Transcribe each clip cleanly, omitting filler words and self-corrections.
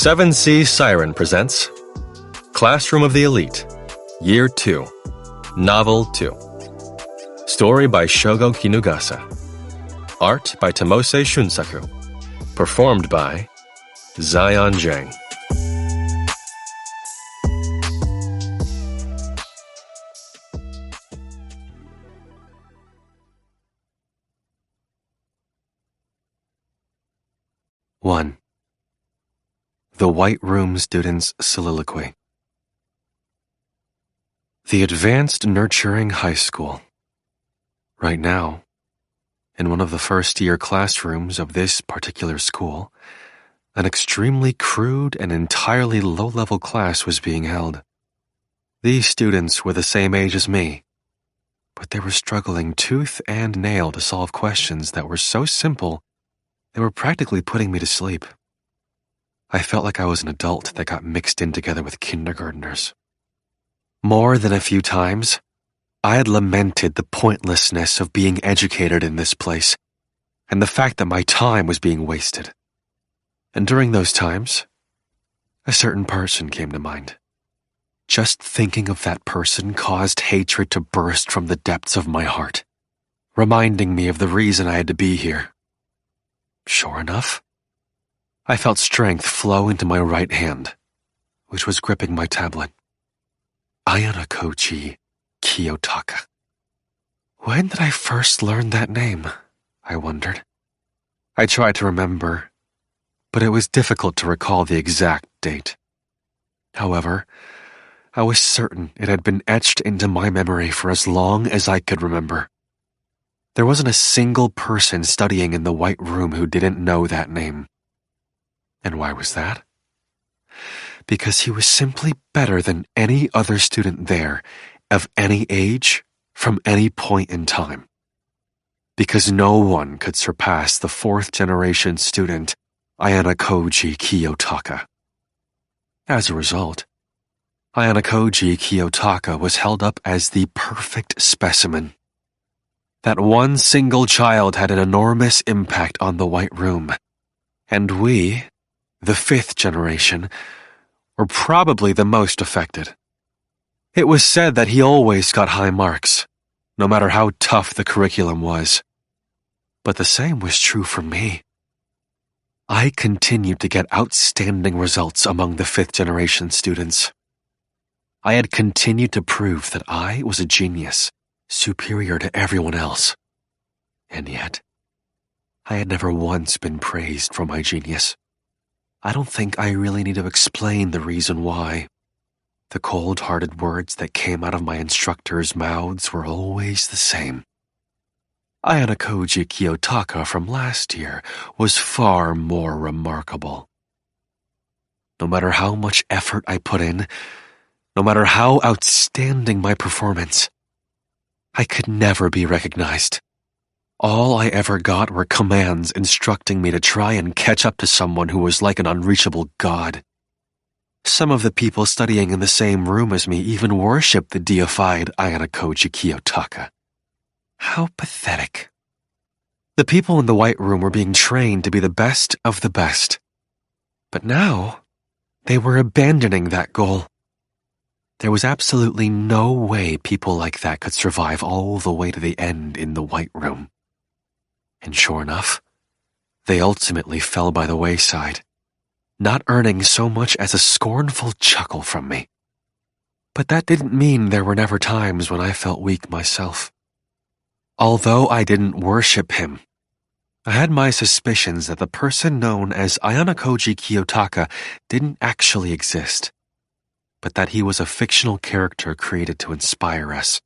7C Siren presents Classroom of the Elite, Year 2, Novel 2. Story by Syougo Kinugasa. Art by Tomose Shunsaku. Performed by Zion Jang. One. The White Room Student's Soliloquy. The Advanced Nurturing High School. Right now, in one of the first-year classrooms of this particular school, an extremely crude and entirely low-level class was being held. These students were the same age as me, but they were struggling tooth and nail to solve questions that were so simple they were practically putting me to sleep. I felt like I was an adult that got mixed in together with kindergartners. More than a few times, I had lamented the pointlessness of being educated in this place, and the fact that my time was being wasted. And during those times, a certain person came to mind. Just thinking of that person caused hatred to burst from the depths of my heart, reminding me of the reason I had to be here. Sure enough, I felt strength flow into my right hand, which was gripping my tablet. Ayanokouji Kiyotaka. When did I first learn that name? I wondered. I tried to remember, but it was difficult to recall the exact date. However, I was certain it had been etched into my memory for as long as I could remember. There wasn't a single person studying in the White Room who didn't know that name. And why was that? Because he was simply better than any other student there, of any age, from any point in time. Because no one could surpass the fourth-generation student, Ayanokouji Kiyotaka. As a result, Ayanokouji Kiyotaka was held up as the perfect specimen. That one single child had an enormous impact on the White Room, and we, the fifth generation, were probably the most affected. It was said that he always got high marks, no matter how tough the curriculum was. But the same was true for me. I continued to get outstanding results among the fifth generation students. I had continued to prove that I was a genius, superior to everyone else. And yet, I had never once been praised for my genius. I don't think I really need to explain the reason why. The cold-hearted words that came out of my instructors' mouths were always the same. Ayanokouji Kiyotaka from last year was far more remarkable. No matter how much effort I put in, no matter how outstanding my performance, I could never be recognized. All I ever got were commands instructing me to try and catch up to someone who was like an unreachable god. Some of the people studying in the same room as me even worshipped the deified Ayanokouji Kiyotaka. How pathetic. The people in the White Room were being trained to be the best of the best. But now, they were abandoning that goal. There was absolutely no way people like that could survive all the way to the end in the White Room. And sure enough, they ultimately fell by the wayside, not earning so much as a scornful chuckle from me. But that didn't mean there were never times when I felt weak myself. Although I didn't worship him, I had my suspicions that the person known as Ayanokouji Kiyotaka didn't actually exist, but that he was a fictional character created to inspire us.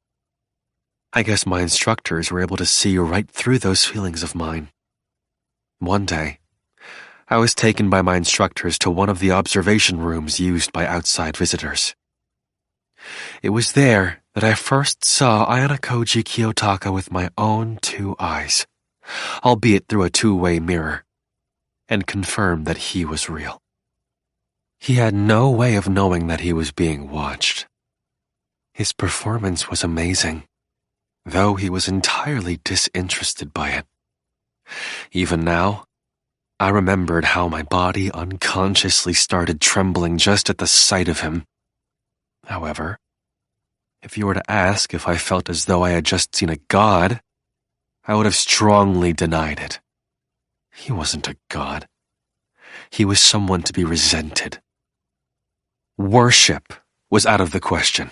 I guess my instructors were able to see right through those feelings of mine. One day, I was taken by my instructors to one of the observation rooms used by outside visitors. It was there that I first saw Ayanokouji Kiyotaka with my own two eyes, albeit through a two-way mirror, and confirmed that he was real. He had no way of knowing that he was being watched. His performance was amazing, though he was entirely disinterested by it. Even now, I remembered how my body unconsciously started trembling just at the sight of him. However, if you were to ask if I felt as though I had just seen a god, I would have strongly denied it. He wasn't a god. He was someone to be resented. Worship was out of the question.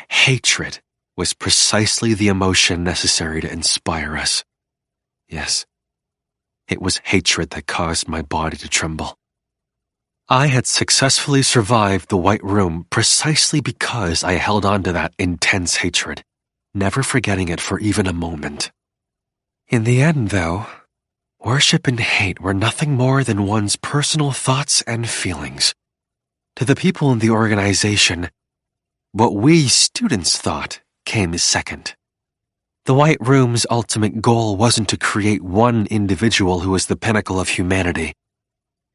Hatred was precisely the emotion necessary to inspire us. Yes, it was hatred that caused my body to tremble. I had successfully survived the White Room precisely because I held on to that intense hatred, never forgetting it for even a moment. In the end, though, worship and hate were nothing more than one's personal thoughts and feelings. To the people in the organization, what we students thought came second. The White Room's ultimate goal wasn't to create one individual who was the pinnacle of humanity.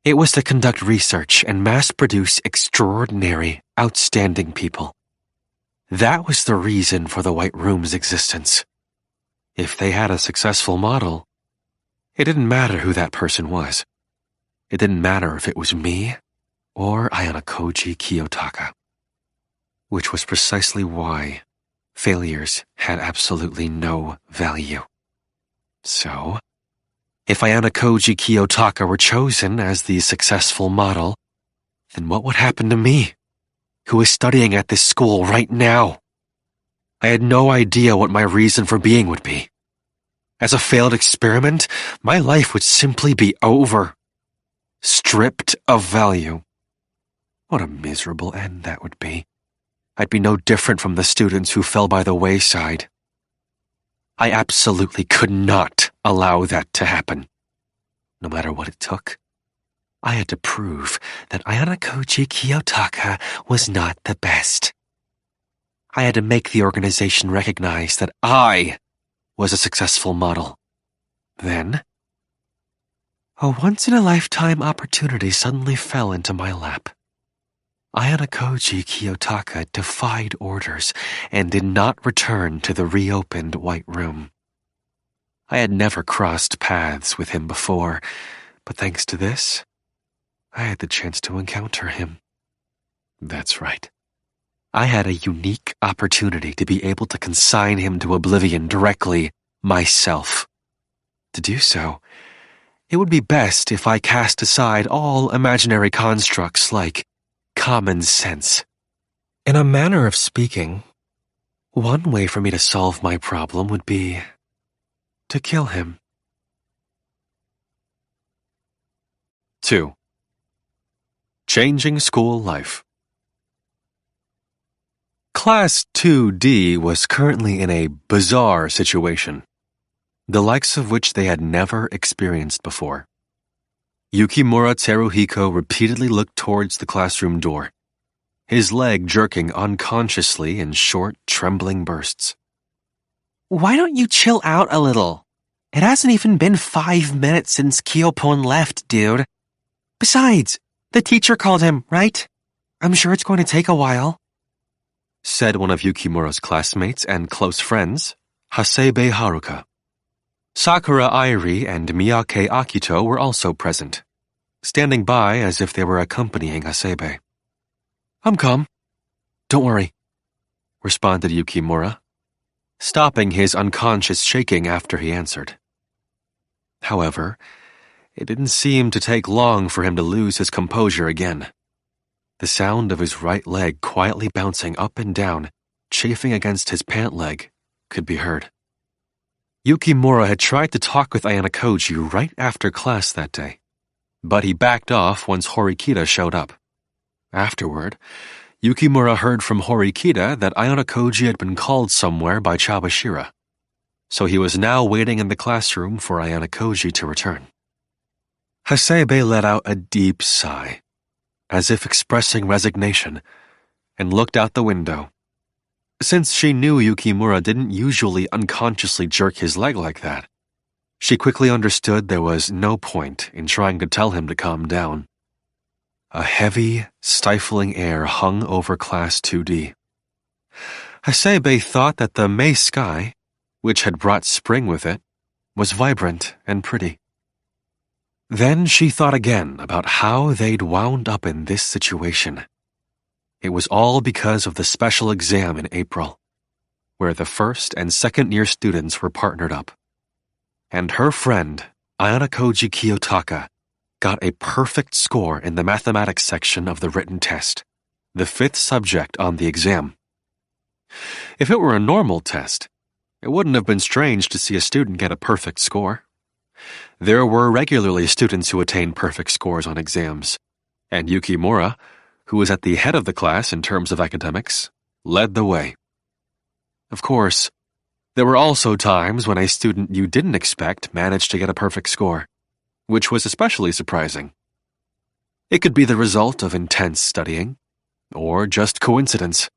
It was to conduct research and mass-produce extraordinary, outstanding people. That was the reason for the White Room's existence. If they had a successful model, it didn't matter who that person was. It didn't matter if it was me or Ayanokouji Kiyotaka. Which was precisely why failures had absolutely no value. So, if Ayanokouji Kiyotaka were chosen as the successful model, then what would happen to me, who is studying at this school right now? I had no idea what my reason for being would be. As a failed experiment, my life would simply be over. Stripped of value. What a miserable end that would be. I'd be no different from the students who fell by the wayside. I absolutely could not allow that to happen. No matter what it took, I had to prove that Ayanokouji Kiyotaka was not the best. I had to make the organization recognize that I was a successful model. Then, a once-in-a-lifetime opportunity suddenly fell into my lap. Ayanokouji Kiyotaka defied orders and did not return to the reopened White Room. I had never crossed paths with him before, but thanks to this, I had the chance to encounter him. That's right. I had a unique opportunity to be able to consign him to oblivion directly myself. To do so, it would be best if I cast aside all imaginary constructs like common sense. In a manner of speaking, one way for me to solve my problem would be to kill him. 2. Changing School Life. Class 2D was currently in a bizarre situation, the likes of which they had never experienced before. Yukimura Teruhiko repeatedly looked towards the classroom door, his leg jerking unconsciously in short, trembling bursts. Why don't you chill out a little? It hasn't even been 5 minutes since Kyopon left, dude. Besides, the teacher called him, right? I'm sure it's going to take a while, said one of Yukimura's classmates and close friends, Hasebe Haruka. Sakura Airi and Miyake Akito were also present, standing by as if they were accompanying Hasebe. I'm calm. Don't worry, responded Yukimura, stopping his unconscious shaking after he answered. However, it didn't seem to take long for him to lose his composure again. The sound of his right leg quietly bouncing up and down, chafing against his pant leg, could be heard. Yukimura had tried to talk with Ayanokouji right after class that day, but he backed off once Horikita showed up. Afterward, Yukimura heard from Horikita that Ayanokouji had been called somewhere by Chabashira, so he was now waiting in the classroom for Ayanokouji to return. Hasebe let out a deep sigh, as if expressing resignation, and looked out the window. Since she knew Yukimura didn't usually unconsciously jerk his leg like that, she quickly understood there was no point in trying to tell him to calm down. A heavy, stifling air hung over Class 2D. Hasebe thought that the May sky, which had brought spring with it, was vibrant and pretty. Then she thought again about how they'd wound up in this situation. It was all because of the special exam in April, where the first and second-year students were partnered up. And her friend, Ayanokouji Kiyotaka, got a perfect score in the mathematics section of the written test, the 5th subject on the exam. If it were a normal test, it wouldn't have been strange to see a student get a perfect score. There were regularly students who attained perfect scores on exams, and Yukimura, who was at the head of the class in terms of academics, led the way. Of course, there were also times when a student you didn't expect managed to get a perfect score, which was especially surprising. It could be the result of intense studying, or just coincidence,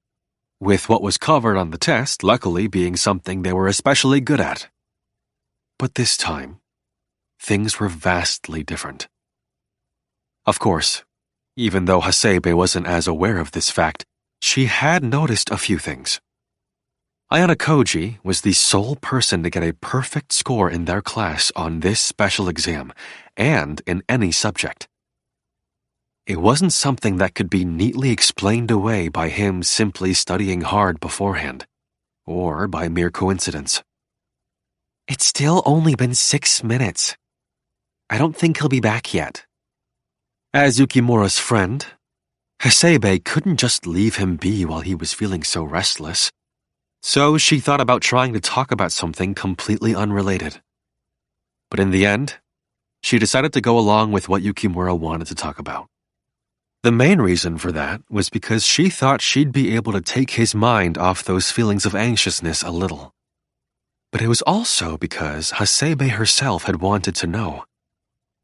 with what was covered on the test luckily being something they were especially good at. But this time, things were vastly different. Of course, even though Hasebe wasn't as aware of this fact, she had noticed a few things. Ayanokouji was the sole person to get a perfect score in their class on this special exam, and in any subject. It wasn't something that could be neatly explained away by him simply studying hard beforehand, or by mere coincidence. It's still only been 6 minutes. I don't think he'll be back yet. As Yukimura's friend, Hasebe couldn't just leave him be while he was feeling so restless, so she thought about trying to talk about something completely unrelated. But in the end, she decided to go along with what Yukimura wanted to talk about. The main reason for that was because she thought she'd be able to take his mind off those feelings of anxiousness a little. But it was also because Hasebe herself had wanted to know,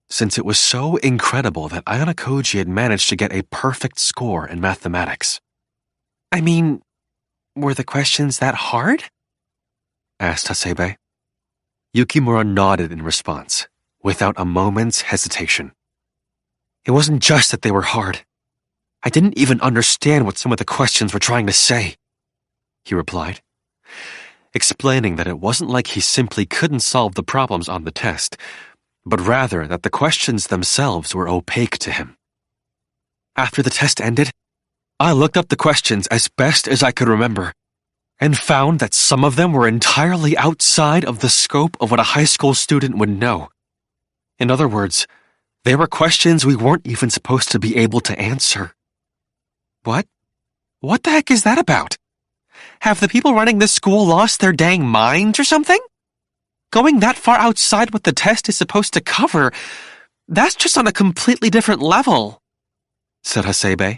since it was so incredible that Ayanokouji had managed to get a perfect score in mathematics. I mean, were the questions that hard? Asked Hasebe. Yukimura nodded in response, without a moment's hesitation. It wasn't just that they were hard. I didn't even understand what some of the questions were trying to say, he replied, explaining that it wasn't like he simply couldn't solve the problems on the test, but rather that the questions themselves were opaque to him. After the test ended, I looked up the questions as best as I could remember, and found that some of them were entirely outside of the scope of what a high school student would know. In other words, they were questions we weren't even supposed to be able to answer. What? What the heck is that about? Have the people running this school lost their dang minds or something? Going that far outside what the test is supposed to cover, that's just on a completely different level, said Hasebe.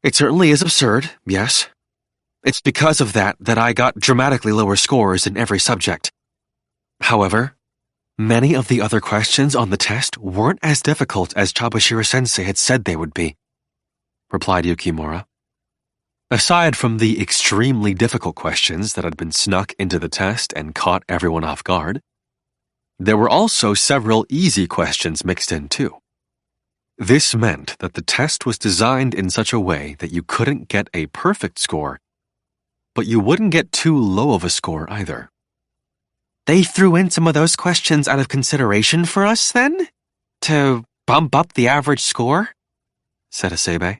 It certainly is absurd, yes. It's because of that I got dramatically lower scores in every subject. However, many of the other questions on the test weren't as difficult as Chabashira-sensei had said they would be, replied Yukimura. Aside from the extremely difficult questions that had been snuck into the test and caught everyone off guard, there were also several easy questions mixed in too. This meant that the test was designed in such a way that you couldn't get a perfect score, but you wouldn't get too low of a score either. They threw in some of those questions out of consideration for us then? To bump up the average score? Said Hasebe.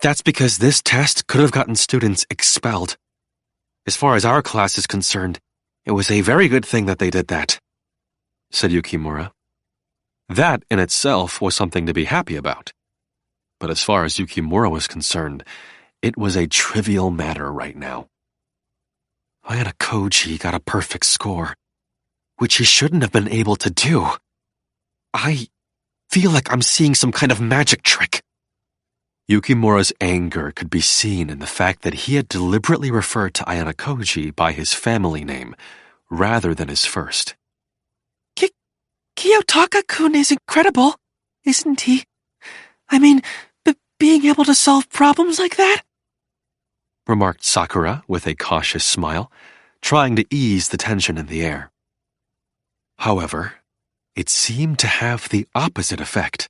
That's because this test could have gotten students expelled. As far as our class is concerned, it was a very good thing that they did that, said Yukimura. That in itself was something to be happy about. But as far as Yukimura was concerned, it was a trivial matter right now. Ayanokouji got a perfect score, which he shouldn't have been able to do. I feel like I'm seeing some kind of magic trick. Yukimura's anger could be seen in the fact that he had deliberately referred to Ayanokouji by his family name, rather than his first. Kiyotaka-kun is incredible, isn't he? I mean, being able to solve problems like that? Remarked Sakura with a cautious smile, trying to ease the tension in the air. However, it seemed to have the opposite effect.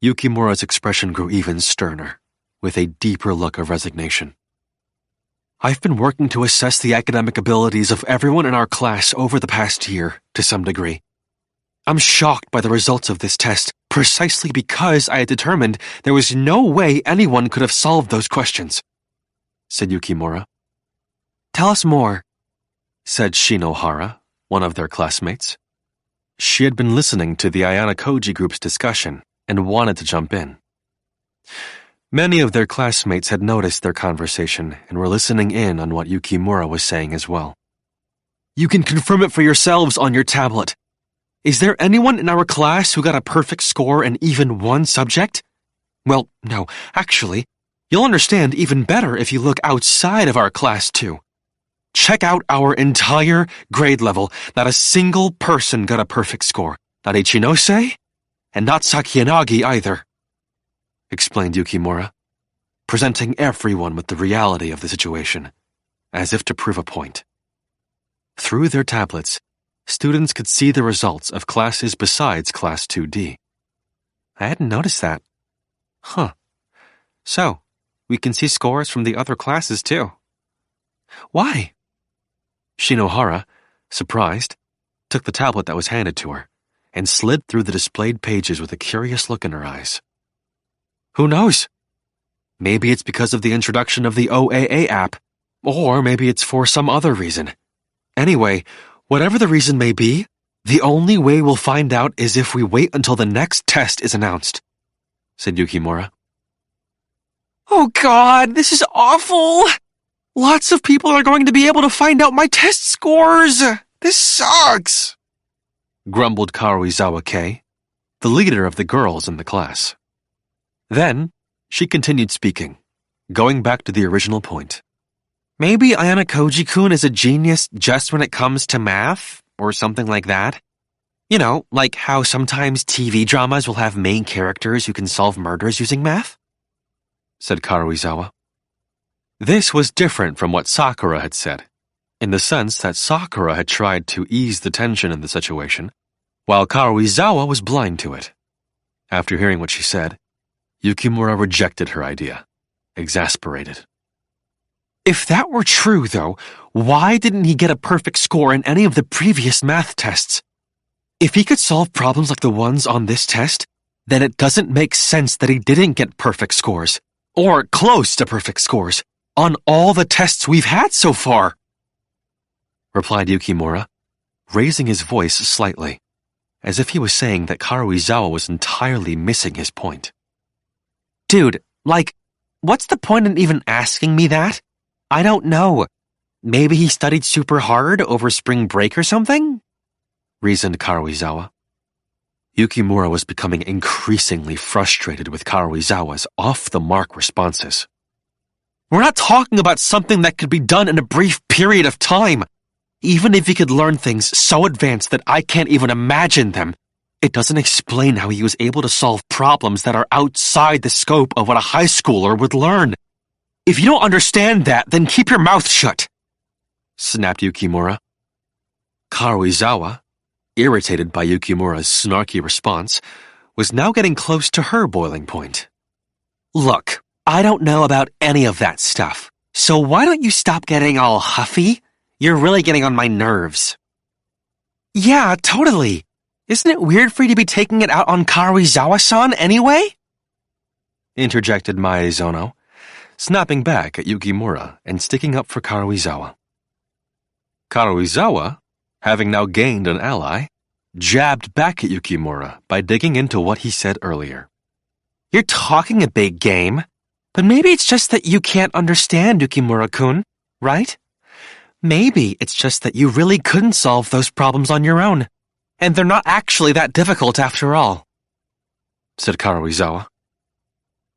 Yukimura's expression grew even sterner, with a deeper look of resignation. I've been working to assess the academic abilities of everyone in our class over the past year, to some degree. I'm shocked by the results of this test precisely because I had determined there was no way anyone could have solved those questions," said Yukimura. "Tell us more," said Shinohara, one of their classmates. She had been listening to the Ayanokouji group's discussion and wanted to jump in. Many of their classmates had noticed their conversation and were listening in on what Yukimura was saying as well. "You can confirm it for yourselves on your tablet. Is there anyone in our class who got a perfect score in even one subject? Well, no, actually, you'll understand even better if you look outside of our class too. Check out our entire grade level. Not a single person got a perfect score. Not Ichinose, and not Sakiyanagi either," explained Yukimura, presenting everyone with the reality of the situation, as if to prove a point. Through their tablets, students could see the results of classes besides Class 2D. I hadn't noticed that. Huh. So, we can see scores from the other classes too. Why? Shinohara, surprised, took the tablet that was handed to her and slid through the displayed pages with a curious look in her eyes. Who knows? Maybe it's because of the introduction of the OAA app, or maybe it's for some other reason. Anyway, whatever the reason may be, the only way we'll find out is if we wait until the next test is announced, said Yukimura. Oh God, this is awful! Lots of people are going to be able to find out my test scores! This sucks! Grumbled Karuizawa Kei, the leader of the girls in the class. Then, she continued speaking, going back to the original point. Maybe Ayanokouji-kun is a genius just when it comes to math, or something like that. You know, like how sometimes TV dramas will have main characters who can solve murders using math? Said Karuizawa. This was different from what Sakura had said, in the sense that Sakura had tried to ease the tension in the situation, while Karuizawa was blind to it. After hearing what she said, Yukimura rejected her idea, exasperated. If that were true, though, why didn't he get a perfect score in any of the previous math tests? If he could solve problems like the ones on this test, then it doesn't make sense that he didn't get perfect scores, or close to perfect scores, on all the tests we've had so far, replied Yukimura, raising his voice slightly, as if he was saying that Karuizawa was entirely missing his point. Dude, what's the point in even asking me that? I don't know. Maybe he studied super hard over spring break or something? Reasoned Karuizawa. Yukimura was becoming increasingly frustrated with Karuizawa's off-the-mark responses. We're not talking about something that could be done in a brief period of time. Even if he could learn things so advanced that I can't even imagine them, it doesn't explain how he was able to solve problems that are outside the scope of what a high schooler would learn. If you don't understand that, then keep your mouth shut, snapped Yukimura. Karuizawa, irritated by Yukimura's snarky response, was now getting close to her boiling point. Look, I don't know about any of that stuff, so why don't you stop getting all huffy? You're really getting on my nerves. Yeah, totally. Isn't it weird for you to be taking it out on Karuizawa-san anyway? Interjected Maezono, snapping back at Yukimura and sticking up for Karuizawa. Karuizawa, having now gained an ally, jabbed back at Yukimura by digging into what he said earlier. You're talking a big game, but maybe it's just that you can't understand Yukimura-kun, right? Maybe it's just that you really couldn't solve those problems on your own, and they're not actually that difficult after all, said Karuizawa.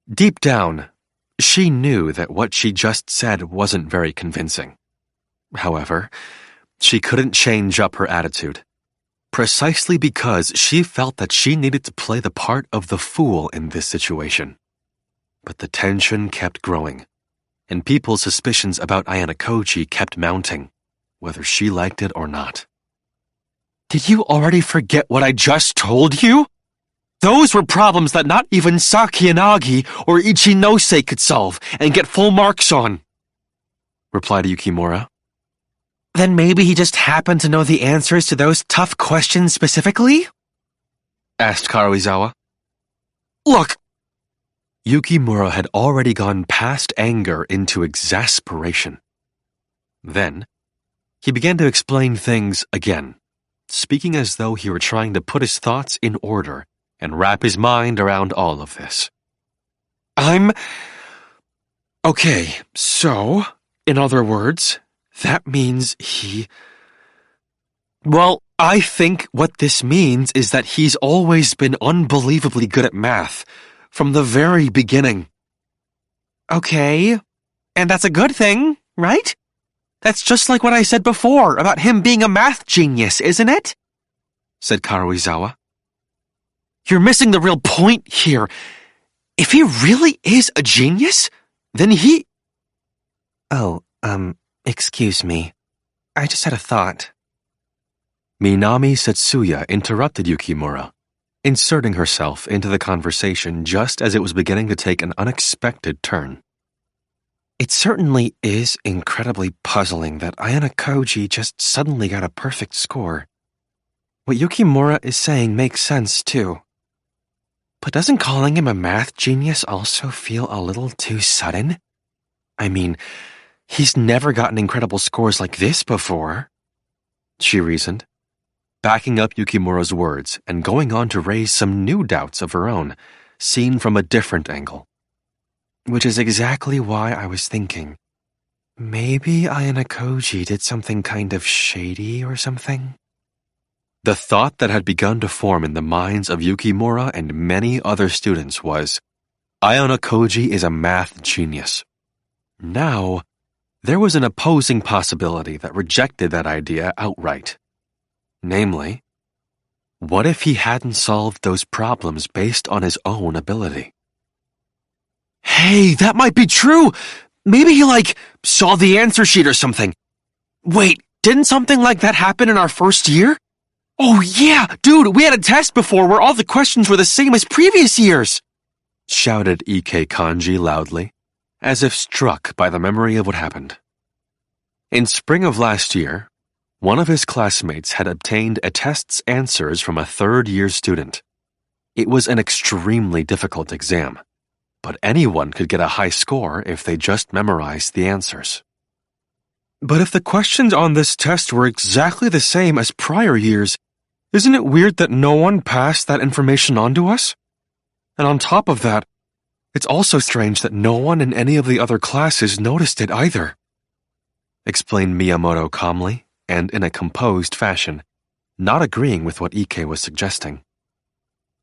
Deep down, she knew that what she just said wasn't very convincing. However, she couldn't change up her attitude, precisely because she felt that she needed to play the part of the fool in this situation. But the tension kept growing, and people's suspicions about Ayanokouji kept mounting, whether she liked it or not. Did you already forget what I just told you? Those were problems that not even Sakiyanagi or Ichinose could solve and get full marks on, replied Yukimura. Then maybe he just happened to know the answers to those tough questions specifically? asked Karuizawa. Look! Yukimura had already gone past anger into exasperation. Then, he began to explain things again, speaking as though he were trying to put his thoughts in order and wrap his mind around all of this. Okay, so, in other words, that means Well, I think what this means is that he's always been unbelievably good at math, from the very beginning. Okay, and that's a good thing, right? That's just like what I said before about him being a math genius, isn't it? Said Karuizawa. You're missing the real point here. If he really is a genius, then he... Oh, excuse me. I just had a thought. Minami Setsuya interrupted Yukimura, inserting herself into the conversation just as it was beginning to take an unexpected turn. It certainly is incredibly puzzling that Ayanokouji just suddenly got a perfect score. What Yukimura is saying makes sense, too. But doesn't calling him a math genius also feel a little too sudden? I mean, he's never gotten incredible scores like this before, she reasoned, backing up Yukimura's words and going on to raise some new doubts of her own, seen from a different angle. Which is exactly why I was thinking, maybe Ayanokouji did something kind of shady or something? The thought that had begun to form in the minds of Yukimura and many other students was, Ayanokouji is a math genius. Now, there was an opposing possibility that rejected that idea outright. Namely, what if he hadn't solved those problems based on his own ability? Hey, that might be true! Maybe he, saw the answer sheet or something. Wait, didn't something like that happen in our first year? Oh yeah, dude, we had a test before where all the questions were the same as previous years! Shouted Ike Kanji loudly, as if struck by the memory of what happened. In spring of last year, one of his classmates had obtained a test's answers from a third-year student. It was an extremely difficult exam, but anyone could get a high score if they just memorized the answers. But if the questions on this test were exactly the same as prior years, isn't it weird that no one passed that information on to us? And on top of that, it's also strange that no one in any of the other classes noticed it either, explained Miyamoto calmly and in a composed fashion, not agreeing with what Ike was suggesting.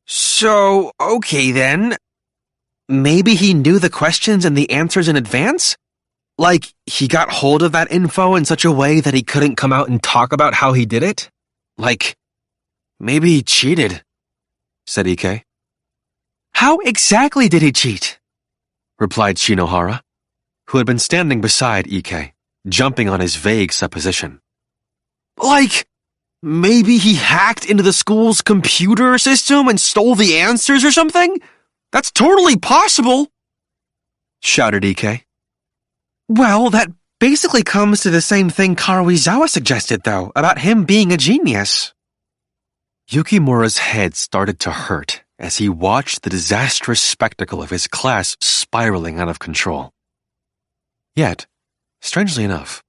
So, okay then. Maybe he knew the questions and the answers in advance? Like, he got hold of that info in such a way that he couldn't come out and talk about how he did it? Like, maybe he cheated, said Ike. How exactly did he cheat? Replied Shinohara, who had been standing beside Ike, jumping on his vague supposition. Like, maybe he hacked into the school's computer system and stole the answers or something? That's totally possible, shouted Ike. Well, that basically comes to the same thing Karuizawa suggested, though, about him being a genius. Yukimura's head started to hurt as he watched the disastrous spectacle of his class spiraling out of control. Yet, strangely enough,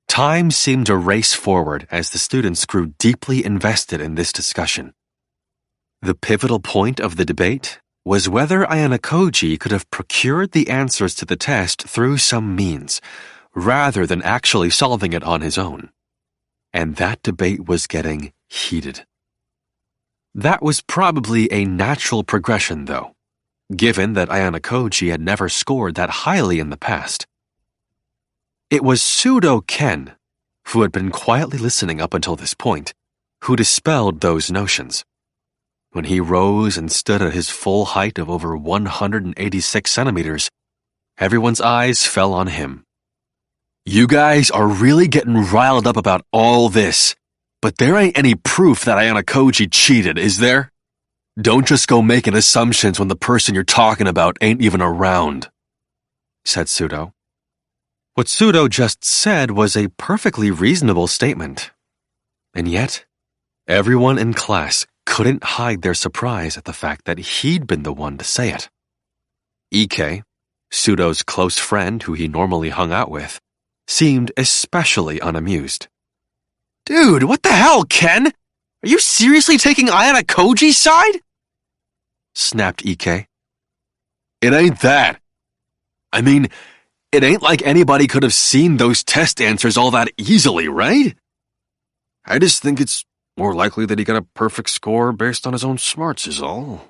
time seemed to race forward as the students grew deeply invested in this discussion. The pivotal point of the debate was whether Ayanokouji could have procured the answers to the test through some means, rather than actually solving it on his own. And that debate was getting heated. That was probably a natural progression, though, given that Ayanokouji had never scored that highly in the past. It was Syougo Ken, who had been quietly listening up until this point, who dispelled those notions. When he rose and stood at his full height of over 186 centimeters, everyone's eyes fell on him. You guys are really getting riled up about all this, but there ain't any proof that Ayanokouji cheated, is there? Don't just go making assumptions when the person you're talking about ain't even around, said Syougo. What Syougo just said was a perfectly reasonable statement. And yet, everyone in class couldn't hide their surprise at the fact that he'd been the one to say it. Ike, Pseudo's close friend who he normally hung out with, seemed especially unamused. Dude, what the hell, Ken? Are you seriously taking Ayanokouji's side? Snapped Ike. It ain't that. I mean, it ain't like anybody could have seen those test answers all that easily, right? I just think it's more likely that he got a perfect score based on his own smarts is all,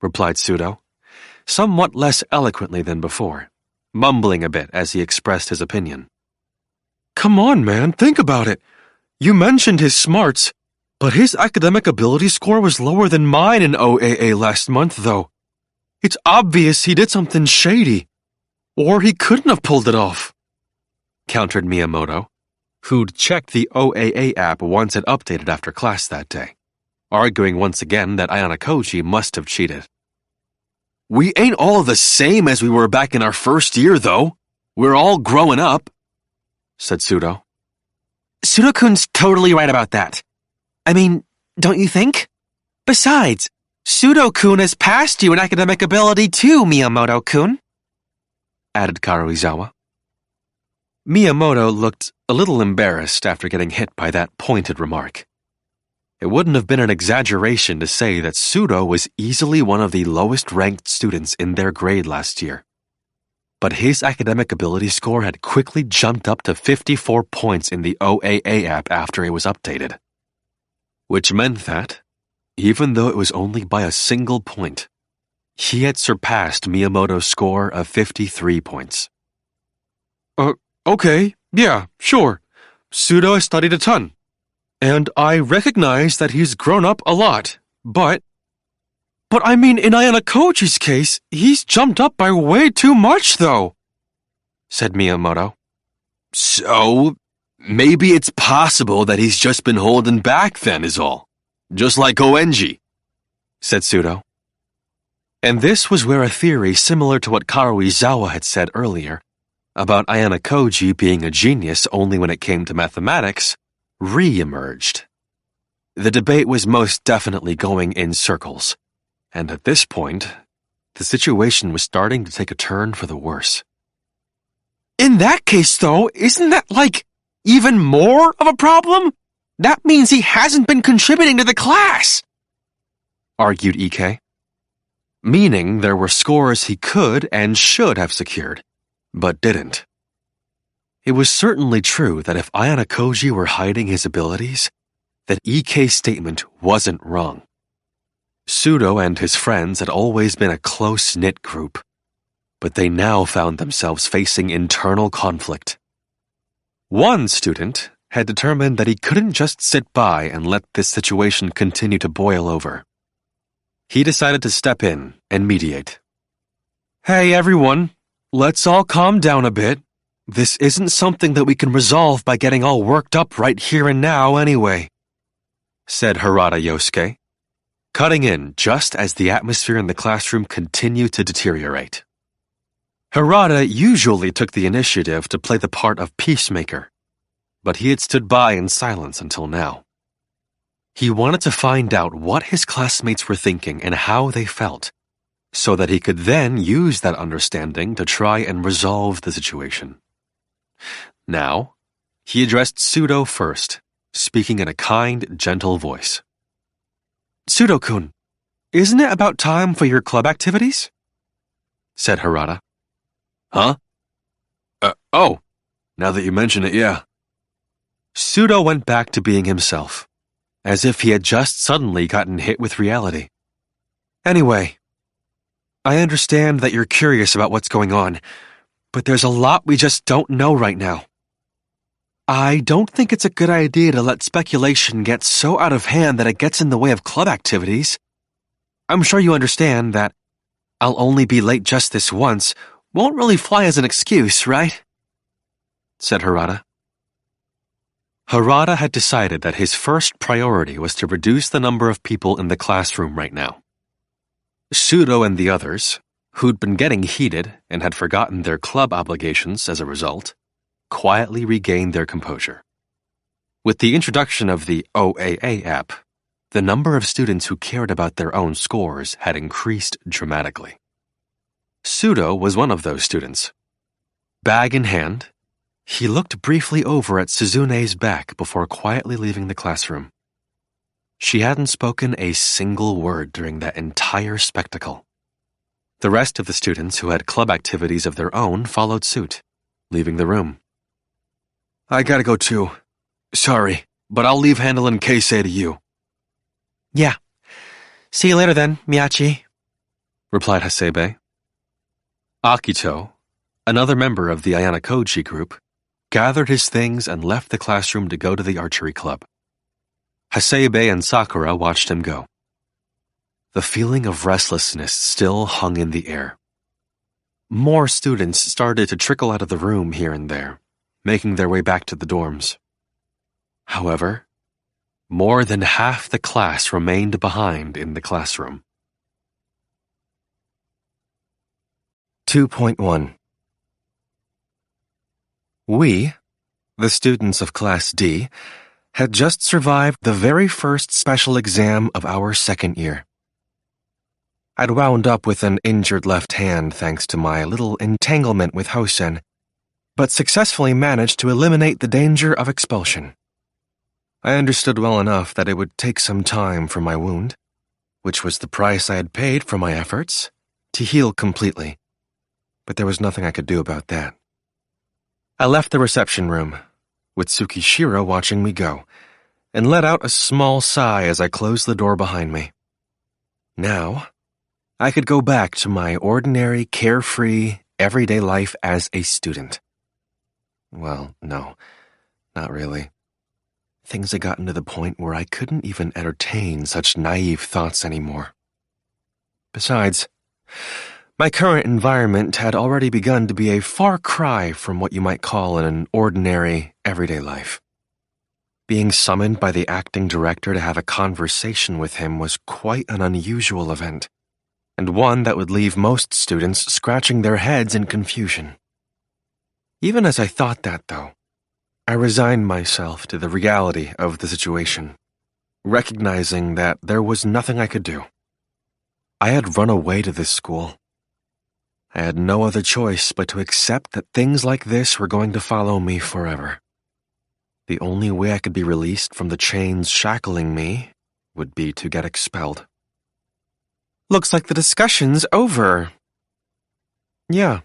replied Pseudo, somewhat less eloquently than before, mumbling a bit as he expressed his opinion. Come on, man, think about it. You mentioned his smarts, but his academic ability score was lower than mine in OAA last month, though. It's obvious he did something shady. Or he couldn't have pulled it off, countered Miyamoto, who'd checked the OAA app once it updated after class that day, arguing once again that Ayanokouji must have cheated. We ain't all the same as we were back in our first year, though. We're all growing up, said Pseudo. Pseudo-kun's totally right about that. I mean, don't you think? Besides, Pseudo-kun has passed you in academic ability too, Miyamoto-kun, added Karuizawa. Miyamoto looked a little embarrassed after getting hit by that pointed remark. It wouldn't have been an exaggeration to say that Pseudo was easily one of the lowest-ranked students in their grade last year. But his academic ability score had quickly jumped up to 54 points in the OAA app after it was updated. Which meant that, even though it was only by a single point, he had surpassed Miyamoto's score of 53 points. Okay, yeah, sure. Pseudo has studied a ton. And I recognize that he's grown up a lot, but I mean, in Ayanokouji's case, he's jumped up by way too much, though, said Miyamoto. So, maybe it's possible that he's just been holding back then is all. Just like ONG, said Pseudo. And this was where a theory similar to what Karuizawa had said earlier, about Ayanokouji being a genius only when it came to mathematics, re-emerged. The debate was most definitely going in circles, and at this point, the situation was starting to take a turn for the worse. In that case, though, isn't that, even more of a problem? That means he hasn't been contributing to the class, argued Ike. Meaning there were scores he could and should have secured, but didn't. It was certainly true that if Ayanokouji were hiding his abilities, that Ike's statement wasn't wrong. Pseudo and his friends had always been a close-knit group, but they now found themselves facing internal conflict. One student had determined that he couldn't just sit by and let this situation continue to boil over. He decided to step in and mediate. Hey everyone, let's all calm down a bit. This isn't something that we can resolve by getting all worked up right here and now anyway, said Harada Yosuke, cutting in just as the atmosphere in the classroom continued to deteriorate. Harada usually took the initiative to play the part of peacemaker, but he had stood by in silence until now. He wanted to find out what his classmates were thinking and how they felt, so that he could then use that understanding to try and resolve the situation. Now, he addressed Pseudo first, speaking in a kind, gentle voice. Pseudo-kun, isn't it about time for your club activities? Said Harada. Huh? Oh, now that you mention it, yeah. Pseudo went back to being himself, as if he had just suddenly gotten hit with reality. Anyway, I understand that you're curious about what's going on, but there's a lot we just don't know right now. I don't think it's a good idea to let speculation get so out of hand that it gets in the way of club activities. I'm sure you understand that I'll only be late just this once won't really fly as an excuse, right? Said Harada. Harada had decided that his first priority was to reduce the number of people in the classroom right now. Pseudo and the others, who'd been getting heated and had forgotten their club obligations as a result, quietly regained their composure. With the introduction of the OAA app, The number of students who cared about their own scores had increased dramatically. Sudo was one of those students. Bag in hand, he looked briefly over at Suzune's back before quietly leaving the classroom. She hadn't spoken a single word during that entire spectacle. The rest of the students who had club activities of their own followed suit, leaving the room. I gotta go too. Sorry, but I'll leave handling Keisei to you. Yeah. See you later then, Miyachi, replied Hasebe. Akito, another member of the Ayanokouji group, gathered his things and left the classroom to go to the archery club. Hasebe and Sakura watched him go. The feeling of restlessness still hung in the air. More students started to trickle out of the room here and there, making their way back to the dorms. However, more than half the class remained behind in the classroom. 2.1 We, the students of Class D, had just survived the very first special exam of our second year. I'd wound up with an injured left hand thanks to my little entanglement with Hosen, but successfully managed to eliminate the danger of expulsion. I understood well enough that it would take some time for my wound, which was the price I had paid for my efforts, to heal completely, but there was nothing I could do about that. I left the reception room, with Tsukishiro watching me go, and let out a small sigh as I closed the door behind me. Now, I could go back to my ordinary, carefree, everyday life as a student. Well, no, not really. Things had gotten to the point where I couldn't even entertain such naive thoughts anymore. Besides, my current environment had already begun to be a far cry from what you might call an ordinary, everyday life. Being summoned by the acting director to have a conversation with him was quite an unusual event, and one that would leave most students scratching their heads in confusion. Even as I thought that, though, I resigned myself to the reality of the situation, recognizing that there was nothing I could do. I had run away to this school. I had no other choice but to accept that things like this were going to follow me forever. The only way I could be released from the chains shackling me would be to get expelled. Looks like the discussion's over. Yeah,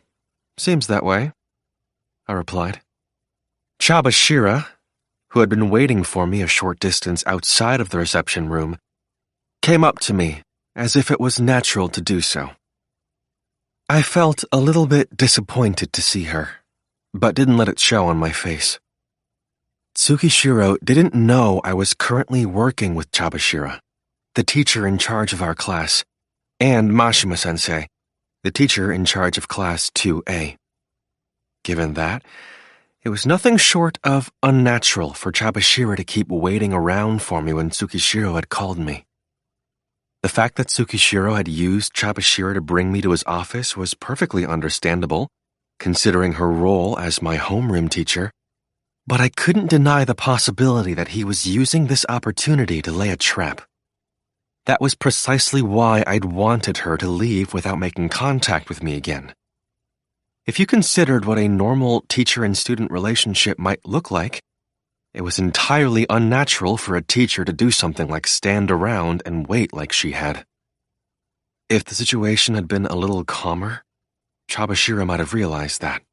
seems that way, I replied. Chabashira, who had been waiting for me a short distance outside of the reception room, came up to me as if it was natural to do so. I felt a little bit disappointed to see her, but didn't let it show on my face. Tsukishiro didn't know I was currently working with Chabashira, the teacher in charge of our class, and Mashima-sensei, the teacher in charge of Class 2A. Given that, it was nothing short of unnatural for Chabashira to keep waiting around for me when Tsukishiro had called me. The fact that Tsukishiro had used Chabashira to bring me to his office was perfectly understandable, considering her role as my homeroom teacher, but I couldn't deny the possibility that he was using this opportunity to lay a trap. That was precisely why I'd wanted her to leave without making contact with me again. If you considered what a normal teacher and student relationship might look like, it was entirely unnatural for a teacher to do something like stand around and wait like she had. If the situation had been a little calmer, Chabashira might have realized that.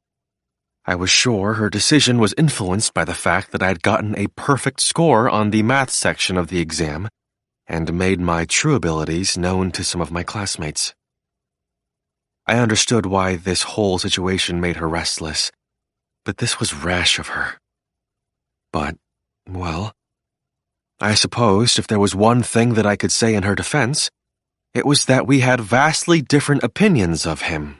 I was sure her decision was influenced by the fact that I had gotten a perfect score on the math section of the exam and made my true abilities known to some of my classmates. I understood why this whole situation made her restless, but this was rash of her. But, well, I suppose if there was one thing that I could say in her defense, it was that we had vastly different opinions of him.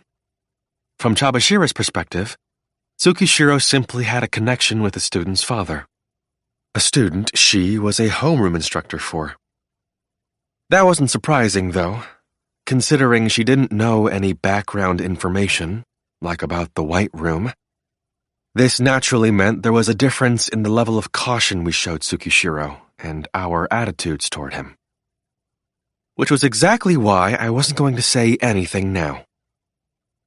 From Chabashira's perspective, Tsukishiro simply had a connection with the student's father, a student she was a homeroom instructor for. That wasn't surprising, though, considering she didn't know any background information, like about the White Room. This naturally meant there was a difference in the level of caution we showed Tsukishiro and our attitudes toward him. which was exactly why I wasn't going to say anything now.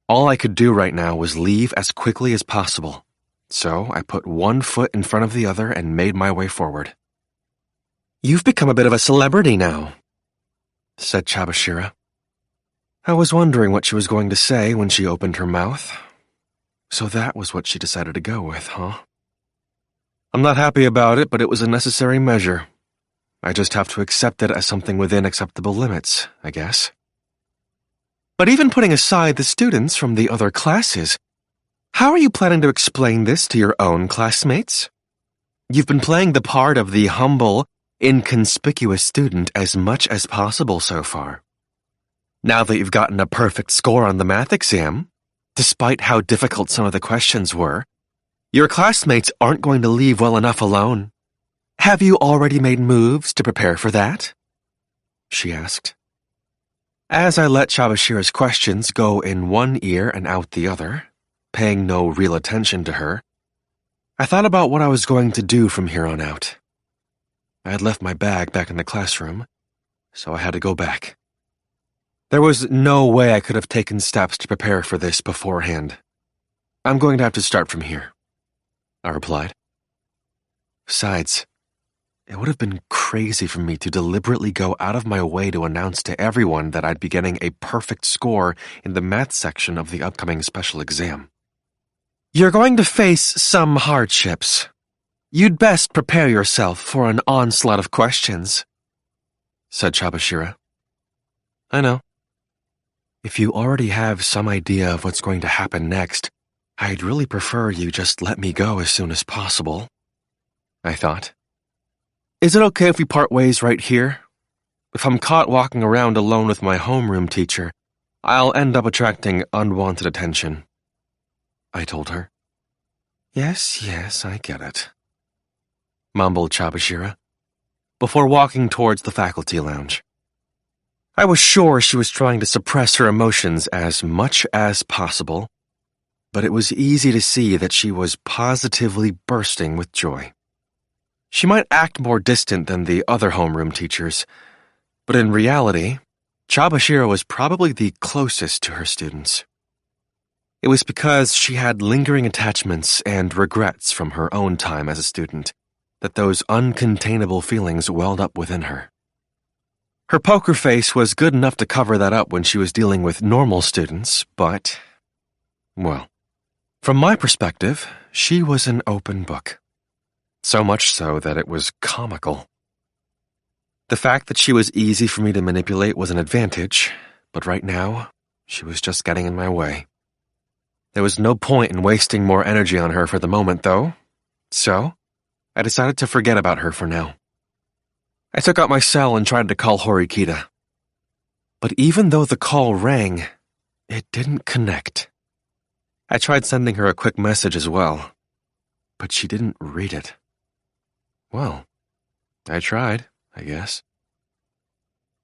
All I could do right now was leave as quickly as possible, so I put one foot in front of the other and made my way forward. "You've become a bit of a celebrity now," said Chabashira. I was wondering what she was going to say when she opened her mouth. So that was what she decided to go with, huh? I'm not happy about it, but it was a necessary measure. I just have to accept it as something within acceptable limits, I guess. But even putting aside the students from the other classes, how are you planning to explain this to your own classmates? You've been playing the part of the humble, inconspicuous student as much as possible so far. Now that you've gotten a perfect score on the math exam, despite how difficult some of the questions were, your classmates aren't going to leave well enough alone. Have you already made moves to prepare for that? She asked. As I let Chabashira's questions go in one ear and out the other, paying no real attention to her, I thought about what I was going to do from here on out. I had left my bag back in the classroom, so I had to go back. There was no way I could have taken steps to prepare for this beforehand. I'm going to have to start from here, I replied. Besides, it would have been crazy for me to deliberately go out of my way to announce to everyone that I'd be getting a perfect score in the math section of the upcoming special exam. You're going to face some hardships. You'd best prepare yourself for an onslaught of questions, said Chabashira. I know. If you already have some idea of what's going to happen next, I'd really prefer you just let me go as soon as possible, I thought. Is it okay if we part ways right here? If I'm caught walking around alone with my homeroom teacher, I'll end up attracting unwanted attention, I told her. Yes, I get it, mumbled Chabashira, before walking towards the faculty lounge. I was sure she was trying to suppress her emotions as much as possible, but it was easy to see that she was positively bursting with joy. She might act more distant than the other homeroom teachers, but in reality, Chabashira was probably the closest to her students. It was because she had lingering attachments and regrets from her own time as a student that those uncontainable feelings welled up within her. Her poker face was good enough to cover that up when she was dealing with normal students, but, well, from my perspective, she was an open book. So much so that it was comical. The fact that she was easy for me to manipulate was an advantage, but right now, she was just getting in my way. There was no point in wasting more energy on her for the moment, though, so I decided to forget about her for now. I took out my cell and tried to call Horikita. But even though the call rang, it didn't connect. I tried sending her a quick message as well, but she didn't read it. Well, I tried, I guess.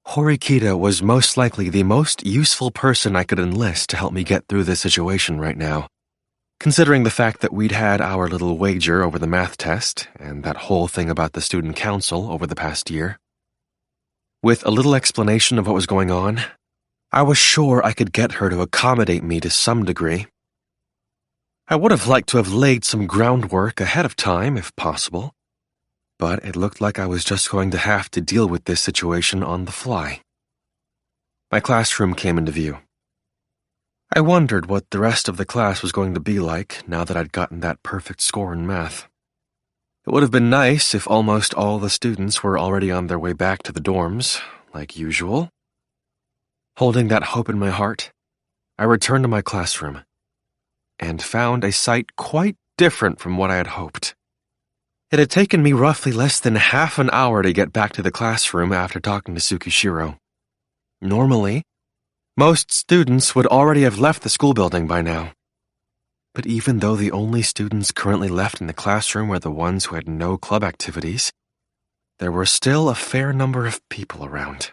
Horikita was most likely the most useful person I could enlist to help me get through this situation right now, considering the fact that we'd had our little wager over the math test and that whole thing about the student council over the past year. With a little explanation of what was going on, I was sure I could get her to accommodate me to some degree. I would have liked to have laid some groundwork ahead of time, if possible, but it looked like I was just going to have to deal with this situation on the fly. My classroom came into view. I wondered what the rest of the class was going to be like now that I'd gotten that perfect score in math. It would have been nice if almost all the students were already on their way back to the dorms, like usual. Holding that hope in my heart, I returned to my classroom and found a sight quite different from what I had hoped. It had taken me roughly less than half an hour to get back to the classroom after talking to Tsukishiro. Normally, most students would already have left the school building by now. But even though the only students currently left in the classroom were the ones who had no club activities, there were still a fair number of people around.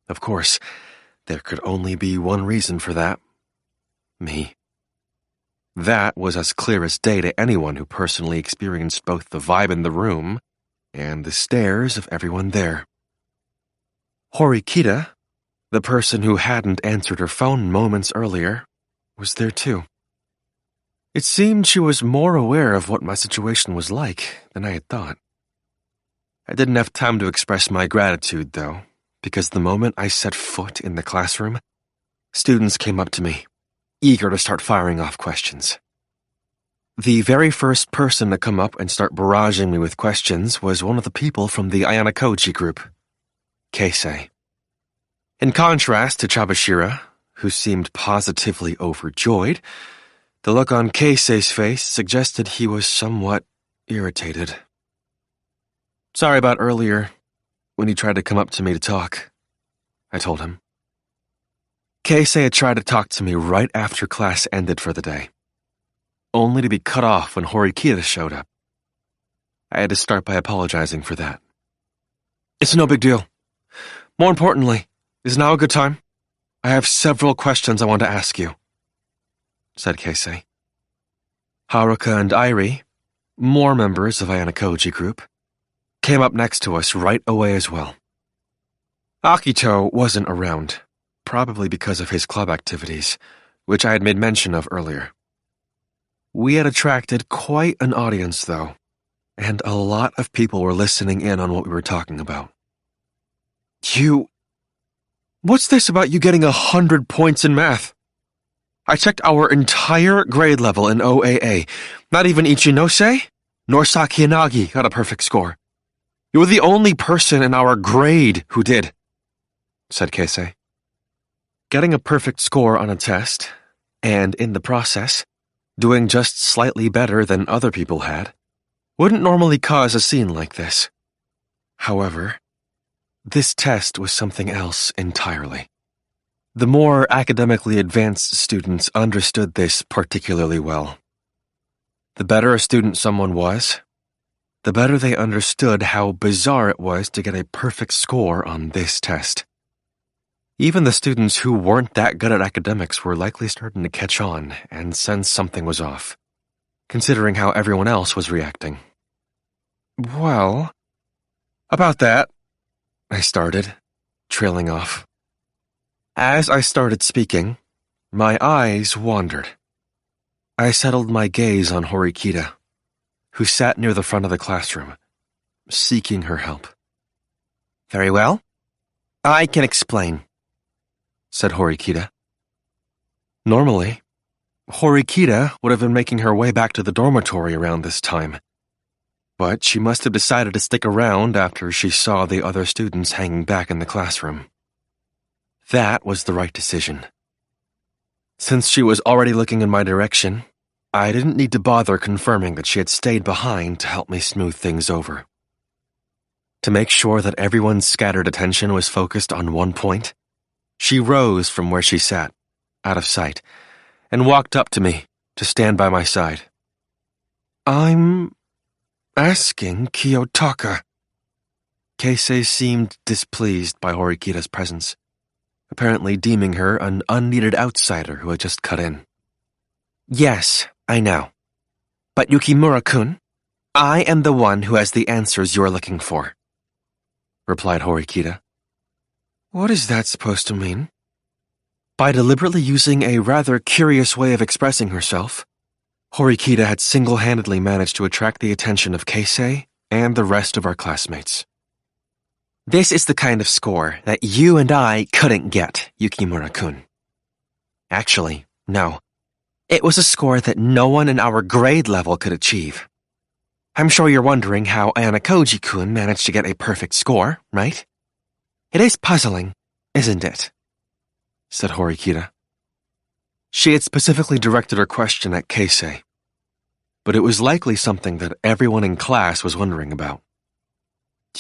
Of course, there could only be one reason for that. Me. That was as clear as day to anyone who personally experienced both the vibe in the room and the stares of everyone there. Horikita, the person who hadn't answered her phone moments earlier, was there too. It seemed she was more aware of what my situation was like than I had thought. I didn't have time to express my gratitude, though, because the moment I set foot in the classroom, students came up to me, eager to start firing off questions. The very first person to come up and start barraging me with questions was one of the people from the Ayanokouji group, Keisei. In contrast to Chabashira, who seemed positively overjoyed, the look on Keisei's face suggested he was somewhat irritated. Sorry about earlier, when he tried to come up to me to talk, I told him. Keisei had tried to talk to me right after class ended for the day, only to be cut off when Horikita showed up. I had to start by apologizing for that. It's no big deal. More importantly, is now a good time? I have several questions I want to ask you, said Keisei. Haruka and Airi, more members of Ayanokouji group, came up next to us right away as well. Akito wasn't around, probably because of his club activities, which I had made mention of earlier. We had attracted quite an audience, though, and a lot of people were listening in on what we were talking about. What's this about you getting 100 points in math? I checked our entire grade level in OAA. Not even Ichinose nor Sakiyanagi got a perfect score. You were the only person in our grade who did, said Keisei. Getting a perfect score on a test, and in the process, doing just slightly better than other people had, wouldn't normally cause a scene like this. However, this test was something else entirely. The more academically advanced students understood this particularly well. The better a student someone was, the better they understood how bizarre it was to get a perfect score on this test. Even the students who weren't that good at academics were likely starting to catch on and sense something was off, considering how everyone else was reacting. Well, about that, I started, trailing off. As I started speaking, my eyes wandered. I settled my gaze on Horikita, who sat near the front of the classroom, seeking her help. Very well. I can explain, said Horikita. Normally, Horikita would have been making her way back to the dormitory around this time, but she must have decided to stick around after she saw the other students hanging back in the classroom. That was the right decision. Since she was already looking in my direction, I didn't need to bother confirming that she had stayed behind to help me smooth things over. To make sure that everyone's scattered attention was focused on one point, she rose from where she sat, out of sight, and walked up to me to stand by my side. I'm asking Kiyotaka. Keisei seemed displeased by Horikita's presence, apparently deeming her an unneeded outsider who had just cut in. Yes, I know. But Yukimura-kun, I am the one who has the answers you're looking for, replied Horikita. What is that supposed to mean? By deliberately using a rather curious way of expressing herself, Horikita had single-handedly managed to attract the attention of Keisei and the rest of our classmates. This is the kind of score that you and I couldn't get, Yukimura-kun. Actually, no. It was a score that no one in our grade level could achieve. I'm sure you're wondering how Ayanokouji-kun managed to get a perfect score, right? It is puzzling, isn't it? Said Horikita. She had specifically directed her question at Keisei, but it was likely something that everyone in class was wondering about.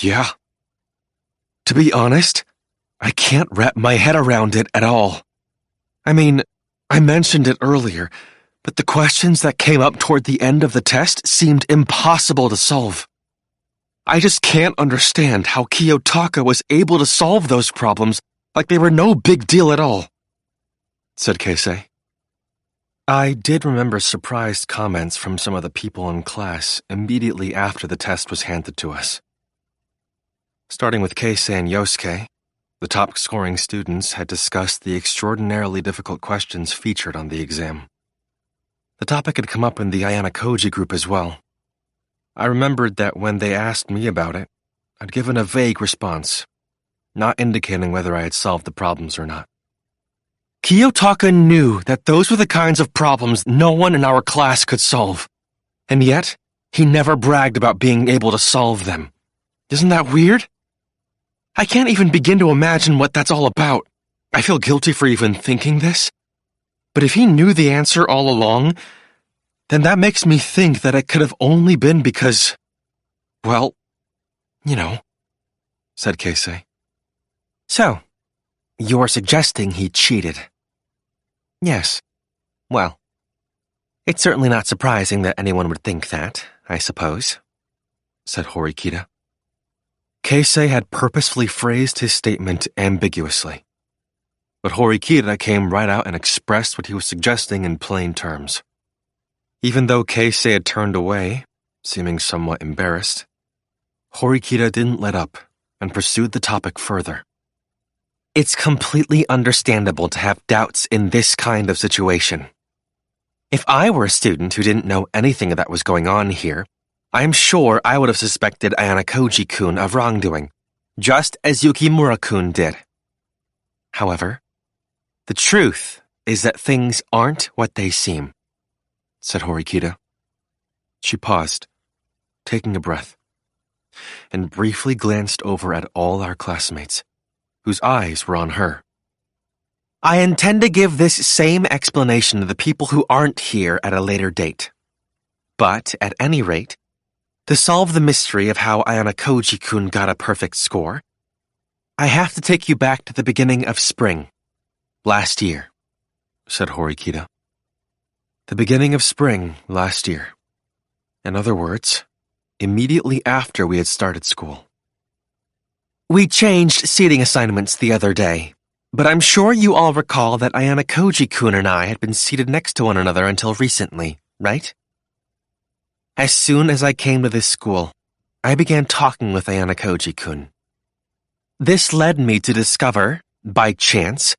Yeah. To be honest, I can't wrap my head around it at all. I mean, I mentioned it earlier, but the questions that came up toward the end of the test seemed impossible to solve. I just can't understand how Kiyotaka was able to solve those problems like they were no big deal at all, said Keisei. I did remember surprised comments from some of the people in class immediately after the test was handed to us. Starting with Keisei and Yosuke, The top-scoring students had discussed the extraordinarily difficult questions featured on the exam. The topic had come up in the Ayanokouji group as well. I remembered that when they asked me about it, I'd given a vague response, not indicating whether I had solved the problems or not. Kiyotaka knew that those were the kinds of problems no one in our class could solve, and yet he never bragged about being able to solve them. Isn't that weird? I can't even begin to imagine what that's all about. I feel guilty for even thinking this. But if he knew the answer all along, then that makes me think that it could have only been because, well, said Keisei. So, you're suggesting he cheated? Yes. Well, it's certainly not surprising that anyone would think that, I suppose, said Horikita. Keisei had purposefully phrased his statement ambiguously, but Horikita came right out and expressed what he was suggesting in plain terms. Even though Keisei had turned away, seeming somewhat embarrassed, Horikita didn't let up and pursued the topic further. It's completely understandable to have doubts in this kind of situation. If I were a student who didn't know anything that was going on here, I'm sure I would have suspected Ayanokouji-kun of wrongdoing, just as Yukimura-kun did. However, the truth is that things aren't what they seem, said Horikita. She paused, taking a breath, and briefly glanced over at all our classmates, whose eyes were on her. I intend to give this same explanation to the people who aren't here at a later date. But, at any rate, to solve the mystery of how Ayanokouji-kun got a perfect score, I have to take you back to the beginning of spring, last year, said Horikita. The beginning of spring last year. In other words, immediately after we had started school. We changed seating assignments the other day, but I'm sure you all recall that Ayanokouji-kun and I had been seated next to one another until recently, right? As soon as I came to this school, I began talking with Ayanokouji-kun. This led me to discover, by chance,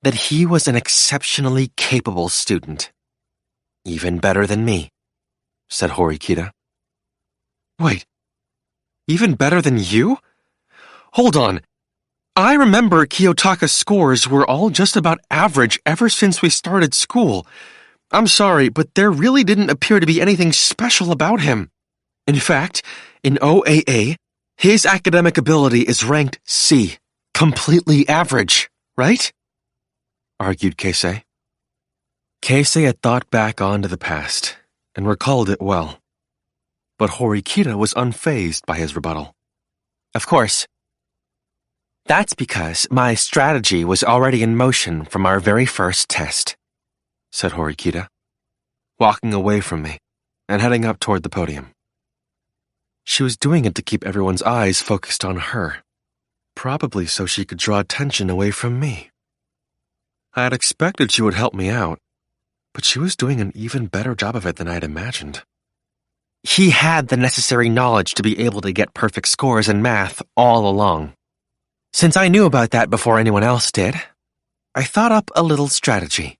that he was an exceptionally capable student. Even better than me, said Horikita. Wait, even better than you? Hold on. I remember Kiyotaka's scores were all just about average ever since we started school. I'm sorry, but there really didn't appear to be anything special about him. In fact, in OAA, his academic ability is ranked C, completely average, right? Argued Keisei. Keisei had thought back onto the past and recalled it well. But Horikita was unfazed by his rebuttal. Of course. That's because my strategy was already in motion from our very first test, said Horikita, walking away from me and heading up toward the podium. She was doing it to keep everyone's eyes focused on her, probably so she could draw attention away from me. I had expected she would help me out, but she was doing an even better job of it than I had imagined. He had the necessary knowledge to be able to get perfect scores in math all along. Since I knew about that before anyone else did, I thought up a little strategy,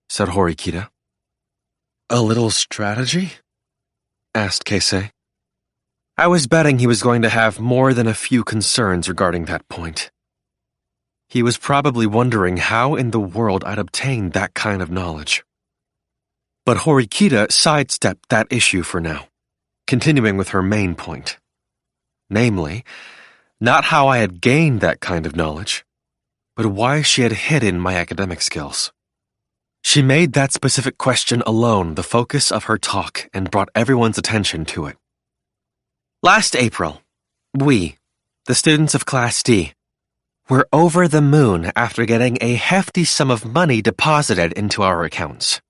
said Horikita. A little strategy? Asked Keisei. I was betting he was going to have more than a few concerns regarding that point. He was probably wondering how in the world I'd obtained that kind of knowledge. But Horikita sidestepped that issue for now, continuing with her main point. Namely, not how I had gained that kind of knowledge, but why she had hidden my academic skills. She made that specific question alone the focus of her talk and brought everyone's attention to it. Last April, we, the students of Class D, were over the moon after getting a hefty sum of money deposited into our accounts.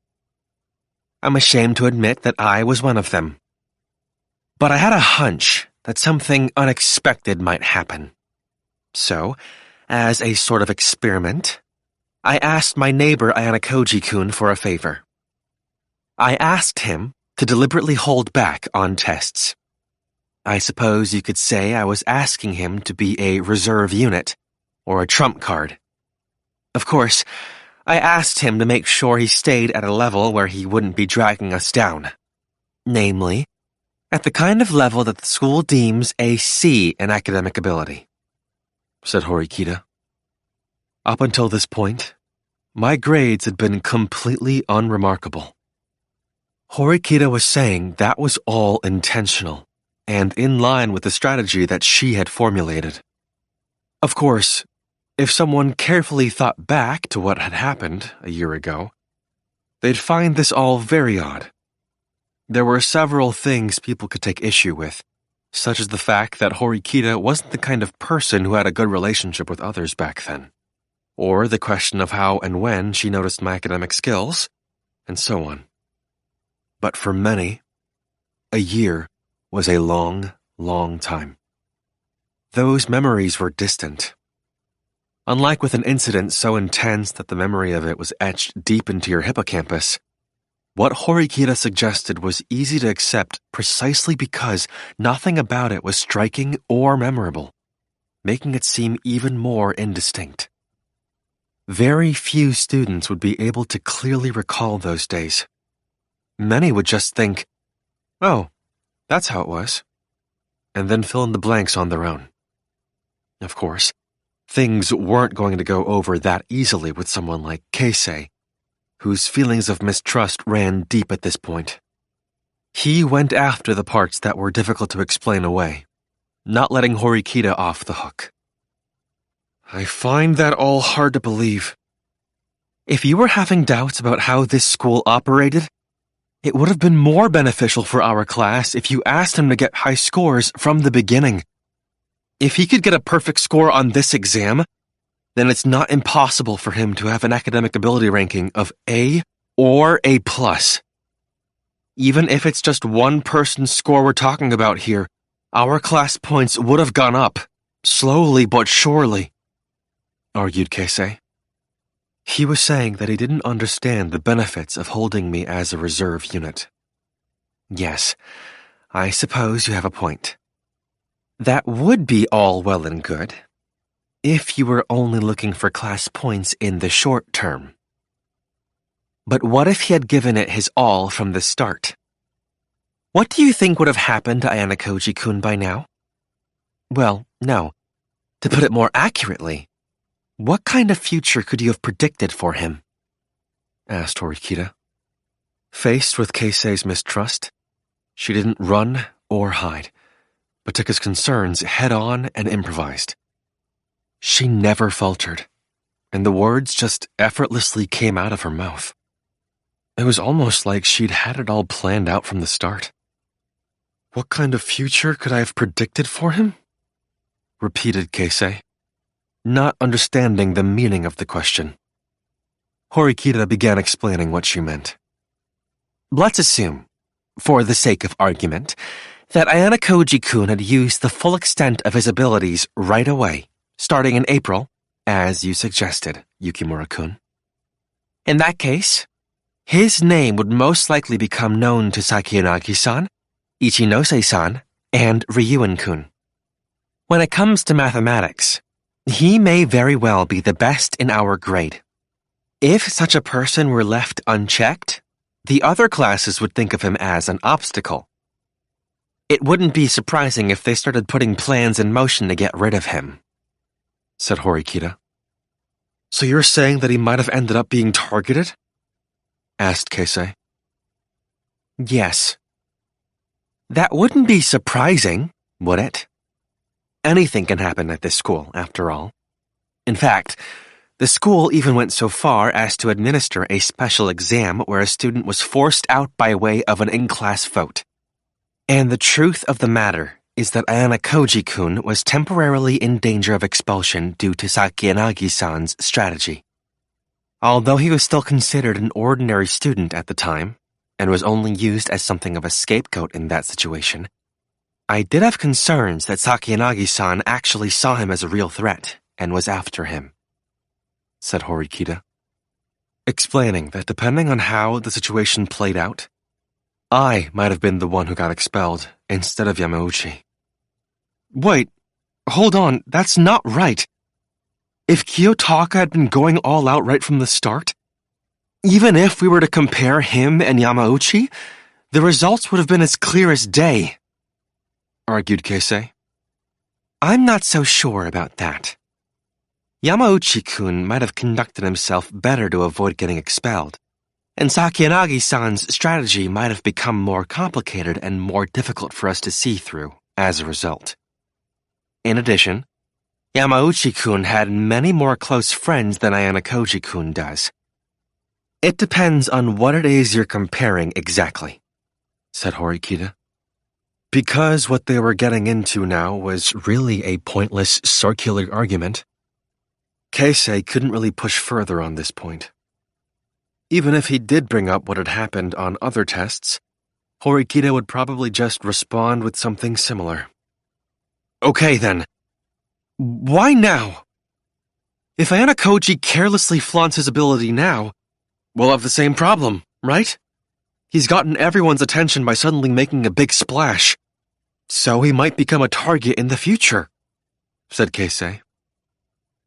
I'm ashamed to admit that I was one of them. But I had a hunch that something unexpected might happen. So, as a sort of experiment, I asked my neighbor Ayanokouji-kun for a favor. I asked him to deliberately hold back on tests. I suppose you could say I was asking him to be a reserve unit, or a trump card. Of course, I asked him to make sure he stayed at a level where he wouldn't be dragging us down. Namely, at the kind of level that the school deems a C in academic ability, said Horikita. Up until this point, my grades had been completely unremarkable. Horikita was saying that was all intentional and in line with the strategy that she had formulated. Of course, if someone carefully thought back to what had happened a year ago, they'd find this all very odd. There were several things people could take issue with, such as the fact that Horikita wasn't the kind of person who had a good relationship with others back then, or the question of how and when she noticed my academic skills, and so on. But for many, a year was a long, long time. Those memories were distant. Unlike with an incident so intense that the memory of it was etched deep into your hippocampus, what Horikita suggested was easy to accept precisely because nothing about it was striking or memorable, making it seem even more indistinct. Very few students would be able to clearly recall those days. Many would just think, "Oh, that's how it was," and then fill in the blanks on their own. Of course, things weren't going to go over that easily with someone like Keisei, whose feelings of mistrust ran deep at this point. He went after the parts that were difficult to explain away, not letting Horikita off the hook. I find that all hard to believe. If you were having doubts about how this school operated, it would have been more beneficial for our class if you asked him to get high scores from the beginning. If he could get a perfect score on this exam, then it's not impossible for him to have an academic ability ranking of A or A+. Even if it's just one person's score we're talking about here, our class points would have gone up, slowly but surely, argued Keisei. He was saying that he didn't understand the benefits of holding me as a reserve unit. Yes, I suppose you have a point. That would be all well and good, if you were only looking for class points in the short term. But what if he had given it his all from the start? What do you think would have happened to Ayanokouji-kun by now? Well, no. To put it more accurately, what kind of future could you have predicted for him? Asked Horikita. Faced with Keisei's mistrust, she didn't run or hide, but took his concerns head-on and improvised. She never faltered, and the words just effortlessly came out of her mouth. It was almost like she'd had it all planned out from the start. What kind of future could I have predicted for him? Repeated Keisei, not understanding the meaning of the question. Horikita began explaining what she meant. Let's assume, for the sake of argument, that Ayanokouji-kun had used the full extent of his abilities right away, starting in April, as you suggested, Yukimura-kun. In that case, his name would most likely become known to Sakiyanagi-san, Ichinose-san, and Ryuen-kun. When it comes to mathematics, he may very well be the best in our grade. If such a person were left unchecked, the other classes would think of him as an obstacle. It wouldn't be surprising if they started putting plans in motion to get rid of him, said Horikita. So you're saying that he might have ended up being targeted? Asked Keisei. Yes. That wouldn't be surprising, would it? Anything can happen at this school, after all. In fact, the school even went so far as to administer a special exam where a student was forced out by way of an in-class vote. And the truth of the matter is that Ayanokouji-kun was temporarily in danger of expulsion due to Sakiyanagi-san's strategy. Although he was still considered an ordinary student at the time, and was only used as something of a scapegoat in that situation, I did have concerns that Sakiyanagi-san actually saw him as a real threat and was after him, said Horikita, explaining that depending on how the situation played out, I might have been the one who got expelled instead of Yamauchi. Wait, hold on, that's not right. If Kiyotaka had been going all out right from the start, even if we were to compare him and Yamauchi, the results would have been as clear as day, argued Keisei. I'm not so sure about that. Yamauchi-kun might have conducted himself better to avoid getting expelled, and Sakiyanagi-san's strategy might have become more complicated and more difficult for us to see through as a result. In addition, Yamauchi-kun had many more close friends than Ayanokouji-kun does. It depends on what it is you're comparing exactly, said Horikita. Because what they were getting into now was really a pointless circular argument, Keisei couldn't really push further on this point. Even if he did bring up what had happened on other tests, Horikita would probably just respond with something similar. Okay then. Why now? If Ayanokouji carelessly flaunts his ability now, we'll have the same problem, right? He's gotten everyone's attention by suddenly making a big splash. So he might become a target in the future, said Keisei.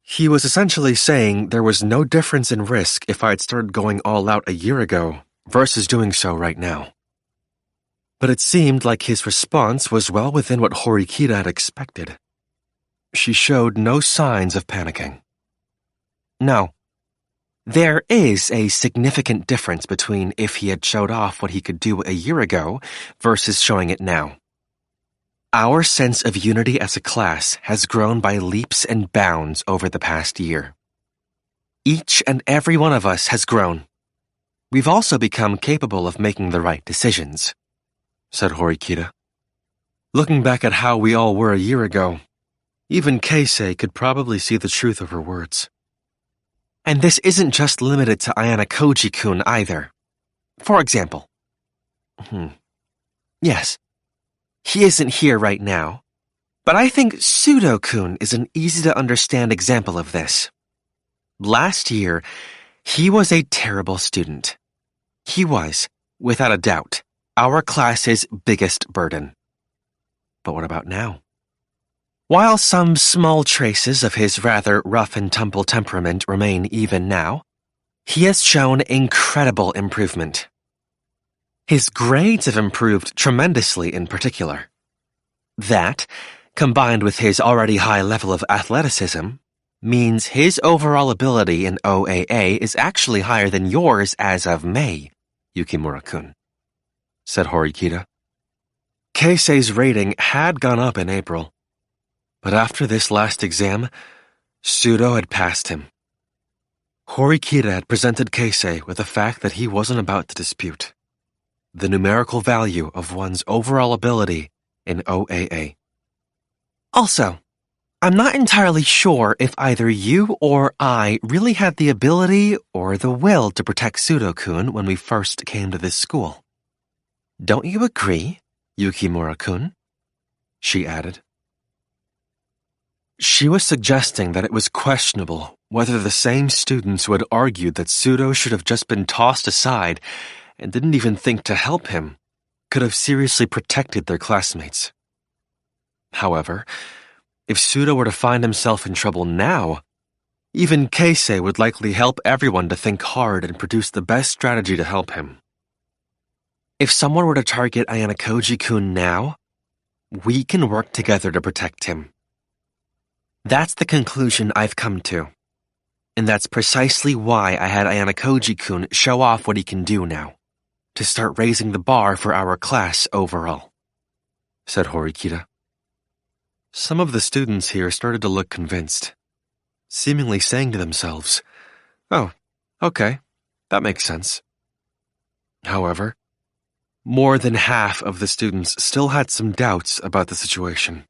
He was essentially saying there was no difference in risk if I had started going all out a year ago versus doing so right now. But it seemed like his response was well within what Horikita had expected. She showed no signs of panicking. No. There is a significant difference between if he had showed off what he could do a year ago versus showing it now. Our sense of unity as a class has grown by leaps and bounds over the past year. Each and every one of us has grown. We've also become capable of making the right decisions, said Horikita. Looking back at how we all were a year ago, even Keisei could probably see the truth of her words. And this isn't just limited to Ayanokouji-kun either. For example. Yes. He isn't here right now, but I think Syougo-kun is an easy-to-understand example of this. Last year, he was a terrible student. He was, without a doubt, our class's biggest burden. But what about now? While some small traces of his rather rough-and-tumble temperament remain even now, he has shown incredible improvement. His grades have improved tremendously in particular. That, combined with his already high level of athleticism, means his overall ability in OAA is actually higher than yours as of May, Yukimura-kun, said Horikita. Keisei's rating had gone up in April, but after this last exam, Pseudo had passed him. Horikita had presented Keisei with the fact that he wasn't about to dispute the numerical value of one's overall ability in OAA. Also, I'm not entirely sure if either you or I really had the ability or the will to protect Pseudo-kun when we first came to this school. Don't you agree, Yukimura-kun? She added. She was suggesting that it was questionable whether the same students who had argued that Pseudo should have just been tossed aside and didn't even think to help him could have seriously protected their classmates. However, if Pseudo were to find himself in trouble now, even Keisei would likely help everyone to think hard and produce the best strategy to help him. If someone were to target Ayanokouji-kun now, we can work together to protect him. That's the conclusion I've come to. And that's precisely why I had Ayanokouji-kun show off what he can do now, to start raising the bar for our class overall, said Horikita. Some of the students here started to look convinced, seemingly saying to themselves, "Oh, okay, that makes sense." However, more than half of the students still had some doubts about the situation.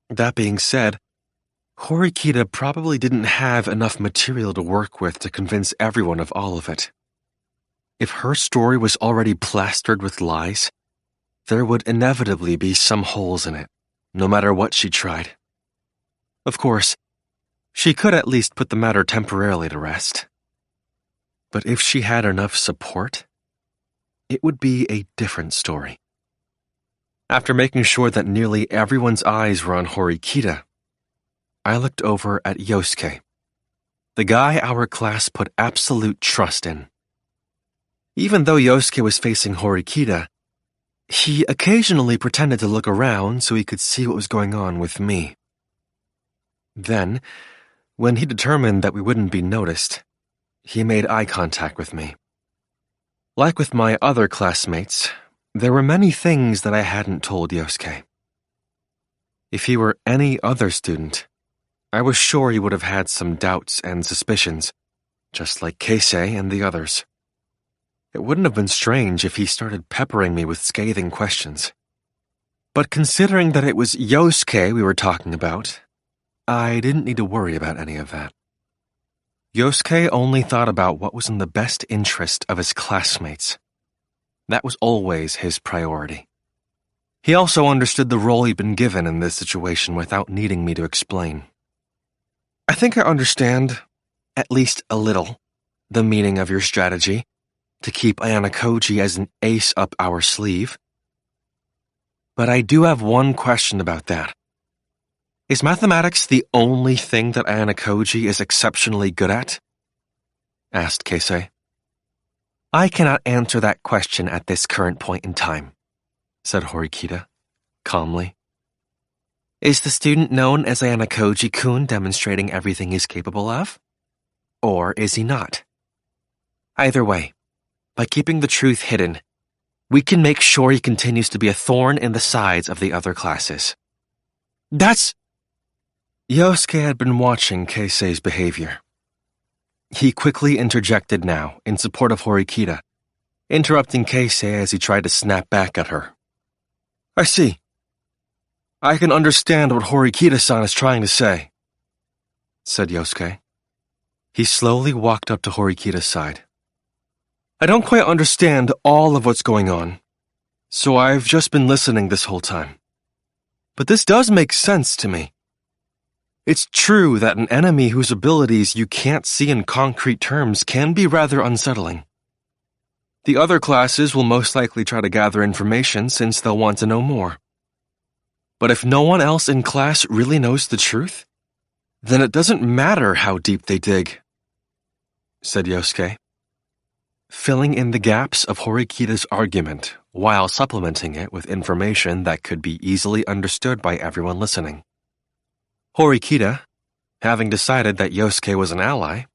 That being said, Horikita probably didn't have enough material to work with to convince everyone of all of it. If her story was already plastered with lies, there would inevitably be some holes in it, no matter what she tried. Of course, she could at least put the matter temporarily to rest. But if she had enough support, it would be a different story. After making sure that nearly everyone's eyes were on Horikita, I looked over at Yosuke The guy our class put absolute trust in. Even though Yosuke was facing Horikita, he occasionally pretended to look around so he could see what was going on with me. Then, when he determined that we wouldn't be noticed, he made eye contact with me. Like with my other classmates, there were many things that I hadn't told Yosuke. If he were any other student, I was sure he would have had some doubts and suspicions, just like Keisei and the others. It wouldn't have been strange if he started peppering me with scathing questions. But considering that it was Yosuke we were talking about, I didn't need to worry about any of that. Yosuke only thought about what was in the best interest of his classmates. That was always his priority. He also understood the role he'd been given in this situation without needing me to explain. I think I understand, at least a little, the meaning of your strategy to keep Ayanokouji as an ace up our sleeve. But I do have one question about that. Is mathematics the only thing that Ayanokouji is exceptionally good at? Asked Keisei. I cannot answer that question at this current point in time, said Horikita, calmly. Is the student known as Ayanokouji-kun demonstrating everything he's capable of? Or is he not? Either way, by keeping the truth hidden, we can make sure he continues to be a thorn in the sides of the other classes. That's... Yosuke had been watching Keisei's behavior. He quickly interjected now in support of Horikita, interrupting Keisei as he tried to snap back at her. I see. I can understand what Horikita-san is trying to say, said Yosuke. He slowly walked up to Horikita's side. I don't quite understand all of what's going on, so I've just been listening this whole time. But this does make sense to me. It's true that an enemy whose abilities you can't see in concrete terms can be rather unsettling. The other classes will most likely try to gather information since they'll want to know more. But if no one else in class really knows the truth, then it doesn't matter how deep they dig, said Yosuke, filling in the gaps of Horikita's argument while supplementing it with information that could be easily understood by everyone listening. Horikita, having decided that Yosuke was an ally,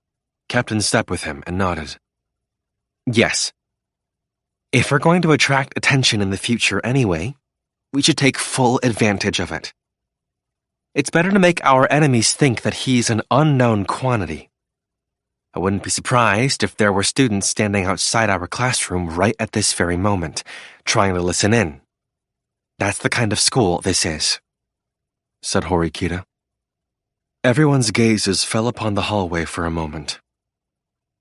kept in step with him and nodded. Yes. If we're going to attract attention in the future anyway, we should take full advantage of it. It's better to make our enemies think that he's an unknown quantity. I wouldn't be surprised if there were students standing outside our classroom right at this very moment, trying to listen in. That's the kind of school this is, said Horikita. Everyone's gazes fell upon the hallway for a moment.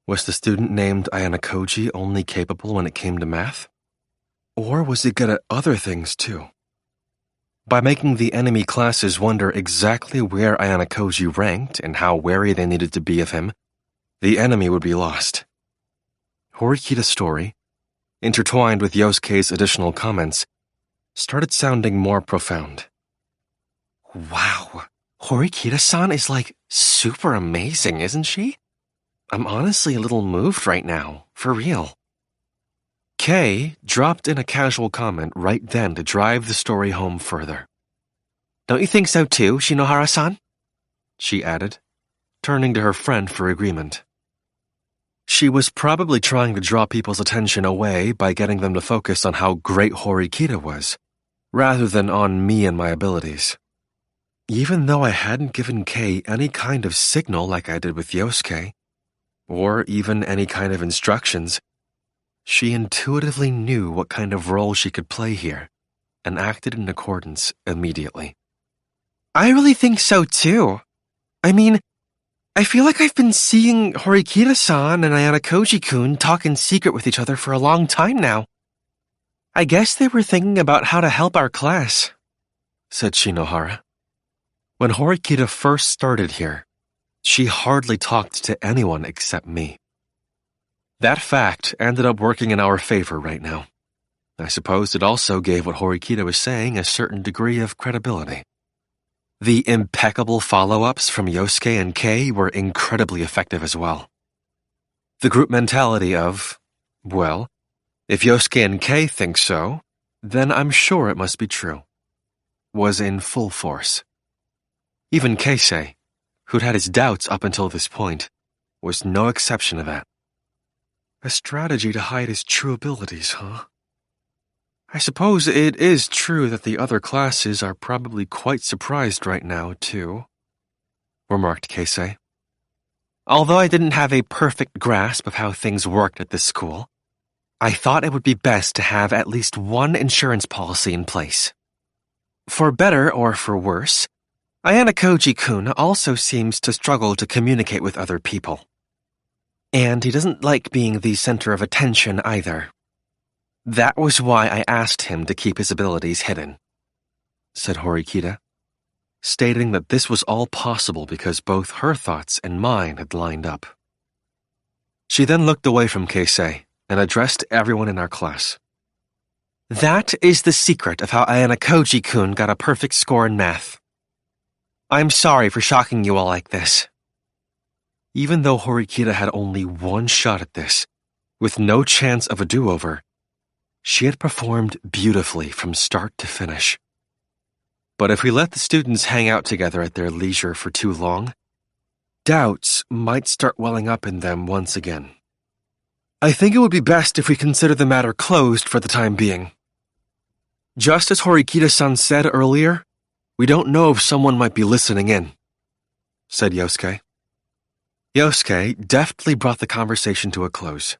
Was the student named Ayanokouji only capable when it came to math? Or was he good at other things too? By making the enemy classes wonder exactly where Ayanokouji ranked and how wary they needed to be of him, the enemy would be lost. Horikita's story, intertwined with Yosuke's additional comments, started sounding more profound. Wow, Horikita-san is like super amazing, isn't she? I'm honestly a little moved right now, for real. Kay dropped in a casual comment right then to drive the story home further. Don't you think so too, Shinohara-san? She added, turning to her friend for agreement. She was probably trying to draw people's attention away by getting them to focus on how great Horikita was, rather than on me and my abilities. Even though I hadn't given Kay any kind of signal like I did with Yosuke, or even any kind of instructions, she intuitively knew what kind of role she could play here, and acted in accordance immediately. I really think so too. I mean, I feel like I've been seeing Horikita-san and Ayanokouji-kun talk in secret with each other for a long time now. I guess they were thinking about how to help our class, said Shinohara. When Horikita first started here, she hardly talked to anyone except me. That fact ended up working in our favor right now. I suppose it also gave what Horikita was saying a certain degree of credibility. The impeccable follow-ups from Yosuke and Kei were incredibly effective as well. The group mentality of, well, if Yosuke and Kei think so, then I'm sure it must be true, was in full force. Even Keisei, who'd had his doubts up until this point, was no exception to that. A strategy to hide his true abilities, huh? I suppose it is true that the other classes are probably quite surprised right now, too, remarked Keisei. Although I didn't have a perfect grasp of how things worked at this school, I thought it would be best to have at least one insurance policy in place. For better or for worse, Ayanokouji-kun also seems to struggle to communicate with other people. And he doesn't like being the center of attention either. That was why I asked him to keep his abilities hidden, said Horikita, stating that this was all possible because both her thoughts and mine had lined up. She then looked away from Keisei and addressed everyone in our class. That is the secret of how Ayanokouji-kun got a perfect score in math. I'm sorry for shocking you all like this. Even though Horikita had only one shot at this, with no chance of a do-over, she had performed beautifully from start to finish. But if we let the students hang out together at their leisure for too long, doubts might start welling up in them once again. I think it would be best if we consider the matter closed for the time being. Just as Horikita-san said earlier, we don't know if someone might be listening in, said Yosuke. Yosuke deftly brought the conversation to a close,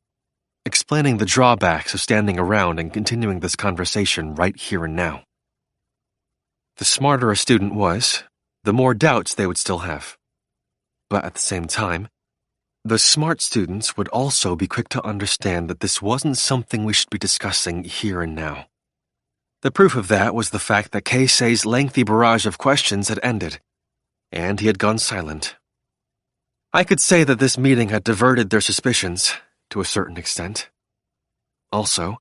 explaining the drawbacks of standing around and continuing this conversation right here and now. The smarter a student was, the more doubts they would still have. But at the same time, the smart students would also be quick to understand that this wasn't something we should be discussing here and now. The proof of that was the fact that Keisei's lengthy barrage of questions had ended, and he had gone silent. I could say that this meeting had diverted their suspicions, to a certain extent. Also,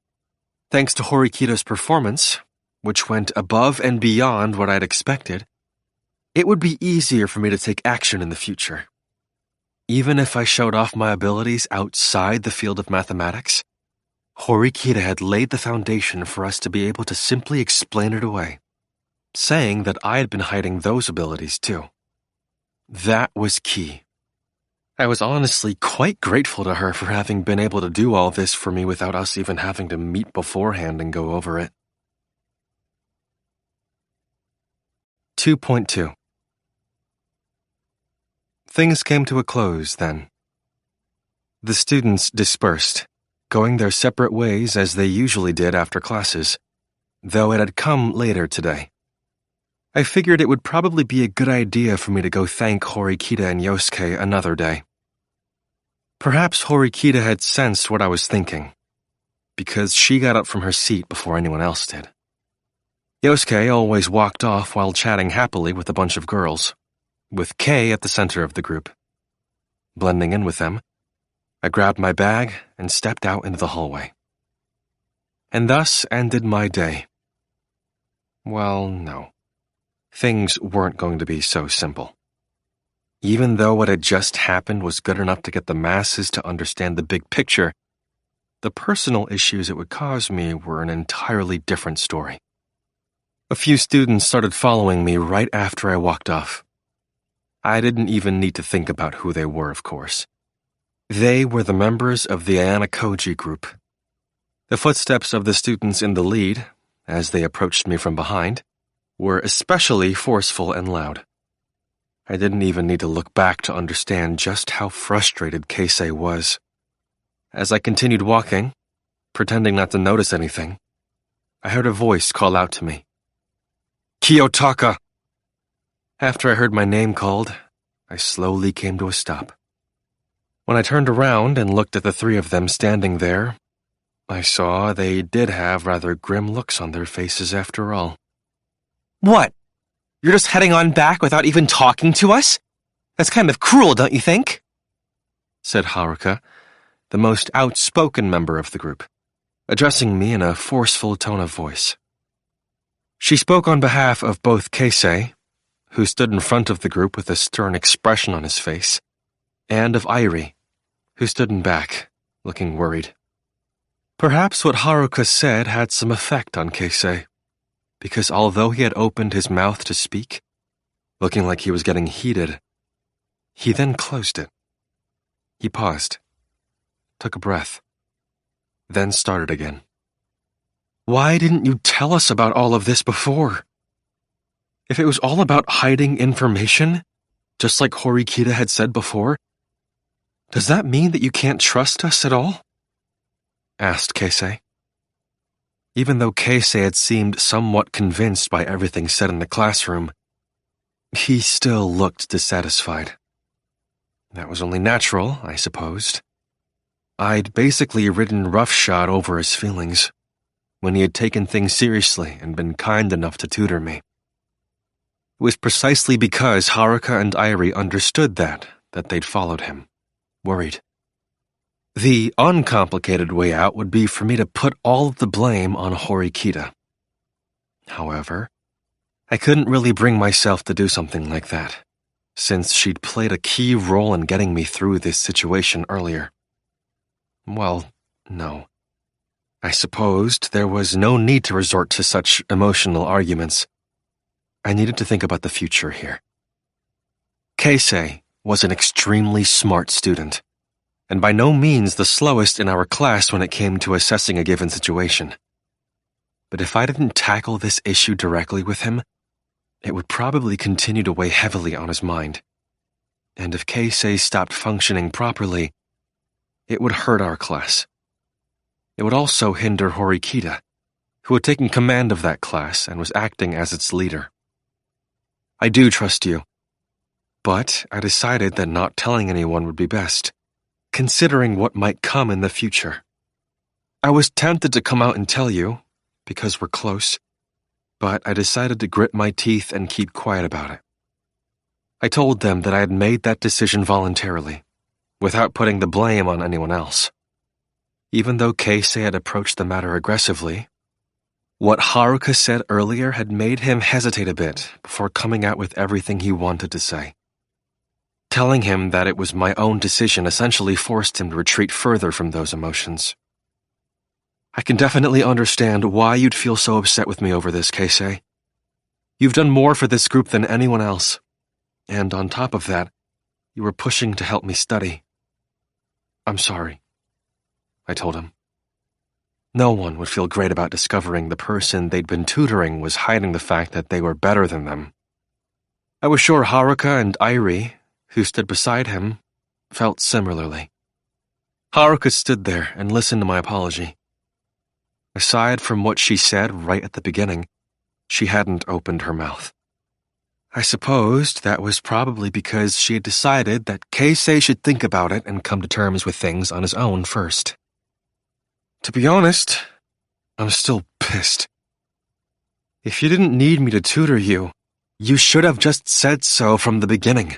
thanks to Horikita's performance, which went above and beyond what I'd expected, it would be easier for me to take action in the future. Even if I showed off my abilities outside the field of mathematics, Horikita had laid the foundation for us to be able to simply explain it away, saying that I had been hiding those abilities too. That was key. I was honestly quite grateful to her for having been able to do all this for me without us even having to meet beforehand and go over it. 2.2 Things came to a close then. The students dispersed, going their separate ways as they usually did after classes, though it had come later today. I figured it would probably be a good idea for me to go thank Horikita and Yosuke another day. Perhaps Horikita had sensed what I was thinking, because she got up from her seat before anyone else did. Yosuke always walked off while chatting happily with a bunch of girls, with Kei at the center of the group. Blending in with them, I grabbed my bag and stepped out into the hallway. And thus ended my day. Well, no. Things weren't going to be so simple. Even though what had just happened was good enough to get the masses to understand the big picture, the personal issues it would cause me were an entirely different story. A few students started following me right after I walked off. I didn't even need to think about who they were, of course. They were the members of the Ayanokouji group. The footsteps of the students in the lead, as they approached me from behind, were especially forceful and loud. I didn't even need to look back to understand just how frustrated Keisei was. As I continued walking, pretending not to notice anything, I heard a voice call out to me. Kiyotaka! After I heard my name called, I slowly came to a stop. When I turned around and looked at the three of them standing there, I saw they did have rather grim looks on their faces after all. What? You're just heading on back without even talking to us? That's kind of cruel, don't you think? Said Haruka, the most outspoken member of the group, addressing me in a forceful tone of voice. She spoke on behalf of both Keisei, who stood in front of the group with a stern expression on his face, and of Airi, who stood in back, looking worried. Perhaps what Haruka said had some effect on Keisei, because although he had opened his mouth to speak, looking like he was getting heated, he then closed it. He paused, took a breath, then started again. Why didn't you tell us about all of this before? If it was all about hiding information, just like Horikita had said before, does that mean that you can't trust us at all? Asked Keisei. Even though Keisei had seemed somewhat convinced by everything said in the classroom, he still looked dissatisfied. That was only natural, I supposed. I'd basically ridden roughshod over his feelings when he had taken things seriously and been kind enough to tutor me. It was precisely because Haruka and Airi understood that they'd followed him, worried. The uncomplicated way out would be for me to put all of the blame on Horikita. However, I couldn't really bring myself to do something like that, since she'd played a key role in getting me through this situation earlier. Well, no. I supposed there was no need to resort to such emotional arguments. I needed to think about the future here. Keisei was an extremely smart student, and by no means the slowest in our class when it came to assessing a given situation. But if I didn't tackle this issue directly with him, it would probably continue to weigh heavily on his mind. And if Keisei stopped functioning properly, it would hurt our class. It would also hinder Horikita, who had taken command of that class and was acting as its leader. I do trust you, but I decided that not telling anyone would be best, considering what might come in the future. I was tempted to come out and tell you, because we're close, but I decided to grit my teeth and keep quiet about it. I told them that I had made that decision voluntarily, without putting the blame on anyone else. Even though Keisei had approached the matter aggressively, what Haruka said earlier had made him hesitate a bit before coming out with everything he wanted to say. Telling him that it was my own decision essentially forced him to retreat further from those emotions. I can definitely understand why you'd feel so upset with me over this, Keisei. You've done more for this group than anyone else, and on top of that, you were pushing to help me study. I'm sorry, I told him. No one would feel great about discovering the person they'd been tutoring was hiding the fact that they were better than them. I was sure Haruka and Airi, who stood beside him, felt similarly. Haruka stood there and listened to my apology. Aside from what she said right at the beginning, she hadn't opened her mouth. I supposed that was probably because she had decided that Keisei should think about it and come to terms with things on his own first. To be honest, I'm still pissed. If you didn't need me to tutor you, you should have just said so from the beginning.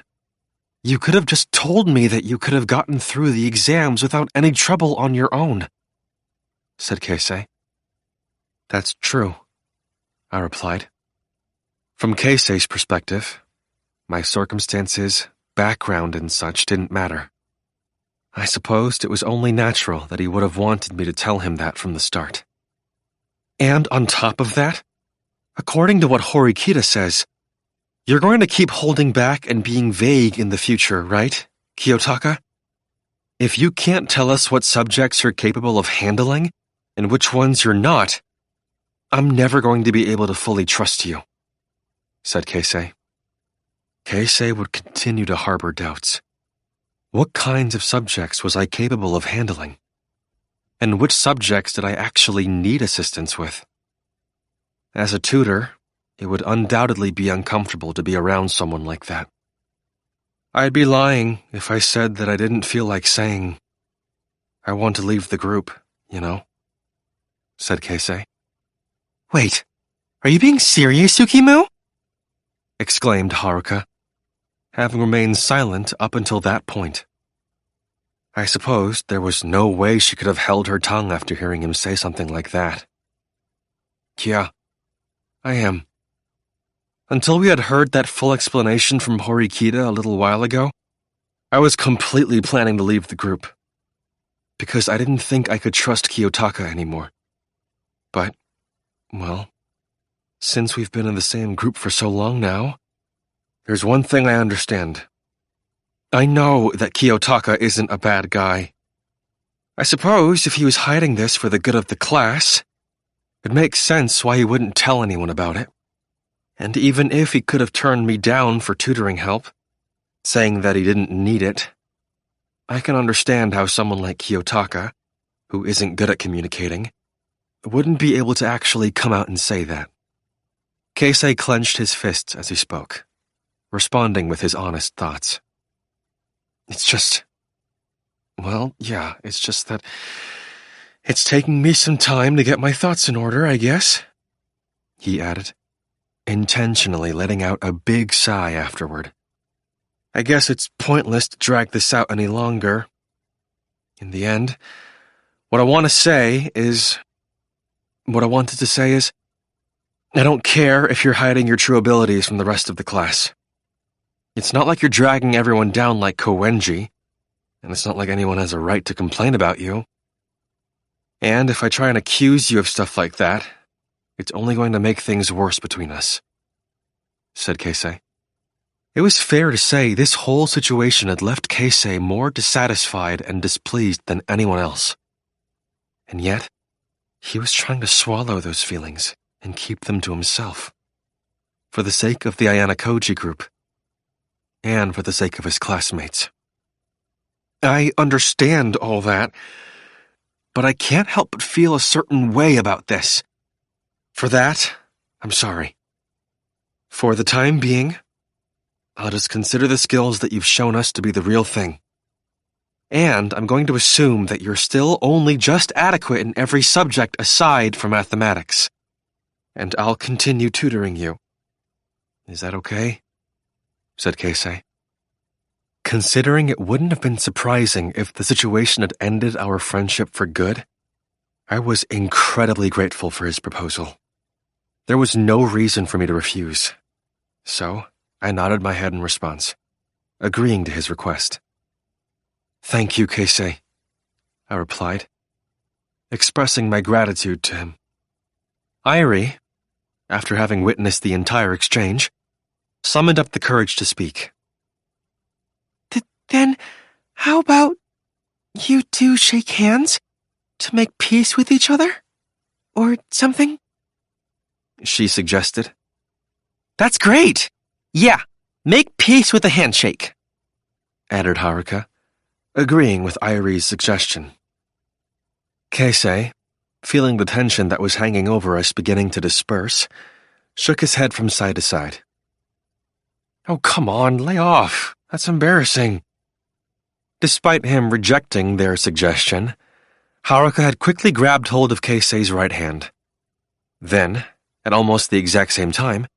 You could have just told me that you could have gotten through the exams without any trouble on your own, said Keisei. That's true, I replied. From Keisei's perspective, my circumstances, background, and such didn't matter. I supposed it was only natural that he would have wanted me to tell him that from the start. And on top of that, according to what Horikita says, you're going to keep holding back and being vague in the future, right, Kiyotaka? If you can't tell us what subjects you're capable of handling and which ones you're not, I'm never going to be able to fully trust you, said Keisei. Keisei would continue to harbor doubts. What kinds of subjects was I capable of handling? And which subjects did I actually need assistance with? As a tutor, it would undoubtedly be uncomfortable to be around someone like that. I'd be lying if I said that I didn't feel like saying, I want to leave the group, you know, said Keisei. Wait, are you being serious, Yukimu? Exclaimed Haruka, having remained silent up until that point. I supposed there was no way she could have held her tongue after hearing him say something like that. Yeah, I am. Until we had heard that full explanation from Horikita a little while ago, I was completely planning to leave the group. Because I didn't think I could trust Kiyotaka anymore. But, well, since we've been in the same group for so long now, there's one thing I understand. I know that Kiyotaka isn't a bad guy. I suppose if he was hiding this for the good of the class, it makes sense why he wouldn't tell anyone about it. And even if he could have turned me down for tutoring help, saying that he didn't need it, I can understand how someone like Kiyotaka, who isn't good at communicating, wouldn't be able to actually come out and say that. Keisei clenched his fists as he spoke, responding with his honest thoughts. It's just that it's taking me some time to get my thoughts in order, I guess, he added, intentionally letting out a big sigh afterward. I guess it's pointless to drag this out any longer. In the end, what I wanted to say is, I don't care if you're hiding your true abilities from the rest of the class. It's not like you're dragging everyone down like Koenji, and it's not like anyone has a right to complain about you. And if I try and accuse you of stuff like that, it's only going to make things worse between us, said Keisei. It was fair to say this whole situation had left Keisei more dissatisfied and displeased than anyone else. And yet, he was trying to swallow those feelings and keep them to himself, for the sake of the Ayanokouji group, and for the sake of his classmates. I understand all that, but I can't help but feel a certain way about this. For that, I'm sorry. For the time being, I'll just consider the skills that you've shown us to be the real thing. And I'm going to assume that you're still only just adequate in every subject aside from mathematics. And I'll continue tutoring you. Is that okay? Said Keisei. Considering it wouldn't have been surprising if the situation had ended our friendship for good, I was incredibly grateful for his proposal. There was no reason for me to refuse. So, I nodded my head in response, agreeing to his request. Thank you, Keisei, I replied, expressing my gratitude to him. Irie, after having witnessed the entire exchange, summoned up the courage to speak. Then, how about you two shake hands to make peace with each other? Or something? She suggested. That's great! Yeah, make peace with a handshake, added Haruka, agreeing with Irie's suggestion. Keisei, feeling the tension that was hanging over us beginning to disperse, shook his head from side to side. Oh, come on, lay off. That's embarrassing. Despite him rejecting their suggestion, Haruka had quickly grabbed hold of Keisei's right hand. Then, at almost the exact same time,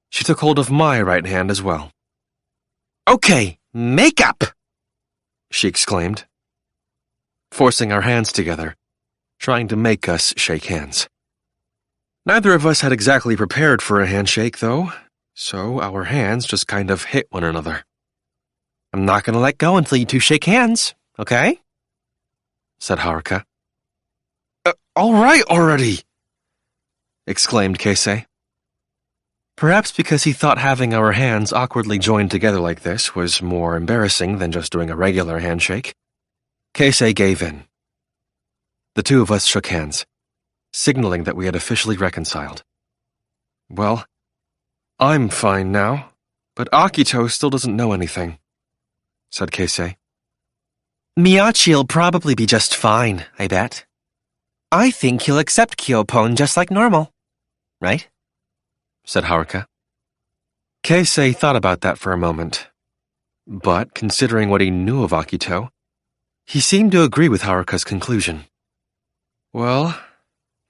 she took hold of my right hand as well. Okay, make up! She exclaimed, forcing our hands together, trying to make us shake hands. Neither of us had exactly prepared for a handshake, though, so our hands just kind of hit one another. I'm not going to let go until you two shake hands, okay? Said Haruka. All right already! Exclaimed Keisei. Perhaps because he thought having our hands awkwardly joined together like this was more embarrassing than just doing a regular handshake, Keisei gave in. The two of us shook hands, signaling that we had officially reconciled. Well, I'm fine now, but Akito still doesn't know anything, said Keisei. Miyachi'll probably be just fine, I bet. I think he'll accept Kyopon just like normal, right? Said Haruka. Keisei thought about that for a moment, but considering what he knew of Akito, he seemed to agree with Haruka's conclusion. Well,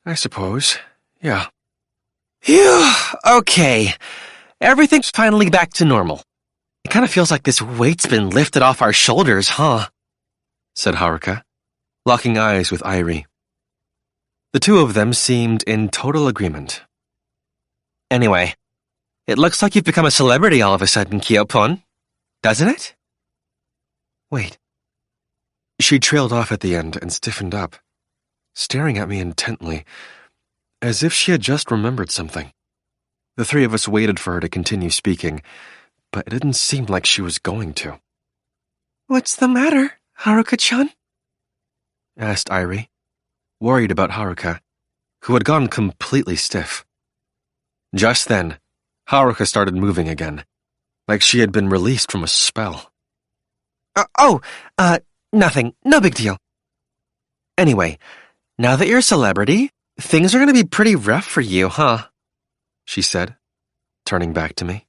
I suppose, yeah. Phew, okay. Everything's finally back to normal. It kind of feels like this weight's been lifted off our shoulders, huh? Said Haruka, locking eyes with Irie. The two of them seemed in total agreement. Anyway, It looks like you've become a celebrity all of a sudden, Kyo-pon. Doesn't it? Wait. She trailed off at the end and stiffened up, staring at me intently, as if she had just remembered something. The three of us waited for her to continue speaking, but it didn't seem like she was going to. What's the matter, Haruka-chan? Asked Irie, worried about Haruka, who had gone completely stiff. Just then, Haruka started moving again, like she had been released from a spell. Nothing. No big deal. Anyway, now that you're a celebrity, things are gonna be pretty rough for you, huh? She said, turning back to me.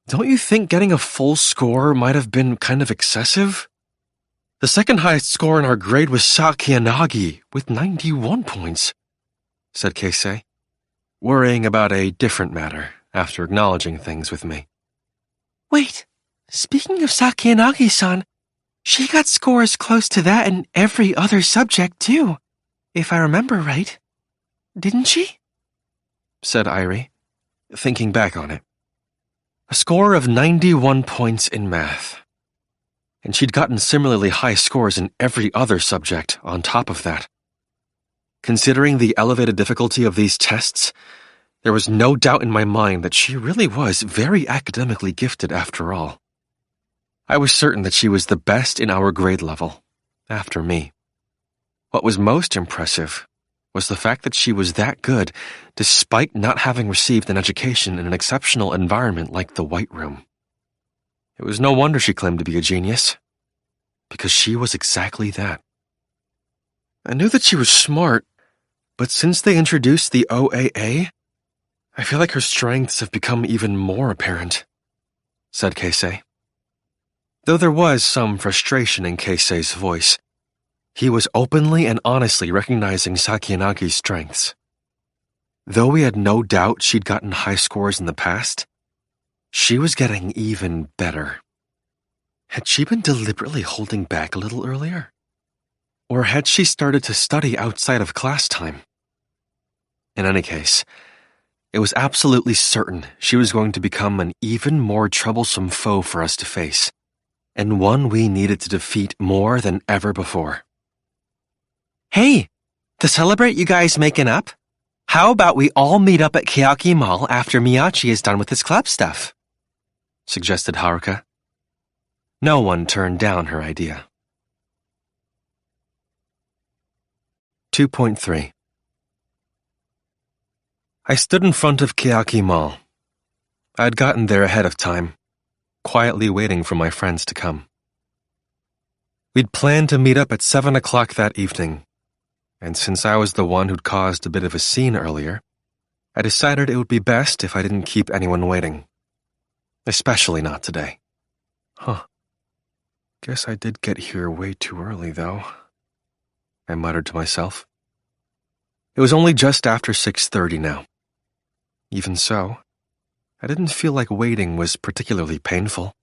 Don't you think getting a full score might have been kind of excessive? The second highest score in our grade was Sakiyanagi with 91 points, said Keisei, worrying about a different matter after acknowledging things with me. Wait, speaking of Sakiyanagi-san, she got scores close to that in every other subject too, if I remember right. Didn't she? Said Irie, thinking back on it. A score of 91 points in math. And she'd gotten similarly high scores in every other subject on top of that. Considering the elevated difficulty of these tests, there was no doubt in my mind that she really was very academically gifted after all. I was certain that she was the best in our grade level, after me. What was most impressive was the fact that she was that good despite not having received an education in an exceptional environment like the White Room. It was no wonder she claimed to be a genius, because she was exactly that. I knew that she was smart, but since they introduced the OAA, I feel like her strengths have become even more apparent, said Keisei. Though there was some frustration in Keisei's voice, he was openly and honestly recognizing Sakiyanagi's strengths. Though we had no doubt she'd gotten high scores in the past, she was getting even better. Had she been deliberately holding back a little earlier? Or had she started to study outside of class time? In any case, it was absolutely certain she was going to become an even more troublesome foe for us to face, and one we needed to defeat more than ever before. Hey, to celebrate you guys making up, how about we all meet up at Kiyaki Mall after Miyachi is done with his club stuff? Suggested Haruka. No one turned down her idea. 2.3 I stood in front of Kiyaki Mall. I'd gotten there ahead of time, quietly waiting for my friends to come. We'd planned to meet up at 7 o'clock that evening, and since I was the one who'd caused a bit of a scene earlier, I decided it would be best if I didn't keep anyone waiting. Especially not today. Guess I did get here way too early, though, I muttered to myself. It was only just after 6:30 now. Even so, I didn't feel like waiting was particularly painful.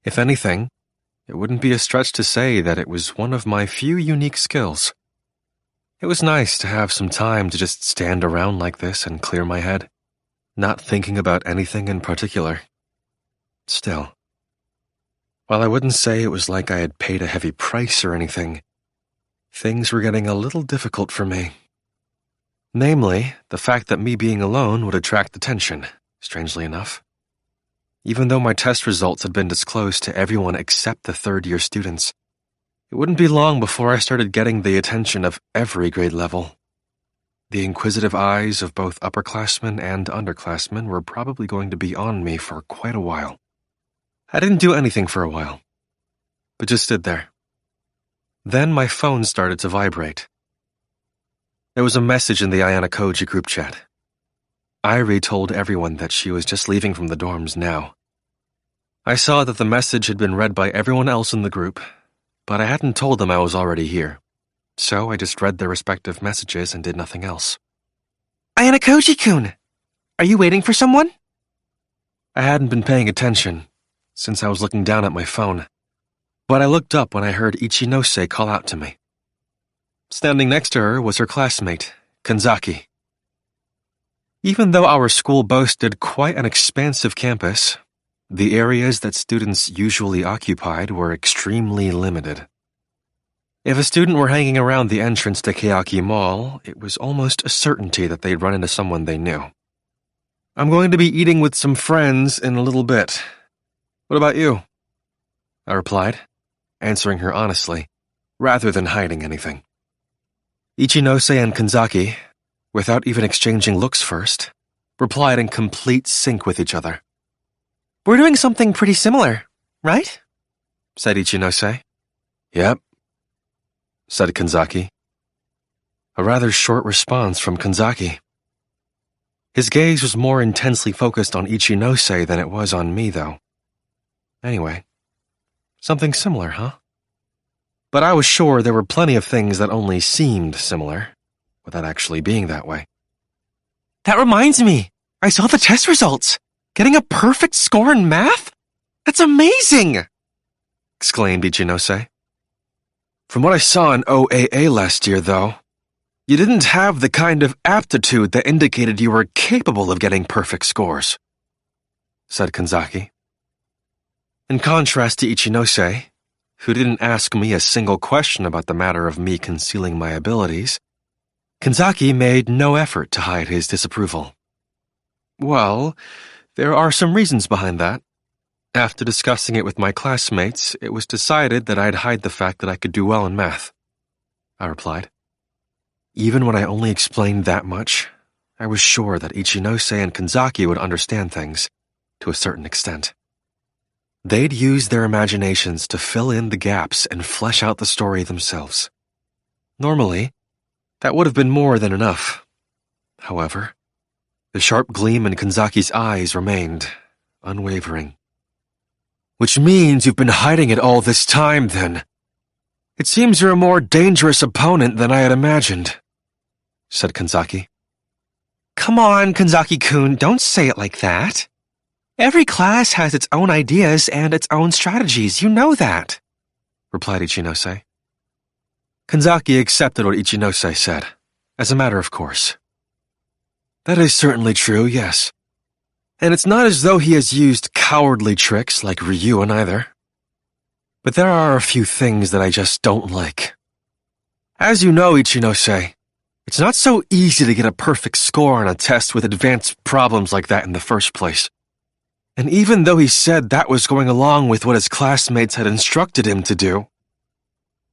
If anything, it wouldn't be a stretch to say that it was one of my few unique skills. It was nice to have some time to just stand around like this and clear my head, not thinking about anything in particular. Still, while I wouldn't say it was like I had paid a heavy price or anything, things were getting a little difficult for me. Namely, the fact that me being alone would attract attention, strangely enough. Even though my test results had been disclosed to everyone except the third-year students, it wouldn't be long before I started getting the attention of every grade level. The inquisitive eyes of both upperclassmen and underclassmen were probably going to be on me for quite a while. I didn't do anything for a while, but just stood there. Then my phone started to vibrate. There was a message in the Ayanokouji group chat. Irie told everyone that she was just leaving from the dorms now. I saw that the message had been read by everyone else in the group, but I hadn't told them I was already here, so I just read their respective messages and did nothing else. Ayanokouji-kun, are you waiting for someone? I hadn't been paying attention, since I was looking down at my phone, but I looked up when I heard Ichinose call out to me. Standing next to her was her classmate, Kanzaki. Even though our school boasted quite an expansive campus, the areas that students usually occupied were extremely limited. If a student were hanging around the entrance to Keaki Mall, it was almost a certainty that they'd run into someone they knew. I'm going to be eating with some friends in a little bit. What about you? I replied, answering her honestly, rather than hiding anything. Ichinose and Kanzaki, without even exchanging looks first, replied in complete sync with each other. We're doing something pretty similar, right? Said Ichinose. Yep, said Kanzaki. A rather short response from Kanzaki. His gaze was more intensely focused on Ichinose than it was on me, though. Anyway, something similar, huh? But I was sure there were plenty of things that only seemed similar, without actually being that way. That reminds me, I saw the test results. Getting a perfect score in math? That's amazing! Exclaimed Ichinose. From what I saw in OAA last year, though, you didn't have the kind of aptitude that indicated you were capable of getting perfect scores, said Kanzaki. In contrast to Ichinose, who didn't ask me a single question about the matter of me concealing my abilities, Kanzaki made no effort to hide his disapproval. Well, there are some reasons behind that. After discussing it with my classmates, it was decided that I'd hide the fact that I could do well in math, I replied. Even when I only explained that much, I was sure that Ichinose and Kanzaki would understand things, to a certain extent. They'd use their imaginations to fill in the gaps and flesh out the story themselves. Normally, that would have been more than enough. However, the sharp gleam in Kanzaki's eyes remained unwavering. Which means you've been hiding it all this time, then. It seems you're a more dangerous opponent than I had imagined, said Kanzaki. Come on, Kanzaki-kun, don't say it like that. Every class has its own ideas and its own strategies, you know that, replied Ichinose. Kanzaki accepted what Ichinose said, as a matter of course. That is certainly true, yes. And it's not as though he has used cowardly tricks like Ryuan either. But there are a few things that I just don't like. As you know, Ichinose, it's not so easy to get a perfect score on a test with advanced problems like that in the first place. And even though he said that was going along with what his classmates had instructed him to do,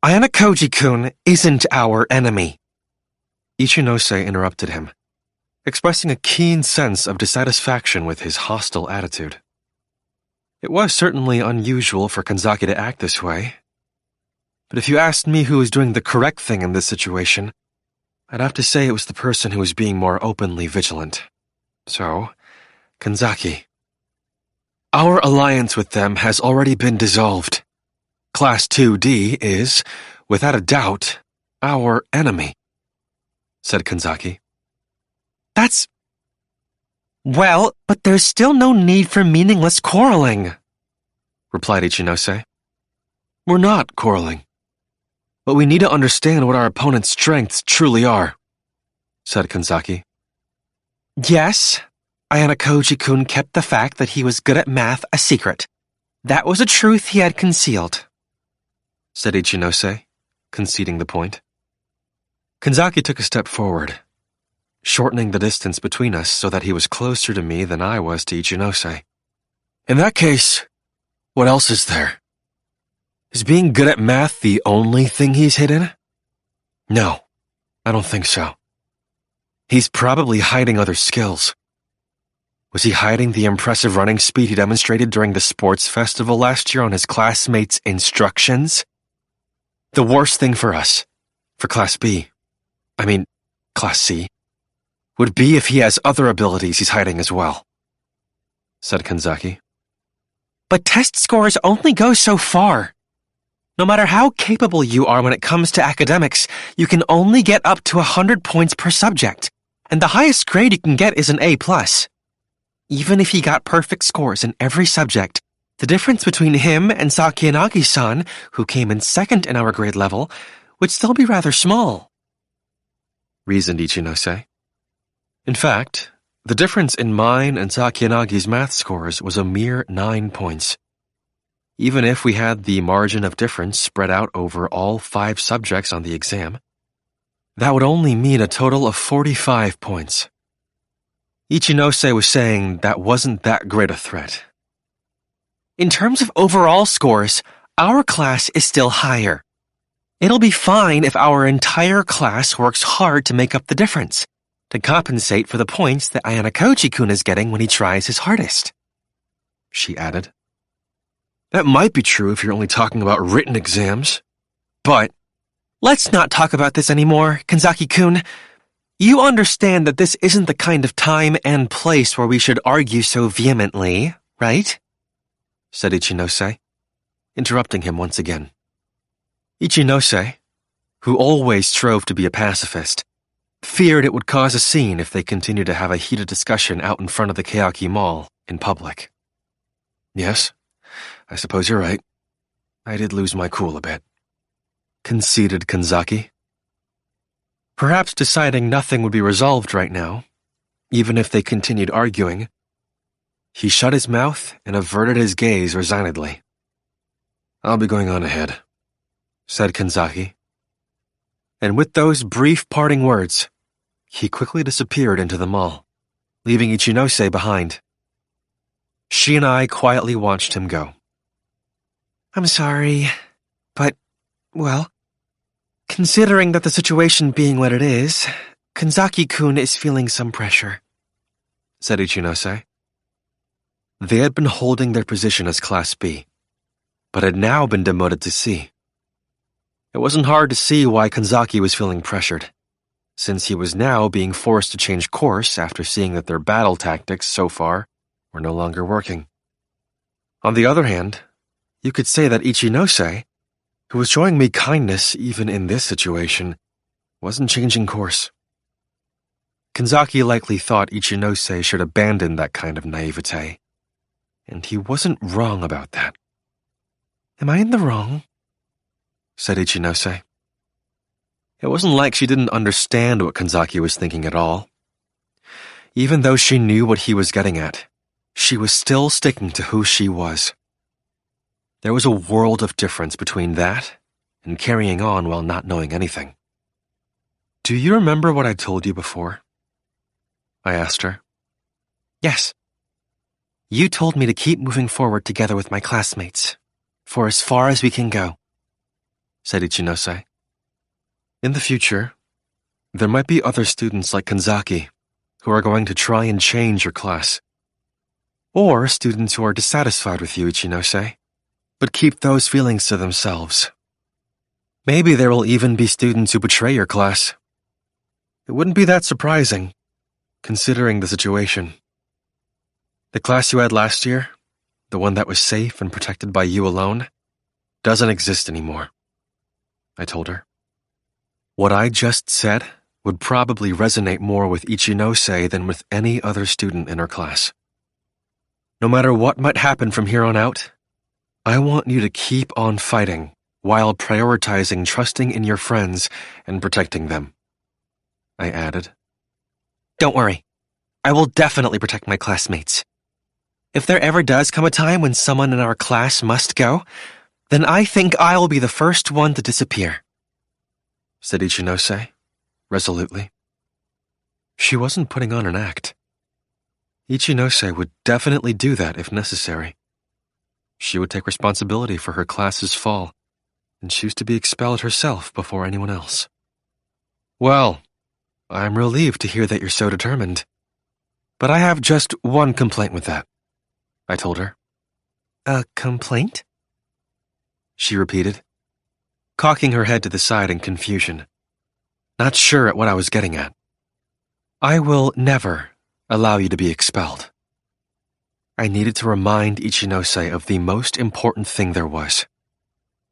Ayanokouji-kun isn't our enemy, Ichinose interrupted him, expressing a keen sense of dissatisfaction with his hostile attitude. It was certainly unusual for Kanzaki to act this way, but if you asked me who was doing the correct thing in this situation, I'd have to say it was the person who was being more openly vigilant. So, Kanzaki. Our alliance with them has already been dissolved. Class 2D is, without a doubt, our enemy, said Kanzaki. That's... Well, but there's still no need for meaningless quarreling, replied Ichinose. We're not quarreling, but we need to understand what our opponent's strengths truly are, said Kanzaki. Yes, Ayanokouji-kun kept the fact that he was good at math a secret. That was a truth he had concealed, said Ichinose, conceding the point. Kanzaki took a step forward, shortening the distance between us so that he was closer to me than I was to Ichinose. In that case, what else is there? Is being good at math the only thing he's hidden? No, I don't think so. He's probably hiding other skills. Was he hiding the impressive running speed he demonstrated during the sports festival last year on his classmates' instructions? The worst thing for us, for Class C, would be if he has other abilities he's hiding as well, said Kanzaki. But test scores only go so far. No matter how capable you are when it comes to academics, you can only get up to 100 points per subject, and the highest grade you can get is an A+. Even if he got perfect scores in every subject, the difference between him and Sakiyanagi-san, who came in second in our grade level, would still be rather small, reasoned Ichinose. In fact, The difference in mine and Sakiyanagi's math scores was a mere 9 points. Even if we had the margin of difference spread out over all 5 subjects on the exam, that would only mean a total of 45 points. Ichinose was saying that wasn't that great a threat. In terms of overall scores, our class is still higher. It'll be fine if our entire class works hard to make up the difference, to compensate for the points that Ayanokouji-kun is getting when he tries his hardest, she added. That might be true if you're only talking about written exams, but... Let's not talk about this anymore, Kanzaki-kun. You understand that this isn't the kind of time and place where we should argue so vehemently, right? Said Ichinose, interrupting him once again. Ichinose, who always strove to be a pacifist, feared it would cause a scene if they continued to have a heated discussion out in front of the Keaki Mall in public. Yes, I suppose you're right. I did lose my cool a bit, conceded Kanzaki. Perhaps deciding nothing would be resolved right now, even if they continued arguing, he shut his mouth and averted his gaze resignedly. I'll be going on ahead, said Kanzaki. And with those brief parting words, he quickly disappeared into the mall, leaving Ichinose behind. She and I quietly watched him go. I'm sorry, but, well, considering that the situation being what it is, Kanzaki-kun is feeling some pressure, said Ichinose. They had been holding their position as Class B, but had now been demoted to C. It wasn't hard to see why Kanzaki was feeling pressured, since he was now being forced to change course after seeing that their battle tactics so far were no longer working. On the other hand, you could say that Ichinose, who was showing me kindness even in this situation, wasn't changing course. Kanzaki likely thought Ichinose should abandon that kind of naivete, and he wasn't wrong about that. Am I in the wrong? Said Ichinose. It wasn't like she didn't understand what Kanzaki was thinking at all. Even though she knew what he was getting at, she was still sticking to who she was. There was a world of difference between that and carrying on while not knowing anything. Do you remember what I told you before? I asked her. Yes. You told me to keep moving forward together with my classmates, for as far as we can go, said Ichinose. In the future, there might be other students like Kanzaki who are going to try and change your class. Or students who are dissatisfied with you, Ichinose, but keep those feelings to themselves. Maybe there will even be students who betray your class. It wouldn't be that surprising, considering the situation. The class you had last year, the one that was safe and protected by you alone, doesn't exist anymore, I told her. What I just said would probably resonate more with Ichinose than with any other student in her class. No matter what might happen from here on out, I want you to keep on fighting while prioritizing trusting in your friends and protecting them, I added. Don't worry. I will definitely protect my classmates. If there ever does come a time when someone in our class must go, then I think I will be the first one to disappear, said Ichinose, resolutely. She wasn't putting on an act. Ichinose would definitely do that if necessary. She would take responsibility for her class's fall and choose to be expelled herself before anyone else. Well, I'm relieved to hear that you're so determined. But I have just one complaint with that, I told her. A complaint? She repeated, cocking her head to the side in confusion, not sure at what I was getting at. I will never allow you to be expelled. I needed to remind Ichinose of the most important thing there was.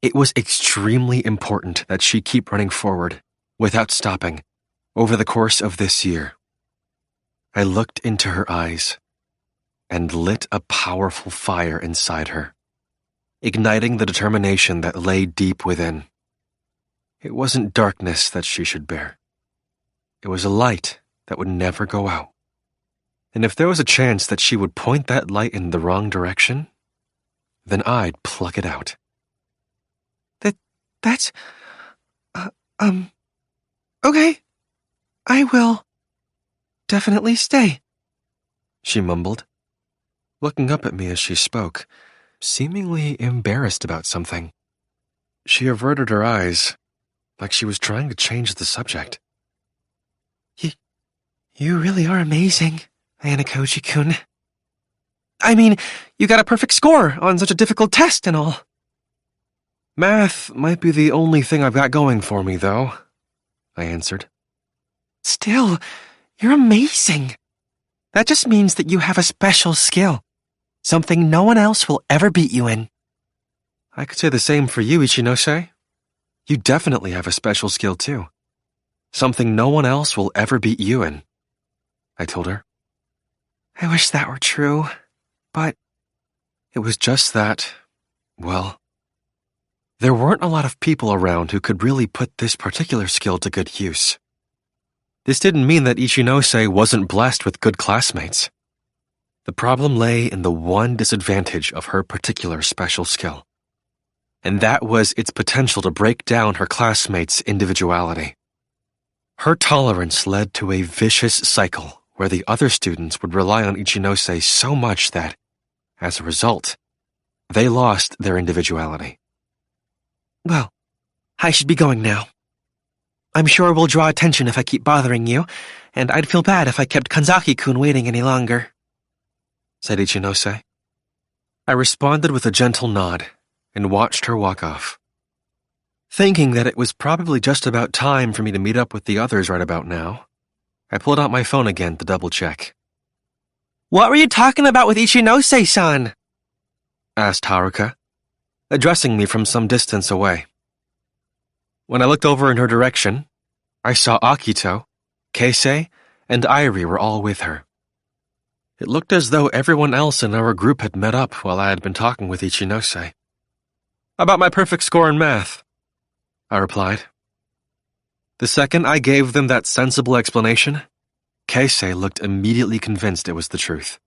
It was extremely important that she keep running forward, without stopping, over the course of this year. I looked into her eyes and lit a powerful fire inside her, igniting the determination that lay deep within. It wasn't darkness that she should bear. It was a light that would never go out. And if there was a chance that she would point that light in the wrong direction, then I'd pluck it out. That's... Okay. I will definitely stay, she mumbled, looking up at me as she spoke, seemingly embarrassed about something. She averted her eyes, like she was trying to change the subject. You really are amazing, Ayanokouji-kun. I mean, you got a perfect score on such a difficult test and all. Math might be the only thing I've got going for me, though, I answered. Still, you're amazing. That just means that you have a special skill, something no one else will ever beat you in. I could say the same for you, Ichinose. You definitely have a special skill, too. Something no one else will ever beat you in, I told her. I wish that were true, but... It was just that, well, there weren't a lot of people around who could really put this particular skill to good use. This didn't mean that Ichinose wasn't blessed with good classmates. The problem lay in the one disadvantage of her particular special skill, and that was its potential to break down her classmates' individuality. Her tolerance led to a vicious cycle where the other students would rely on Ichinose so much that, as a result, they lost their individuality. Well, I should be going now. I'm sure we'll draw attention if I keep bothering you, and I'd feel bad if I kept Kanzaki-kun waiting any longer, said Ichinose. I responded with a gentle nod and watched her walk off. Thinking that it was probably just about time for me to meet up with the others right about now, I pulled out my phone again to double-check. What were you talking about with Ichinose-san? Asked Haruka, addressing me from some distance away. When I looked over in her direction, I saw Akito, Keisei, and Airi were all with her. It looked as though everyone else in our group had met up while I had been talking with Ichinose. About my perfect score in math, I replied. The second I gave them that sensible explanation, Keisei looked immediately convinced it was the truth.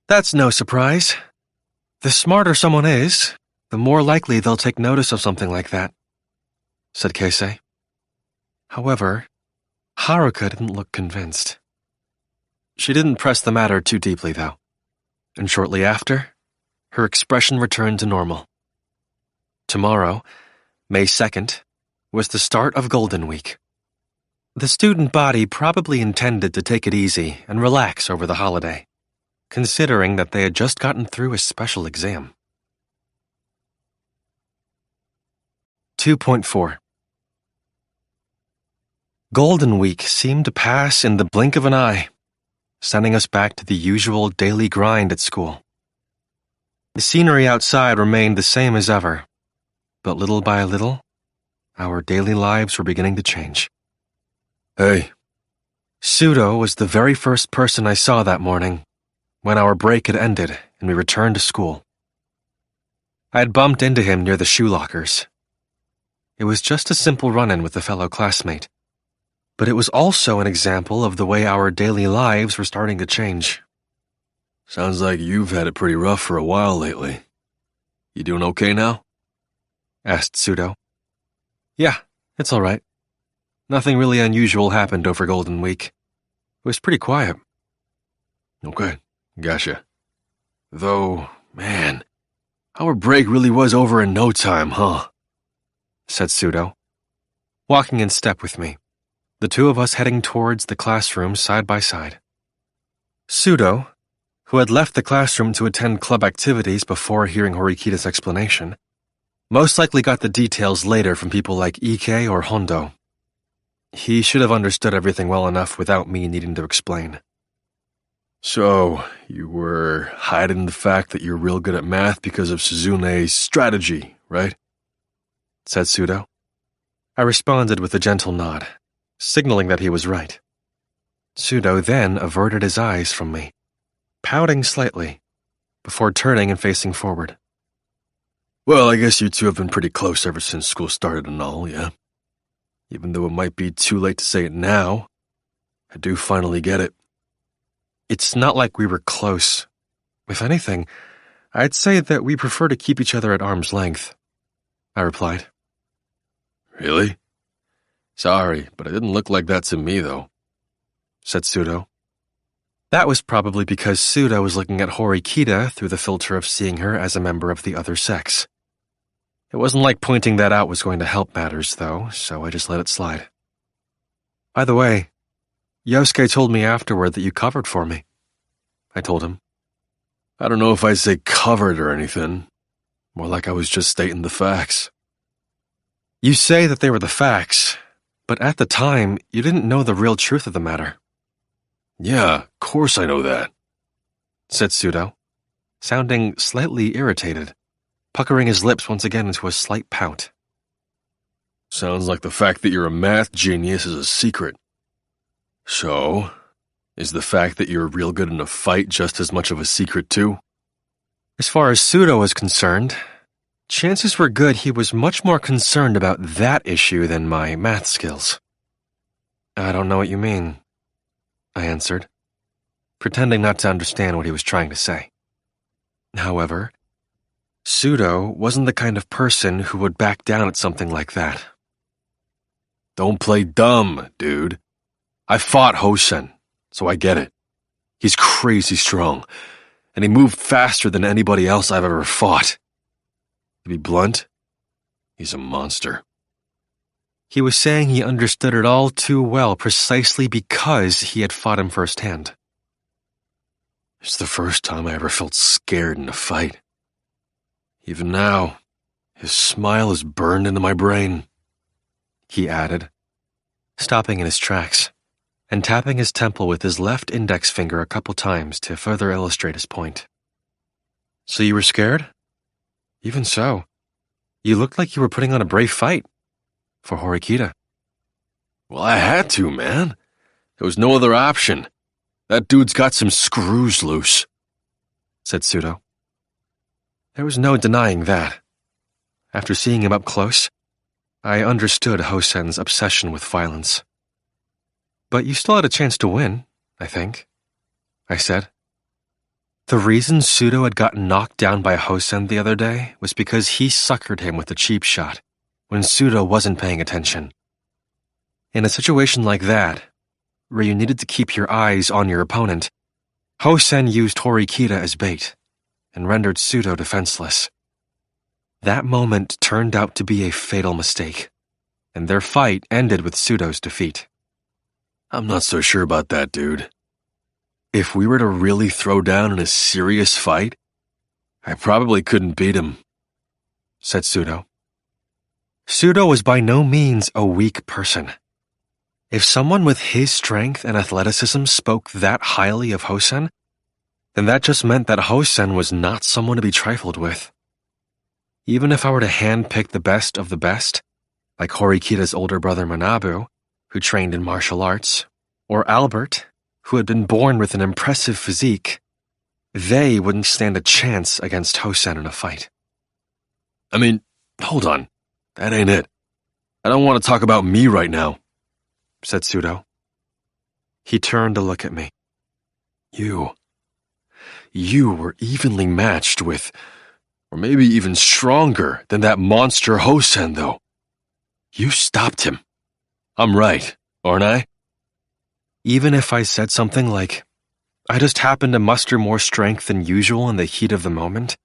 That's no surprise. The smarter someone is, the more likely they'll take notice of something like that, said Keisei. However, Haruka didn't look convinced. She didn't press the matter too deeply, though, and shortly after, her expression returned to normal. Tomorrow, May 2nd, was the start of Golden Week. The student body probably intended to take it easy and relax over the holiday, considering that they had just gotten through a special exam. 2.4 Golden Week seemed to pass in the blink of an eye, sending us back to the usual daily grind at school. The scenery outside remained the same as ever, but little by little, our daily lives were beginning to change. Hey. Pseudo was the very first person I saw that morning, when our break had ended and we returned to school. I had bumped into him near the shoe lockers. It was just a simple run-in with a fellow classmate, but it was also an example of the way our daily lives were starting to change. Sounds like you've had it pretty rough for a while lately. You doing okay now? Asked Pseudo. Yeah, it's all right. Nothing really unusual happened over Golden Week. It was pretty quiet. Okay, gotcha. Though, man, our break really was over in no time, huh? Said Pseudo, walking in step with me, the two of us heading towards the classroom side by side. Pseudo, who had left the classroom to attend club activities before hearing Horikita's explanation, most likely got the details later from people like Ike or Hondo. He should have understood everything well enough without me needing to explain. So, you were hiding the fact that you're real good at math because of Suzune's strategy, right? Said Pseudo. I responded with a gentle nod, signaling that he was right. Pseudo then averted his eyes from me, pouting slightly, before turning and facing forward. Well, I guess you two have been pretty close ever since school started and all, yeah? Even though it might be too late to say it now, I do finally get it. It's not like we were close. If anything, I'd say that we prefer to keep each other at arm's length, I replied. Really? Sorry, but it didn't look like that to me, though, said Syougo. That was probably because Syougo was looking at Horikita through the filter of seeing her as a member of the other sex. It wasn't like pointing that out was going to help matters, though, so I just let it slide. By the way, Yosuke told me afterward that you covered for me, I told him. I don't know if I'd say covered or anything. More like I was just stating the facts. You say that they were the facts, but at the time, you didn't know the real truth of the matter. Yeah, of course I know that, said Syougo, sounding slightly irritated, puckering his lips once again into a slight pout. Sounds like the fact that you're a math genius is a secret. So, is the fact that you're real good in a fight just as much of a secret too? As far as Syougo was concerned, chances were good he was much more concerned about that issue than my math skills. I don't know what you mean, I answered, pretending not to understand what he was trying to say. However, Syougo wasn't the kind of person who would back down at something like that. Don't play dumb, dude. I fought Hosen, so I get it. He's crazy strong, and he moved faster than anybody else I've ever fought. To be blunt, he's a monster. He was saying he understood it all too well precisely because he had fought him firsthand. It's the first time I ever felt scared in a fight. Even now, his smile is burned into my brain, he added, stopping in his tracks and tapping his temple with his left index finger a couple times to further illustrate his point. So you were scared? Even so, you looked like you were putting on a brave fight for Horikita. Well, I had to, man. There was no other option. That dude's got some screws loose, said Syougo. There was no denying that. After seeing him up close, I understood Hosen's obsession with violence. But you still had a chance to win, I think, I said. The reason Syougo had gotten knocked down by Hosen the other day was because he suckered him with a cheap shot when Syougo wasn't paying attention. In a situation like that, where you needed to keep your eyes on your opponent, Hosen used Horikita as bait and rendered Syougo defenseless. That moment turned out to be a fatal mistake, and their fight ended with Syudo's defeat. I'm not so sure about that, dude. If we were to really throw down in a serious fight, I probably couldn't beat him, said Syougo. Syougo was by no means a weak person. If someone with his strength and athleticism spoke that highly of Hosen, then that just meant that Hosen was not someone to be trifled with. Even if I were to handpick the best of the best, like Horikita's older brother Manabu, who trained in martial arts, or Albert, who had been born with an impressive physique, they wouldn't stand a chance against Hosen in a fight. I mean, hold on. That ain't it. I don't want to talk about me right now, said Syougo. He turned to look at me. You were evenly matched with, or maybe even stronger than that monster Hosen, though. You stopped him. I'm right, aren't I? Even if I said something like, I just happened to muster more strength than usual in the heat of the moment,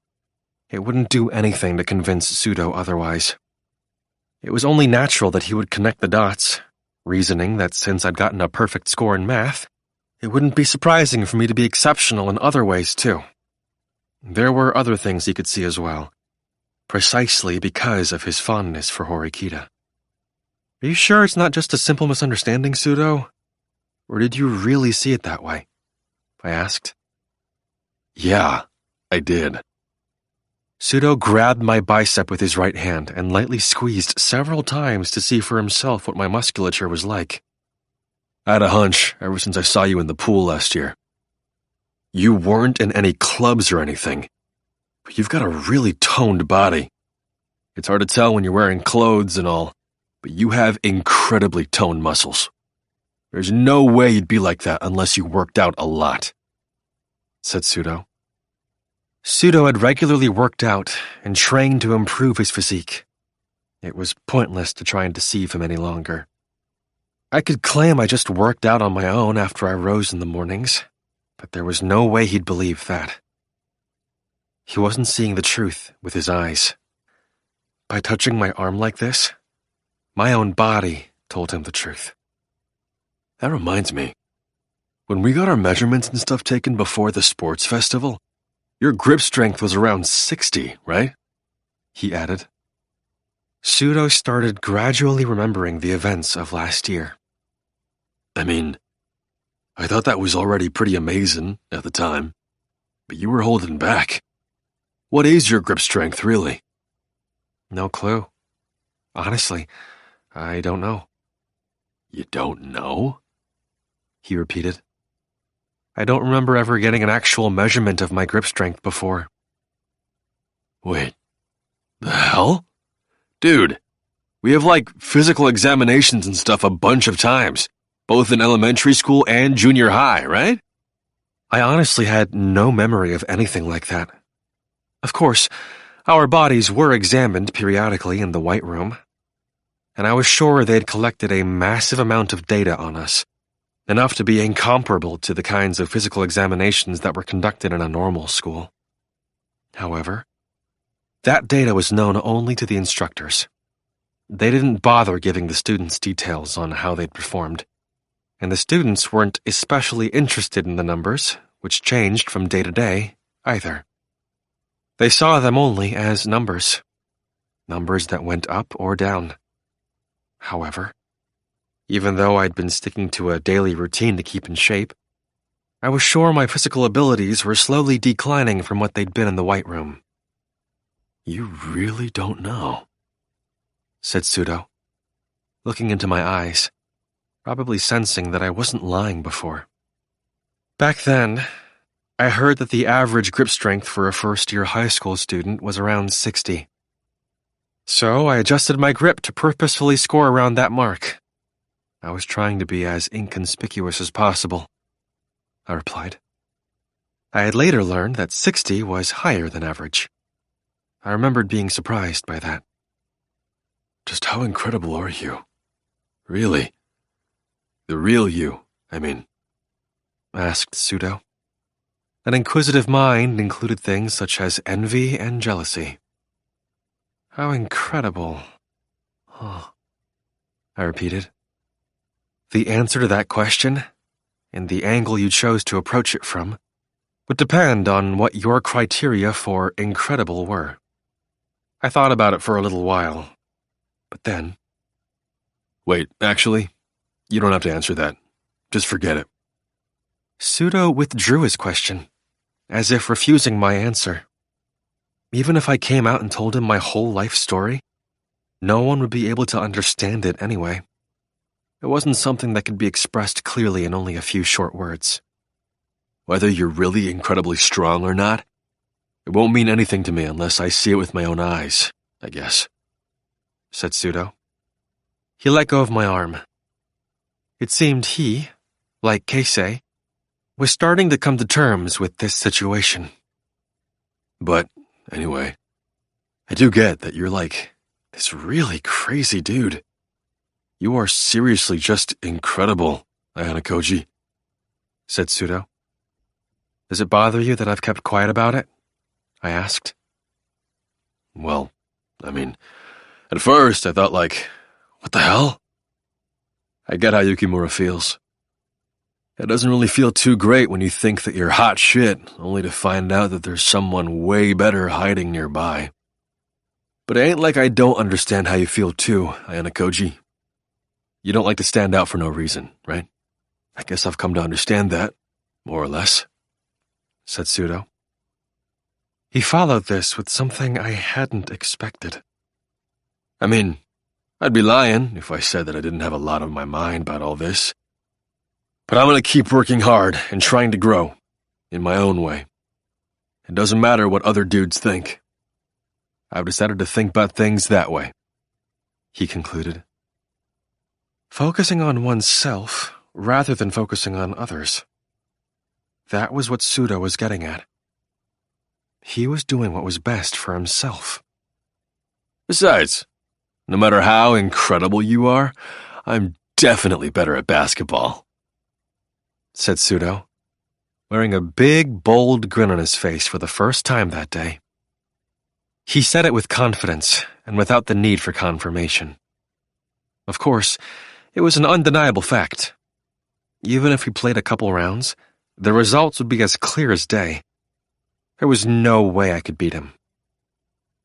it wouldn't do anything to convince Syougo otherwise. It was only natural that he would connect the dots, reasoning that since I'd gotten a perfect score in math, it wouldn't be surprising for me to be exceptional in other ways too. There were other things he could see as well, precisely because of his fondness for Horikita. Are you sure it's not just a simple misunderstanding, Syougo? Or did you really see it that way? I asked. Yeah, I did. Syougo grabbed my bicep with his right hand and lightly squeezed several times to see for himself what my musculature was like. I had a hunch ever since I saw you in the pool last year. You weren't in any clubs or anything, but you've got a really toned body. It's hard to tell when you're wearing clothes and all, but you have incredibly toned muscles. There's no way you'd be like that unless you worked out a lot. said Pseudo. Pseudo had regularly worked out and trained to improve his physique. It was pointless to try and deceive him any longer. I could claim I just worked out on my own after I rose in the mornings, but there was no way he'd believe that. He wasn't seeing the truth with his eyes. By touching my arm like this, my own body told him the truth. That reminds me, when we got our measurements and stuff taken before the sports festival, your grip strength was around 60, right? He added. Pseudo started gradually remembering the events of last year. I mean, I thought that was already pretty amazing at the time, but you were holding back. What is your grip strength, really? No clue. Honestly, I don't know. You don't know? He repeated. I don't remember ever getting an actual measurement of my grip strength before. Wait, the hell? Dude, we have physical examinations and stuff a bunch of times, both in elementary school and junior high, right? I honestly had no memory of anything like that. Of course, our bodies were examined periodically in the White Room, and I was sure they'd collected a massive amount of data on us, enough to be incomparable to the kinds of physical examinations that were conducted in a normal school. However, that data was known only to the instructors. They didn't bother giving the students details on how they'd performed, and the students weren't especially interested in the numbers, which changed from day to day, either. They saw them only as numbers that went up or down. However, even though I'd been sticking to a daily routine to keep in shape, I was sure my physical abilities were slowly declining from what they'd been in the White Room. You really don't know, said Pseudo, looking into my eyes, probably sensing that I wasn't lying before. Back then, I heard that the average grip strength for a first-year high school student was around 60. So I adjusted my grip to purposefully score around that mark. I was trying to be as inconspicuous as possible, I replied. I had later learned that 60 was higher than average. I remembered being surprised by that. Just how incredible are you? Really? The real you, I mean, asked Pseudo. An inquisitive mind included things such as envy and jealousy. How incredible. Oh, I repeated. The answer to that question, and the angle you chose to approach it from, would depend on what your criteria for incredible were. I thought about it for a little while, but then... Wait, actually, you don't have to answer that. Just forget it. Pseudo withdrew his question, as if refusing my answer. Even if I came out and told him my whole life story, no one would be able to understand it anyway. It wasn't something that could be expressed clearly in only a few short words. Whether you're really incredibly strong or not, it won't mean anything to me unless I see it with my own eyes, I guess, said Pseudo. He let go of my arm. It seemed he, like Keisei, was starting to come to terms with this situation. But, anyway, I do get that you're this really crazy dude. You are seriously just incredible, Ayanokouji, said Pseudo. Does it bother you that I've kept quiet about it? I asked. Well, I mean, at first I thought what the hell? I get how Yukimura feels. It doesn't really feel too great when you think that you're hot shit, only to find out that there's someone way better hiding nearby. But it ain't like I don't understand how you feel too, Ayanokouji. You don't like to stand out for no reason, right? I guess I've come to understand that, more or less, said Pseudo. He followed this with something I hadn't expected. I mean, I'd be lying if I said that I didn't have a lot on my mind about all this. But I'm going to keep working hard and trying to grow, in my own way. It doesn't matter what other dudes think. I've decided to think about things that way, he concluded. Focusing on oneself rather than focusing on others. That was what Sudo was getting at. He was doing what was best for himself. Besides, no matter how incredible you are, I'm definitely better at basketball, said Sudo, wearing a big, bold grin on his face for the first time that day. He said it with confidence and without the need for confirmation. Of course, it was an undeniable fact. Even if we played a couple rounds, the results would be as clear as day. There was no way I could beat him.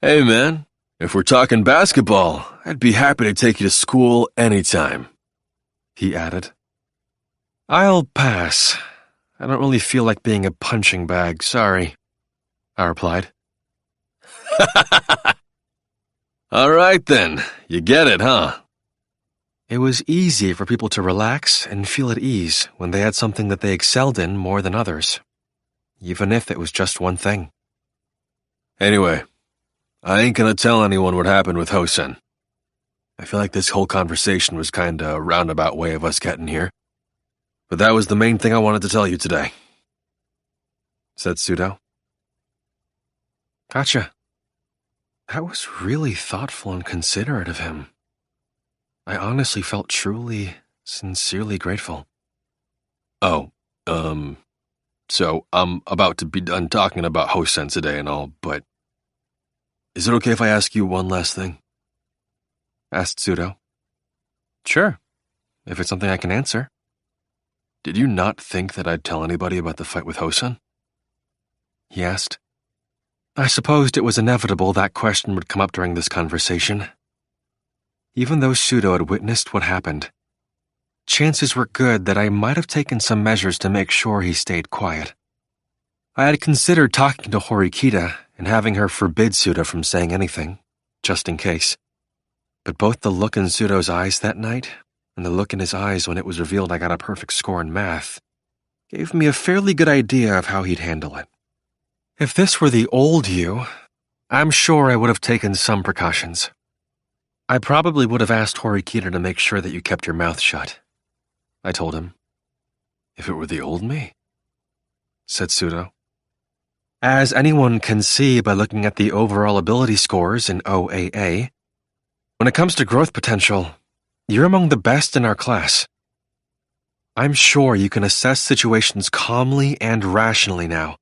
Hey man, if we're talking basketball, I'd be happy to take you to school anytime, he added. I'll pass. I don't really feel like being a punching bag, sorry, I replied. All right then, you get it, huh? It was easy for people to relax and feel at ease when they had something that they excelled in more than others, even if it was just one thing. Anyway, I ain't gonna tell anyone what happened with Hosen. I feel like this whole conversation was kinda a roundabout way of us getting here. But that was the main thing I wanted to tell you today, said Sudo. Gotcha. That was really thoughtful and considerate of him. I honestly felt truly, sincerely grateful. Oh, so I'm about to be done talking about Hosen today and all, but is it okay if I ask you one last thing? Asked Sudo. Sure, if it's something I can answer. Did you not think that I'd tell anybody about the fight with Hosen? He asked. I supposed it was inevitable that question would come up during this conversation. Even though Sudo had witnessed what happened, chances were good that I might have taken some measures to make sure he stayed quiet. I had considered talking to Horikita and having her forbid Sudo from saying anything, just in case. But both the look in Sudo's eyes that night and the look in his eyes when it was revealed I got a perfect score in math gave me a fairly good idea of how he'd handle it. If this were the old you, I'm sure I would have taken some precautions. I probably would have asked Horikita to make sure that you kept your mouth shut, I told him. If it were the old me? Said Sudo. As anyone can see by looking at the overall ability scores in OAA, when it comes to growth potential, you're among the best in our class. I'm sure you can assess situations calmly and rationally now,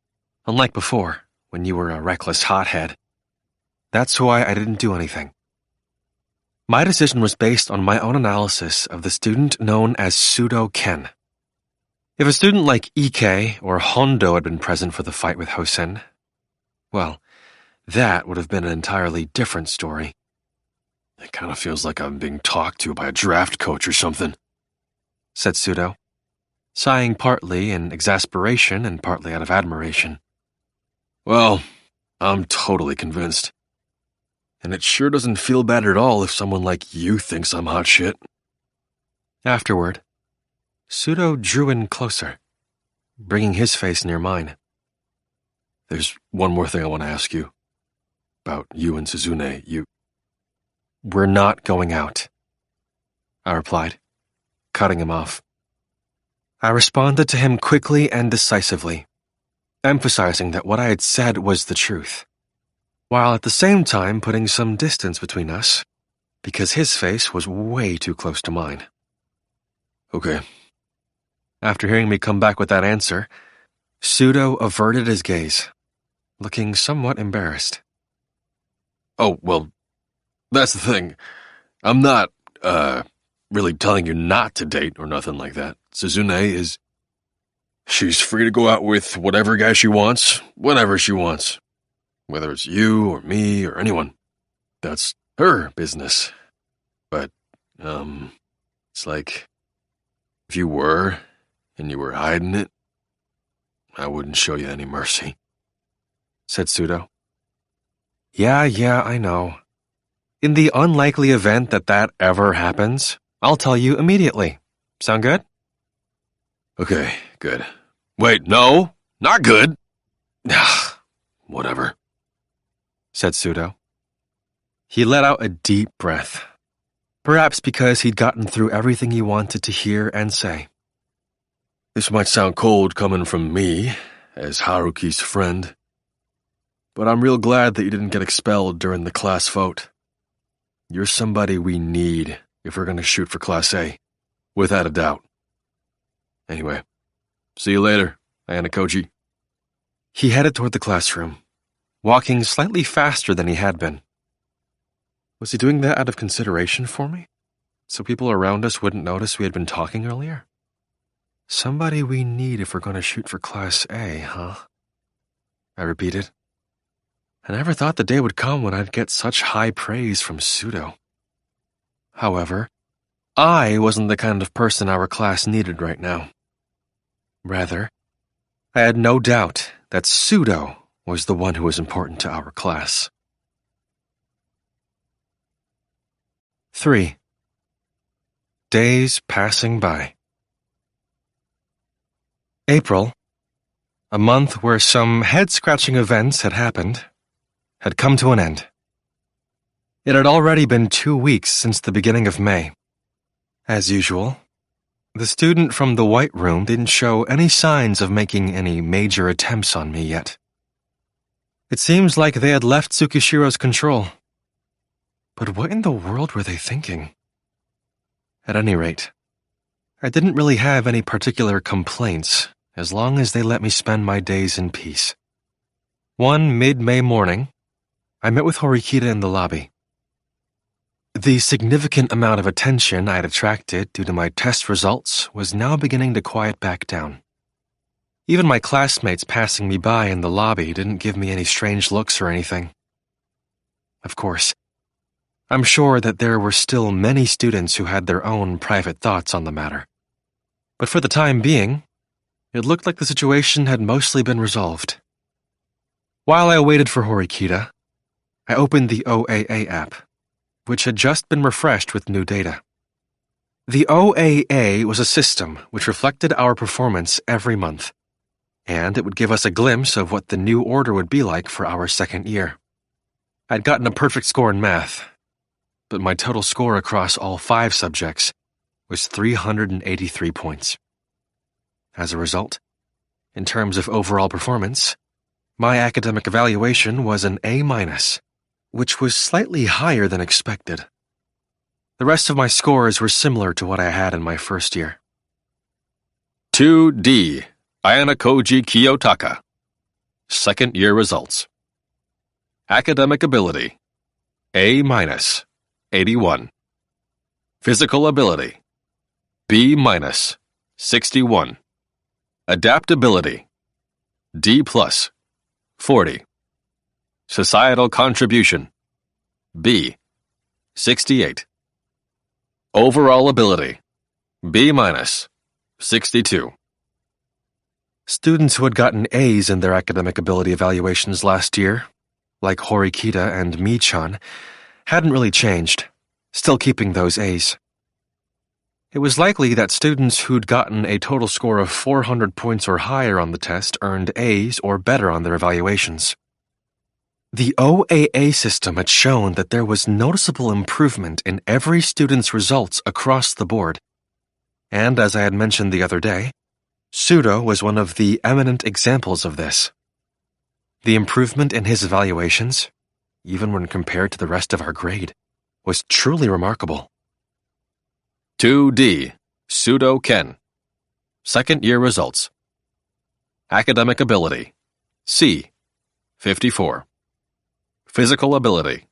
unlike before, when you were a reckless hothead. That's why I didn't do anything. My decision was based on my own analysis of the student known as Syougo Ken. If a student like Ike or Hondo had been present for the fight with Hosen, well, that would have been an entirely different story. It kind of feels like I'm being talked to by a draft coach or something, said Sudo, sighing partly in exasperation and partly out of admiration. Well, I'm totally convinced. And it sure doesn't feel bad at all if someone like you thinks I'm hot shit. Afterward, Sudo drew in closer, bringing his face near mine. There's one more thing I want to ask you. About you and Suzune, We're not going out, I replied, cutting him off. I responded to him quickly and decisively, emphasizing that what I had said was the truth, while at the same time putting some distance between us, because his face was way too close to mine. Okay. After hearing me come back with that answer, Sudo averted his gaze, looking somewhat embarrassed. Oh, well, that's the thing. I'm not, really telling you not to date or nothing like that. Suzune she's free to go out with whatever guy she wants, whenever she wants. Whether it's you or me or anyone. That's her business. But, it's like, if you were, and you were hiding it, I wouldn't show you any mercy, said Sudo. Yeah, I know. In the unlikely event that that ever happens, I'll tell you immediately. Sound good? Okay, good. Wait, no, not good. Whatever, said Sudo. He let out a deep breath, perhaps because he'd gotten through everything he wanted to hear and say. This might sound cold coming from me, as Haruki's friend, but I'm real glad that you didn't get expelled during the class vote. You're somebody we need if we're going to shoot for Class A, without a doubt. Anyway, see you later, Ayanokouji. He headed toward the classroom, walking slightly faster than he had been. Was he doing that out of consideration for me? So people around us wouldn't notice we had been talking earlier? Somebody we need if we're going to shoot for Class A, huh? I repeated. I never thought the day would come when I'd get such high praise from Syougo. However, I wasn't the kind of person our class needed right now. Rather, I had no doubt that Syougo was the one who was important to our class. 3. Days passing by. April, a month where some head-scratching events had happened, had come to an end. It had already been 2 weeks since the beginning of May. As usual, the student from the White Room didn't show any signs of making any major attempts on me yet. It seems like they had left Tsukishiro's control. But what in the world were they thinking? At any rate, I didn't really have any particular complaints as long as they let me spend my days in peace. One mid-May morning, I met with Horikita in the lobby. The significant amount of attention I had attracted due to my test results was now beginning to quiet back down. Even my classmates passing me by in the lobby didn't give me any strange looks or anything. Of course, I'm sure that there were still many students who had their own private thoughts on the matter. But for the time being, it looked like the situation had mostly been resolved. While I waited for Horikita, I opened the OAA app, which had just been refreshed with new data. The OAA was a system which reflected our performance every month, and it would give us a glimpse of what the new order would be like for our second year. I'd gotten a perfect score in math, but my total score across all 5 subjects was 383 points. As a result, in terms of overall performance, my academic evaluation was an A-, which was slightly higher than expected. The rest of my scores were similar to what I had in my first year. 2D, Ayanokouji Kiyotaka. Second year results. Academic ability, A-, 81. Physical ability, B-, 61. Adaptability, D+, 40. Societal contribution, B, 68. Overall ability, B-, 62. Students who had gotten A's in their academic ability evaluations last year, like Horikita and Mi-chan, hadn't really changed, still keeping those A's. It was likely that students who'd gotten a total score of 400 points or higher on the test earned A's or better on their evaluations. The OAA system had shown that there was noticeable improvement in every student's results across the board. And as I had mentioned the other day, Syougo was one of the eminent examples of this. The improvement in his evaluations, even when compared to the rest of our grade, was truly remarkable. 2D, Syougo Ken. Second year results. Academic ability, C, 54. Physical ability,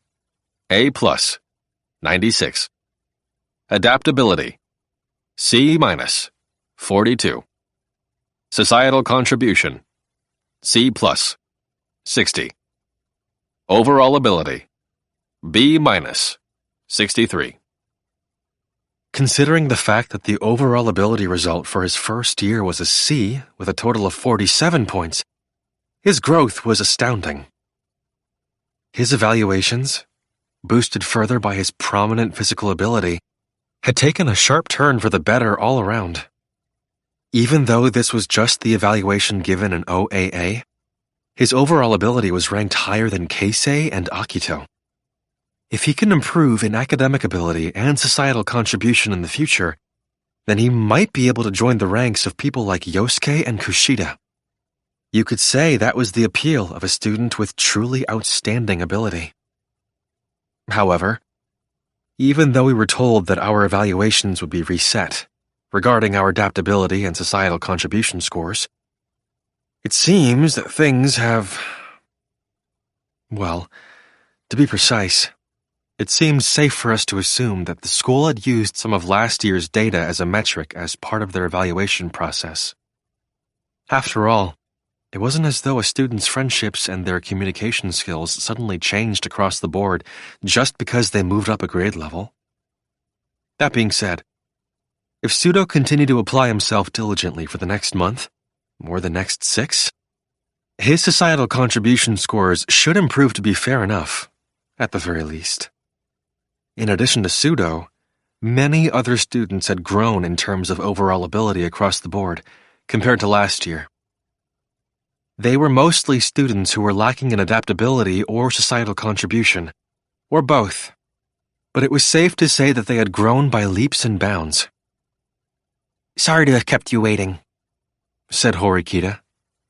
A+, 96. Adaptability, C-, 42. Societal contribution, C+, 60. Overall ability, B-, 63. Considering the fact that the overall ability result for his first year was a C with a total of 47 points, his growth was astounding. His evaluations, boosted further by his prominent physical ability, had taken a sharp turn for the better all around. Even though this was just the evaluation given in OAA, his overall ability was ranked higher than Keisei and Akito. If he can improve in academic ability and societal contribution in the future, then he might be able to join the ranks of people like Yosuke and Kushida. You could say that was the appeal of a student with truly outstanding ability. However, even though we were told that our evaluations would be reset regarding our adaptability and societal contribution scores, it seems that things have... Well, to be precise, it seemed safe for us to assume that the school had used some of last year's data as a metric as part of their evaluation process. After all, it wasn't as though a student's friendships and their communication skills suddenly changed across the board just because they moved up a grade level. That being said, if Syougo continued to apply himself diligently for the next month, or the next 6, his societal contribution scores should improve to be fair enough, at the very least. In addition to Syougo, many other students had grown in terms of overall ability across the board compared to last year. They were mostly students who were lacking in adaptability or societal contribution, or both, but it was safe to say that they had grown by leaps and bounds. "Sorry to have kept you waiting," said Horikita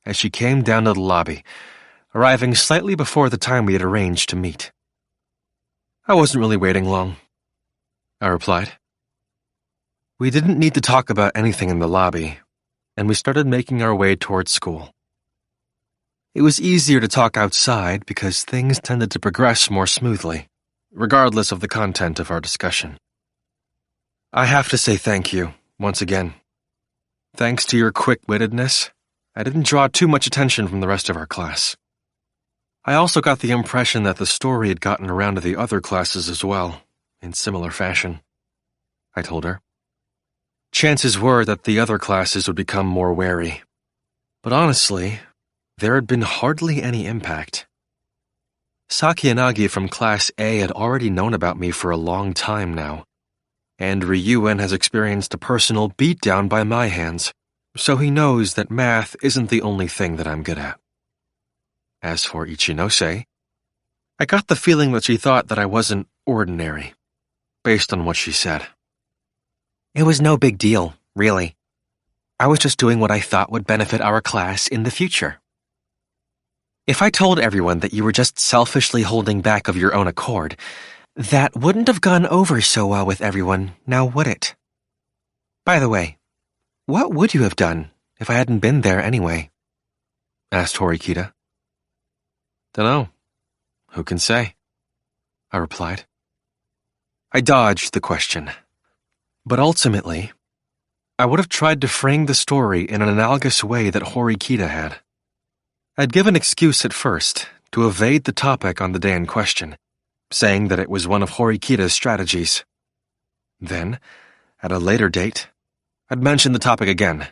as she came down to the lobby, arriving slightly before the time we had arranged to meet. "I wasn't really waiting long," I replied. We didn't need to talk about anything in the lobby, and we started making our way towards school. It was easier to talk outside because things tended to progress more smoothly, regardless of the content of our discussion. I have to say thank you, once again. Thanks to your quick-wittedness, I didn't draw too much attention from the rest of our class. I also got the impression that the story had gotten around to the other classes as well, in similar fashion, I told her. Chances were that the other classes would become more wary. But honestly, there had been hardly any impact. Sakiyanagi from Class A had already known about me for a long time now, and Ryuen has experienced a personal beatdown by my hands, so he knows that math isn't the only thing that I'm good at. As for Ichinose, I got the feeling that she thought that I wasn't ordinary, based on what she said. "It was no big deal, really. I was just doing what I thought would benefit our class in the future. If I told everyone that you were just selfishly holding back of your own accord, that wouldn't have gone over so well with everyone, now would it? By the way, what would you have done if I hadn't been there anyway?" asked Horikita. "Dunno. Who can say?" I replied. I dodged the question. But ultimately, I would have tried to frame the story in an analogous way that Horikita had. I'd give an excuse at first to evade the topic on the day in question, saying that it was one of Horikita's strategies. Then, at a later date, I'd mention the topic again,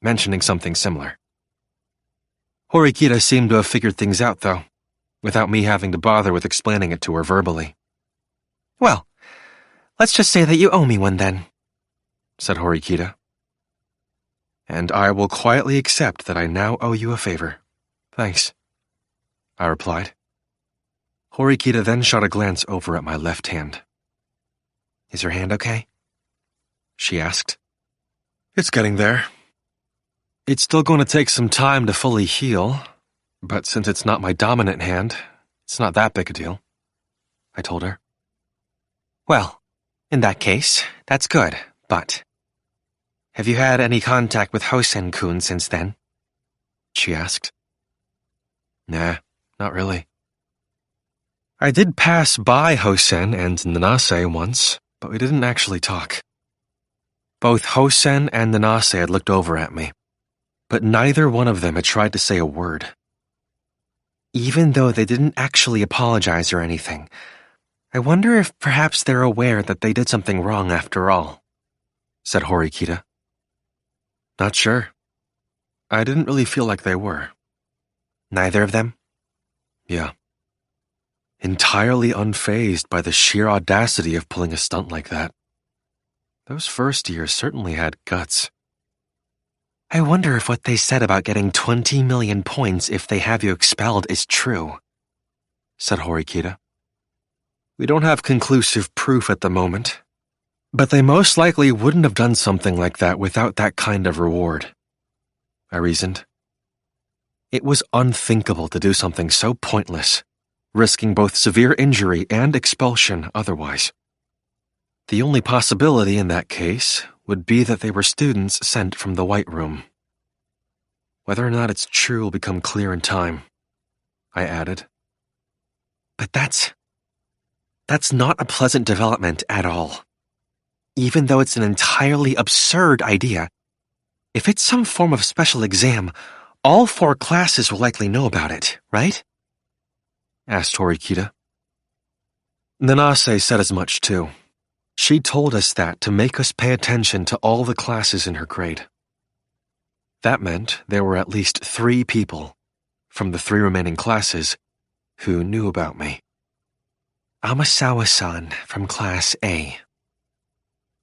mentioning something similar. Horikita seemed to have figured things out, though, without me having to bother with explaining it to her verbally. "Well, let's just say that you owe me one then," said Horikita. "And I will quietly accept that I now owe you a favor. Thanks," I replied. Horikita then shot a glance over at my left hand. "Is your hand okay?" she asked. "It's getting there. It's still going to take some time to fully heal, but since it's not my dominant hand, it's not that big a deal," I told her. "Well, in that case, that's good, but have you had any contact with Hosen-kun since then?" she asked. "Nah, not really. I did pass by Hosen and Nanase once, but we didn't actually talk. Both Hosen and Nanase had looked over at me, but neither one of them had tried to say a word. Even though they didn't actually apologize or anything, I wonder if perhaps they're aware that they did something wrong after all," said Horikita. "Not sure. I didn't really feel like they were." "Neither of them?" "Yeah. Entirely unfazed by the sheer audacity of pulling a stunt like that. Those first years certainly had guts." "I wonder if what they said about getting 20 million points if they have you expelled is true," said Horikita. "We don't have conclusive proof at the moment, But they most likely wouldn't have done something like that without that kind of reward, I reasoned. It was unthinkable to do something so pointless, risking both severe injury and expulsion otherwise. The only possibility in that case would be that they were students sent from the White Room. Whether or not it's true will become clear in time, I added. But that's not a pleasant development at all. Even though it's an entirely absurd idea, if it's some form of special exam, all 4 classes will likely know about it, right? Asked Horikita. Nanase said as much too. She told us that to make us pay attention to all the classes in her grade. That meant there were at least 3 people, from the 3 remaining classes, who knew about me. Amasawa-san from Class A.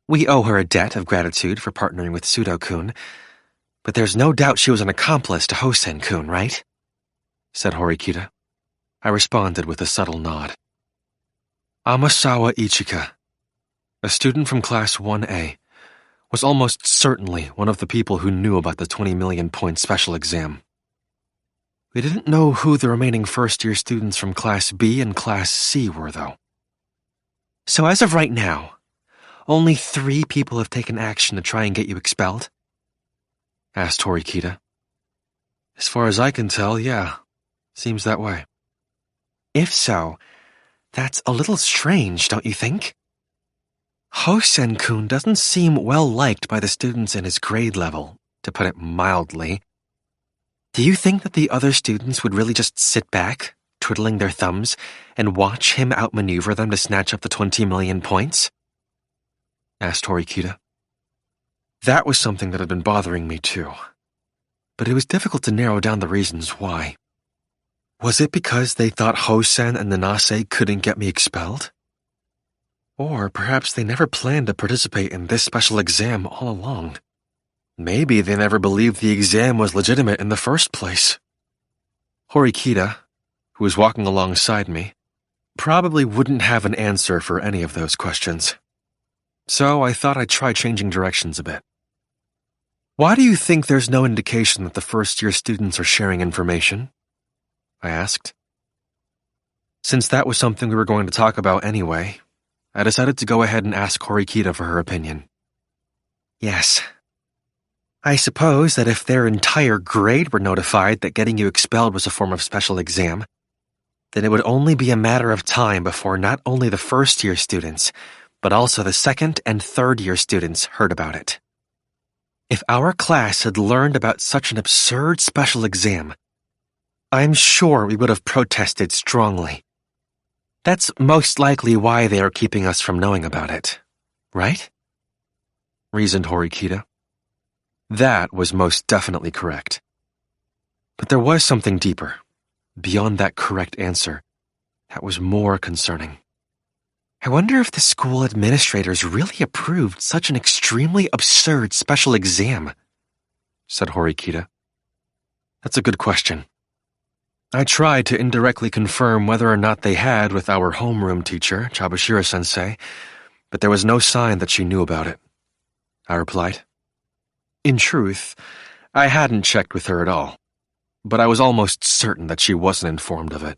We owe her a debt of gratitude for partnering with Syougo-kun, but there's no doubt she was an accomplice to Hosen-kun, right? Said Horikita. I responded with a subtle nod. Amasawa Ichika, a student from Class 1A, was almost certainly one of the people who knew about the 20 million point special exam. We didn't know who the remaining first-year students from Class B and Class C were, though. So as of right now, only 3 people have taken action to try and get you expelled? Asked Horikita. As far as I can tell, yeah. Seems that way. If so, that's a little strange, don't you think? Hosen-kun doesn't seem well-liked by the students in his grade level, to put it mildly. Do you think that the other students would really just sit back, twiddling their thumbs, and watch him outmaneuver them to snatch up the 20 million points? Asked Horikita. That was something that had been bothering me too, but it was difficult to narrow down the reasons why. Was it because they thought Hosen and Nanase couldn't get me expelled? Or perhaps they never planned to participate in this special exam all along. Maybe they never believed the exam was legitimate in the first place. Horikita, who was walking alongside me, probably wouldn't have an answer for any of those questions. So I thought I'd try changing directions a bit. Why do you think there's no indication that the first-year students are sharing information? I asked. Since that was something we were going to talk about anyway, I decided to go ahead and ask Horikita for her opinion. Yes. I suppose that if their entire grade were notified that getting you expelled was a form of special exam, then it would only be a matter of time before not only the first-year students, but also the second and third-year students heard about it. If our class had learned about such an absurd special exam, I'm sure we would have protested strongly. That's most likely why they are keeping us from knowing about it, right? Reasoned Horikita. That was most definitely correct. But there was something deeper, beyond that correct answer, that was more concerning. I wonder if the school administrators really approved such an extremely absurd special exam, said Horikita. That's a good question. I tried to indirectly confirm whether or not they had with our homeroom teacher, Chabashira-sensei, but there was no sign that she knew about it. I replied. In truth, I hadn't checked with her at all, but I was almost certain that she wasn't informed of it.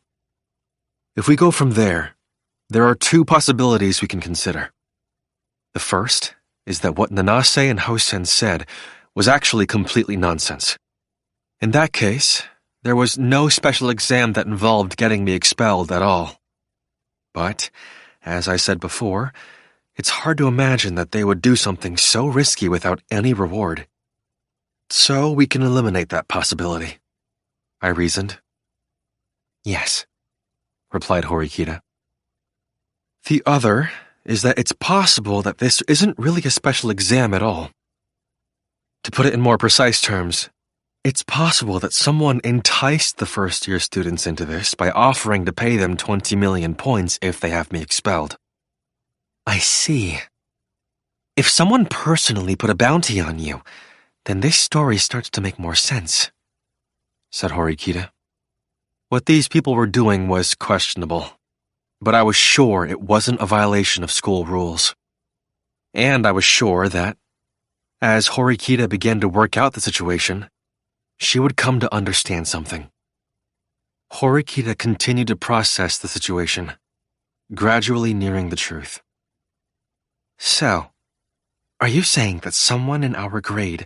If we go from there are 2 possibilities we can consider. The first is that what Nanase and Hosen said was actually completely nonsense. In that case, there was no special exam that involved getting me expelled at all. But, as I said before, it's hard to imagine that they would do something so risky without any reward. So we can eliminate that possibility, I reasoned. Yes, replied Horikita. The other is that it's possible that this isn't really a special exam at all. To put it in more precise terms, it's possible that someone enticed the first-year students into this by offering to pay them 20 million points if they have me expelled. I see. If someone personally put a bounty on you, then this story starts to make more sense, said Horikita. What these people were doing was questionable, but I was sure it wasn't a violation of school rules. And I was sure that, as Horikita began to work out the situation, she would come to understand something. Horikita continued to process the situation, gradually nearing the truth. So, are you saying that someone in our grade,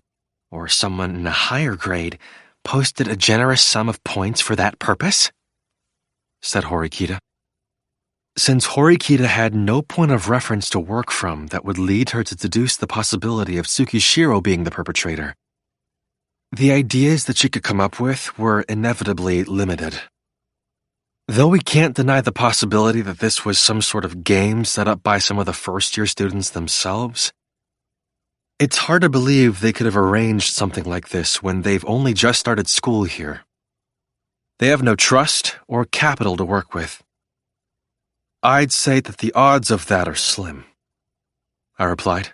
or someone in a higher grade, posted a generous sum of points for that purpose? Said Horikita. Since Horikita had no point of reference to work from that would lead her to deduce the possibility of Tsukishiro being the perpetrator, the ideas that she could come up with were inevitably limited. Though we can't deny the possibility that this was some sort of game set up by some of the first-year students themselves, it's hard to believe they could have arranged something like this when they've only just started school here. They have no trust or capital to work with. I'd say that the odds of that are slim, I replied.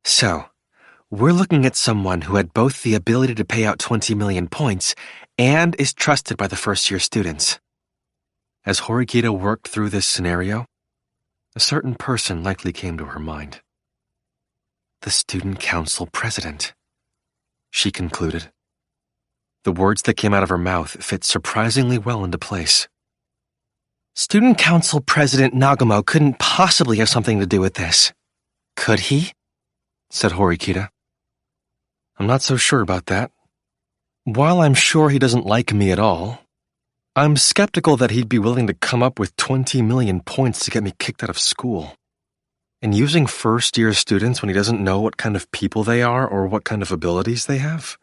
So, we're looking at someone who had both the ability to pay out 20 million points and is trusted by the first-year students. As Horikita worked through this scenario, a certain person likely came to her mind. The student council president, she concluded. The words that came out of her mouth fit surprisingly well into place. Student council president Nagumo couldn't possibly have something to do with this. Could he? Said Horikita. I'm not so sure about that. While I'm sure he doesn't like me at all, I'm skeptical that he'd be willing to come up with 20 million points to get me kicked out of school. And using first-year students when he doesn't know what kind of people they are or what kind of abilities they have?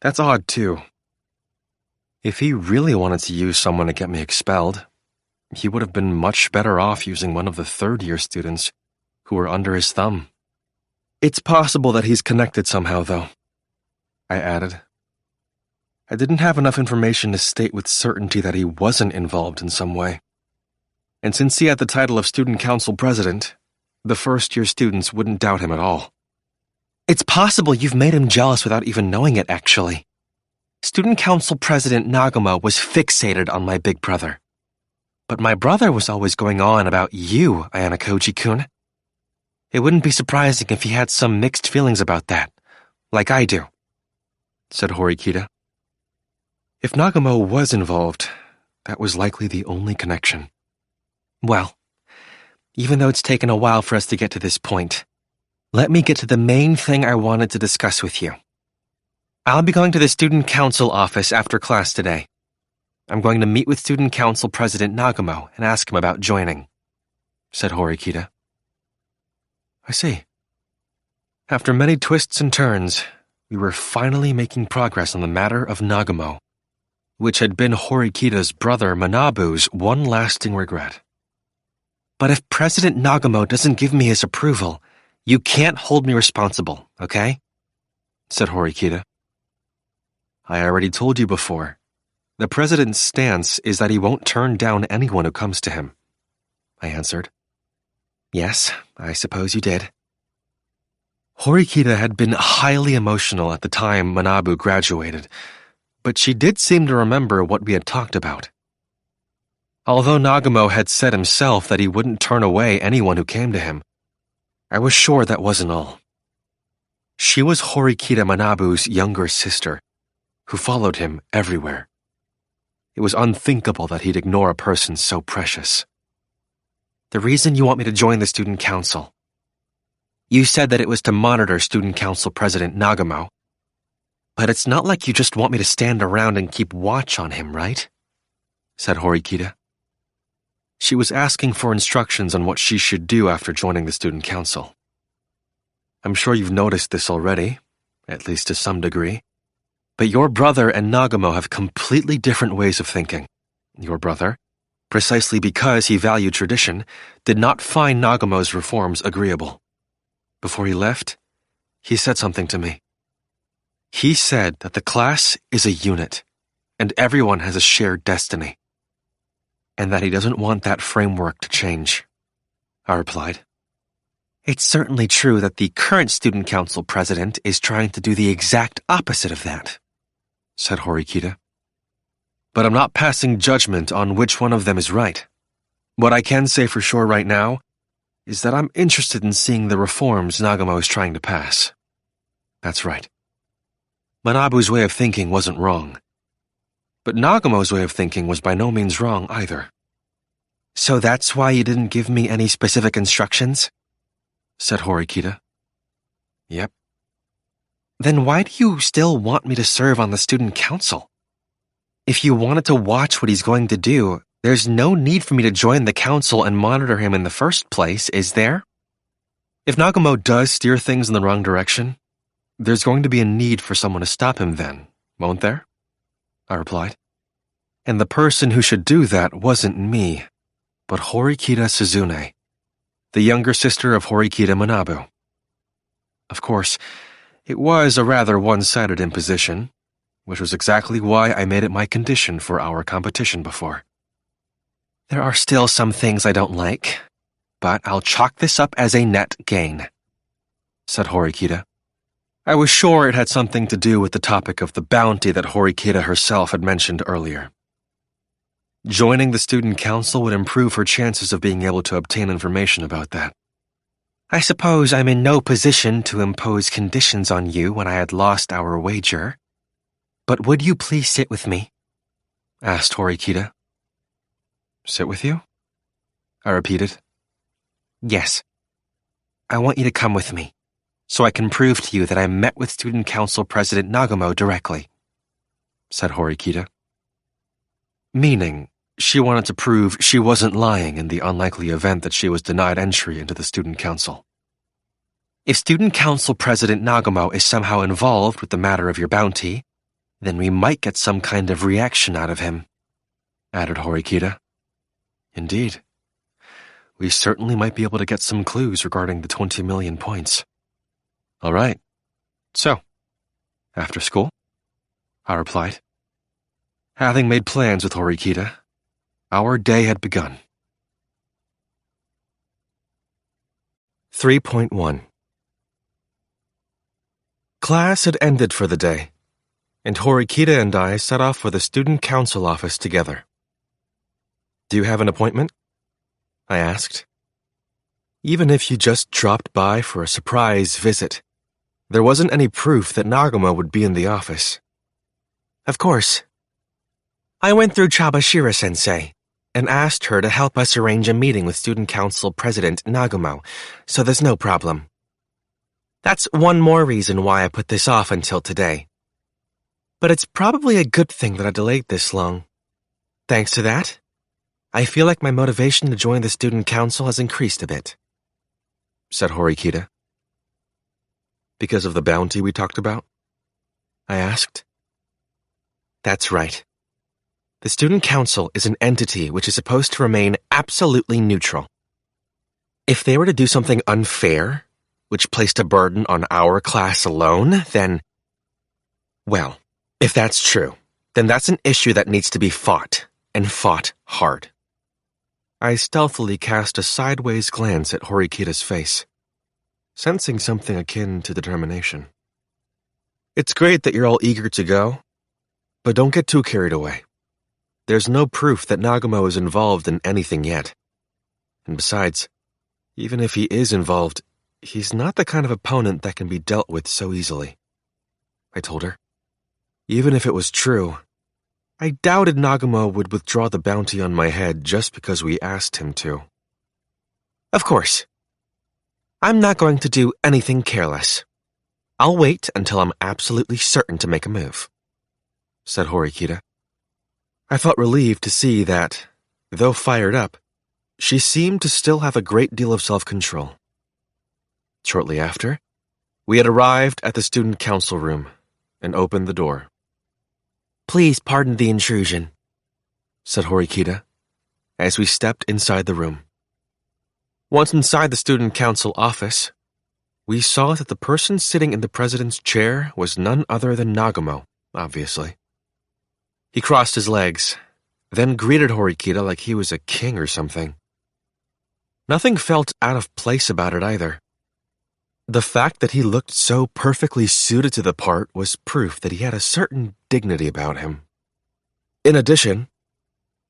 That's odd, too. If he really wanted to use someone to get me expelled, he would have been much better off using one of the third-year students who were under his thumb. It's possible that he's connected somehow, though, I added. I didn't have enough information to state with certainty that he wasn't involved in some way. And since he had the title of student council president, the first-year students wouldn't doubt him at all. It's possible you've made him jealous without even knowing it, actually. Student council president Nagumo was fixated on my big brother. But my brother was always going on about you, Ayanokouji-kun. It wouldn't be surprising if he had some mixed feelings about that, like I do, said Horikita. If Nagumo was involved, that was likely the only connection. Well, even though it's taken a while for us to get to this point, let me get to the main thing I wanted to discuss with you. I'll be going to the student council office after class today. I'm going to meet with student council president Nagumo and ask him about joining, said Horikita. I see. After many twists and turns, we were finally making progress on the matter of Nagumo, which had been Horikita's brother Manabu's one lasting regret. But if President Nagumo doesn't give me his approval, you can't hold me responsible, okay? Said Horikita. I already told you before. The president's stance is that he won't turn down anyone who comes to him, I answered. Yes, I suppose you did. Horikita had been highly emotional at the time Manabu graduated, but she did seem to remember what we had talked about. Although Nagumo had said himself that he wouldn't turn away anyone who came to him, I was sure that wasn't all. She was Horikita Manabu's younger sister, who followed him everywhere. It was unthinkable that he'd ignore a person so precious. The reason you want me to join the student council. You said that it was to monitor student council president Nagumo. But it's not like you just want me to stand around and keep watch on him, right? Said Horikita. She was asking for instructions on what she should do after joining the student council. I'm sure you've noticed this already, at least to some degree. But your brother and Nagumo have completely different ways of thinking. Your brother, precisely because he valued tradition, did not find Nagumo's reforms agreeable. Before he left, he said something to me. He said that the class is a unit, and everyone has a shared destiny, and that he doesn't want that framework to change. I replied. It's certainly true that the current student council president is trying to do the exact opposite of that, said Horikita. But I'm not passing judgment on which one of them is right. What I can say for sure right now is that I'm interested in seeing the reforms Nagumo is trying to pass. That's right. Manabu's way of thinking wasn't wrong. But Nagumo's way of thinking was by no means wrong either. So that's why you didn't give me any specific instructions? Said Horikita. Yep. Then why do you still want me to serve on the student council? If you wanted to watch what he's going to do, there's no need for me to join the council and monitor him in the first place, is there? If Nagumo does steer things in the wrong direction, there's going to be a need for someone to stop him then, won't there? I replied. And the person who should do that wasn't me, but Horikita Suzune, the younger sister of Horikita Manabu. Of course, it was a rather one-sided imposition, which was exactly why I made it my condition for our competition before. There are still some things I don't like, but I'll chalk this up as a net gain, said Horikita. I was sure it had something to do with the topic of the bounty that Horikita herself had mentioned earlier. Joining the student council would improve her chances of being able to obtain information about that. I suppose I'm in no position to impose conditions on you when I had lost our wager. But would you please sit with me? Asked Horikita. Sit with you? I repeated. Yes. I want you to come with me, so I can prove to you that I met with Student Council President Nagumo directly, said Horikita. Meaning, she wanted to prove she wasn't lying in the unlikely event that she was denied entry into the student council. If Student Council President Nagumo is somehow involved with the matter of your bounty, then we might get some kind of reaction out of him, added Horikita. Indeed. We certainly might be able to get some clues regarding the 20 million points. All right. So, after school? I replied. Having made plans with Horikita, our day had begun. 3.1 Class had ended for the day, and Horikita and I set off for the student council office together. Do you have an appointment? I asked. Even if you just dropped by for a surprise visit, there wasn't any proof that Nagumo would be in the office. Of course. I went through Chabashira-sensei and asked her to help us arrange a meeting with Student Council President Nagumo, so there's no problem. That's one more reason why I put this off until today. But it's probably a good thing that I delayed this long. Thanks to that, I feel like my motivation to join the student council has increased a bit, said Horikita. Because of the bounty we talked about? I asked. That's right. The student council is an entity which is supposed to remain absolutely neutral. If they were to do something unfair, which placed a burden on our class alone, then... Well, if that's true, then that's an issue that needs to be fought, and fought hard. I stealthily cast a sideways glance at Horikita's face, sensing something akin to determination. It's great that you're all eager to go, but don't get too carried away. There's no proof that Nagumo is involved in anything yet. And besides, even if he is involved, he's not the kind of opponent that can be dealt with so easily. I told her. Even if it was true, I doubted Nagumo would withdraw the bounty on my head just because we asked him to. Of course. I'm not going to do anything careless. I'll wait until I'm absolutely certain to make a move, said Horikita. I felt relieved to see that, though fired up, she seemed to still have a great deal of self-control. Shortly after, we had arrived at the student council room and opened the door. Please pardon the intrusion, said Horikita, as we stepped inside the room. Once inside the student council office, we saw that the person sitting in the president's chair was none other than Nagumo, obviously. He crossed his legs, then greeted Horikita like he was a king or something. Nothing felt out of place about it either. The fact that he looked so perfectly suited to the part was proof that he had a certain dignity about him. In addition,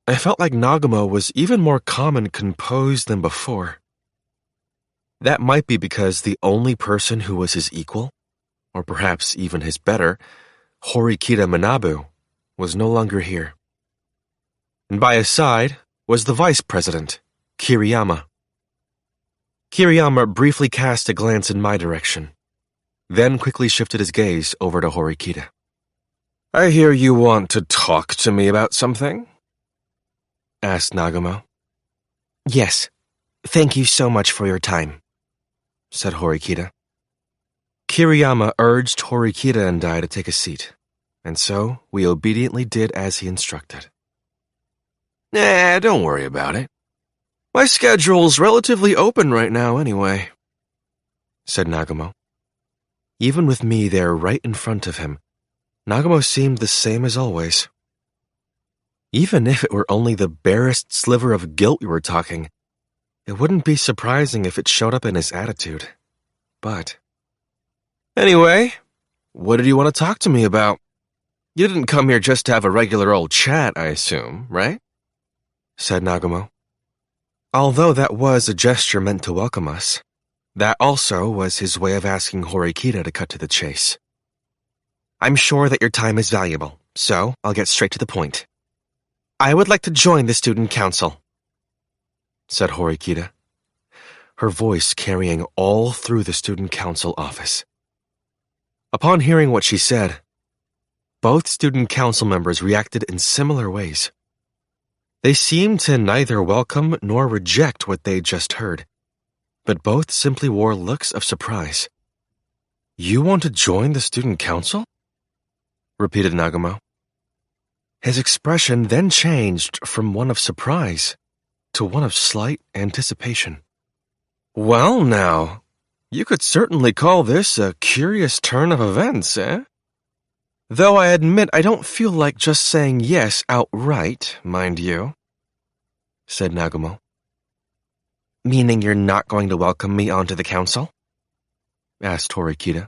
I felt like Nagumo was even more calm and composed than before. That might be because the only person who was his equal, or perhaps even his better, Horikita Manabu, was no longer here. And by his side was the vice president, Kiriyama. Kiriyama briefly cast a glance in my direction, then quickly shifted his gaze over to Horikita. "I hear you want to talk to me about something?" asked Nagumo. "Yes, thank you so much for your time," said Horikita. Kiriyama urged Horikita and I to take a seat, and so we obediently did as he instructed. Don't worry about it. My schedule's relatively open right now anyway," said Nagumo. Even with me there right in front of him, Nagumo seemed the same as always. Even if it were only the barest sliver of guilt we were talking, it wouldn't be surprising if it showed up in his attitude. But anyway, what did you want to talk to me about? You didn't come here just to have a regular old chat, I assume, right? Said Nagumo. Although that was a gesture meant to welcome us, that also was his way of asking Horikita to cut to the chase. "I'm sure that your time is valuable, so I'll get straight to the point. I would like to join the student council," said Horikita, her voice carrying all through the student council office. Upon hearing what she said, both student council members reacted in similar ways. They seemed to neither welcome nor reject what they'd just heard, but both simply wore looks of surprise. "You want to join the student council?" repeated Nagumo. His expression then changed from one of surprise to one of slight anticipation. "Well now, you could certainly call this a curious turn of events, eh? Though I admit I don't feel like just saying yes outright, mind you," said Nagumo. "Meaning you're not going to welcome me onto the council?" asked Horikita.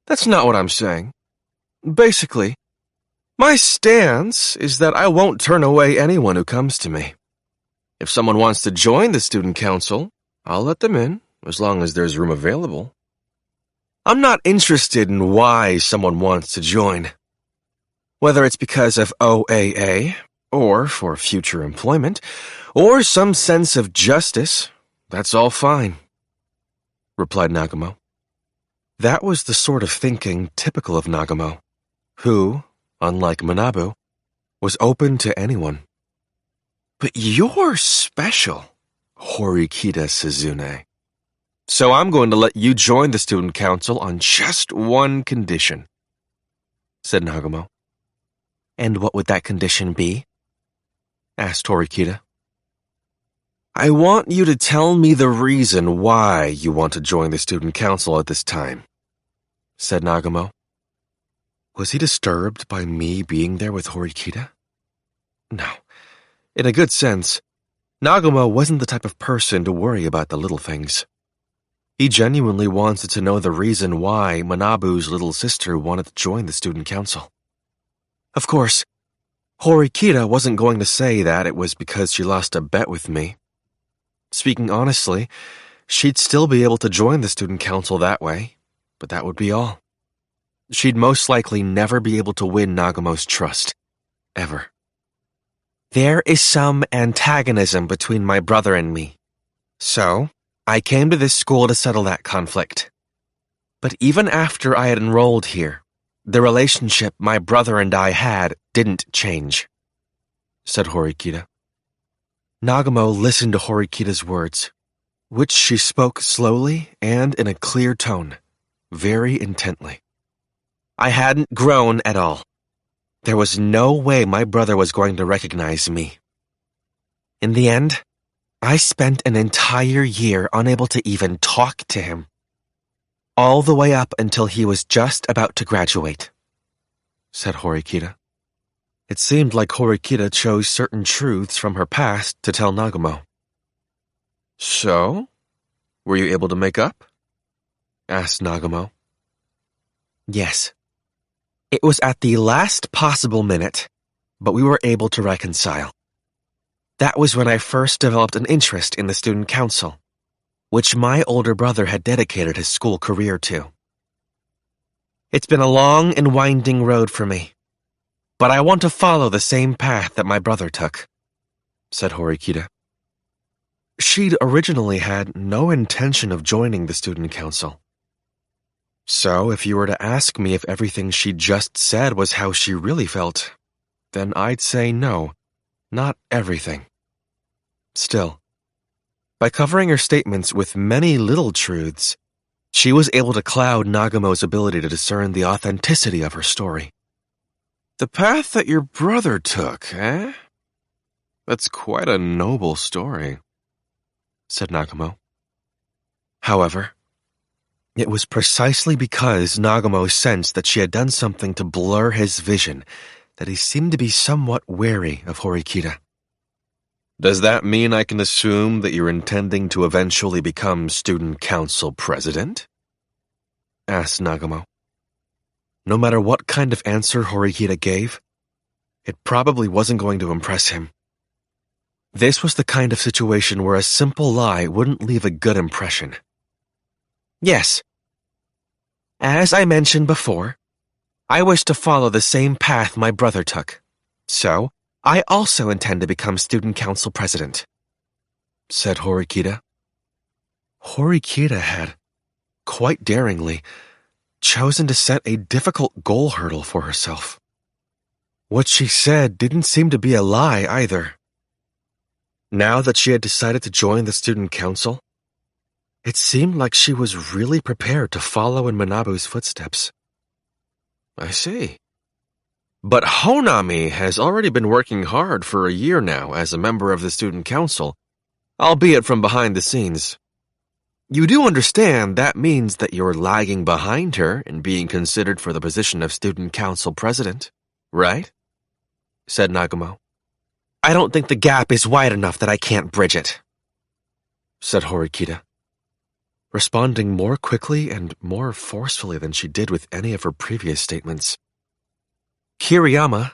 "That's not what I'm saying. Basically, my stance is that I won't turn away anyone who comes to me. If someone wants to join the student council, I'll let them in, as long as there's room available. I'm not interested in why someone wants to join. Whether it's because of OAA, or for future employment, or some sense of justice, that's all fine," replied Nagumo. That was the sort of thinking typical of Nagumo, who, unlike Manabu, was open to anyone. "But you're special, Horikita Suzune. So I'm going to let you join the student council on just one condition," said Nagumo. "And what would that condition be?" asked Horikita. "I want you to tell me the reason why you want to join the student council at this time," said Nagumo. Was he disturbed by me being there with Horikita? No. In a good sense, Nagumo wasn't the type of person to worry about the little things. He genuinely wanted to know the reason why Manabu's little sister wanted to join the student council. Of course, Horikita wasn't going to say that it was because she lost a bet with me. Speaking honestly, she'd still be able to join the student council that way, but that would be all. She'd most likely never be able to win Nagumo's trust. Ever. "There is some antagonism between my brother and me. So, I came to this school to settle that conflict. But even after I had enrolled here, the relationship my brother and I had didn't change," said Horikita. Nagumo listened to Horikita's words, which she spoke slowly and in a clear tone, very intently. "I hadn't grown at all. There was no way my brother was going to recognize me. In the end, I spent an entire year unable to even talk to him. All the way up until he was just about to graduate," said Horikita. It seemed like Horikita chose certain truths from her past to tell Nagumo. "So, were you able to make up?" asked Nagumo. "Yes. It was at the last possible minute, but we were able to reconcile. That was when I first developed an interest in the student council. which my older brother had dedicated his school career to. It's been a long and winding road for me, but I want to follow the same path that my brother took, said Horikita. She'd originally had no intention of joining the student council. So if you were to ask me if everything she just said was how she really felt, then I'd say no, not everything. Still, by covering her statements with many little truths, she was able to cloud Nagumo's ability to discern the authenticity of her story. The path that your brother took, eh? That's quite a noble story, said Nagumo. However, it was precisely because Nagumo sensed that she had done something to blur his vision that he seemed to be somewhat wary of Horikita. Does that mean I can assume that you're intending to eventually become student council president? Asked Nagumo. No matter what kind of answer Horikita gave, it probably wasn't going to impress him. This was the kind of situation where a simple lie wouldn't leave a good impression. Yes. As I mentioned before, I wish to follow the same path my brother took, so I also intend to become student council president, said Horikita. Horikita had, quite daringly, chosen to set a difficult goal hurdle for herself. What she said didn't seem to be a lie either. Now that she had decided to join the student council, it seemed like she was really prepared to follow in Manabu's footsteps. I see. But Honami has already been working hard for a year now as a member of the student council, albeit from behind the scenes. You do understand that means that you're lagging behind her in being considered for the position of student council president, right? Said Nagumo. I don't think the gap is wide enough that I can't bridge it, said Horikita, responding more quickly and more forcefully than she did with any of her previous statements. Kiriyama,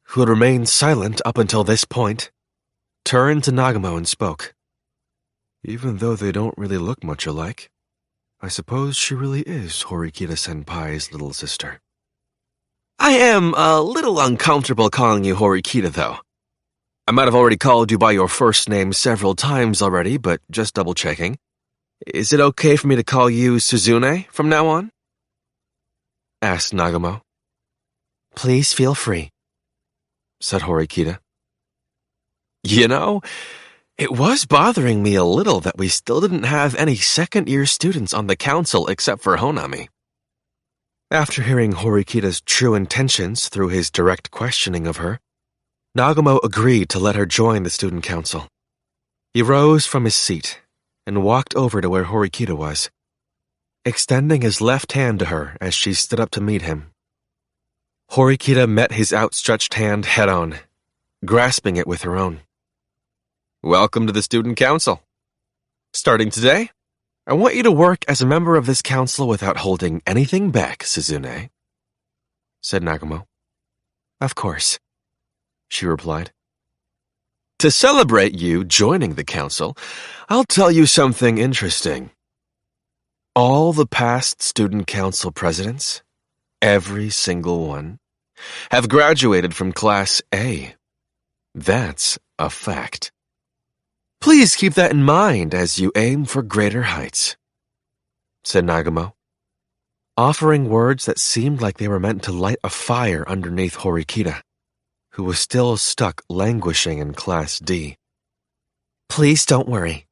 who had remained silent up until this point, turned to Nagumo and spoke. Even though they don't really look much alike, I suppose she really is Horikita-senpai's little sister. I am a little uncomfortable calling you Horikita, though. I might have already called you by your first name several times already, but just double-checking. Is it okay for me to call you Suzune from now on? Asked Nagumo. Please feel free, said Horikita. You know, it was bothering me a little that we still didn't have any second-year students on the council except for Honami. After hearing Horikita's true intentions through his direct questioning of her, Nagumo agreed to let her join the student council. He rose from his seat and walked over to where Horikita was, extending his left hand to her as she stood up to meet him. Horikita met his outstretched hand head-on, grasping it with her own. Welcome to the student council. Starting today, I want you to work as a member of this council without holding anything back, Suzune, said Nagumo. Of course, she replied. To celebrate you joining the council, I'll tell you something interesting. All the past student council presidents, every single one, have graduated from Class A. That's a fact. Please keep that in mind as you aim for greater heights, said Nagumo, offering words that seemed like they were meant to light a fire underneath Horikita, who was still stuck languishing in Class D. Please don't worry.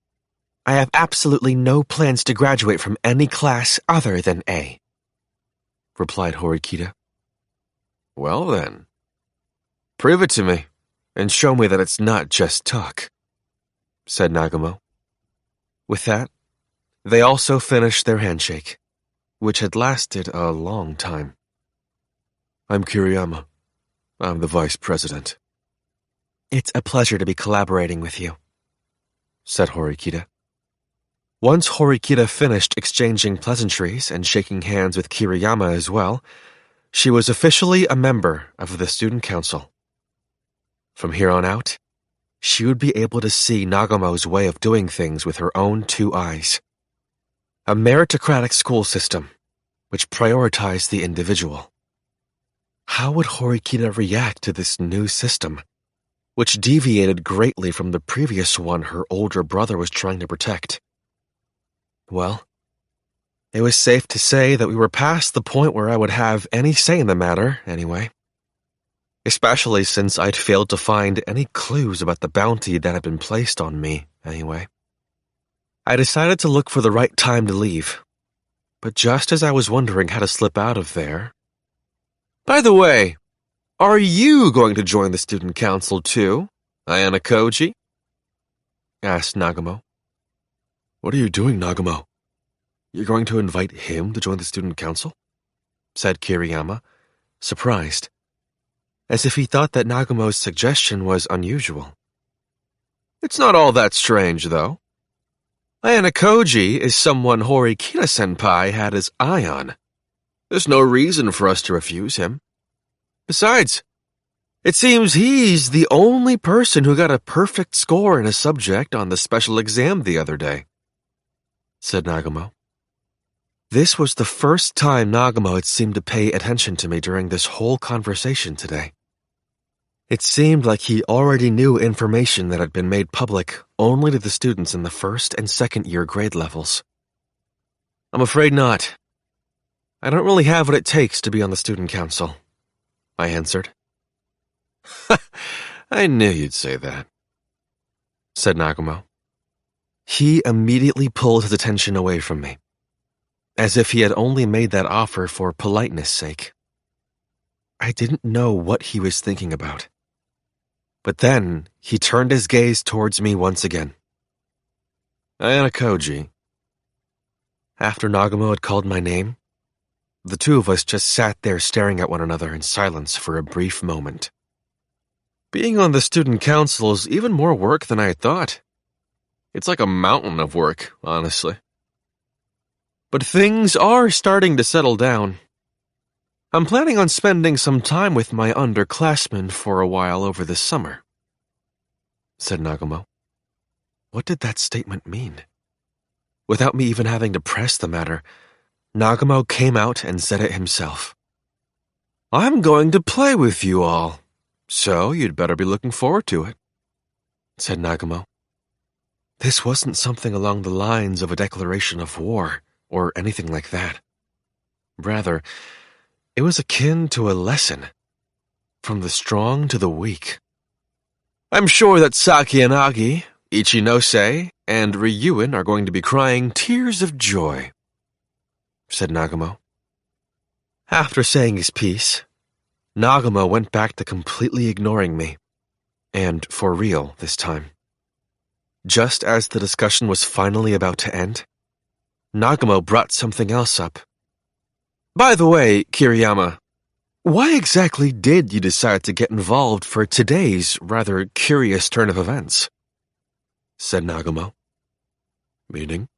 I have absolutely no plans to graduate from any class other than A, replied Horikita. Well then, prove it to me, and show me that it's not just talk, said Nagumo. With that, they also finished their handshake, which had lasted a long time. I'm Kiriyama. I'm the vice president. It's a pleasure to be collaborating with you, said Horikita. Once Horikita finished exchanging pleasantries and shaking hands with Kiriyama as well, she was officially a member of the student council. From here on out, she would be able to see Nagumo's way of doing things with her own 2 eyes. A meritocratic school system, which prioritized the individual. How would Horikita react to this new system, which deviated greatly from the previous one her older brother was trying to protect? Well, it was safe to say that we were past the point where I would have any say in the matter, anyway. Especially since I'd failed to find any clues about the bounty that had been placed on me, anyway. I decided to look for the right time to leave, but just as I was wondering how to slip out of there... By the way, are you going to join the student council too, Ayanokouji? Asked Nagumo. What are you doing, Nagumo? You're going to invite him to join the student council? Said Kiriyama, surprised, as if he thought that Nagumo's suggestion was unusual. It's not all that strange, though. Ayanokouji is someone Horikita-senpai had his eye on. There's no reason for us to refuse him. Besides, it seems he's the only person who got a perfect score in a subject on the special exam the other day, said Nagumo. This was the first time Nagumo had seemed to pay attention to me during this whole conversation today. It seemed like he already knew information that had been made public only to the students in the 1st and 2nd year grade levels. I'm afraid not. I don't really have what it takes to be on the student council, I answered. I knew you'd say that, said Nagumo. He immediately pulled his attention away from me, as if he had only made that offer for politeness' sake. I didn't know what he was thinking about. But then he turned his gaze towards me once again. Ayanokouji. After Nagumo had called my name, the 2 of us just sat there staring at one another in silence for a brief moment. Being on the student council is even more work than I had thought. It's like a mountain of work, honestly. But things are starting to settle down. I'm planning on spending some time with my underclassmen for a while over this summer, said Nagumo. What did that statement mean? Without me even having to press the matter, Nagumo came out and said it himself. I'm going to play with you all, so you'd better be looking forward to it, said Nagumo. This wasn't something along the lines of a declaration of war or anything like that. Rather, it was akin to a lesson, from the strong to the weak. I'm sure that Sakiyanagi, Ichinose, and Ryuen are going to be crying tears of joy, said Nagumo. After saying his piece, Nagumo went back to completely ignoring me, and for real this time. Just as the discussion was finally about to end, Nagumo brought something else up. By the way, Kiriyama, why exactly did you decide to get involved for today's rather curious turn of events? Said Nagumo. Meaning?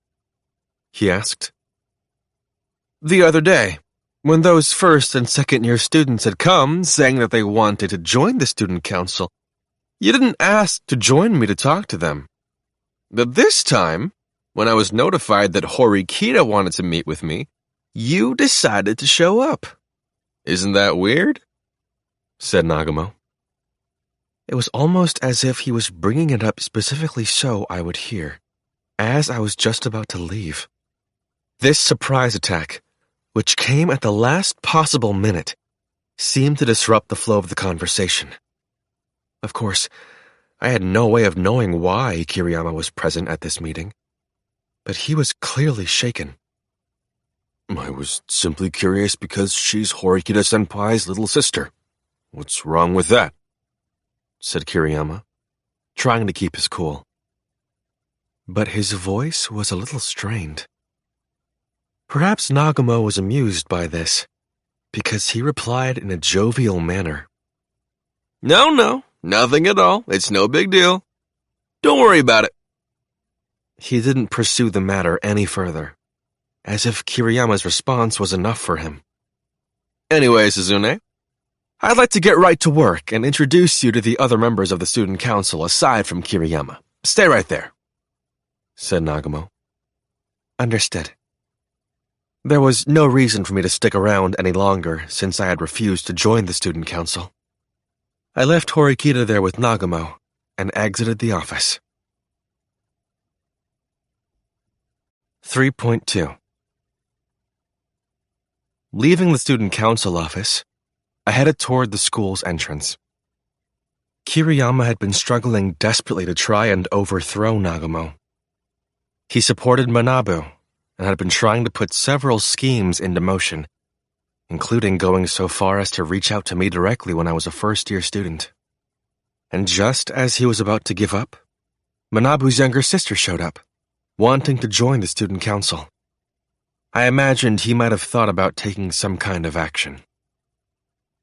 He asked. The other day, when those 1st and 2nd year students had come saying that they wanted to join the student council, you didn't ask to join me to talk to them. But this time, when I was notified that Horikita wanted to meet with me, you decided to show up. Isn't that weird? Said Nagumo. It was almost as if he was bringing it up specifically so I would hear, as I was just about to leave. This surprise attack, which came at the last possible minute, seemed to disrupt the flow of the conversation. Of course, I had no way of knowing why Kiriyama was present at this meeting, but he was clearly shaken. I was simply curious because she's Horikita-senpai's little sister. What's wrong with that? Said Kiriyama, trying to keep his cool. But his voice was a little strained. Perhaps Nagumo was amused by this, because he replied in a jovial manner. No, nothing at all. It's no big deal. Don't worry about it. He didn't pursue the matter any further, as if Kiriyama's response was enough for him. Anyway, Suzune, I'd like to get right to work and introduce you to the other members of the student council aside from Kiriyama. Stay right there, said Nagumo. Understood. There was no reason for me to stick around any longer since I had refused to join the student council. I left Horikita there with Nagumo and exited the office. 3.2 Leaving the student council office, I headed toward the school's entrance. Kiriyama had been struggling desperately to try and overthrow Nagumo. He supported Manabu and had been trying to put several schemes into motion, including going so far as to reach out to me directly when I was a first-year student. And just as he was about to give up, Manabu's younger sister showed up, wanting to join the student council. I imagined he might have thought about taking some kind of action.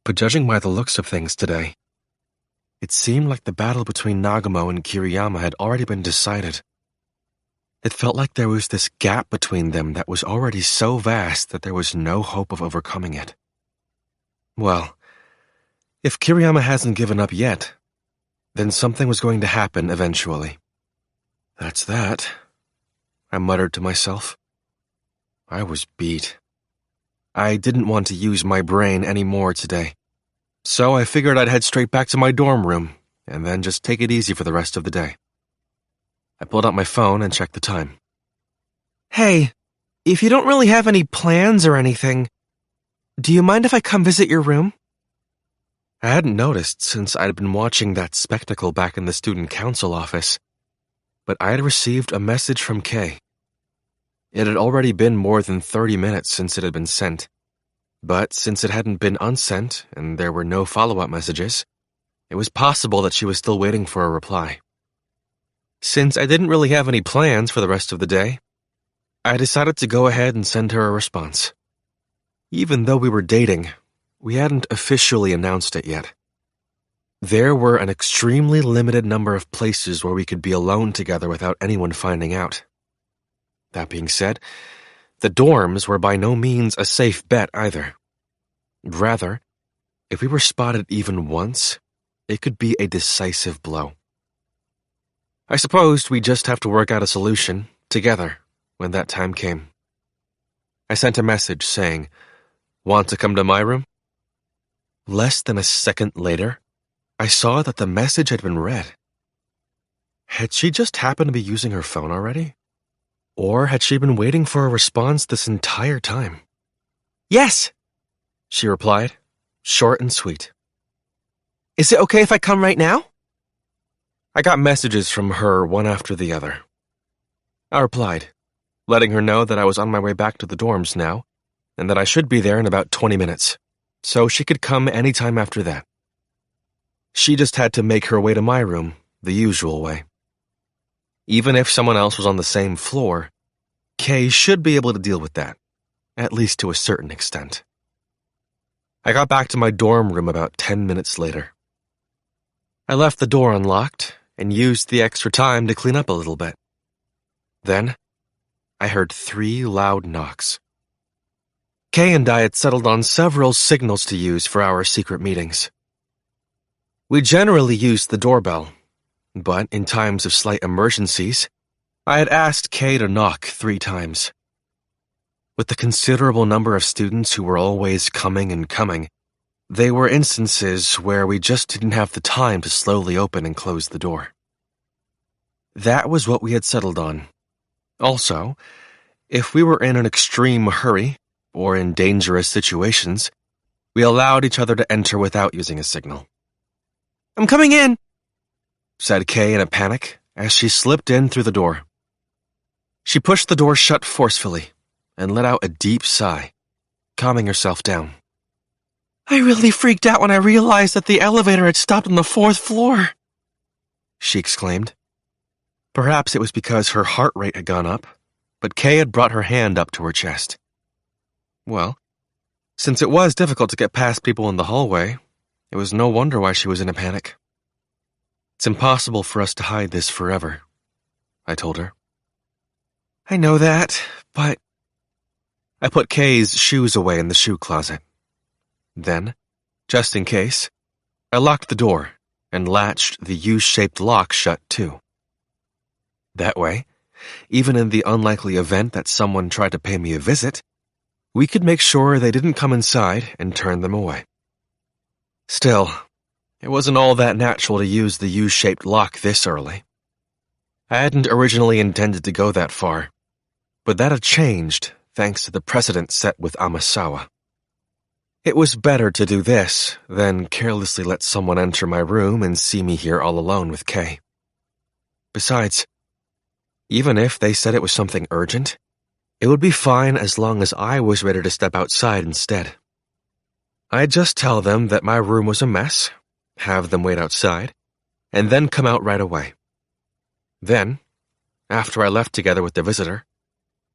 But judging by the looks of things today, it seemed like the battle between Nagumo and Kiriyama had already been decided. It felt like there was this gap between them that was already so vast that there was no hope of overcoming it. Well, if Kiriyama hasn't given up yet, then something was going to happen eventually. That's that, I muttered to myself. I was beat. I didn't want to use my brain anymore today, so I figured I'd head straight back to my dorm room and then just take it easy for the rest of the day. I pulled out my phone and checked the time. Hey, if you don't really have any plans or anything, do you mind if I come visit your room? I hadn't noticed since I'd been watching that spectacle back in the student council office, but I had received a message from Kay. It had already been more than 30 minutes since it had been sent, but since it hadn't been unsent and there were no follow-up messages, it was possible that she was still waiting for a reply. Since I didn't really have any plans for the rest of the day, I decided to go ahead and send her a response. Even though we were dating, we hadn't officially announced it yet. There were an extremely limited number of places where we could be alone together without anyone finding out. That being said, the dorms were by no means a safe bet either. Rather, if we were spotted even once, it could be a decisive blow. I supposed we'd just have to work out a solution, together, when that time came. I sent a message saying, "Want to come to my room?" Less than a second later, I saw that the message had been read. Had she just happened to be using her phone already? Or had she been waiting for a response this entire time? Yes, she replied, short and sweet. Is it okay if I come right now? I got messages from her one after the other. I replied, letting her know that I was on my way back to the dorms now, and that I should be there in about 20 minutes, so she could come any time after that. She just had to make her way to my room the usual way. Even if someone else was on the same floor, Kay should be able to deal with that, at least to a certain extent. I got back to my dorm room about 10 minutes later. I left the door unlocked and used the extra time to clean up a little bit. Then, I heard 3 loud knocks. Kay and I had settled on several signals to use for our secret meetings. We generally used the doorbell, but in times of slight emergencies, I had asked Kay to knock 3 times. With the considerable number of students who were always coming and coming, there were instances where we just didn't have the time to slowly open and close the door. That was what we had settled on. Also, if we were in an extreme hurry or in dangerous situations, we allowed each other to enter without using a signal. "I'm coming in," said Kay in a panic as she slipped in through the door. She pushed the door shut forcefully and let out a deep sigh, calming herself down. "I really freaked out when I realized that the elevator had stopped on the 4th floor," she exclaimed. Perhaps it was because her heart rate had gone up, but Kay had brought her hand up to her chest. Well, since it was difficult to get past people in the hallway, it was no wonder why she was in a panic. "It's impossible for us to hide this forever," I told her. "I know that, but..." I put Kay's shoes away in the shoe closet. Then, Just in case, I locked the door and latched the U-shaped lock shut too. That way, even in the unlikely event that someone tried to pay me a visit, we could make sure they didn't come inside and turn them away. Still, it wasn't all that natural to use the U-shaped lock this early. I hadn't originally intended to go that far, but that had changed thanks to the precedent set with Amasawa. It was better to do this than carelessly let someone enter my room and see me here all alone with Kay. Besides, even if they said it was something urgent, it would be fine as long as I was ready to step outside instead. I'd just tell them that my room was a mess, have them wait outside, and then come out right away. Then, after I left together with the visitor,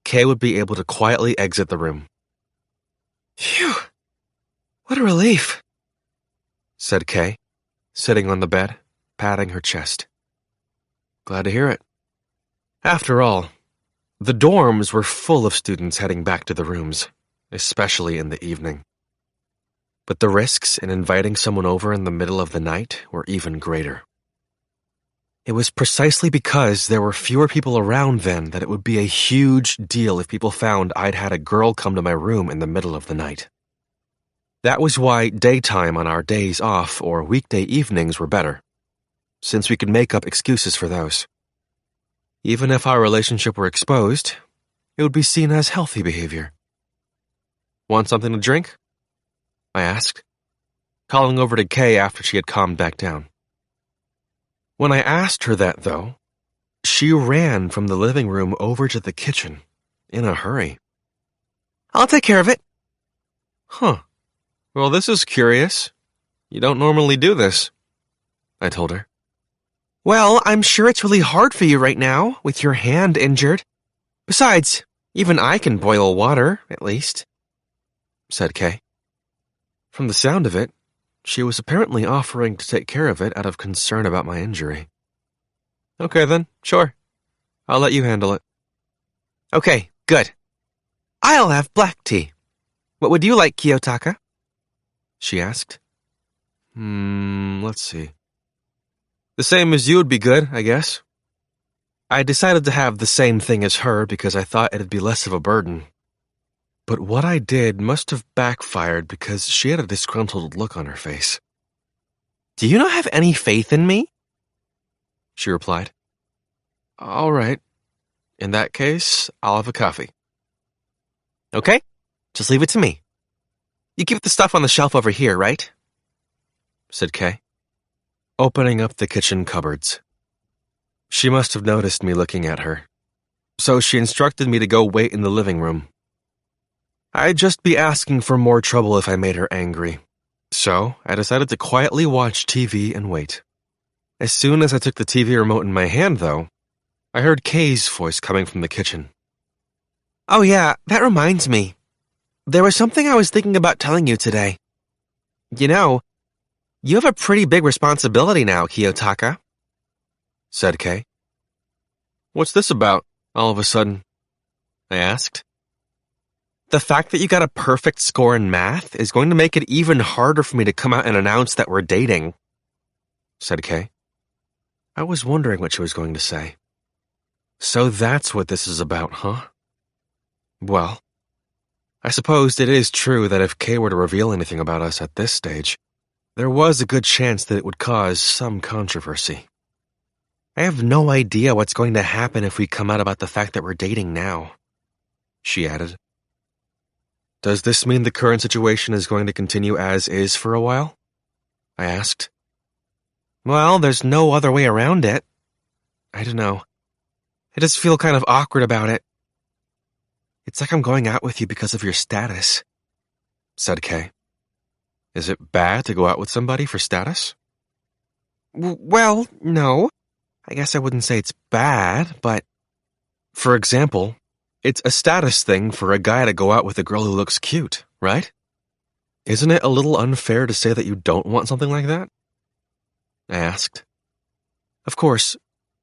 Kay would be able to quietly exit the room. Phew! What a relief, said Kay, sitting on the bed, patting her chest. Glad to hear it. After all, the dorms were full of students heading back to the rooms, especially in the evening. But the risks in inviting someone over in the middle of the night were even greater. It was precisely because there were fewer people around then that it would be a huge deal if people found I'd had a girl come to my room in the middle of the night. That was why daytime on our days off or weekday evenings were better, since we could make up excuses for those. Even if our relationship were exposed, it would be seen as healthy behavior. Want something to drink? I asked, calling over to Kay after she had calmed back down. When I asked her that, though, she ran from the living room over to the kitchen in a hurry. I'll take care of it. Huh. Well, this is curious. You don't normally do this, I told her. Well, I'm sure it's really hard for you right now, with your hand injured. Besides, even I can boil water, at least, said Kay. From the sound of it, she was apparently offering to take care of it out of concern about my injury. Okay then, sure. I'll let you handle it. Okay, good. I'll have black tea. What would you like, Kiyotaka? She asked. Let's see. The same as you would be good, I guess. I decided to have the same thing as her because I thought it'd be less of a burden. But what I did must have backfired because she had a disgruntled look on her face. Do you not have any faith in me? She replied. All right. In that case, I'll have a coffee. Okay, just leave it to me. You keep the stuff on the shelf over here, right? Said Kay, opening up the kitchen cupboards. She must have noticed me looking at her, so she instructed me to go wait in the living room. I'd just be asking for more trouble if I made her angry, so I decided to quietly watch TV and wait. As soon as I took the TV remote in my hand, though, I heard Kay's voice coming from the kitchen. Oh yeah, that reminds me. There was something I was thinking about telling you today. You know, you have a pretty big responsibility now, Kiyotaka, said Kay. What's this about, all of a sudden? I asked. The fact that you got a perfect score in math is going to make it even harder for me to come out and announce that we're dating, said Kay. I was wondering what she was going to say. So that's what this is about, huh? Well, I suppose it is true that if Kay were to reveal anything about us at this stage, there was a good chance that it would cause some controversy. I have no idea what's going to happen if we come out about the fact that we're dating now, she added. Does this mean the current situation is going to continue as is for a while? I asked. Well, there's no other way around it. I don't know. I just feel kind of awkward about it. It's like I'm going out with you because of your status, said Kay. Is it bad to go out with somebody for status? Well, no. I guess I wouldn't say it's bad, but... For example, it's a status thing for a guy to go out with a girl who looks cute, right? Isn't it a little unfair to say that you don't want something like that? I asked. Of course,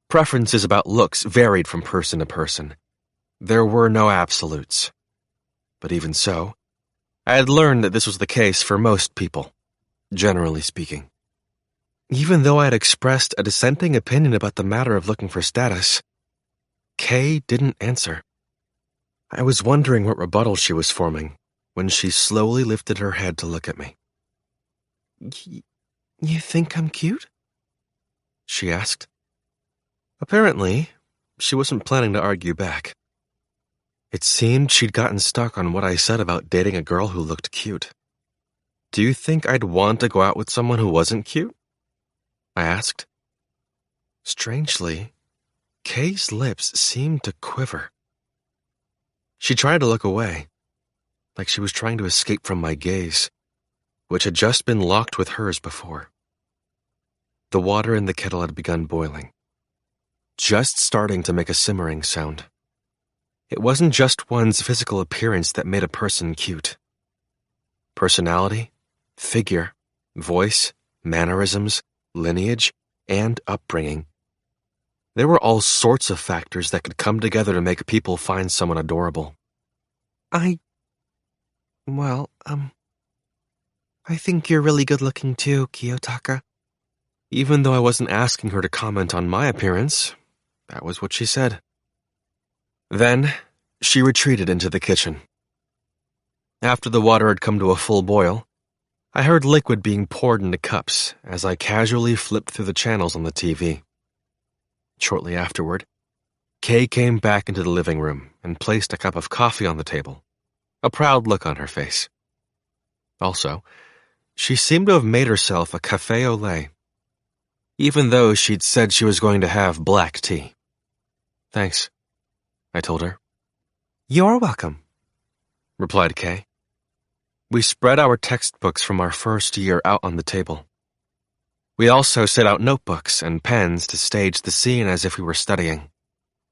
preferences about looks varied from person to person. There were no absolutes. But even so, I had learned that this was the case for most people. generally speaking. Even though I had expressed a dissenting opinion about the matter of looking for status, Kay didn't answer. I was wondering what rebuttal she was forming when she slowly lifted her head to look at me. You think I'm cute? She asked. Apparently, she wasn't planning to argue back. It seemed she'd gotten stuck on what I said about dating a girl who looked cute. Do you think I'd want to go out with someone who wasn't cute? I asked. Strangely, Kay's lips seemed to quiver. She tried to look away, like she was trying to escape from my gaze, which had just been locked with hers before. The water in the kettle had begun boiling, just starting to make a simmering sound. It wasn't just one's physical appearance that made a person cute. Personality, figure, voice, mannerisms, lineage, and upbringing. There were all sorts of factors that could come together to make people find someone adorable. I think you're really good-looking too, Kiyotaka. Even though I wasn't asking her to comment on my appearance, that was what she said. Then, she retreated into the kitchen. After the water had come to a full boil, I heard liquid being poured into cups as I casually flipped through the channels on the TV. Shortly afterward, Kay came back into the living room and placed a cup of coffee on the table, a proud look on her face. Also, she seemed to have made herself a café au lait, even though she'd said she was going to have black tea. Thanks, I told her. You're welcome, replied Kay. We spread our textbooks from our first year out on the table. We also set out notebooks and pens to stage the scene as if we were studying.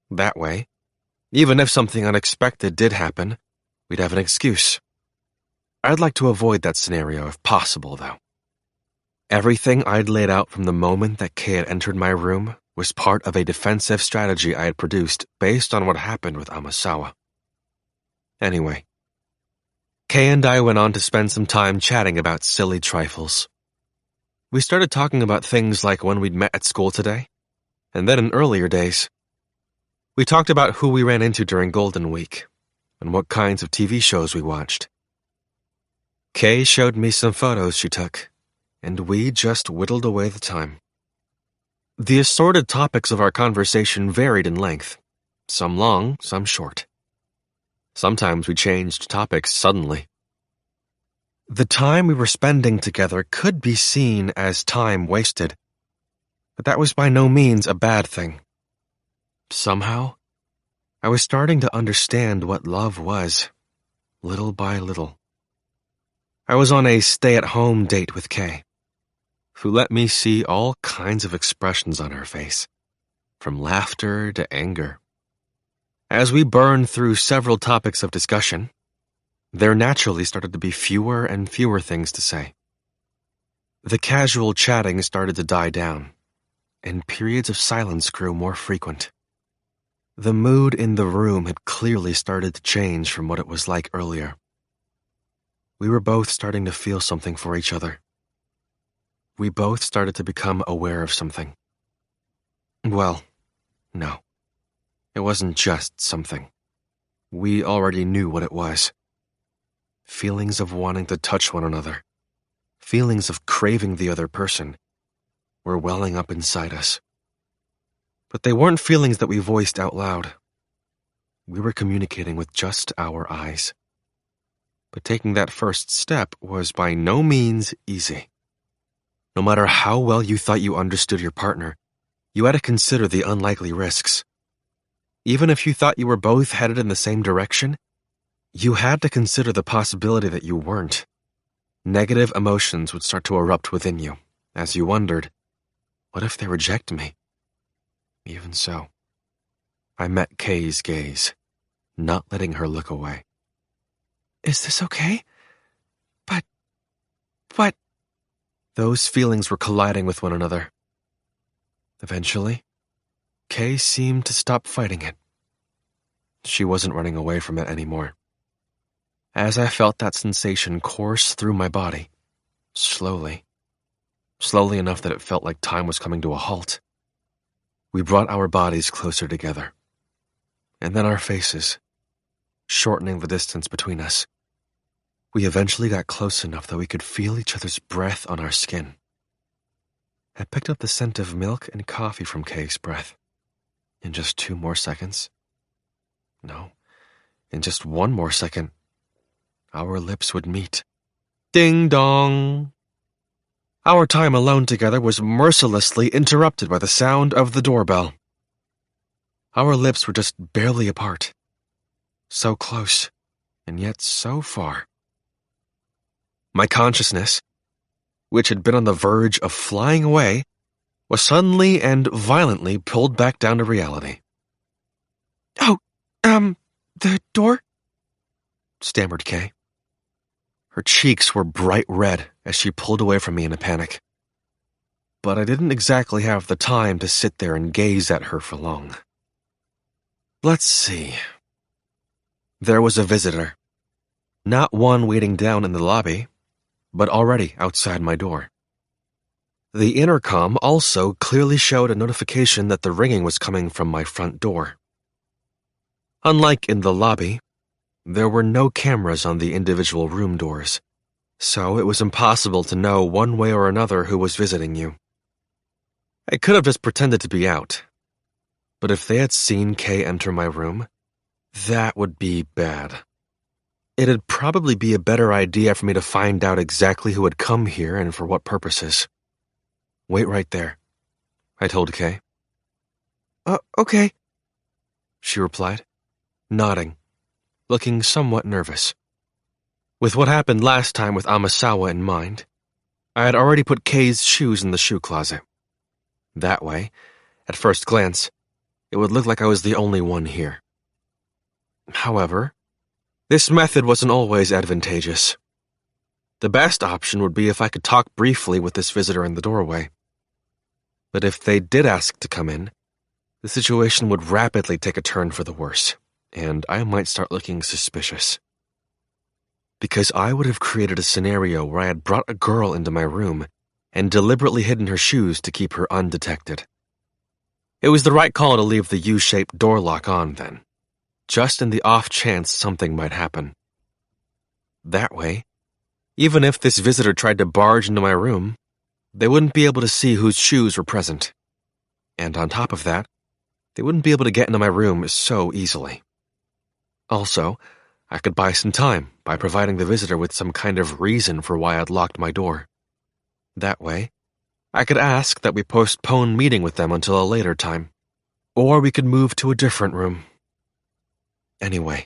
That way, even if something unexpected did happen, we'd have an excuse. I'd like to avoid that scenario if possible, though. Everything I'd laid out from the moment that Kay had entered my room was part of a defensive strategy I had produced based on what happened with Amasawa. Anyway, Kay and I went on to spend some time chatting about silly trifles. We started talking about things like when we'd met at school today, and then in earlier days. We talked about who we ran into during Golden Week, and what kinds of TV shows we watched. Kay showed me some photos she took, and we just whittled away the time. The assorted topics of our conversation varied in length, some long, some short. Sometimes we changed topics suddenly. The time we were spending together could be seen as time wasted, but that was by no means a bad thing. Somehow, I was starting to understand what love was, little by little. I was on a stay-at-home date with Kay, who let me see all kinds of expressions on her face, from laughter to anger. As we burned through several topics of discussion, there naturally started to be fewer and fewer things to say. The casual chatting started to die down, and periods of silence grew more frequent. The mood in the room had clearly started to change from what it was like earlier. We were both starting to feel something for each other. We both started to become aware of something. Well, no. It wasn't just something. We already knew what it was. Feelings of wanting to touch one another, feelings of craving the other person, were welling up inside us. But they weren't feelings that we voiced out loud. We were communicating with just our eyes. But taking that first step was by no means easy. No matter how well you thought you understood your partner, you had to consider the unlikely risks. Even if you thought you were both headed in the same direction, you had to consider the possibility that you weren't. Negative emotions would start to erupt within you, as you wondered, what if they reject me? Even so, I met Kay's gaze, not letting her look away. Is this okay? But... Those feelings were colliding with one another. Eventually, Kay seemed to stop fighting it. She wasn't running away from it anymore. As I felt that sensation course through my body, slowly, slowly enough that it felt like time was coming to a halt. We brought our bodies closer together, and then our faces, shortening the distance between us. We eventually got close enough that we could feel each other's breath on our skin. I picked up the scent of milk and coffee from Kay's breath. In just 2 more seconds, no, in just 1 more second, our lips would meet. Ding dong! Our time alone together was mercilessly interrupted by the sound of the doorbell. Our lips were just barely apart. So close, and yet so far. My consciousness, which had been on the verge of flying away, was suddenly and violently pulled back down to reality. "Oh, the door?" stammered Kay. Her cheeks were bright red as she pulled away from me in a panic. But I didn't exactly have the time to sit there and gaze at her for long. Let's see. There was a visitor. Not one waiting down in the lobby, but already outside my door. The intercom also clearly showed a notification that the ringing was coming from my front door. Unlike in the lobby, there were no cameras on the individual room doors, so it was impossible to know one way or another who was visiting you. I could have just pretended to be out, but if they had seen Kay enter my room, that would be bad. It'd probably be a better idea for me to find out exactly who had come here and for what purposes. Wait right there, I told Kay. Okay, she replied, nodding, looking somewhat nervous. With what happened last time with Amasawa in mind, I had already put Kay's shoes in the shoe closet. That way, at first glance, it would look like I was the only one here. However, this method wasn't always advantageous. The best option would be if I could talk briefly with this visitor in the doorway. But if they did ask to come in, the situation would rapidly take a turn for the worse, and I might start looking suspicious. Because I would have created a scenario where I had brought a girl into my room and deliberately hidden her shoes to keep her undetected. It was the right call to leave the U-shaped door lock on then, just in the off chance something might happen. That way, even if this visitor tried to barge into my room, they wouldn't be able to see whose shoes were present. And on top of that, they wouldn't be able to get into my room so easily. Also, I could buy some time by providing the visitor with some kind of reason for why I'd locked my door. That way, I could ask that we postpone meeting with them until a later time, or we could move to a different room. Anyway,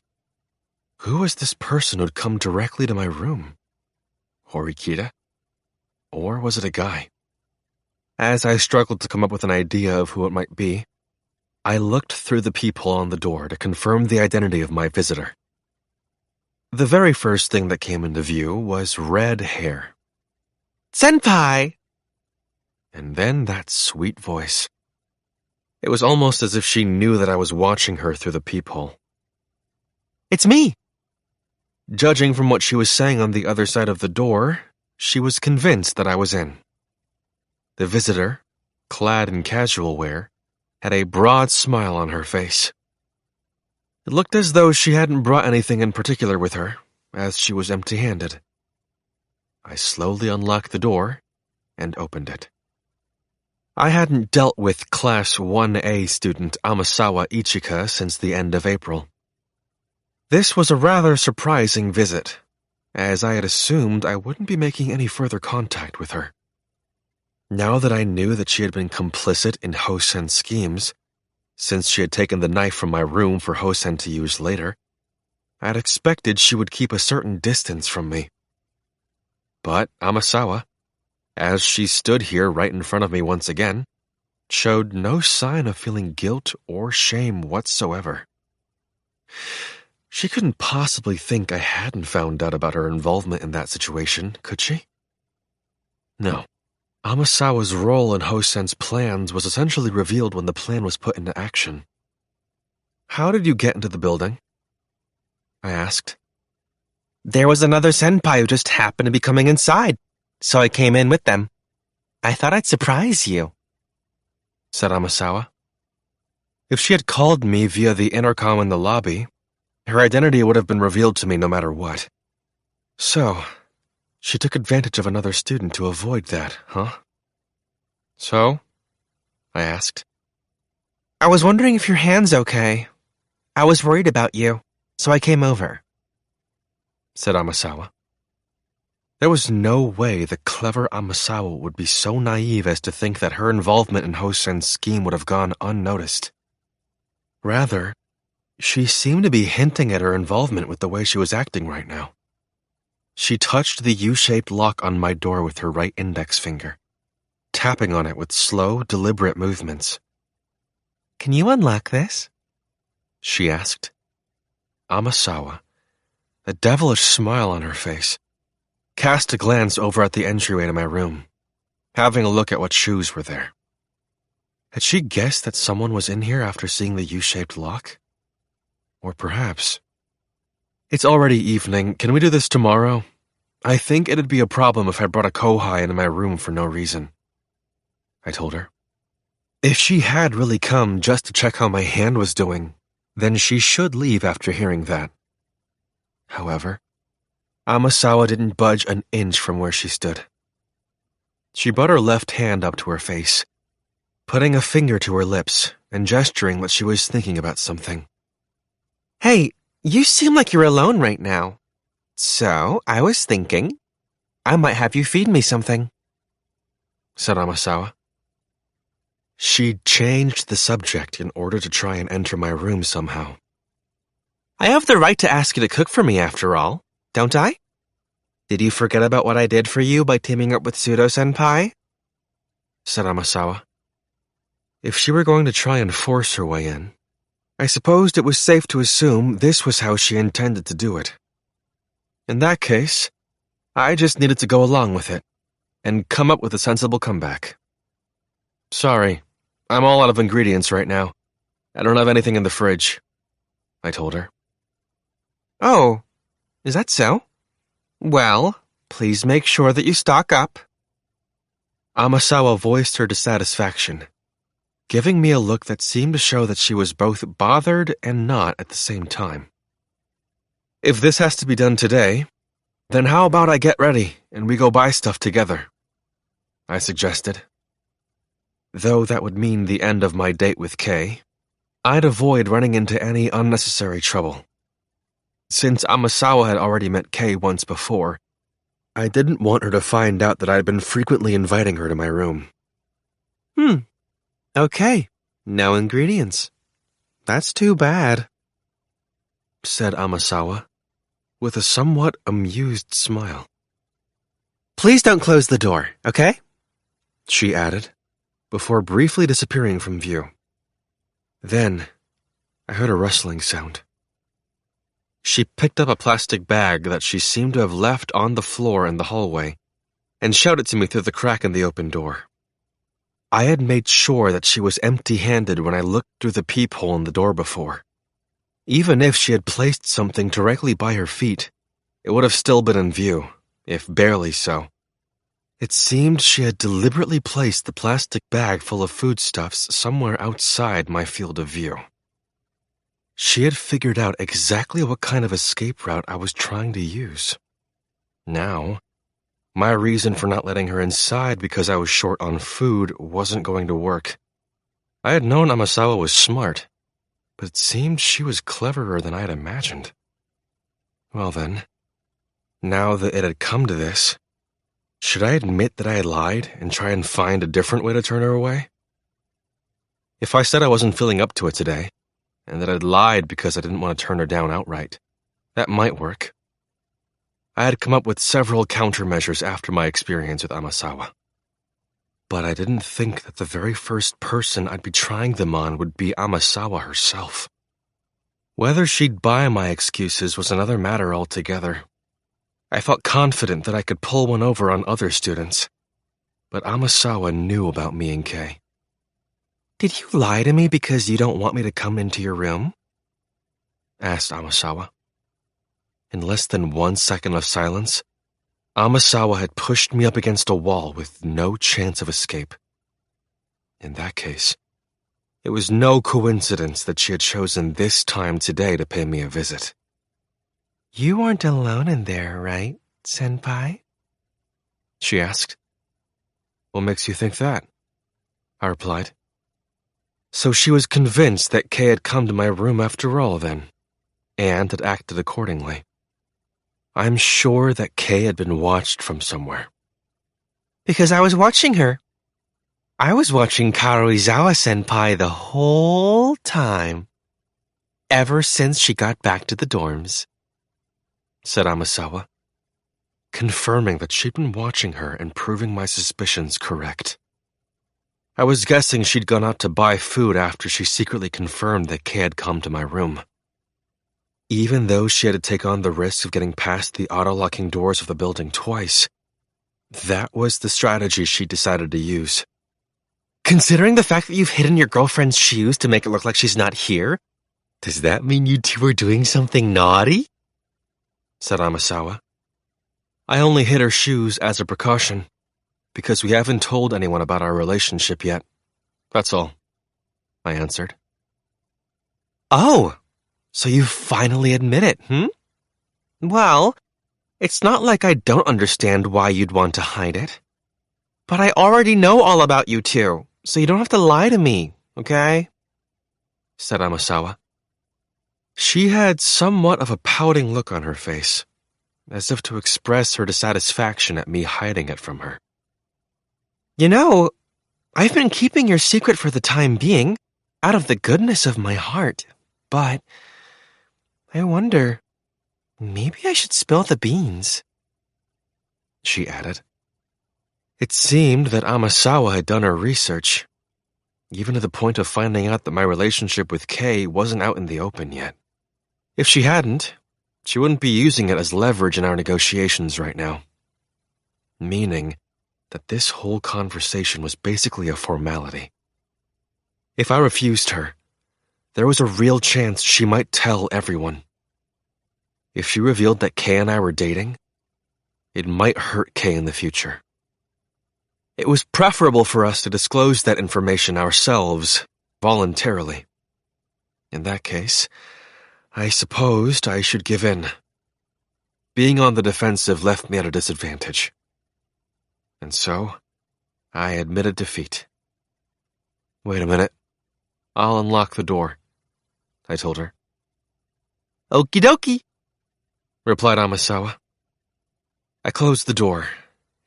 who was this person who'd come directly to my room? Horikita? Or was it a guy? As I struggled to come up with an idea of who it might be, I looked through the peephole on the door to confirm the identity of my visitor. The very first thing that came into view was red hair. "Senpai!" And then that sweet voice. It was almost as if she knew that I was watching her through the peephole. "It's me!" Judging from what she was saying on the other side of the door, she was convinced that I was in. The visitor, clad in casual wear, had a broad smile on her face. It looked as though she hadn't brought anything in particular with her, as she was empty-handed. I slowly unlocked the door and opened it. I hadn't dealt with Class 1A student Amasawa Ichika since the end of April. This was a rather surprising visit, as I had assumed I wouldn't be making any further contact with her. Now that I knew that she had been complicit in Hosen's schemes, since she had taken the knife from my room for Hosen to use later, I had expected she would keep a certain distance from me. But Amasawa, as she stood here right in front of me once again, showed no sign of feeling guilt or shame whatsoever. She couldn't possibly think I hadn't found out about her involvement in that situation, could she? No. Amasawa's role in Hosen's plans was essentially revealed when the plan was put into action. "How did you get into the building?" I asked. "There was another senpai who just happened to be coming inside, so I came in with them." I thought I'd surprise you, said Amasawa. If she had called me via the intercom in the lobby, her identity would have been revealed to me no matter what. So, she took advantage of another student to avoid that, huh? So? I asked. I was wondering if your hand's okay. I was worried about you, so I came over, said Amasawa. There was no way the clever Amasawa would be so naive as to think that her involvement in Hosen's scheme would have gone unnoticed. Rather, she seemed to be hinting at her involvement with the way she was acting right now. She touched the U-shaped lock on my door with her right index finger, tapping on it with slow, deliberate movements. Can you unlock this? She asked. Amasawa, a devilish smile on her face, cast a glance over at the entryway to my room, having a look at what shoes were there. Had she guessed that someone was in here after seeing the U-shaped lock? Or perhaps... It's already evening. Can we do this tomorrow? I think it'd be a problem if I brought a kohai into my room for no reason, I told her. If she had really come just to check how my hand was doing, then she should leave after hearing that. However, Amasawa didn't budge an inch from where she stood. She brought her left hand up to her face, putting a finger to her lips and gesturing that she was thinking about something. Hey, you seem like you're alone right now. So, I was thinking, I might have you feed me something, said Amasawa. She changed the subject in order to try and enter my room somehow. I have the right to ask you to cook for me after all, don't I? Did you forget about what I did for you by teaming up with Pseudo-senpai? Said Amasawa. If she were going to try and force her way in, I supposed it was safe to assume this was how she intended to do it. In that case, I just needed to go along with it and come up with a sensible comeback. Sorry, I'm all out of ingredients right now. I don't have anything in the fridge, I told her. Oh, is that so? Well, please make sure that you stock up. Amasawa voiced her dissatisfaction, giving me a look that seemed to show that she was both bothered and not at the same time. If this has to be done today, then how about I get ready and we go buy stuff together? I suggested. Though that would mean the end of my date with Kay, I'd avoid running into any unnecessary trouble. Since Amasawa had already met Kay once before, I didn't want her to find out that I'd been frequently inviting her to my room. Okay, no ingredients. That's too bad, said Amasawa, with a somewhat amused smile. Please don't close the door, okay? She added, before briefly disappearing from view. Then, I heard a rustling sound. She picked up a plastic bag that she seemed to have left on the floor in the hallway and shouted to me through the crack in the open door. I had made sure that she was empty-handed when I looked through the peephole in the door before. Even if she had placed something directly by her feet, it would have still been in view, if barely so. It seemed she had deliberately placed the plastic bag full of foodstuffs somewhere outside my field of view. She had figured out exactly what kind of escape route I was trying to use. Now, my reason for not letting her inside because I was short on food wasn't going to work. I had known Amasawa was smart, but it seemed she was cleverer than I had imagined. Well then, now that it had come to this, should I admit that I had lied and try and find a different way to turn her away? If I said I wasn't feeling up to it today, and that I'd lied because I didn't want to turn her down outright, that might work. I had come up with several countermeasures after my experience with Amasawa. But I didn't think that the very first person I'd be trying them on would be Amasawa herself. Whether she'd buy my excuses was another matter altogether. I felt confident that I could pull one over on other students. But Amasawa knew about me and Kay. Did you lie to me because you don't want me to come into your room? Asked Amasawa. In less than 1 second of silence, Amasawa had pushed me up against a wall with no chance of escape. In that case, it was no coincidence that she had chosen this time today to pay me a visit. You aren't alone in there, right, senpai? She asked. What makes you think that? I replied. So she was convinced that Kay had come to my room after all, then, and had acted accordingly. I'm sure that Kay had been watched from somewhere. Because I was watching her. I was watching Karuizawa-senpai the whole time. Ever since she got back to the dorms, said Amasawa, confirming that she'd been watching her and proving my suspicions correct. I was guessing she'd gone out to buy food after she secretly confirmed that Kay had come to my room. Even though she had to take on the risk of getting past the auto-locking doors of the building twice, that was the strategy she decided to use. Considering the fact that you've hidden your girlfriend's shoes to make it look like she's not here, does that mean you two are doing something naughty? Said Amasawa. I only hid her shoes as a precaution, because we haven't told anyone about our relationship yet. That's all, I answered. Oh, so you finally admit it, Well, it's not like I don't understand why you'd want to hide it. But I already know all about you two, so you don't have to lie to me, okay? Said Amasawa. She had somewhat of a pouting look on her face, as if to express her dissatisfaction at me hiding it from her. You know, I've been keeping your secret for the time being, out of the goodness of my heart, but I wonder, maybe I should spill the beans, she added. It seemed that Amasawa had done her research, even to the point of finding out that my relationship with Kay wasn't out in the open yet. If she hadn't, she wouldn't be using it as leverage in our negotiations right now. Meaning that this whole conversation was basically a formality. If I refused her, there was a real chance she might tell everyone. If she revealed that Kay and I were dating, it might hurt Kay in the future. It was preferable for us to disclose that information ourselves, voluntarily. In that case, I supposed I should give in. Being on the defensive left me at a disadvantage. And so, I admitted defeat. Wait a minute. I'll unlock the door, I told her. Okie dokie, replied Amasawa. I closed the door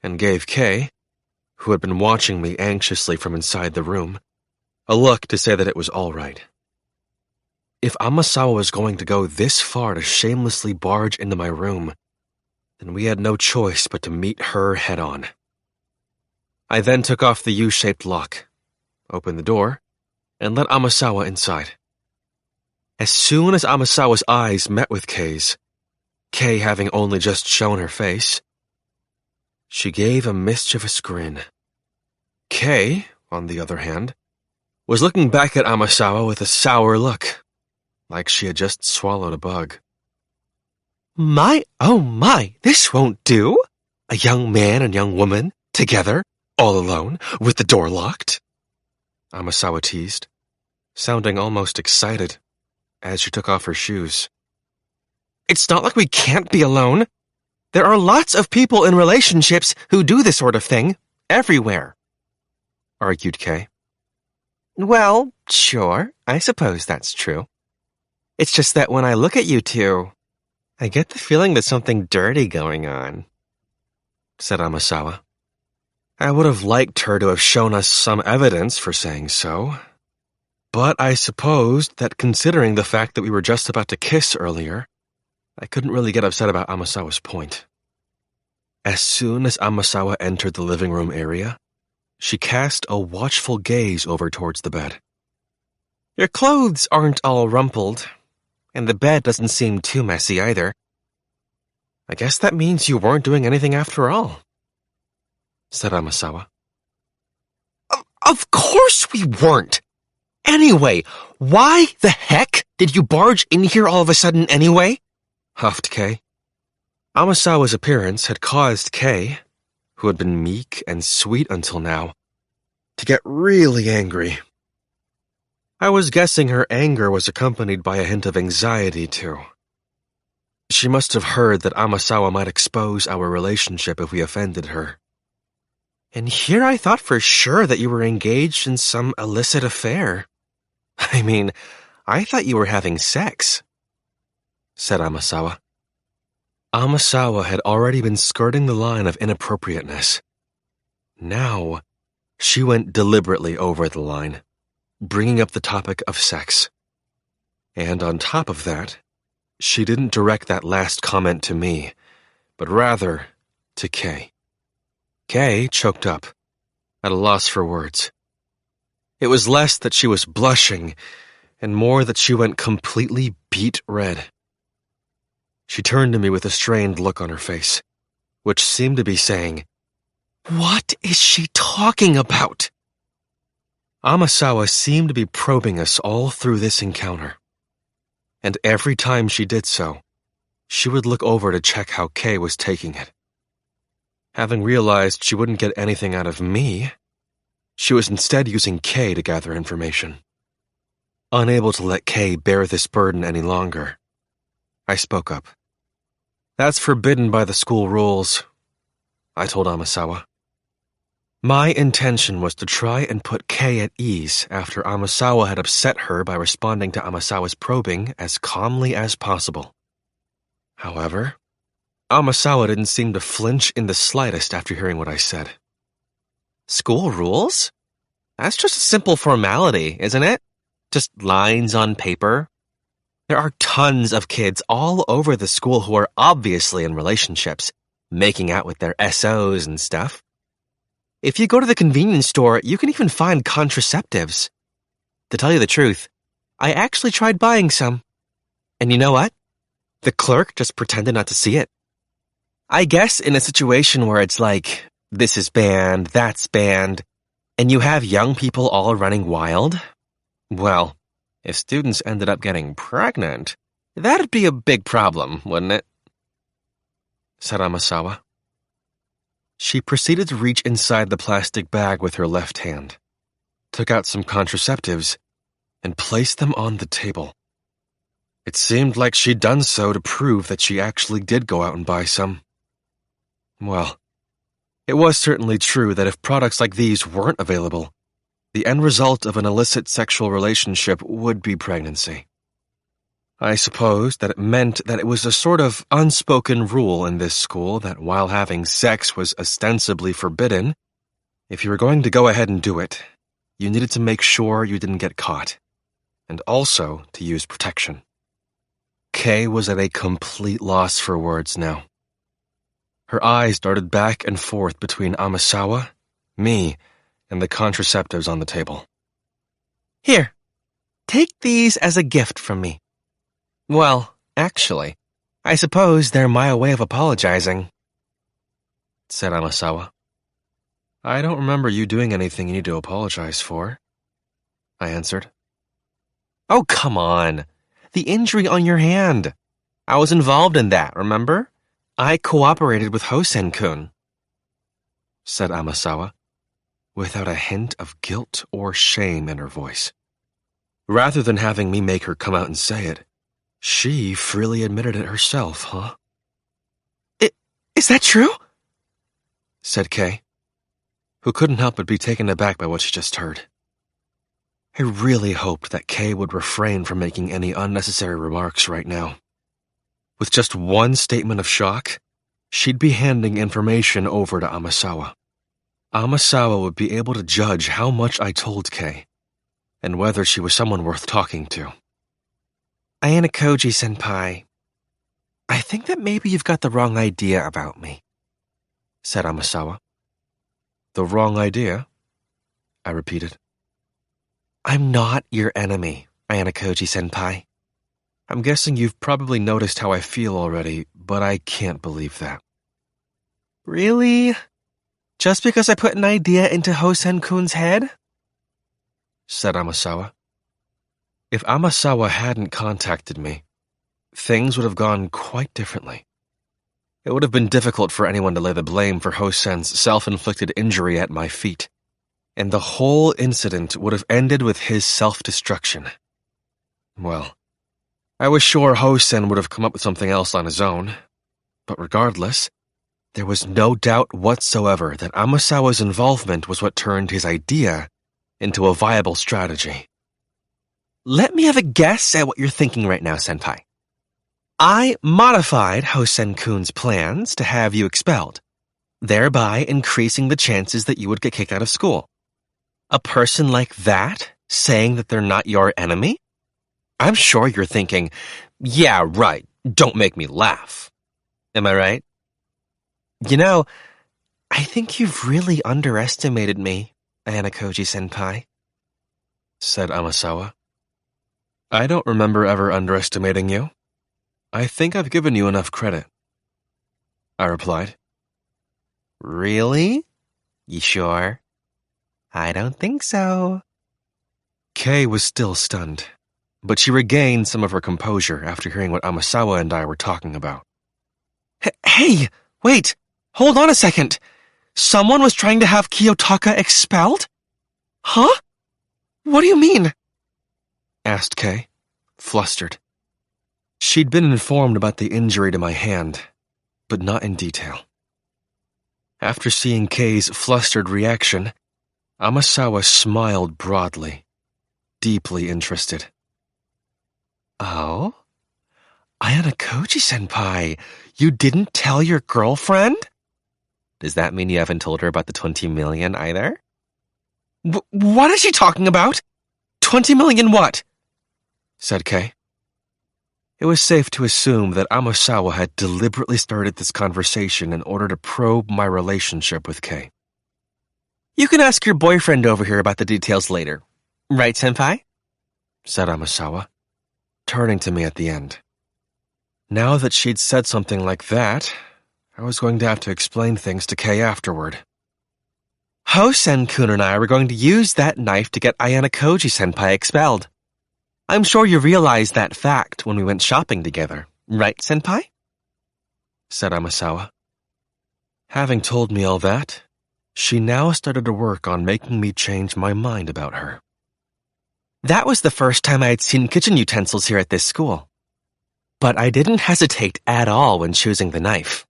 and gave Kay, who had been watching me anxiously from inside the room, a look to say that it was all right. If Amasawa was going to go this far to shamelessly barge into my room, then we had no choice but to meet her head-on. I then took off the U-shaped lock, opened the door, and let Amasawa inside. As soon as Amasawa's eyes met with Kay's, Kay having only just shown her face, she gave a mischievous grin. Kay, on the other hand, was looking back at Amasawa with a sour look, like she had just swallowed a bug. My, oh my, this won't do. A young man and young woman, together, all alone, with the door locked, Amasawa teased, sounding almost excited as she took off her shoes. It's not like we can't be alone. There are lots of people in relationships who do this sort of thing, everywhere, argued Kay. Well, sure, I suppose that's true. It's just that when I look at you two, I get the feeling there's something dirty going on, said Amasawa. I would have liked her to have shown us some evidence for saying so, but I supposed that considering the fact that we were just about to kiss earlier, I couldn't really get upset about Amasawa's point. As soon as Amasawa entered the living room area, she cast a watchful gaze over towards the bed. Your clothes aren't all rumpled, and the bed doesn't seem too messy either. I guess that means you weren't doing anything after all, said Amasawa. Of course we weren't! Anyway, why the heck did you barge in here all of a sudden anyway? Huffed Kay. Amasawa's appearance had caused Kei, who had been meek and sweet until now, to get really angry. I was guessing her anger was accompanied by a hint of anxiety, too. She must have heard that Amasawa might expose our relationship if we offended her. And here I thought for sure that you were engaged in some illicit affair. I mean, I thought you were having sex, said Amasawa. Amasawa had already been skirting the line of inappropriateness. Now, she went deliberately over the line, bringing up the topic of sex. And on top of that, she didn't direct that last comment to me, but rather to Kei. Kei choked up, at a loss for words. It was less that she was blushing, and more that she went completely beet red. She turned to me with a strained look on her face, which seemed to be saying, "What is she talking about?" Amasawa seemed to be probing us all through this encounter. And every time she did so, she would look over to check how Kei was taking it. Having realized she wouldn't get anything out of me, she was instead using Kei to gather information. Unable to let Kei bear this burden any longer, I spoke up. "That's forbidden by the school rules," I told Amasawa. My intention was to try and put Kei at ease after Amasawa had upset her by responding to Amasawa's probing as calmly as possible. However, Amasawa didn't seem to flinch in the slightest after hearing what I said. "School rules? That's just a simple formality, isn't it? Just lines on paper. There are tons of kids all over the school who are obviously in relationships, making out with their SOs and stuff. If you go to the convenience store, you can even find contraceptives. To tell you the truth, I actually tried buying some. And you know what? The clerk just pretended not to see it. I guess in a situation where it's like, this is banned, that's banned, and you have young people all running wild, well, if students ended up getting pregnant, that'd be a big problem, wouldn't it?" said Amasawa. She proceeded to reach inside the plastic bag with her left hand, took out some contraceptives, and placed them on the table. It seemed like she'd done so to prove that she actually did go out and buy some. Well, it was certainly true that if products like these weren't available, the end result of an illicit sexual relationship would be pregnancy. I suppose that it meant that it was a sort of unspoken rule in this school that while having sex was ostensibly forbidden, if you were going to go ahead and do it, you needed to make sure you didn't get caught, and also to use protection. Kei was at a complete loss for words now. Her eyes darted back and forth between Amasawa, me, and the contraceptives on the table. "Here, take these as a gift from me. Well, actually, I suppose they're my way of apologizing," said Amasawa. "I don't remember you doing anything you need to apologize for," I answered. "Oh, come on. The injury on your hand. I was involved in that, remember? I cooperated with Hosen-kun," said Amasawa, without a hint of guilt or shame in her voice. Rather than having me make her come out and say it, she freely admitted it herself, huh? Is that true?" said Kei, who couldn't help but be taken aback by what she just heard. I really hoped that Kei would refrain from making any unnecessary remarks right now. With just one statement of shock, she'd be handing information over to Amasawa. Amasawa would be able to judge how much I told Kei, and whether she was someone worth talking to. "Ayanokouji-senpai, I think that maybe you've got the wrong idea about me," said Amasawa. "The wrong idea?" I repeated. "I'm not your enemy, Ayanokouji-senpai. I'm guessing you've probably noticed how I feel already, but I can't believe that." "Really? Just because I put an idea into Hosen-kun's head?" said Amasawa. If Amasawa hadn't contacted me, things would have gone quite differently. It would have been difficult for anyone to lay the blame for Hosen's self-inflicted injury at my feet, and the whole incident would have ended with his self-destruction. Well, I was sure Hosen would have come up with something else on his own, but regardless, there was no doubt whatsoever that Amasawa's involvement was what turned his idea into a viable strategy. Let me have a guess at what you're thinking right now, Senpai. I modified Hosen-kun's plans to have you expelled, thereby increasing the chances that you would get kicked out of school. A person like that saying that they're not your enemy? I'm sure you're thinking, yeah, right, don't make me laugh. Am I right? You know, I think you've really underestimated me, Ayanokouji-senpai, said Amasawa. I don't remember ever underestimating you. I think I've given you enough credit, I replied. Really? You sure? I don't think so. Kay was still stunned, but she regained some of her composure after hearing what Amasawa and I were talking about. Hey, wait, hold on a second. Someone was trying to have Kiyotaka expelled? Huh? What do you mean? Asked Kay, flustered. She'd been informed about the injury to my hand, but not in detail. After seeing Kay's flustered reaction, Amasawa smiled broadly, deeply interested. Oh? Ayanokouji-senpai, you didn't tell your girlfriend? Does that mean you haven't told her about the 20 million either? What is she talking about? 20 million what? Said Kay. It was safe to assume that Amasawa had deliberately started this conversation in order to probe my relationship with Kay. You can ask your boyfriend over here about the details later. Right, senpai? Said Amasawa, turning to me at the end. Now that she'd said something like that, I was going to have to explain things to Kay afterward. Hosen-kun and I were going to use that knife to get Ayanokouji-senpai expelled. I'm sure you realized that fact when we went shopping together, right, senpai? Said Amasawa. Having told me all that, she now started to work on making me change my mind about her. That was the first time I had seen kitchen utensils here at this school. But I didn't hesitate at all when choosing the knife.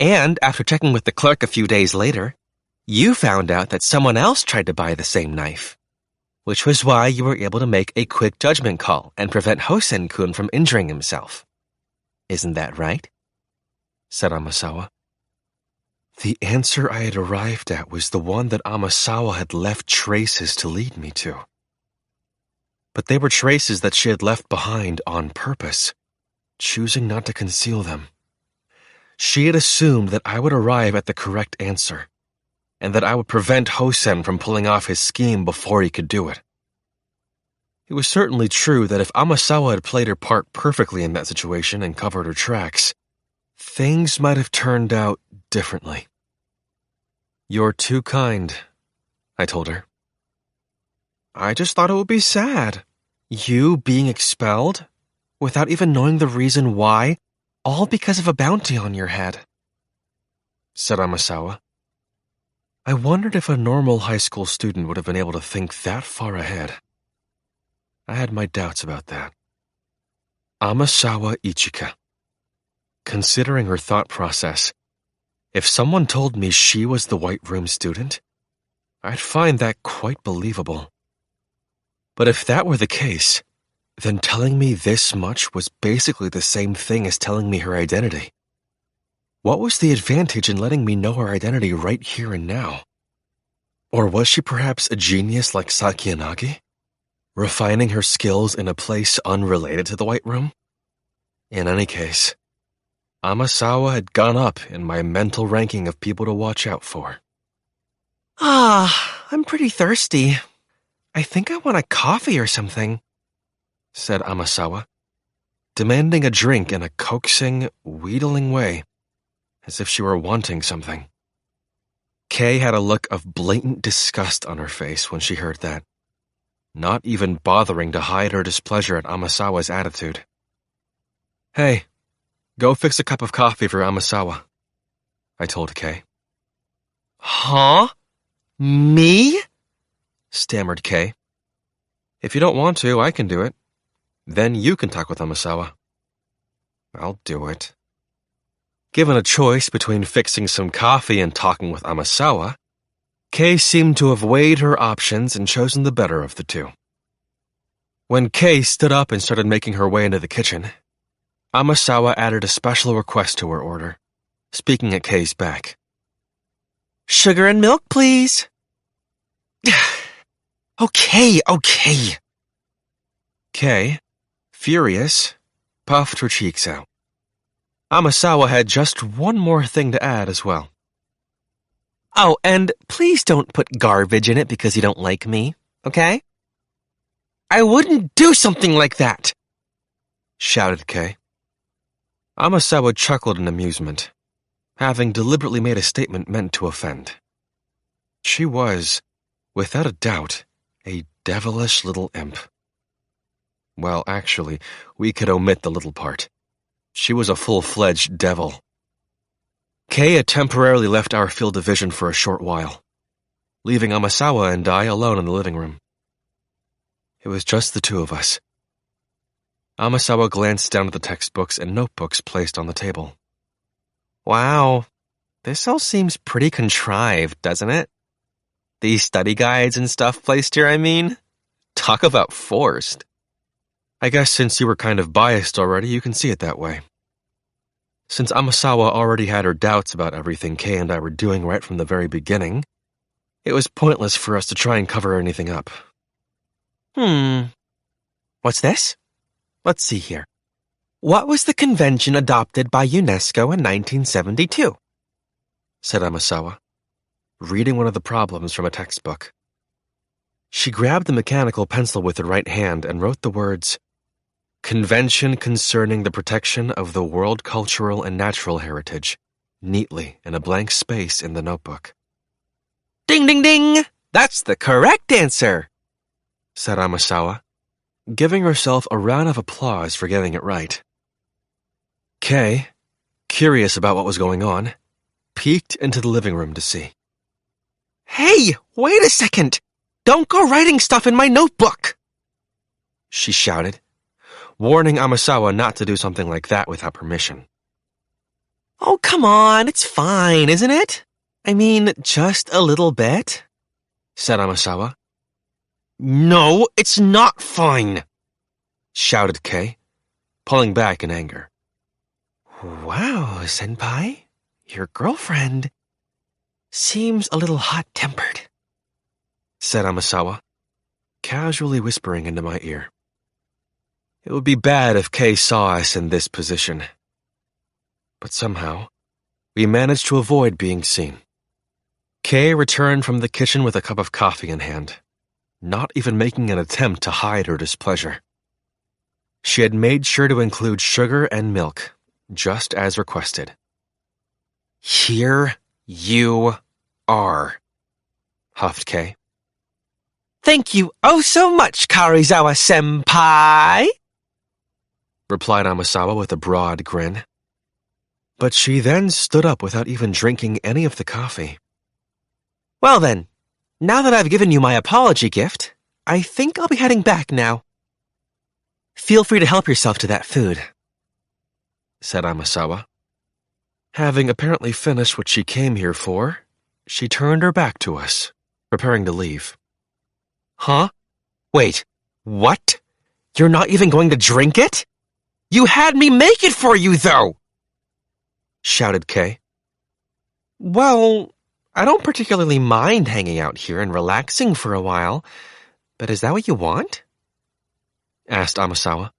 And after checking with the clerk a few days later, you found out that someone else tried to buy the same knife, which was why you were able to make a quick judgment call and prevent Hosen-kun from injuring himself. Isn't that right? Said Amasawa. The answer I had arrived at was the one that Amasawa had left traces to lead me to. But they were traces that she had left behind on purpose, choosing not to conceal them. She had assumed that I would arrive at the correct answer, and that I would prevent Hosen from pulling off his scheme before he could do it. It was certainly true that if Amasawa had played her part perfectly in that situation and covered her tracks, things might have turned out differently. You're too kind, I told her. I just thought it would be sad. You being expelled, without even knowing the reason why, all because of a bounty on your head, said Amasawa. I wondered if a normal high school student would have been able to think that far ahead. I had my doubts about that. Amasawa Ichika. Considering her thought process, if someone told me she was the White Room student, I'd find that quite believable. But if that were the case, then telling me this much was basically the same thing as telling me her identity. What was the advantage in letting me know her identity right here and now? Or was she perhaps a genius like Sakiyanagi, refining her skills in a place unrelated to the White Room? In any case, Amasawa had gone up in my mental ranking of people to watch out for. I'm pretty thirsty. I think I want a coffee or something, said Amasawa, demanding a drink in a coaxing, wheedling way, as if she were wanting something. Kay had a look of blatant disgust on her face when she heard that, not even bothering to hide her displeasure at Amasawa's attitude. Hey, Go fix a cup of coffee for Amasawa, I told Kay. Huh? Me? Stammered Kay. If you don't want to, I can do it. Then you can talk with Amasawa. I'll do it. Given a choice between fixing some coffee and talking with Amasawa, Kay seemed to have weighed her options and chosen the better of the two. When Kay stood up and started making her way into the kitchen, Amasawa added a special request to her order, speaking at Kay's back. Sugar and milk, please. Okay. Kay, furious, puffed her cheeks out. Amasawa had just one more thing to add as well. Oh, and please don't put garbage in it because you don't like me, okay? I wouldn't do something like that, shouted Kay. Amasawa chuckled in amusement, having deliberately made a statement meant to offend. She was, without a doubt, a devilish little imp. Well, actually, we could omit the little part. She was a full-fledged devil. Kay had temporarily left our field of vision for a short while, leaving Amasawa and I alone in the living room. It was just the two of us. Amasawa glanced down at the textbooks and notebooks placed on the table. Wow, this all seems pretty contrived, doesn't it? These study guides and stuff placed here, I mean. Talk about forced. I guess since you were kind of biased already, you can see it that way. Since Amasawa already had her doubts about everything Kay and I were doing right from the very beginning, it was pointless for us to try and cover anything up. What's this? Let's see here. What was the convention adopted by UNESCO in 1972? Said Amasawa, reading one of the problems from a textbook. She grabbed the mechanical pencil with her right hand and wrote the words, Convention Concerning the Protection of the World Cultural and Natural Heritage, neatly in a blank space in the notebook. Ding, ding, ding! That's the correct answer, said Amasawa, giving herself a round of applause for getting it right. Kay, curious about what was going on, peeked into the living room to see. Hey, wait a second! Don't go writing stuff in my notebook! She shouted, warning Amasawa not to do something like that without permission. Oh, come on, it's fine, isn't it? I mean, just a little bit, said Amasawa. No, it's not fine, shouted Kay, pulling back in anger. Wow, senpai, your girlfriend seems a little hot-tempered, said Amasawa, casually whispering into my ear. It would be bad if Kay saw us in this position. But somehow, we managed to avoid being seen. Kay returned from the kitchen with a cup of coffee in hand, not even making an attempt to hide her displeasure. She had made sure to include sugar and milk, just as requested. Here you are, huffed Kay. Thank you oh so much, Karuizawa-senpai, replied Amasawa with a broad grin. But she then stood up without even drinking any of the coffee. Well then, now that I've given you my apology gift, I think I'll be heading back now. Feel free to help yourself to that food, said Amasawa. Having apparently finished what she came here for, she turned her back to us, preparing to leave. Huh? Wait, what? You're not even going to drink it? You had me make it for you, though! Shouted Kay. Well, I don't particularly mind hanging out here and relaxing for a while, but is that what you want? Asked Amasawa.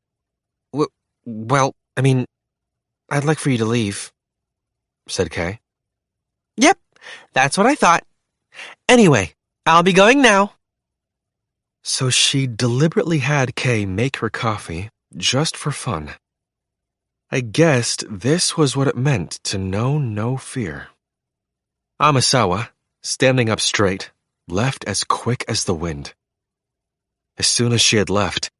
Well, I mean, I'd like for you to leave, said Kay. Yep, that's what I thought. Anyway, I'll be going now. So she deliberately had Kay make her coffee just for fun. I guessed this was what it meant to know no fear. Amasawa, standing up straight, left as quick as the wind. As soon as she had left,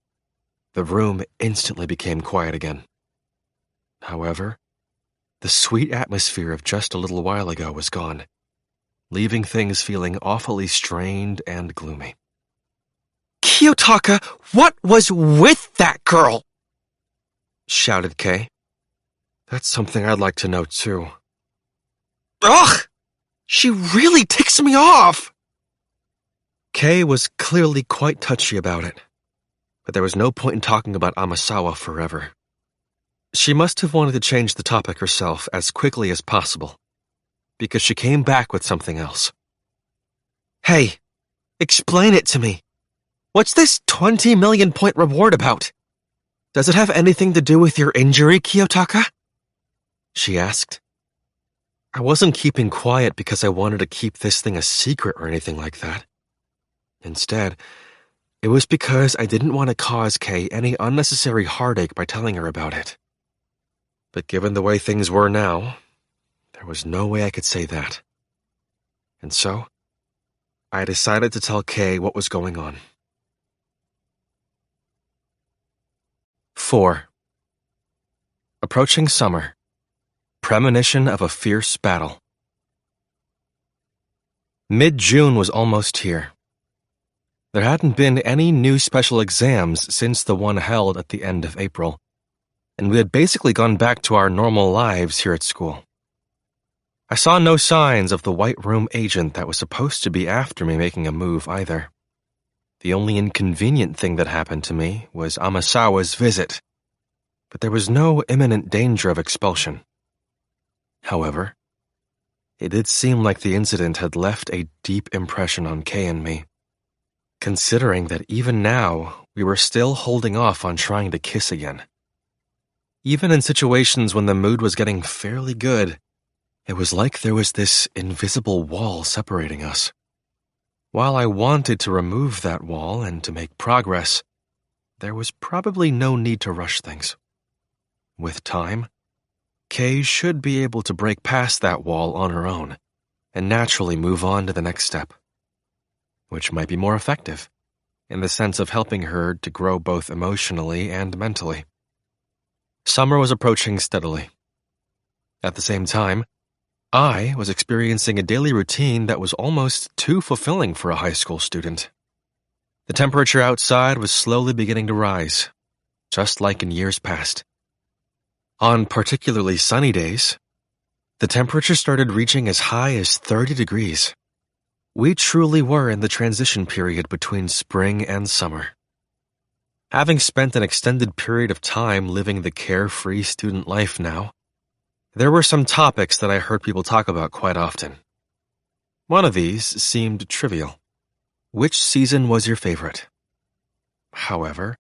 the room instantly became quiet again. However, The sweet atmosphere of just a little while ago was gone, leaving things feeling awfully strained and gloomy. Kiyotaka, what was with that girl? Shouted Kay. That's something I'd like to know too. Ugh! She really ticks me off! Kay was clearly quite touchy about it, but there was no point in talking about Amasawa forever. She must have wanted to change the topic herself as quickly as possible, because she came back with something else. Hey, explain it to me. What's this 20 million point reward about? Does it have anything to do with your injury, Kiyotaka? She asked. I wasn't keeping quiet because I wanted to keep this thing a secret or anything like that. Instead, it was because I didn't want to cause Kay any unnecessary heartache by telling her about it. But given the way things were now, there was no way I could say that. And so, I decided to tell Kay what was going on. 4. Approaching summer. Premonition of a fierce battle. Mid-June was almost here. There hadn't been any new special exams since the one held at the end of April, and we had basically gone back to our normal lives here at school. I saw no signs of the White Room agent that was supposed to be after me making a move either. The only inconvenient thing that happened to me was Amasawa's visit, but there was no imminent danger of expulsion. However, it did seem like the incident had left a deep impression on Kay and me, considering that even now we were still holding off on trying to kiss again. Even in situations when the mood was getting fairly good, it was like there was this invisible wall separating us. While I wanted to remove that wall and to make progress, there was probably no need to rush things. With time, Kay should be able to break past that wall on her own and naturally move on to the next step, which might be more effective in the sense of helping her to grow both emotionally and mentally. Summer was approaching steadily. At the same time, I was experiencing a daily routine that was almost too fulfilling for a high school student. The temperature outside was slowly beginning to rise, just like in years past. On particularly sunny days, the temperature started reaching as high as 30 degrees. We truly were in the transition period between spring and summer. Having spent an extended period of time living the carefree student life now, there were some topics that I heard people talk about quite often. One of these seemed trivial. Which season was your favorite? However,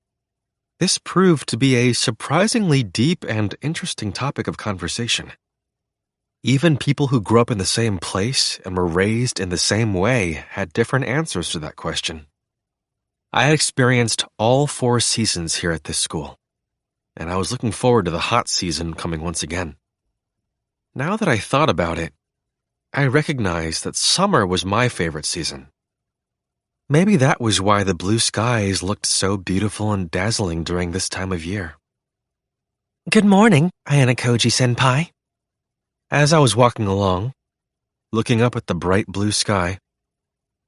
this proved to be a surprisingly deep and interesting topic of conversation. Even people who grew up in the same place and were raised in the same way had different answers to that question. I had experienced all 4 seasons here at this school, and I was looking forward to the hot season coming once again. Now that I thought about it, I recognized that summer was my favorite season. Maybe that was why the blue skies looked so beautiful and dazzling during this time of year. Good morning, Ayanokouji-senpai. As I was walking along, looking up at the bright blue sky,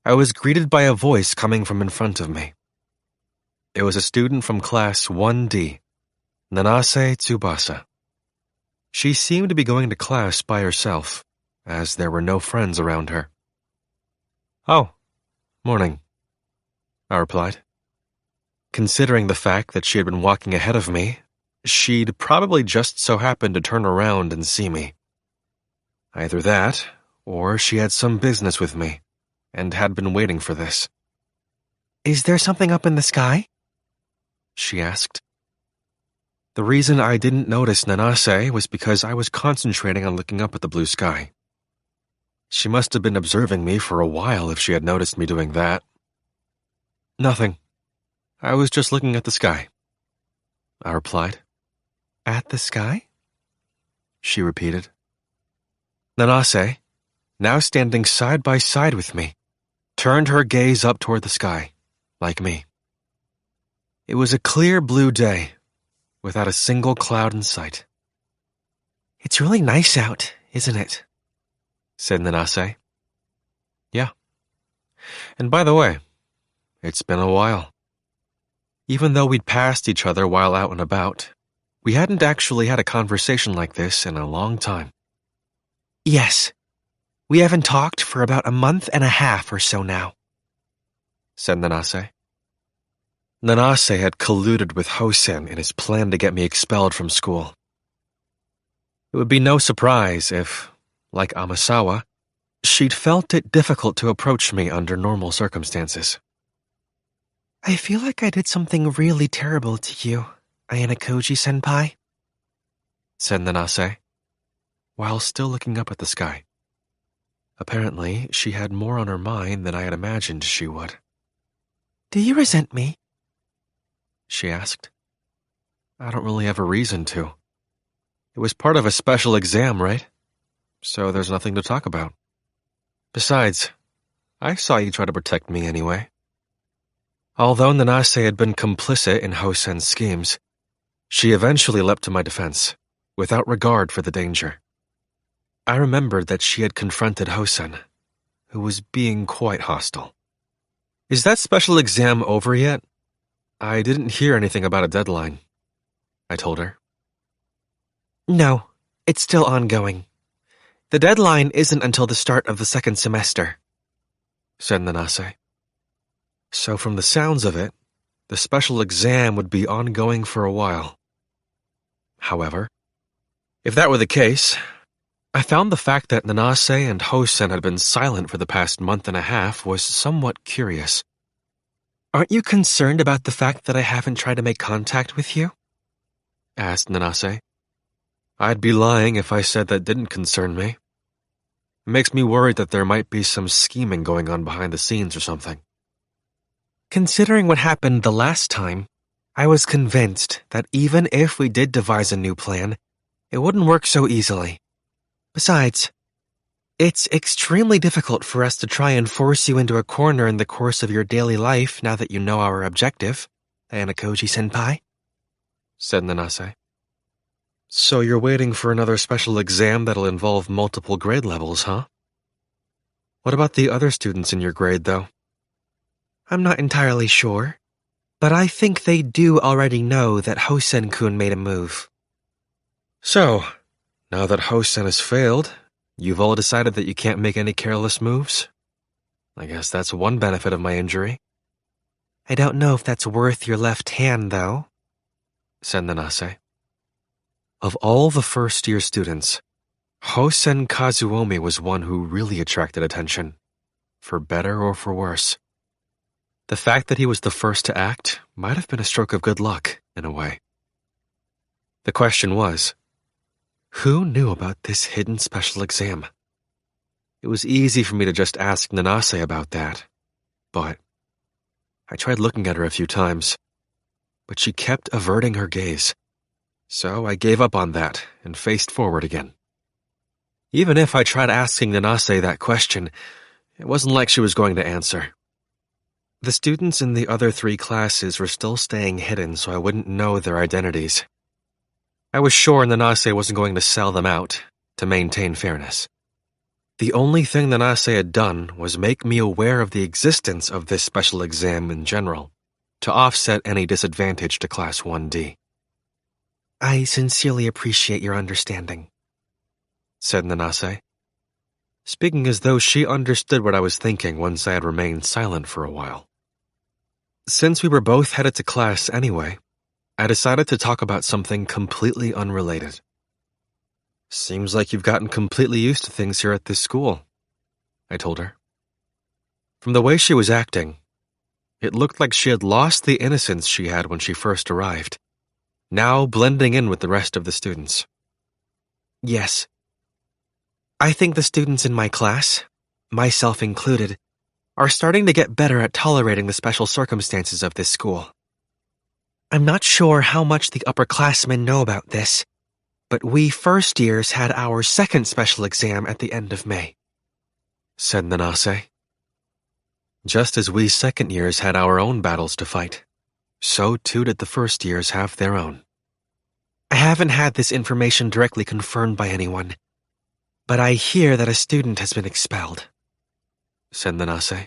I was greeted by a voice coming from in front of me. It was a student from class 1D, Nanase Tsubasa. She seemed to be going to class by herself, as there were no friends around her. "Oh, morning," I replied. Considering the fact that she had been walking ahead of me, she'd probably just so happened to turn around and see me. Either that, or she had some business with me, and had been waiting for this. "Is there something up in the sky?" she asked. The reason I didn't notice Nanase was because I was concentrating on looking up at the blue sky. She must have been observing me for a while if she had noticed me doing that. "Nothing. I was just looking at the sky," I replied. "At the sky?" she repeated. Nanase, now standing side by side with me, turned her gaze up toward the sky, like me. It was a clear blue day, without a single cloud in sight. It's really nice out, isn't it? said Nanase. Yeah. And by the way, it's been a while. Even though we'd passed each other while out and about, we hadn't actually had a conversation like this in a long time. Yes. We haven't talked for about a month and a half or so now, said Nanase. Nanase had colluded with Hosen in his plan to get me expelled from school. It would be no surprise if, like Amasawa, she'd felt it difficult to approach me under normal circumstances. I feel like I did something really terrible to you, Ayanokouji-senpai, said Nanase, while still looking up at the sky. Apparently, she had more on her mind than I had imagined she would. Do you resent me? She asked. I don't really have a reason to. It was part of a special exam, right? So there's nothing to talk about. Besides, I saw you try to protect me anyway. Although Nanase had been complicit in Hosen's schemes, she eventually leapt to my defense, without regard for the danger. I remembered that she had confronted Hosen, who was being quite hostile. Is that special exam over yet? I didn't hear anything about a deadline, I told her. No, it's still ongoing. The deadline isn't until the start of the second semester, said Nanase. So from the sounds of it, the special exam would be ongoing for a while. However, if that were the case, I found the fact that Nanase and Hosen had been silent for the past month and a half was somewhat curious. Aren't you concerned about the fact that I haven't tried to make contact with you? Asked Nanase. I'd be lying if I said that didn't concern me. It makes me worried that there might be some scheming going on behind the scenes or something. Considering what happened the last time, I was convinced that even if we did devise a new plan, it wouldn't work so easily. Besides, it's extremely difficult for us to try and force you into a corner in the course of your daily life now that you know our objective, Ayanokouji-senpai, said Nanase. So you're waiting for another special exam that'll involve multiple grade levels, huh? What about the other students in your grade, though? I'm not entirely sure, but I think they do already know that Hosen-kun made a move. So, now that Hosen has failed, you've all decided that you can't make any careless moves? I guess that's one benefit of my injury. I don't know if that's worth your left hand, though, said Nanase. Of all the first-year students, Hosen Kazuomi was one who really attracted attention, for better or for worse. The fact that he was the first to act might have been a stroke of good luck, in a way. The question was, who knew about this hidden special exam? It was easy for me to just ask Nanase about that, but I tried looking at her a few times, but she kept averting her gaze. So I gave up on that and faced forward again. Even if I tried asking Nanase that question, it wasn't like she was going to answer. The students in the other 3 classes were still staying hidden so I wouldn't know their identities. I was sure Nanase wasn't going to sell them out to maintain fairness. The only thing Nanase had done was make me aware of the existence of this special exam in general, to offset any disadvantage to Class 1D. I sincerely appreciate your understanding, said Nanase, speaking as though she understood what I was thinking once I had remained silent for a while. Since we were both headed to class anyway, I decided to talk about something completely unrelated. Seems like you've gotten completely used to things here at this school, I told her. From the way she was acting, it looked like she had lost the innocence she had when she first arrived, now blending in with the rest of the students. Yes. I think the students in my class, myself included, are starting to get better at tolerating the special circumstances of this school. I'm not sure how much the upperclassmen know about this, but we first years had our second special exam at the end of May, said Nanase. Just as we second years had our own battles to fight, so too did the first years have their own. I haven't had this information directly confirmed by anyone, but I hear that a student has been expelled, said Nanase.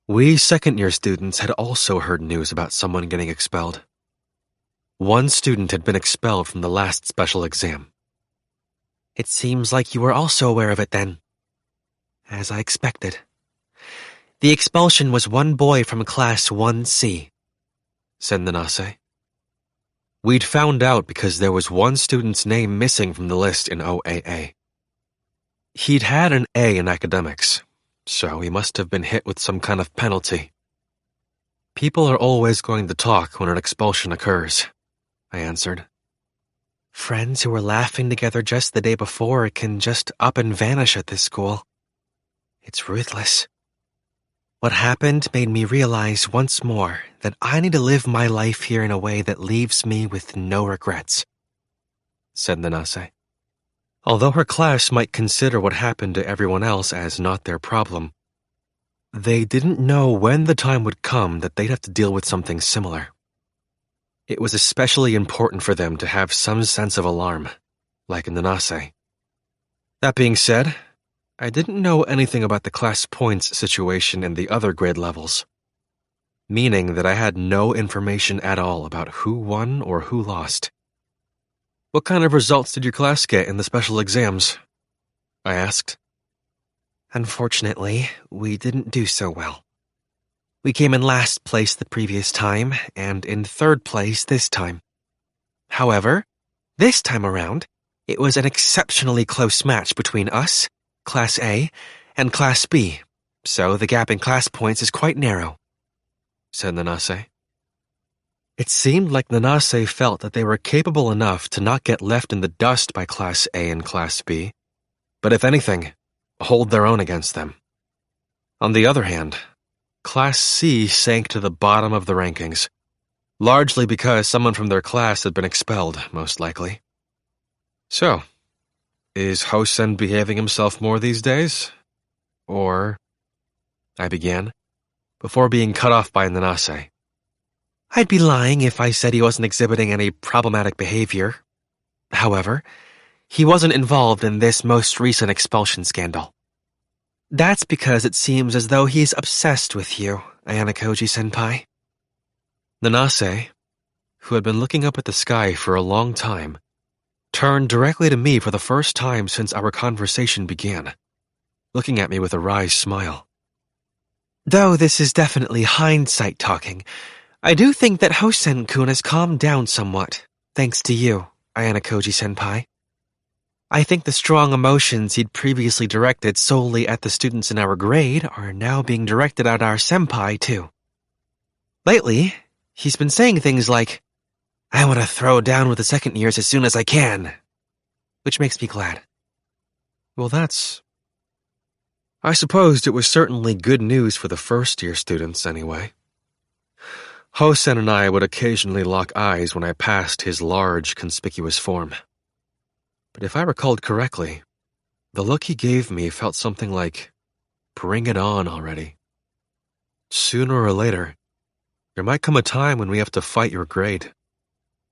We second-year students had also heard news about someone getting expelled. One student had been expelled from the last special exam. It seems like you were also aware of it then. As I expected. The expulsion was one boy from Class 1C, said Nanase. We'd found out because there was one student's name missing from the list in OAA. He'd had an A in academics, so he must have been hit with some kind of penalty. People are always going to talk when an expulsion occurs, I answered. Friends who were laughing together just the day before can just up and vanish at this school. It's ruthless. What happened made me realize once more that I need to live my life here in a way that leaves me with no regrets, said Nanase. Although her class might consider what happened to everyone else as not their problem, they didn't know when the time would come that they'd have to deal with something similar. It was especially important for them to have some sense of alarm, like in Nanase. That being said, I didn't know anything about the class points situation in the other grade levels, meaning that I had no information at all about who won or who lost. What kind of results did your class get in the special exams? I asked. Unfortunately, we didn't do so well. We came in last place the previous time, and in third place this time. However, this time around, it was an exceptionally close match between us, Class A, and Class B, so the gap in class points is quite narrow, said Nanase. It seemed like Nanase felt that they were capable enough to not get left in the dust by Class A and Class B, but if anything, hold their own against them. On the other hand, Class C sank to the bottom of the rankings, largely because someone from their class had been expelled, most likely. So, is Hosen behaving himself more these days? Or, I began, before being cut off by Nanase. I'd be lying if I said he wasn't exhibiting any problematic behavior. However, he wasn't involved in this most recent expulsion scandal. That's because it seems as though he's obsessed with you, Ayanokouji-senpai. Nanase, who had been looking up at the sky for a long time, turned directly to me for the first time since our conversation began, looking at me with a wry smile. Though this is definitely hindsight talking, I do think that Hosen-kun has calmed down somewhat, thanks to you, Ayanokouji-senpai. I think the strong emotions he'd previously directed solely at the students in our grade are now being directed at our senpai, too. Lately, he's been saying things like, I want to throw down with the second years as soon as I can, which makes me glad. Well, I supposed it was certainly good news for the first-year students, anyway. Hosen and I would occasionally lock eyes when I passed his large, conspicuous form. But if I recalled correctly, the look he gave me felt something like, bring it on already. Sooner or later, there might come a time when we have to fight your grade,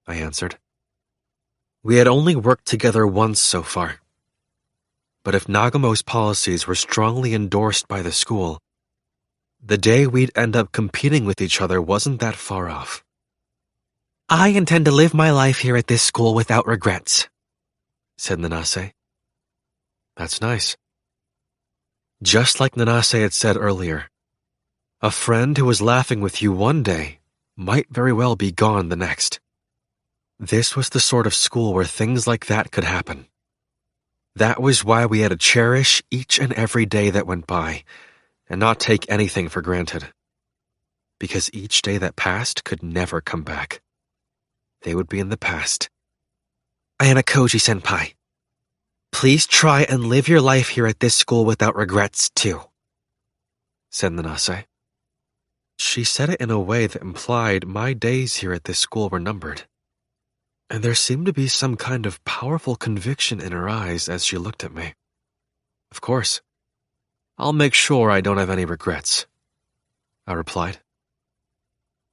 I answered. We had only worked together once so far. But if Nagumo's policies were strongly endorsed by the school, the day we'd end up competing with each other wasn't that far off. I intend to live my life here at this school without regrets, said Nanase. That's nice. Just like Nanase had said earlier, a friend who was laughing with you one day might very well be gone the next. This was the sort of school where things like that could happen. That was why we had to cherish each and every day that went by, and not take anything for granted. Because each day that passed could never come back. They would be in the past. Ayanokouji-senpai, please try and live your life here at this school without regrets, too, said Nanase. She said it in a way that implied my days here at this school were numbered. And there seemed to be some kind of powerful conviction in her eyes as she looked at me. Of course. I'll make sure I don't have any regrets, I replied.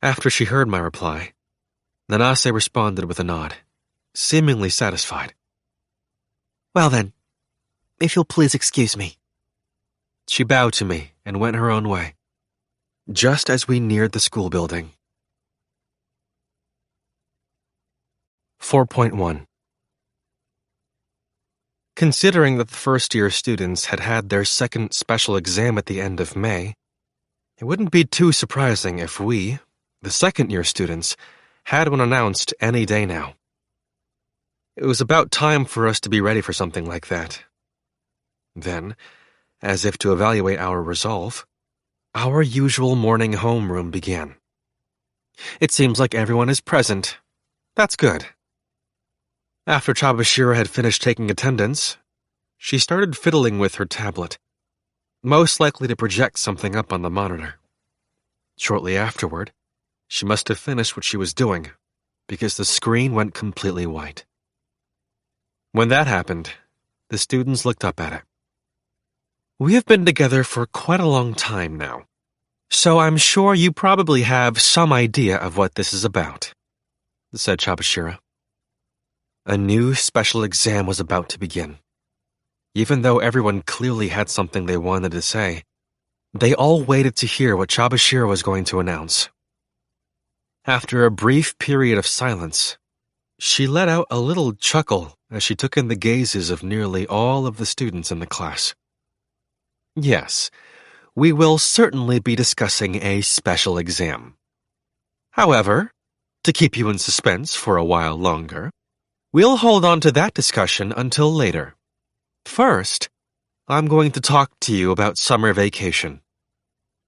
After she heard my reply, Nanase responded with a nod, seemingly satisfied. Well then, if you'll please excuse me. She bowed to me and went her own way, just as we neared the school building. 4.1 Considering that the first-year students had had their second special exam at the end of May, it wouldn't be too surprising if we, the second-year students, had one announced any day now. It was about time for us to be ready for something like that. Then, as if to evaluate our resolve, our usual morning homeroom began. It seems like everyone is present. That's good. After Chabashira had finished taking attendance, she started fiddling with her tablet, most likely to project something up on the monitor. Shortly afterward, she must have finished what she was doing, because the screen went completely white. When that happened, the students looked up at it. We have been together for quite a long time now, so I'm sure you probably have some idea of what this is about, said Chabashira. A new special exam was about to begin. Even though everyone clearly had something they wanted to say, they all waited to hear what Chabashira was going to announce. After a brief period of silence, she let out a little chuckle as she took in the gazes of nearly all of the students in the class. Yes, we will certainly be discussing a special exam. However, to keep you in suspense for a while longer, we'll hold on to that discussion until later. First, I'm going to talk to you about summer vacation,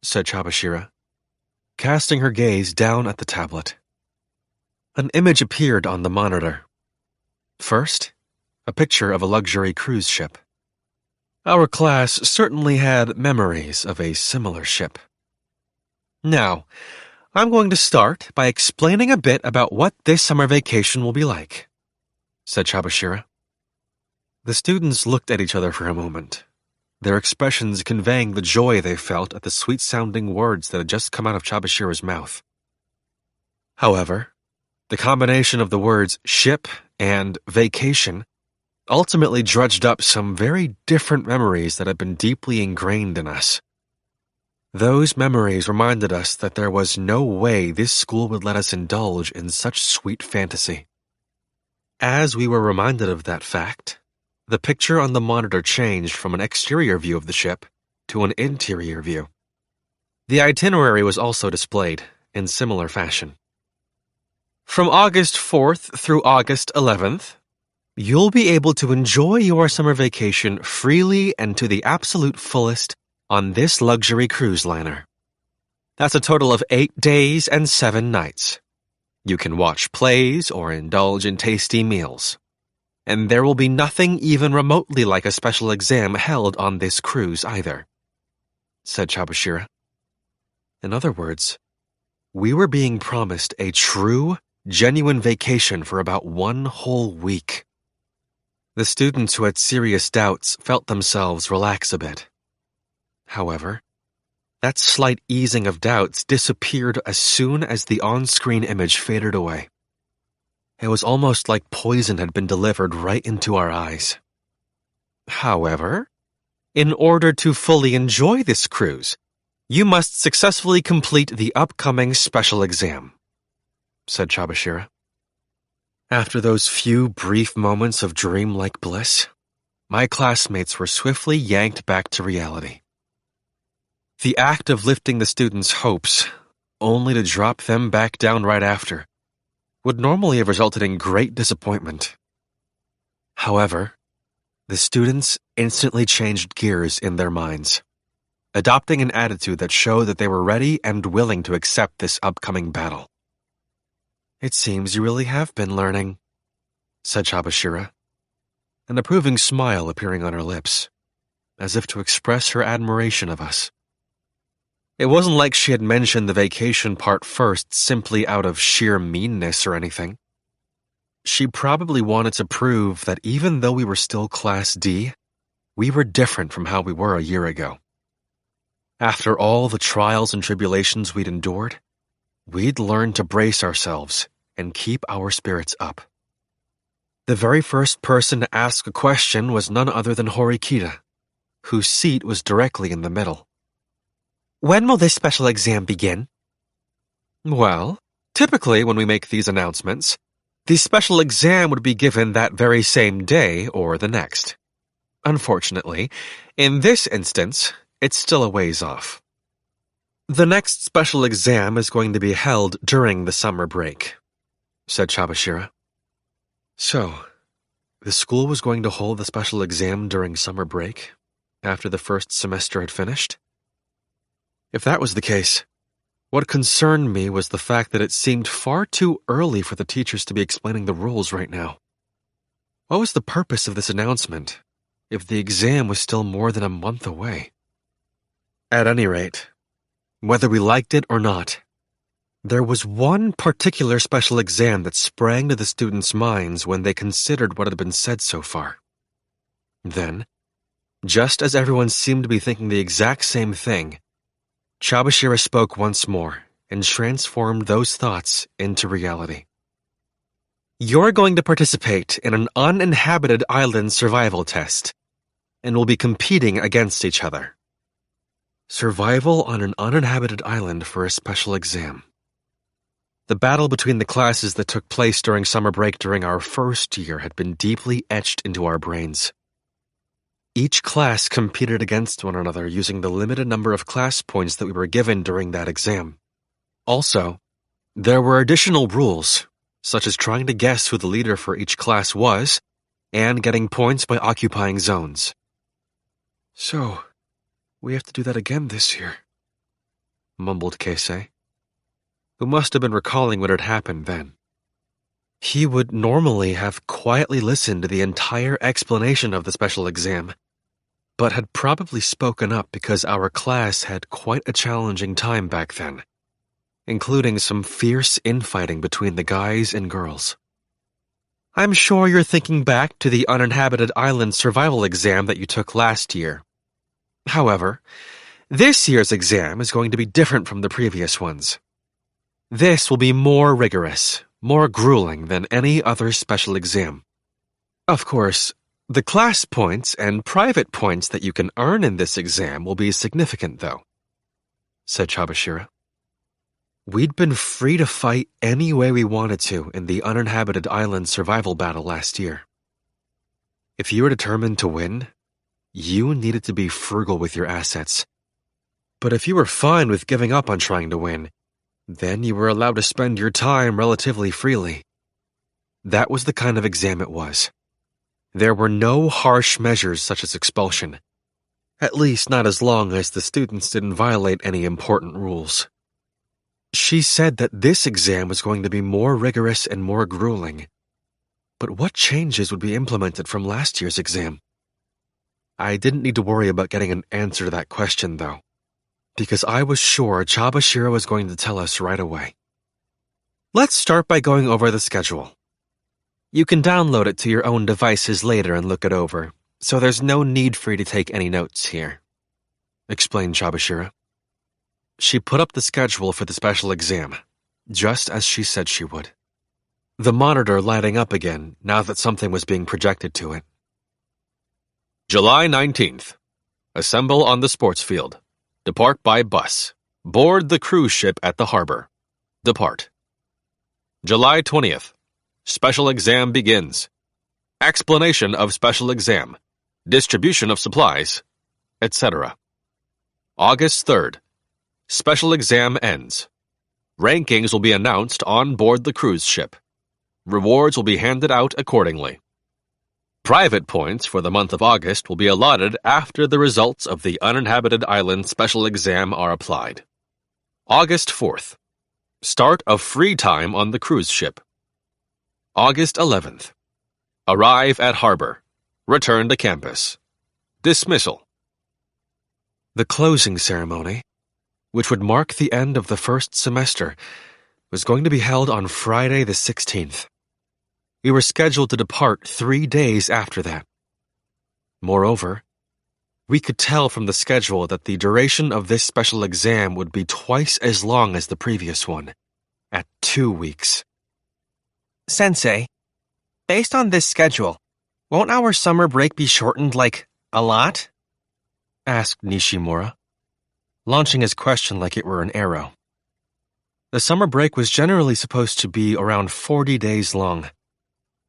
said Chabashira, casting her gaze down at the tablet. An image appeared on the monitor. First, a picture of a luxury cruise ship. Our class certainly had memories of a similar ship. Now, I'm going to start by explaining a bit about what this summer vacation will be like, said Chabashira. The students looked at each other for a moment, their expressions conveying the joy they felt at the sweet-sounding words that had just come out of Chabashira's mouth. However, the combination of the words ship and vacation ultimately drudged up some very different memories that had been deeply ingrained in us. Those memories reminded us that there was no way this school would let us indulge in such sweet fantasy. As we were reminded of that fact, the picture on the monitor changed from an exterior view of the ship to an interior view. The itinerary was also displayed in similar fashion. From August 4th through August 11th, you'll be able to enjoy your summer vacation freely and to the absolute fullest on this luxury cruise liner. That's a total of 8 days and 7 nights. You can watch plays or indulge in tasty meals. And there will be nothing even remotely like a special exam held on this cruise either, said Chabashira. In other words, we were being promised a true, genuine vacation for about 1 whole week. The students who had serious doubts felt themselves relax a bit. However, that slight easing of doubts disappeared as soon as the on-screen image faded away. It was almost like poison had been delivered right into our eyes. However, in order to fully enjoy this cruise, you must successfully complete the upcoming special exam, said Chabashira. After those few brief moments of dreamlike bliss, my classmates were swiftly yanked back to reality. The act of lifting the students' hopes, only to drop them back down right after, would normally have resulted in great disappointment. However, the students instantly changed gears in their minds, adopting an attitude that showed that they were ready and willing to accept this upcoming battle. It seems you really have been learning, said Chabashira, an approving smile appearing on her lips, as if to express her admiration of us. It wasn't like she had mentioned the vacation part first simply out of sheer meanness or anything. She probably wanted to prove that even though we were still Class D, we were different from how we were a year ago. After all the trials and tribulations we'd endured, we'd learned to brace ourselves and keep our spirits up. The very first person to ask a question was none other than Horikita, whose seat was directly in the middle. When will this special exam begin? Well, typically when we make these announcements, the special exam would be given that very same day or the next. Unfortunately, in this instance, it's still a ways off. The next special exam is going to be held during the summer break, said Chabashira. So, the school was going to hold the special exam during summer break, after the first semester had finished? If that was the case, what concerned me was the fact that it seemed far too early for the teachers to be explaining the rules right now. What was the purpose of this announcement, if the exam was still more than a month away? At any rate, whether we liked it or not, there was one particular special exam that sprang to the students' minds when they considered what had been said so far. Then, just as everyone seemed to be thinking the exact same thing, Chabashira spoke once more and transformed those thoughts into reality. You're going to participate in an uninhabited island survival test, and will be competing against each other. Survival on an uninhabited island for a special exam. The battle between the classes that took place during summer break during our first year had been deeply etched into our brains. Each class competed against one another using the limited number of class points that we were given during that exam. Also, there were additional rules, such as trying to guess who the leader for each class was, and getting points by occupying zones. So, we have to do that again this year, mumbled Keisei, who must have been recalling what had happened then. He would normally have quietly listened to the entire explanation of the special exam, but had probably spoken up because our class had quite a challenging time back then, including some fierce infighting between the guys and girls. I'm sure you're thinking back to the uninhabited island survival exam that you took last year. However, this year's exam is going to be different from the previous ones. This will be more rigorous, more grueling than any other special exam. Of course, the class points and private points that you can earn in this exam will be significant, though, said Chabashira. We'd been free to fight any way we wanted to in the uninhabited island survival battle last year. If you were determined to win, you needed to be frugal with your assets. But if you were fine with giving up on trying to win, then you were allowed to spend your time relatively freely. That was the kind of exam it was. There were no harsh measures such as expulsion, at least not as long as the students didn't violate any important rules. She said that this exam was going to be more rigorous and more grueling. But what changes would be implemented from last year's exam? I didn't need to worry about getting an answer to that question, though, because I was sure Chabashira was going to tell us right away. Let's start by going over the schedule. You can download it to your own devices later and look it over, so there's no need for you to take any notes here, explained Chabashira. She put up the schedule for the special exam, just as she said she would. The monitor lighting up again now that something was being projected to it. July 19th. Assemble on the sports field. Depart by bus. Board the cruise ship at the harbor. Depart. July 20th. Special exam begins. Explanation of special exam. Distribution of supplies, etc. August 3rd. Special exam ends. Rankings will be announced on board the cruise ship. Rewards will be handed out accordingly. Private points for the month of August will be allotted after the results of the uninhabited island special exam are applied. August 4th. Start of free time on the cruise ship. August 11th. Arrive at harbor. Return to campus. Dismissal. The closing ceremony, which would mark the end of the first semester, was going to be held on Friday the 16th. We were scheduled to depart 3 days after that. Moreover, we could tell from the schedule that the duration of this special exam would be twice as long as the previous one, at 2 weeks. Sensei, Based on this schedule, won't our summer break be shortened, a lot? Asked Nishimura, launching his question like it were an arrow. The summer break was generally supposed to be around 40 days long,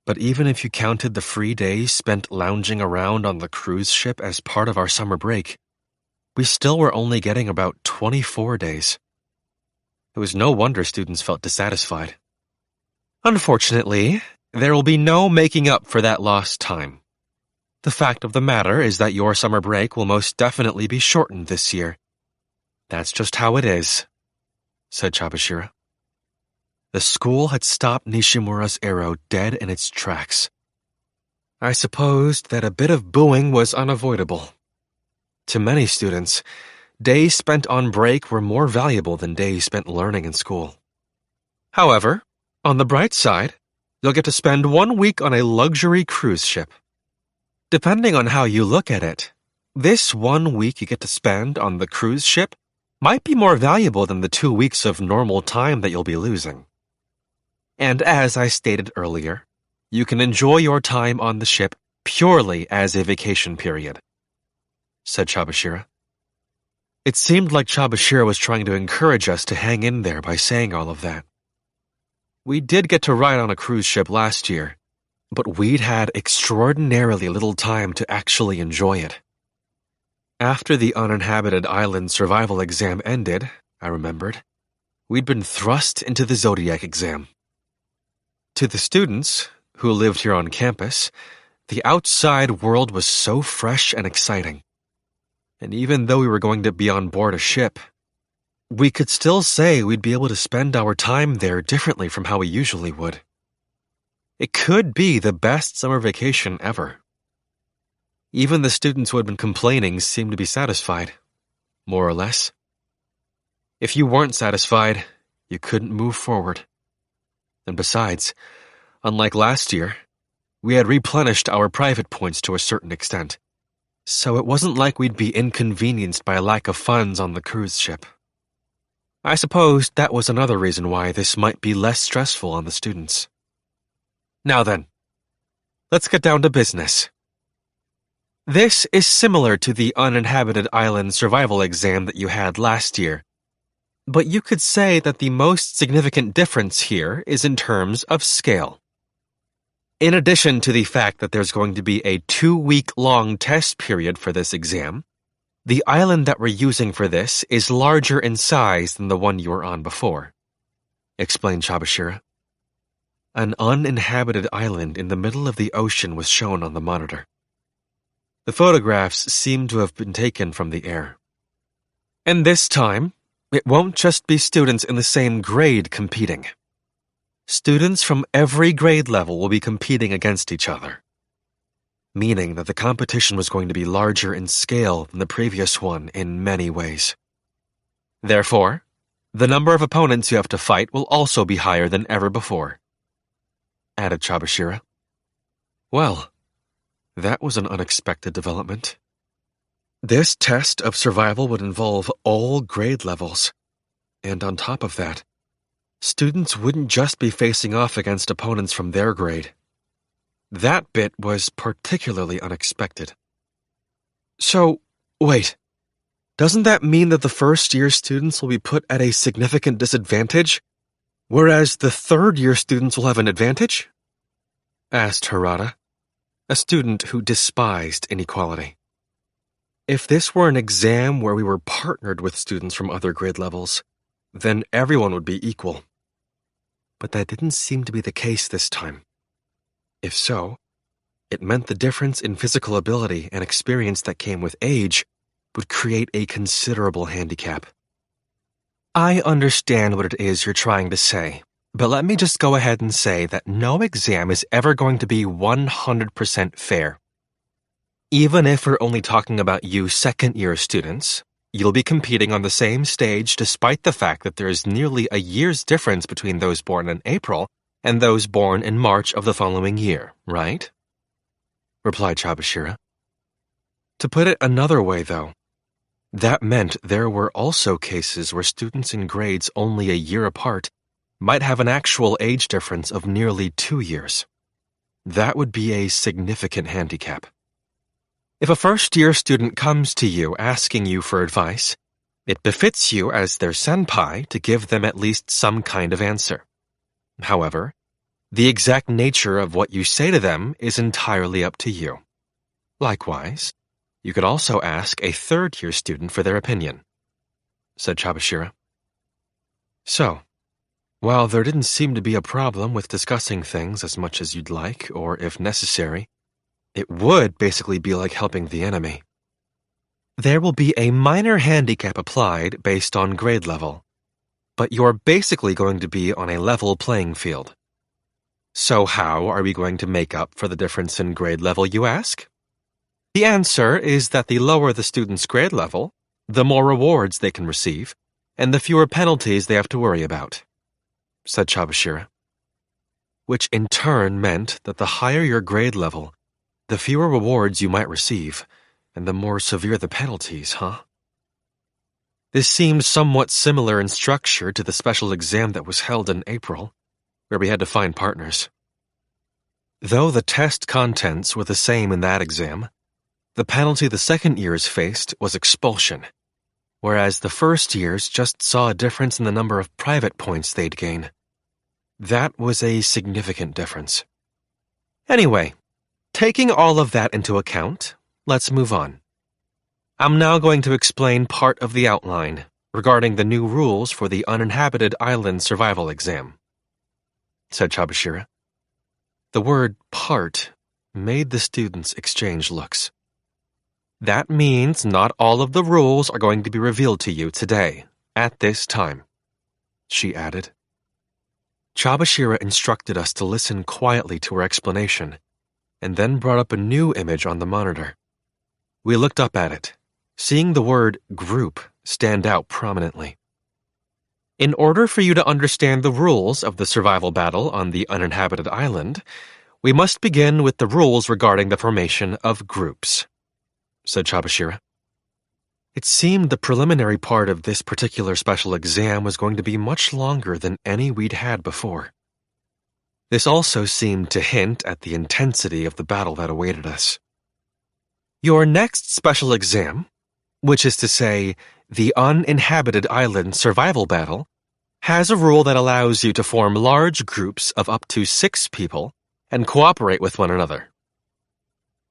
but even if you counted the free days spent lounging around on the cruise ship as part of our summer break, we still were only getting about 24 days. It was no wonder students felt dissatisfied. Unfortunately, there will be no making up for that lost time. The fact of the matter is that your summer break will most definitely be shortened this year. That's just how it is, said Chabashira. The school had stopped Nishimura's arrow dead in its tracks. I supposed that a bit of booing was unavoidable. To many students, days spent on break were more valuable than days spent learning in school. However, on the bright side, you'll get to spend 1 week on a luxury cruise ship. Depending on how you look at it, this 1 week you get to spend on the cruise ship might be more valuable than the 2 weeks of normal time that you'll be losing. And as I stated earlier, you can enjoy your time on the ship purely as a vacation period, said Chabashira. It seemed like Chabashira was trying to encourage us to hang in there by saying all of that. We did get to ride on a cruise ship last year, but we'd had extraordinarily little time to actually enjoy it. After the uninhabited island survival exam ended, I remembered, we'd been thrust into the Zodiac exam. To the students, who lived here on campus, the outside world was so fresh and exciting. And even though we were going to be on board a ship, we could still say we'd be able to spend our time there differently from how we usually would. It could be the best summer vacation ever. Even the students who had been complaining seemed to be satisfied, more or less. If you weren't satisfied, you couldn't move forward. And besides, unlike last year, we had replenished our private points to a certain extent, so it wasn't like we'd be inconvenienced by a lack of funds on the cruise ship. I suppose that was another reason why this might be less stressful on the students. Now then, let's get down to business. This is similar to the uninhabited island survival exam that you had last year, but you could say that the most significant difference here is in terms of scale. In addition to the fact that there's going to be a 2-week-long test period for this exam, the island that we're using for this is larger in size than the one you were on before, explained Chabashira. An uninhabited island in the middle of the ocean was shown on the monitor. The photographs seemed to have been taken from the air. And this time, it won't just be students in the same grade competing. Students from every grade level will be competing against each other, meaning that the competition was going to be larger in scale than the previous one in many ways. Therefore, the number of opponents you have to fight will also be higher than ever before, added Chabashira. Well, that was an unexpected development. This test of survival would involve all grade levels, and on top of that, students wouldn't just be facing off against opponents from their grade. That bit was particularly unexpected. So, wait, doesn't that mean that the first-year students will be put at a significant disadvantage, whereas the third-year students will have an advantage? Asked Harada, a student who despised inequality. If this were an exam where we were partnered with students from other grade levels, then everyone would be equal. But that didn't seem to be the case this time. If so, it meant the difference in physical ability and experience that came with age would create a considerable handicap. I understand what it is you're trying to say, but let me just go ahead and say that no exam is ever going to be 100% fair. Even if we're only talking about you second-year students, you'll be competing on the same stage despite the fact that there is nearly a year's difference between those born in April and those born in March of the following year, right? Replied Chabashira. To put it another way, though, that meant there were also cases where students in grades only a year apart might have an actual age difference of nearly 2 years. that would be a significant handicap. If a first-year student comes to you asking you for advice, it befits you as their senpai to give them at least some kind of answer. However, the exact nature of what you say to them is entirely up to you. Likewise, you could also ask a third-year student for their opinion, said Chabashira. So, while there didn't seem to be a problem with discussing things as much as you'd like, or if necessary, it would basically be like helping the enemy. There will be a minor handicap applied based on grade level, but you're basically going to be on a level playing field. So how are we going to make up for the difference in grade level, you ask? The answer is that the lower the student's grade level, the more rewards they can receive, and the fewer penalties they have to worry about, said Chabashira. Which in turn meant that the higher your grade level, the fewer rewards you might receive, and the more severe the penalties, huh? This seemed somewhat similar in structure to the special exam that was held in April, where we had to find partners. Though the test contents were the same in that exam, the penalty the second years faced was expulsion, whereas the first years just saw a difference in the number of private points they'd gain. That was a significant difference. Anyway, taking all of that into account, let's move on. I'm now going to explain part of the outline regarding the new rules for the uninhabited island survival exam, said Chabashira. The word part made the students exchange looks. That means not all of the rules are going to be revealed to you today, at this time, she added. Chabashira instructed us to listen quietly to her explanation, and then brought up a new image on the monitor. We looked up at it, seeing the word group stand out prominently. In order for you to understand the rules of the survival battle on the uninhabited island, we must begin with the rules regarding the formation of groups, said Chabashira. It seemed the preliminary part of this particular special exam was going to be much longer than any we'd had before. This also seemed to hint at the intensity of the battle that awaited us. Your next special exam, which is to say, the uninhabited island survival battle, has a rule that allows you to form large groups of up to 6 people and cooperate with one another.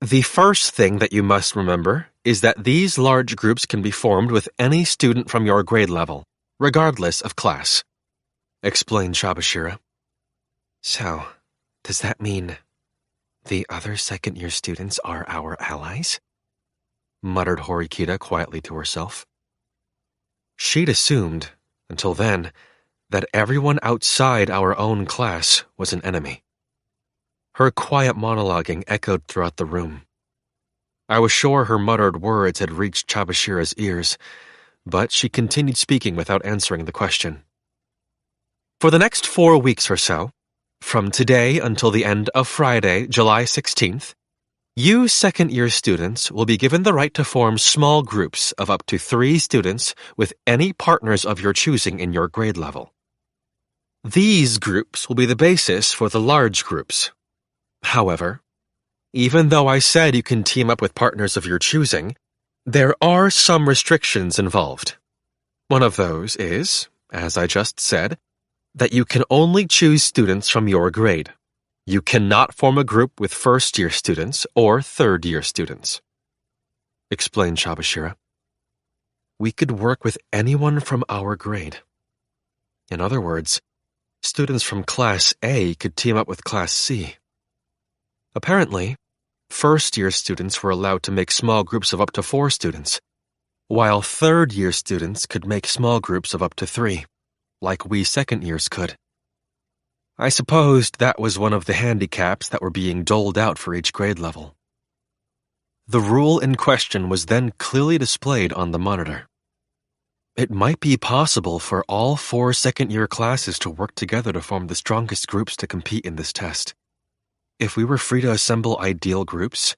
The first thing that you must remember is that these large groups can be formed with any student from your grade level, regardless of class, explained Chabashira. So, does that mean the other second-year students are our allies? Muttered Horikita quietly to herself. She'd assumed, until then, that everyone outside our own class was an enemy. Her quiet monologuing echoed throughout the room. I was sure her muttered words had reached Chabashira's ears, but she continued speaking without answering the question. For the next 4 weeks or so, from today until the end of Friday, July 16th, you second-year students will be given the right to form small groups of up to 3 students with any partners of your choosing in your grade level. These groups will be the basis for the large groups. However, even though I said you can team up with partners of your choosing, there are some restrictions involved. One of those is, as I just said, that you can only choose students from your grade. You cannot form a group with first-year students or third-year students, explained Chabashira. We could work with anyone from our grade. In other words, students from Class A could team up with Class C. Apparently, first-year students were allowed to make small groups of up to 4 students, while third-year students could make small groups of up to 3, like we second-years could. I supposed that was one of the handicaps that were being doled out for each grade level. The rule in question was then clearly displayed on the monitor. It might be possible for all 4 second-year classes to work together to form the strongest groups to compete in this test. If we were free to assemble ideal groups,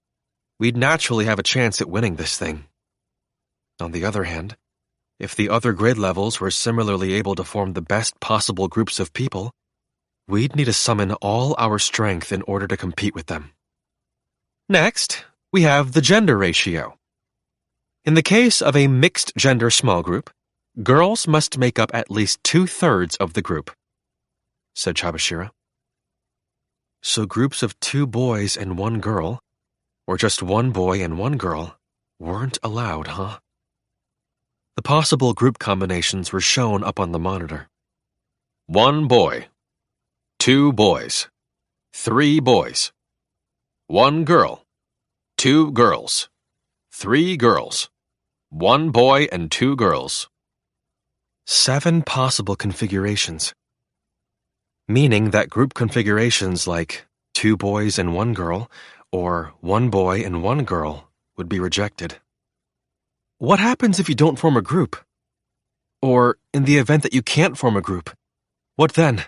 we'd naturally have a chance at winning this thing. On the other hand, if the other grade levels were similarly able to form the best possible groups of people, We'd need to summon all our strength in order to compete with them. Next, we have the gender ratio. In the case of a mixed-gender small group, girls must make up at least 2/3 of the group, said Chabashira. So groups of 2 boys and 1 girl, or just 1 boy and 1 girl, weren't allowed, huh? The possible group combinations were shown up on the monitor. 1 boy, 2 boys, 3 boys, 1 girl, 2 girls, 3 girls, 1 boy and 2 girls. 7 possible configurations. Meaning that group configurations like 2 boys and 1 girl, or 1 boy and 1 girl, would be rejected. What happens if you don't form a group? Or, in the event that you can't form a group, what then?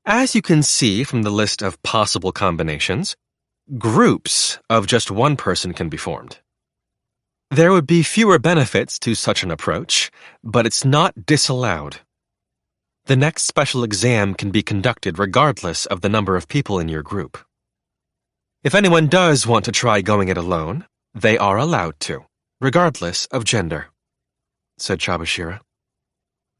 As you can see from the list of possible combinations, groups of just 1 person can be formed. There would be fewer benefits to such an approach, but it's not disallowed. The next special exam can be conducted regardless of the number of people in your group. If anyone does want to try going it alone, they are allowed to, regardless of gender, said Chabashira.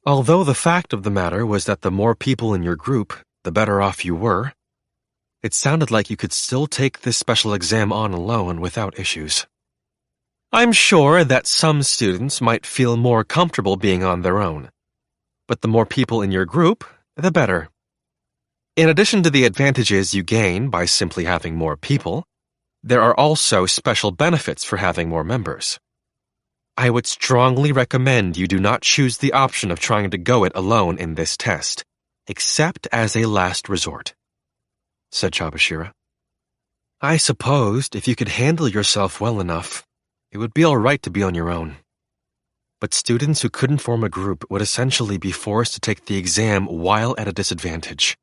Although the fact of the matter was that the more people in your group, the better off you were, it sounded like you could still take this special exam on alone without issues. I'm sure that some students might feel more comfortable being on their own, but the more people in your group, the better. In addition to the advantages you gain by simply having more people, there are also special benefits for having more members. I would strongly recommend you do not choose the option of trying to go it alone in this test, except as a last resort, said Chabashira. I supposed if you could handle yourself well enough, it would be all right to be on your own. But students who couldn't form a group would essentially be forced to take the exam while at a disadvantage,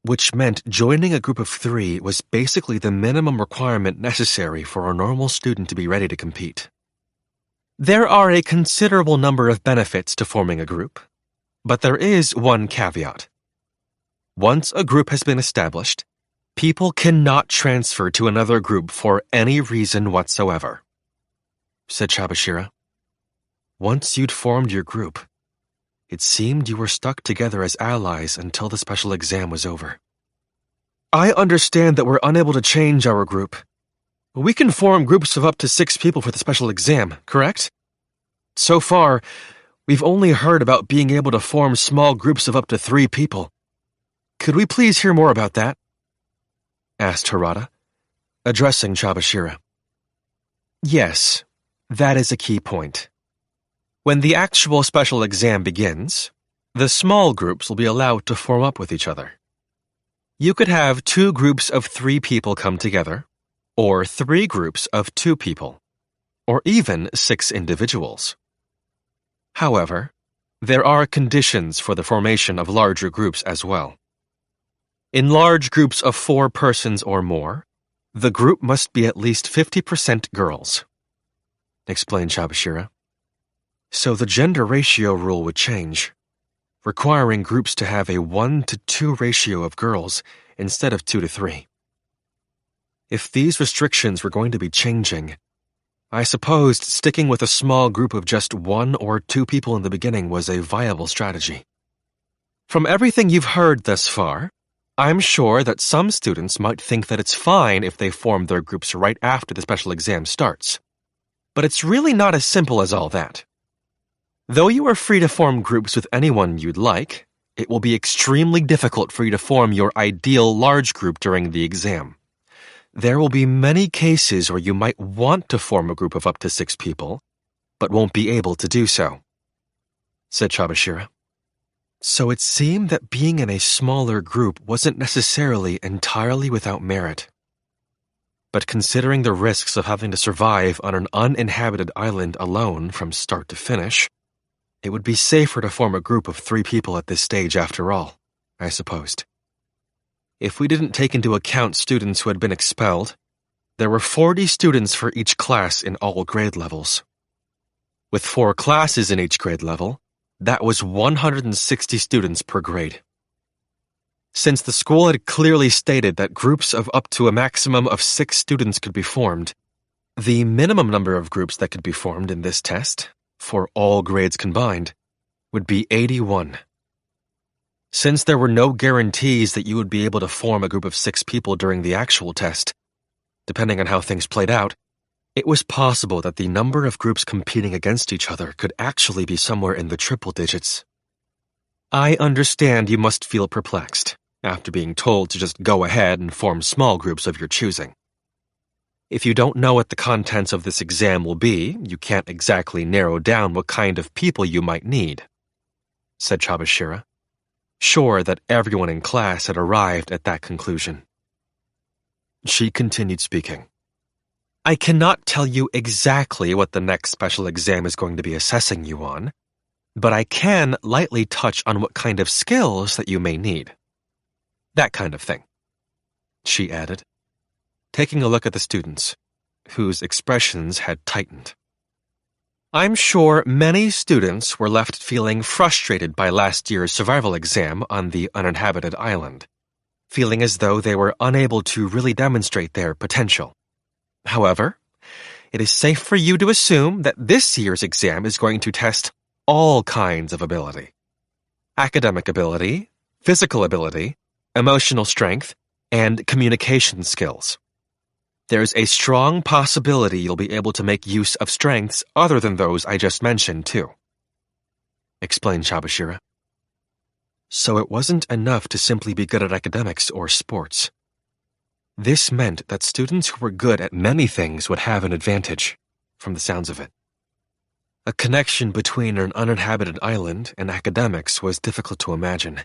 which meant joining a group of 3 was basically the minimum requirement necessary for a normal student to be ready to compete. There are a considerable number of benefits to forming a group, but there is one caveat. Once a group has been established, people cannot transfer to another group for any reason whatsoever, said Chabashira. Once you'd formed your group, it seemed you were stuck together as allies until the special exam was over. I understand that we're unable to change our group. We can form groups of up to 6 people for the special exam, correct? So far, we've only heard about being able to form small groups of up to 3 people. Could we please hear more about that? Asked Harada, addressing Chabashira. Yes, that is a key point. When the actual special exam begins, the small groups will be allowed to form up with each other. You could have 2 groups of 3 people come together, or 3 groups of 2 people, or even 6 individuals. However, there are conditions for the formation of larger groups as well. In large groups of 4 persons or more, the group must be at least 50% girls, explained Chabashira. So the gender ratio rule would change, requiring groups to have a 1-to-2 ratio of girls instead of 2-to-3. If these restrictions were going to be changing, I supposed sticking with a small group of just 1 or 2 people in the beginning was a viable strategy. From everything you've heard thus far, I'm sure that some students might think that it's fine if they form their groups right after the special exam starts. But it's really not as simple as all that. Though you are free to form groups with anyone you'd like, it will be extremely difficult for you to form your ideal large group during the exam. There will be many cases where you might want to form a group of up to 6 people, but won't be able to do so, said Chabashira. So it seemed that being in a smaller group wasn't necessarily entirely without merit. But considering the risks of having to survive on an uninhabited island alone from start to finish, it would be safer to form a group of 3 people at this stage after all, I supposed. If we didn't take into account students who had been expelled, there were 40 students for each class in all grade levels. With 4 classes in each grade level, that was 160 students per grade. Since the school had clearly stated that groups of up to a maximum of 6 students could be formed, the minimum number of groups that could be formed in this test, for all grades combined, would be 81. Since there were no guarantees that you would be able to form a group of 6 people during the actual test, depending on how things played out, it was possible that the number of groups competing against each other could actually be somewhere in the triple digits. I understand you must feel perplexed after being told to just go ahead and form small groups of your choosing. If you don't know what the contents of this exam will be, you can't exactly narrow down what kind of people you might need, said Chabashira, sure that everyone in class had arrived at that conclusion. She continued speaking. I cannot tell you exactly what the next special exam is going to be assessing you on, but I can lightly touch on what kind of skills that you may need. That kind of thing, she added, taking a look at the students, whose expressions had tightened. I'm sure many students were left feeling frustrated by last year's survival exam on the uninhabited island, feeling as though they were unable to really demonstrate their potential. However, it is safe for you to assume that this year's exam is going to test all kinds of ability. Academic ability, physical ability, emotional strength, and communication skills. There's a strong possibility you'll be able to make use of strengths other than those I just mentioned, too, explained Chabashira. So it wasn't enough to simply be good at academics or sports. This meant that students who were good at many things would have an advantage, from the sounds of it. A connection between an uninhabited island and academics was difficult to imagine.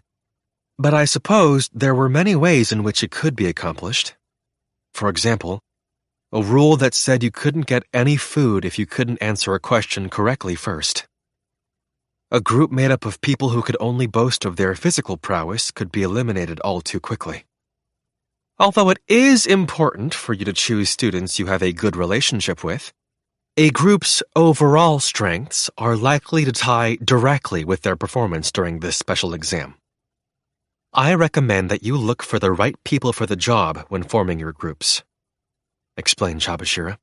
But I suppose there were many ways in which it could be accomplished. For example, a rule that said you couldn't get any food if you couldn't answer a question correctly first. A group made up of people who could only boast of their physical prowess could be eliminated all too quickly. Although it is important for you to choose students you have a good relationship with, a group's overall strengths are likely to tie directly with their performance during this special exam. I recommend that you look for the right people for the job when forming your groups, explained Chabashira.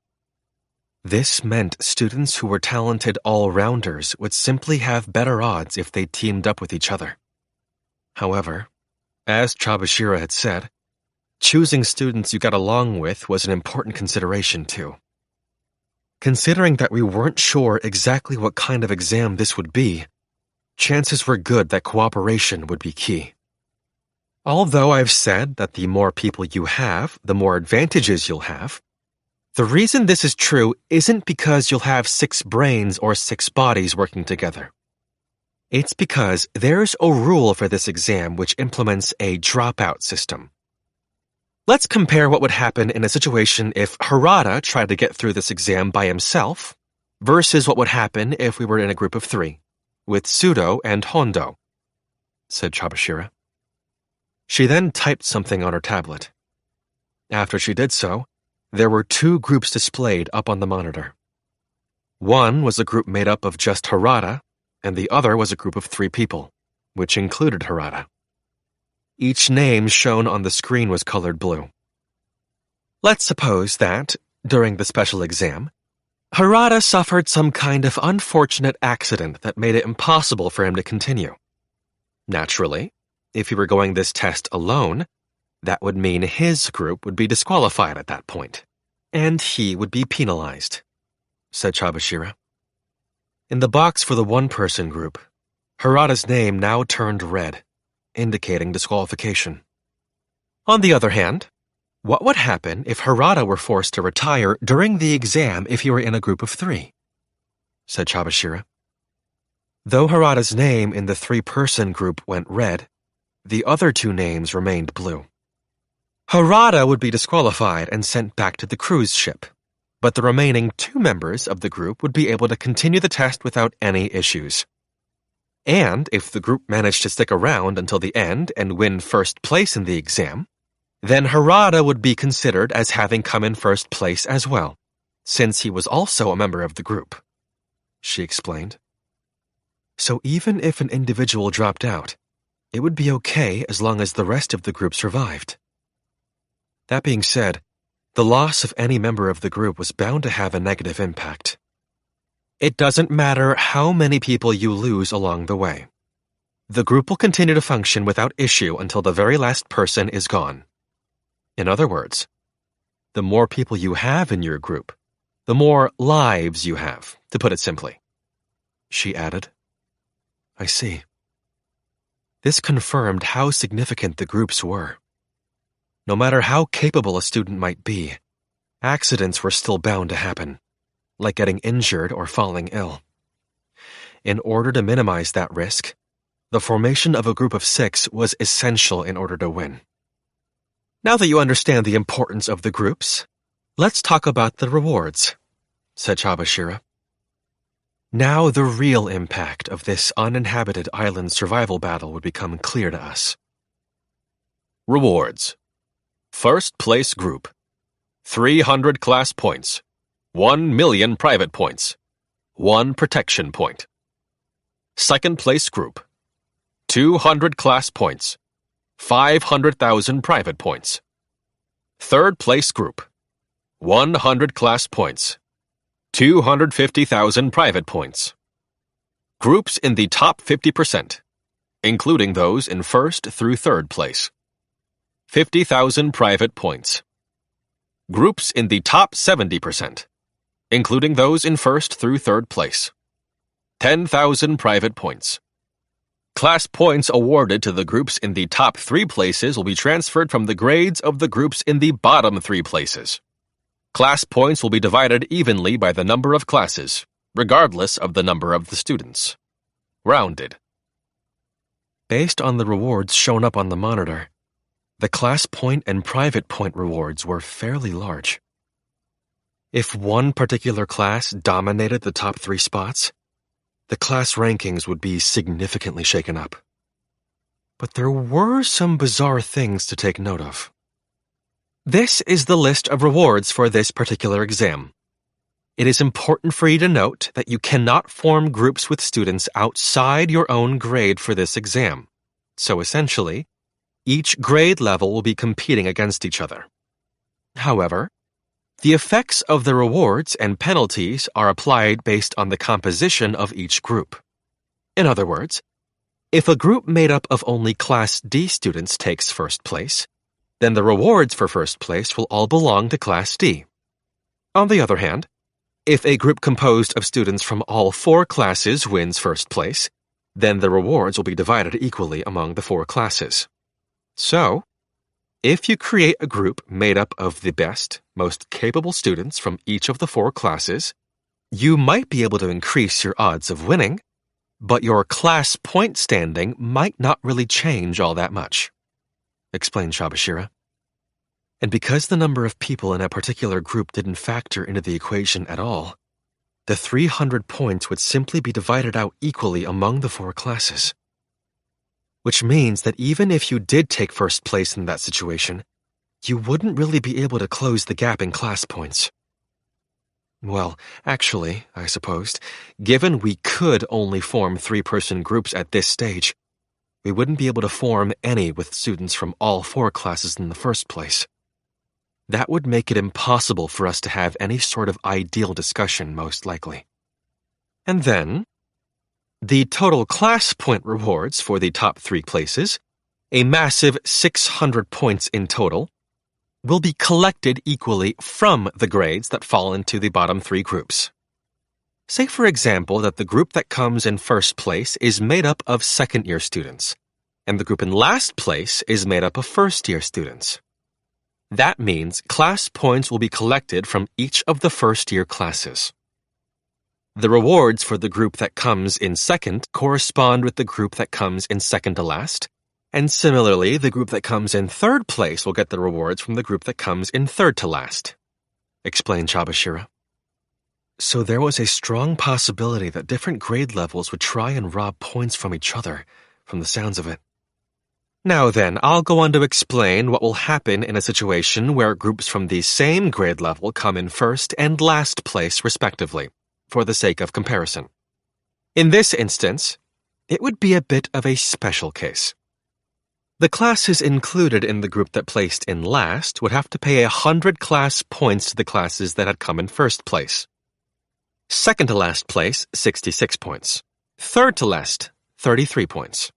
This meant students who were talented all-rounders would simply have better odds if they teamed up with each other. However, as Chabashira had said, choosing students you got along with was an important consideration too. Considering that we weren't sure exactly what kind of exam this would be, chances were good that cooperation would be key. Although I've said that the more people you have, the more advantages you'll have, the reason this is true isn't because you'll have 6 brains or 6 bodies working together. It's because there's a rule for this exam which implements a dropout system. Let's compare what would happen in a situation if Harada tried to get through this exam by himself versus what would happen if we were in a group of 3, with Sudo and Hondo, said Chabashira. She then typed something on her tablet. After she did so, there were 2 groups displayed up on the monitor. One was a group made up of just Harada, and the other was a group of 3 people, which included Harada. Each name shown on the screen was colored blue. Let's suppose that, during the special exam, Harada suffered some kind of unfortunate accident that made it impossible for him to continue. Naturally, if he were going this test alone, that would mean his group would be disqualified at that point, and he would be penalized, said Chabashira. In the box for the one-person group, Harada's name now turned red, indicating disqualification. On the other hand, what would happen if Harada were forced to retire during the exam if he were in a group of 3? Said Chabashira. Though Harada's name in the 3-person group went red, the other 2 names remained blue. Harada would be disqualified and sent back to the cruise ship, but the remaining 2 members of the group would be able to continue the test without any issues. And if the group managed to stick around until the end and win first place in the exam, then Harada would be considered as having come in first place as well, since he was also a member of the group, she explained. So even if an individual dropped out, It would be okay as long as the rest of the group survived. That being said, the loss of any member of the group was bound to have a negative impact. It doesn't matter how many people you lose along the way. The group will continue to function without issue until the very last person is gone. In other words, the more people you have in your group, the more lives you have, to put it simply. She added. I see. This confirmed how significant the groups were. No matter how capable a student might be, accidents were still bound to happen, like getting injured or falling ill. In order to minimize that risk, the formation of a group of 6 was essential in order to win. Now that you understand the importance of the groups, let's talk about the rewards, said Chabashira. Now the real impact of this uninhabited island survival battle would become clear to us. Rewards. First place group. 300 class points. 1 million private points. 1 protection point. Second place group. 200 class points. 500,000 private points. Third place group. 100 class points. 250,000 private points. Groups in the top 50%, including those in first through third place. 50,000 private points. Groups in the top 70%, including those in first through third place. 10,000 private points. Class points awarded to the groups in the top 3 places will be transferred from the grades of the groups in the bottom 3 places. Class points will be divided evenly by the number of classes, regardless of the number of the students. Rounded. Based on the rewards shown up on the monitor, the class point and private point rewards were fairly large. If one particular class dominated the top 3 spots, the class rankings would be significantly shaken up. But there were some bizarre things to take note of. This is the list of rewards for this particular exam. It is important for you to note that you cannot form groups with students outside your own grade for this exam. So essentially, each grade level will be competing against each other. However, the effects of the rewards and penalties are applied based on the composition of each group. In other words, if a group made up of only Class D students takes first place, then the rewards for first place will all belong to Class D. On the other hand, if a group composed of students from all 4 classes wins first place, then the rewards will be divided equally among the 4 classes. So, if you create a group made up of the best, most capable students from each of the 4 classes, you might be able to increase your odds of winning, but your class point standing might not really change all that much, explained Chabashira. And because the number of people in a particular group didn't factor into the equation at all, the 300 points would simply be divided out equally among the 4 classes. Which means that even if you did take first place in that situation, you wouldn't really be able to close the gap in class points. Well, actually, I supposed, given we could only form 3-person groups at this stage, we wouldn't be able to form any with students from all 4 classes in the first place. That would make it impossible for us to have any sort of ideal discussion, most likely. And then, the total class point rewards for the top 3 places, a massive 600 points in total, will be collected equally from the grades that fall into the bottom 3 groups. Say, for example, that the group that comes in first place is made up of second-year students, and the group in last place is made up of first-year students. That means class points will be collected from each of the first-year classes. The rewards for the group that comes in second correspond with the group that comes in second to last, and similarly, the group that comes in third place will get the rewards from the group that comes in third to last, explained Chabashira. So there was a strong possibility that different grade levels would try and rob points from each other, from the sounds of it. Now then, I'll go on to explain what will happen in a situation where groups from the same grade level come in first and last place, respectively, for the sake of comparison. In this instance, it would be a bit of a special case. The classes included in the group that placed in last would have to pay 100 class points to the classes that had come in first place. Second to last place, 66 points. Third to last, 33 points.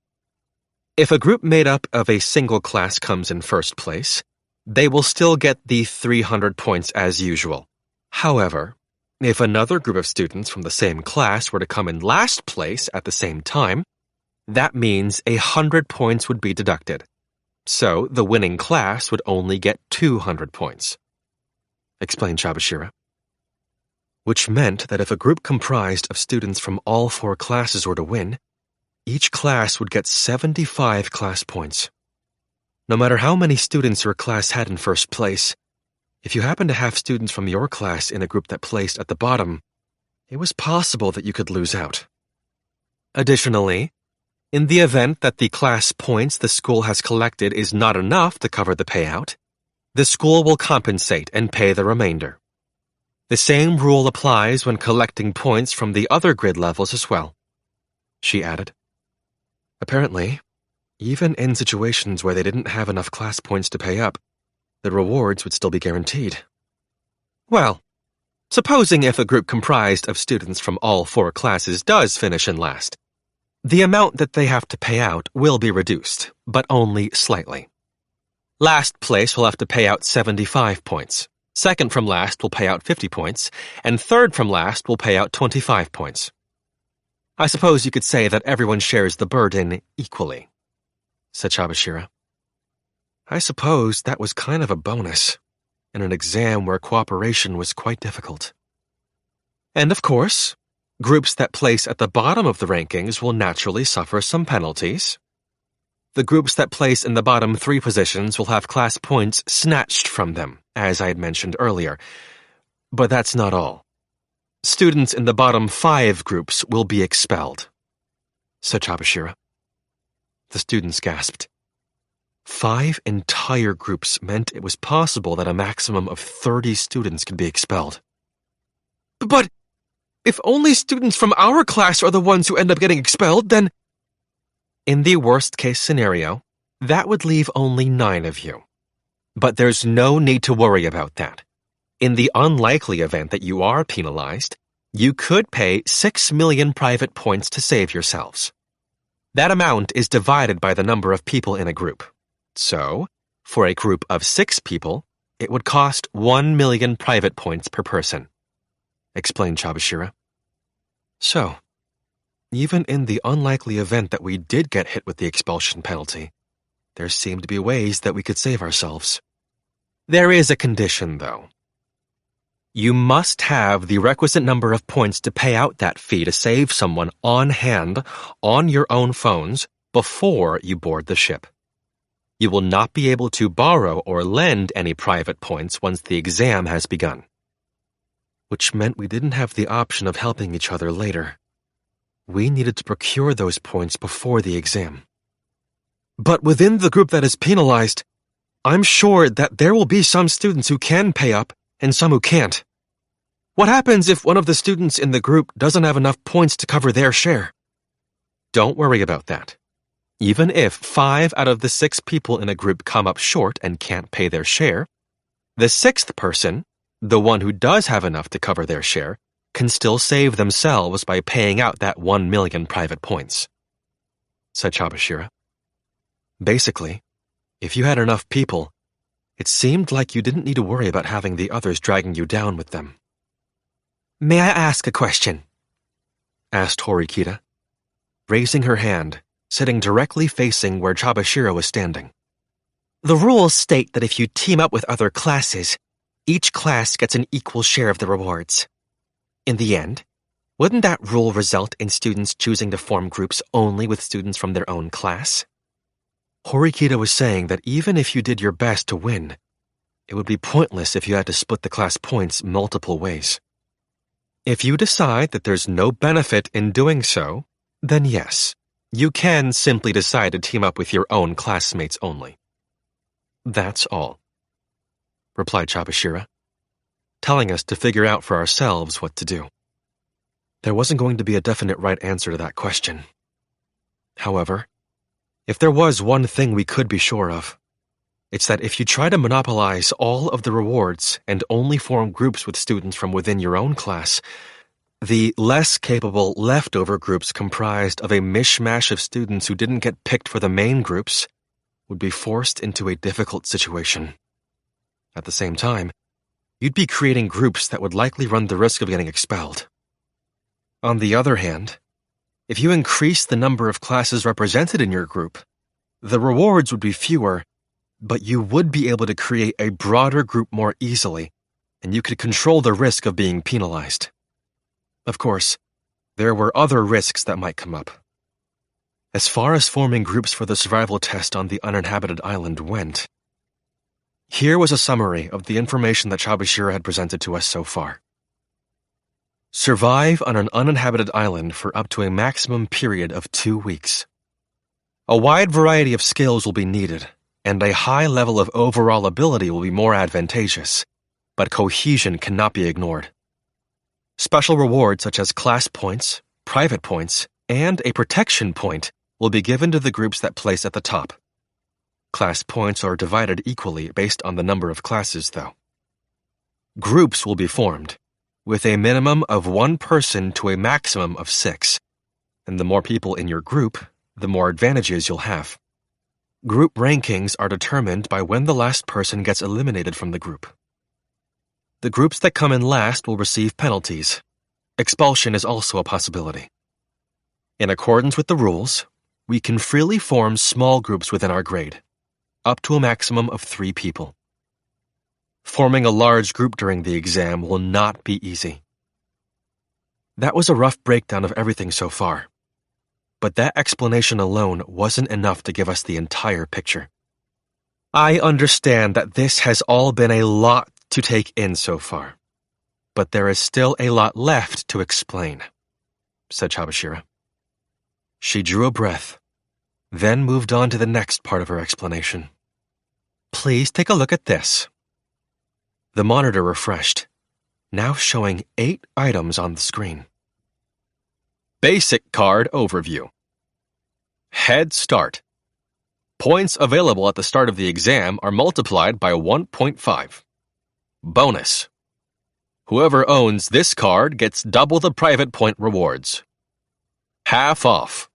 If a group made up of a single class comes in first place, they will still get the 300 points as usual. However, if another group of students from the same class were to come in last place at the same time, that means 100 points would be deducted. So the winning class would only get 200 points. Explained Chabashira. Which meant that if a group comprised of students from all 4 classes were to win, each class would get 75 class points. No matter how many students your class had in first place, if you happened to have students from your class in a group that placed at the bottom, it was possible that you could lose out. Additionally, in the event that the class points the school has collected is not enough to cover the payout, the school will compensate and pay the remainder. The same rule applies when collecting points from the other grid levels as well, she added. Apparently, even in situations where they didn't have enough class points to pay up, the rewards would still be guaranteed. Well, supposing if a group comprised of students from all 4 classes does finish in last, the amount that they have to pay out will be reduced, but only slightly. Last place will have to pay out 75 points. Second from last will pay out 50 points, and third from last will pay out 25 points. I suppose you could say that everyone shares the burden equally, said Chabashira. I suppose that was kind of a bonus, in an exam where cooperation was quite difficult. And of course, groups that place at the bottom of the rankings will naturally suffer some penalties. The groups that place in the bottom 3 positions will have class points snatched from them, as I had mentioned earlier. But that's not all. Students in the bottom 5 groups will be expelled, said Chabashira. The students gasped. 5 entire groups meant it was possible that a maximum of 30 students could be expelled. But if only students from our class are the ones who end up getting expelled, then... In the worst-case scenario, that would leave only 9 of you. But there's no need to worry about that. In the unlikely event that you are penalized, you could pay 6 million private points to save yourselves. That amount is divided by the number of people in a group. So, for a group of 6 people, it would cost 1 million private points per person, explained Chabashira. So, even in the unlikely event that we did get hit with the expulsion penalty, there seemed to be ways that we could save ourselves. There is a condition, though. You must have the requisite number of points to pay out that fee to save someone on hand, on your own phones, before you board the ship. You will not be able to borrow or lend any private points once the exam has begun. Which meant we didn't have the option of helping each other later. We needed to procure those points before the exam. But within the group that is penalized, I'm sure that there will be some students who can pay up and some who can't. What happens if one of the students in the group doesn't have enough points to cover their share? Don't worry about that. Even if 5 out of the 6 people in a group come up short and can't pay their share, the 6th person, the one who does have enough to cover their share, can still save themselves by paying out that 1 million private points, said Chabashira. Basically, if you had enough people, it seemed like you didn't need to worry about having the others dragging you down with them. May I ask a question? Asked Horikita, raising her hand, sitting directly facing where Chabashira was standing. The rules state that if you team up with other classes, each class gets an equal share of the rewards. In the end, wouldn't that rule result in students choosing to form groups only with students from their own class? Horikita was saying that even if you did your best to win, it would be pointless if you had to split the class points multiple ways. If you decide that there's no benefit in doing so, then yes, you can simply decide to team up with your own classmates only. That's all, replied Chabashira, telling us to figure out for ourselves what to do. There wasn't going to be a definite right answer to that question. However, If there was one thing we could be sure of, it's that if you try to monopolize all of the rewards and only form groups with students from within your own class, the less capable leftover groups comprised of a mishmash of students who didn't get picked for the main groups would be forced into a difficult situation. At the same time, you'd be creating groups that would likely run the risk of getting expelled. On the other hand, if you increase the number of classes represented in your group, the rewards would be fewer, but you would be able to create a broader group more easily, and you could control the risk of being penalized. Of course, there were other risks that might come up. As far as forming groups for the survival test on the uninhabited island went, here was a summary of the information that Chabashira had presented to us so far. Survive on an uninhabited island for up to a maximum period of 2 weeks. A wide variety of skills will be needed, and a high level of overall ability will be more advantageous, but cohesion cannot be ignored. Special rewards such as class points, private points, and a protection point will be given to the groups that place at the top. Class points are divided equally based on the number of classes, though. Groups will be formed, with a minimum of 1 person to a maximum of 6, and the more people in your group, the more advantages you'll have. Group rankings are determined by when the last person gets eliminated from the group. The groups that come in last will receive penalties. Expulsion is also a possibility. In accordance with the rules, we can freely form small groups within our grade, up to a maximum of 3 people. Forming a large group during the exam will not be easy. That was a rough breakdown of everything so far, but that explanation alone wasn't enough to give us the entire picture. I understand that this has all been a lot to take in so far, but there is still a lot left to explain, said Chabashira. She drew a breath, then moved on to the next part of her explanation. Please take a look at this. The monitor refreshed, now showing 8 items on the screen. Basic card overview. Head start. Points available at the start of the exam are multiplied by 1.5. Bonus. Whoever owns this card gets double the private point rewards. Half off.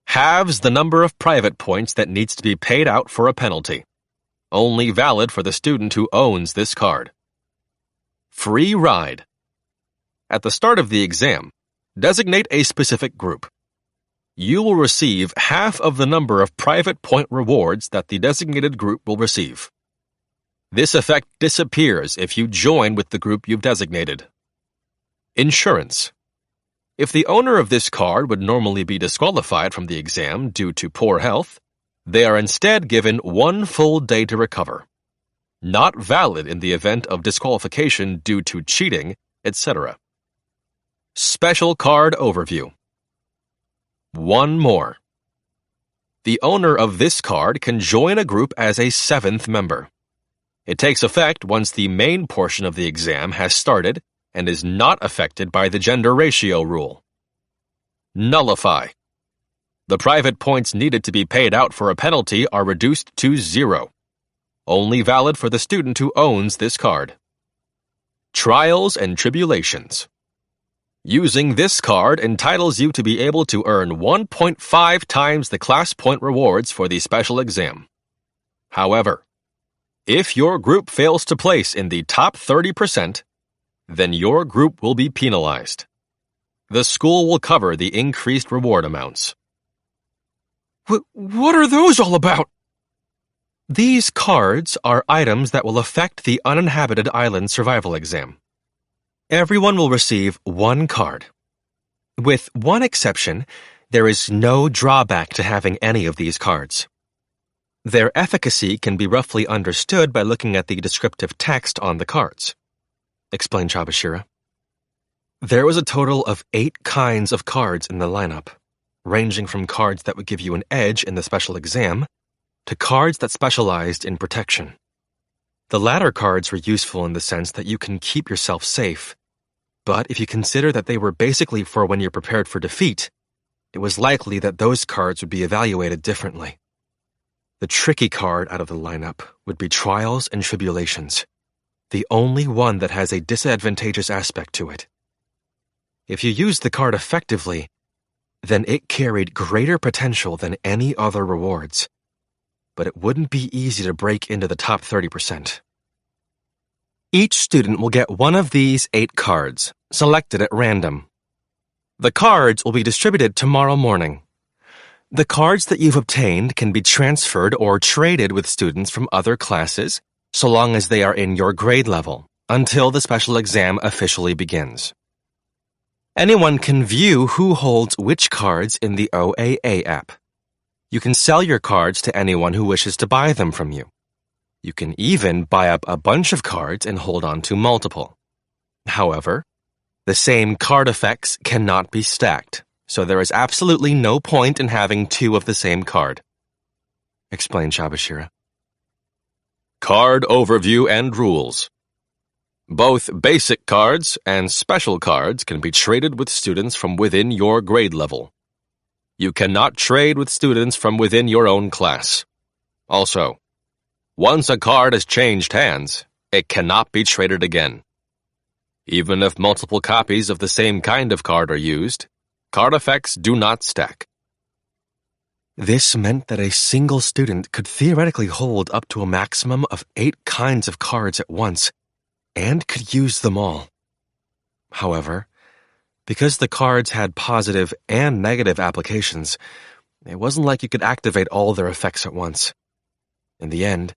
Halves the number of private points that needs to be paid out for a penalty. Only valid for the student who owns this card. Free ride. At the start of the exam, designate a specific group. You will receive half of the number of private point rewards that the designated group will receive. This effect disappears if you join with the group you've designated. Insurance. If the owner of this card would normally be disqualified from the exam due to poor health, they are instead given 1 full day to recover. Not valid in the event of disqualification due to cheating, etc. Special card overview. 1 more. The owner of this card can join a group as a 7th member. It takes effect once the main portion of the exam has started and is not affected by the gender ratio rule. Nullify. The private points needed to be paid out for a penalty are reduced to 0. Only valid for the student who owns this card. Trials and tribulations. Using this card entitles you to be able to earn 1.5 times the class point rewards for the special exam. However, if your group fails to place in the top 30%, then your group will be penalized. The school will cover the increased reward amounts. What are those all about? These cards are items that will affect the uninhabited island survival exam. Everyone will receive 1 card. With one exception, there is no drawback to having any of these cards. Their efficacy can be roughly understood by looking at the descriptive text on the cards, explained Chabashira. There was a total of 8 kinds of cards in the lineup, ranging from cards that would give you an edge in the special exam to cards that specialized in protection. The latter cards were useful in the sense that you can keep yourself safe, but if you consider that they were basically for when you're prepared for defeat, it was likely that those cards would be evaluated differently. The tricky card out of the lineup would be Trials and Tribulations, the only one that has a disadvantageous aspect to it. If you used the card effectively, then it carried greater potential than any other rewards, but it wouldn't be easy to break into the top 30%. Each student will get one of these 8 cards, selected at random. The cards will be distributed tomorrow morning. The cards that you've obtained can be transferred or traded with students from other classes, so long as they are in your grade level, until the special exam officially begins. Anyone can view who holds which cards in the OAA app. You can sell your cards to anyone who wishes to buy them from you. You can even buy up a bunch of cards and hold on to multiple. However, the same card effects cannot be stacked, so there is absolutely no point in having 2 of the same card, explained Chabashira. Card overview and rules. Both basic cards and special cards can be traded with students from within your grade level. You cannot trade with students from within your own class. Also, once a card has changed hands, it cannot be traded again. Even if multiple copies of the same kind of card are used, card effects do not stack. This meant that a single student could theoretically hold up to a maximum of 8 kinds of cards at once, and could use them all. However, because the cards had positive and negative applications, it wasn't like you could activate all their effects at once. In the end,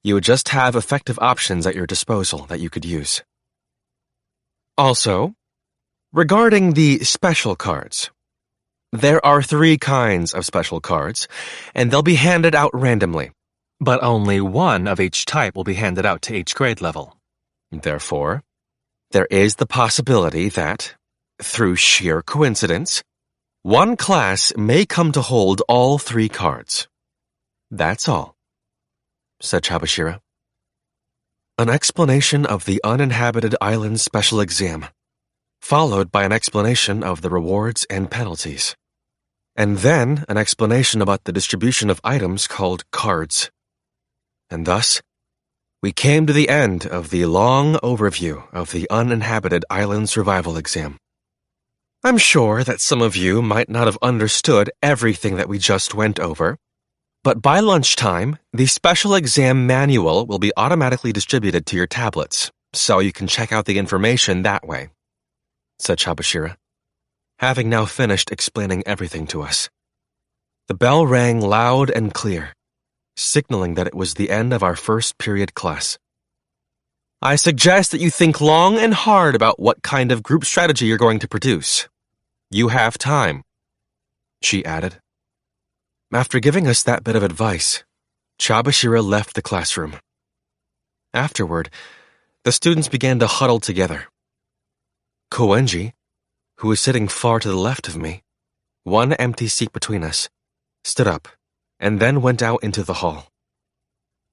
you would just have effective options at your disposal that you could use. Also, regarding the special cards, there are 3 kinds of special cards, and they'll be handed out randomly, but only one of each type will be handed out to each grade level. Therefore, there is the possibility that, through sheer coincidence, one class may come to hold all 3 cards. That's all, said Chabashira. An explanation of the uninhabited island special exam, followed by an explanation of the rewards and penalties, and then an explanation about the distribution of items called cards. And thus, we came to the end of the long overview of the uninhabited island survival exam. I'm sure that some of you might not have understood everything that we just went over, but by lunchtime, the special exam manual will be automatically distributed to your tablets, so you can check out the information that way, said Chabashira, having now finished explaining everything to us. The bell rang loud and clear, signaling that it was the end of our first period class. I suggest that you think long and hard about what kind of group strategy you're going to produce. You have time, she added. After giving us that bit of advice, Chabashira left the classroom. Afterward, the students began to huddle together. Koenji, who was sitting far to the left of me, one empty seat between us, stood up and then went out into the hall.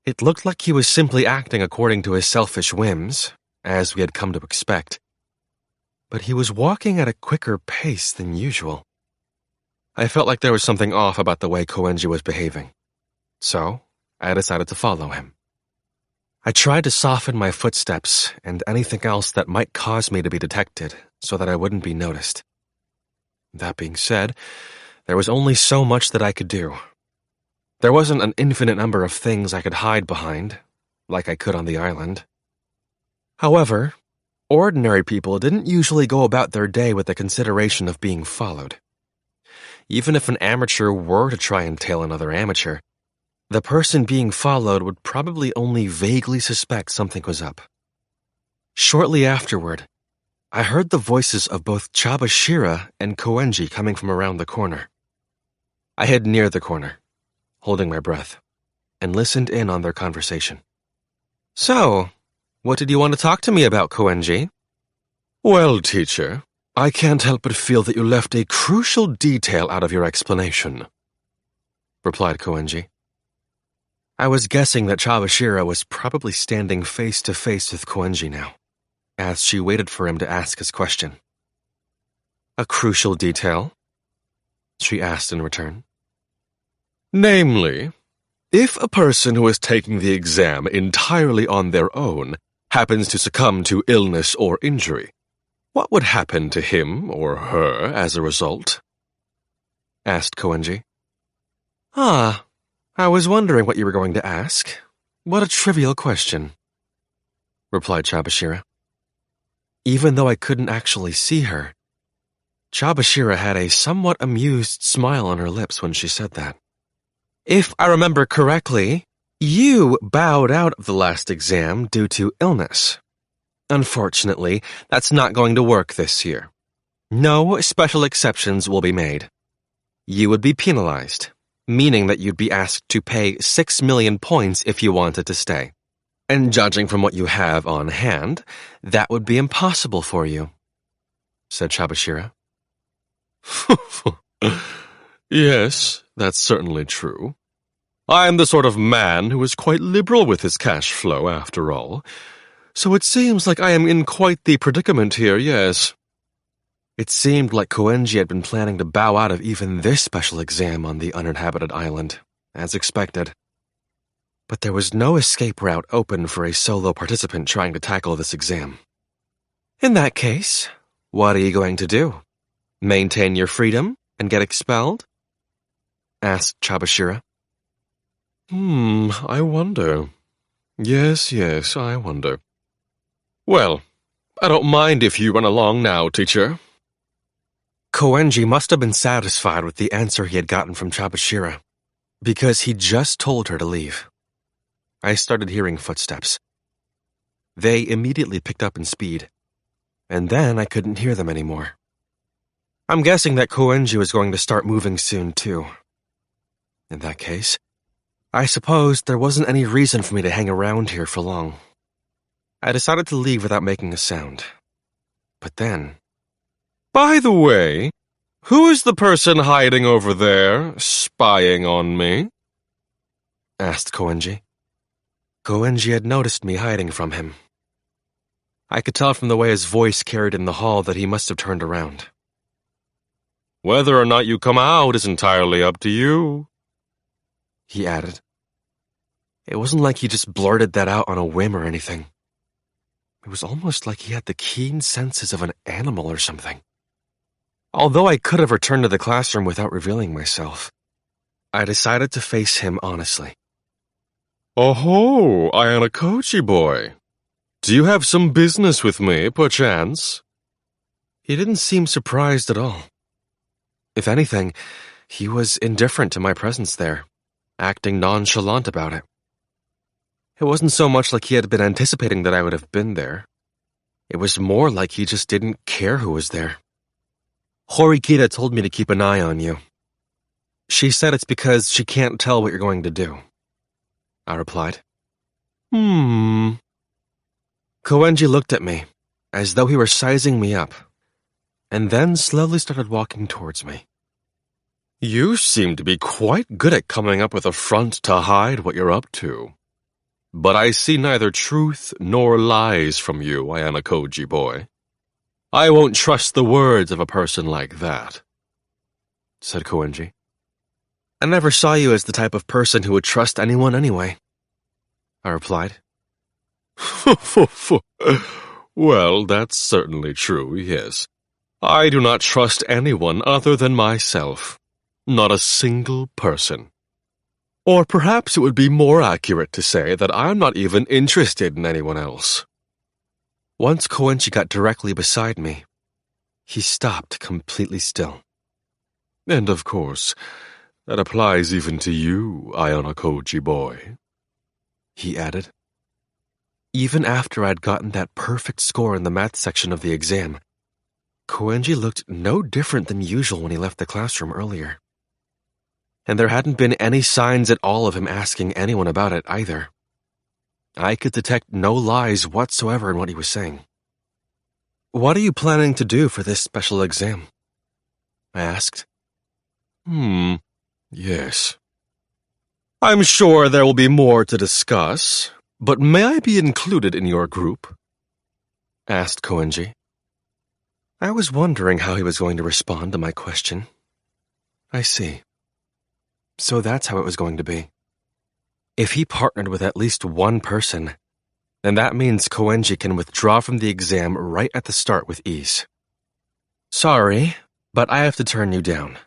It looked like he was simply acting according to his selfish whims, as we had come to expect. But he was walking at a quicker pace than usual. I felt like there was something off about the way Koenji was behaving, so I decided to follow him. I tried to soften my footsteps and anything else that might cause me to be detected so that I wouldn't be noticed. That being said, there was only so much that I could do. There wasn't an infinite number of things I could hide behind, like I could on the island. However, ordinary people didn't usually go about their day with the consideration of being followed. Even if an amateur were to try and tail another amateur, the person being followed would probably only vaguely suspect something was up. Shortly afterward, I heard the voices of both Chabashira and Koenji coming from around the corner. I hid near the corner, holding my breath, and listened in on their conversation. So, what did you want to talk to me about, Koenji? Well, teacher, I can't help but feel that you left a crucial detail out of your explanation, replied Koenji. I was guessing that Chabashira was probably standing face to face with Koenji now, as she waited for him to ask his question. A crucial detail? she asked in return. Namely, if a person who is taking the exam entirely on their own happens to succumb to illness or injury, what would happen to him or her as a result? Asked Koenji. Ah, I was wondering what you were going to ask. What a trivial question, replied Chabashira. Even though I couldn't actually see her, Chabashira had a somewhat amused smile on her lips when she said that. If I remember correctly, you bowed out of the last exam due to illness. Unfortunately, that's not going to work this year. No special exceptions will be made. You would be penalized, meaning that you'd be asked to pay 6 million points if you wanted to stay. And judging from what you have on hand, that would be impossible for you, said Chabashira. Yes, that's certainly true. I'm the sort of man who is quite liberal with his cash flow, after all. So it seems like I am in quite the predicament here, yes. It seemed like Koenji had been planning to bow out of even this special exam on the uninhabited island, as expected. But there was no escape route open for a solo participant trying to tackle this exam. In that case, what are you going to do? Maintain your freedom and get expelled? Asked Chabashira. I wonder. Yes, I wonder. Well, I don't mind if you run along now, teacher. Koenji must have been satisfied with the answer he had gotten from Chabashira, because he just told her to leave. I started hearing footsteps. They immediately picked up in speed, and then I couldn't hear them anymore. I'm guessing that Koenji was going to start moving soon, too. In that case, I suppose there wasn't any reason for me to hang around here for long. I decided to leave without making a sound. But then... By the way, who is the person hiding over there, spying on me? Asked Koenji. Koenji had noticed me hiding from him. I could tell from the way his voice carried in the hall that he must have turned around. Whether or not you come out is entirely up to you, he added. It wasn't like he just blurted that out on a whim or anything. It was almost like he had the keen senses of an animal or something. Although I could have returned to the classroom without revealing myself, I decided to face him honestly. Oh, Ayanokouji boy. Do you have some business with me, perchance? He didn't seem surprised at all. If anything, he was indifferent to my presence there, acting nonchalant about it. It wasn't so much like he had been anticipating that I would have been there. It was more like he just didn't care who was there. Horikita told me to keep an eye on you. She said it's because she can't tell what you're going to do, I replied. Koenji looked at me, as though he were sizing me up, and then slowly started walking towards me. You seem to be quite good at coming up with a front to hide what you're up to. But I see neither truth nor lies from you, Ayanokouji boy. I won't trust the words of a person like that, said Koenji. I never saw you as the type of person who would trust anyone anyway, I replied. Well, that's certainly true, yes. I do not trust anyone other than myself. Not a single person. Or perhaps it would be more accurate to say that I'm not even interested in anyone else. Once Koenji got directly beside me, he stopped completely still. And of course, that applies even to you, Ayanokouji boy, he added. Even after I'd gotten that perfect score in the math section of the exam, Koenji looked no different than usual when he left the classroom earlier. And there hadn't been any signs at all of him asking anyone about it either. I could detect no lies whatsoever in what he was saying. What are you planning to do for this special exam? I asked. Yes. I'm sure there will be more to discuss, but may I be included in your group? Asked Koenji. I was wondering how he was going to respond to my question. I see. So that's how it was going to be. If he partnered with at least one person, then that means Koenji can withdraw from the exam right at the start with ease. Sorry, but I have to turn you down.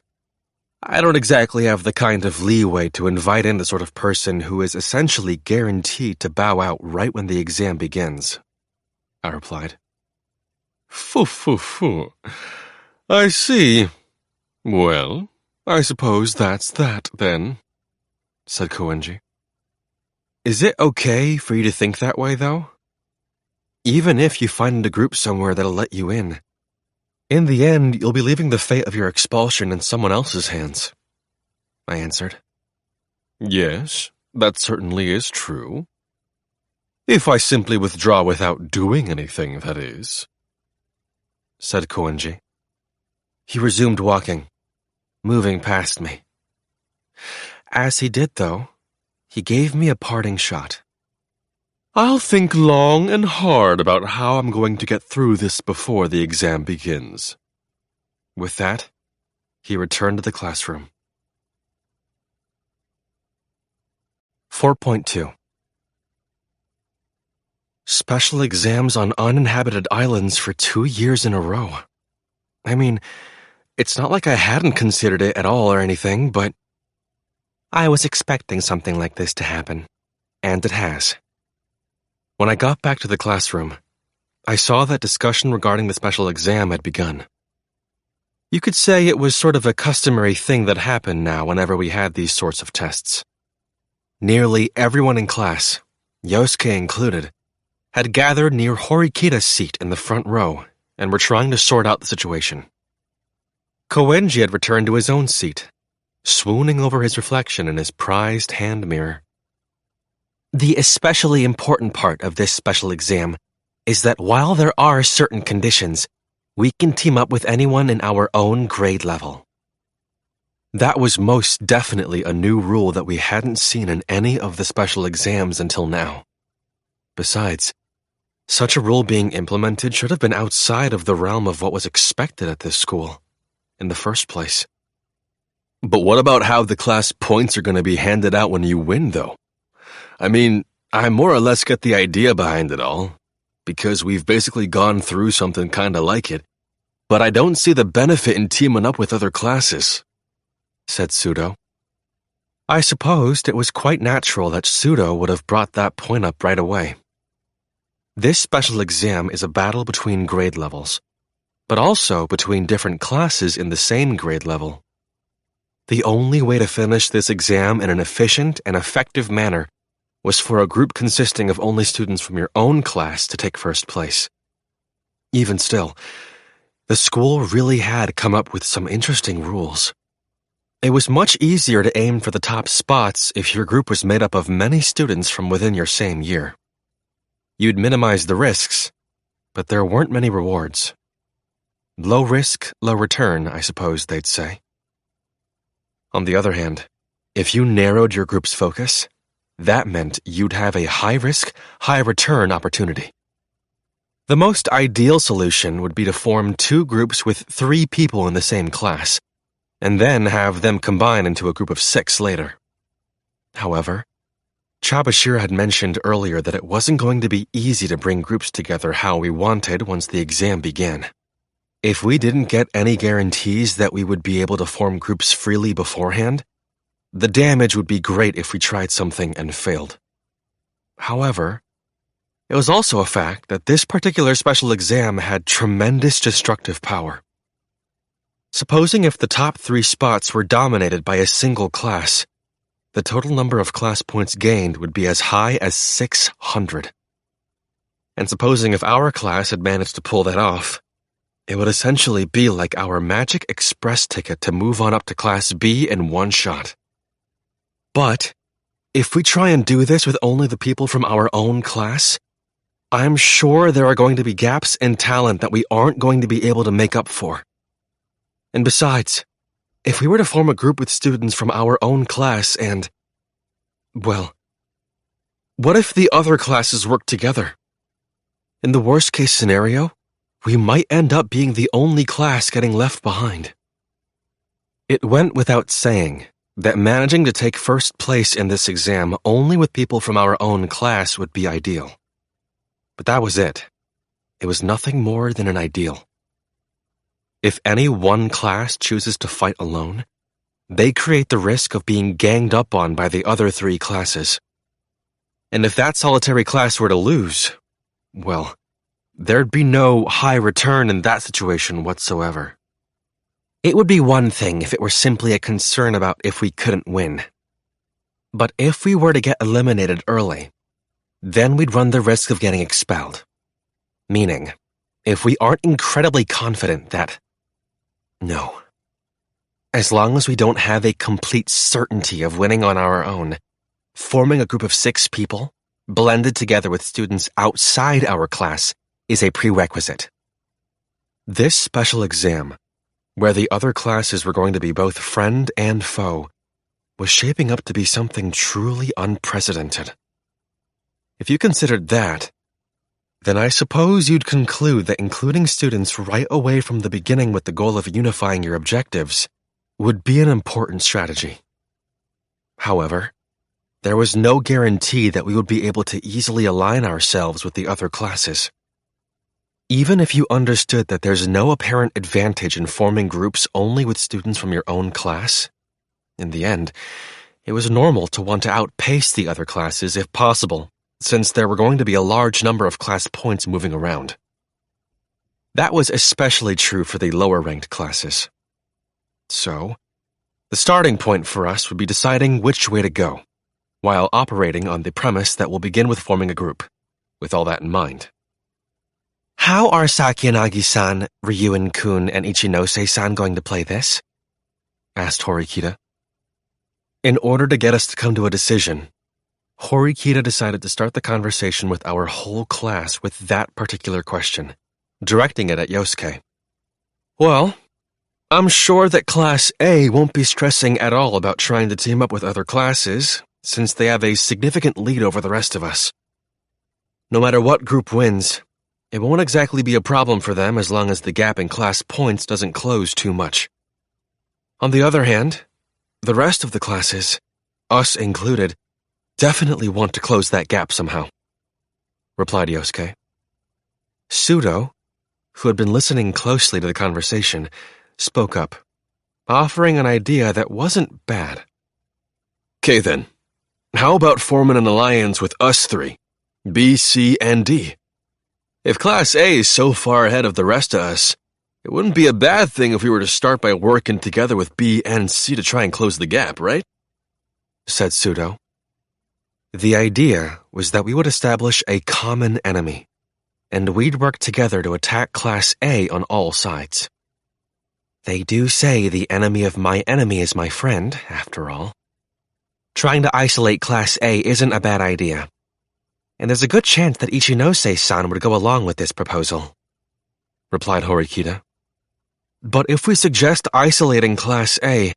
I don't exactly have the kind of leeway to invite in the sort of person who is essentially guaranteed to bow out right when the exam begins, I replied. Phew. I see. Well, I suppose that's that, then, said Koenji. Is it okay for you to think that way, though? Even if you find a group somewhere that'll let you in the end, you'll be leaving the fate of your expulsion in someone else's hands, I answered. Yes, that certainly is true. If I simply withdraw without doing anything, that is, said Koenji. He resumed walking, moving past me. As he did, though, he gave me a parting shot. I'll think long and hard about how I'm going to get through this before the exam begins. With that, he returned to the classroom. 4.2 Special exams on uninhabited islands for 2 years in a row. I mean, it's not like I hadn't considered it at all or anything, but I was expecting something like this to happen, and it has. When I got back to the classroom, I saw that discussion regarding the special exam had begun. You could say it was sort of a customary thing that happened now whenever we had these sorts of tests. Nearly everyone in class, Yosuke included, had gathered near Horikita's seat in the front row and were trying to sort out the situation. Koenji had returned to his own seat, swooning over his reflection in his prized hand mirror. The especially important part of this special exam is that while there are certain conditions, we can team up with anyone in our own grade level. That was most definitely a new rule that we hadn't seen in any of the special exams until now. Besides, such a rule being implemented should have been outside of the realm of what was expected at this school, in the first place. But what about how the class points are going to be handed out when you win, though? I mean, I more or less get the idea behind it all, because we've basically gone through something kinda like it, but I don't see the benefit in teaming up with other classes, said Pseudo. I supposed it was quite natural that Pseudo would have brought that point up right away. This special exam is a battle between grade levels, but also between different classes in the same grade level. The only way to finish this exam in an efficient and effective manner was for a group consisting of only students from your own class to take first place. Even still, the school really had come up with some interesting rules. It was much easier to aim for the top spots if your group was made up of many students from within your same year. You'd minimize the risks, but there weren't many rewards. Low risk, low return, I suppose they'd say. On the other hand, if you narrowed your group's focus, that meant you'd have a high-risk, high-return opportunity. The most ideal solution would be to form 2 groups with 3 people in the same class, and then have them combine into a group of 6 later. However, Chabashir had mentioned earlier that it wasn't going to be easy to bring groups together how we wanted once the exam began. If we didn't get any guarantees that we would be able to form groups freely beforehand, the damage would be great if we tried something and failed. However, it was also a fact that this particular special exam had tremendous destructive power. Supposing if the top 3 spots were dominated by a single class, the total number of class points gained would be as high as 600. And supposing if our class had managed to pull that off, it would essentially be like our magic express ticket to move on up to Class B in one shot. But if we try and do this with only the people from our own class, I'm sure there are going to be gaps in talent that we aren't going to be able to make up for. And besides, if we were to form a group with students from our own class and, well, what if the other classes work together? In the worst-case scenario, we might end up being the only class getting left behind. It went without saying that managing to take first place in this exam only with people from our own class would be ideal. But that was it. It was nothing more than an ideal. If any one class chooses to fight alone, they create the risk of being ganged up on by the other 3 classes. And if that solitary class were to lose, well, there'd be no high return in that situation whatsoever. It would be one thing if it were simply a concern about if we couldn't win. But if we were to get eliminated early, then we'd run the risk of getting expelled. Meaning, if we aren't incredibly confident that... No. As long as we don't have a complete certainty of winning on our own, forming a group of 6 people, blended together with students outside our class, is a prerequisite. This special exam, where the other classes were going to be both friend and foe, was shaping up to be something truly unprecedented. If you considered that, then I suppose you'd conclude that including students right away from the beginning with the goal of unifying your objectives would be an important strategy. However, there was no guarantee that we would be able to easily align ourselves with the other classes. Even if you understood that there's no apparent advantage in forming groups only with students from your own class, in the end, it was normal to want to outpace the other classes if possible, since there were going to be a large number of class points moving around. That was especially true for the lower-ranked classes. So, the starting point for us would be deciding which way to go, while operating on the premise that we'll begin with forming a group, with all that in mind. How are Sakiyanagi-san, Ryuen-kun, and Ichinose-san going to play this? Asked Horikita. In order to get us to come to a decision, Horikita decided to start the conversation with our whole class with that particular question, directing it at Yosuke. Well, I'm sure that Class A won't be stressing at all about trying to team up with other classes, since they have a significant lead over the rest of us. No matter what group wins, it won't exactly be a problem for them as long as the gap in class points doesn't close too much. On the other hand, the rest of the classes, us included, definitely want to close that gap somehow, replied Yosuke. Sudo, who had been listening closely to the conversation, spoke up, offering an idea that wasn't bad. "'Kay then, how about forming an alliance with us 3, B, C, and D? If Class A is so far ahead of the rest of us, it wouldn't be a bad thing if we were to start by working together with B and C to try and close the gap, right?" said Sudo. The idea was that we would establish a common enemy, and we'd work together to attack Class A on all sides. They do say the enemy of my enemy is my friend, after all. Trying to isolate Class A isn't a bad idea, and there's a good chance that Ichinose-san would go along with this proposal, replied Horikita. But if we suggest isolating Class A,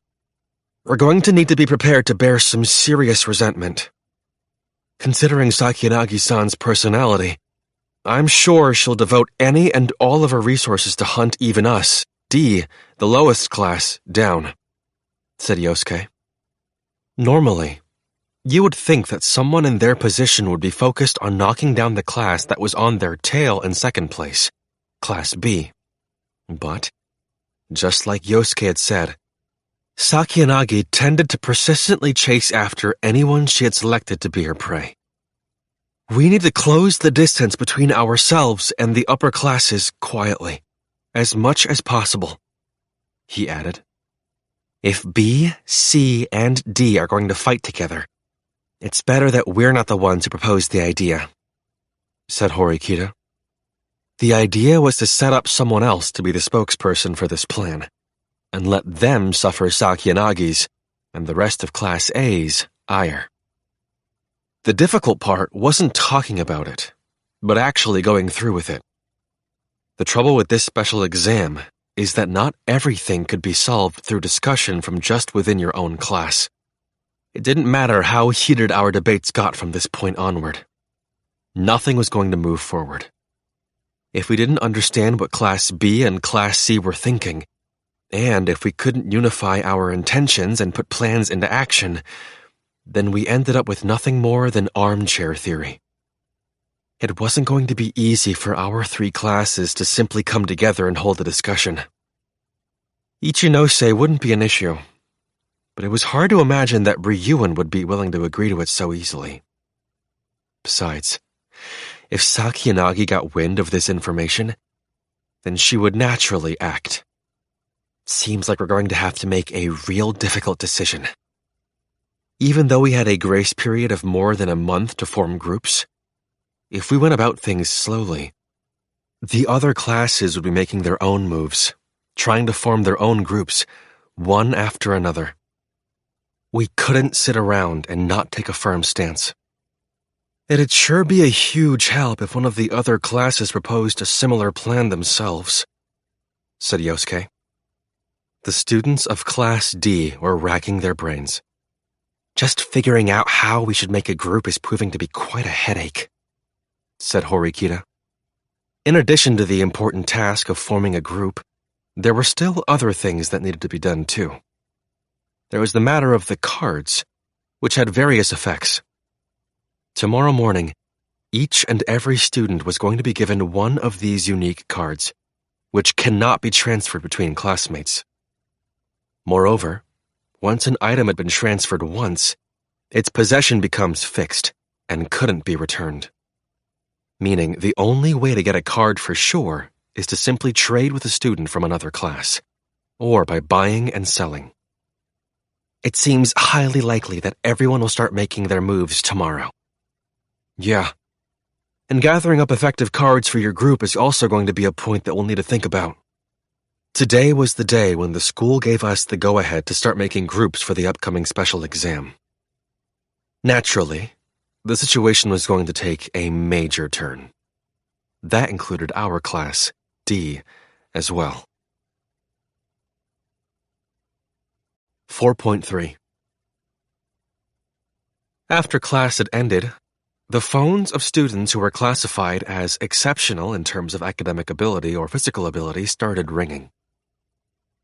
we're going to need to be prepared to bear some serious resentment. Considering Sakiyanagi-san's personality, I'm sure she'll devote any and all of her resources to hunt even us, D, the lowest class, down, said Yosuke. Normally, you would think that someone in their position would be focused on knocking down the class that was on their tail in second place, Class B. But, just like Yosuke had said, Sakiyanagi tended to persistently chase after anyone she had selected to be her prey. We need to close the distance between ourselves and the upper classes quietly, as much as possible, he added. If B, C, and D are going to fight together, it's better that we're not the ones who proposed the idea, said Horikita. The idea was to set up someone else to be the spokesperson for this plan, and let them suffer Sakiyanagi's and the rest of Class A's ire. The difficult part wasn't talking about it, but actually going through with it. The trouble with this special exam is that not everything could be solved through discussion from just within your own class. It didn't matter how heated our debates got from this point onward. Nothing was going to move forward. If we didn't understand what Class B and Class C were thinking, And if we couldn't unify our intentions and put plans into action, then we ended up with nothing more than armchair theory. It wasn't going to be easy for our 3 classes to simply come together and hold a discussion. Ichinose wouldn't be an issue, but it was hard to imagine that Ryuan would be willing to agree to it so easily. Besides, if Sakiyanagi got wind of this information, then she would naturally act. Seems like we're going to have to make a real difficult decision. Even though we had a grace period of more than a month to form groups, if we went about things slowly, the other classes would be making their own moves, trying to form their own groups, one after another. We couldn't sit around and not take a firm stance. It'd sure be a huge help if one of the other classes proposed a similar plan themselves, said Yosuke. The students of Class D were racking their brains. Just figuring out how we should make a group is proving to be quite a headache, said Horikita. In addition to the important task of forming a group, there were still other things that needed to be done too. There was the matter of the cards, which had various effects. Tomorrow morning, each and every student was going to be given one of these unique cards, which cannot be transferred between classmates. Moreover, once an item had been transferred once, its possession becomes fixed and couldn't be returned. Meaning the only way to get a card for sure is to simply trade with a student from another class, or by buying and selling. It seems highly likely that everyone will start making their moves tomorrow. Yeah, and gathering up effective cards for your group is also going to be a point that we'll need to think about. Today was the day when the school gave us the go-ahead to start making groups for the upcoming special exam. Naturally, the situation was going to take a major turn. That included our class, D, as well. 4.3 After class had ended, the phones of students who were classified as exceptional in terms of academic ability or physical ability started ringing.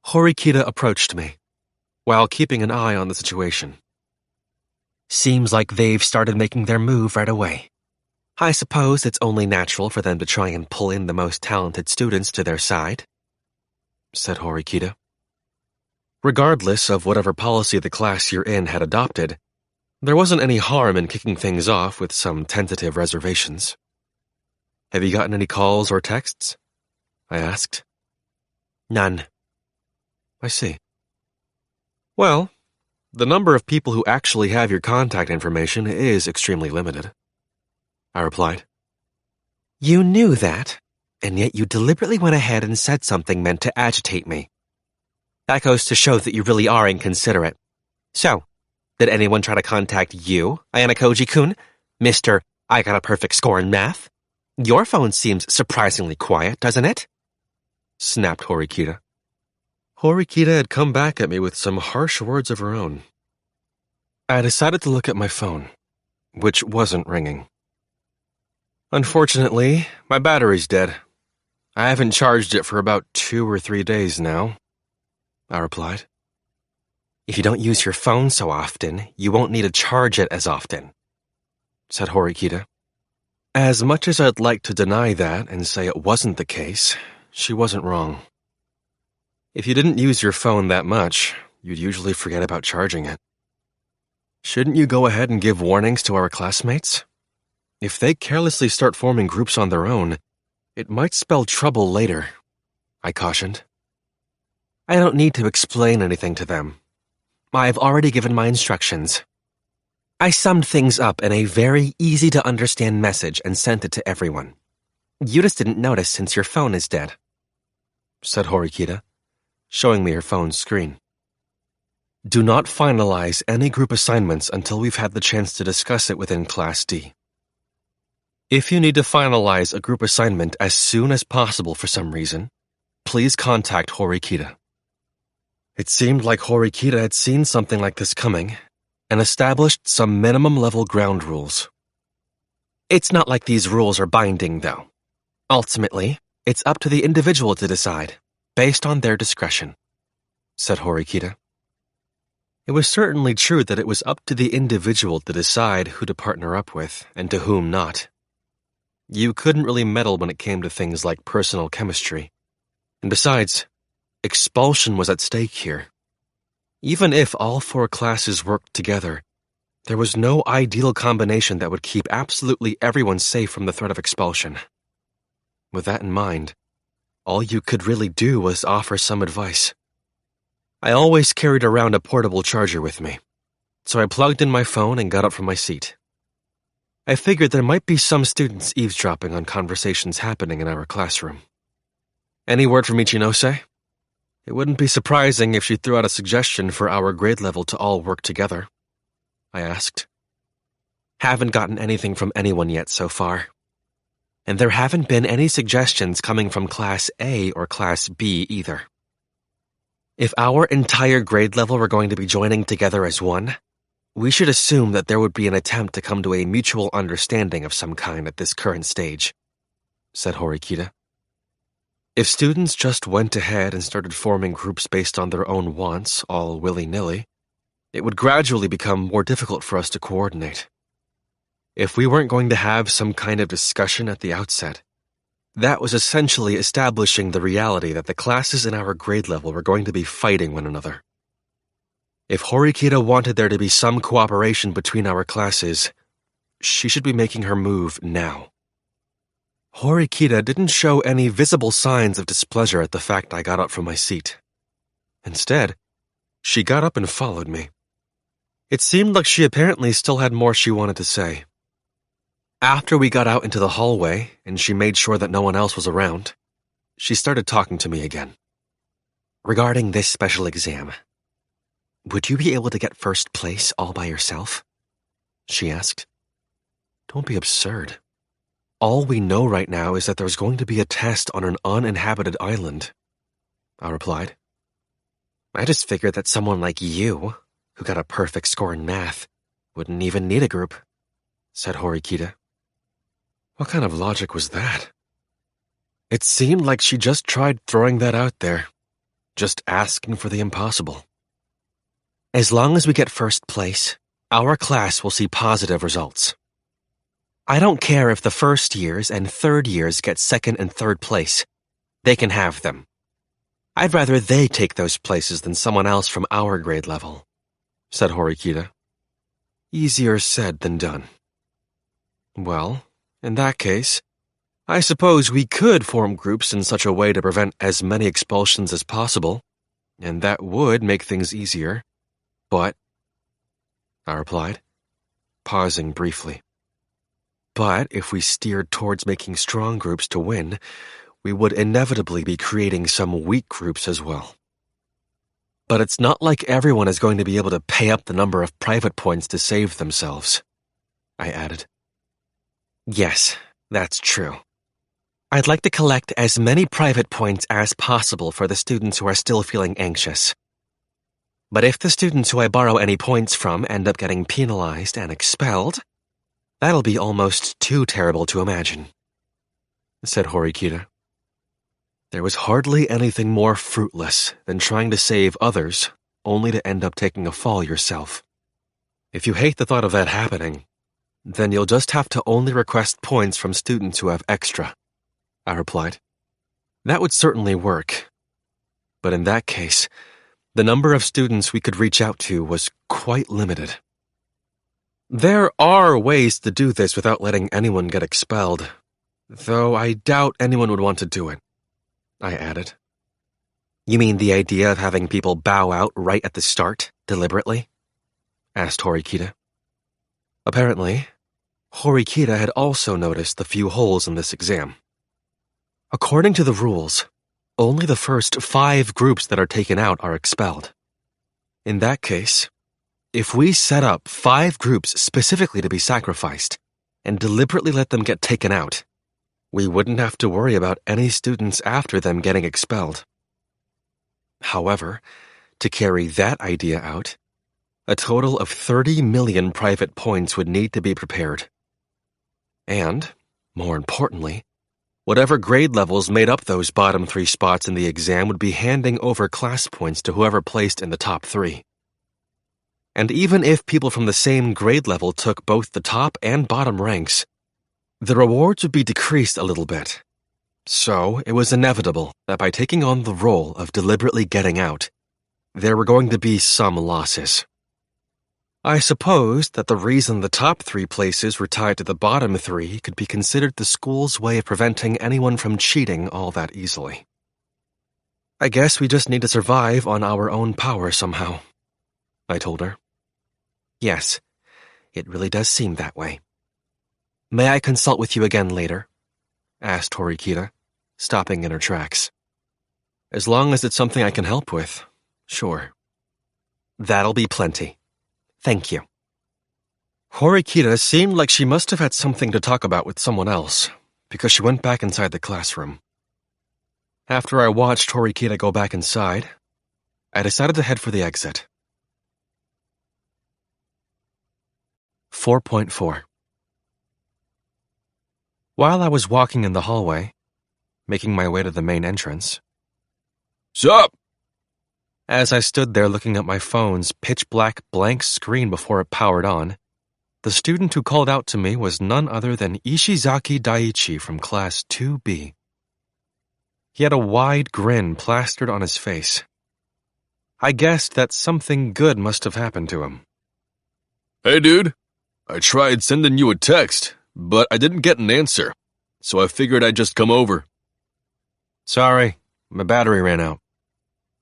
Horikita approached me, while keeping an eye on the situation. Seems like they've started making their move right away. I suppose it's only natural for them to try and pull in the most talented students to their side, said Horikita. Regardless of whatever policy the class you're in had adopted, there wasn't any harm in kicking things off with some tentative reservations. Have you gotten any calls or texts? I asked. None. I see. Well, the number of people who actually have your contact information is extremely limited, I replied. You knew that, and yet you deliberately went ahead and said something meant to agitate me. That goes to show that you really are inconsiderate. So, did anyone try to contact you, Ayanokouji-kun, Mr. I got a perfect score in math? Your phone seems surprisingly quiet, doesn't it? Snapped Horikita. Horikita had come back at me with some harsh words of her own. I decided to look at my phone, which wasn't ringing. Unfortunately, my battery's dead. I haven't charged it for about 2 or 3 days now, I replied. If you don't use your phone so often, you won't need to charge it as often, said Horikita. As much as I'd like to deny that and say it wasn't the case, she wasn't wrong. If you didn't use your phone that much, you'd usually forget about charging it. Shouldn't you go ahead and give warnings to our classmates? If they carelessly start forming groups on their own, it might spell trouble later, I cautioned. I don't need to explain anything to them. I've already given my instructions. I summed things up in a very easy-to-understand message and sent it to everyone. You just didn't notice since your phone is dead, said Horikita, showing me her phone's screen. Do not finalize any group assignments until we've had the chance to discuss it within Class D. If you need to finalize a group assignment as soon as possible for some reason, please contact Horikita. It seemed like Horikita had seen something like this coming and established some minimum-level ground rules. It's not like these rules are binding, though. Ultimately, it's up to the individual to decide, based on their discretion. said Horikita. It was certainly true that it was up to the individual to decide who to partner up with and to whom not. You couldn't really meddle when it came to things like personal chemistry. And besides, expulsion was at stake here. Even if all 4 classes worked together, there was no ideal combination that would keep absolutely everyone safe from the threat of expulsion. With that in mind, all you could really do was offer some advice. I always carried around a portable charger with me, so I plugged in my phone and got up from my seat. I figured there might be some students eavesdropping on conversations happening in our classroom. Any word from Ichinose? It wouldn't be surprising if she threw out a suggestion for our grade level to all work together, I asked. Haven't gotten anything from anyone yet so far. And there haven't been any suggestions coming from Class A or Class B either. If our entire grade level were going to be joining together as one, we should assume that there would be an attempt to come to a mutual understanding of some kind at this current stage, said Horikita. If students just went ahead and started forming groups based on their own wants, all willy-nilly, it would gradually become more difficult for us to coordinate. If we weren't going to have some kind of discussion at the outset, that was essentially establishing the reality that the classes in our grade level were going to be fighting one another. If Horikita wanted there to be some cooperation between our classes, she should be making her move now. Horikita didn't show any visible signs of displeasure at the fact I got up from my seat. Instead, she got up and followed me. It seemed like she apparently still had more she wanted to say. After we got out into the hallway and she made sure that no one else was around, she started talking to me again. Regarding this special exam, would you be able to get first place all by yourself? She asked. Don't be absurd. All we know right now is that there's going to be a test on an uninhabited island, I replied. I just figured that someone like you, who got a perfect score in math, wouldn't even need a group, said Horikita. What kind of logic was that? It seemed like she just tried throwing that out there, just asking for the impossible. As long as we get first place, our class will see positive results. I don't care if the first years and third years get second and third place. They can have them. I'd rather they take those places than someone else from our grade level, said Horikita. Easier said than done. Well, in that case, I suppose we could form groups in such a way to prevent as many expulsions as possible, and that would make things easier. But, I replied, pausing briefly. But if we steered towards making strong groups to win, we would inevitably be creating some weak groups as well. But it's not like everyone is going to be able to pay up the number of private points to save themselves, I added. Yes, that's true. I'd like to collect as many private points as possible for the students who are still feeling anxious. But if the students who I borrow any points from end up getting penalized and expelled, that'll be almost too terrible to imagine, said Horikita. There was hardly anything more fruitless than trying to save others only to end up taking a fall yourself. If you hate the thought of that happening, then you'll just have to only request points from students who have extra, I replied. That would certainly work. But in that case, the number of students we could reach out to was quite limited. There are ways to do this without letting anyone get expelled, though I doubt anyone would want to do it, I added. You mean the idea of having people bow out right at the start, deliberately? Asked Horikita. Apparently, Horikita had also noticed the few holes in this exam. According to the rules, only the first 5 groups that are taken out are expelled. In that case, if we set up 5 groups specifically to be sacrificed and deliberately let them get taken out, we wouldn't have to worry about any students after them getting expelled. However, to carry that idea out, a total of 30 million private points would need to be prepared. And, more importantly, Whatever grade levels made up those bottom 3 spots in the exam would be handing over class points to whoever placed in the top 3. And even if people from the same grade level took both the top and bottom ranks, the rewards would be decreased a little bit. So it was inevitable that by taking on the role of deliberately getting out, there were going to be some losses. I supposed that the reason the top 3 places were tied to the bottom 3 could be considered the school's way of preventing anyone from cheating all that easily. I guess we just need to survive on our own power somehow, I told her. Yes, it really does seem that way. May I consult with you again later? Asked Horikita, stopping in her tracks. As long as it's something I can help with, sure. That'll be plenty. Thank you. Horikita seemed like she must have had something to talk about with someone else, because she went back inside the classroom. After I watched Horikita go back inside, I decided to head for the exit. 4.4 While I was walking in the hallway, making my way to the main entrance, Sup? as I stood there looking at my phone's pitch-black blank screen before it powered on, the student who called out to me was none other than Ishizaki Daiichi from Class 2B. He had a wide grin plastered on his face. I guessed that something good must have happened to him. Hey, dude. I tried sending you a text, but I didn't get an answer, so I figured I'd just come over. Sorry, my battery ran out.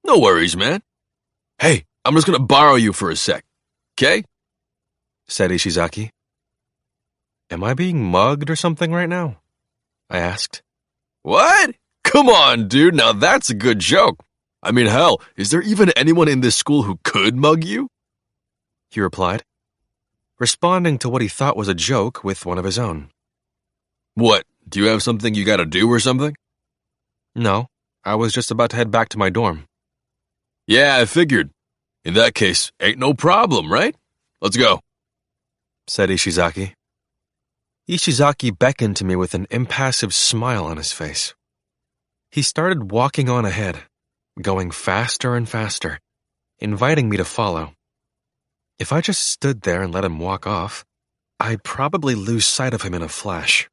No worries, man. Hey, I'm just gonna borrow you for a sec, okay? Said Ishizaki. Am I being mugged or something right now? I asked. What? Come on, dude, now that's a good joke. I mean, hell, is there even anyone in this school who could mug you? He replied, responding to what he thought was a joke with one of his own. What, do you have something you gotta do or something? No, I was just about to head back to my dorm. Yeah, I figured. In that case, ain't no problem, right? Let's go. Said Ishizaki. Ishizaki beckoned to me with an impassive smile on his face. He started walking on ahead, going faster and faster, inviting me to follow. If I just stood there and let him walk off, I'd probably lose sight of him in a flash.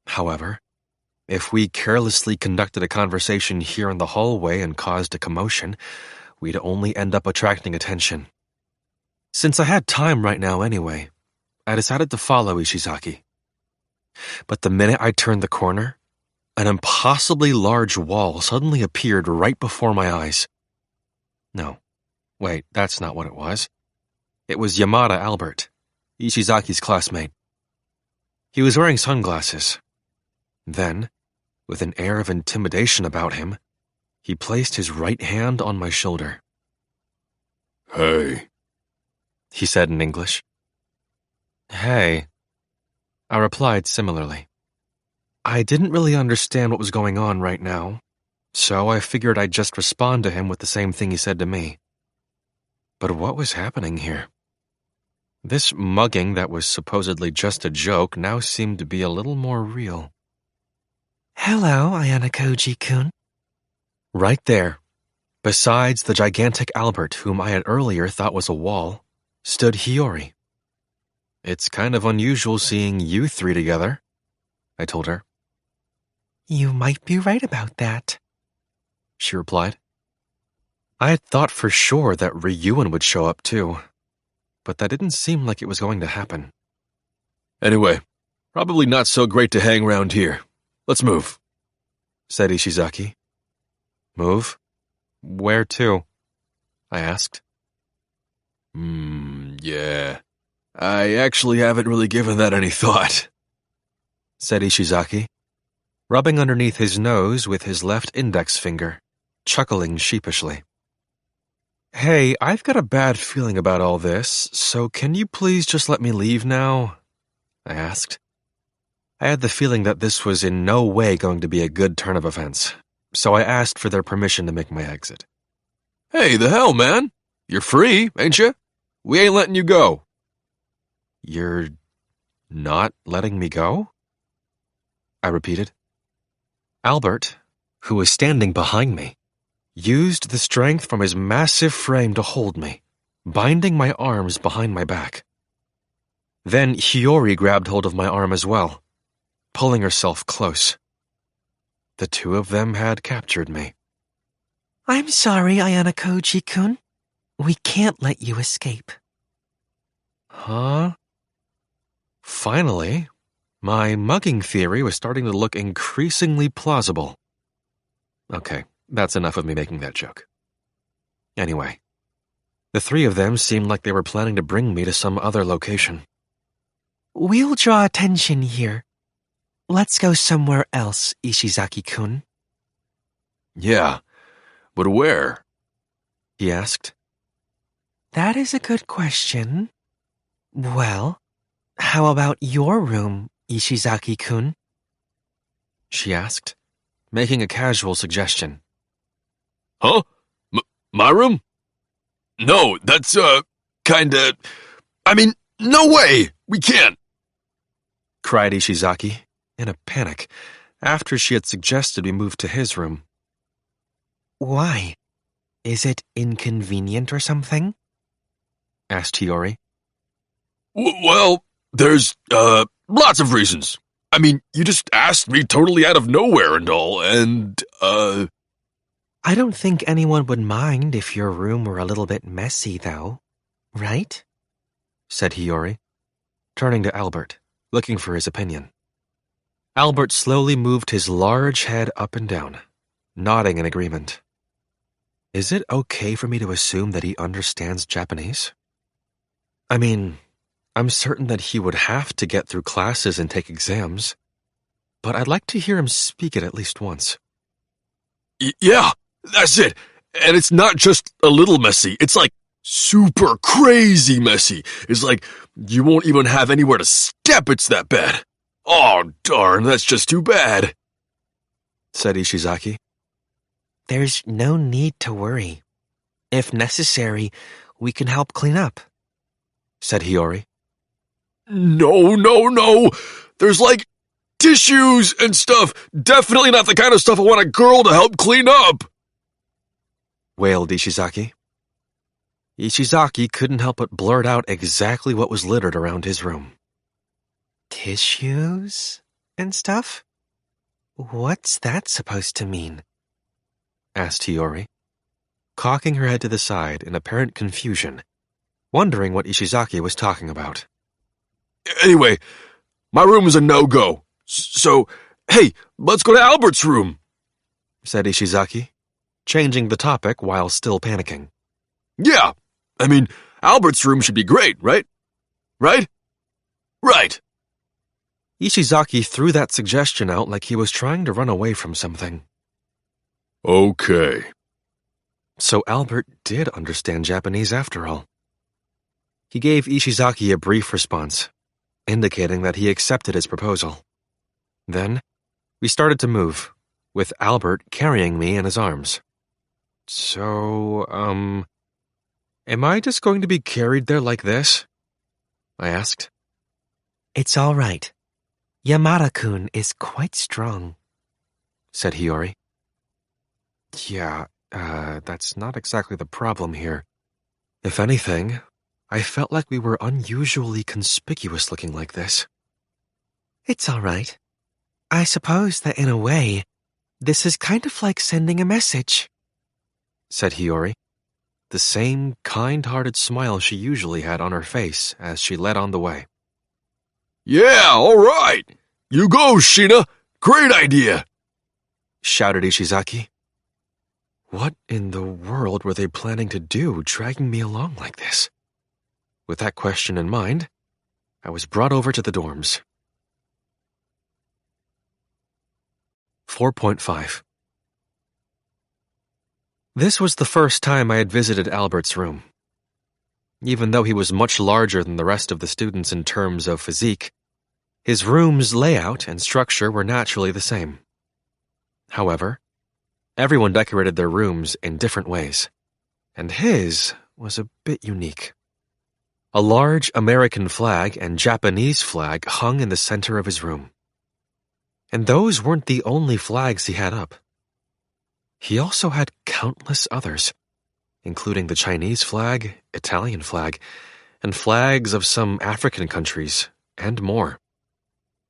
However, if we carelessly conducted a conversation here in the hallway and caused a commotion, we'd only end up attracting attention. Since I had time right now anyway, I decided to follow Ishizaki. But the minute I turned the corner, an impossibly large wall suddenly appeared right before my eyes. No, wait, that's not what it was. It was Yamada Albert, Ishizaki's classmate. He was wearing sunglasses. Then, with an air of intimidation about him, he placed his right hand on my shoulder. Hey, he said in English. Hey, I replied similarly. I didn't really understand what was going on right now, so I figured I'd just respond to him with the same thing he said to me. But what was happening here? This mugging that was supposedly just a joke now seemed to be a little more real. Hello, Ayanokouji-kun. Right there, besides the gigantic Albert whom I had earlier thought was a wall, stood Hiyori. It's kind of unusual seeing you 3 together, I told her. You might be right about that, she replied. I had thought for sure that Ryuan would show up too, but that didn't seem like it was going to happen. Anyway, probably not so great to hang around here. Let's move, said Ishizaki. Move? Where to? I asked. Yeah. I actually haven't really given that any thought, said Ishizaki, rubbing underneath his nose with his left index finger, chuckling sheepishly. Hey, I've got a bad feeling about all this, so can you please just let me leave now? I asked. I had the feeling that this was in no way going to be a good turn of events, so I asked for their permission to make my exit. Hey, the hell, man? You're free, ain't you? We ain't letting you go. You're not letting me go? I repeated. Albert, who was standing behind me, used the strength from his massive frame to hold me, binding my arms behind my back. Then Hiyori grabbed hold of my arm as well, pulling herself close. The two of them had captured me. I'm sorry, Ayanokouji-kun. We can't let you escape. Huh? Finally, my mugging theory was starting to look increasingly plausible. Okay, that's enough of me making that joke. Anyway, the three of them seemed like they were planning to bring me to some other location. We'll draw attention here. Let's go somewhere else, Ishizaki-kun. Yeah, but where? He asked. That is a good question. Well, how about your room, Ishizaki-kun? She asked, making a casual suggestion. Huh? My room? No, that's, kinda... I mean, no way! We can't! Cried Ishizaki, in a panic, after she had suggested we move to his room. Why? Is it inconvenient or something? Asked Hiyori. Well, there's, lots of reasons. I mean, you just asked me totally out of nowhere and all, and, I don't think anyone would mind if your room were a little bit messy, though. Right? Said Hiyori, turning to Albert, looking for his opinion. Albert slowly moved his large head up and down, nodding in agreement. Is it okay for me to assume that he understands Japanese? I mean, I'm certain that he would have to get through classes and take exams, but I'd like to hear him speak it at least once. Yeah, that's it. And it's not just a little messy. It's like super crazy messy. It's like you won't even have anywhere to step. It's that bad. Oh, darn, that's just too bad. Said Ishizaki. There's no need to worry. If necessary, we can help clean up. Said Hiyori. No. There's like tissues and stuff. Definitely not the kind of stuff I want a girl to help clean up. Wailed Ishizaki. Ishizaki couldn't help but blurt out exactly what was littered around his room. Tissues and stuff? What's that supposed to mean? Asked Hiyori, cocking her head to the side in apparent confusion, wondering what Ishizaki was talking about. Anyway, my room is a no-go. So, hey, let's go to Albert's room, said Ishizaki, changing the topic while still panicking. Yeah, I mean, Albert's room should be great, right? Right? Right. Ishizaki threw that suggestion out like he was trying to run away from something. Okay. So Albert did understand Japanese after all. He gave Ishizaki a brief response, indicating that he accepted his proposal. Then, we started to move, with Albert carrying me in his arms. So, am I just going to be carried there like this? I asked. It's all right. Yamada-kun is quite strong, said Hiyori. Yeah, that's not exactly the problem here. If anything, I felt like we were unusually conspicuous looking like this. It's all right. I suppose that in a way, this is kind of like sending a message, said Hiyori, the same kind-hearted smile she usually had on her face as she led on the way. Yeah, all right. You go, Shina. Great idea, shouted Ishizaki. What in the world were they planning to do, dragging me along like this? With that question in mind, I was brought over to the dorms. 4.5. This was the first time I had visited Albert's room. Even though he was much larger than the rest of the students in terms of physique, his room's layout and structure were naturally the same. However, everyone decorated their rooms in different ways, and his was a bit unique. A large American flag and Japanese flag hung in the center of his room. And those weren't the only flags he had up. He also had countless others, including the Chinese flag, Italian flag, and flags of some African countries, and more.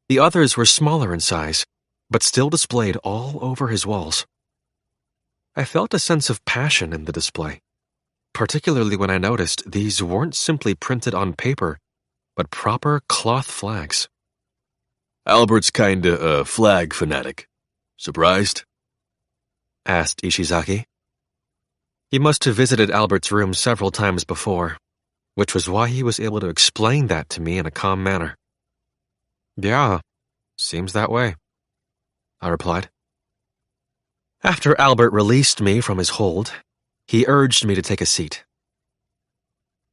The others were smaller in size, but still displayed all over his walls. I felt a sense of passion in the display, particularly when I noticed these weren't simply printed on paper, but proper cloth flags. Albert's kinda a flag fanatic. Surprised? Asked Ishizaki. He must have visited Albert's room several times before, which was why he was able to explain that to me in a calm manner. Yeah, seems that way, I replied. After Albert released me from his hold, he urged me to take a seat.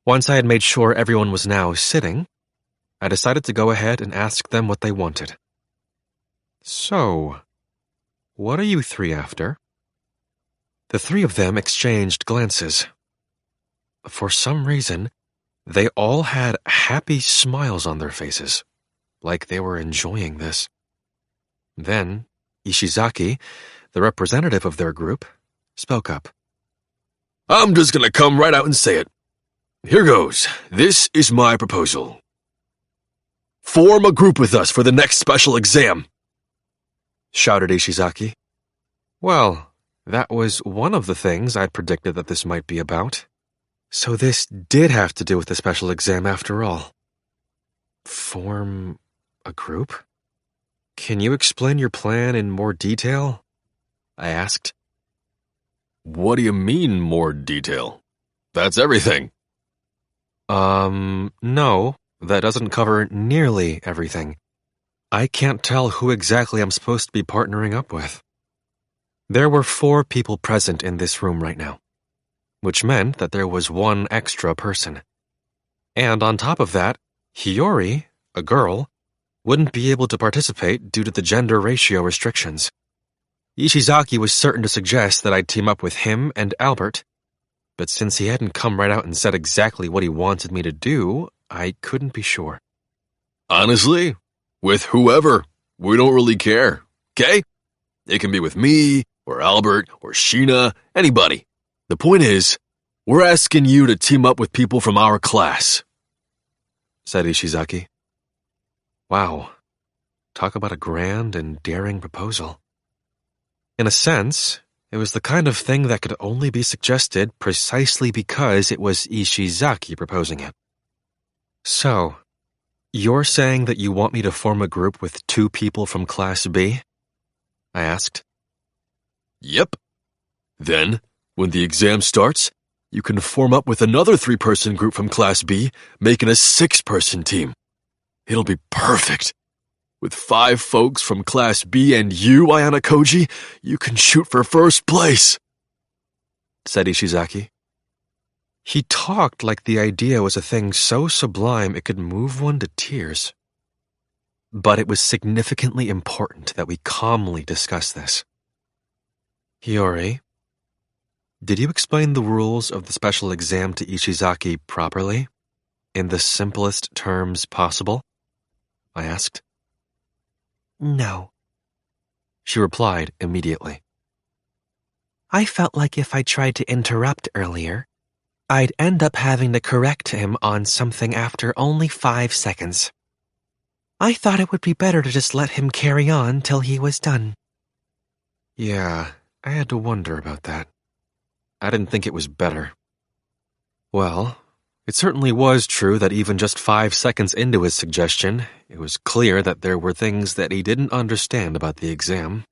Once I had made sure everyone was now sitting, I decided to go ahead and ask them what they wanted. So, what are you three after? The three of them exchanged glances. For some reason, they all had happy smiles on their faces, like they were enjoying this. Then, Ishizaki, the representative of their group, spoke up. I'm just gonna come right out and say it. Here goes. This is my proposal. Form a group with us for the next special exam, shouted Ishizaki. Well, that was one of the things I'd predicted that this might be about. So this did have to do with the special exam after all. Form a group? Can you explain your plan in more detail? I asked. What do you mean, more detail? That's everything. No, that doesn't cover nearly everything. I can't tell who exactly I'm supposed to be partnering up with. There were 4 people present in this room right now, which meant that there was 1 extra person. And on top of that, Hiyori, a girl, wouldn't be able to participate due to the gender ratio restrictions. Ishizaki was certain to suggest that I'd team up with him and Albert, but since he hadn't come right out and said exactly what he wanted me to do, I couldn't be sure. Honestly, with whoever, we don't really care, okay? It can be with me, or Albert, or Sheena, anybody. The point is, we're asking you to team up with people from our class, said Ishizaki. Wow, talk about a grand and daring proposal. In a sense, it was the kind of thing that could only be suggested precisely because it was Ishizaki proposing it. So, you're saying that you want me to form a group with 2 people from Class B? I asked. Yep. Then, when the exam starts, you can form up with another 3-person group from Class B, making a 6-person team. It'll be perfect. With 5 folks from Class B and you, Ayanokouji, you can shoot for first place, said Ishizaki. He talked like the idea was a thing so sublime it could move one to tears. But it was significantly important that we calmly discuss this. Hiyori, did you explain the rules of the special exam to Ishizaki properly, in the simplest terms possible? I asked. No, she replied immediately. I felt like if I tried to interrupt earlier, I'd end up having to correct him on something after only 5 seconds. I thought it would be better to just let him carry on till he was done. Yeah, I had to wonder about that. I didn't think it was better. Well, it certainly was true that even just 5 seconds into his suggestion, it was clear that there were things that he didn't understand about the exam.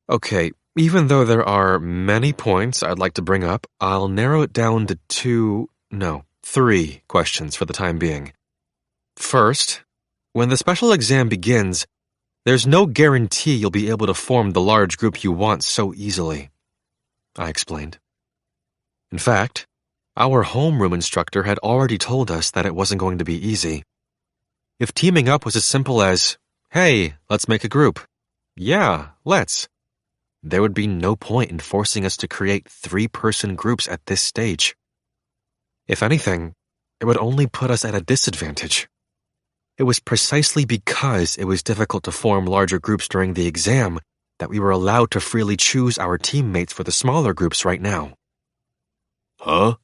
Okay, even though there are many points I'd like to bring up, I'll narrow it down to 3 questions for the time being. First, when the special exam begins, there's no guarantee you'll be able to form the large group you want so easily, I explained. In fact, our homeroom instructor had already told us that it wasn't going to be easy. If teaming up was as simple as, hey, let's make a group. Yeah, let's. There would be no point in forcing us to create 3-person groups at this stage. If anything, it would only put us at a disadvantage. It was precisely because it was difficult to form larger groups during the exam that we were allowed to freely choose our teammates for the smaller groups right now. Huh?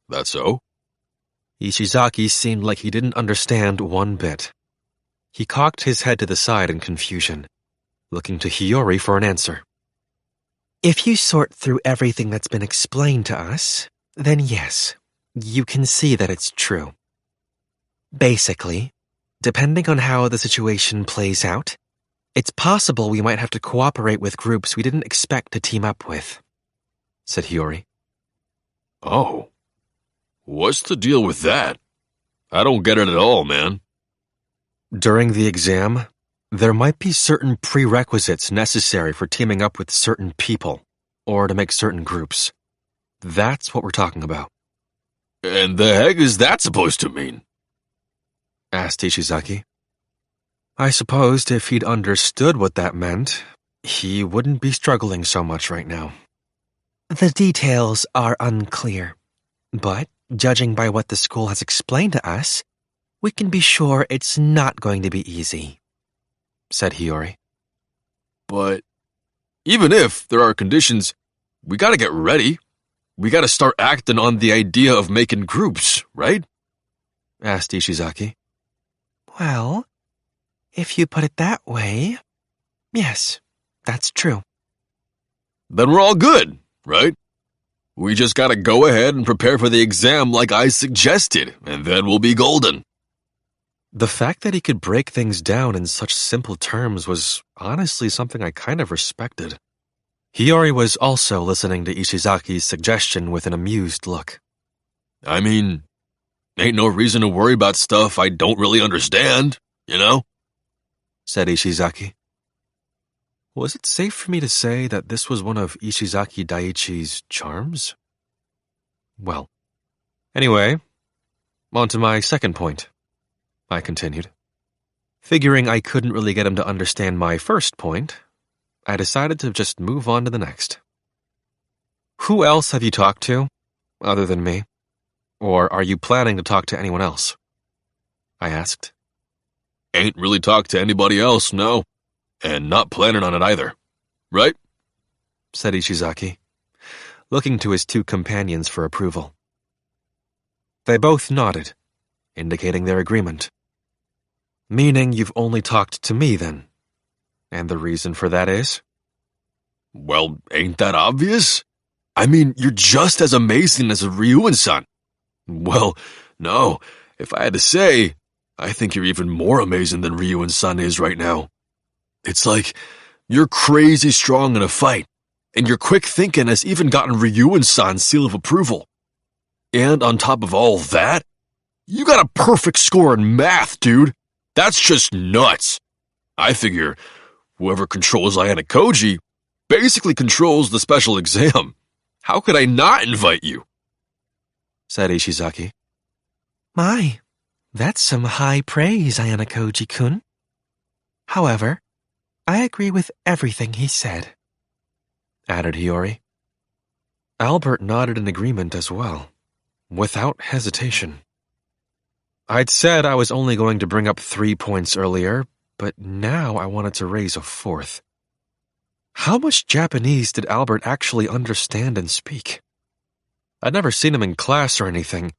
That's so? Ishizaki seemed like he didn't understand one bit. He cocked his head to the side in confusion, looking to Hiyori for an answer. If you sort through everything that's been explained to us, then yes, you can see that it's true. Basically, depending on how the situation plays out, it's possible we might have to cooperate with groups we didn't expect to team up with, said Hiyori. Oh. What's the deal with that? I don't get it at all, man. During the exam, there might be certain prerequisites necessary for teaming up with certain people, or to make certain groups. That's what we're talking about. And the heck is that supposed to mean? Asked Ishizaki. I supposed if he'd understood what that meant, he wouldn't be struggling so much right now. The details are unclear, but judging by what the school has explained to us, we can be sure it's not going to be easy, said Hiyori. But even if there are conditions, we gotta get ready. We gotta start acting on the idea of making groups, right? Asked Ishizaki. Well, if you put it that way, yes, that's true. Then we're all good, right? We just gotta go ahead and prepare for the exam like I suggested, and then we'll be golden. The fact that he could break things down in such simple terms was honestly something I kind of respected. Hiyori was also listening to Ishizaki's suggestion with an amused look. I mean, ain't no reason to worry about stuff I don't really understand, you know? Said Ishizaki. Was it safe for me to say that this was one of Ishizaki Daiichi's charms? Well, anyway, on to my second point, I continued. Figuring I couldn't really get him to understand my first point, I decided to just move on to the next. Who else have you talked to, other than me? Or are you planning to talk to anyone else? I asked. Ain't really talked to anybody else, no. And not planning on it either. Right? Said Ishizaki, looking to his two companions for approval. They both nodded, indicating their agreement. Meaning you've only talked to me, then. And the reason for that is? Well, ain't that obvious? I mean, you're just as amazing as Ryuen-san. Well, no, if I had to say, I think you're even more amazing than Ryuen-san is right now. It's like, you're crazy strong in a fight, and your quick thinking has even gotten Ryuen-san's seal of approval. And on top of all that, you got a perfect score in math, dude. That's just nuts. I figure whoever controls Ayanokouji basically controls the special exam. How could I not invite you? Said Ishizaki. My, that's some high praise, Ayanokouji-kun. However, I agree with everything he said, added Hiyori. Albert nodded in agreement as well, without hesitation. I'd said I was only going to bring up 3 points earlier, but now I wanted to raise a fourth. How much Japanese did Albert actually understand and speak? I'd never seen him in class or anything,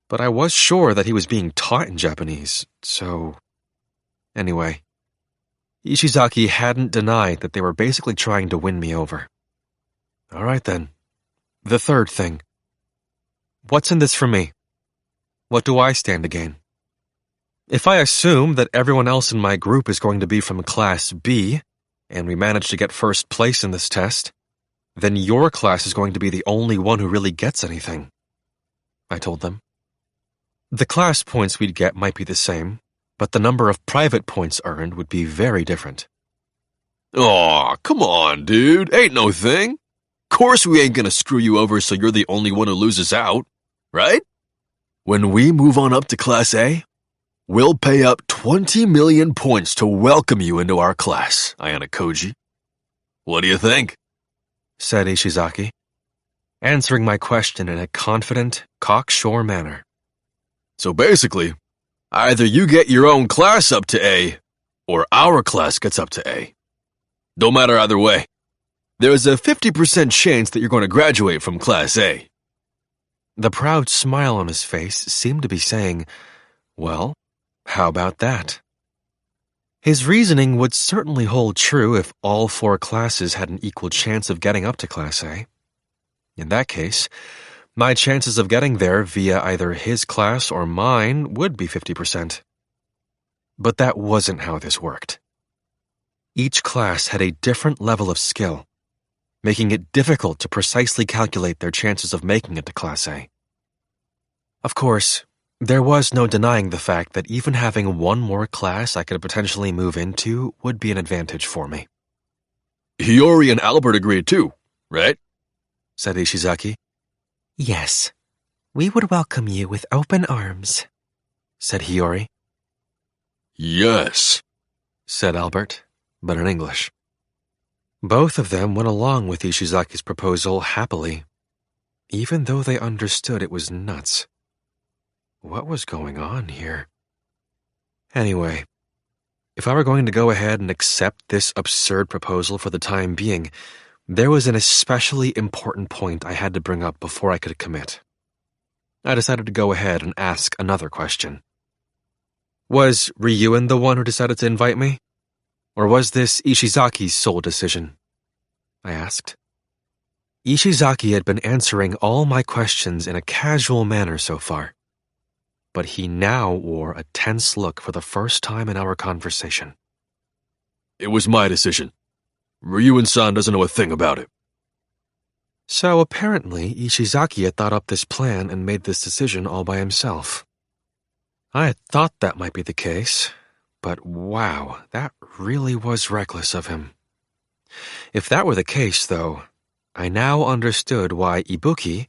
but I was sure that he was being taught in Japanese, so... Anyway, Ishizaki hadn't denied that they were basically trying to win me over. All right then. The third thing. What's in this for me? What do I stand to gain? If I assume that everyone else in my group is going to be from Class B, and we manage to get first place in this test, then your class is going to be the only one who really gets anything, I told them. The class points we'd get might be the same, but the number of private points earned would be very different. Aw, come on, dude. Ain't no thing. Course we ain't gonna screw you over so you're the only one who loses out, right? When we move on up to Class A, we'll pay up 20 million points to welcome you into our class, Ayanokouji. What do you think? Said Ishizaki, answering my question in a confident, cocksure manner. So basically, Either you get your own class up to A, or our class gets up to A. Don't matter either way. There's a 50% chance that you're going to graduate from Class A. The proud smile on his face seemed to be saying, well, how about that? His reasoning would certainly hold true if all 4 classes had an equal chance of getting up to Class A. In that case, my chances of getting there via either his class or mine would be 50%. But that wasn't how this worked. Each class had a different level of skill, making it difficult to precisely calculate their chances of making it to Class A. Of course, there was no denying the fact that even having one more class I could potentially move into would be an advantage for me. Hiyori and Albert agreed too, right? Said Ishizaki. Yes, we would welcome you with open arms, said Hiyori. Yes, said Albert, but in English. Both of them went along with Ishizaki's proposal happily, even though they understood it was nuts. What was going on here? Anyway, if I were going to go ahead and accept this absurd proposal for the time being, there was an especially important point I had to bring up before I could commit. I decided to go ahead and ask another question. Was Ryuen the one who decided to invite me? Or was this Ishizaki's sole decision? I asked. Ishizaki had been answering all my questions in a casual manner so far, but he now wore a tense look for the first time in our conversation. It was my decision. Ryuen-san doesn't know a thing about it. So apparently Ishizaki had thought up this plan and made this decision all by himself. I had thought that might be the case, but wow, that really was reckless of him. If that were the case, though, I now understood why Ibuki,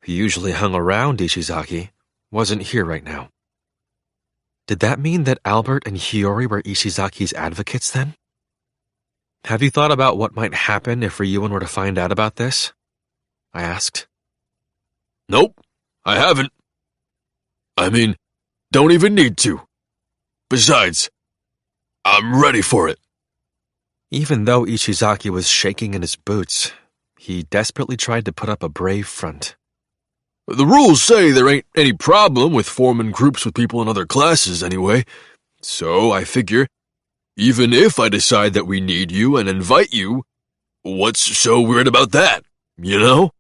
who usually hung around Ishizaki, wasn't here right now. Did that mean that Albert and Hiyori were Ishizaki's advocates then? Have you thought about what might happen if Ryuen were to find out about this? I asked. Nope, I haven't. I mean, don't even need to. Besides, I'm ready for it. Even though Ishizaki was shaking in his boots, he desperately tried to put up a brave front. The rules say there ain't any problem with forming groups with people in other classes anyway, so I figure, even if I decide that we need you and invite you, what's so weird about that, you know?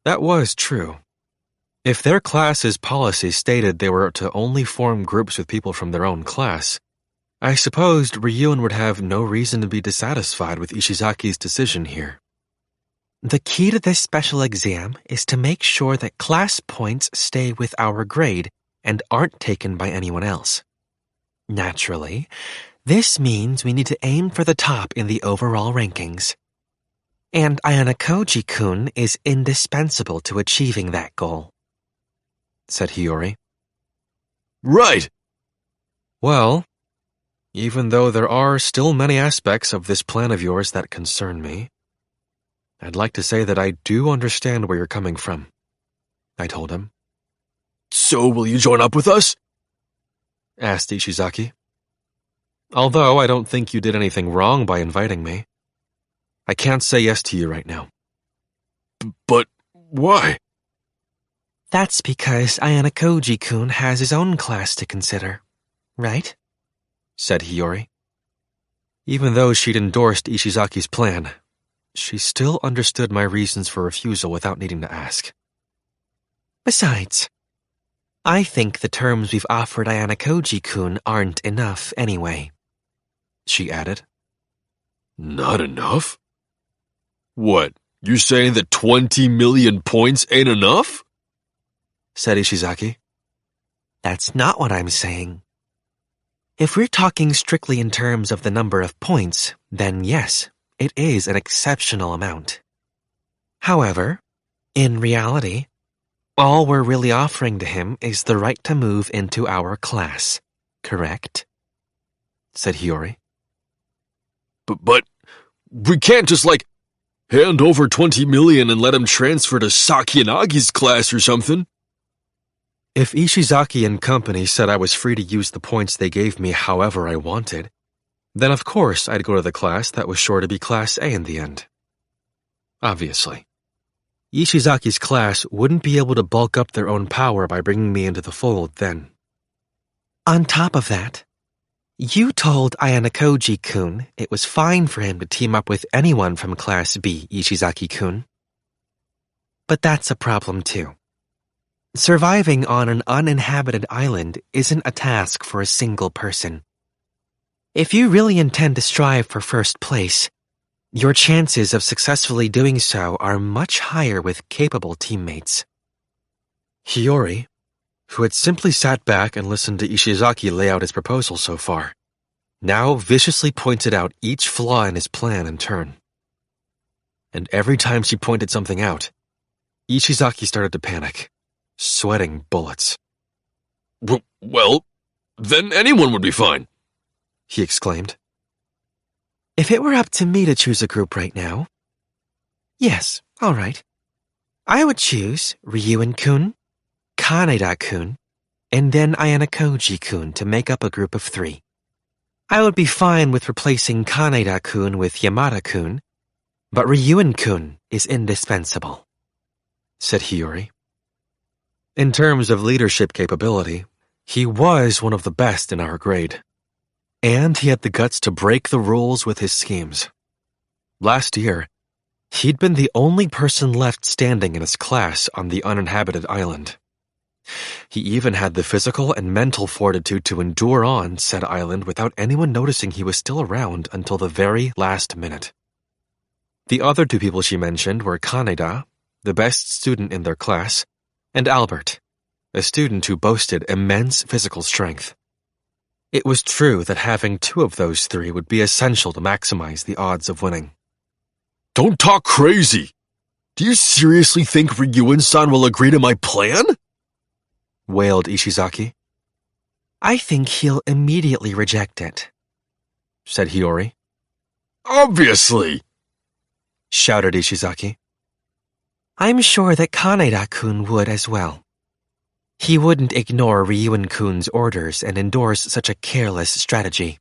That was true. If their class's policy stated they were to only form groups with people from their own class, I supposed Ryuen would have no reason to be dissatisfied with Ishizaki's decision here. The key to this special exam is to make sure that class points stay with our grade and aren't taken by anyone else. Naturally, this means we need to aim for the top in the overall rankings. And Ayanokouji-kun is indispensable to achieving that goal, said Hiyori. Right. Well, even though there are still many aspects of this plan of yours that concern me, I'd like to say that I do understand where you're coming from, I told him. So will you join up with us? Asked Ishizaki. Although I don't think you did anything wrong by inviting me, I can't say yes to you right now. But why? That's because Ayanokouji-kun has his own class to consider, right? Said Hiyori. Even though she'd endorsed Ishizaki's plan, she still understood my reasons for refusal without needing to ask. Besides, I think the terms we've offered Ayanokouji-kun aren't enough anyway, she added. Not enough? What, you saying that 20 million points ain't enough? Said Ishizaki. That's not what I'm saying. If we're talking strictly in terms of the number of points, then yes, it is an exceptional amount. However, in reality, all we're really offering to him is the right to move into our class, correct? Said Hiyori. But we can't just, hand over 20 million and let him transfer to Sakiyanagi's class or something. If Ishizaki and company said I was free to use the points they gave me however I wanted, then of course I'd go to the class that was sure to be Class A in the end. Obviously. Ishizaki's class wouldn't be able to bulk up their own power by bringing me into the fold then. On top of that, you told Ayanokouji-kun it was fine for him to team up with anyone from Class B, Ishizaki-kun. But that's a problem too. Surviving on an uninhabited island isn't a task for a single person. If you really intend to strive for first place, your chances of successfully doing so are much higher with capable teammates. Hiyori, who had simply sat back and listened to Ishizaki lay out his proposal so far, now viciously pointed out each flaw in his plan in turn. And every time she pointed something out, Ishizaki started to panic, sweating bullets. Well, then anyone would be fine, he exclaimed. If it were up to me to choose a group right now, yes, all right. I would choose Ryuen-kun, Kaneda-kun, and then Ayanokouji-kun to make up a group of 3. I would be fine with replacing Kaneda-kun with Yamada-kun, but Ryuen-kun is indispensable, said Hiyori. In terms of leadership capability, he was one of the best in our grade. And he had the guts to break the rules with his schemes. Last year, he'd been the only person left standing in his class on the uninhabited island. He even had the physical and mental fortitude to endure on said island without anyone noticing he was still around until the very last minute. The other 2 people she mentioned were Kaneda, the best student in their class, and Albert, a student who boasted immense physical strength. It was true that having 2 of those 3 would be essential to maximize the odds of winning. Don't talk crazy! Do you seriously think Ryuen-san will agree to my plan? Wailed Ishizaki. I think he'll immediately reject it, said Hiyori. Obviously! Shouted Ishizaki. I'm sure that Kaneda-kun would as well. He wouldn't ignore Ryuen-kun's orders and endorse such a careless strategy,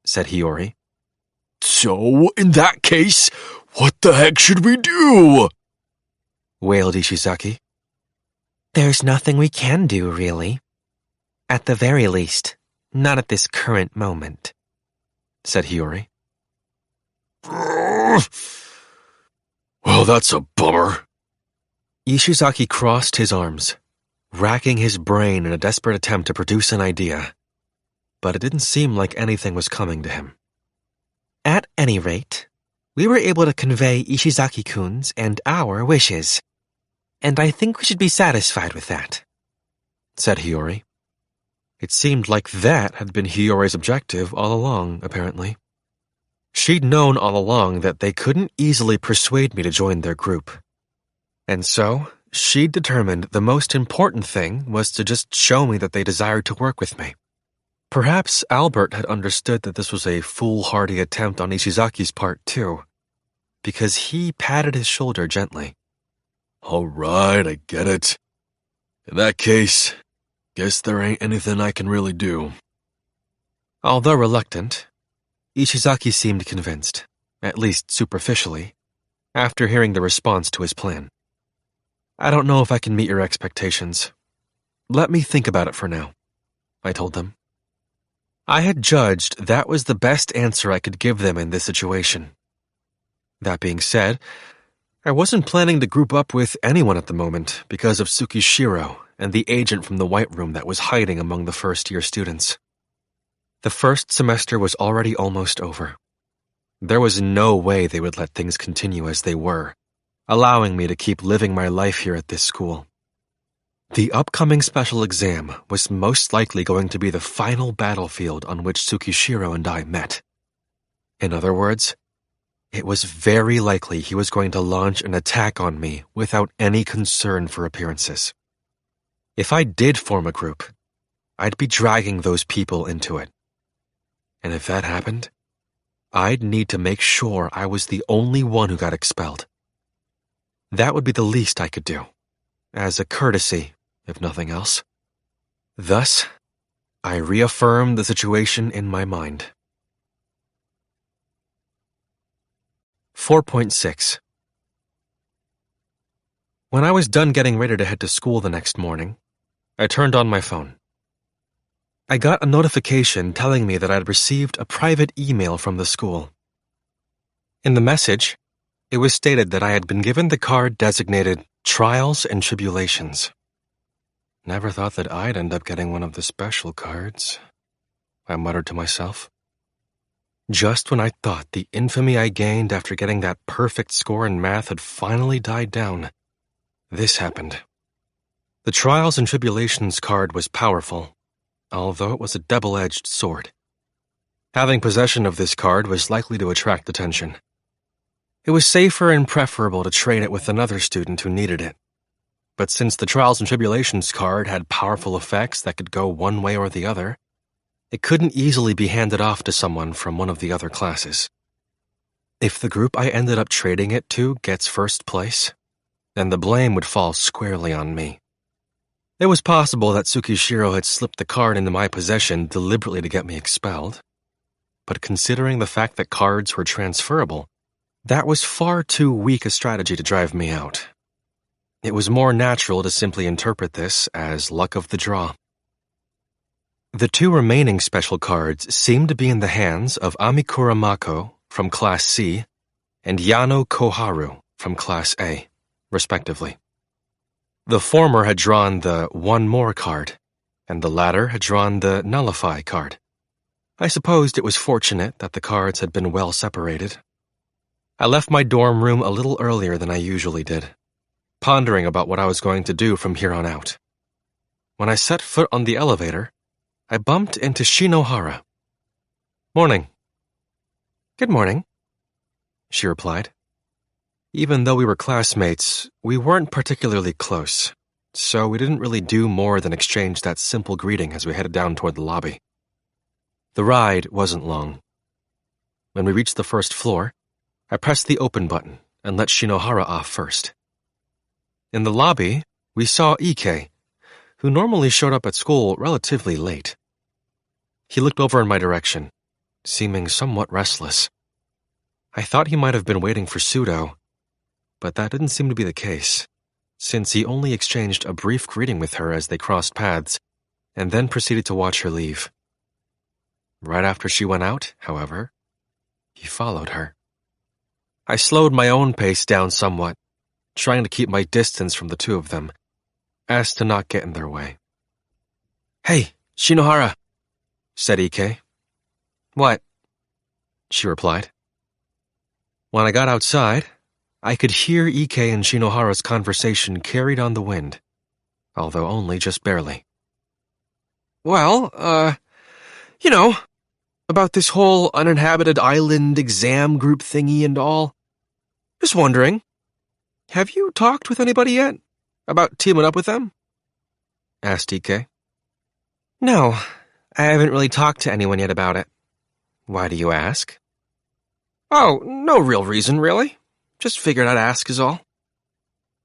said Hiyori. So, in that case, what the heck should we do? Wailed Ishizaki. There's nothing we can do, really. At the very least, not at this current moment, said Hiyori. Well, that's a bummer. Ishizaki crossed his arms, racking his brain in a desperate attempt to produce an idea, but it didn't seem like anything was coming to him. At any rate, we were able to convey Ishizaki-kun's and our wishes, and I think we should be satisfied with that, said Hiyori. It seemed like that had been Hiyori's objective all along, apparently. She'd known all along that they couldn't easily persuade me to join their group. And so, she'd determined the most important thing was to just show me that they desired to work with me. Perhaps Albert had understood that this was a foolhardy attempt on Ishizaki's part, too, because he patted his shoulder gently. All right, I get it. In that case, guess there ain't anything I can really do. Although reluctant, Ishizaki seemed convinced, at least superficially, after hearing the response to his plan. I don't know if I can meet your expectations. Let me think about it for now, I told them. I had judged that was the best answer I could give them in this situation. That being said, I wasn't planning to group up with anyone at the moment because of Tsukishiro and the agent from the White Room that was hiding among the first-year students. The first semester was already almost over. There was no way they would let things continue as they were, allowing me to keep living my life here at this school. The upcoming special exam was most likely going to be the final battlefield on which Tsukishiro and I met. In other words, it was very likely he was going to launch an attack on me without any concern for appearances. If I did form a group, I'd be dragging those people into it. And if that happened, I'd need to make sure I was the only one who got expelled. That would be the least I could do, as a courtesy if nothing else. Thus, I reaffirmed the situation in my mind. 4.6. When I was done getting ready to head to school the next morning, I turned on my phone. I got a notification telling me that I had received a private email from the school. In the message, it was stated that I had been given the card designated Trials and Tribulations. Never thought that I'd end up getting one of the special cards, I muttered to myself. Just when I thought the infamy I gained after getting that perfect score in math had finally died down, this happened. The Trials and Tribulations card was powerful, although it was a double-edged sword. Having possession of this card was likely to attract attention. It was safer and preferable to trade it with another student who needed it. But since the Trials and Tribulations card had powerful effects that could go one way or the other, it couldn't easily be handed off to someone from one of the other classes. If the group I ended up trading it to gets first place, then the blame would fall squarely on me. It was possible that Tsukishiro had slipped the card into my possession deliberately to get me expelled. But considering the fact that cards were transferable, that was far too weak a strategy to drive me out. It was more natural to simply interpret this as luck of the draw. The two remaining special cards seemed to be in the hands of Amikura Mako from Class C and Yano Koharu from Class A, respectively. The former had drawn the One More card, and the latter had drawn the Nullify card. I supposed it was fortunate that the cards had been well separated. I left my dorm room a little earlier than I usually did, pondering about what I was going to do from here on out. When I set foot on the elevator, I bumped into Shinohara. "Morning." "Good morning," she replied. Even though we were classmates, we weren't particularly close, so we didn't really do more than exchange that simple greeting as we headed down toward the lobby. The ride wasn't long. When we reached the first floor, I pressed the open button and let Shinohara off first. In the lobby, we saw Ike, who normally showed up at school relatively late. He looked over in my direction, seeming somewhat restless. I thought he might have been waiting for Pseudo, but that didn't seem to be the case, since he only exchanged a brief greeting with her as they crossed paths, and then proceeded to watch her leave. Right after she went out, however, he followed her. I slowed my own pace down somewhat, trying to keep my distance from the two of them, as to not get in their way. "Hey, Shinohara," said Ike. "What?" she replied. When I got outside, I could hear Ike and Shinohara's conversation carried on the wind, although only just barely. "Well, about this whole uninhabited island exam group thingy and all. Just wondering, have you talked with anybody yet? About teaming up with them?" asked Ike. "No, I haven't really talked to anyone yet about it. Why do you ask?" "Oh, no real reason, really. Just figured I'd ask is all."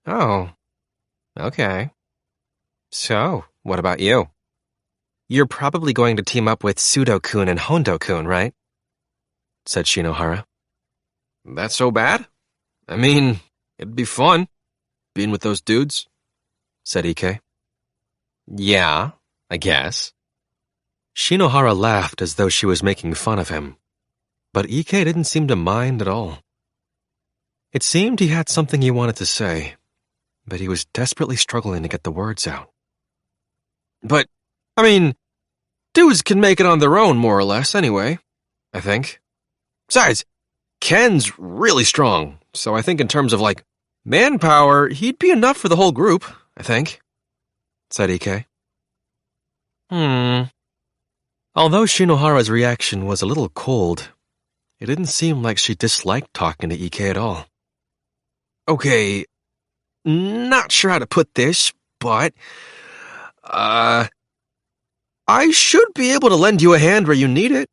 "Oh, okay. So, what about you? You're probably going to team up with Pseudo-kun and Hondo-kun, right?" said Shinohara. "That's so bad? I mean, it'd be fun, being with those dudes," said Ike. "Yeah, I guess." Shinohara laughed as though she was making fun of him, but Ike didn't seem to mind at all. It seemed he had something he wanted to say, but he was desperately struggling to get the words out. "But, I mean, dudes can make it on their own, more or less, anyway, I think. Besides, Ken's really strong, so I think in terms of, manpower, he'd be enough for the whole group, I think," said Ike. Although Shinohara's reaction was a little cold, it didn't seem like she disliked talking to Ike at all. "Okay, not sure how to put this, but, I should be able to lend you a hand where you need it.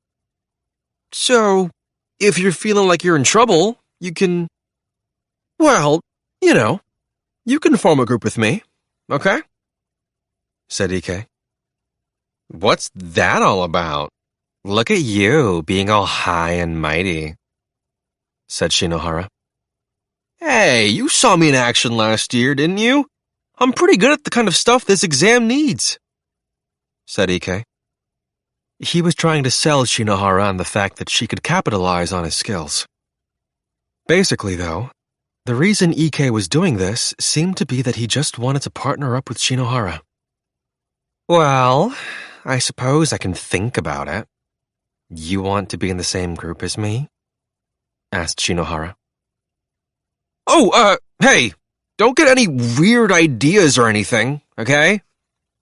So, if you're feeling like you're in trouble, you can, you can form a group with me, okay?" said Ike. What's that all about? Look at you, being all high and mighty, said Shinohara. Hey, you saw me in action last year, didn't you? I'm pretty good at the kind of stuff this exam needs, said Ike. He was trying to sell Shinohara on the fact that she could capitalize on his skills. Basically, though, the reason Ike was doing this seemed to be that he just wanted to partner up with Shinohara. Well, I suppose I can think about it. You want to be in the same group as me? Asked Shinohara. Oh, hey, don't get any weird ideas or anything, okay?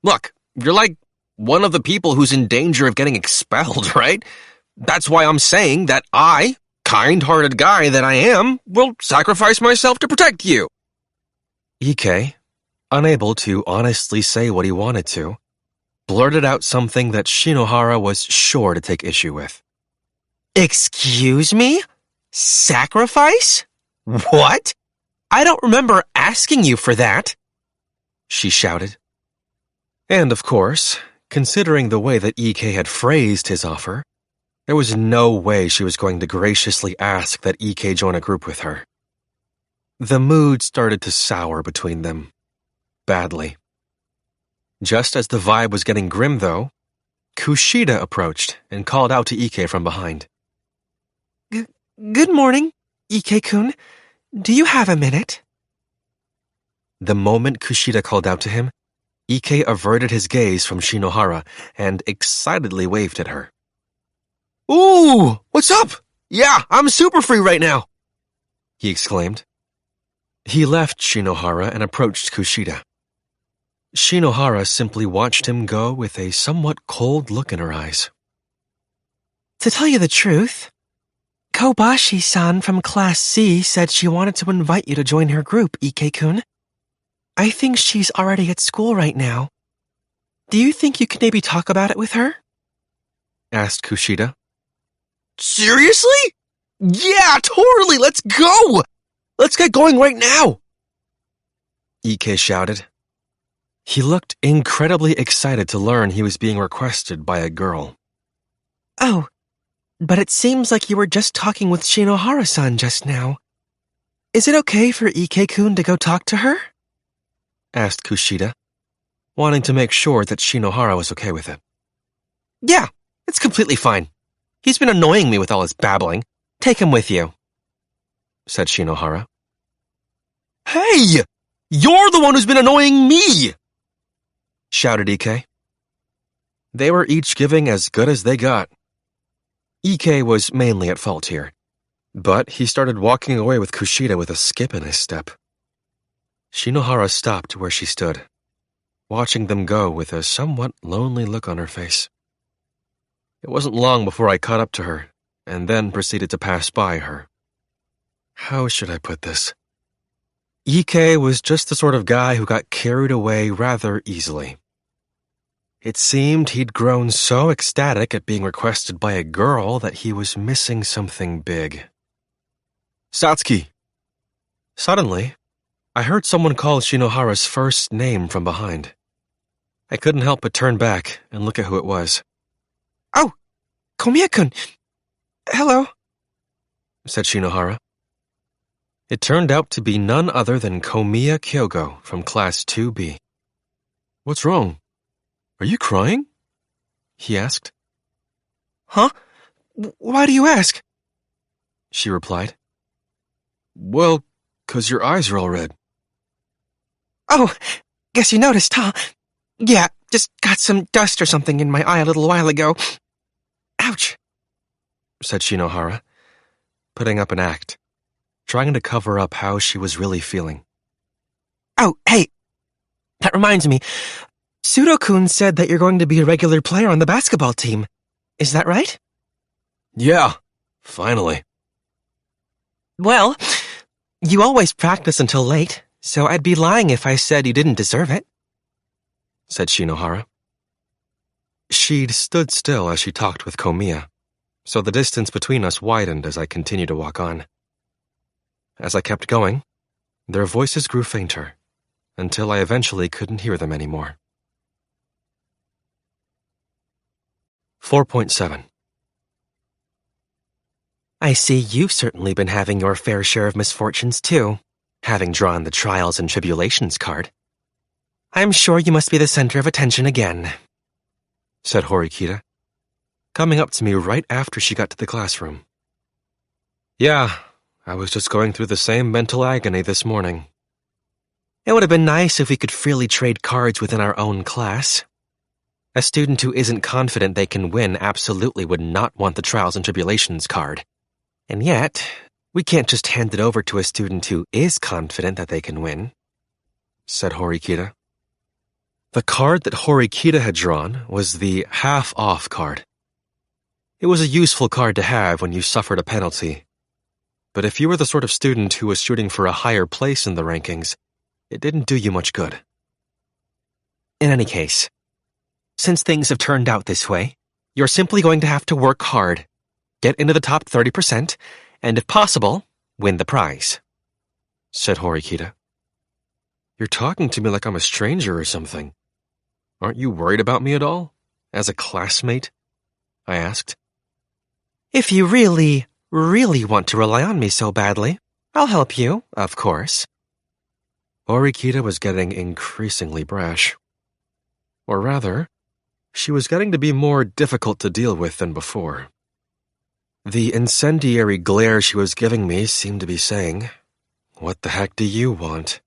Look, you're like one of the people who's in danger of getting expelled, right? That's why I'm saying that I, kind-hearted guy that I am, will sacrifice myself to protect you. Ike, unable to honestly say what he wanted to, blurted out something that Shinohara was sure to take issue with. Excuse me? Sacrifice? What? I don't remember asking you for that, she shouted. And of course, considering the way that Ike had phrased his offer, there was no way she was going to graciously ask that Ike join a group with her. The mood started to sour between them. Badly. Just as the vibe was getting grim, though, Kushida approached and called out to Ike from behind. Good morning, Ike-kun. Do you have a minute? The moment Kushida called out to him, Ike averted his gaze from Shinohara and excitedly waved at her. Ooh, what's up? Yeah, I'm super free right now, he exclaimed. He left Shinohara and approached Kushida. Shinohara simply watched him go with a somewhat cold look in her eyes. To tell you the truth, Kobashi-san from Class C said she wanted to invite you to join her group, Ike-kun. I think she's already at school right now. Do you think you could maybe talk about it with her? Asked Kushida. Seriously? Yeah, totally, let's go! Let's get going right now! Ike shouted. He looked incredibly excited to learn he was being requested by a girl. Oh, but it seems like you were just talking with Shinohara-san just now. Is it okay for Ike-kun to go talk to her? Asked Kushida, wanting to make sure that Shinohara was okay with it. Yeah, it's completely fine. He's been annoying me with all his babbling. Take him with you, said Shinohara. Hey! You're the one who's been annoying me! Shouted Ike. They were each giving as good as they got. Ike was mainly at fault here, but he started walking away with Kushida with a skip in his step. Shinohara stopped where she stood, watching them go with a somewhat lonely look on her face. It wasn't long before I caught up to her, and then proceeded to pass by her. How should I put this? Ike was just the sort of guy who got carried away rather easily. It seemed he'd grown so ecstatic at being requested by a girl that he was missing something big. Satsuki! Suddenly, I heard someone call Shinohara's first name from behind. I couldn't help but turn back and look at who it was. Oh, Komiya-kun! Hello, said Shinohara. It turned out to be none other than Komiya Kyogo from Class 2B. What's wrong? Are you crying? He asked. Huh? Why do you ask? She replied. Well, 'cause your eyes are all red. Oh, guess you noticed, huh? Yeah, just got some dust or something in my eye a little while ago. Ouch, said Shinohara, putting up an act, trying to cover up how she was really feeling. Oh, hey, that reminds me. Sudo-kun said that you're going to be a regular player on the basketball team. Is that right? Yeah, finally. Well, you always practice until late, so I'd be lying if I said you didn't deserve it, said Shinohara. She'd stood still as she talked with Komiya, so the distance between us widened as I continued to walk on. As I kept going, their voices grew fainter, until I eventually couldn't hear them anymore. 4.7. I see you've certainly been having your fair share of misfortunes too, having drawn the trials and tribulations card. I'm sure you must be the center of attention again, said Horikita, coming up to me right after she got to the classroom. Yeah, I was just going through the same mental agony this morning. It would have been nice if we could freely trade cards within our own class. A student who isn't confident they can win absolutely would not want the trials and tribulations card. And yet, we can't just hand it over to a student who is confident that they can win, said Horikita. The card that Horikita had drawn was the half-off card. It was a useful card to have when you suffered a penalty. But if you were the sort of student who was shooting for a higher place in the rankings, it didn't do you much good. In any case, since things have turned out this way, you're simply going to have to work hard, get into the top 30%, and if possible, win the prize, said Horikita. You're talking to me like I'm a stranger or something. Aren't you worried about me at all? As a classmate? I asked. If you really want to rely on me so badly, I'll help you, of course. Horikita was getting increasingly brash. Or rather, she was getting to be more difficult to deal with than before. The incendiary glare she was giving me seemed to be saying, "What the heck do you want?"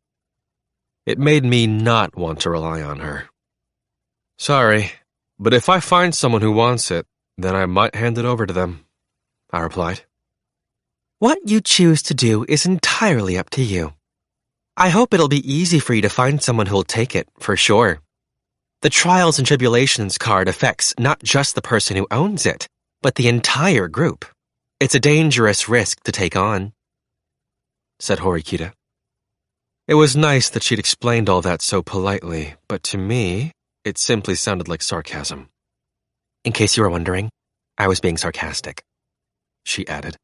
It made me not want to rely on her. "Sorry, but if I find someone who wants it, then I might hand it over to them," I replied. What you choose to do is entirely up to you. I hope it'll be easy for you to find someone who'll take it, for sure. The trials and tribulations card affects not just the person who owns it, but the entire group. It's a dangerous risk to take on, said Horikita. It was nice that she'd explained all that so politely, but to me, it simply sounded like sarcasm. In case you were wondering, I was being sarcastic, she added.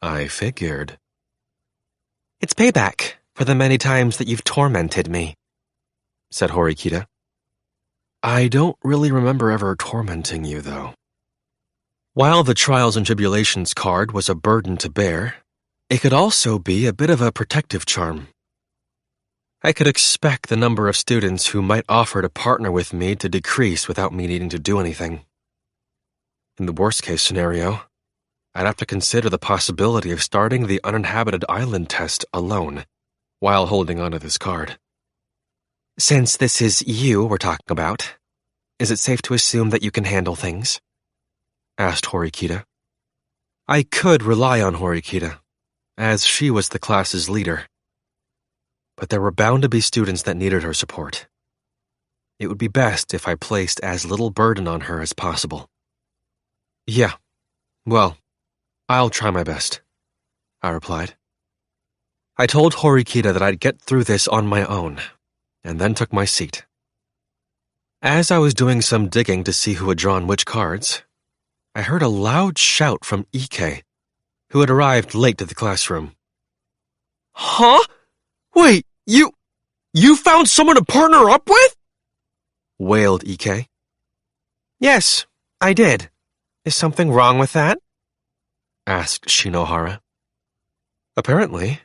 I figured. It's payback for the many times that you've tormented me, said Horikita. I don't really remember ever tormenting you, though. While the trials and tribulations card was a burden to bear, it could also be a bit of a protective charm. I could expect the number of students who might offer to partner with me to decrease without me needing to do anything. In the worst-case scenario, I'd have to consider the possibility of starting the uninhabited island test alone, while holding onto this card. Since this is you we're talking about, is it safe to assume that you can handle things? Asked Horikita. I could rely on Horikita, as she was the class's leader. But there were bound to be students that needed her support. It would be best if I placed as little burden on her as possible. Yeah, well, I'll try my best, I replied. I told Horikita that I'd get through this on my own, and then took my seat. As I was doing some digging to see who had drawn which cards, I heard a loud shout from Ike, who had arrived late to the classroom. Huh? Wait, you found someone to partner up with? Wailed Ike. Yes, I did. Is something wrong with that? Asked Shinohara. Apparently,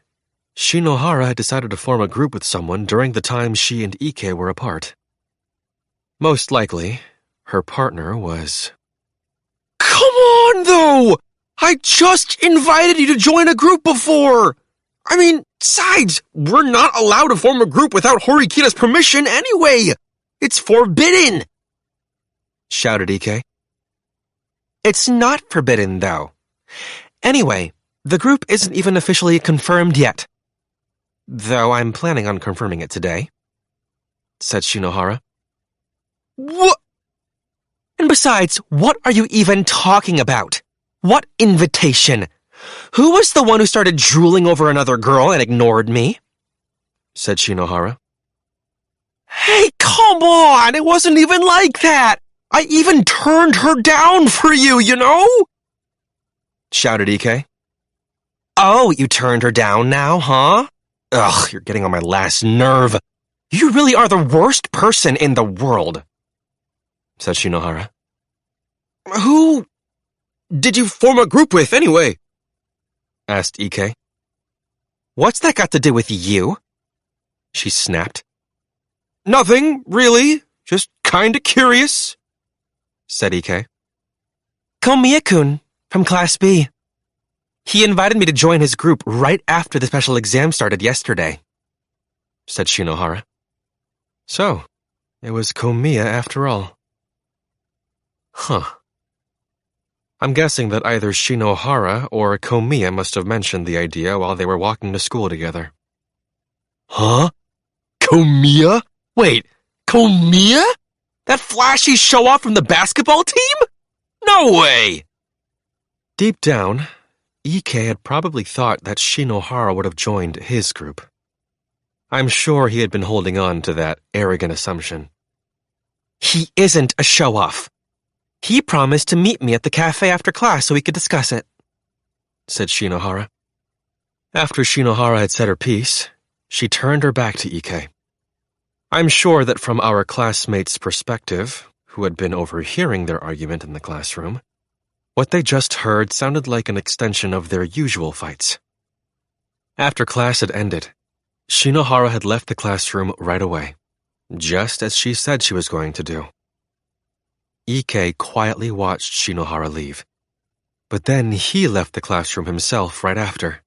Shinohara had decided to form a group with someone during the time she and Ike were apart. Most likely, her partner was... Come on, though! I just invited you to join a group before! I mean, besides, we're not allowed to form a group without Horikita's permission anyway! It's forbidden! Shouted Ike. It's not forbidden, though. Anyway, the group isn't even officially confirmed yet. Though I'm planning on confirming it today, said Shinohara. What? And besides, what are you even talking about? What invitation? Who was the one who started drooling over another girl and ignored me? Said Shinohara. Hey, come on! It wasn't even like that! I even turned her down for you, you know? Shouted Ike. Oh, you turned her down now, huh? Ugh, you're getting on my last nerve. You really are the worst person in the world, said Shinohara. Who did you form a group with, anyway? Asked Ike. What's that got to do with you? She snapped. Nothing, really. Just kinda curious, said Ike. Komiya-kun, from Class B. He invited me to join his group right after the special exam started yesterday, said Shinohara. So, it was Komiya after all. Huh. I'm guessing that either Shinohara or Komiya must have mentioned the idea while they were walking to school together. Huh? Komiya? Wait, Komiya? That flashy show-off from the basketball team? No way! Deep down, Ike had probably thought that Shinohara would have joined his group. I'm sure he had been holding on to that arrogant assumption. He isn't a show-off. He promised to meet me at the cafe after class so we could discuss it, said Shinohara. After Shinohara had said her piece, she turned her back to Ike. I'm sure that from our classmates' perspective, who had been overhearing their argument in the classroom, what they just heard sounded like an extension of their usual fights. After class had ended, Shinohara had left the classroom right away, just as she said she was going to do. Ike quietly watched Shinohara leave, but then he left the classroom himself right after,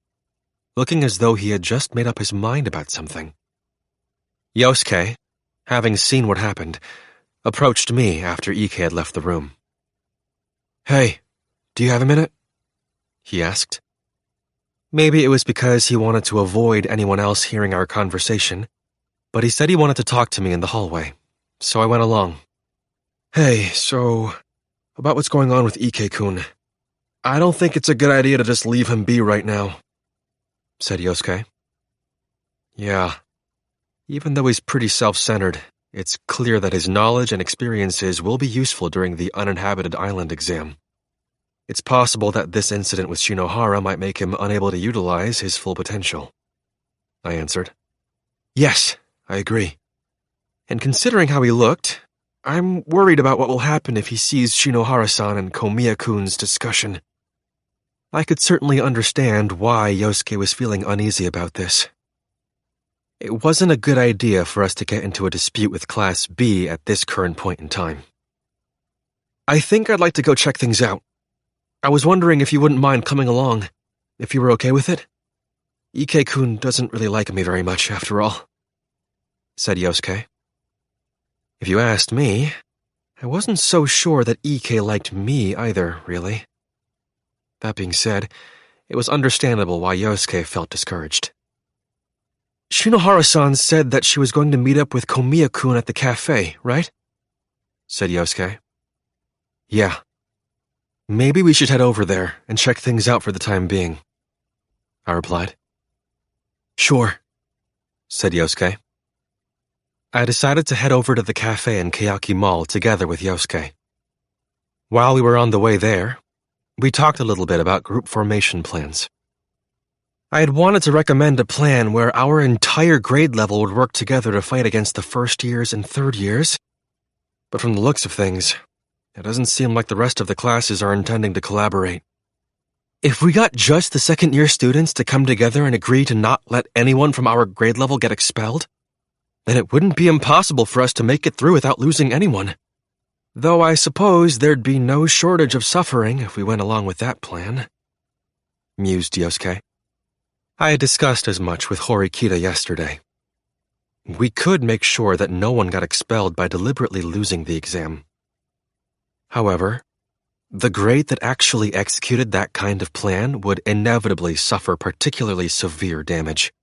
looking as though he had just made up his mind about something. Yosuke, having seen what happened, approached me after Ike had left the room. Hey, do you have a minute? He asked. Maybe it was because he wanted to avoid anyone else hearing our conversation, but he said he wanted to talk to me in the hallway, so I went along. Hey, so, about what's going on with Ike-kun. I don't think it's a good idea to just leave him be right now, said Yosuke. Yeah, even though he's pretty self-centered, it's clear that his knowledge and experiences will be useful during the uninhabited island exam. It's possible that this incident with Shinohara might make him unable to utilize his full potential, I answered. Yes, I agree. And considering how he looked, I'm worried about what will happen if he sees Shinohara-san and Komiya-kun's discussion. I could certainly understand why Yosuke was feeling uneasy about this. It wasn't a good idea for us to get into a dispute with Class B at this current point in time. I think I'd like to go check things out. I was wondering if you wouldn't mind coming along, if you were okay with it. Ike-kun doesn't really like me very much, after all, said Yosuke. If you asked me, I wasn't so sure that Ike liked me either, really. That being said, it was understandable why Yosuke felt discouraged. Shinohara-san said that she was going to meet up with Komiya-kun at the cafe, right? Said Yosuke. Yeah. Maybe we should head over there and check things out for the time being, I replied. Sure, said Yosuke. I decided to head over to the cafe in Kayaki Mall together with Yosuke. While we were on the way there, we talked a little bit about group formation plans. I had wanted to recommend a plan where our entire grade level would work together to fight against the first years and third years, but from the looks of things, it doesn't seem like the rest of the classes are intending to collaborate. If we got just the second-year students to come together and agree to not let anyone from our grade level get expelled, then it wouldn't be impossible for us to make it through without losing anyone. Though I suppose there'd be no shortage of suffering if we went along with that plan, mused Yosuke. I had discussed as much with Horikita yesterday. We could make sure that no one got expelled by deliberately losing the exam. However, the grade that actually executed that kind of plan would inevitably suffer particularly severe damage.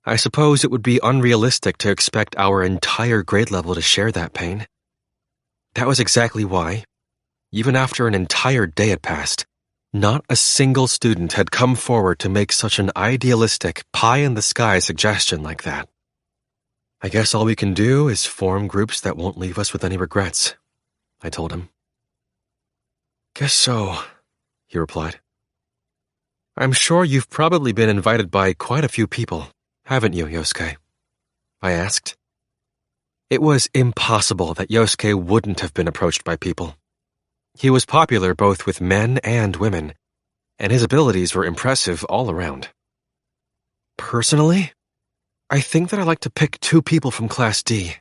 I suppose it would be unrealistic to expect our entire grade level to share that pain. That was exactly why, even after an entire day had passed, not a single student had come forward to make such an idealistic, pie-in-the-sky suggestion like that. I guess all we can do is form groups that won't leave us with any regrets, I told him. Guess so, he replied. I'm sure you've probably been invited by quite a few people, haven't you, Yosuke? I asked. It was impossible that Yosuke wouldn't have been approached by people. He was popular both with men and women, and his abilities were impressive all around. Personally, I think that I'd like to pick 2 people from Class D.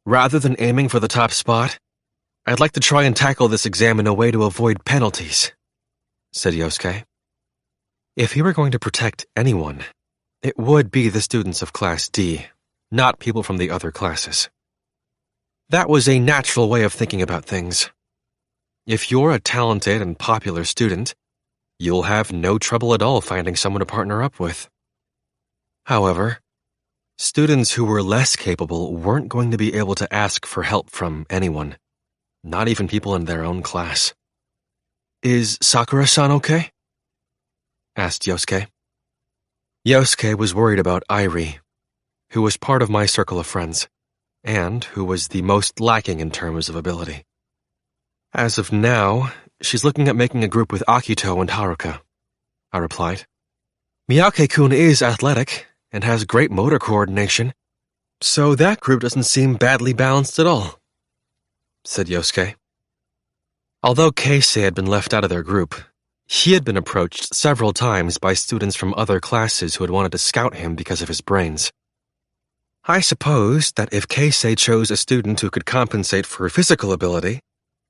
Rather than aiming for the top spot, I'd like to try and tackle this exam in a way to avoid penalties, said Yosuke. If he were going to protect anyone, it would be the students of Class D, not people from the other classes. That was a natural way of thinking about things. If you're a talented and popular student, you'll have no trouble at all finding someone to partner up with. However, students who were less capable weren't going to be able to ask for help from anyone, not even people in their own class. Is Sakura-san okay? Asked Yosuke. Yosuke was worried about Airi, who was part of my circle of friends, and who was the most lacking in terms of ability. As of now, she's looking at making a group with Akito and Haruka, I replied. Miyake-kun is athletic and has great motor coordination, so that group doesn't seem badly balanced at all, said Yosuke. Although Keisei had been left out of their group, he had been approached several times by students from other classes who had wanted to scout him because of his brains. I supposed that if Keisei chose a student who could compensate for physical ability,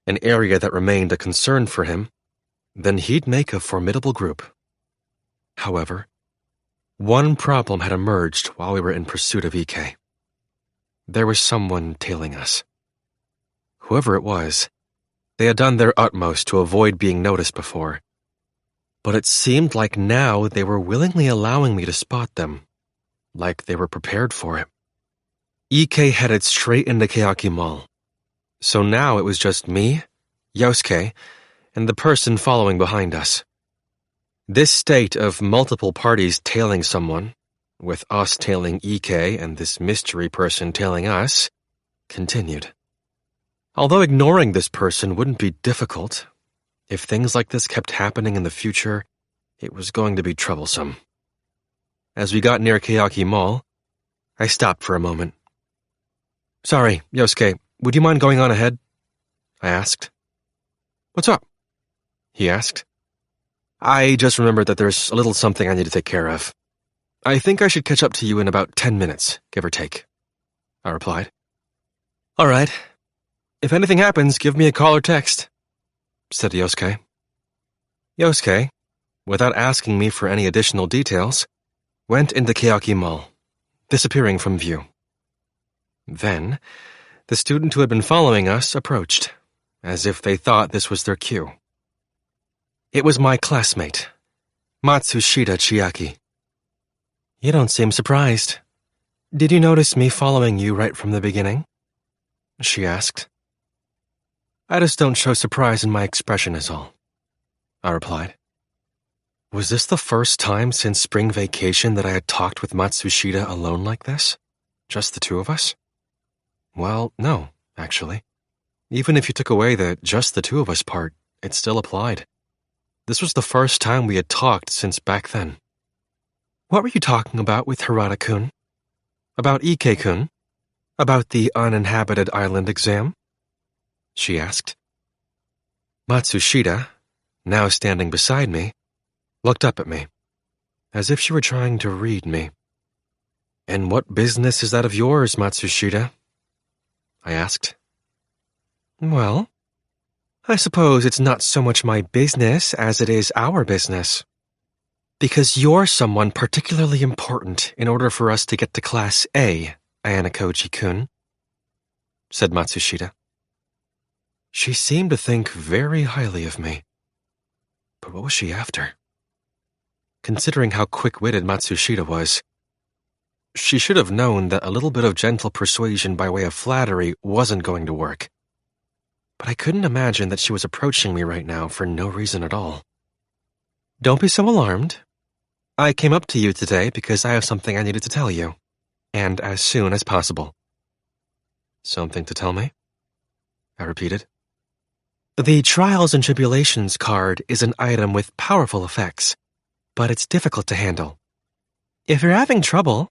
an area that remained a concern for him, then he'd make a formidable group. However, one problem had emerged while we were in pursuit of Ike. There was someone tailing us. Whoever it was, they had done their utmost to avoid being noticed before, but it seemed like now they were willingly allowing me to spot them, like they were prepared for it. Ike headed straight into Keaki Mall. So now it was just me, Yosuke, and the person following behind us. This state of multiple parties tailing someone, with us tailing Ike and this mystery person tailing us, continued. Although ignoring this person wouldn't be difficult, if things like this kept happening in the future, it was going to be troublesome. As we got near Keaki Mall, I stopped for a moment. Sorry, Yosuke, would you mind going on ahead? I asked. What's up? He asked. I just remembered that there's a little something I need to take care of. I think I should catch up to you in about 10 minutes, give or take, I replied. All right. If anything happens, give me a call or text, said Yosuke. Yosuke, without asking me for any additional details, went into Keaki Mall, disappearing from view. Then, the student who had been following us approached, as if they thought this was their cue. It was my classmate, Matsushita Chiaki. You don't seem surprised. Did you notice me following you right from the beginning? She asked. I just don't show surprise in my expression is all, I replied. Was this the first time since spring vacation that I had talked with Matsushita alone like this? Just the 2 of us? Well, no, actually. Even if you took away the just the 2 of us part, it still applied. This was the first time we had talked since back then. What were you talking about with Hirata-kun? About Ike-kun? About the uninhabited island exam? She asked. Matsushita, now standing beside me, looked up at me, as if she were trying to read me. And what business is that of yours, Matsushita? I asked. Well, I suppose it's not so much my business as it is our business. Because you're someone particularly important in order for us to get to Class A, Ayanokouji-kun, said Matsushita. She seemed to think very highly of me. But what was she after? Considering how quick-witted Matsushita was, she should have known that a little bit of gentle persuasion by way of flattery wasn't going to work. But I couldn't imagine that she was approaching me right now for no reason at all. Don't be so alarmed. I came up to you today because I have something I needed to tell you, and as soon as possible. Something to tell me? I repeated. The Trials and Tribulations card is an item with powerful effects, but it's difficult to handle. If you're having trouble,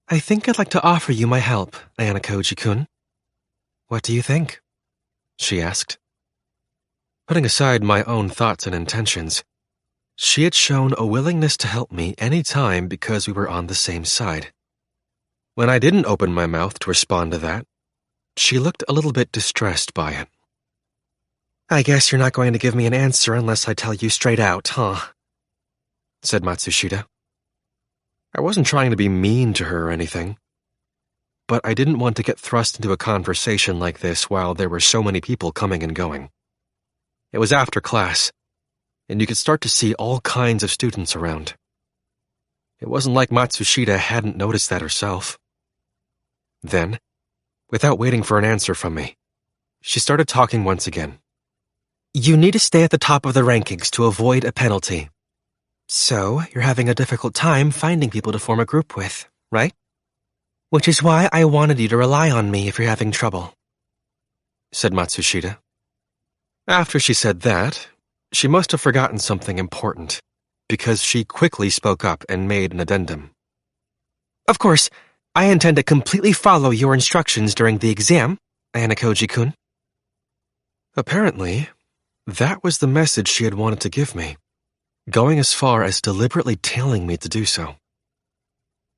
I think I'd like to offer you my help, Ayanokouji-kun. What do you think? She asked. Putting aside my own thoughts and intentions, she had shown a willingness to help me any time because we were on the same side. When I didn't open my mouth to respond to that, she looked a little bit distressed by it. I guess you're not going to give me an answer unless I tell you straight out, huh? Said Matsushita. I wasn't trying to be mean to her or anything, but I didn't want to get thrust into a conversation like this while there were so many people coming and going. It was after class, and you could start to see all kinds of students around. It wasn't like Matsushita hadn't noticed that herself. Then, without waiting for an answer from me, she started talking once again. You need to stay at the top of the rankings to avoid a penalty. So, you're having a difficult time finding people to form a group with, right? Which is why I wanted you to rely on me if you're having trouble, said Matsushita. After she said that, she must have forgotten something important, because she quickly spoke up and made an addendum. Of course, I intend to completely follow your instructions during the exam, Ayanokouji-kun. Apparently, that was the message she had wanted to give me, going as far as deliberately telling me to do so.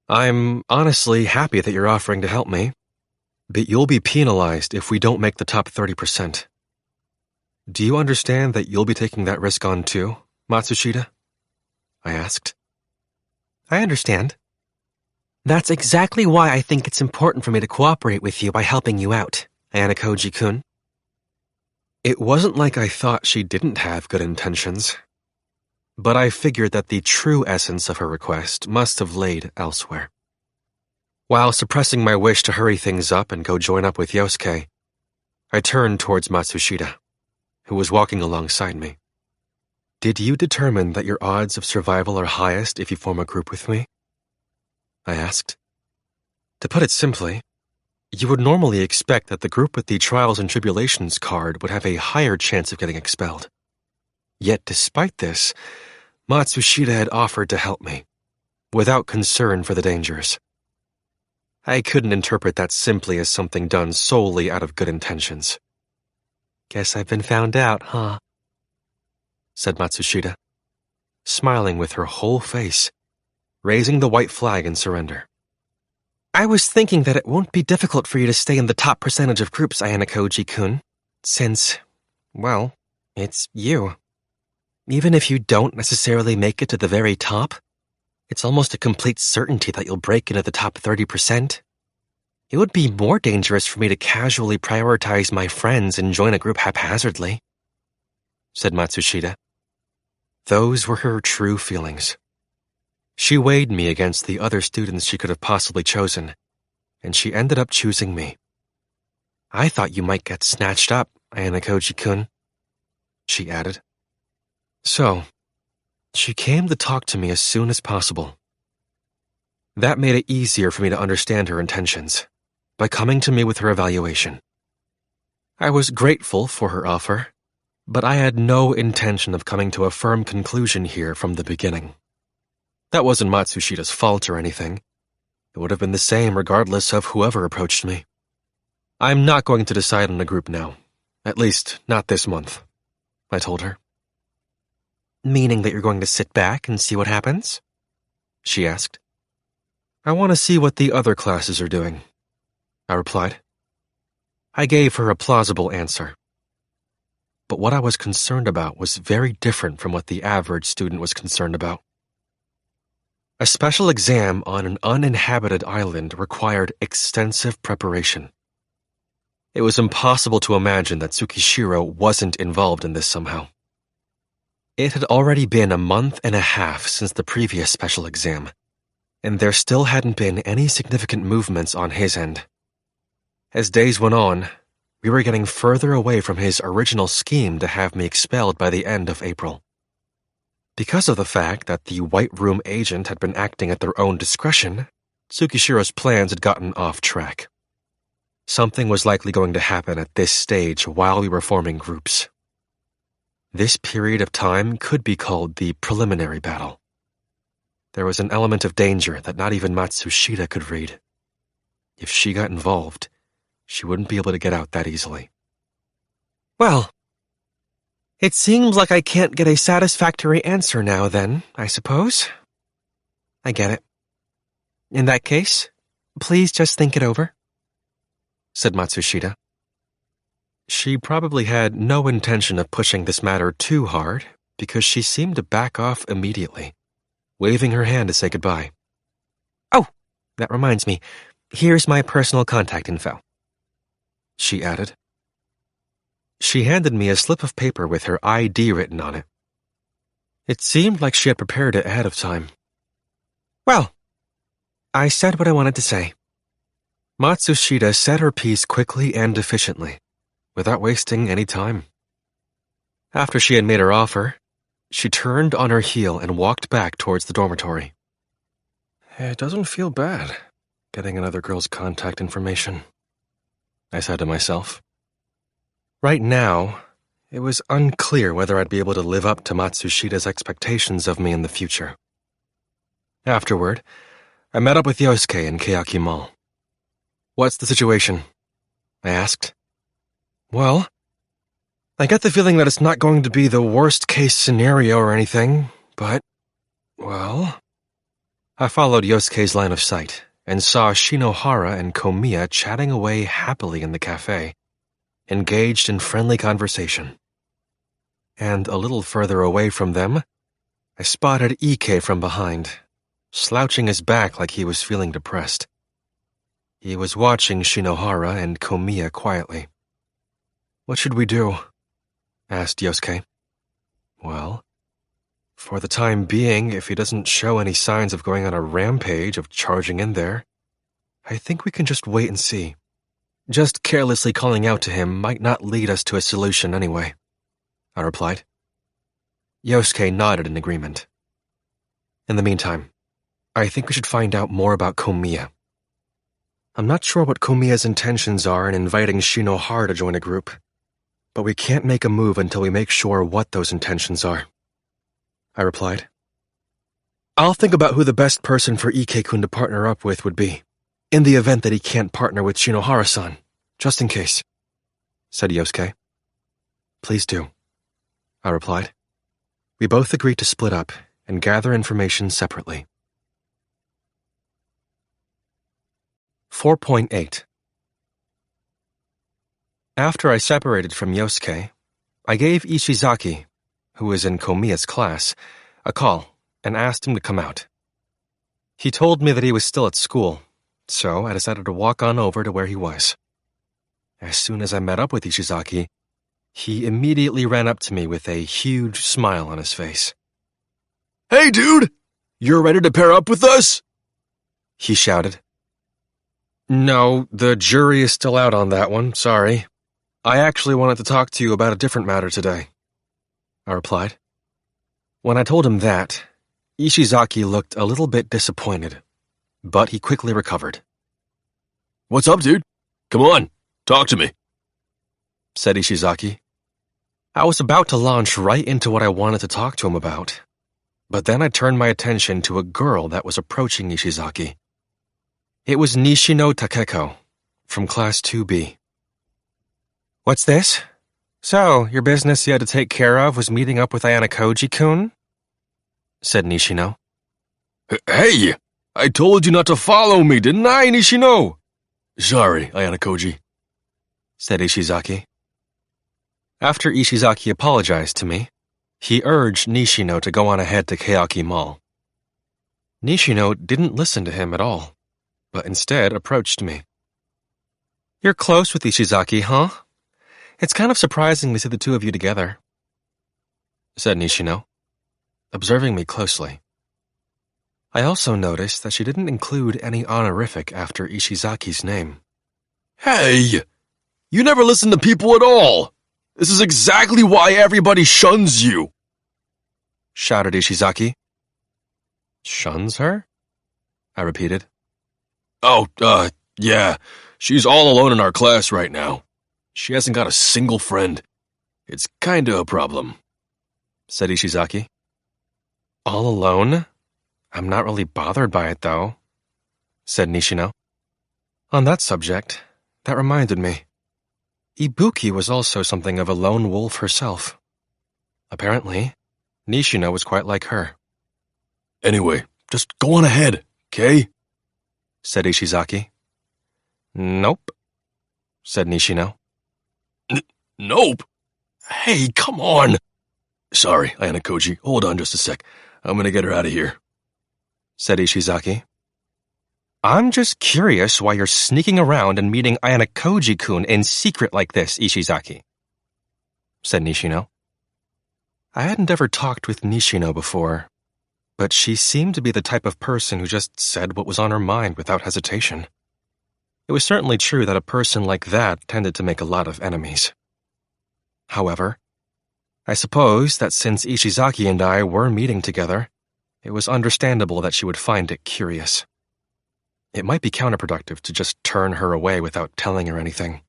I'm honestly happy that you're offering to help me, but you'll be penalized if we don't make the top 30%. Do you understand that you'll be taking that risk on too, Matsushita? I asked. I understand. That's exactly why I think it's important for me to cooperate with you by helping you out, Ayanokouji-kun. It wasn't like I thought she didn't have good intentions, but I figured that the true essence of her request must have laid elsewhere. While suppressing my wish to hurry things up and go join up with Yosuke, I turned towards Matsushita, who was walking alongside me. Did you determine that your odds of survival are highest if you form a group with me? I asked. To put it simply, you would normally expect that the group with the Trials and Tribulations card would have a higher chance of getting expelled. Yet despite this, Matsushita had offered to help me, without concern for the dangers. I couldn't interpret that simply as something done solely out of good intentions. Guess I've been found out, huh? Said Matsushita, smiling with her whole face, raising the white flag in surrender. I was thinking that it won't be difficult for you to stay in the top percentage of groups, Ayanokouji-kun, since, well, it's you. Even if you don't necessarily make it to the very top, it's almost a complete certainty that you'll break into the top 30%. It would be more dangerous for me to casually prioritize my friends and join a group haphazardly, said Matsushita. Those were her true feelings. She weighed me against the other students she could have possibly chosen, and she ended up choosing me. I thought you might get snatched up, Ayanokouji-kun, she added. So, she came to talk to me as soon as possible. That made it easier for me to understand her intentions, by coming to me with her evaluation. I was grateful for her offer, but I had no intention of coming to a firm conclusion here from the beginning. That wasn't Matsushita's fault or anything. It would have been the same regardless of whoever approached me. I'm not going to decide on a group now, at least not this month, I told her. Meaning that you're going to sit back and see what happens? She asked. I want to see what the other classes are doing, I replied. I gave her a plausible answer. But what I was concerned about was very different from what the average student was concerned about. A special exam on an uninhabited island required extensive preparation. It was impossible to imagine that Tsukishiro wasn't involved in this somehow. It had already been a month and a half since the previous special exam, and there still hadn't been any significant movements on his end. As days went on, we were getting further away from his original scheme to have me expelled by the end of April. Because of the fact that the White Room agent had been acting at their own discretion, Tsukishiro's plans had gotten off track. Something was likely going to happen at this stage while we were forming groups. This period of time could be called the preliminary battle. There was an element of danger that not even Matsushita could read. If she got involved, she wouldn't be able to get out that easily. Well, It seems like I can't get a satisfactory answer now then, I suppose. I get it. In that case, please just think it over, said Matsushita. She probably had no intention of pushing this matter too hard because she seemed to back off immediately, waving her hand to say goodbye. Oh, that reminds me. Here's my personal contact info, she added. She handed me a slip of paper with her ID written on it. It seemed like she had prepared it ahead of time. Well, I said what I wanted to say. Matsushita said her piece quickly and efficiently, without wasting any time. After she had made her offer, she turned on her heel and walked back towards the dormitory. It doesn't feel bad, getting another girl's contact information, I said to myself. Right now, it was unclear whether I'd be able to live up to Matsushita's expectations of me in the future. Afterward, I met up with Yosuke in Keaki Mall. What's the situation? I asked. Well, I get the feeling that it's not going to be the worst-case scenario or anything, but, well... I followed Yosuke's line of sight and saw Shinohara and Komiya chatting away happily in the cafe, engaged in friendly conversation. And a little further away from them, I spotted Ike from behind, slouching his back like he was feeling depressed. He was watching Shinohara and Komiya quietly. What should we do? Asked Yosuke. Well, for the time being, if he doesn't show any signs of going on a rampage of charging in there, I think we can just wait and see. Just carelessly calling out to him might not lead us to a solution anyway, I replied. Yosuke nodded in agreement. In the meantime, I think we should find out more about Komiya. I'm not sure what Komiya's intentions are in inviting Shinohara to join a group, but we can't make a move until we make sure what those intentions are, I replied. I'll think about who the best person for Ike-kun to partner up with would be, in the event that he can't partner with Shinohara-san, just in case, said Yosuke. Please do, I replied. We both agreed to split up and gather information separately. 4.8 After I separated from Yosuke, I gave Ishizaki, who was in Komiya's class, a call and asked him to come out. He told me that he was still at school, so I decided to walk on over to where he was. As soon as I met up with Ishizaki, he immediately ran up to me with a huge smile on his face. Hey, dude! You're ready to pair up with us? He shouted. No, the jury is still out on that one, sorry. I actually wanted to talk to you about a different matter today, I replied. When I told him that, Ishizaki looked a little bit disappointed, but he quickly recovered. What's up, dude? Come on, talk to me, said Ishizaki. I was about to launch right into what I wanted to talk to him about, but then I turned my attention to a girl that was approaching Ishizaki. It was Nishino Takeko, from Class 2B. What's this? So, your business you had to take care of was meeting up with Ayanokouji-kun? Said Nishino. Hey! I told you not to follow me, didn't I, Nishino? Sorry, Ayanokouji, said Ishizaki. After Ishizaki apologized to me, he urged Nishino to go on ahead to Keaki Mall. Nishino didn't listen to him at all, but instead approached me. You're close with Ishizaki, huh? It's kind of surprising to see the two of you together, said Nishino, observing me closely. I also noticed that she didn't include any honorific after Ishizaki's name. Hey! You never listen to people at all! This is exactly why everybody shuns you! Shouted Ishizaki. Shuns her? I repeated. Oh, yeah. She's all alone in our class right now. She hasn't got a single friend. It's kinda a problem, said Ishizaki. All alone? I'm not really bothered by it, though, said Nishino. On that subject, that reminded me. Ibuki was also something of a lone wolf herself. Apparently, Nishino was quite like her. Anyway, just go on ahead, okay? Said Ishizaki. Nope, said Nishino. Nope. Hey, come on. Sorry, Ayanokouji. Hold on just a sec. I'm gonna get her out of here. Said Ishizaki. I'm just curious why you're sneaking around and meeting Ayanokouji-kun in secret like this, Ishizaki. Said Nishino. I hadn't ever talked with Nishino before, but she seemed to be the type of person who just said what was on her mind without hesitation. It was certainly true that a person like that tended to make a lot of enemies. However, I suppose that since Ishizaki and I were meeting together, it was understandable that she would find it curious. It might be counterproductive to just turn her away without telling her anything.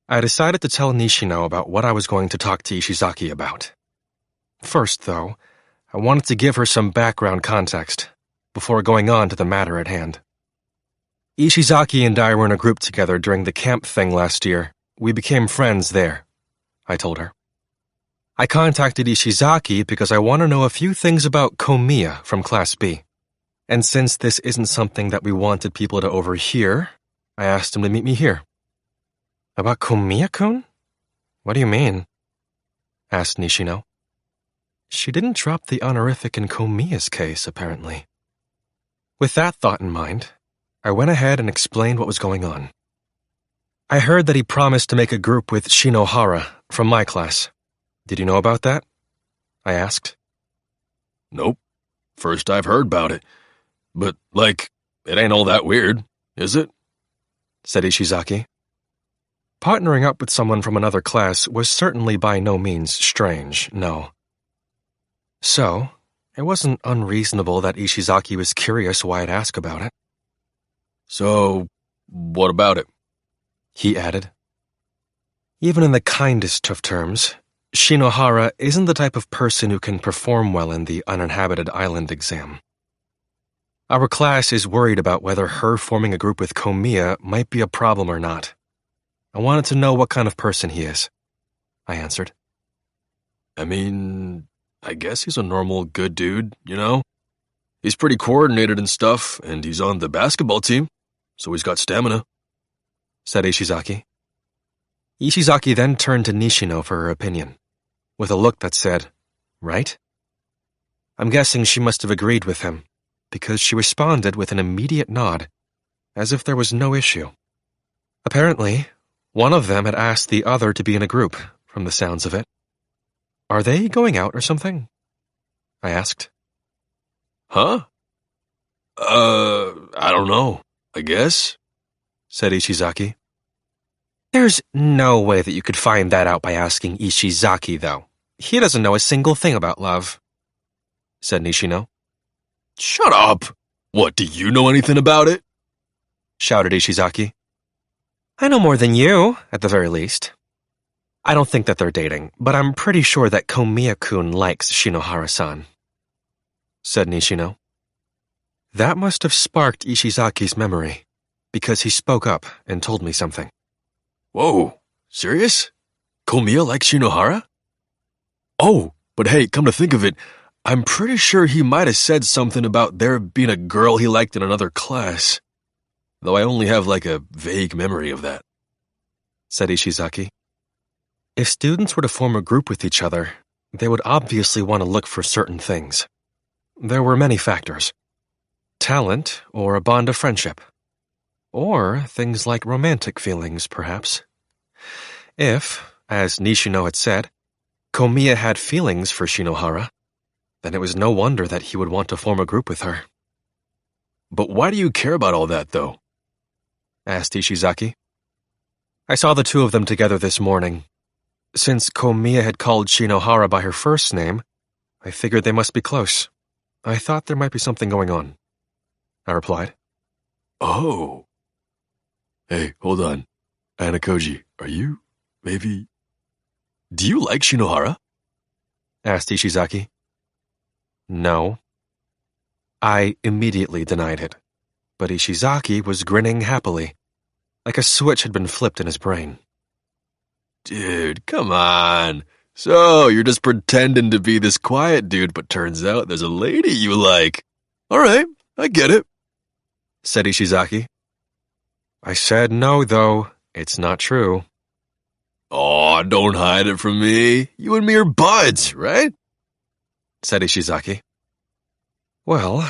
I decided to tell Nishino about what I was going to talk to Ishizaki about. First, though, I wanted to give her some background context before going on to the matter at hand. Ishizaki and I were in a group together during the camp thing last year. We became friends there, I told her. I contacted Ishizaki because I want to know a few things about Komiya from Class B. And since this isn't something that we wanted people to overhear, I asked him to meet me here. About Komiya-kun? What do you mean? Asked Nishino. She didn't drop the honorific in Komiya's case, apparently. With that thought in mind, I went ahead and explained what was going on. I heard that he promised to make a group with Shinohara from my class. Did you know about that? I asked. Nope. First I've heard about it. But, it ain't all that weird, is it? Said Ishizaki. Partnering up with someone from another class was certainly by no means strange, no. So, it wasn't unreasonable that Ishizaki was curious why I'd ask about it. So, what about it? He added. Even in the kindest of terms, Shinohara isn't the type of person who can perform well in the uninhabited island exam. Our class is worried about whether her forming a group with Komiya might be a problem or not. I wanted to know what kind of person he is, I answered. I mean, I guess he's a normal, good dude, you know? He's pretty coordinated and stuff, and he's on the basketball team, so he's got stamina, said Ishizaki. Ishizaki then turned to Nishino for her opinion, with a look that said, right? I'm guessing she must have agreed with him, because she responded with an immediate nod, as if there was no issue. Apparently, one of them had asked the other to be in a group, from the sounds of it. Are they going out or something? I asked. Huh? I don't know, I guess, said Ishizaki. There's no way that you could find that out by asking Ishizaki, though. He doesn't know a single thing about love, said Nishino. Shut up! What, do you know anything about it? Shouted Ishizaki. I know more than you, at the very least. I don't think that they're dating, but I'm pretty sure that Komiya-kun likes Shinohara-san, said Nishino. That must have sparked Ishizaki's memory, because he spoke up and told me something. Whoa, serious? Komiya likes Shinohara? Oh, but hey, come to think of it, I'm pretty sure he might have said something about there being a girl he liked in another class, though I only have a vague memory of that, said Ishizaki. If students were to form a group with each other, they would obviously want to look for certain things. There were many factors. Talent or a bond of friendship. Or things like romantic feelings, perhaps. If, as Nishino had said, Komiya had feelings for Shinohara, then it was no wonder that he would want to form a group with her. But why do you care about all that, though? Asked Ishizaki. I saw the two of them together this morning. Since Komiya had called Shinohara by her first name, I figured they must be close. I thought there might be something going on, I replied. Oh. Hey, hold on. Ayanokouji, are you, maybe... Do you like Shinohara? Asked Ishizaki. No. I immediately denied it, but Ishizaki was grinning happily, like a switch had been flipped in his brain. Dude, come on. So, you're just pretending to be this quiet dude, but turns out there's a lady you like. All right, I get it, said Ishizaki. I said no, though. It's not true. Aw, don't hide it from me. You and me are buds, right? Said Ishizaki. Well,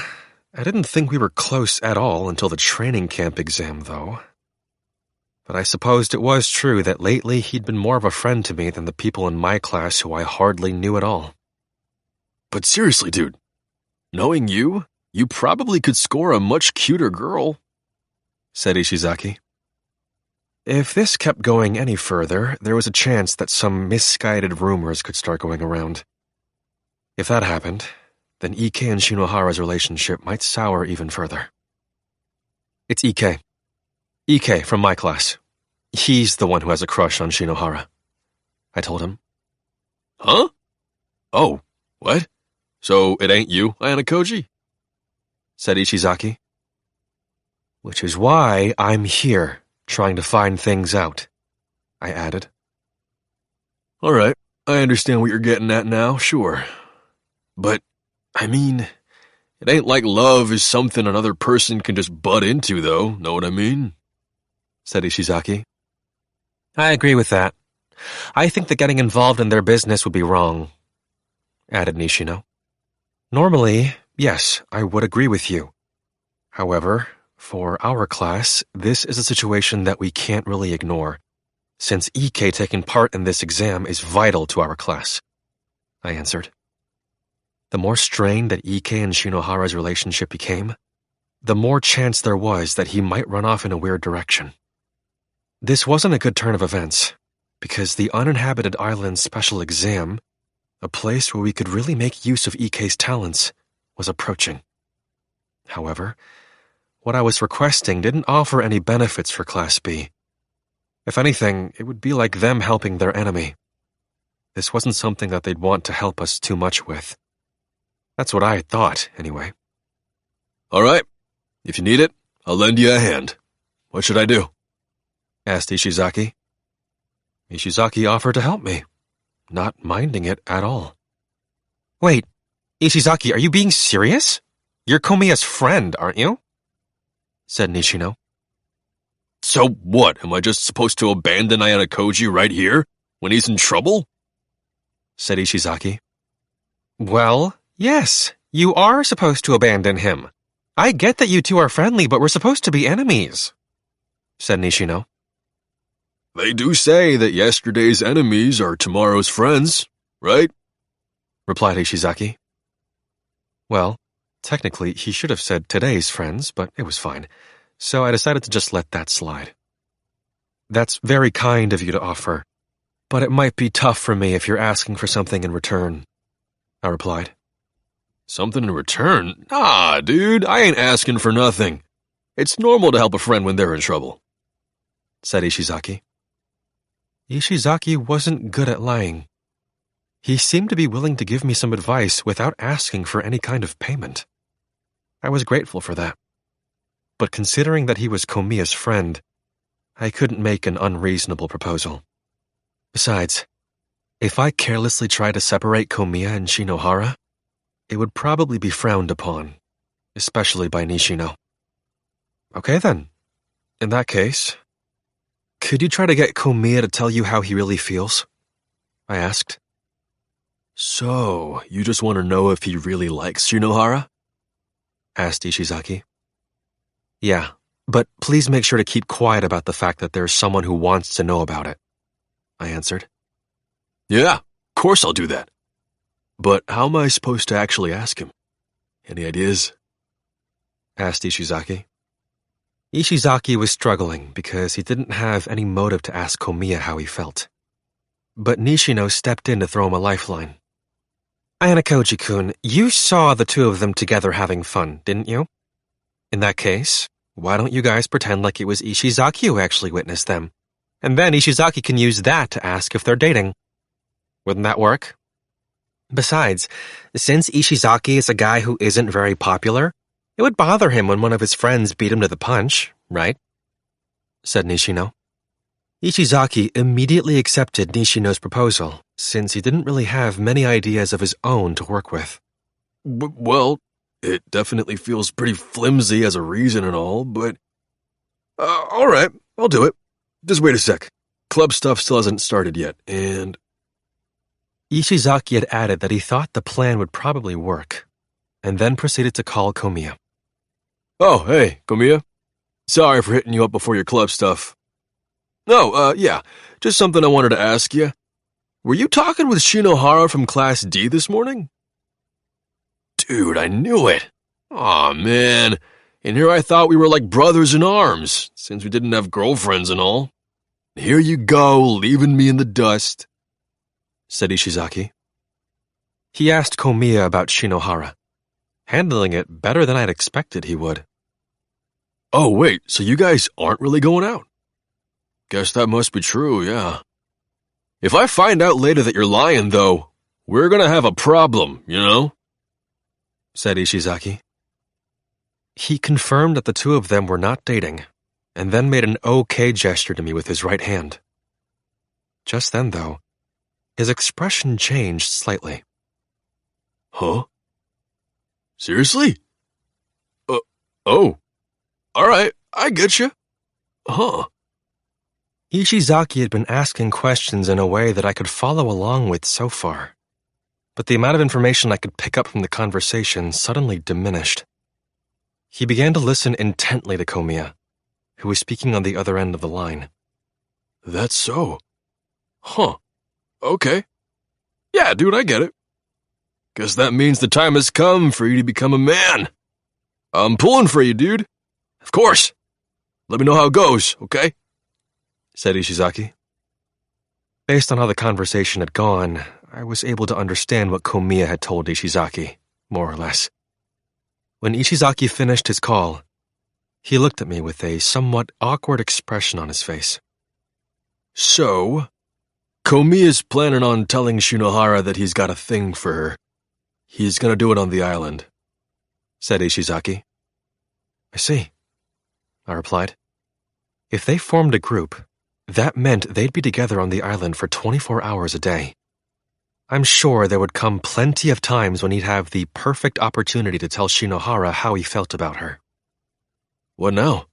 I didn't think we were close at all until the training camp exam, though. But I supposed it was true that lately he'd been more of a friend to me than the people in my class who I hardly knew at all. But seriously, dude, knowing you probably could score a much cuter girl, said Ishizaki. If this kept going any further, there was a chance that some misguided rumors could start going around. If that happened, then Ike and Shinohara's relationship might sour even further. It's Ike. Ike from my class. He's the one who has a crush on Shinohara, I told him. Huh? Oh, what? So it ain't you, Ayanokouji? Said Ishizaki. Which is why I'm here, trying to find things out, I added. All right, I understand what you're getting at now, sure. But, I mean, it ain't like love is something another person can just butt into, though, know what I mean? Said Ishizaki. I agree with that. I think that getting involved in their business would be wrong, added Nishino. Normally, yes, I would agree with you. However, for our class, this is a situation that we can't really ignore, since Ike taking part in this exam is vital to our class, I answered. The more strained that Ike and Shinohara's relationship became, the more chance there was that he might run off in a weird direction. This wasn't a good turn of events, because the uninhabited island's special exam, a place where we could really make use of Ike's talents, was approaching. However, what I was requesting didn't offer any benefits for Class B. If anything, it would be like them helping their enemy. This wasn't something that they'd want to help us too much with. That's what I thought, anyway. All right. If you need it, I'll lend you a hand. What should I do? Asked Ishizaki. Ishizaki offered to help me, not minding it at all. Wait, Ishizaki, are you being serious? You're Komiya's friend, aren't you? Said Nishino. So what, am I just supposed to abandon Ayanokouji right here, when he's in trouble? Said Ishizaki. Well, yes, you are supposed to abandon him. I get that you two are friendly, but we're supposed to be enemies, said Nishino. They do say that yesterday's enemies are tomorrow's friends, right? Replied Ishizaki. Well, technically, he should have said today's friends, but it was fine, so I decided to just let that slide. That's very kind of you to offer, but it might be tough for me if you're asking for something in return, I replied. Something in return? Nah, dude, I ain't asking for nothing. It's normal to help a friend when they're in trouble, said Ishizaki. Ishizaki wasn't good at lying. He seemed to be willing to give me some advice without asking for any kind of payment. I was grateful for that. But considering that he was Komiya's friend, I couldn't make an unreasonable proposal. Besides, if I carelessly tried to separate Komiya and Shinohara, it would probably be frowned upon, especially by Nishino. Okay then. In that case, could you try to get Komiya to tell you how he really feels? I asked. So, you just want to know if he really likes Shinohara? Asked Ishizaki. Yeah, but please make sure to keep quiet about the fact that there's someone who wants to know about it, I answered. Yeah, of course I'll do that. But how am I supposed to actually ask him? Any ideas? Asked Ishizaki. Ishizaki was struggling because he didn't have any motive to ask Komiya how he felt. But Nishino stepped in to throw him a lifeline. Ayanokouji-kun, you saw the two of them together having fun, didn't you? In that case, why don't you guys pretend like it was Ishizaki who actually witnessed them? And then Ishizaki can use that to ask if they're dating. Wouldn't that work? Besides, since Ishizaki is a guy who isn't very popular, it would bother him when one of his friends beat him to the punch, right? Said Nishino. Ishizaki immediately accepted Nishino's proposal, since he didn't really have many ideas of his own to work with. Well, it definitely feels pretty flimsy as a reason and all, but... all right, I'll do it. Just wait a sec. Club stuff still hasn't started yet, and... Ishizaki had added that he thought the plan would probably work, and then proceeded to call Komiya. Oh, hey, Komiya. Sorry for hitting you up before your club stuff. No, yeah, just something I wanted to ask you. Were you talking with Shinohara from Class D this morning? Dude, I knew it. Aw, man. And here I thought we were like brothers in arms, since we didn't have girlfriends and all. Here you go, leaving me in the dust, said Ishizaki. He asked Komiya about Shinohara, handling it better than I'd expected he would. Oh, wait, so you guys aren't really going out? Guess that must be true, yeah. If I find out later that you're lying, though, we're gonna have a problem, you know? Said Ishizaki. He confirmed that the two of them were not dating, and then made an okay gesture to me with his right hand. Just then, though, his expression changed slightly. Huh? Seriously? Oh. Alright, I getcha. Huh. Ishizaki had been asking questions in a way that I could follow along with so far, but the amount of information I could pick up from the conversation suddenly diminished. He began to listen intently to Komiya, who was speaking on the other end of the line. That's so. Huh. Okay. Yeah, dude, I get it. Guess that means the time has come for you to become a man. I'm pulling for you, dude. Of course. Let me know how it goes, okay? Said Ishizaki. Based on how the conversation had gone, I was able to understand what Komiya had told Ishizaki, more or less. When Ishizaki finished his call, he looked at me with a somewhat awkward expression on his face. So, Komiya's planning on telling Shinohara that he's got a thing for her. He's gonna do it on the island, said Ishizaki. I see, I replied. If they formed a group, that meant they'd be together on the island for 24 hours a day. I'm sure there would come plenty of times when he'd have the perfect opportunity to tell Shinohara how he felt about her. What now?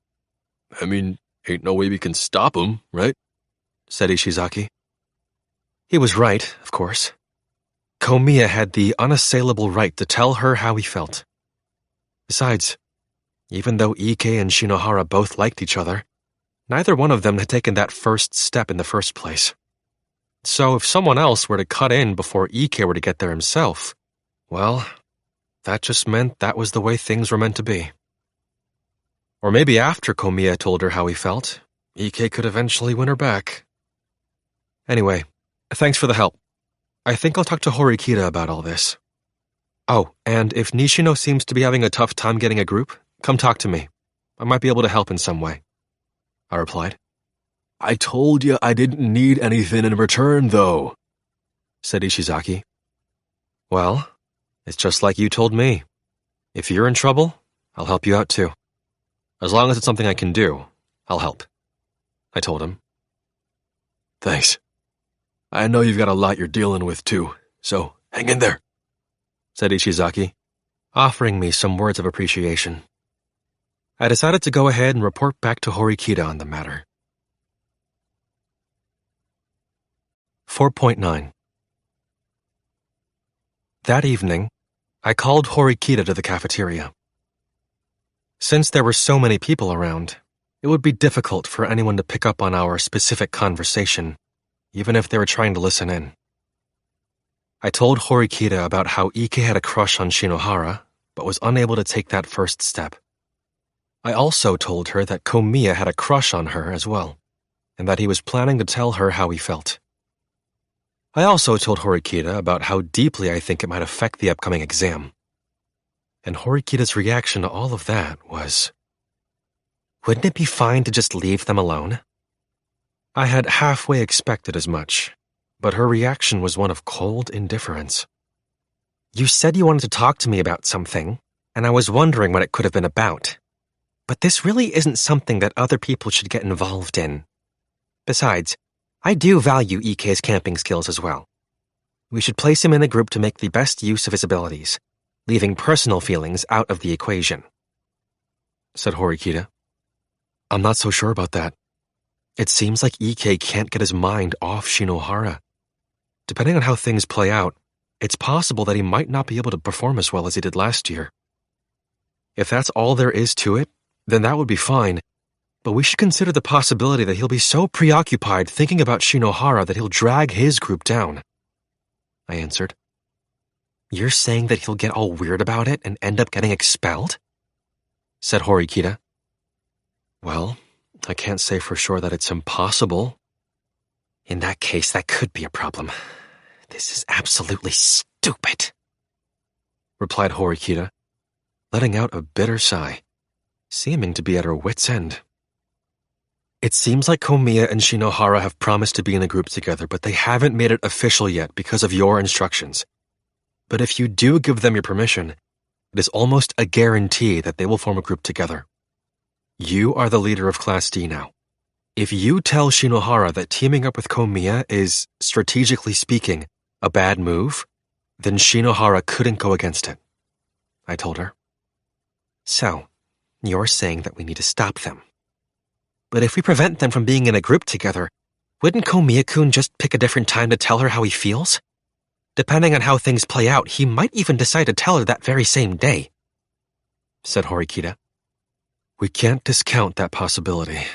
I mean, ain't no way we can stop him, right? Said Ishizaki. He was right, of course. Komiya had the unassailable right to tell her how he felt. Besides, even though Ike and Shinohara both liked each other, neither one of them had taken that first step in the first place. So if someone else were to cut in before Ike were to get there himself, well, that just meant that was the way things were meant to be. Or maybe after Komiya told her how he felt, Ike could eventually win her back. Anyway, thanks for the help. I think I'll talk to Horikita about all this. Oh, and if Nishino seems to be having a tough time getting a group, come talk to me. I might be able to help in some way, I replied. I told you I didn't need anything in return, though, said Ishizaki. Well, it's just like you told me. If you're in trouble, I'll help you out too. As long as it's something I can do, I'll help, I told him. Thanks. I know you've got a lot you're dealing with too, so hang in there, said Ishizaki, offering me some words of appreciation. I decided to go ahead and report back to Horikita on the matter. 4.9 That evening, I called Horikita to the cafeteria. Since there were so many people around, it would be difficult for anyone to pick up on our specific conversation, even if they were trying to listen in. I told Horikita about how Ike had a crush on Shinohara, but was unable to take that first step. I also told her that Komiya had a crush on her as well, and that he was planning to tell her how he felt. I also told Horikita about how deeply I think it might affect the upcoming exam. And Horikita's reaction to all of that was, wouldn't it be fine to just leave them alone? I had halfway expected as much, but her reaction was one of cold indifference. You said you wanted to talk to me about something, and I was wondering what it could have been about. But this really isn't something that other people should get involved in. Besides, I do value Ike's camping skills as well. We should place him in a group to make the best use of his abilities, leaving personal feelings out of the equation," said Horikita. "I'm not so sure about that. It seems like Ike can't get his mind off Shinohara. Depending on how things play out, it's possible that he might not be able to perform as well as he did last year. If that's all there is to it, then that would be fine, but we should consider the possibility that he'll be so preoccupied thinking about Shinohara that he'll drag his group down," I answered. "You're saying that he'll get all weird about it and end up getting expelled?" said Horikita. "Well, I can't say for sure that it's impossible." "In that case, that could be a problem. This is absolutely stupid," replied Horikita, letting out a bitter sigh, seeming to be at her wit's end. "It seems like Komiya and Shinohara have promised to be in a group together, but they haven't made it official yet because of your instructions. But if you do give them your permission, it is almost a guarantee that they will form a group together. You are the leader of Class D now. If you tell Shinohara that teaming up with Komiya is, strategically speaking, a bad move, then Shinohara couldn't go against it," I told her. "So, you're saying that we need to stop them. But if we prevent them from being in a group together, wouldn't Komiya-kun just pick a different time to tell her how he feels? Depending on how things play out, he might even decide to tell her that very same day," said Horikita. "We can't discount that possibility,"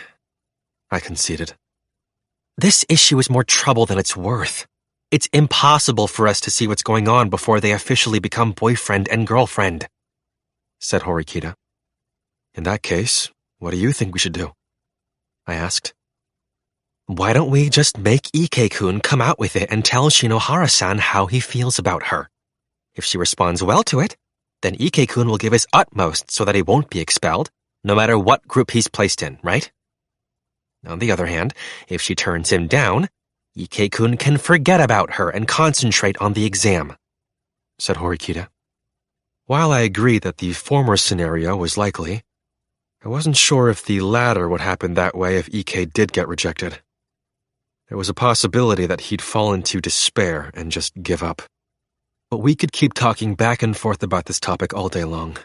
I conceded. "This issue is more trouble than it's worth. It's impossible for us to see what's going on before they officially become boyfriend and girlfriend," said Horikita. "In that case, what do you think we should do?" I asked. "Why don't we just make Ike-kun come out with it and tell Shinohara-san how he feels about her? If she responds well to it, then Ike-kun will give his utmost so that he won't be expelled, no matter what group he's placed in, right? On the other hand, if she turns him down, Ike-kun can forget about her and concentrate on the exam," said Horikita. While I agreed that the former scenario was likely, I wasn't sure if the latter would happen that way if Ike did get rejected. There was a possibility that he'd fall into despair and just give up. But we could keep talking back and forth about this topic all day long.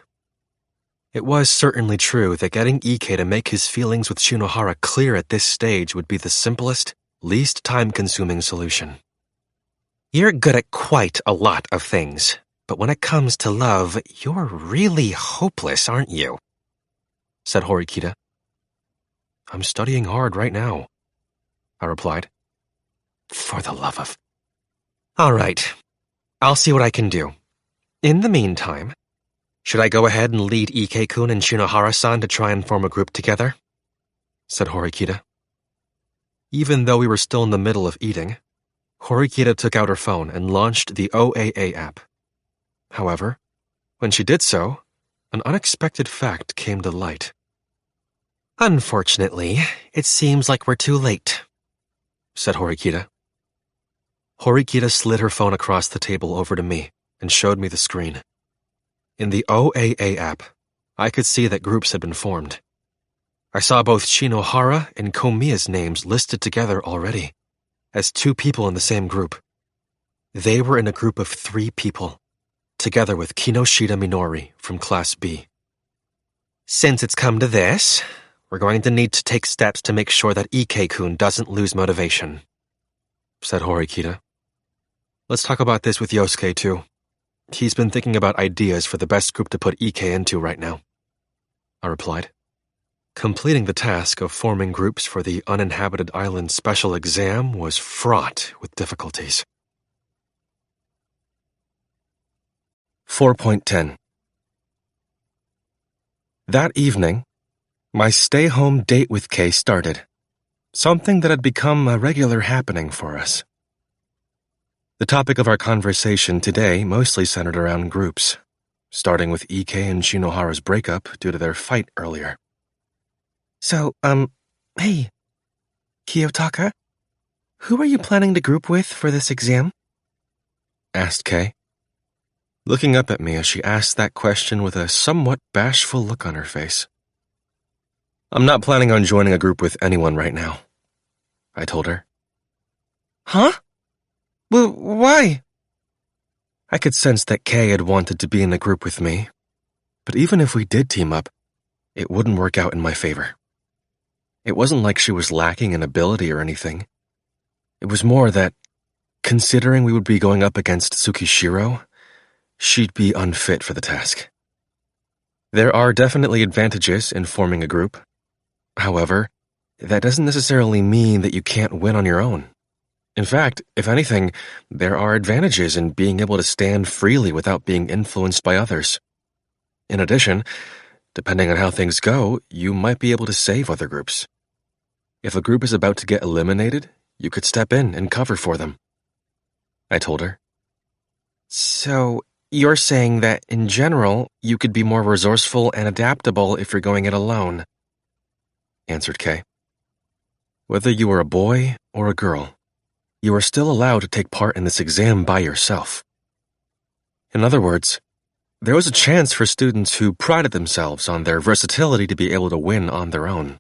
It was certainly true that getting Ike to make his feelings with Shinohara clear at this stage would be the simplest, least time-consuming solution. "You're good at quite a lot of things, but when it comes to love, you're really hopeless, aren't you?" said Horikita. "I'm studying hard right now," I replied. "For the love of..." "All right, I'll see what I can do. In the meantime, should I go ahead and lead Ike-kun and Shinohara-san to try and form a group together?" said Horikita. Even though we were still in the middle of eating, Horikita took out her phone and launched the OAA app. However, when she did so, an unexpected fact came to light. "Unfortunately, it seems like we're too late," said Horikita. Horikita slid her phone across the table over to me and showed me the screen. In the OAA app, I could see that groups had been formed. I saw both Shinohara and Komiya's names listed together already, as two people in the same group. They were in a group of 3 people, together with Kinoshita Minori from Class B. "Since it's come to this, we're going to need to take steps to make sure that Ike-kun doesn't lose motivation," said Horikita. "Let's talk about this with Yosuke, too. He's been thinking about ideas for the best group to put Ike into right now," I replied. Completing the task of forming groups for the uninhabited island special exam was fraught with difficulties. 4.10 That evening, my stay-home date with Kay started, something that had become a regular happening for us. The topic of our conversation today mostly centered around groups, starting with Ike and Shinohara's breakup due to their fight earlier. "So, hey, Kiyotaka, who are you planning to group with for this exam?" asked Kay, looking up at me as she asked that question with a somewhat bashful look on her face. "I'm not planning on joining a group with anyone right now," I told her. Huh? Well, why? I could sense that Kay had wanted to be in a group with me, but even if we did team up, it wouldn't work out in my favor. It wasn't like she was lacking in ability or anything. It was more that, considering we would be going up against Tsukishiro, she'd be unfit for the task. There are definitely advantages in forming a group. However, that doesn't necessarily mean that you can't win on your own. In fact, if anything, there are advantages in being able to stand freely without being influenced by others. In addition, depending on how things go, you might be able to save other groups. If a group is about to get eliminated, you could step in and cover for them. I told her. So, you're saying that, in general, you could be more resourceful and adaptable if you're going it alone, answered Kay. Whether you are a boy or a girl, you are still allowed to take part in this exam by yourself. In other words, there was a chance for students who prided themselves on their versatility to be able to win on their own.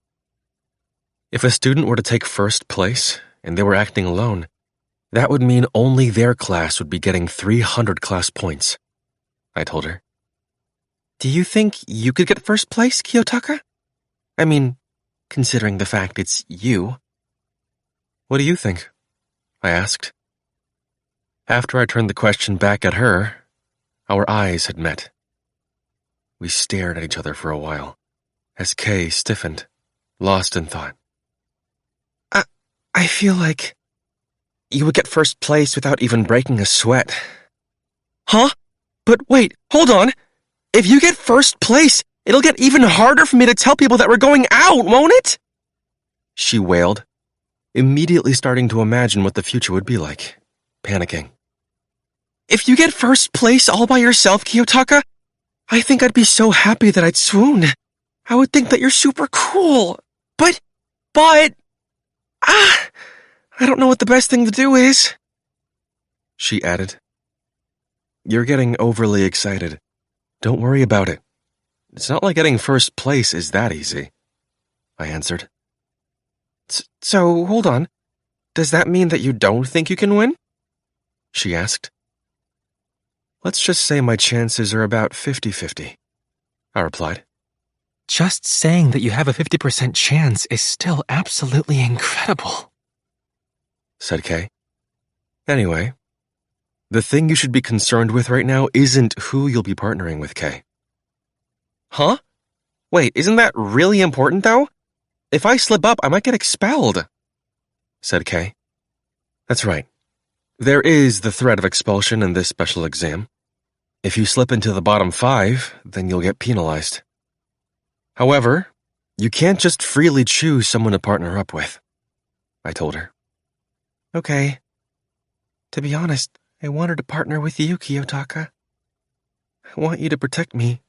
If a student were to take first place and they were acting alone, that would mean only their class would be getting 300 class points, I told her. Do you think you could get first place, Kiyotaka? I mean, considering the fact it's you. What do you think? I asked. After I turned the question back at her, our eyes had met. We stared at each other for a while, as Kay stiffened, lost in thought. I feel like you would get first place without even breaking a sweat. Huh? But wait, hold on. If you get first place, it'll get even harder for me to tell people that we're going out, won't it? She wailed, immediately starting to imagine what the future would be like, panicking. If you get first place all by yourself, Kiyotaka, I think I'd be so happy that I'd swoon. I would think that you're super cool. But, I don't know what the best thing to do is. She added. You're getting overly excited. Don't worry about it. It's not like getting first place is that easy, I answered. So, hold on. Does that mean that you don't think you can win? She asked. Let's just say my chances are about 50-50, I replied. Just saying that you have a 50% chance is still absolutely incredible, said Kay. Anyway, the thing you should be concerned with right now isn't who you'll be partnering with, Kay. Huh? Wait, isn't that really important, though? If I slip up, I might get expelled, said Kay. That's right. There is the threat of expulsion in this special exam. If you slip into the bottom 5, then you'll get penalized. However, you can't just freely choose someone to partner up with, I told her. Okay. To be honest, I wanted to partner with you, Kiyotaka. I want you to protect me,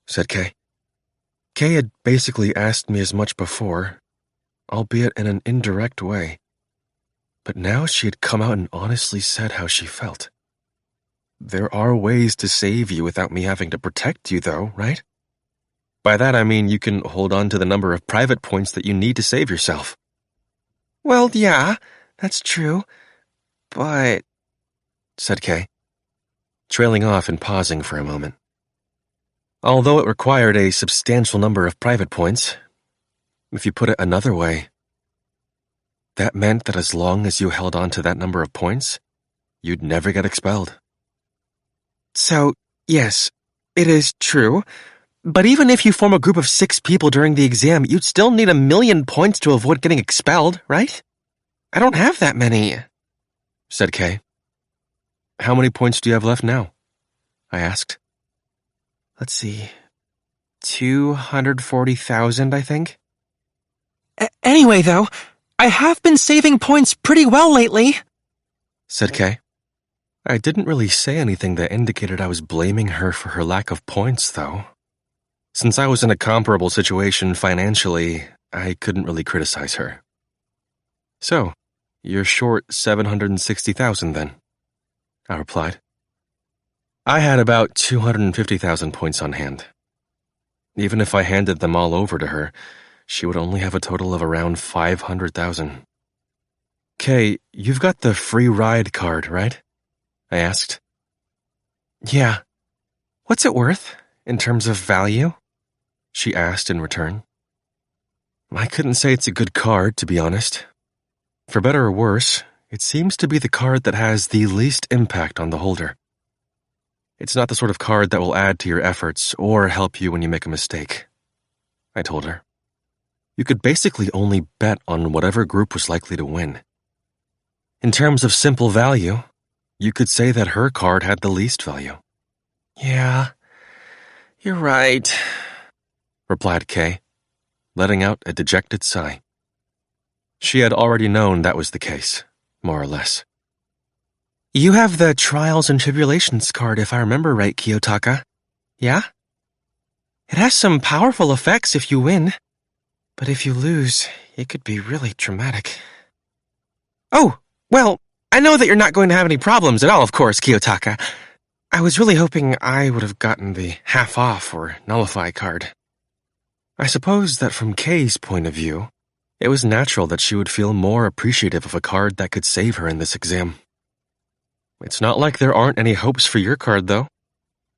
said Kay. Kay had basically asked me as much before, albeit in an indirect way. But now she had come out and honestly said how she felt. There are ways to save you without me having to protect you, though, right? By that I mean you can hold on to the number of private points that you need to save yourself. Well, yeah, that's true. But, said Kay, trailing off and pausing for a moment. Although it required a substantial number of private points, if you put it another way, that meant that as long as you held on to that number of points, you'd never get expelled. So, yes, it is true. But even if you form a group of 6 people during the exam, you'd still need 1,000,000 points to avoid getting expelled, right? I don't have that many, said Kay. How many points do you have left now? I asked. Let's see. 240,000, I think. Anyway, though, I have been saving points pretty well lately, said Kay. I didn't really say anything that indicated I was blaming her for her lack of points, though. Since I was in a comparable situation financially, I couldn't really criticize her. So, you're short 760,000 then, I replied. I had about 250,000 points on hand. Even if I handed them all over to her, she would only have a total of around 500,000. Kay, you've got the free ride card, right? I asked. Yeah. What's it worth, in terms of value? She asked in return. I couldn't say it's a good card, to be honest. For better or worse, it seems to be the card that has the least impact on the holder. It's not the sort of card that will add to your efforts or help you when you make a mistake, I told her. You could basically only bet on whatever group was likely to win. In terms of simple value, you could say that her card had the least value. Yeah, you're right, replied Kay, letting out a dejected sigh. She had already known that was the case, more or less. You have the Trials and Tribulations card, if I remember right, Kiyotaka. Yeah? It has some powerful effects if you win, but if you lose, it could be really dramatic. Oh, well, I know that you're not going to have any problems at all, of course, Kiyotaka. I was really hoping I would have gotten the half-off or nullify card. I suppose that from Kay's point of view, it was natural that she would feel more appreciative of a card that could save her in this exam. It's not like there aren't any hopes for your card, though.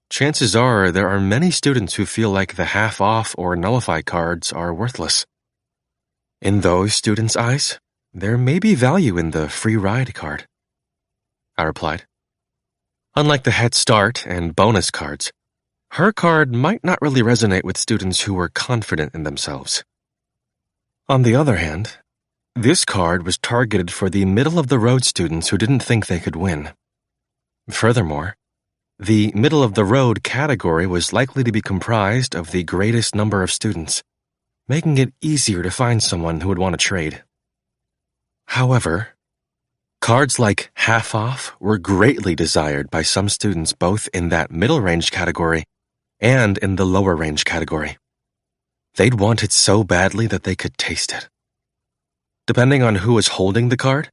Chances are there are many students who feel like the half-off or nullify cards are worthless. In those students' eyes, there may be value in the free ride card, I replied. Unlike the Head Start and bonus cards, her card might not really resonate with students who were confident in themselves. On the other hand, this card was targeted for the middle-of-the-road students who didn't think they could win. Furthermore, the middle-of-the-road category was likely to be comprised of the greatest number of students, making it easier to find someone who would want to trade. However, cards like half-off were greatly desired by some students both in that middle-range category and in the lower-range category. They'd want it so badly that they could taste it. Depending on who was holding the card,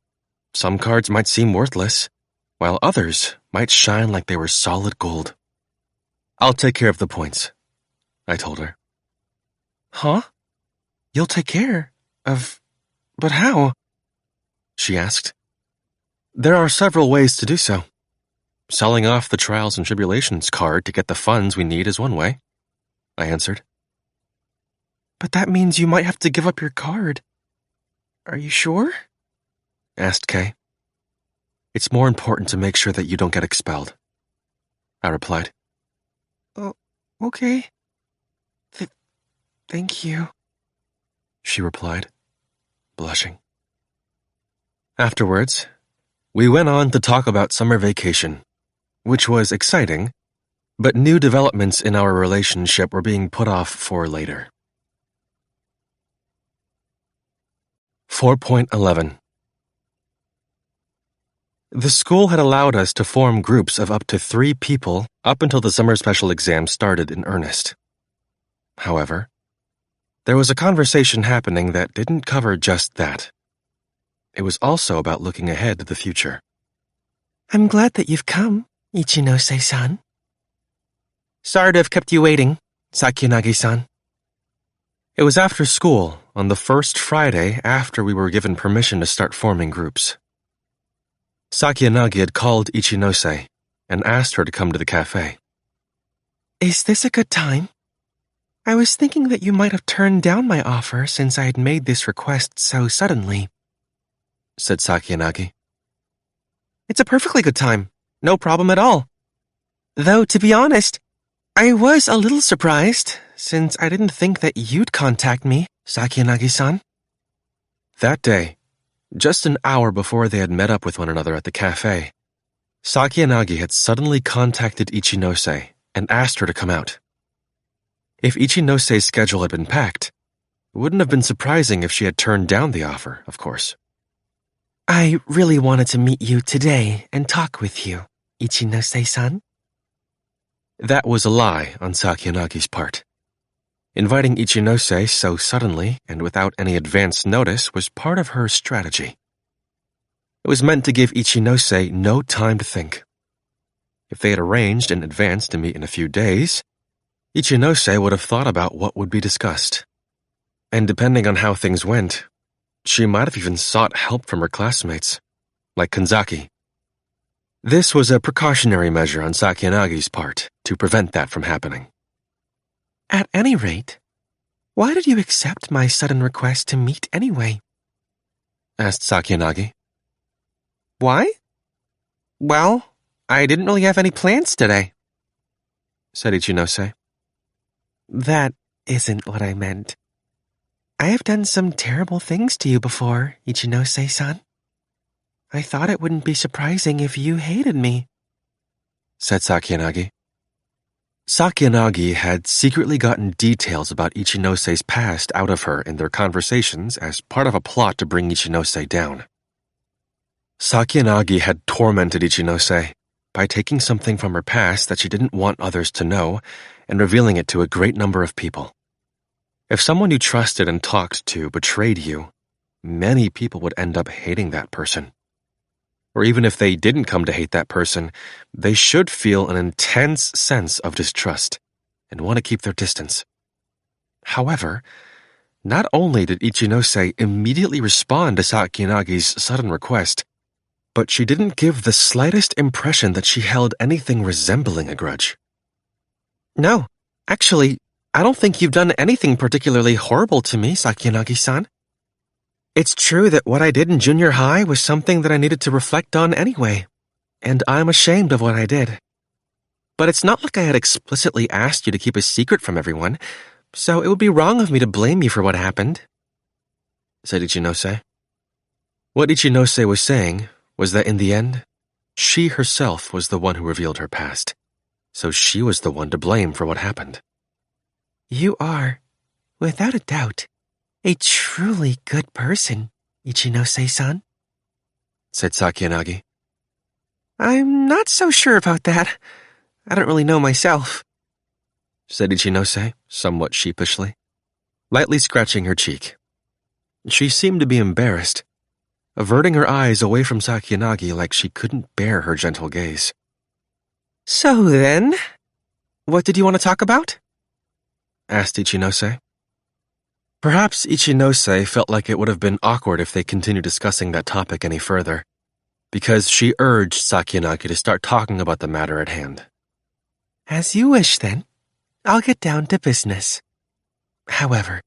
some cards might seem worthless, while others might shine like they were solid gold. I'll take care of the points, I told her. Huh? You'll take care of... But how? She asked. There are several ways to do so. Selling off the Trials and Tribulations card to get the funds we need is one way, I answered. But that means you might have to give up your card. Are you sure? Asked Kay. It's more important to make sure that you don't get expelled, I replied. Oh, okay. Thank you, she replied, blushing. Afterwards, we went on to talk about summer vacation, which was exciting, but new developments in our relationship were being put off for later. 4.11 The school had allowed us to form groups of up to 3 people up until the summer special exam started in earnest. However, there was a conversation happening that didn't cover just that. It was also about looking ahead to the future. I'm glad that you've come, Ichinose-san. Sorry to have kept you waiting, Sakiyanagi-san. It was after school, on the first Friday after we were given permission to start forming groups. Sakiyanagi had called Ichinose and asked her to come to the cafe. Is this a good time? I was thinking that you might have turned down my offer since I had made this request so suddenly, said Sakiyanagi. It's a perfectly good time. No problem at all. Though, to be honest, I was a little surprised since I didn't think that you'd contact me, Sakiyanagi-san. That day, just an hour before they had met up with one another at the cafe, Sakiyanagi had suddenly contacted Ichinose and asked her to come out. If Ichinose's schedule had been packed, it wouldn't have been surprising if she had turned down the offer, of course. I really wanted to meet you today and talk with you, Ichinose-san. That was a lie on Sakiyanagi's part. Inviting Ichinose so suddenly and without any advance notice was part of her strategy. It was meant to give Ichinose no time to think. If they had arranged in advance to meet in a few days, Ichinose would have thought about what would be discussed. And depending on how things went, She might have even sought help from her classmates, like Kanzaki. This was a precautionary measure on Sakiyanagi's part to prevent that from happening. At any rate, why did you accept my sudden request to meet anyway? Asked Sakiyanagi. Why? Well, I didn't really have any plans today, said Ichinose. That isn't what I meant. I have done some terrible things to you before, Ichinose-san. I thought it wouldn't be surprising if you hated me, said Sakiyanagi. Sakiyanagi had secretly gotten details about Ichinose-'s past out of her in their conversations as part of a plot to bring Ichinose down. Sakiyanagi had tormented Ichinose by taking something from her past that she didn't want others to know and revealing it to a great number of people. If someone you trusted and talked to betrayed you, many people would end up hating that person. Or even if they didn't come to hate that person, they should feel an intense sense of distrust and want to keep their distance. However, not only did Ichinose immediately respond to Sakiyanagi's sudden request, but she didn't give the slightest impression that she held anything resembling a grudge. No, actually, I don't think you've done anything particularly horrible to me, Sakiyanagi-san. It's true that what I did in junior high was something that I needed to reflect on anyway, and I'm ashamed of what I did. But it's not like I had explicitly asked you to keep a secret from everyone, so it would be wrong of me to blame you for what happened, said Ichinose. What Ichinose was saying was that in the end, she herself was the one who revealed her past, so she was the one to blame for what happened. You are, without a doubt, a truly good person, Ichinose-san, said Sakiyanagi. I'm not so sure about that. I don't really know myself, said Ichinose, somewhat sheepishly, lightly scratching her cheek. She seemed to be embarrassed, averting her eyes away from Sakiyanagi like she couldn't bear her gentle gaze. So then, what did you want to talk about? Asked Ichinose. Perhaps Ichinose felt like it would have been awkward if they continued discussing that topic any further, because she urged Sakiyanagi to start talking about the matter at hand. As you wish, then. I'll get down to business. However,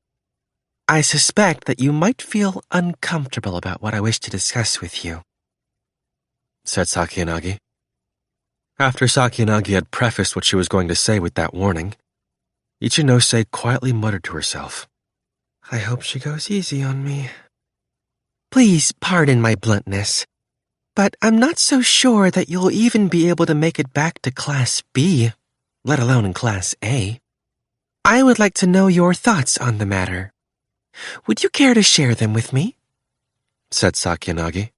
I suspect that you might feel uncomfortable about what I wish to discuss with you, said Sakiyanagi. After Sakiyanagi had prefaced what she was going to say with that warning, Ichinose quietly muttered to herself, I hope she goes easy on me. Please pardon my bluntness, but I'm not so sure that you'll even be able to make it back to Class B, let alone in Class A. I would like to know your thoughts on the matter. Would you care to share them with me? Said Sakiyanagi,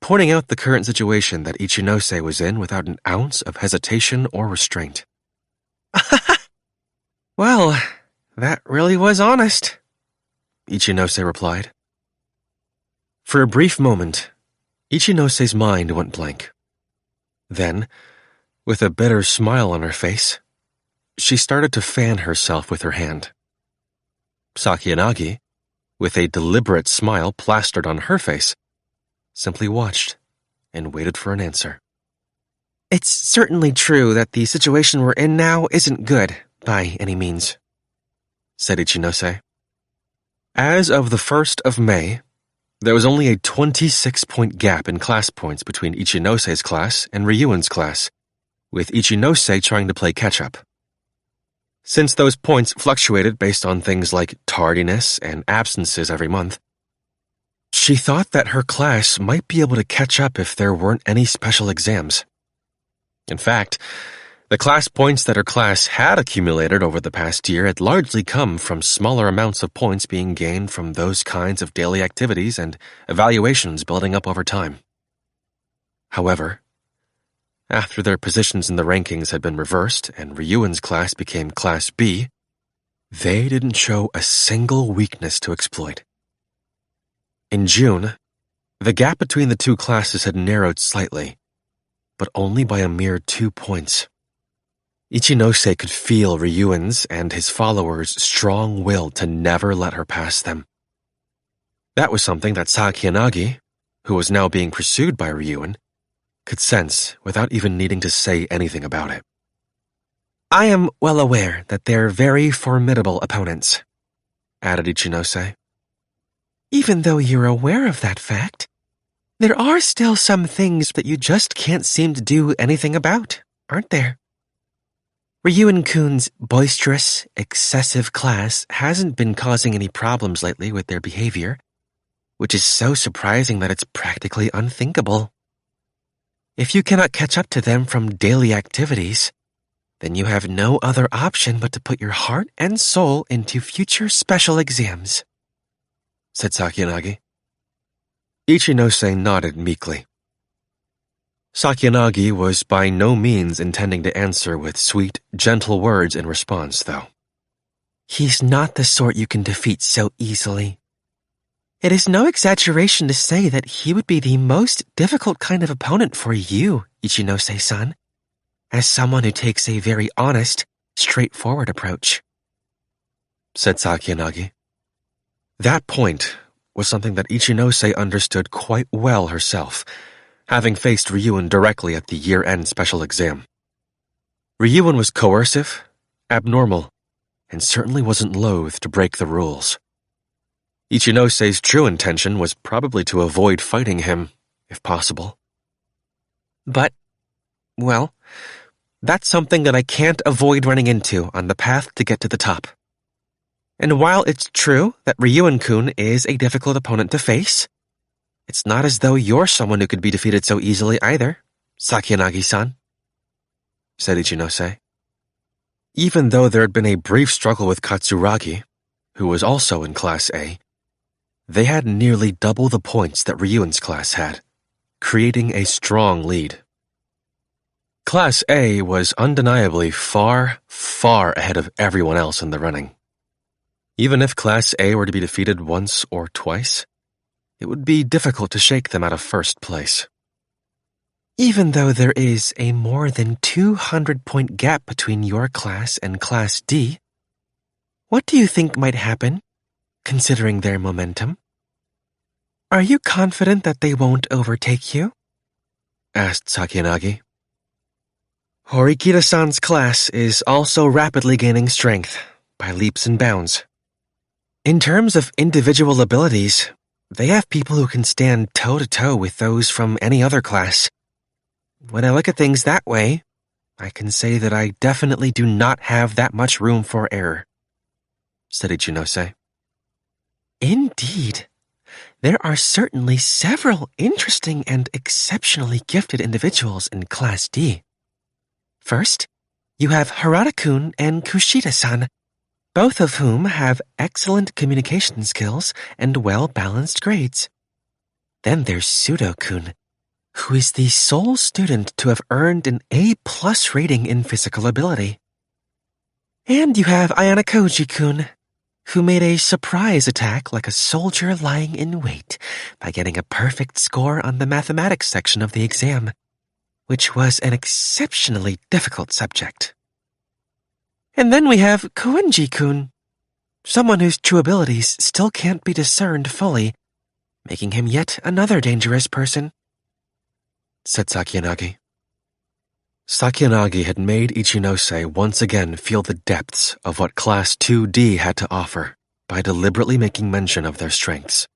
pointing out the current situation that Ichinose was in without an ounce of hesitation or restraint. Well, that really was honest, Ichinose replied. For a brief moment, Ichinose's mind went blank. Then, with a bitter smile on her face, she started to fan herself with her hand. Sakiyanagi, with a deliberate smile plastered on her face, simply watched and waited for an answer. It's certainly true that the situation we're in now isn't good, by any means, said Ichinose. As of the 1st of May, there was only a 26-point gap in class points between Ichinose's class and Ryuen's class, with Ichinose trying to play catch-up. Since those points fluctuated based on things like tardiness and absences every month, she thought that her class might be able to catch up if there weren't any special exams. In fact, the class points that her class had accumulated over the past year had largely come from smaller amounts of points being gained from those kinds of daily activities and evaluations building up over time. However, after their positions in the rankings had been reversed and Ryuen's class became Class B, they didn't show a single weakness to exploit. In June, the gap between the two classes had narrowed slightly, but only by a mere 2 points. Ichinose could feel Ryuen's and his followers' strong will to never let her pass them. That was something that Sakiyanagi, who was now being pursued by Ryuen, could sense without even needing to say anything about it. I am well aware that they're very formidable opponents, added Ichinose. Even though you're aware of that fact, there are still some things that you just can't seem to do anything about, aren't there? Ryuen-kun's boisterous, excessive class hasn't been causing any problems lately with their behavior, which is so surprising that it's practically unthinkable. If you cannot catch up to them from daily activities, then you have no other option but to put your heart and soul into future special exams, said Sakiyanagi. Ichinose nodded meekly. Sakiyanagi was by no means intending to answer with sweet, gentle words in response, though. He's not the sort you can defeat so easily. It is no exaggeration to say that he would be the most difficult kind of opponent for you, Ichinose-san, as someone who takes a very honest, straightforward approach, said Sakiyanagi. That point was something that Ichinose understood quite well herself, having faced Ryuen directly at the year-end special exam. Ryuen was coercive, abnormal, and certainly wasn't loath to break the rules. Ichinose's true intention was probably to avoid fighting him, if possible. But, well, that's something that I can't avoid running into on the path to get to the top. And while it's true that Ryuen-kun is a difficult opponent to face, it's not as though you're someone who could be defeated so easily either, Sakiyanagi-san, said Ichinose. Even though there had been a brief struggle with Katsuragi, who was also in Class A, they had nearly double the points that Ryuen's class had, creating a strong lead. Class A was undeniably far, far ahead of everyone else in the running. Even if Class A were to be defeated once or twice, it would be difficult to shake them out of first place. Even though there is a more than 200-point gap between your class and Class D, what do you think might happen, considering their momentum? Are you confident that they won't overtake you? Asked Sakiyanagi. Horikita-san's class is also rapidly gaining strength by leaps and bounds. In terms of individual abilities, they have people who can stand toe-to-toe with those from any other class. When I look at things that way, I can say that I definitely do not have that much room for error, said Ichinose. Indeed. There are certainly several interesting and exceptionally gifted individuals in Class D. First, you have Harada-kun and Kushida-san, both of whom have excellent communication skills and well-balanced grades. Then there's Sudo-kun, who is the sole student to have earned an A+ rating in physical ability. And you have Ayanokouji-kun, who made a surprise attack like a soldier lying in wait by getting a perfect score on the mathematics section of the exam, which was an exceptionally difficult subject. And then we have Koenji-kun, someone whose true abilities still can't be discerned fully, making him yet another dangerous person, said Sakiyanagi. Sakiyanagi had made Ichinose once again feel the depths of what Class 2D had to offer by deliberately making mention of their strengths.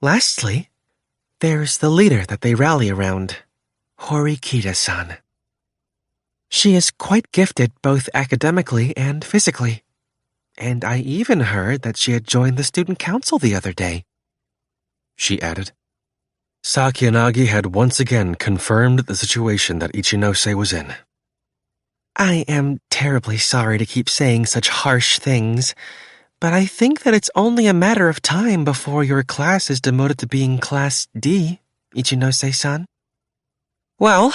Lastly, there's the leader that they rally around, Horikita-san. She is quite gifted both academically and physically, and I even heard that she had joined the student council the other day, she added. Sakiyanagi had once again confirmed the situation that Ichinose was in. I am terribly sorry to keep saying such harsh things, but I think that it's only a matter of time before your class is demoted to being Class D, Ichinose-san. Well,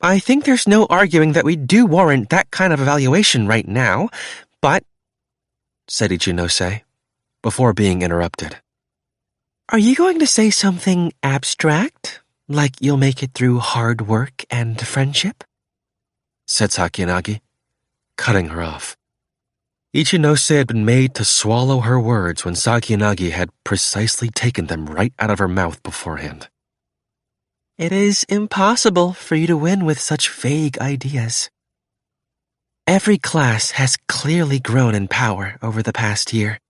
I think there's no arguing that we do warrant that kind of evaluation right now, but, said Ichinose, before being interrupted. Are you going to say something abstract, like you'll make it through hard work and friendship? Said Sakiyanagi, cutting her off. Ichinose had been made to swallow her words when Sakiyanagi had precisely taken them right out of her mouth beforehand. It is impossible for you to win with such vague ideas. Every class has clearly grown in power over the past year.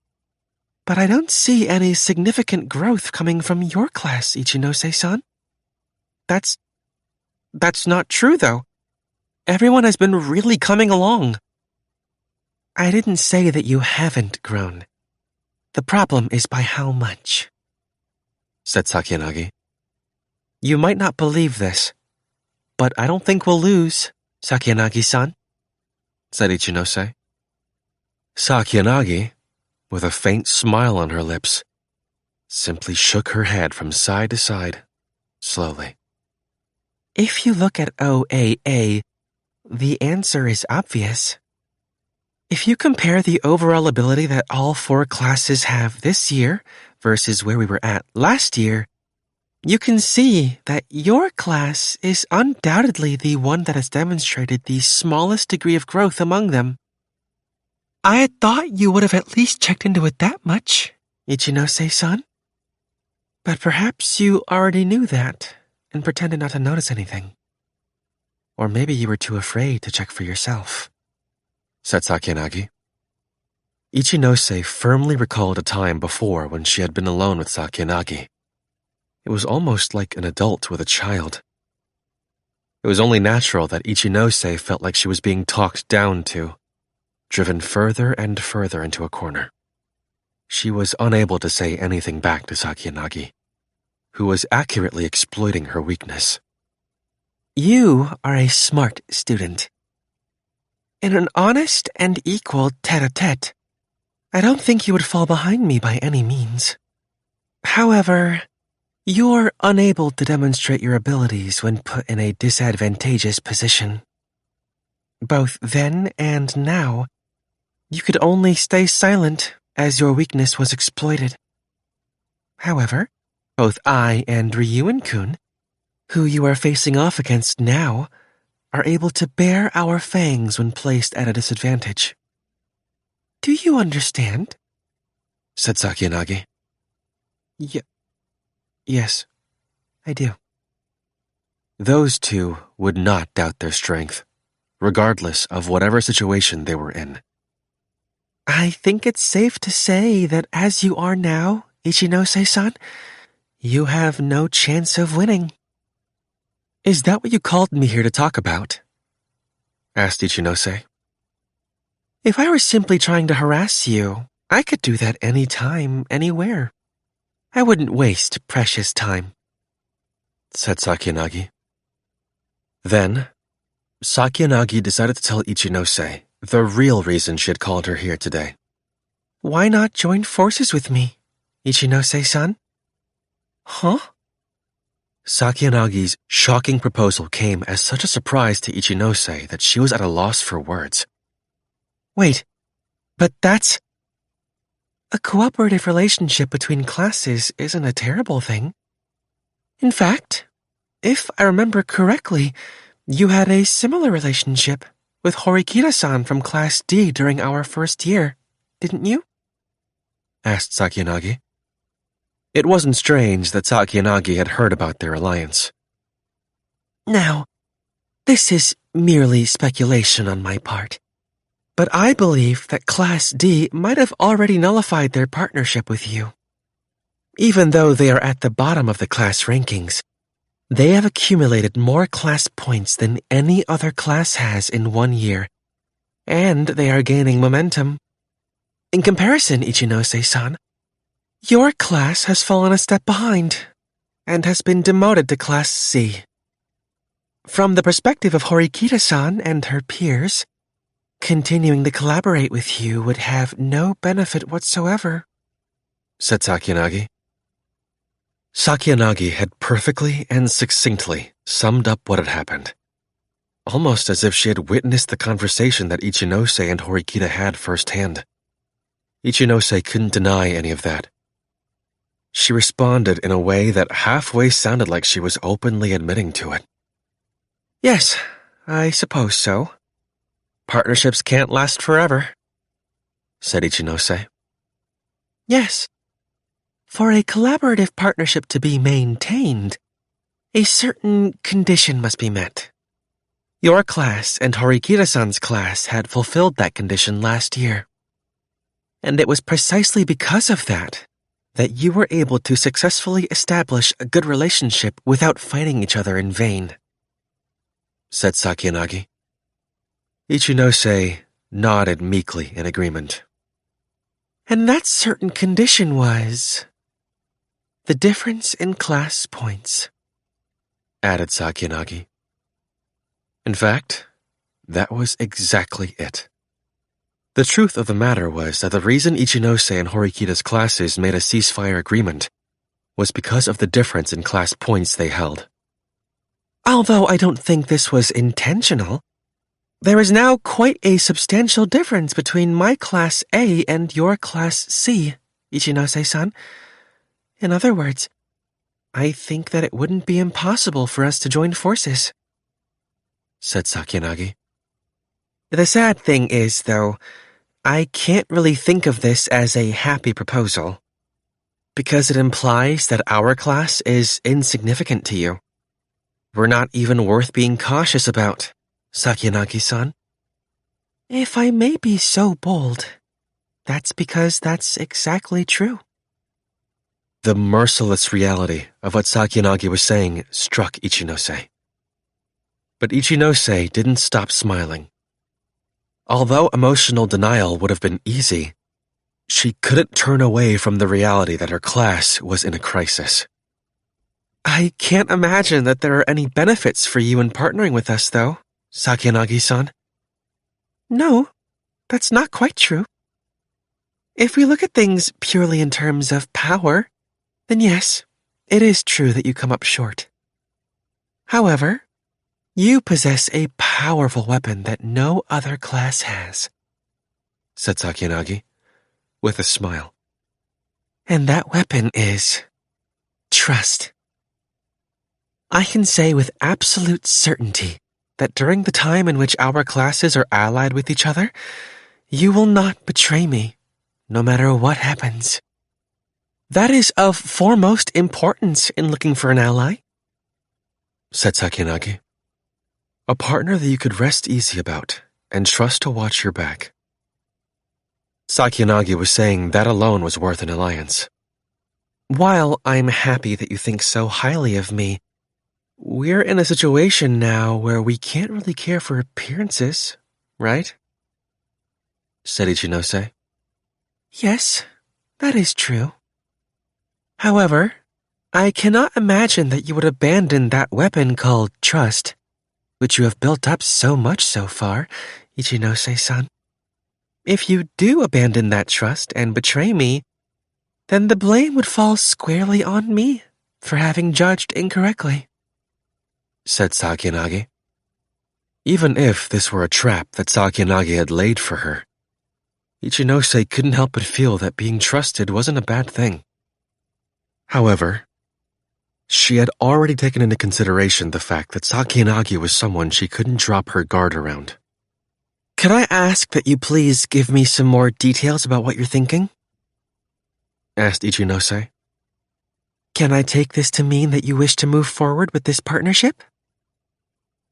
But I don't see any significant growth coming from your class, Ichinose-san. That's not true, though. Everyone has been really coming along. I didn't say that you haven't grown. The problem is by how much, said Sakiyanagi. You might not believe this, but I don't think we'll lose, Sakiyanagi-san, said Ichinose. Sakiyanagi, with a faint smile on her lips, simply shook her head from side to side, slowly. If you look at OAA, the answer is obvious. If you compare the overall ability that all 4 classes have this year versus where we were at last year, you can see that your class is undoubtedly the one that has demonstrated the smallest degree of growth among them. I had thought you would have at least checked into it that much, Ichinose-san. But perhaps you already knew that and pretended not to notice anything. Or maybe you were too afraid to check for yourself, said Sakiyanagi. Ichinose firmly recalled a time before when she had been alone with Sakiyanagi. It was almost like an adult with a child. It was only natural that Ichinose felt like she was being talked down to, driven further and further into a corner. She was unable to say anything back to Sakiyanagi, who was accurately exploiting her weakness. You are a smart student. In an honest and equal tete-a-tete, I don't think you would fall behind me by any means. However, you're unable to demonstrate your abilities when put in a disadvantageous position. Both then and now, you could only stay silent as your weakness was exploited. However, both I and Ryuin-kun, who you are facing off against now, are able to bear our fangs when placed at a disadvantage. Do you understand? Said Sakiyanagi. Yes, I do. Those two would not doubt their strength, regardless of whatever situation they were in. I think it's safe to say that as you are now, Ichinose-san, you have no chance of winning. Is that what you called me here to talk about? Asked Ichinose. If I were simply trying to harass you, I could do that any time, anywhere. I wouldn't waste precious time, said Sakiyanagi. Then, Sakiyanagi decided to tell Ichinose the real reason she had called her here today. Why not join forces with me, Ichinose-san? Huh? Sakiyanagi's shocking proposal came as such a surprise to Ichinose that she was at a loss for words. Wait, but that's... A cooperative relationship between classes isn't a terrible thing. In fact, if I remember correctly, you had a similar relationship with Horikita-san from Class D during our first year, didn't you? Asked Sakiyanagi. It wasn't strange that Sakiyanagi had heard about their alliance. Now, this is merely speculation on my part, but I believe that Class D might have already nullified their partnership with you. Even though they are at the bottom of the class rankings, they have accumulated more class points than any other class has in 1 year, and they are gaining momentum. In comparison, Ichinose-san, your class has fallen a step behind and has been demoted to Class C. From the perspective of Horikita-san and her peers, continuing to collaborate with you would have no benefit whatsoever, said Sakiyanagi. Sakiyanagi had perfectly and succinctly summed up what had happened, almost as if she had witnessed the conversation that Ichinose and Horikita had firsthand. Ichinose couldn't deny any of that. She responded in a way that halfway sounded like she was openly admitting to it. Yes, I suppose so. Partnerships can't last forever. said Ichinose. Yes. For a collaborative partnership to be maintained, a certain condition must be met. Your class and Horikita-san's class had fulfilled that condition last year. And it was precisely because of that you were able to successfully establish a good relationship without fighting each other in vain, said Sakiyanagi. Ichinose nodded meekly in agreement. And that certain condition was the difference in class points, added Sakiyanagi. In fact, that was exactly it. The truth of the matter was that the reason Ichinose and Horikita's classes made a ceasefire agreement was because of the difference in class points they held. Although I don't think this was intentional, there is now quite a substantial difference between my class A and your class C, Ichinose-san. In other words, I think that it wouldn't be impossible for us to join forces, said Sakiyanagi. The sad thing is, though, I can't really think of this as a happy proposal, because it implies that our class is insignificant to you. We're not even worth being cautious about, Sakiyanagi-san. If I may be so bold, that's because that's exactly true. The merciless reality of what Sakiyanagi was saying struck Ichinose. But Ichinose didn't stop smiling. Although emotional denial would have been easy, she couldn't turn away from the reality that her class was in a crisis. I can't imagine that there are any benefits for you in partnering with us, though, Sakiyanagi-san. No, that's not quite true. If we look at things purely in terms of power, then yes, it is true that you come up short. However, you possess a powerful weapon that no other class has, said Sakiyanagi, with a smile. And that weapon is trust. I can say with absolute certainty that during the time in which our classes are allied with each other, you will not betray me, no matter what happens. That is of foremost importance in looking for an ally, said Sakiyanagi. A partner that you could rest easy about and trust to watch your back. Sakiyanagi was saying that alone was worth an alliance. While I'm happy that you think so highly of me, we're in a situation now where we can't really care for appearances, right? said Ichinose. Yes, that is true. However, I cannot imagine that you would abandon that weapon called trust, which you have built up so much so far, Ichinose-san. If you do abandon that trust and betray me, then the blame would fall squarely on me for having judged incorrectly, said Sakiyanagi. Even if this were a trap that Sakiyanagi had laid for her, Ichinose couldn't help but feel that being trusted wasn't a bad thing. However, she had already taken into consideration the fact that Sakiyanagi was someone she couldn't drop her guard around. Could I ask that you please give me some more details about what you're thinking? asked Ichinose. Can I take this to mean that you wish to move forward with this partnership?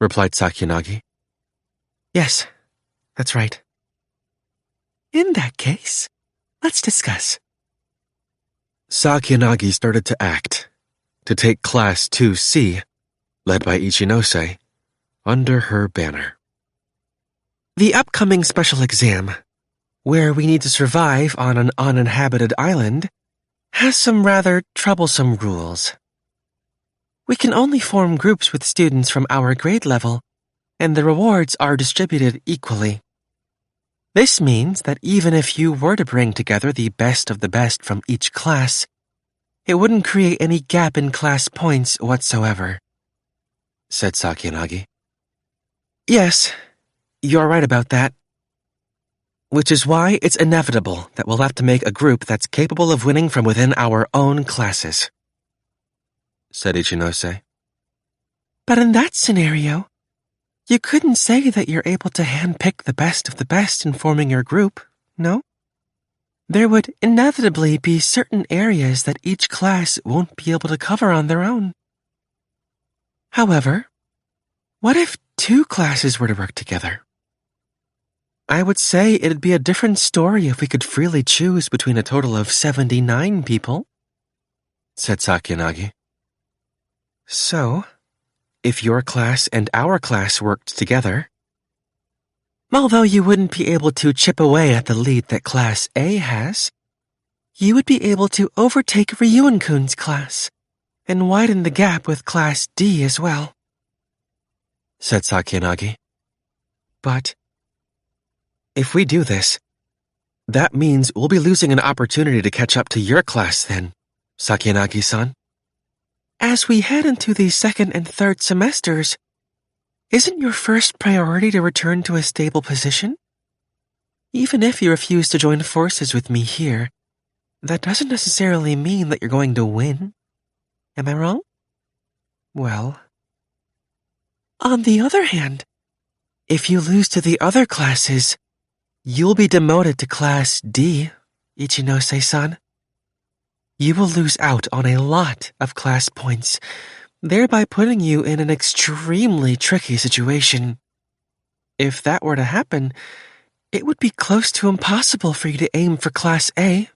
replied Sakiyanagi. Yes, that's right. In that case, let's discuss. Sakiyanagi started to act, to take Class 2C, led by Ichinose, under her banner. The upcoming special exam, where we need to survive on an uninhabited island, has some rather troublesome rules. We can only form groups with students from our grade level, and the rewards are distributed equally. This means that even if you were to bring together the best of the best from each class, it wouldn't create any gap in class points whatsoever, said Sakiyanagi. Yes, you're right about that. Which is why it's inevitable that we'll have to make a group that's capable of winning from within our own classes, said Ichinose. But in that scenario, you couldn't say that you're able to handpick the best of the best in forming your group, no? there would inevitably be certain areas that each class won't be able to cover on their own. However, what if 2 classes were to work together? I would say it'd be a different story if we could freely choose between a total of 79 people, said Sakianagi. So, if your class and our class worked together, although you wouldn't be able to chip away at the lead that Class A has, you would be able to overtake Ryuin-kun's class and widen the gap with Class D as well, said Sakianagi. But if we do this, that means we'll be losing an opportunity to catch up to your class then, Sakianagi-san. As we head into the 2nd and 3rd semesters, isn't your first priority to return to a stable position? Even if you refuse to join forces with me here, that doesn't necessarily mean that you're going to win. Am I wrong? Well, on the other hand, if you lose to the other classes, you'll be demoted to Class D, Ichinose-san. You will lose out on a lot of class points, thereby putting you in an extremely tricky situation. If that were to happen, it would be close to impossible for you to aim for Class A,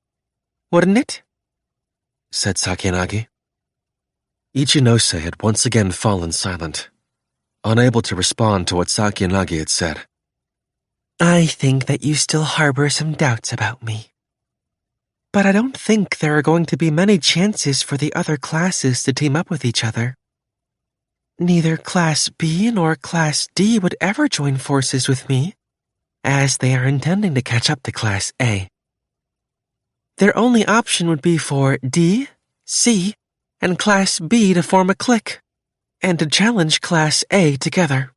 wouldn't it? Said Sakianagi. Ichinose had once again fallen silent, unable to respond to what Sakianagi had said. I think that you still harbor some doubts about me. But I don't think there are going to be many chances for the other classes to team up with each other. Neither Class B nor Class D would ever join forces with me, as they are intending to catch up to Class A. Their only option would be for D, C, and Class B to form a clique, and to challenge Class A together.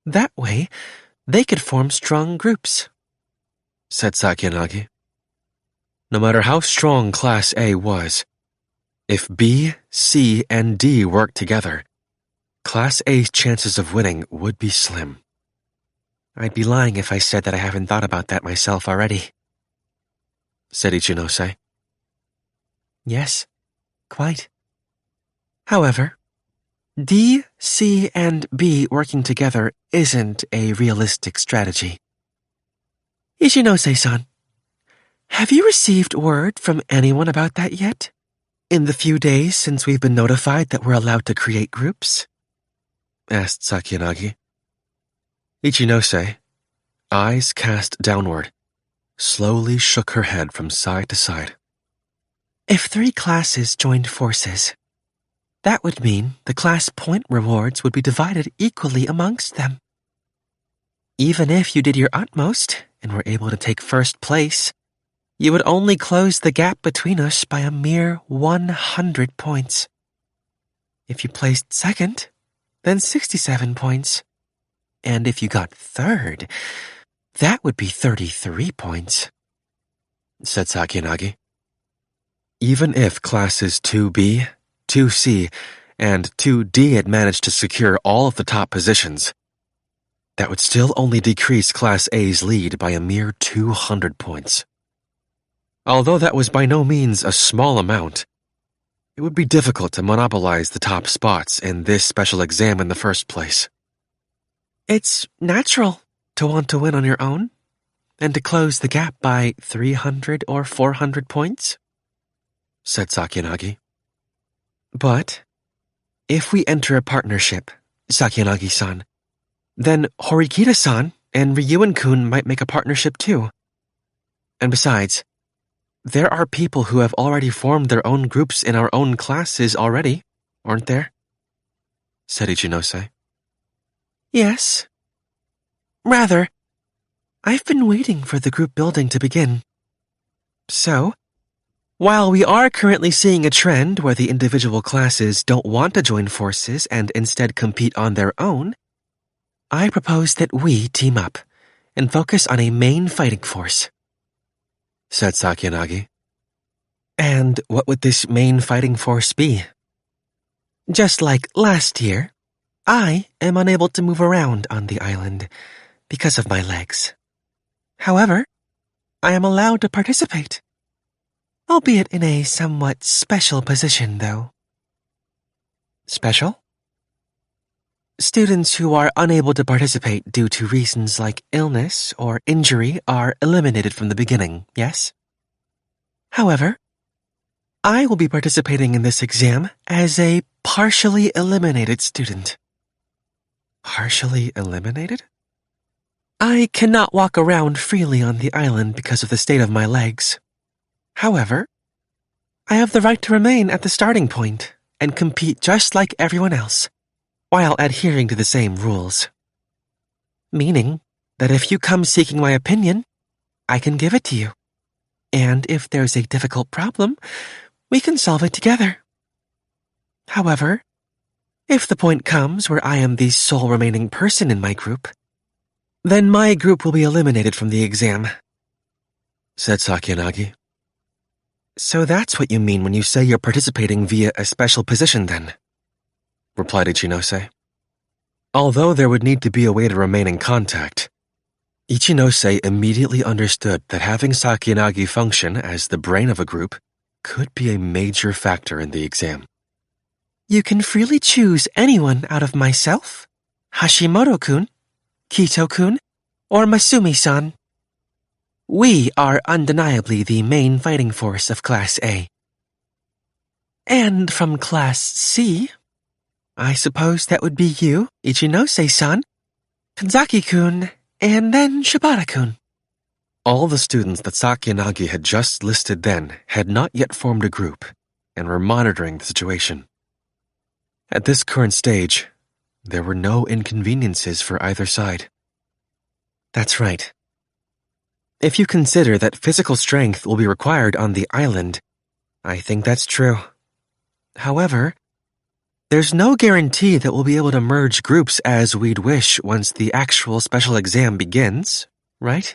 That way, they could form strong groups, said Sakianagi. No matter how strong Class A was, if B, C, and D worked together, Class A's chances of winning would be slim. I'd be lying if I said that I haven't thought about that myself already, said Ichinose. Yes, quite. However, D, C, and B working together isn't a realistic strategy. Ichinose-san, have you received word from anyone about that yet? In the few days since we've been notified that we're allowed to create groups? Asked Sakianagi. Ichinose, eyes cast downward, slowly shook her head from side to side. If 3 classes joined forces, that would mean the class point rewards would be divided equally amongst them. Even if you did your utmost and were able to take first place, you would only close the gap between us by a mere 100 points. If you placed second, then 67 points. And if you got third, that would be 33 points, said Sakianagi. Even if classes 2B, 2C, and 2D had managed to secure all of the top positions, that would still only decrease Class A's lead by a mere 200 points. Although that was by no means a small amount, it would be difficult to monopolize the top spots in this special exam in the first place. It's natural to want to win on your own, and to close the gap by 300 or 400 points, said Sakianagi. But if we enter a partnership, Sakianagi-san, then Horikita-san and Ryuin-kun might make a partnership too. And besides, there are people who have already formed their own groups in our own classes already, aren't there? Said Ichinose. Yes. Rather, I've been waiting for the group building to begin. So, while we are currently seeing a trend where the individual classes don't want to join forces and instead compete on their own, I propose that we team up and focus on a main fighting force, said Sakianagi. And what would this main fighting force be? Just like last year, I am unable to move around on the island because of my legs. However, I am allowed to participate. Albeit in a somewhat special position, though. Special? Students who are unable to participate due to reasons like illness or injury are eliminated from the beginning, yes? However, I will be participating in this exam as a partially eliminated student. Partially eliminated? I cannot walk around freely on the island because of the state of my legs. However, I have the right to remain at the starting point and compete just like everyone else, while adhering to the same rules. Meaning that if you come seeking my opinion, I can give it to you. And if there's a difficult problem, we can solve it together. However, if the point comes where I am the sole remaining person in my group, then my group will be eliminated from the exam, said Sakiyanagi. So that's what you mean when you say you're participating via a special position, then, replied Ichinose. Although there would need to be a way to remain in contact, Ichinose immediately understood that having Sakiyanagi function as the brain of a group could be a major factor in the exam. You can freely choose anyone out of myself, Hashimoto-kun, Kito-kun, or Masumi-san. We are undeniably the main fighting force of Class A. And from Class C, I suppose that would be you, Ichinose-san, Kanzaki-kun, and then Shibata-kun. All the students that Sakiyanagi had just listed then had not yet formed a group and were monitoring the situation. At this current stage, there were no inconveniences for either side. That's right. If you consider that physical strength will be required on the island, I think that's true. However, there's no guarantee that we'll be able to merge groups as we'd wish once the actual special exam begins, right?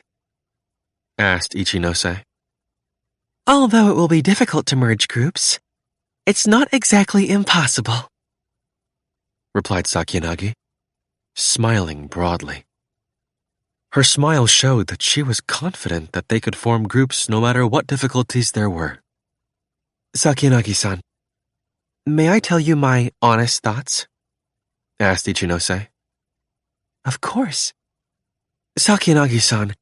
Asked Ichinose. Although it will be difficult to merge groups, it's not exactly impossible, replied Sakiyanagi, smiling broadly. Her smile showed that she was confident that they could form groups no matter what difficulties there were. Sakiyanagi-san, may I tell you my honest thoughts? Asked Ichinose. Of course. Sakiyanagi-san,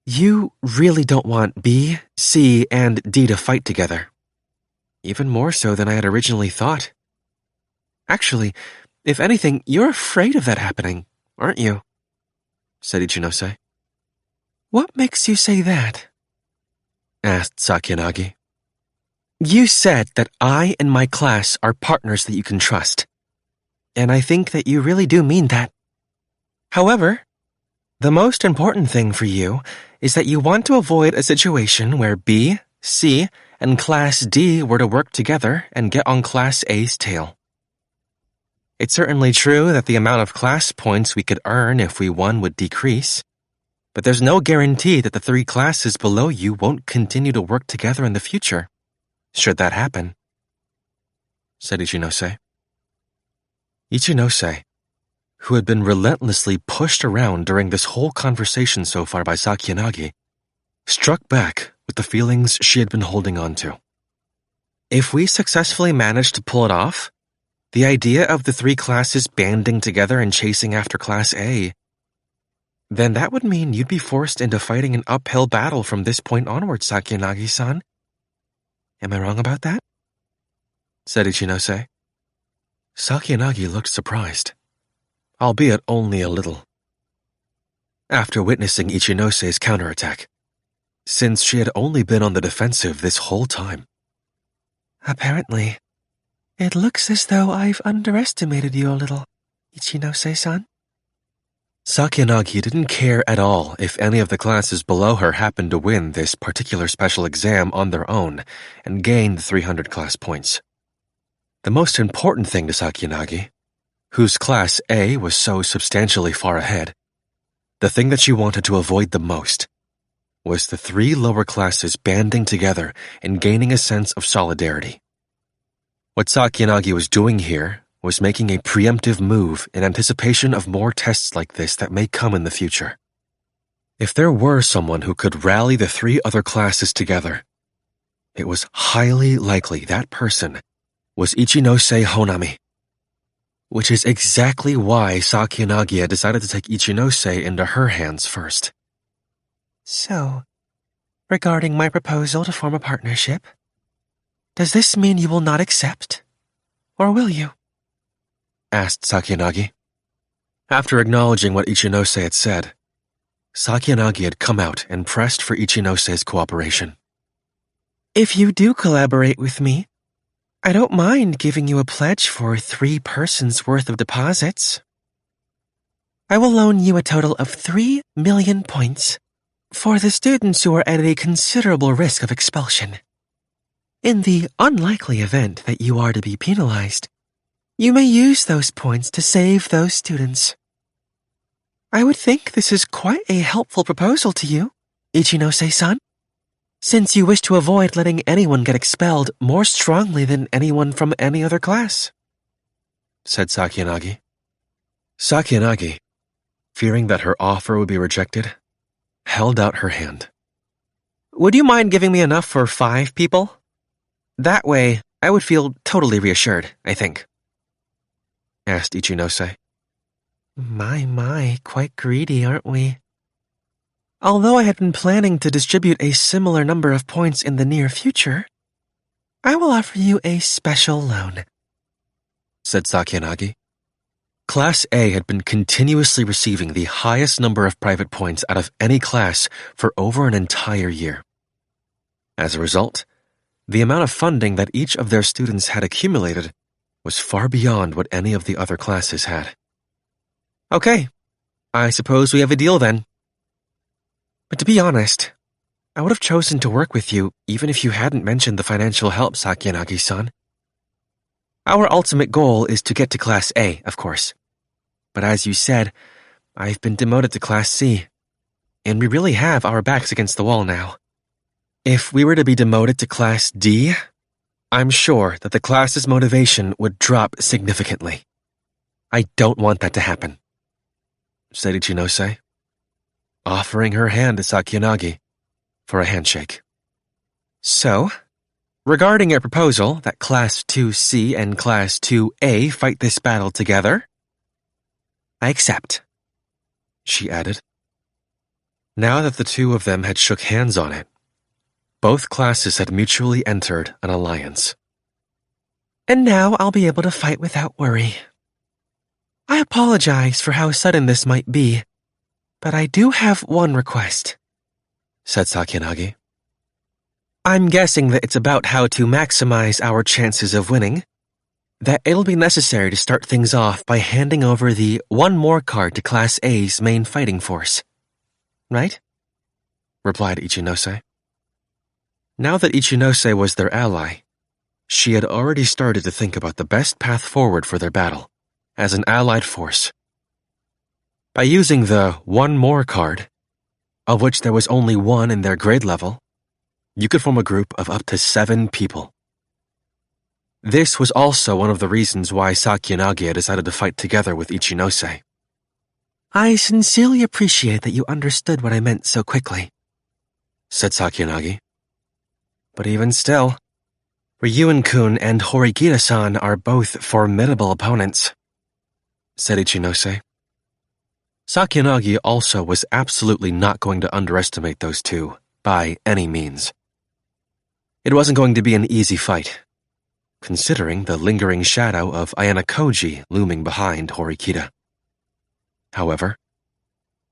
you really don't want B, C, and D to fight together. Even more so than I had originally thought. Actually, if anything, you're afraid of that happening, aren't you? Said Ichinose. What makes you say that? Asked Sakiyanagi. You said that I and my class are partners that you can trust. And I think that you really do mean that. However, the most important thing for you is that you want to avoid a situation where B, C, and Class D were to work together and get on Class A's tail. It's certainly true that the amount of class points we could earn if we won would decrease, but there's no guarantee that the three classes below you won't continue to work together in the future, should that happen, said Ichinose. Ichinose, who had been relentlessly pushed around during this whole conversation so far by Sakiyanagi, struck back with the feelings she had been holding on to. If we successfully managed to pull it off, the idea of the three classes banding together and chasing after Class A, then that would mean you'd be forced into fighting an uphill battle from this point onward, Sakiyanagi-san. Am I wrong about that? Said Ichinose. Sakiyanagi looked surprised, albeit only a little. After witnessing Ichinose's counterattack, since she had only been on the defensive this whole time. Apparently, it looks as though I've underestimated you a little, Ichinose-san. Sakiyanagi didn't care at all if any of the classes below her happened to win this particular special exam on their own and gain the 300 class points. The most important thing to Sakiyanagi, whose Class A was so substantially far ahead, the thing that she wanted to avoid the most, was the three lower classes banding together and gaining a sense of solidarity. What Sakiyanagi was doing here was making a preemptive move in anticipation of more tests like this that may come in the future. If there were someone who could rally the 3 other classes together, it was highly likely that person was Ichinose Honami. Which is exactly why Sakyanagi decided to take Ichinose into her hands first. So, regarding my proposal to form a partnership, does this mean you will not accept? Or will you? Asked Sakyanagi. After acknowledging what Ichinose had said, Sakyanagi had come out and pressed for Ichinose's cooperation. If you do collaborate with me, I don't mind giving you a pledge for 3 persons worth of deposits. I will loan you a total of 3 million points for the students who are at a considerable risk of expulsion. In the unlikely event that you are to be penalized, you may use those points to save those students. I would think this is quite a helpful proposal to you, Ichinose-san, since you wish to avoid letting anyone get expelled more strongly than anyone from any other class, said Sakyanagi. Sakyanagi, fearing that her offer would be rejected, held out her hand. Would you mind giving me enough for 5 people? That way, I would feel totally reassured, I think. Asked Ichinose. My, quite greedy, aren't we? Although I had been planning to distribute a similar number of points in the near future, I will offer you a special loan, said Sakyanagi. Class A had been continuously receiving the highest number of private points out of any class for over an entire year. As a result, the amount of funding that each of their students had accumulated was far beyond what any of the other classes had. Okay, I suppose we have a deal then. But to be honest, I would have chosen to work with you even if you hadn't mentioned the financial help, Sakyanagi-san. Our ultimate goal is to get to Class A, of course. But as you said, I've been demoted to Class C, and we really have our backs against the wall now. If we were to be demoted to Class D, I'm sure that the class's motivation would drop significantly. I don't want that to happen, said Ichinose, offering her hand to Sakyanagi for a handshake. So, regarding your proposal that Class 2C and Class 2A fight this battle together, I accept, she added. Now that the 2 of them had shook hands on it, both classes had mutually entered an alliance. And now I'll be able to fight without worry. I apologize for how sudden this might be, but I do have one request, said Sakyanagi. I'm guessing that it's about how to maximize our chances of winning, that it'll be necessary to start things off by handing over the 1 more card to Class A's main fighting force. Right? Replied Ichinose. Now that Ichinose was their ally, she had already started to think about the best path forward for their battle, as an allied force. By using the 1 more card, of which there was only 1 in their grade level, you could form a group of up to 7 people. This was also one of the reasons why Sakyanagi decided to fight together with Ichinose. I sincerely appreciate that you understood what I meant so quickly, said Sakyanagi. But even still, Ryuen-kun and Horikita-san are both formidable opponents, said Ichinose. Sakyanagi also was absolutely not going to underestimate those 2, by any means. It wasn't going to be an easy fight, considering the lingering shadow of Ayanokouji looming behind Horikita. However,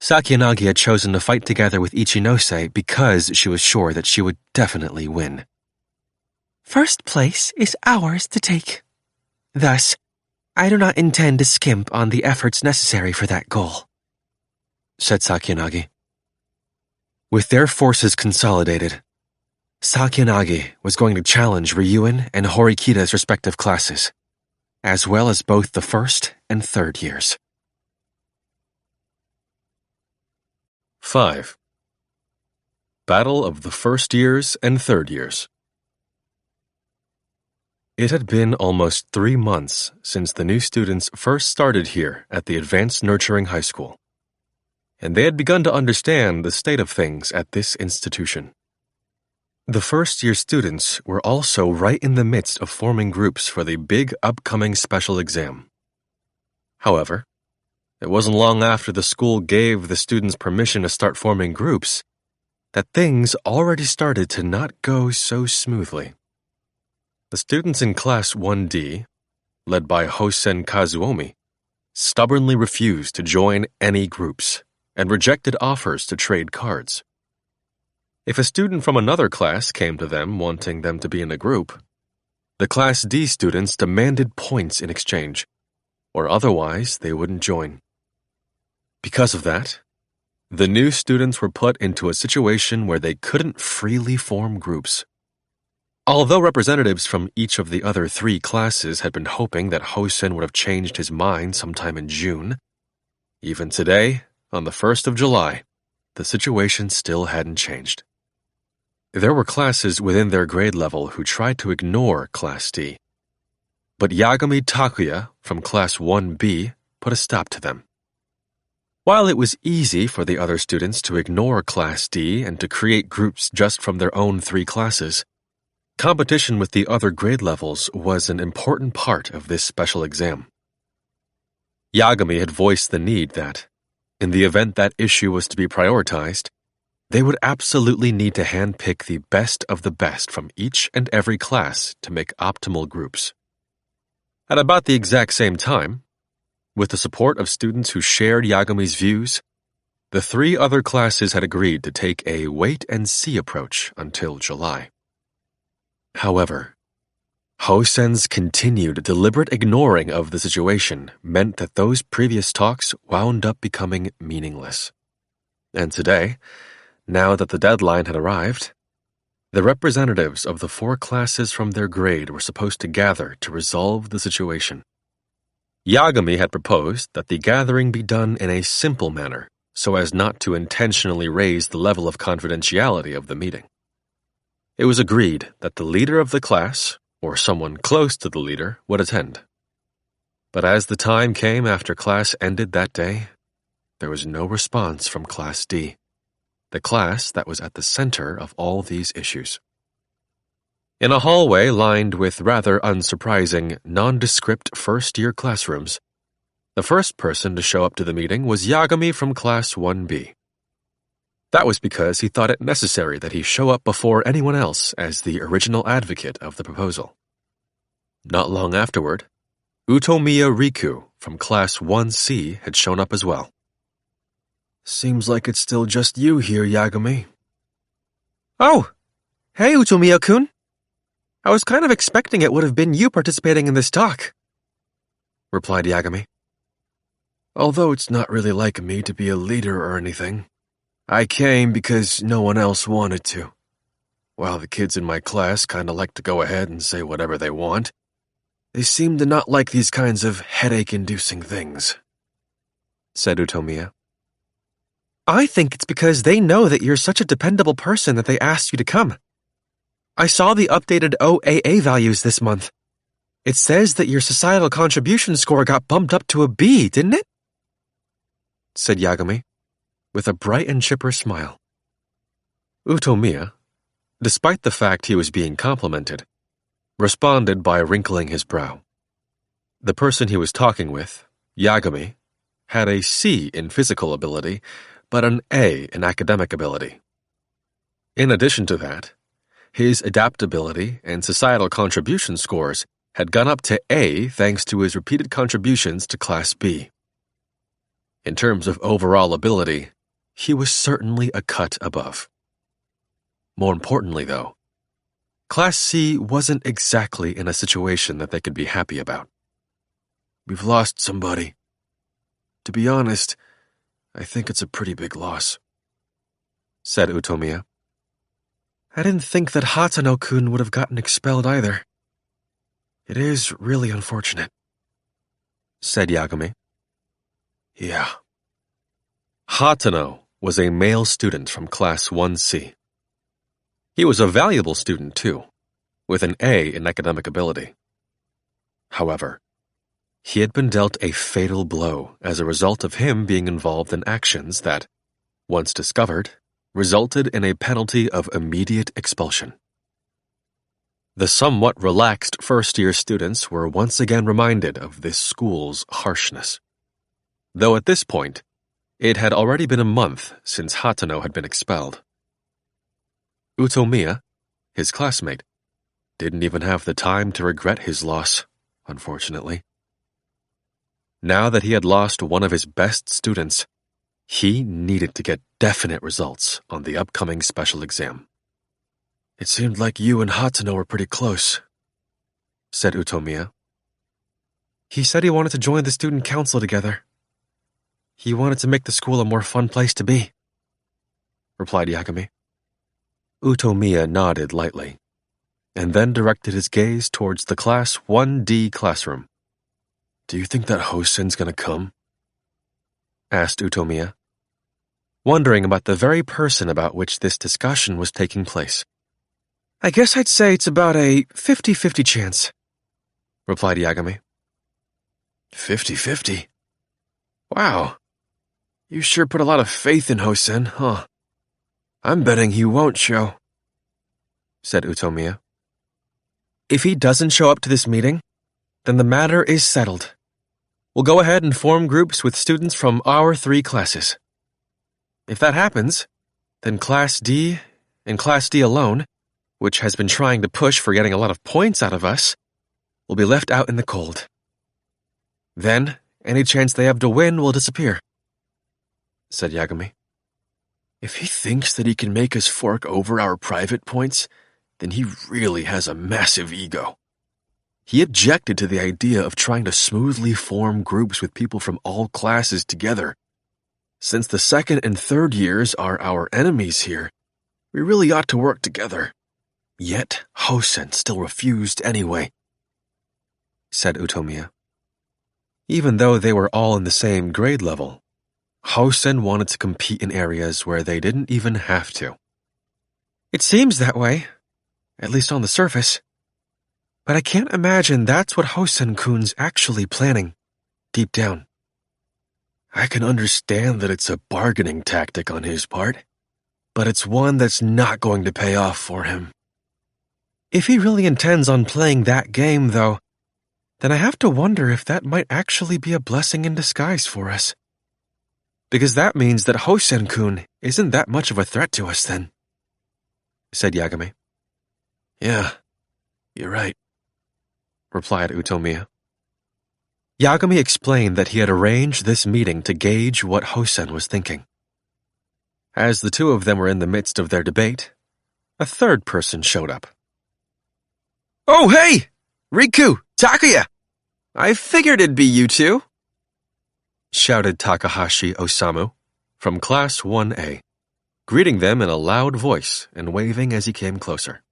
Sakyanagi had chosen to fight together with Ichinose because she was sure that she would definitely win. First place is ours to take. Thus, I do not intend to skimp on the efforts necessary for that goal, said Sakyanagi. With their forces consolidated, Sakyanagi was going to challenge Ryuen and Horikita's respective classes, as well as both the 1st and 3rd years. 5. Battle of the 1st years and 3rd years. It had been almost 3 months since the new students first started here at the Advanced Nurturing High School. and they had begun to understand the state of things at this institution. The first-year students were also right in the midst of forming groups for the big upcoming special exam. However, it wasn't long after the school gave the students permission to start forming groups that things already started to not go so smoothly. The students in Class 1D, led by Hosen Kazuomi, stubbornly refused to join any groups and rejected offers to trade cards. If a student from another class came to them wanting them to be in a group, the Class D students demanded points in exchange, or otherwise they wouldn't join. Because of that, the new students were put into a situation where they couldn't freely form groups. Although representatives from each of the other 3 classes had been hoping that Hosen would have changed his mind sometime in June, even today, on the 1st of July, the situation still hadn't changed. There were classes within their grade level who tried to ignore Class D, but Yagami Takuya from Class 1B put a stop to them. While it was easy for the other students to ignore Class D and to create groups just from their own 3 classes, competition with the other grade levels was an important part of this special exam. Yagami had voiced the need that, in the event that issue was to be prioritized, they would absolutely need to handpick the best of the best from each and every class to make optimal groups. At about the exact same time, with the support of students who shared Yagami's views, the 3 other classes had agreed to take a wait-and-see approach until July. However, Hosen's continued deliberate ignoring of the situation meant that those previous talks wound up becoming meaningless. And today, now that the deadline had arrived, the representatives of the 4 classes from their grade were supposed to gather to resolve the situation. Yagami had proposed that the gathering be done in a simple manner so as not to intentionally raise the level of confidentiality of the meeting. It was agreed that the leader of the class, or someone close to the leader, would attend. But as the time came after class ended that day, there was no response from Class D, the class that was at the center of all these issues. In a hallway lined with rather unsurprising, nondescript first-year classrooms, the first person to show up to the meeting was Yagami from Class 1B. That was because he thought it necessary that he show up before anyone else as the original advocate of the proposal. Not long afterward, Utomiya Riku from Class 1C had shown up as well. Seems like it's still just you here, Yagami. Oh, hey Utomiya-kun. I was kind of expecting it would have been you participating in this talk, replied Yagami. Although it's not really like me to be a leader or anything, I came because no one else wanted to. While the kids in my class kind of like to go ahead and say whatever they want, they seem to not like these kinds of headache-inducing things, said Utomiya. I think it's because they know that you're such a dependable person that they asked you to come. I saw the updated OAA values this month. It says that your societal contribution score got bumped up to a B, didn't it? Said Yagami, with a bright and chipper smile. Utomiya, despite the fact he was being complimented, responded by wrinkling his brow. The person he was talking with, Yagami, had a C in physical ability, but an A in academic ability. In addition to that, his adaptability and societal contribution scores had gone up to A thanks to his repeated contributions to Class B. In terms of overall ability, he was certainly a cut above. More importantly, though, Class C wasn't exactly in a situation that they could be happy about. We've lost somebody. To be honest, I think it's a pretty big loss, said Utomiya. I didn't think that Hatano-kun would have gotten expelled either. It is really unfortunate, said Yagami. Yeah. Hatano was a male student from Class 1C. He was a valuable student, too, with an A in academic ability. However, He had been dealt a fatal blow as a result of him being involved in actions that, once discovered, resulted in a penalty of immediate expulsion. The somewhat relaxed first-year students were once again reminded of this school's harshness. Though at this point, it had already been a month since Hatano had been expelled. Utomiya, his classmate, didn't even have the time to regret his loss, unfortunately. Now that he had lost one of his best students, he needed to get definite results on the upcoming special exam. "It seemed like you and Hatano were pretty close," said Utomiya. "He said he wanted to join the student council together. He wanted to make the school a more fun place to be," replied Yagami. Utomiya nodded lightly, and then directed his gaze towards the Class 1D classroom. "Do you think that Hosen's gonna come?" asked Utomiya, wondering about the very person about which this discussion was taking place. "I guess I'd say it's about a 50-50 chance," replied Yagami. 50-50? Wow. You sure put a lot of faith in Hosen, huh? I'm betting he won't show," said Utomiya. "If he doesn't show up to this meeting, then the matter is settled. We'll go ahead and form groups with students from our 3 classes. If that happens, then Class D and Class D alone, which has been trying to push for getting a lot of points out of us, will be left out in the cold. Then, any chance they have to win will disappear," said Yagami. "If he thinks that he can make us fork over our private points, then he really has a massive ego. He objected to the idea of trying to smoothly form groups with people from all classes together. Since the 2nd and 3rd years are our enemies here, we really ought to work together. Yet Hosen still refused anyway," said Utomiya. Even though they were all in the same grade level, Hosen wanted to compete in areas where they didn't even have to. "It seems that way, at least on the surface. But I can't imagine that's what Hosen-kun's actually planning, deep down." "I can understand that it's a bargaining tactic on his part, but it's one that's not going to pay off for him." "If he really intends on playing that game, though, then I have to wonder if that might actually be a blessing in disguise for us. Because that means that Hosen-kun isn't that much of a threat to us then," said Yagami. "Yeah, you're right," replied Utomiya. Yagami explained that he had arranged this meeting to gauge what Hosen was thinking. As the 2 of them were in the midst of their debate, a 3rd person showed up. "Oh, hey! Riku! Takuya! I figured it'd be you 2, shouted Takahashi Osamu from Class 1A, greeting them in a loud voice and waving as he came closer.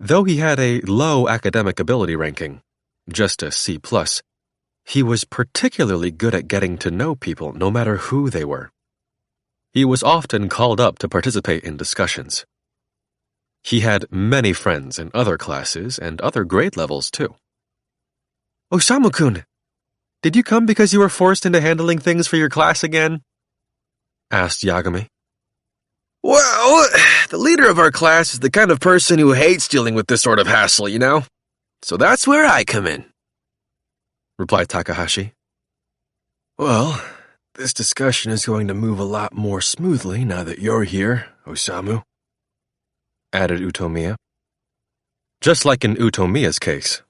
Though he had a low academic ability ranking, just a C+, he was particularly good at getting to know people no matter who they were. He was often called up to participate in discussions. He had many friends in other classes and other grade levels too. "Osamu-kun, did you come because you were forced into handling things for your class again?" asked Yagami. "Well, the leader of our class is the kind of person who hates dealing with this sort of hassle, you know? So that's where I come in," replied Takahashi. "Well, this discussion is going to move a lot more smoothly now that you're here, Osamu," added Utomiya. Just like in Utomiya's case,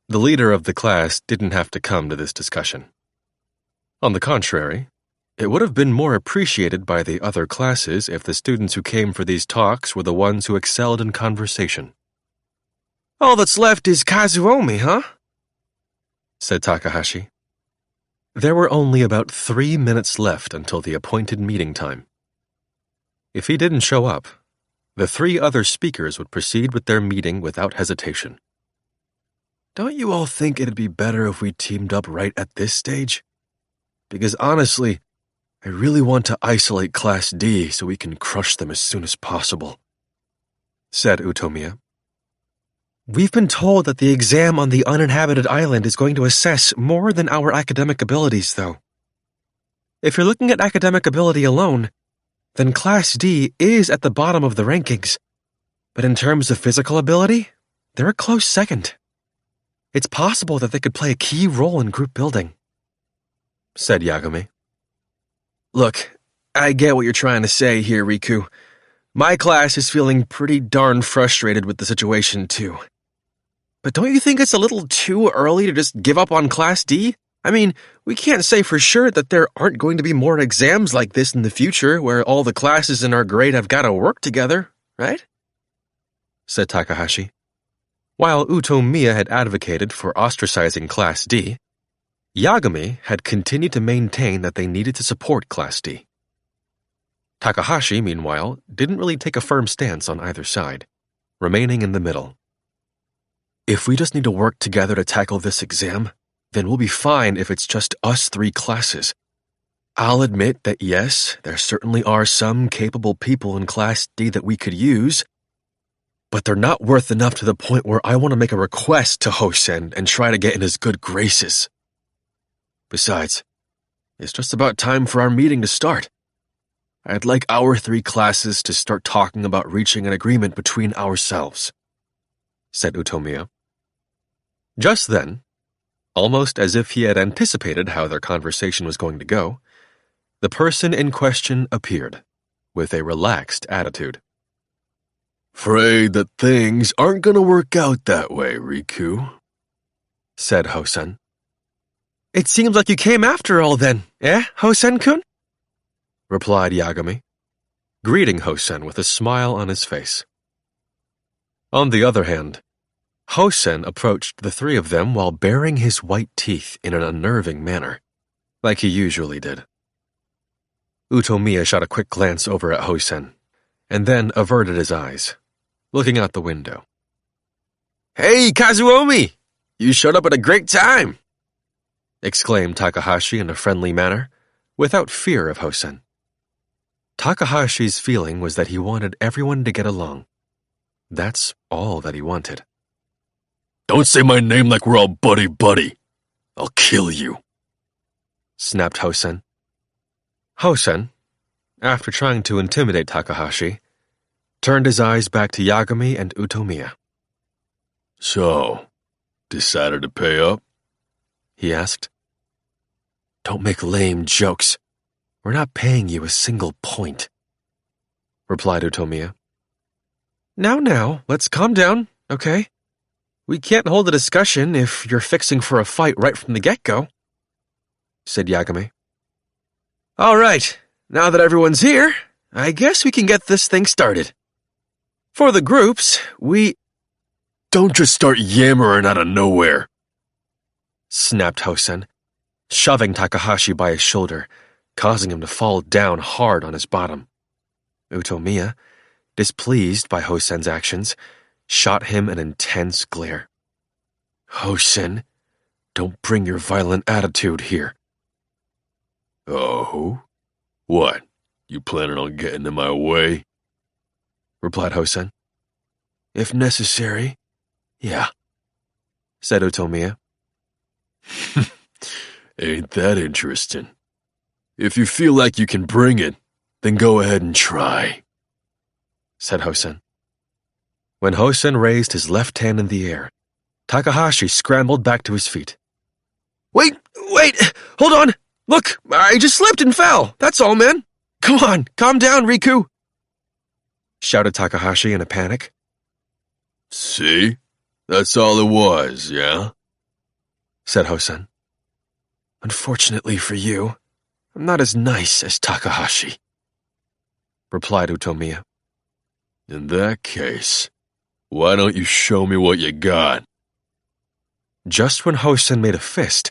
the leader of the class didn't have to come to this discussion. On the contrary, it would have been more appreciated by the other classes if the students who came for these talks were the ones who excelled in conversation. "All that's left is Kazuomi, huh?" said Takahashi. There were only about 3 minutes left until the appointed meeting time. If he didn't show up, the 3 other speakers would proceed with their meeting without hesitation. "Don't you all think it'd be better if we teamed up right at this stage? Because honestly, I really want to isolate Class D so we can crush them as soon as possible," said Utomiya. We've been told that the exam on the uninhabited island is going to assess more than our academic abilities, though. If you're looking at academic ability alone, then Class D is at the bottom of the rankings. But in terms of physical ability, they're a close second. It's possible that they could play a key role in group building, said Yagami. Look, I get what you're trying to say here, Riku. My class is feeling pretty darn frustrated with the situation, too. But don't you think it's a little too early to just give up on Class D? I mean, we can't say for sure that there aren't going to be more exams like this in the future where all the classes in our grade have got to work together, right? Said Takahashi. While Utomiya had advocated for ostracizing Class D, Yagami had continued to maintain that they needed to support Class D. Takahashi, meanwhile, didn't really take a firm stance on either side, remaining in the middle. If we just need to work together to tackle this exam, then we'll be fine if it's just us 3 classes. I'll admit that yes, there certainly are some capable people in Class D that we could use, but they're not worth enough to the point where I want to make a request to Hosen and try to get in his good graces. Besides, it's just about time for our meeting to start. I'd like our 3 classes to start talking about reaching an agreement between ourselves, said Utomiya. Just then, almost as if he had anticipated how their conversation was going to go, the person in question appeared, with a relaxed attitude. Afraid that things aren't gonna work out that way, Riku, said Hosen. It seems like you came after all then, Hosen-kun? Replied Yagami, greeting Hosen with a smile on his face. On the other hand, Hosen approached the 3 of them while baring his white teeth in an unnerving manner, like he usually did. Utomiya shot a quick glance over at Hosen, and then averted his eyes, looking out the window. Hey, Kazuomi! You showed up at a great time! Exclaimed Takahashi in a friendly manner, without fear of Hosen. Takahashi's feeling was that he wanted everyone to get along. That's all that he wanted. Don't say my name like we're all buddy-buddy. I'll kill you, snapped Hosen. Hosen, after trying to intimidate Takahashi, turned his eyes back to Yagami and Utomiya. So, decided to pay up? He asked. Don't make lame jokes. We're not paying you a single point, replied Utomiya. Now, let's calm down, okay? We can't hold a discussion if you're fixing for a fight right from the get-go, said Yagami. All right, now that everyone's here, I guess we can get this thing started. For the groups, Don't just start yammering out of nowhere, snapped Hosen, shoving Takahashi by his shoulder, causing him to fall down hard on his bottom. Utomiya, displeased by Hosen's actions, shot him an intense glare. Hosen, don't bring your violent attitude here. Oh? What? You planning on getting in my way? Replied Hosen. If necessary, yeah, said Utomiya. Ain't that interesting? If you feel like you can bring it, then go ahead and try, said Hosen. When Hosen raised his left hand in the air, Takahashi scrambled back to his feet. Wait, hold on! Look, I just slipped and fell, that's all, man! Come on, calm down, Riku! Shouted Takahashi in a panic. See? That's all it was, yeah? Said Hosen. Unfortunately for you, I'm not as nice as Takahashi, replied Utomiya. In that case, why don't you show me what you got? Just when Hosen made a fist,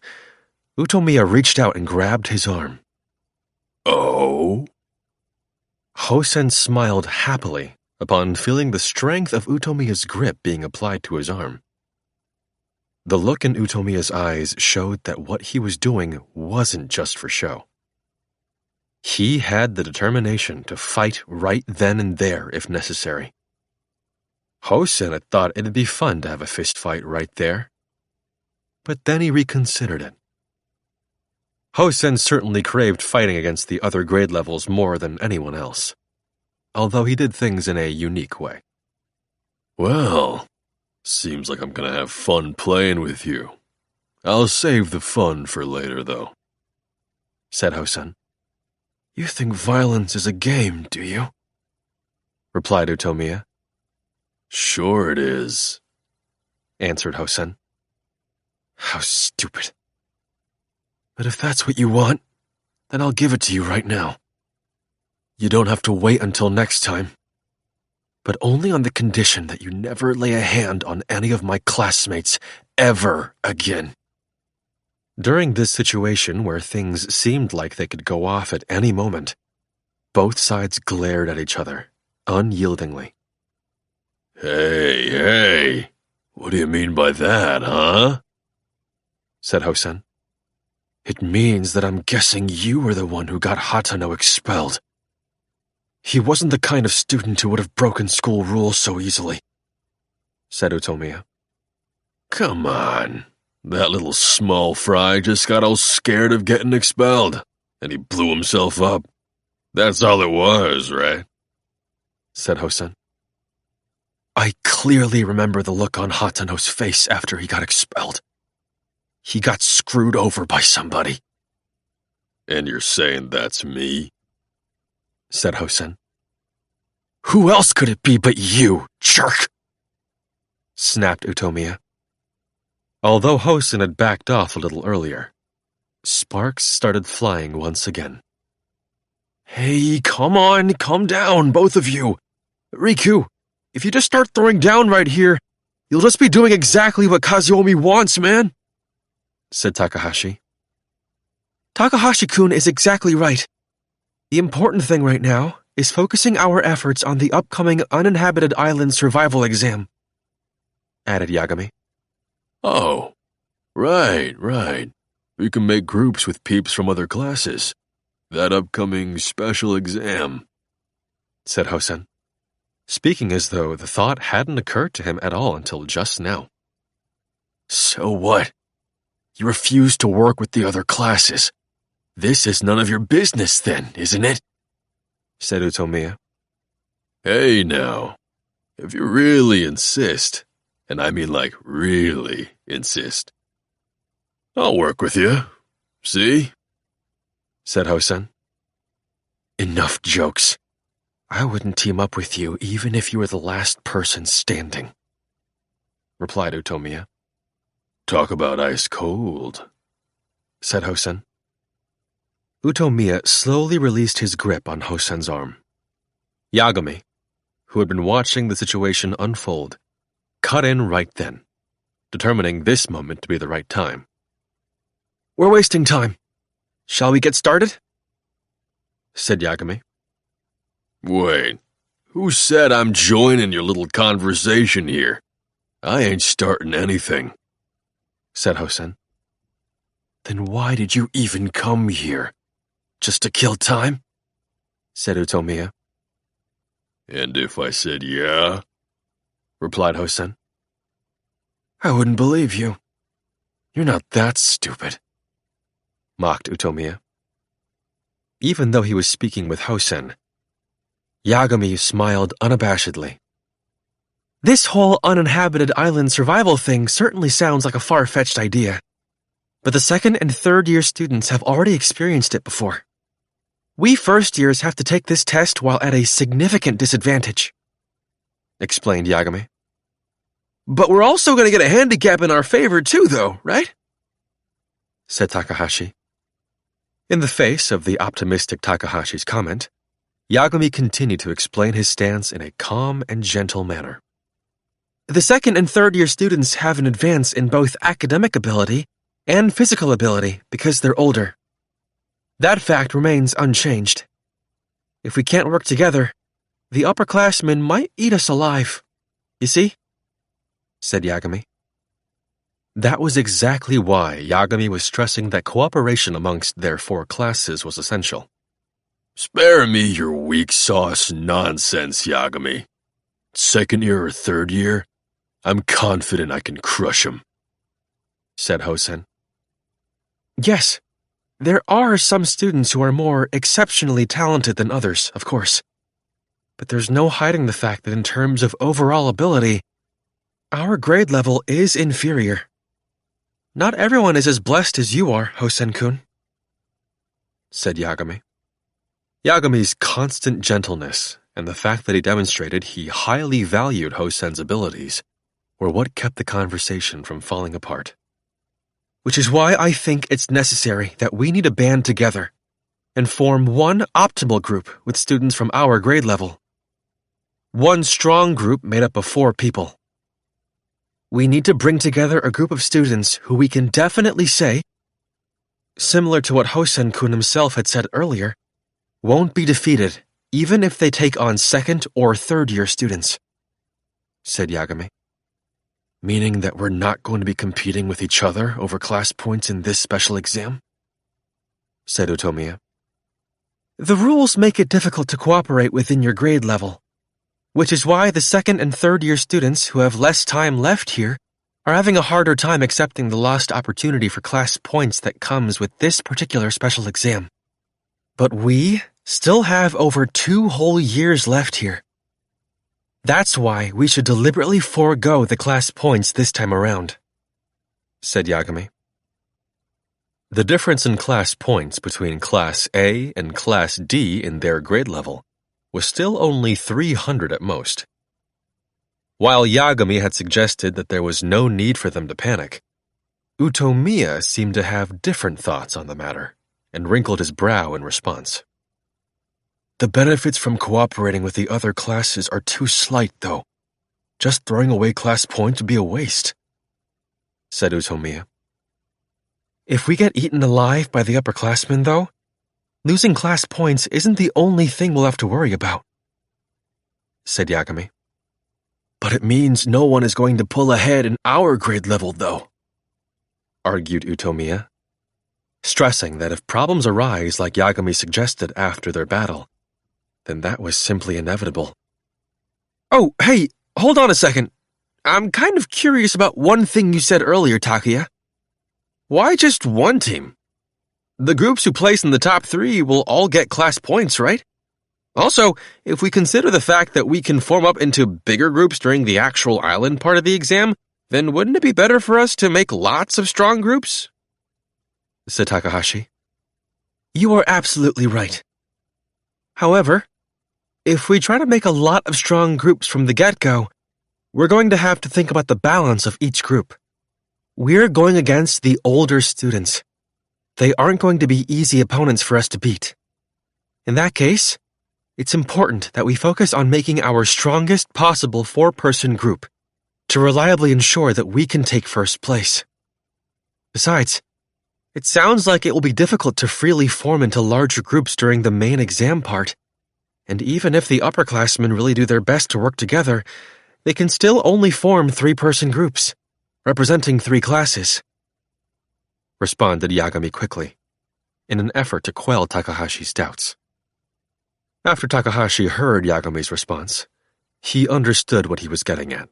Utomiya reached out and grabbed his arm. Oh? Hosen smiled happily upon feeling the strength of Utomiya's grip being applied to his arm. The look in Utomiya's eyes showed that what he was doing wasn't just for show. He had the determination to fight right then and there if necessary. Hosen had thought it'd be fun to have a fist fight right there. But then he reconsidered it. Hosen certainly craved fighting against the other grade levels more than anyone else, although he did things in a unique way. Well, seems like I'm gonna have fun playing with you. I'll save the fun for later, though, said Hosen. You think violence is a game, do you? Replied Utomiya. Sure it is, answered Hosen. How stupid. But if that's what you want, then I'll give it to you right now. You don't have to wait until next time, but only on the condition that you never lay a hand on any of my classmates ever again. During this situation where things seemed like they could go off at any moment, both sides glared at each other, unyieldingly. Hey, what do you mean by that, huh? Said Hosen. It means that I'm guessing you were the one who got Hatano expelled. He wasn't the kind of student who would have broken school rules so easily, said Utomiya. Come on, that little small fry just got all scared of getting expelled, and he blew himself up. That's all it was, right? Said Hosen. I clearly remember the look on Hatano's face after he got expelled. He got screwed over by somebody. And you're saying that's me? Said Hosen. Who else could it be but you, jerk? Snapped Utomiya. Although Hosen had backed off a little earlier, sparks started flying once again. Hey, come on, calm down, both of you. Riku, if you just start throwing down right here, you'll just be doing exactly what Kazuomi wants, man, said Takahashi. Takahashi-kun is exactly right. The important thing right now is focusing our efforts on the upcoming uninhabited island survival exam, added Yagami. Oh, right. We can make groups with peeps from other classes. That upcoming special exam, said Hosen, speaking as though the thought hadn't occurred to him at all until just now. So what? You refuse to work with the other classes. This is none of your business then, isn't it? Said Utomiya. Hey now, if you really insist, and I mean like really insist, I'll work with you. See? Said Hosen. Enough jokes. I wouldn't team up with you even if you were the last person standing, replied Utomiya. Talk about ice cold, said Hosen. Utomiya slowly released his grip on Hosen's arm. Yagami, who had been watching the situation unfold, cut in right then, determining this moment to be the right time. We're wasting time. Shall we get started? Said Yagami. Wait, who said I'm joining your little conversation here? I ain't starting anything, said Hosen. Then why did you even come here? Just to kill time? Said Utomiya. And if I said yeah? Replied Hosen. I wouldn't believe you. You're not that stupid, mocked Utomiya. Even though he was speaking with Hosen, Yagami smiled unabashedly. This whole uninhabited island survival thing certainly sounds like a far-fetched idea, but the second and third year students have already experienced it before. We first years have to take this test while at a significant disadvantage, explained Yagami. But we're also going to get a handicap in our favor too, though, right? Said Takahashi. In the face of the optimistic Takahashi's comment, Yagami continued to explain his stance in a calm and gentle manner. The second and third year students have an advance in both academic ability and physical ability because they're older. That fact remains unchanged. If we can't work together, the upperclassmen might eat us alive. You see? Said Yagami. That was exactly why Yagami was stressing that cooperation amongst their four classes was essential. Spare me your weak sauce nonsense, Yagami. second year or third year, I'm confident I can crush him," said Hosen. Yes, there are some students who are more exceptionally talented than others, of course. But there's no hiding the fact that in terms of overall ability, our grade level is inferior. Not everyone is as blessed as you are, Hosen-kun, said Yagami. Yagami's constant gentleness and the fact that he demonstrated he highly valued Hosen's abilities were what kept the conversation from falling apart. Which is why I think it's necessary that we need to band together and form one optimal group with students from our grade level. One strong group made up of 4 people. We need to bring together a group of students who we can definitely say, similar to what Hosen-kun himself had said earlier, won't be defeated even if they take on second or third year students, said Yagami. Meaning that we're not going to be competing with each other over class points in this special exam? Said Utomiya. The rules make it difficult to cooperate within your grade level, which is why the second and third year students who have less time left here are having a harder time accepting the lost opportunity for class points that comes with this particular special exam. But we still have over 2 whole years left here. That's why we should deliberately forego the class points this time around, said Yagami. The difference in class points between Class A and Class D in their grade level was still only 300 at most. While Yagami had suggested that there was no need for them to panic, Utomiya seemed to have different thoughts on the matter and wrinkled his brow in response. The benefits from cooperating with the other classes are too slight, though. Just throwing away class points would be a waste, said Utomiya. If we get eaten alive by the upperclassmen, though, losing class points isn't the only thing we'll have to worry about, said Yagami. But it means no one is going to pull ahead in our grade level, though, argued Utomiya, stressing that if problems arise like Yagami suggested after their battle, then that was simply inevitable. Oh, hey, hold on a second. I'm kind of curious about one thing you said earlier, Takuya. Why just one team? The groups who place in the top 3 will all get class points, right? Also, if we consider the fact that we can form up into bigger groups during the actual island part of the exam, then wouldn't it be better for us to make lots of strong groups? Said Takahashi. You are absolutely right. However, if we try to make a lot of strong groups from the get-go, we're going to have to think about the balance of each group. We're going against the older students. They aren't going to be easy opponents for us to beat. In that case, it's important that we focus on making our strongest possible 4-person group to reliably ensure that we can take first place. Besides, it sounds like it will be difficult to freely form into larger groups during the main exam part, and even if the upperclassmen really do their best to work together, they can still only form 3-person groups, representing 3 classes, responded Yagami quickly, in an effort to quell Takahashi's doubts. After Takahashi heard Yagami's response, he understood what he was getting at.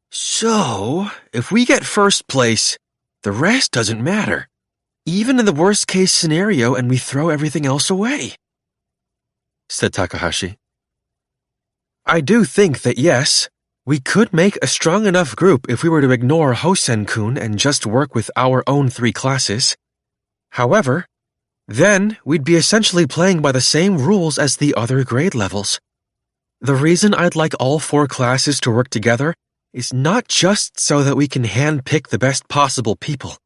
So, if we get first place, the rest doesn't matter, even in the worst-case scenario and we throw everything else away, said Takahashi. I do think that yes, we could make a strong enough group if we were to ignore Hosen-kun and just work with our own 3 classes. However, then we'd be essentially playing by the same rules as the other grade levels. The reason I'd like all 4 classes to work together is not just so that we can handpick the best possible people.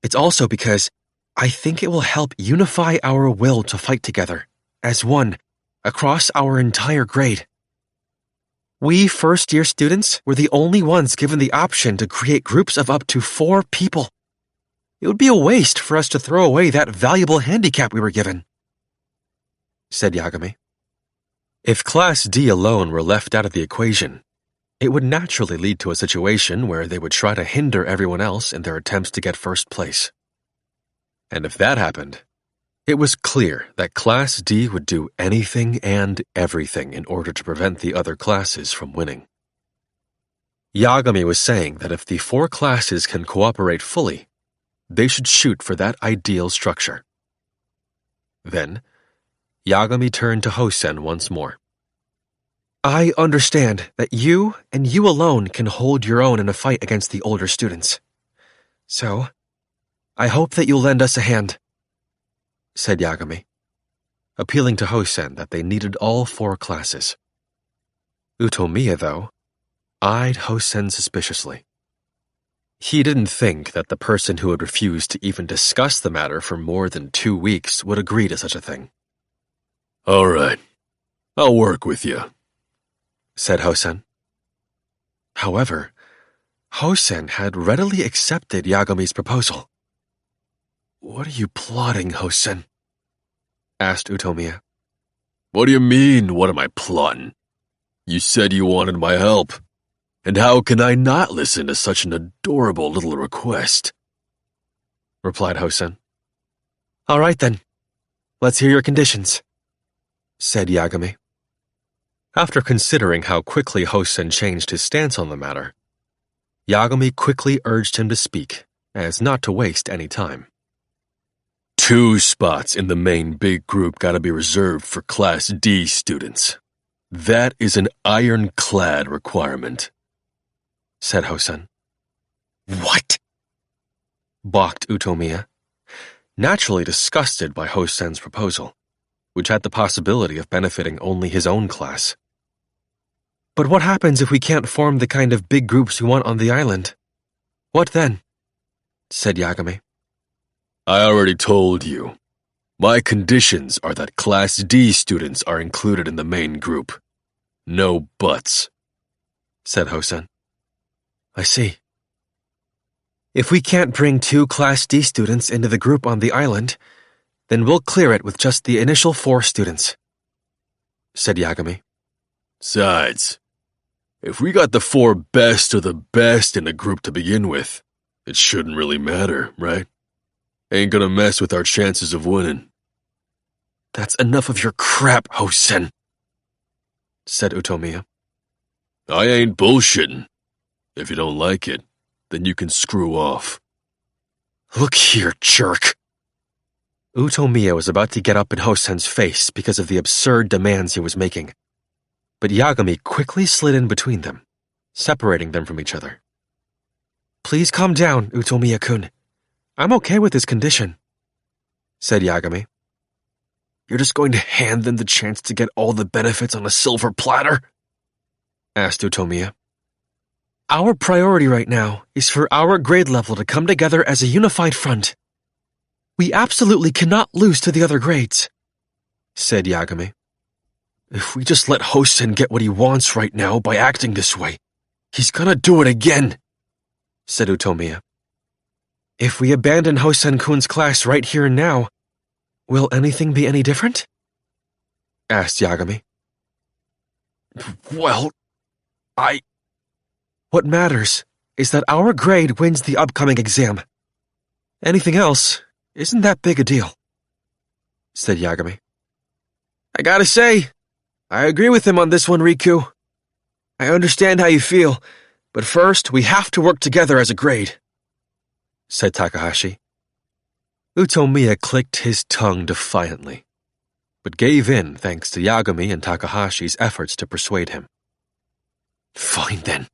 It's also because I think it will help unify our will to fight together, as one, across our entire grade. We first-year students were the only ones given the option to create groups of up to 4 people. It would be a waste for us to throw away that valuable handicap we were given, said Yagami. If Class D alone were left out of the equation, it would naturally lead to a situation where they would try to hinder everyone else in their attempts to get first place. And if that happened, It was clear that Class D would do anything and everything in order to prevent the other classes from winning. Yagami was saying that if the 4 classes can cooperate fully, they should shoot for that ideal structure. Then, Yagami turned to Hosen once more. I understand that you and you alone can hold your own in a fight against the older students. So, I hope that you'll lend us a hand, said Yagami, appealing to Hosen that they needed all 4 classes. Utomiya, though, eyed Hosen suspiciously. He didn't think that the person who had refused to even discuss the matter for more than 2 weeks would agree to such a thing. All right, I'll work with you, said Hosen. However, Hosen had readily accepted Yagami's proposal. What are you plotting, Hosen? Asked Utomiya. What do you mean, what am I plotting? You said you wanted my help, and how can I not listen to such an adorable little request? Replied Hosen. All right then, let's hear your conditions, said Yagami. After considering how quickly Hosen changed his stance on the matter, Yagami quickly urged him to speak, as not to waste any time. 2 spots in the main big group gotta be reserved for Class D students. That is an ironclad requirement, said Hosen. What? Balked Utomiya, naturally disgusted by Hosen's proposal, which had the possibility of benefiting only his own class. But what happens if we can't form the kind of big groups we want on the island? What then? Said Yagami. I already told you. My conditions are that Class D students are included in the main group. No buts, said Hosen. I see. If we can't bring 2 Class D students into the group on the island, then we'll clear it with just the initial 4 students, said Yagami. Besides, if we got the 4 best of the best in the group to begin with, it shouldn't really matter, right? Ain't gonna mess with our chances of winning. That's enough of your crap, Hosen, said Utomiya. I ain't bullshitting. If you don't like it, then you can screw off. Look here, jerk. Utomiya was about to get up in Hosen's face because of the absurd demands he was making, but Yagami quickly slid in between them, separating them from each other. Please calm down, Utomiya-kun. I'm okay with this condition, said Yagami. You're just going to hand them the chance to get all the benefits on a silver platter? Asked Utomiya. Our priority right now is for our grade level to come together as a unified front. We absolutely cannot lose to the other grades, said Yagami. If we just let Hosen get what he wants right now by acting this way, he's gonna do it again, said Utomiya. If we abandon Hosen-kun's class right here and now, will anything be any different? Asked Yagami. Well, What matters is that our grade wins the upcoming exam. Anything else isn't that big a deal, said Yagami. I gotta say, I agree with him on this one, Riku. I understand how you feel, but first we have to work together as a grade, said Takahashi. Utomiya clicked his tongue defiantly, but gave in thanks to Yagami and Takahashi's efforts to persuade him. Fine then.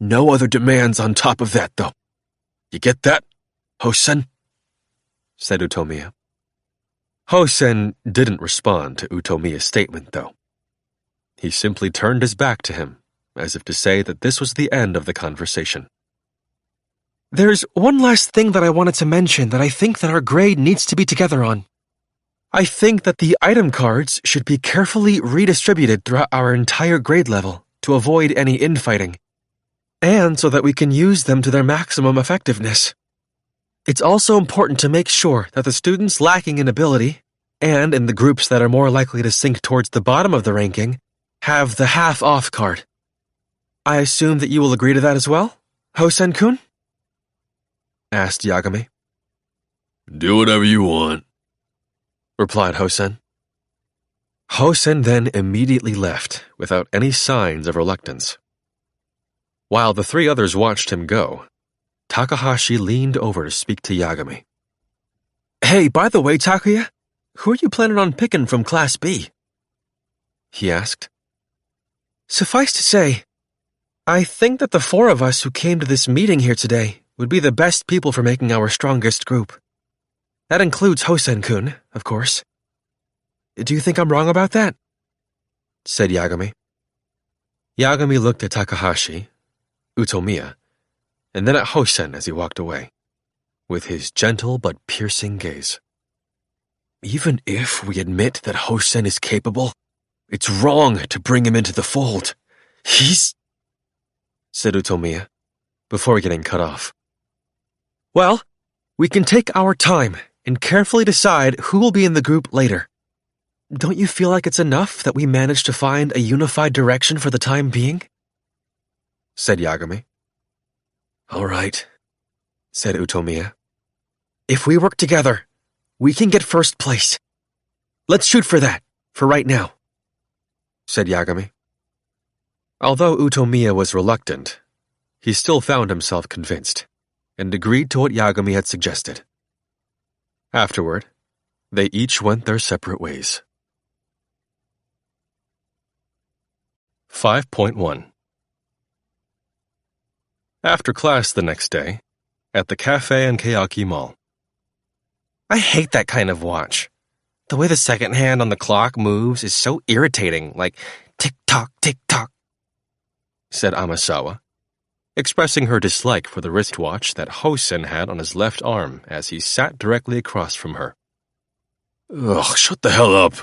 No other demands on top of that, though. You get that, Hosen? Said Utomiya. Hosen didn't respond to Utomiya's statement, though. He simply turned his back to him, as if to say that this was the end of the conversation. There's one last thing that I wanted to mention that I think that our grade needs to be together on. I think that the item cards should be carefully redistributed throughout our entire grade level to avoid any infighting, and so that we can use them to their maximum effectiveness. It's also important to make sure that the students lacking in ability, and in the groups that are more likely to sink towards the bottom of the ranking, have the half-off card. I assume that you will agree to that as well, Hosen-kun? Asked Yagami. Do whatever you want. replied Hosen. Hosen then immediately left without any signs of reluctance. While the three others watched him go, Takahashi leaned over to speak to Yagami. Hey, by the way, Takuya, who are you planning on picking from Class B? He asked. Suffice to say, I think that the four of us who came to this meeting here today would be the best people for making our strongest group. That includes Hosen-kun, of course. Do you think I'm wrong about that? Said Yagami. Yagami looked at Takahashi, Utomiya, and then at Hosen as he walked away, with his gentle but piercing gaze. Even if we admit that Hosen is capable, it's wrong to bring him into the fold. He's... said Utomiya, before getting cut off. Well, we can take our time and carefully decide who will be in the group later. Don't you feel like it's enough that we managed to find a unified direction for the time being? Said Yagami. All right, said Utomiya. If we work together, we can get first place. Let's shoot for that, for right now, said Yagami. Although Utomiya was reluctant, he still found himself convinced and agreed to what Yagami had suggested. Afterward, they each went their separate ways. 5.1 After class the next day, at the cafe in Keiaki Mall. I hate that kind of watch. The way the second hand on the clock moves is so irritating, like tick-tock, tick-tock, said Amasawa, expressing her dislike for the wristwatch that Hosen had on his left arm as he sat directly across from her. Ugh, shut the hell up.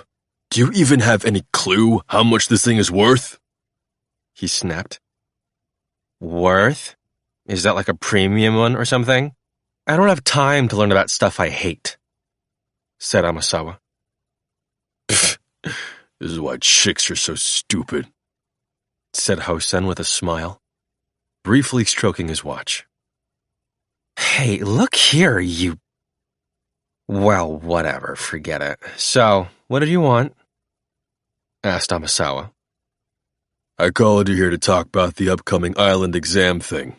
Do you even have any clue how much this thing is worth? He snapped. Worth? Is that like a premium one or something? I don't have time to learn about stuff I hate, said Amasawa. This is why chicks are so stupid, said Hosen with a smile, briefly stroking his watch. Hey, look here, you... Well, whatever, forget it. So, what did you want? Asked Amasawa. I called you here to talk about the upcoming island exam thing.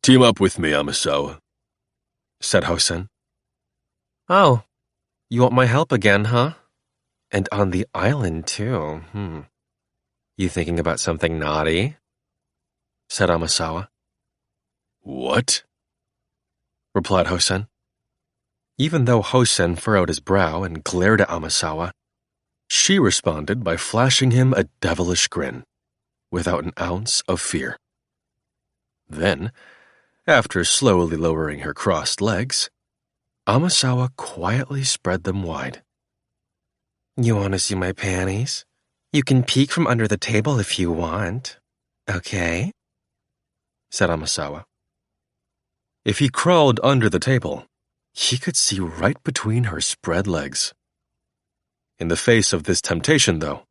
Team up with me, Amasawa, said Hosen. Oh, you want my help again, huh? And on the island, too. You thinking about something naughty? Said Amasawa. What? Replied Hosen. Even though Hosen furrowed his brow and glared at Amasawa, she responded by flashing him a devilish grin, without an ounce of fear. Then, after slowly lowering her crossed legs, Amasawa quietly spread them wide. You want to see my panties? You can peek from under the table if you want, okay? Said Amasawa. If he crawled under the table, he could see right between her spread legs. In the face of this temptation, though,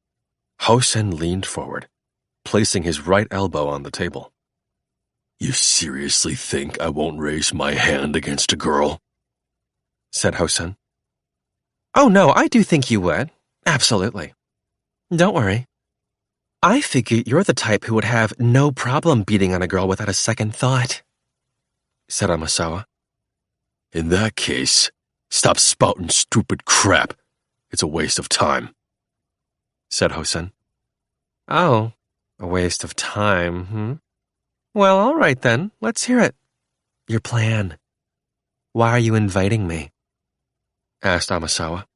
Hosen leaned forward, placing his right elbow on the table. You seriously think I won't raise my hand against a girl? Said Hosen. Oh no, I do think you would. Absolutely. Don't worry. I figure you're the type who would have no problem beating on a girl without a second thought, said Amasawa. In that case, stop spouting stupid crap. It's a waste of time, said Hosen. Oh, a waste of time, Well, all right then. Let's hear it. Your plan. Why are you inviting me? Asked Amasawa.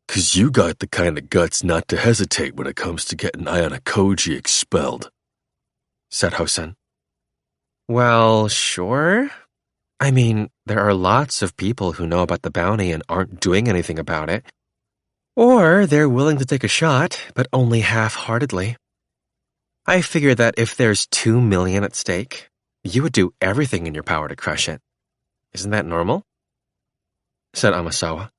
'Cause you got the kind of guts not to hesitate when it comes to getting Ayanokouji expelled, said Hosen. Well, sure. I mean, there are lots of people who know about the bounty and aren't doing anything about it. Or they're willing to take a shot, but only half-heartedly. I figure that if there's 2 million at stake, you would do everything in your power to crush it. Isn't that normal? Said Amasawa,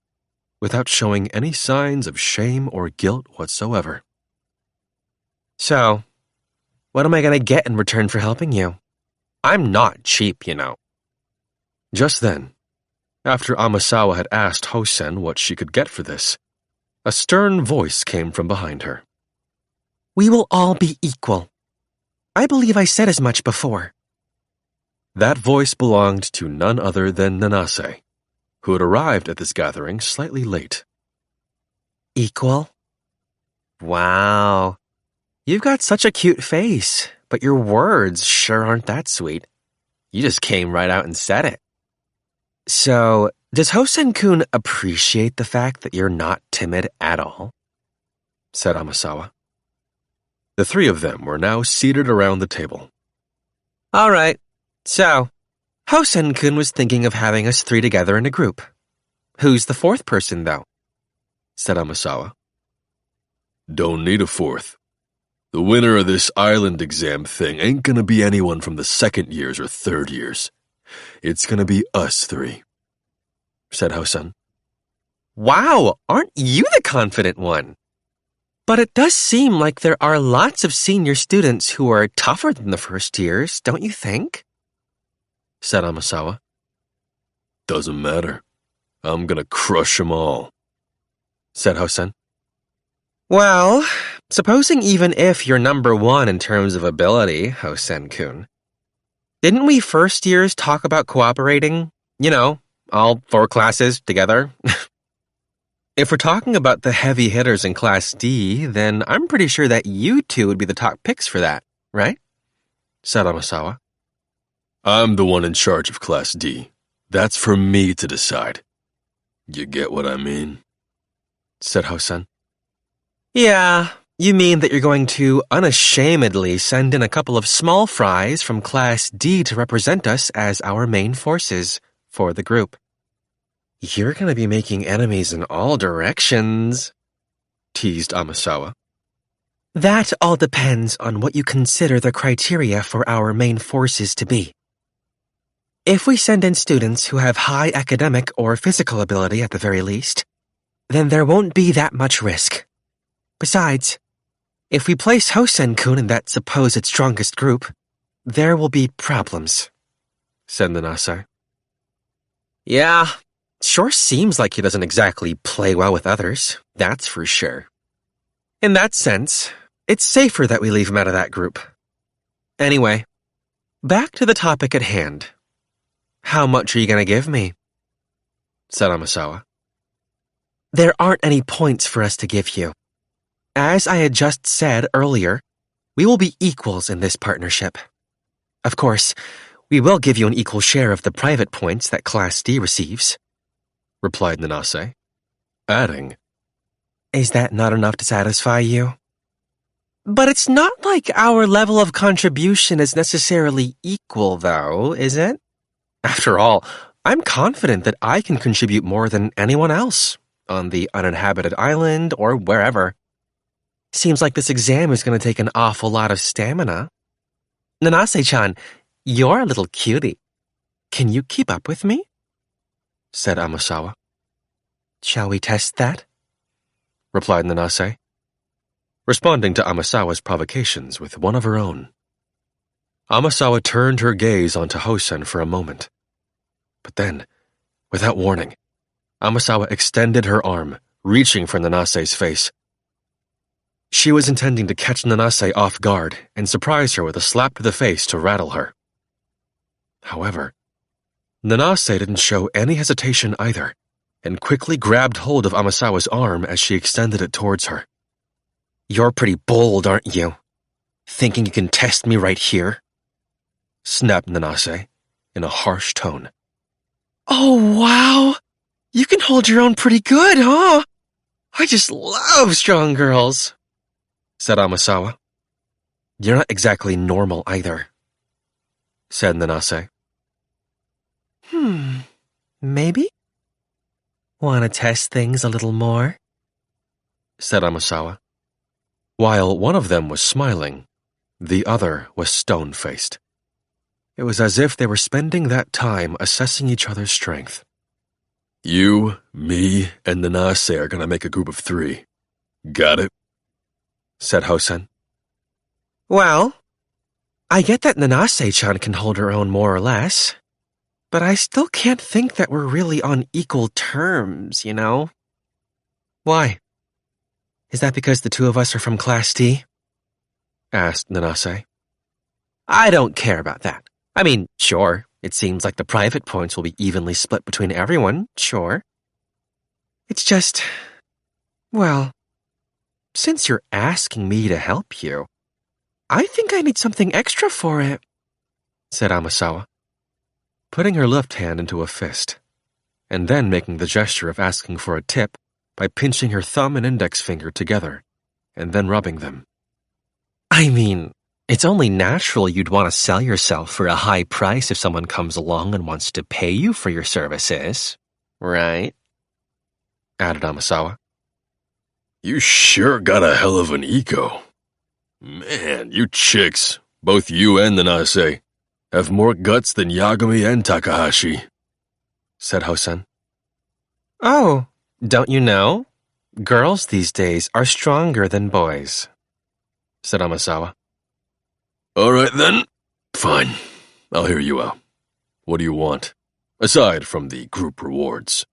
without showing any signs of shame or guilt whatsoever. So, what am I going to get in return for helping you? I'm not cheap, you know. Just then, After Amasawa had asked Hosen what she could get for this, a stern voice came from behind her. We will all be equal. I believe I said as much before. That voice belonged to none other than Nanase, who had arrived at this gathering slightly late. Equal? Wow. You've got such a cute face, but your words sure aren't that sweet. You just came right out and said it. So, does Hosen-kun appreciate the fact that you're not timid at all? Said Amasawa. The three of them were now seated around the table. All right. So, Hosen-kun was thinking of having us three together in a group. Who's the fourth person, though? Said Amasawa. Don't need a fourth. The winner of this island exam thing ain't gonna be anyone from the second years or third years. It's gonna be us three, said Hosen. Wow, aren't you the confident one? But it does seem like there are lots of senior students who are tougher than the first years, don't you think? Said Amasawa. Doesn't matter. I'm gonna crush them all, said Hosen. Well, supposing even if you're number one in terms of ability, Hosen-kun, didn't we first years talk about cooperating? You know, all 4 classes together? If we're talking about the heavy hitters in Class D, then I'm pretty sure that you two would be the top picks for that, right? Said Amasawa. I'm the one in charge of Class D. That's for me to decide. You get what I mean? Said Hosen. Yeah, you mean that you're going to unashamedly send in a couple of small fries from Class D to represent us as our main forces for the group. You're going to be making enemies in all directions, teased Amasawa. That all depends on what you consider the criteria for our main forces to be. If we send in students who have high academic or physical ability at the very least, then there won't be that much risk. Besides, if we place Hosen-kun in that supposed strongest group, there will be problems, said Nanase. Yeah, sure seems like he doesn't exactly play well with others, that's for sure. In that sense, it's safer that we leave him out of that group. Anyway, back to the topic at hand. How much are you going to give me? Said Amasawa. There aren't any points for us to give you. As I had just said earlier, we will be equals in this partnership. Of course, we will give you an equal share of the private points that Class D receives, replied Nanase, adding, Is that not enough to satisfy you? But it's not like our level of contribution is necessarily equal, though, is it? After all, I'm confident that I can contribute more than anyone else on the uninhabited island or wherever. Seems like this exam is going to take an awful lot of stamina. Nanase-chan, you're a little cutie. Can you keep up with me? Said Amasawa. Shall we test that? Replied Nanase, responding to Amasawa's provocations with one of her own. Amasawa turned her gaze onto Hosen for a moment. But then, without warning, Amasawa extended her arm, reaching for Nanase's face. She was intending to catch Nanase off guard and surprise her with a slap to the face to rattle her. However, Nanase didn't show any hesitation either, and quickly grabbed hold of Amasawa's arm as she extended it towards her. You're pretty bold, aren't you? Thinking you can test me right here? Snapped Nanase in a harsh tone. Oh, wow! You can hold your own pretty good, huh? I just love strong girls, said Amasawa. You're not exactly normal either, said Nanase. Maybe? Want to test things a little more? Said Amasawa. While one of them was smiling, the other was stone-faced. It was as if they were spending that time assessing each other's strength. You, me, and Nanase are gonna make a group of 3. Got it? Said Hosen. Well, I get that Nanase-chan can hold her own more or less. but I still can't think that we're really on equal terms, you know? Why? Is that because the two of us are from Class D? Asked Nanase. I don't care about that. I mean, sure, it seems like the private points will be evenly split between everyone, sure. It's just, well, since you're asking me to help you, I think I need something extra for it, said Amasawa, putting her left hand into a fist, and then making the gesture of asking for a tip by pinching her thumb and index finger together, and then rubbing them. I mean, it's only natural you'd want to sell yourself for a high price if someone comes along and wants to pay you for your services, right? Added Amasawa. You sure got a hell of an ego. Man, you chicks, both you and Nanase, have more guts than Yagami and Takahashi, said Hosen. Oh, don't you know? Girls these days are stronger than boys, said Amasawa. All right then, fine. I'll hear you out. What do you want, aside from the group rewards?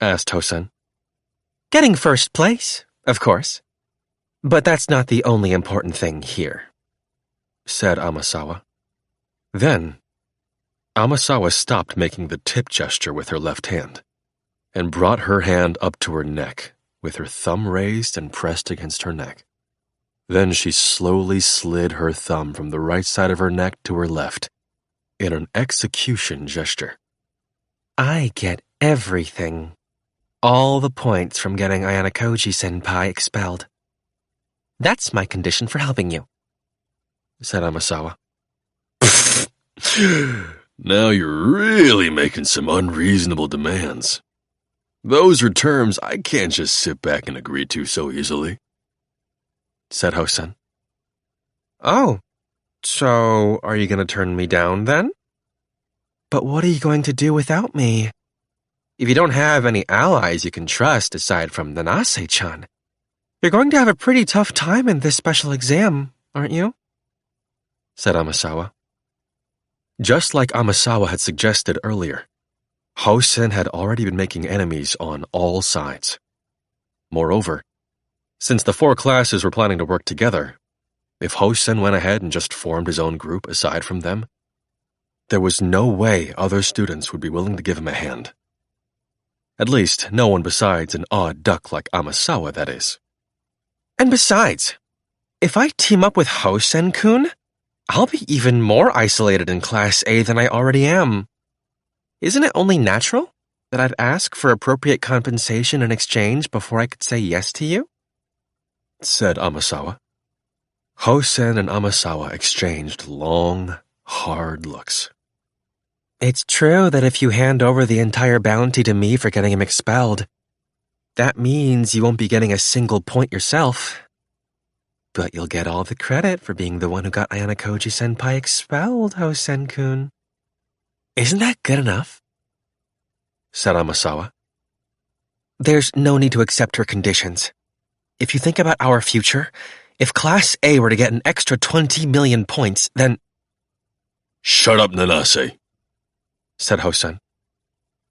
Asked Hosen. Getting first place, of course. But that's not the only important thing here, said Amasawa. Then, Amasawa stopped making the tip gesture with her left hand and brought her hand up to her neck with her thumb raised and pressed against her neck. Then she slowly slid her thumb from the right side of her neck to her left in an execution gesture. I get everything. All the points from getting Ayanokouji-senpai expelled. That's my condition for helping you, said Amasawa. Now you're really making some unreasonable demands. Those are terms I can't just sit back and agree to so easily, said Hosen. Oh, so are you going to turn me down then? But what are you going to do without me? If you don't have any allies you can trust aside from Nanase-chan, you're going to have a pretty tough time in this special exam, aren't you? Said Amasawa. Just like Amasawa had suggested earlier, Hosen had already been making enemies on all sides. Moreover, since the four classes were planning to work together, if Hosen went ahead and just formed his own group aside from them, there was no way other students would be willing to give him a hand. At least, no one besides an odd duck like Amasawa, that is. And besides, if I team up with Hosen-kun, I'll be even more isolated in Class A than I already am. Isn't it only natural that I'd ask for appropriate compensation in exchange before I could say yes to you? Said Amasawa. Hosen and Amasawa exchanged long, hard looks. It's true that if you hand over the entire bounty to me for getting him expelled, that means you won't be getting a single point yourself. But you'll get all the credit for being the one who got Ayanokouji-senpai expelled, Hosen-kun. Isn't that good enough? Said Amasawa. There's no need to accept her conditions. If you think about our future, if Class A were to get an extra 20 million points, then... Shut up, Nanase, said Hosen,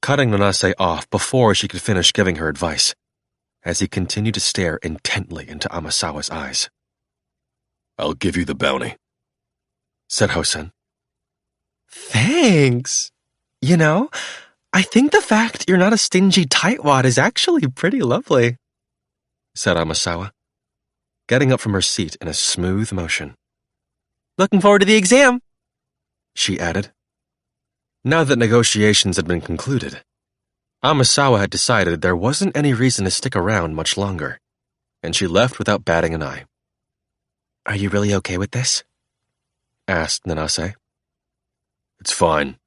cutting Nanase off before she could finish giving her advice, as he continued to stare intently into Amasawa's eyes. I'll give you the bounty, said Hosen. Thanks. You know, I think the fact you're not a stingy tightwad is actually pretty lovely, said Amasawa, getting up from her seat in a smooth motion. Looking forward to the exam, she added. Now that negotiations had been concluded, Amasawa had decided there wasn't any reason to stick around much longer, and she left without batting an eye. Are you really okay with this? Asked Nanase. It's fine,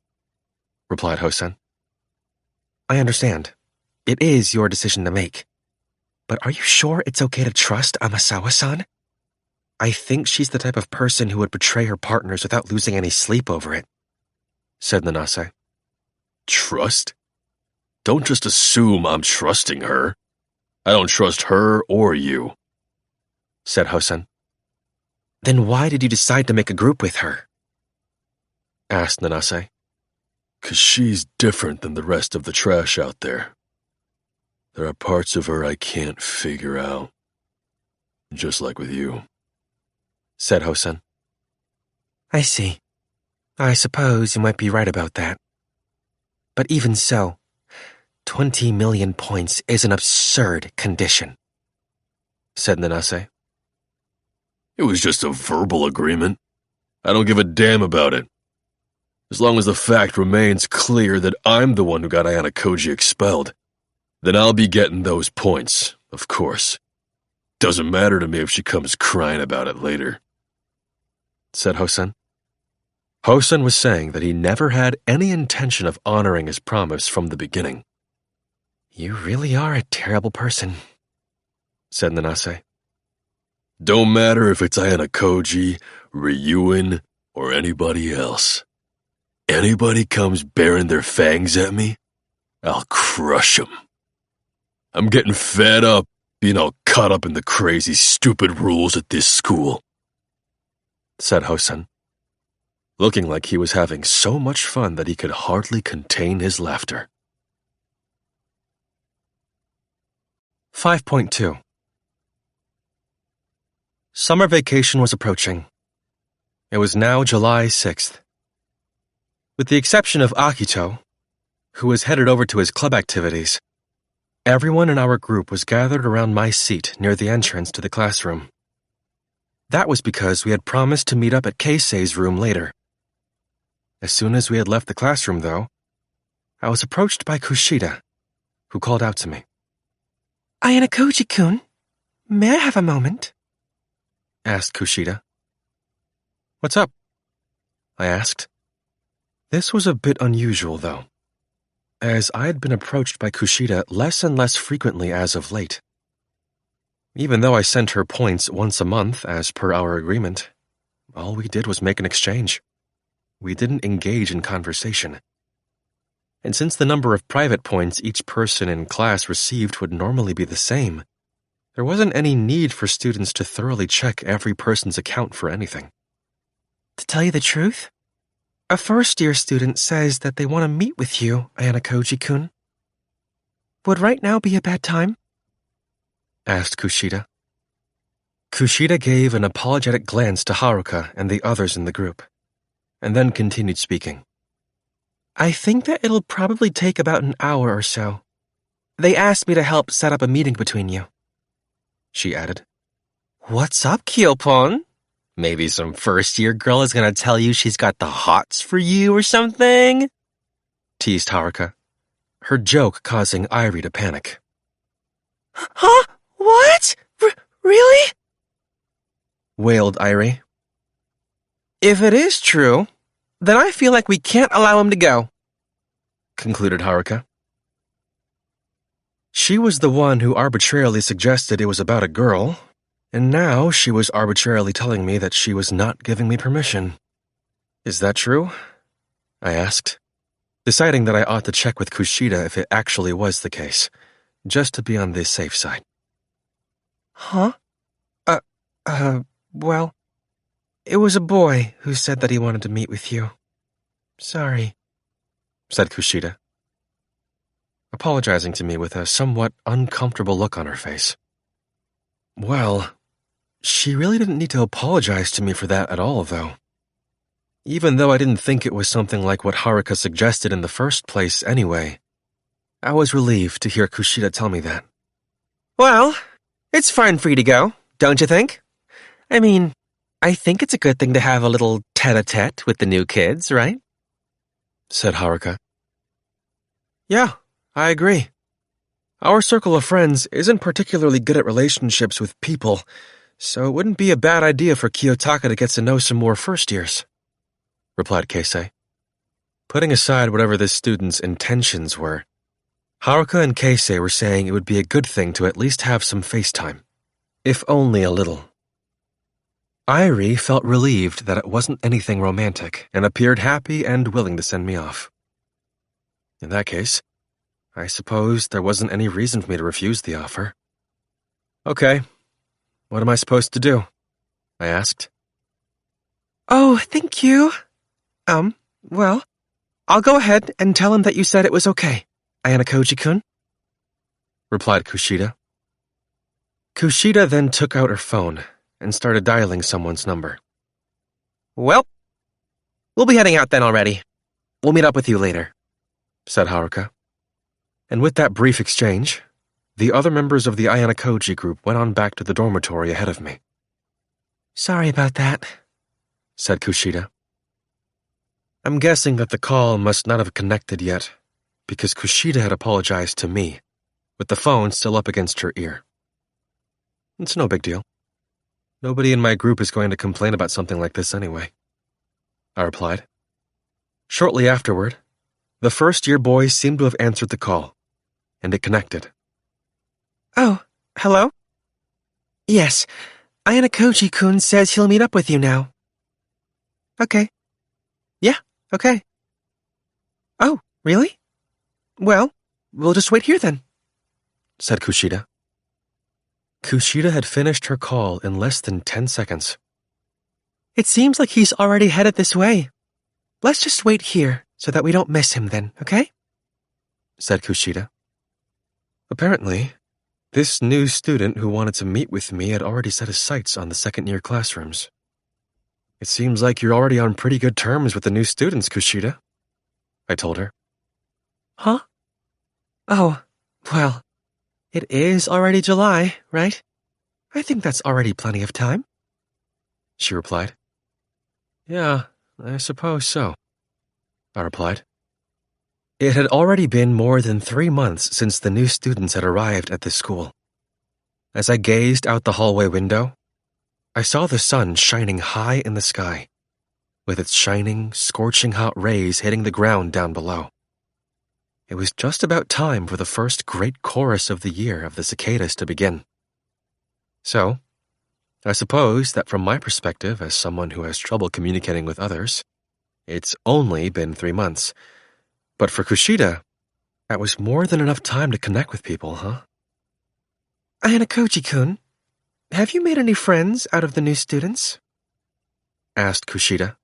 replied Hosen. I understand. It is your decision to make. But are you sure it's okay to trust Amasawa-san? I think she's the type of person who would betray her partners without losing any sleep over it, said Nanase. Trust? Don't just assume I'm trusting her. I don't trust her or you, said Hosen. Then why did you decide to make a group with her? Asked Nanase. 'Cause she's different than the rest of the trash out there. There are parts of her I can't figure out. Just like with you," said Hosen. I see. I suppose you might be right about that. But even so, 20 million points is an absurd condition, said Nanase. "It was just a verbal agreement. I don't give a damn about it. As long as the fact remains clear that I'm the one who got Ayanokouji expelled, then I'll be getting those points, of course. Doesn't matter to me if she comes crying about it later," said Hosen. Hosen was saying that he never had any intention of honoring his promise from the beginning. You really are a terrible person, said Nanase. "Don't matter if it's Ayanokouji, Ryuin, or anybody else. Anybody comes bearing their fangs at me, I'll crush them. I'm getting fed up being all caught up in the crazy, stupid rules at this school," said Hosen, looking like he was having so much fun that he could hardly contain his laughter. 5.2 Summer vacation was approaching. It was now July 6th. With the exception of Akito, who was headed over to his club activities, everyone in our group was gathered around my seat near the entrance to the classroom. That was because we had promised to meet up at Keisei's room later. As soon as we had left the classroom, though, I was approached by Kushida, who called out to me. Ayanokouji-kun, may I have a moment? Asked Kushida. What's up? I asked. This was a bit unusual, though, as I had been approached by Kushida less and less frequently as of late. Even though I sent her points once a month as per our agreement, all we did was make an exchange. We didn't engage in conversation. And since the number of private points each person in class received would normally be the same, there wasn't any need for students to thoroughly check every person's account for anything. To tell you the truth, a first-year student says that they want to meet with you, Ayanokouji-kun. Would right now be a bad time? Asked Kushida. Kushida gave an apologetic glance to Haruka and the others in the group, and then continued speaking. I think that it'll probably take about an hour or so. They asked me to help set up a meeting between you, she added. What's up, Kyopon? Maybe some first-year girl is gonna tell you she's got the hots for you or something? Teased Haruka, her joke causing Irie to panic. Huh? What? Really? Wailed Irie. If it is true, then I feel like we can't allow him to go, concluded Haruka. She was the one who arbitrarily suggested it was about a girl, and now she was arbitrarily telling me that she was not giving me permission. Is that true? I asked, deciding that I ought to check with Kushida if it actually was the case, just to be on the safe side. Huh? Well, it was a boy who said that he wanted to meet with you. Sorry, said Kushida, apologizing to me with a somewhat uncomfortable look on her face. Well, she really didn't need to apologize to me for that at all, though. Even though I didn't think it was something like what Haruka suggested in the first place anyway, I was relieved to hear Kushida tell me that. Well, it's fine for you to go, don't you think? I mean, I think it's a good thing to have a little tete-a-tete with the new kids, right? Said Haruka. Yeah, I agree. Our circle of friends isn't particularly good at relationships with people, so it wouldn't be a bad idea for Kiyotaka to get to know some more first years, replied Keisei. Putting aside whatever this student's intentions were, Haruka and Keisei were saying it would be a good thing to at least have some FaceTime, if only a little. Irie felt relieved that it wasn't anything romantic and appeared happy and willing to send me off. In that case, I suppose there wasn't any reason for me to refuse the offer. Okay, what am I supposed to do? I asked. Oh, thank you. Well, I'll go ahead and tell him that you said it was okay, Ayanokouji-kun, replied Kushida. Kushida then took out her phone and started dialing someone's number. Well, we'll be heading out then already. We'll meet up with you later, said Haruka. And with that brief exchange, the other members of the Ayanokouji group went on back to the dormitory ahead of me. Sorry about that, said Kushida. I'm guessing that the call must not have connected yet, because Kushida had apologized to me, with the phone still up against her ear. It's no big deal. Nobody in my group is going to complain about something like this anyway, I replied. Shortly afterward, the first-year boys seemed to have answered the call, and it connected. Oh, hello? Yes, Ayanokouji-kun says he'll meet up with you now. Okay. Yeah, okay. Oh, really? Well, we'll just wait here then, said Kushida. Kushida had finished her call in less than 10 seconds. It seems like he's already headed this way. Let's just wait here so that we don't miss him then, okay? Said Kushida. Apparently, this new student who wanted to meet with me had already set his sights on the second-year classrooms. It seems like you're already on pretty good terms with the new students, Kushida, I told her. Huh? Oh, well, it is already July, right? I think that's already plenty of time, she replied. Yeah, I suppose so, I replied. It had already been more than 3 months since the new students had arrived at this school. As I gazed out the hallway window, I saw the sun shining high in the sky, with its shining, scorching hot rays hitting the ground down below. It was just about time for the first great chorus of the year of the cicadas to begin. So, I suppose that from my perspective as someone who has trouble communicating with others, it's only been 3 months. But for Kushida, that was more than enough time to connect with people, huh? Ayanokouji-kun, have you made any friends out of the new students? Asked Kushida.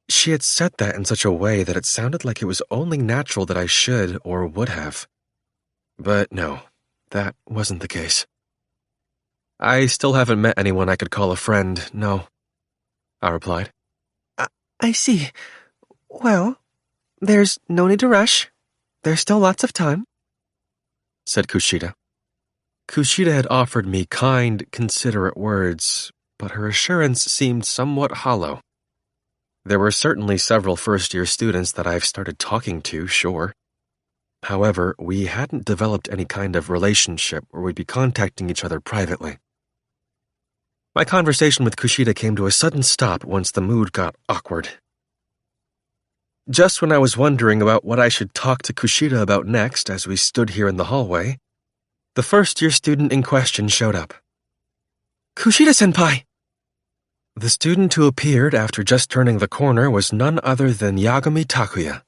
She had said that in such a way that it sounded like it was only natural that I should or would have. But no, that wasn't the case. I still haven't met anyone I could call a friend, no, I replied. I see. Well, there's no need to rush. There's still lots of time, said Kushida. Kushida had offered me kind, considerate words, but her assurance seemed somewhat hollow. There were certainly several first-year students that I've started talking to, sure. However, we hadn't developed any kind of relationship where we'd be contacting each other privately. My conversation with Kushida came to a sudden stop once the mood got awkward. Just when I was wondering about what I should talk to Kushida about next as we stood here in the hallway, the first-year student in question showed up. Kushida-senpai! The student who appeared after just turning the corner was none other than Yagami Takuya,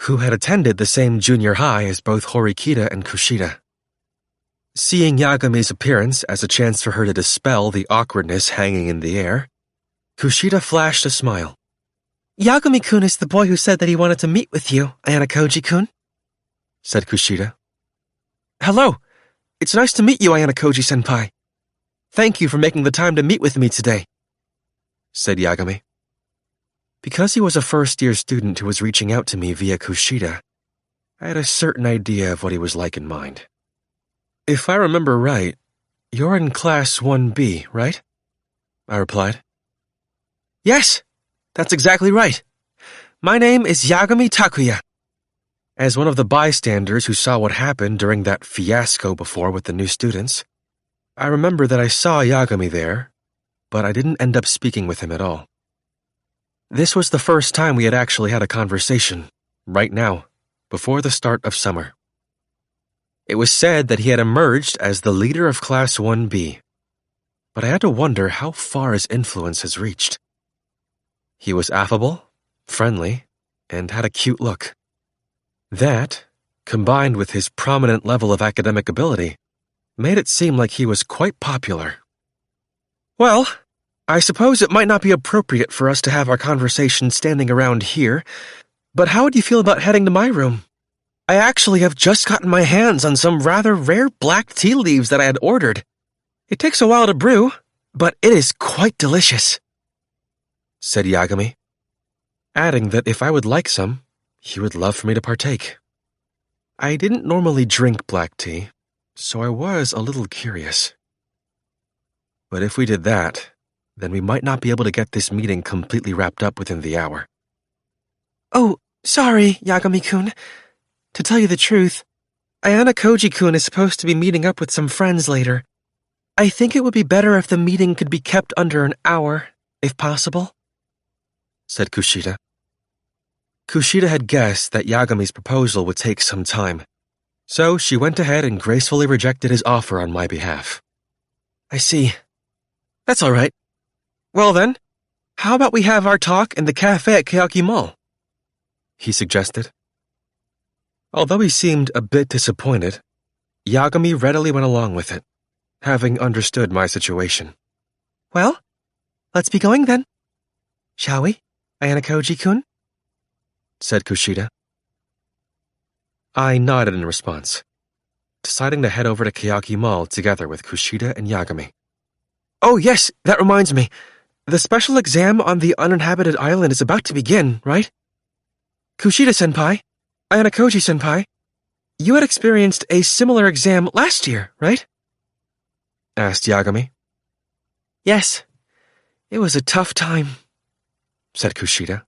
who had attended the same junior high as both Horikita and Kushida. Seeing Yagami's appearance as a chance for her to dispel the awkwardness hanging in the air, Kushida flashed a smile. Yagami-kun is the boy who said that he wanted to meet with you, Ayanokouji-kun, said Kushida. Hello, it's nice to meet you, Ayanokouji-senpai. Thank you for making the time to meet with me today, said Yagami. Because he was a first-year student who was reaching out to me via Kushida, I had a certain idea of what he was like in mind. If I remember right, you're in Class 1B, right? I replied. Yes, that's exactly right. My name is Yagami Takuya. As one of the bystanders who saw what happened during that fiasco before with the new students, I remember that I saw Yagami there, but I didn't end up speaking with him at all. This was the first time we had actually had a conversation, right now, before the start of summer. It was said that he had emerged as the leader of Class 1B, but I had to wonder how far his influence has reached. He was affable, friendly, and had a cute look. That, combined with his prominent level of academic ability, made it seem like he was quite popular. Well, I suppose it might not be appropriate for us to have our conversation standing around here, But how would you feel about heading to my room? I actually have just gotten my hands on some rather rare black tea leaves that I had ordered. It takes a while to brew, but it is quite delicious," said Yagami, adding that if I would like some, he would love for me to partake. I didn't normally drink black tea, so I was a little curious. But if we did that, then we might not be able to get this meeting completely wrapped up within the hour. "Oh, sorry, Yagami-kun. To tell you the truth, Ayanokouji-kun is supposed to be meeting up with some friends later. I think it would be better if the meeting could be kept under an hour, if possible," said Kushida. Kushida had guessed that Yagami's proposal would take some time, so she went ahead and gracefully rejected his offer on my behalf. "I see. That's all right. Well then, how about we have our talk in the cafe at Kayaki Mall?" he suggested. Although he seemed a bit disappointed, Yagami readily went along with it, having understood my situation. "Well, let's be going then. Shall we, Ayanokouji-kun?" said Kushida. I nodded in response, deciding to head over to Kayaki Mall together with Kushida and Yagami. "Oh yes, that reminds me. The special exam on the uninhabited island is about to begin, right? Kushida-senpai, Ayanokouji-senpai, you had experienced a similar exam last year, right?" asked Yagami. "Yes, it was a tough time," said Kushida.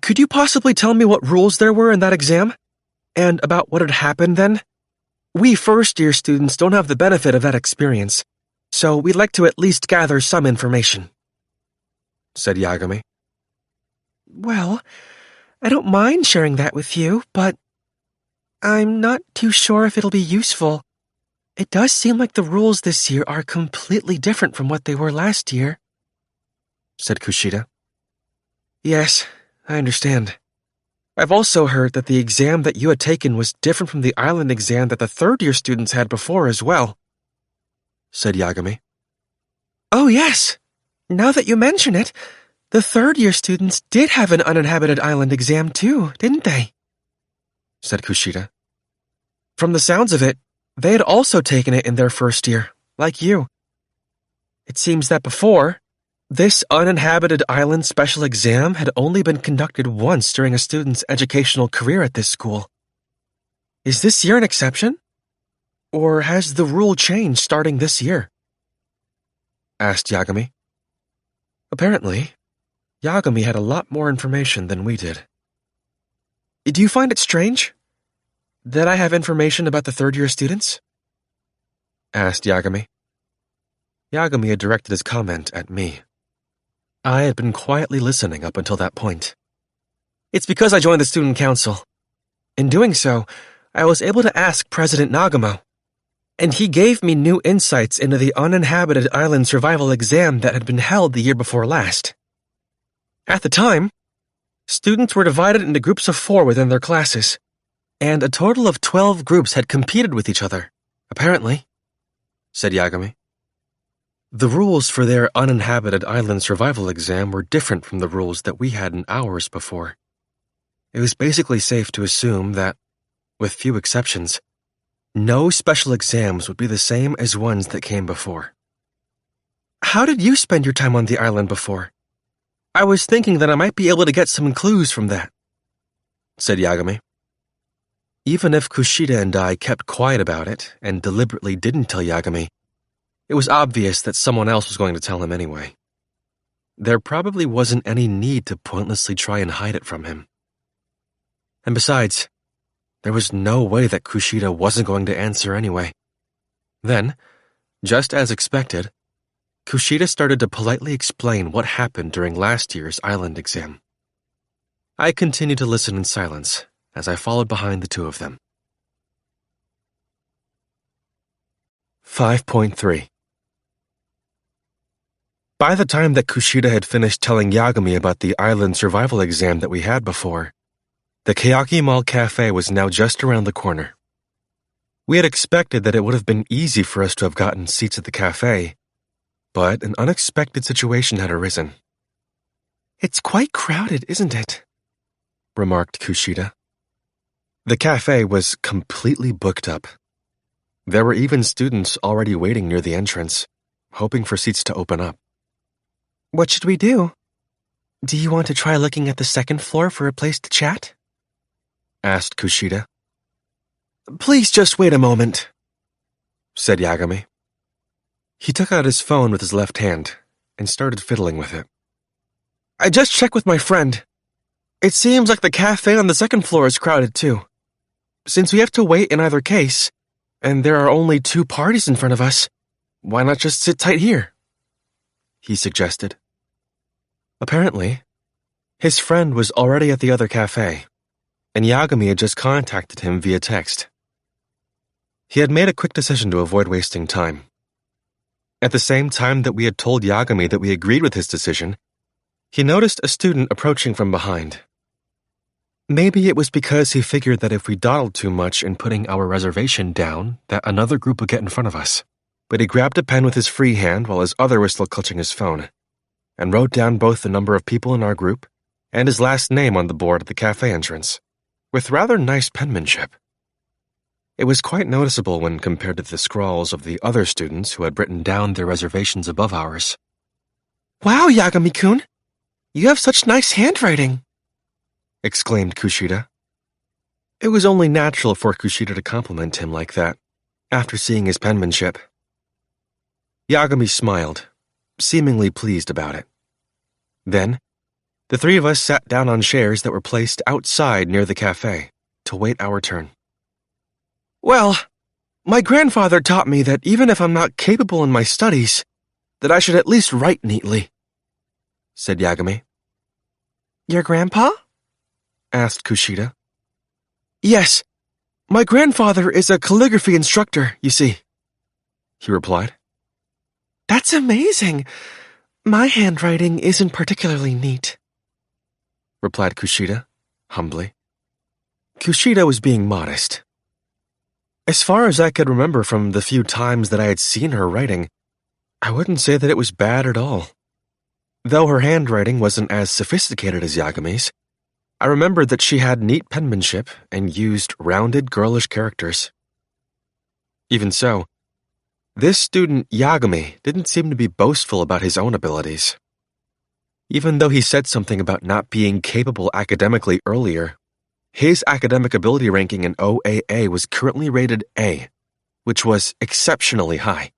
"Could you possibly tell me what rules there were in that exam? And about what had happened then? We first-year students don't have the benefit of that experience, so we'd like to at least gather some information," said Yagami. "Well, I don't mind sharing that with you, but I'm not too sure if it'll be useful. It does seem like the rules this year are completely different from what they were last year," said Kushida. "Yes, I understand. I've also heard that the exam that you had taken was different from the island exam that the third-year students had before as well," said Yagami. "Oh yes, now that you mention it, the third-year students did have an uninhabited island exam too, didn't they?" said Kushida. "From the sounds of it, they had also taken it in their first year, like you. It seems that before, this uninhabited island special exam had only been conducted once during a student's educational career at this school. Is this year an exception? Or has the rule changed starting this year?" asked Yagami. Apparently, Yagami had a lot more information than we did. "Do you find it strange that I have information about the third-year students?" asked Yagami. Yagami had directed his comment at me. I had been quietly listening up until that point. "It's because I joined the student council. In doing so, I was able to ask President Nagumo, and he gave me new insights into the uninhabited island survival exam that had been held the year before last. At the time, students were divided into groups of 4 within their classes, and a total of 12 groups had competed with each other, apparently," said Yagami. The rules for their uninhabited island survival exam were different from the rules that we had in ours before. It was basically safe to assume that, with few exceptions, no special exams would be the same as ones that came before. "How did you spend your time on the island before? I was thinking that I might be able to get some clues from that," said Yagami. Even if Kushida and I kept quiet about it and deliberately didn't tell Yagami, it was obvious that someone else was going to tell him anyway. There probably wasn't any need to pointlessly try and hide it from him. And besides, there was no way that Kushida wasn't going to answer anyway. Then, just as expected, Kushida started to politely explain what happened during last year's island exam. I continued to listen in silence as I followed behind the two of them. 5.3 By the time that Kushida had finished telling Yagami about the island survival exam that we had before, the Kayaki Mall Cafe was now just around the corner. We had expected that it would have been easy for us to have gotten seats at the cafe, but an unexpected situation had arisen. "It's quite crowded, isn't it?" remarked Kushida. The cafe was completely booked up. There were even students already waiting near the entrance, hoping for seats to open up. What should we do? Do you want to try looking at the second floor for a place to chat? Asked Kushida. Please just wait a moment, said Yagami. He took out his phone with his left hand and started fiddling with it. I just checked with my friend. It seems like the cafe on the second floor is crowded too. Since we have to wait in either case, and there are only 2 parties in front of us, why not just sit tight here? He suggested. Apparently, his friend was already at the other cafe, and Yagami had just contacted him via text. He had made a quick decision to avoid wasting time. At the same time that we had told Yagami that we agreed with his decision, he noticed a student approaching from behind. Maybe it was because he figured that if we dawdled too much in putting our reservation down, that another group would get in front of us. But he grabbed a pen with his free hand while his other was still clutching his phone, and wrote down both the number of people in our group and his last name on the board at the cafe entrance, with rather nice penmanship. It was quite noticeable when compared to the scrawls of the other students who had written down their reservations above ours. Wow, Yagami-kun! You have such nice handwriting! Exclaimed Kushida. It was only natural for Kushida to compliment him like that, after seeing his penmanship. Yagami smiled, seemingly pleased about it. Then, the 3 of us sat down on chairs that were placed outside near the cafe to wait our turn. Well, my grandfather taught me that even if I'm not capable in my studies, that I should at least write neatly, said Yagami. Your grandpa? Asked Kushida. Yes, my grandfather is a calligraphy instructor, you see, he replied. That's amazing. My handwriting isn't particularly neat, replied Kushida, humbly. Kushida was being modest. As far as I could remember from the few times that I had seen her writing, I wouldn't say that it was bad at all. Though her handwriting wasn't as sophisticated as Yagami's, I remembered that she had neat penmanship and used rounded, girlish characters. Even so, this student Yagami didn't seem to be boastful about his own abilities. Even though he said something about not being capable academically earlier, his academic ability ranking in OAA was currently rated A, which was exceptionally high.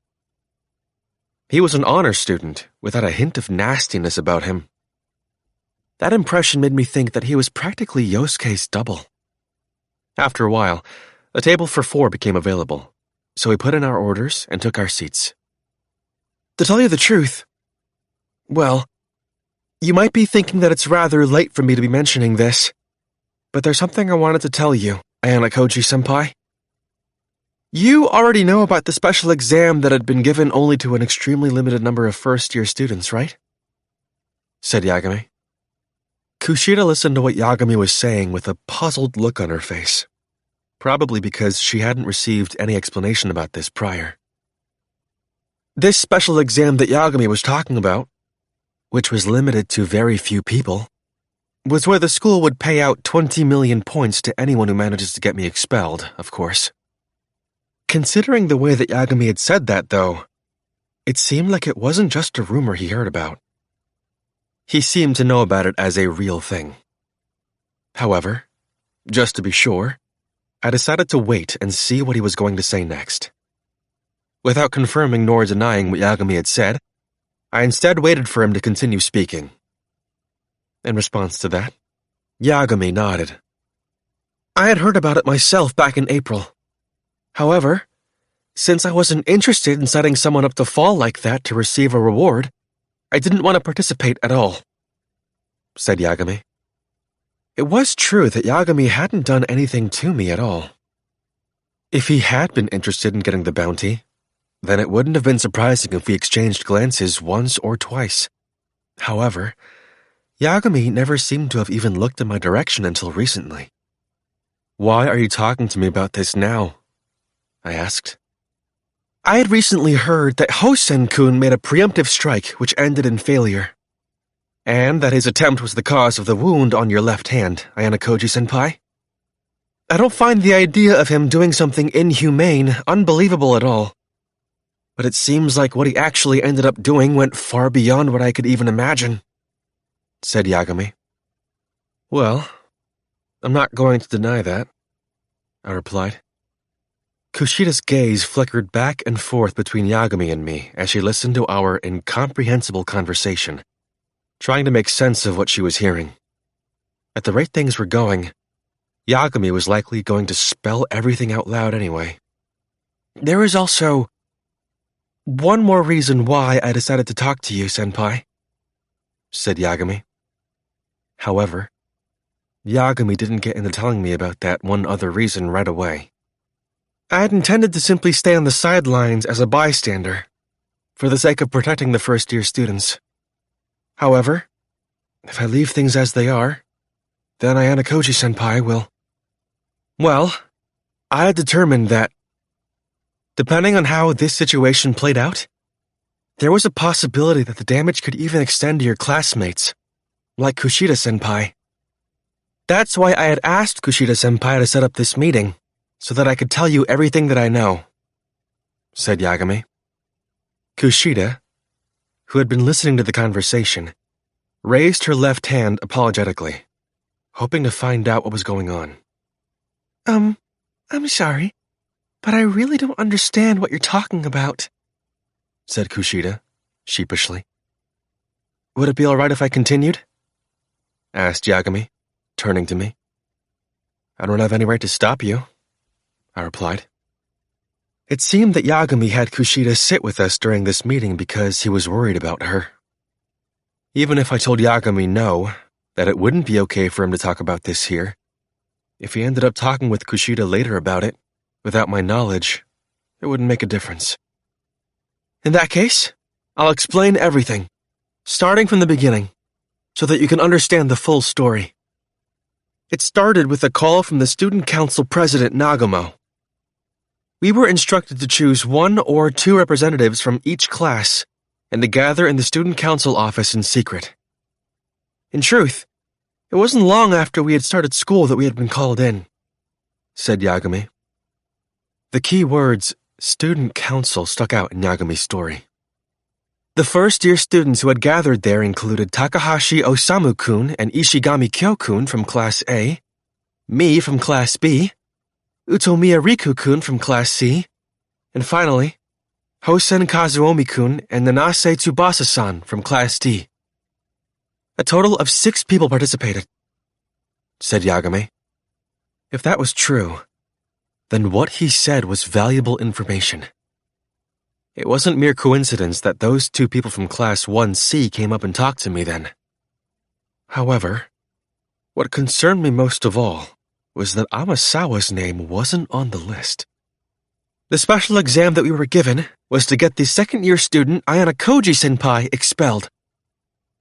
He was an honor student without a hint of nastiness about him. That impression made me think that he was practically Yosuke's double. After a while, a table for 4 became available, so we put in our orders and took our seats. To tell you the truth, well, you might be thinking that it's rather late for me to be mentioning this, but there's something I wanted to tell you, Ayanokouji-senpai. You already know about the special exam that had been given only to an extremely limited number of first-year students, right? Said Yagami. Kushida listened to what Yagami was saying with a puzzled look on her face, probably because she hadn't received any explanation about this prior. This special exam that Yagami was talking about, which was limited to very few people, was where the school would pay out 20 million points to anyone who manages to get me expelled, of course. Considering the way that Yagami had said that, though, it seemed like it wasn't just a rumor he heard about. He seemed to know about it as a real thing. However, just to be sure, I decided to wait and see what he was going to say next. Without confirming nor denying what Yagami had said, I instead waited for him to continue speaking. In response to that, Yagami nodded. I had heard about it myself back in April. However, since I wasn't interested in setting someone up to fall like that to receive a reward, I didn't want to participate at all, said Yagami. It was true that Yagami hadn't done anything to me at all. If he had been interested in getting the bounty, then it wouldn't have been surprising if we exchanged glances once or twice. However, Yagami never seemed to have even looked in my direction until recently. Why are you talking to me about this now? I asked. I had recently heard that Hosen-kun made a preemptive strike which ended in failure. And that his attempt was the cause of the wound on your left hand, Ayanokouji-senpai. I don't find the idea of him doing something inhumane unbelievable at all. But it seems like what he actually ended up doing went far beyond what I could even imagine, said Yagami. Well, I'm not going to deny that, I replied. Kushida's gaze flickered back and forth between Yagami and me as she listened to our incomprehensible conversation, trying to make sense of what she was hearing. At the rate things were going, Yagami was likely going to spell everything out loud anyway. There is also one more reason why I decided to talk to you, senpai, said Yagami. However, Yagami didn't get into telling me about that one other reason right away. I had intended to simply stay on the sidelines as a bystander, for the sake of protecting the first-year students. However, if I leave things as they are, then Ayanokouji-senpai will... Well, I had determined that, depending on how this situation played out, there was a possibility that the damage could even extend to your classmates, like Kushida-senpai. That's why I had asked Kushida-senpai to set up this meeting, so that I could tell you everything that I know, said Yagami. Kushida, who had been listening to the conversation, raised her left hand apologetically, hoping to find out what was going on. I'm sorry, but I really don't understand what you're talking about, said Kushida, sheepishly. Would it be all right if I continued? Asked Yagami, turning to me. I don't have any right to stop you, I replied. It seemed that Yagami had Kushida sit with us during this meeting because he was worried about her. Even if I told Yagami no, that it wouldn't be okay for him to talk about this here, if he ended up talking with Kushida later about it, without my knowledge, it wouldn't make a difference. In that case, I'll explain everything, starting from the beginning, so that you can understand the full story. It started with a call from the student council president Nagumo. We were instructed to choose 1 or 2 representatives from each class and to gather in the student council office in secret. In truth, it wasn't long after we had started school that we had been called in, said Yagami. The key words, student council, stuck out in Yagami's story. The first-year students who had gathered there included Takahashi Osamu-kun and Ishigami Kyo-kun from Class A, me from Class B, Utomiya Riku-kun from Class C, and finally, Hosen Kazuomi-kun and Nanase Tsubasa-san from Class D. A total of 6 people participated, said Yagami. If that was true, then what he said was valuable information. It wasn't mere coincidence that those 2 people from Class 1C came up and talked to me then. However, what concerned me most of all was that Amasawa's name wasn't on the list. The special exam that we were given was to get the second-year student Ayanokouji-senpai expelled,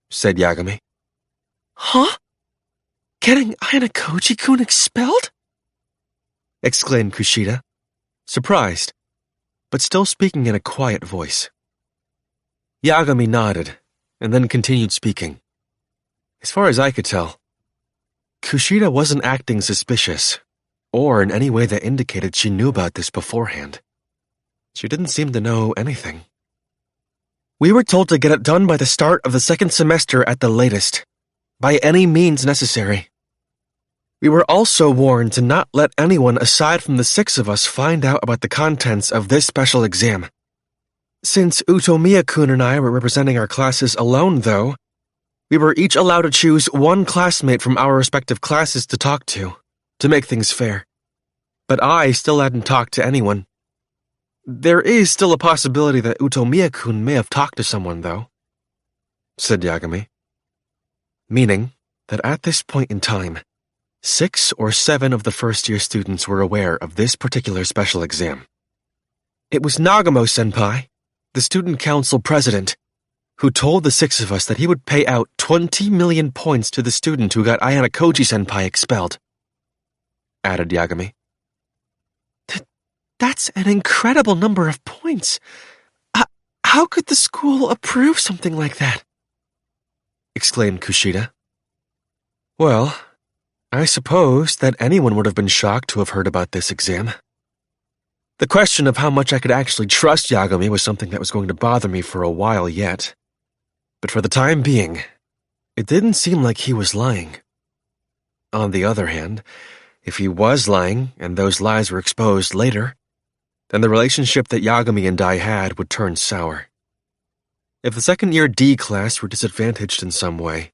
said Yagami. Huh? Getting Ayanokouji-kun expelled? Exclaimed Kushida, surprised, but still speaking in a quiet voice. Yagami nodded, and then continued speaking. As far as I could tell, Kushida wasn't acting suspicious, or in any way that indicated she knew about this beforehand. She didn't seem to know anything. We were told to get it done by the start of the second semester at the latest, by any means necessary. We were also warned to not let anyone aside from the 6 of us find out about the contents of this special exam. Since Utomiya-kun and I were representing our classes alone, though, we were each allowed to choose 1 classmate from our respective classes to talk to make things fair. But I still hadn't talked to anyone. There is still a possibility that Utomiya-kun may have talked to someone, though, said Yagami. Meaning that at this point in time, 6 or 7 of the first-year students were aware of this particular special exam. It was Nagumo-senpai, the student council president, who told the 6 of us that he would pay out 20 million points to the student who got Ayanokouji-senpai expelled, added Yagami. That's an incredible number of points. How could the school approve something like that? exclaimed Kushida. Well, I suppose that anyone would have been shocked to have heard about this exam. The question of how much I could actually trust Yagami was something that was going to bother me for a while yet. But for the time being, it didn't seem like he was lying. On the other hand, if he was lying and those lies were exposed later, then the relationship that Yagami and I had would turn sour. If the second-year D class were disadvantaged in some way,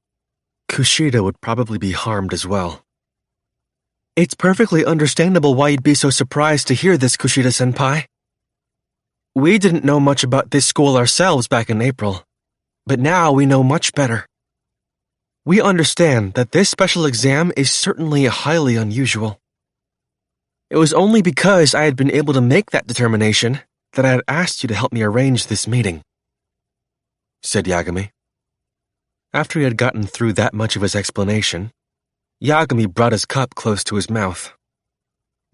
Kushida would probably be harmed as well. It's perfectly understandable why you'd be so surprised to hear this, Kushida-senpai. We didn't know much about this school ourselves back in April, but now we know much better. We understand that this special exam is certainly highly unusual. It was only because I had been able to make that determination that I had asked you to help me arrange this meeting, said Yagami. After he had gotten through that much of his explanation, Yagami brought his cup close to his mouth,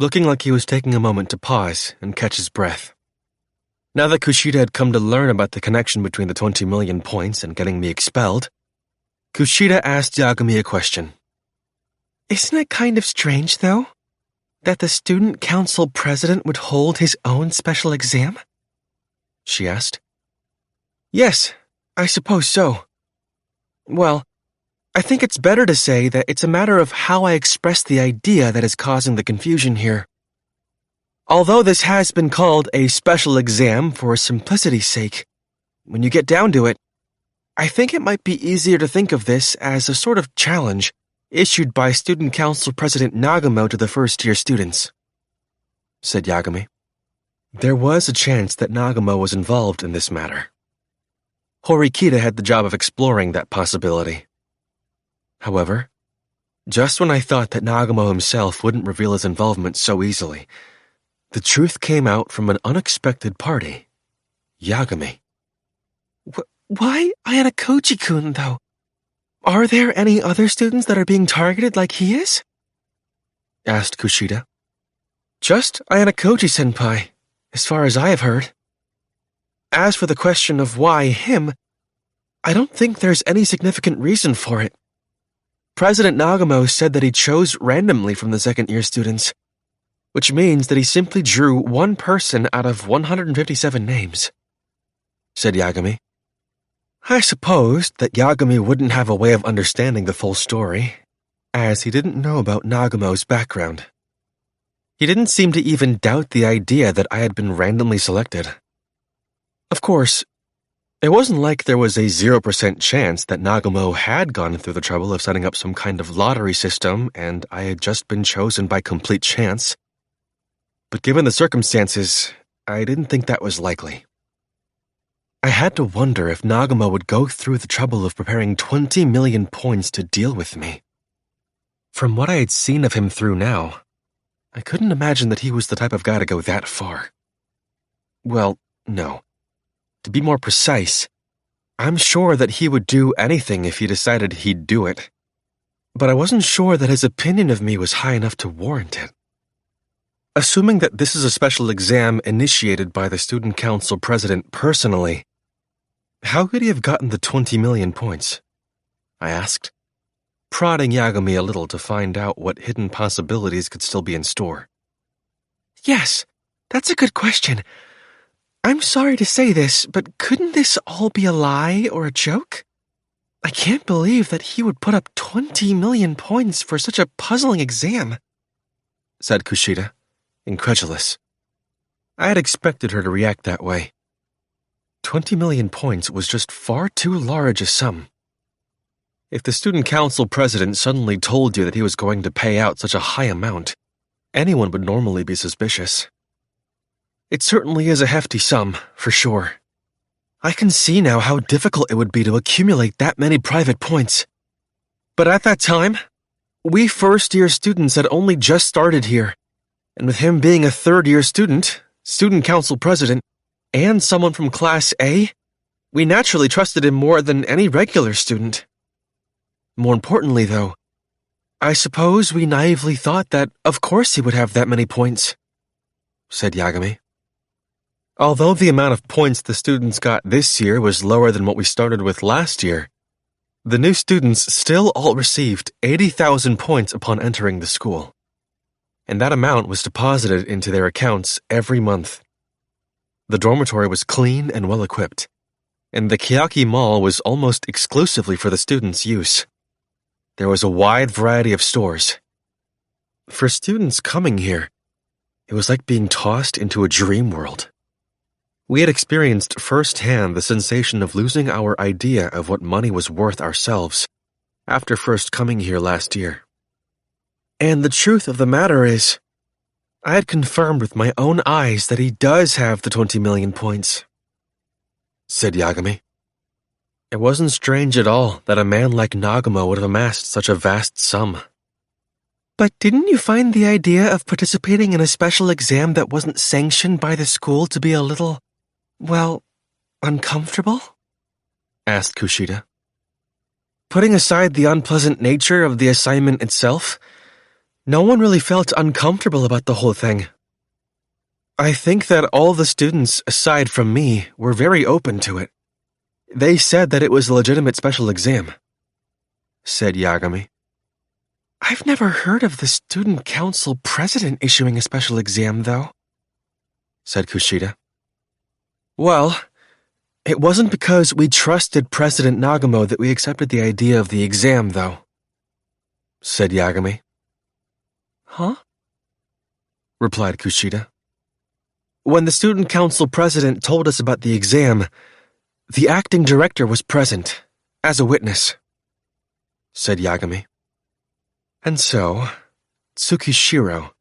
looking like he was taking a moment to pause and catch his breath. Now that Kushida had come to learn about the connection between the 20 million points and getting me expelled, Kushida asked Yagami a question. Isn't it kind of strange, though, that the student council president would hold his own special exam? She asked. Yes, I suppose so. Well, I think it's better to say that it's a matter of how I express the idea that is causing the confusion here. Although this has been called a special exam for simplicity's sake, when you get down to it, I think it might be easier to think of this as a sort of challenge issued by Student Council President Nagumo to the first-year students, said Yagami. There was a chance that Nagumo was involved in this matter. Horikita had the job of exploring that possibility. However, just when I thought that Nagumo himself wouldn't reveal his involvement so easily, the truth came out from an unexpected party, Yagami. Why Ayanokouji-kun, though? Are there any other students that are being targeted like he is? Asked Kushida. Just Ayanokouji-senpai, as far as I have heard. As for the question of why him, I don't think there's any significant reason for it. President Nagumo said that he chose randomly from the second-year students, which means that he simply drew one person out of 157 names, said Yagami. I supposed that Yagami wouldn't have a way of understanding the full story, as he didn't know about Nagumo's background. He didn't seem to even doubt the idea that I had been randomly selected. Of course, it wasn't like there was a 0% chance that Nagumo had gone through the trouble of setting up some kind of lottery system and I had just been chosen by complete chance. But given the circumstances, I didn't think that was likely. I had to wonder if Nagumo would go through the trouble of preparing 20 million points to deal with me. From what I had seen of him through now, I couldn't imagine that he was the type of guy to go that far. Well, no. To be more precise, I'm sure that he would do anything if he decided he'd do it. But I wasn't sure that his opinion of me was high enough to warrant it. Assuming that this is a special exam initiated by the student council president personally, how could he have gotten the 20 million points? I asked, prodding Yagami a little to find out what hidden possibilities could still be in store. Yes, that's a good question. I'm sorry to say this, but couldn't this all be a lie or a joke? I can't believe that he would put up 20 million points for such a puzzling exam, said Kushida, incredulous. I had expected her to react that way. 20 million points was just far too large a sum. If the student council president suddenly told you that he was going to pay out such a high amount, anyone would normally be suspicious. It certainly is a hefty sum, for sure. I can see now how difficult it would be to accumulate that many private points. But at that time, we first-year students had only just started here, and with him being a third-year student, student council president, and someone from Class A, we naturally trusted him more than any regular student. More importantly, though, I suppose we naively thought that of course he would have that many points, said Yagami. Although the amount of points the students got this year was lower than what we started with last year, The new students still all received 80,000 points upon entering the school, and that amount was deposited into their accounts every month. The dormitory was clean and well-equipped, and the Kiyaki Mall was almost exclusively for the students' use. There was a wide variety of stores. For students coming here, it was like being tossed into a dream world. We had experienced firsthand the sensation of losing our idea of what money was worth ourselves after first coming here last year. And the truth of the matter is, I had confirmed with my own eyes that he does have the 20 million points, said Yagami. It wasn't strange at all that a man like Nagumo would have amassed such a vast sum. But didn't you find the idea of participating in a special exam that wasn't sanctioned by the school to be a little, well, uncomfortable? Asked Kushida. Putting aside the unpleasant nature of the assignment itself, no one really felt uncomfortable about the whole thing. I think that all the students, aside from me, were very open to it. They said that it was a legitimate special exam, said Yagami. I've never heard of the student council president issuing a special exam, though, said Kushida. Well, it wasn't because we trusted President Nagumo that we accepted the idea of the exam, though, said Yagami. Huh? Replied Kushida. When the student council president told us about the exam, the acting director was present, as a witness, said Yagami. And so, Tsukishiro,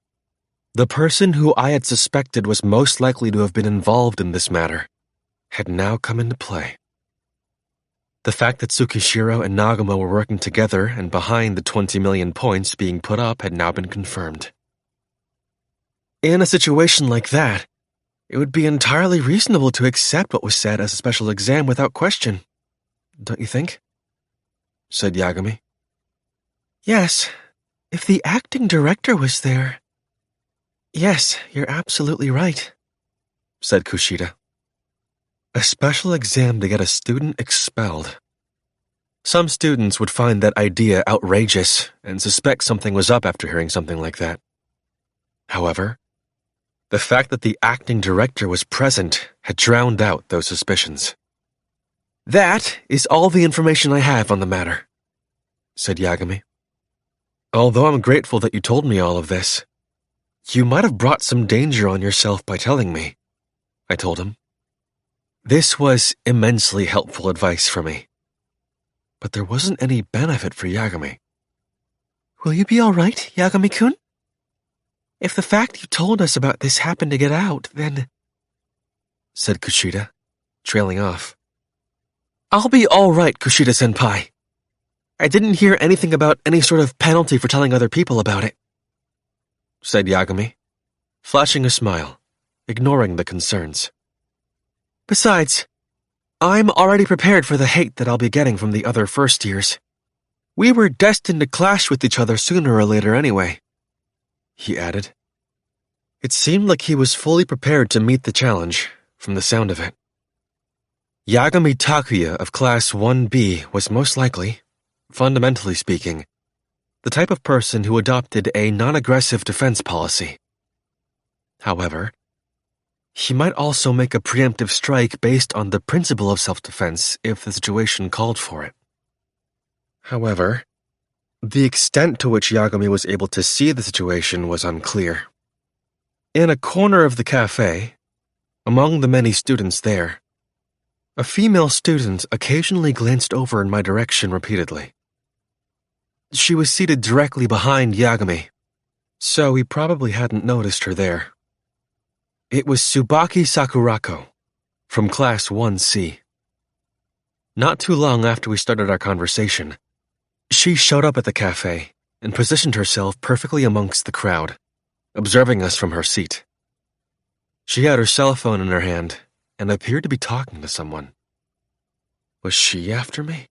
the person who I had suspected was most likely to have been involved in this matter, had now come into play. The fact that Tsukishiro and Nagumo were working together and behind the 20 million points being put up had now been confirmed. In a situation like that, it would be entirely reasonable to accept what was said as a special exam without question, don't you think? Said Yagami. Yes, if the acting director was there. Yes, you're absolutely right, said Kushida. A special exam to get a student expelled. Some students would find that idea outrageous and suspect something was up after hearing something like that. However, the fact that the acting director was present had drowned out those suspicions. That is all the information I have on the matter, said Yagami. Although I'm grateful that you told me all of this, you might have brought some danger on yourself by telling me, I told him. This was immensely helpful advice for me. But there wasn't any benefit for Yagami. Will you be all right, Yagami-kun? If the fact you told us about this happened to get out, then, said Kushida, trailing off. I'll be all right, Kushida-senpai. I didn't hear anything about any sort of penalty for telling other people about it, said Yagami, flashing a smile, ignoring the concerns. Besides, I'm already prepared for the hate that I'll be getting from the other first years. We were destined to clash with each other sooner or later anyway, he added. It seemed like he was fully prepared to meet the challenge, from the sound of it. Yagami Takuya of Class 1B was most likely, fundamentally speaking, the type of person who adopted a non-aggressive defense policy. However, he might also make a preemptive strike based on the principle of self-defense if the situation called for it. However, the extent to which Yagami was able to see the situation was unclear. In a corner of the cafe, among the many students there, a female student occasionally glanced over in my direction repeatedly. She was seated directly behind Yagami, so he probably hadn't noticed her there. It was Tsubaki Sakurako, from Class 1C. Not too long after we started our conversation, she showed up at the cafe and positioned herself perfectly amongst the crowd, observing us from her seat. She had her cell phone in her hand and appeared to be talking to someone. Was she after me?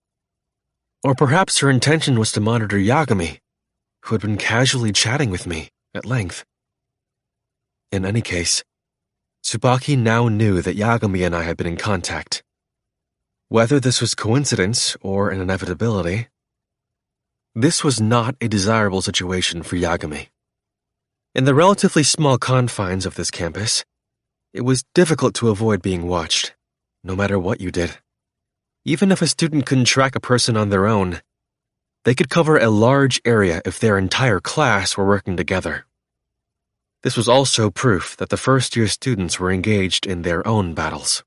Or perhaps her intention was to monitor Yagami, who had been casually chatting with me at length. In any case, Tsubaki now knew that Yagami and I had been in contact. Whether this was coincidence or an inevitability, this was not a desirable situation for Yagami. In the relatively small confines of this campus, it was difficult to avoid being watched, no matter what you did. Even if a student couldn't track a person on their own, they could cover a large area if their entire class were working together. This was also proof that the first-year students were engaged in their own battles.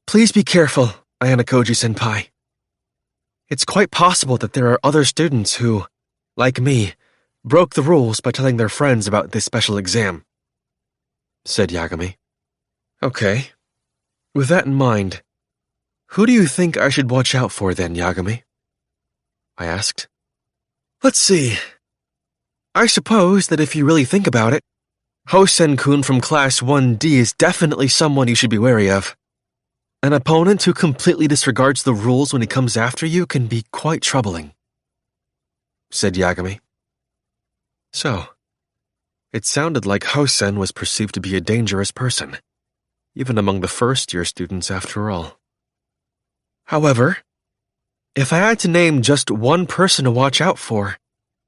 Please be careful, Ayanokouji-senpai. It's quite possible that there are other students who, like me, broke the rules by telling their friends about this special exam, said Yagami. Okay. With that in mind, who do you think I should watch out for then, Yagami? I asked. Let's see. I suppose that if you really think about it, Hosen-kun from Class 1D is definitely someone you should be wary of. An opponent who completely disregards the rules when he comes after you can be quite troubling, said Yagami. So, it sounded like Hosen was perceived to be a dangerous person, even among the first-year students after all. However, if I had to name just one person to watch out for,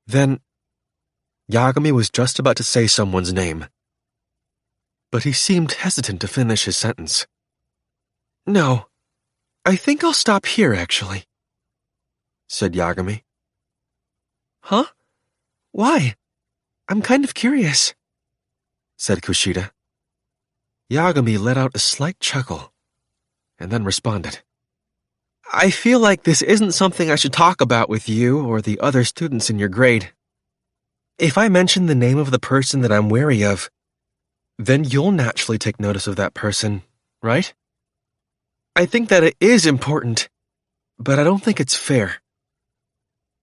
then Yagami was just about to say someone's name. But he seemed hesitant to finish his sentence. No, I think I'll stop here, actually, said Yagami. Huh? Why? I'm kind of curious, said Kushida. Yagami let out a slight chuckle, and then responded. I feel like this isn't something I should talk about with you or the other students in your grade. If I mention the name of the person that I'm wary of, then you'll naturally take notice of that person, right? I think that it is important, but I don't think it's fair.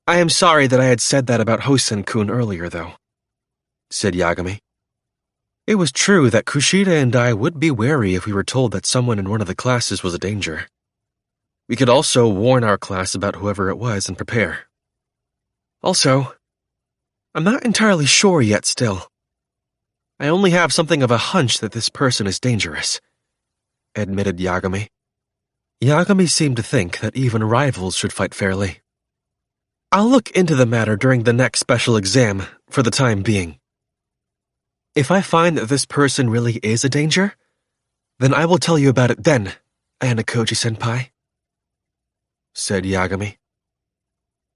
I am sorry that I had said that about Hosen-kun earlier, though, said Yagami. It was true that Kushida and I would be wary if we were told that someone in one of the classes was a danger. We could also warn our class about whoever it was and prepare. Also, I'm not entirely sure yet still. I only have something of a hunch that this person is dangerous, admitted Yagami. Yagami seemed to think that even rivals should fight fairly. I'll look into the matter during the next special exam for the time being. If I find that this person really is a danger, then I will tell you about it then, Ayanokouji-senpai, said Yagami,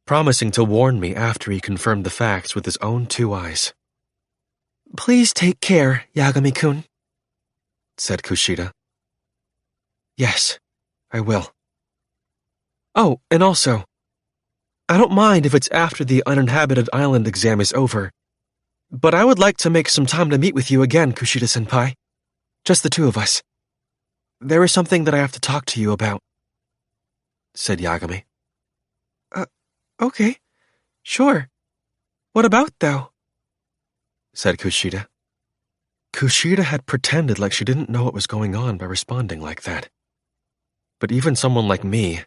promising to warn me after he confirmed the facts with his own 2 eyes. Please take care, Yagami-kun, said Kushida. Yes, I will. Oh, and also, I don't mind if it's after the uninhabited island exam is over, but I would like to make some time to meet with you again, Kushida-senpai. Just the 2 of us. There is something that I have to talk to you about, said Yagami. Okay. Sure. What about, though? Said Kushida. Kushida had pretended like she didn't know what was going on by responding like that. But even someone like me,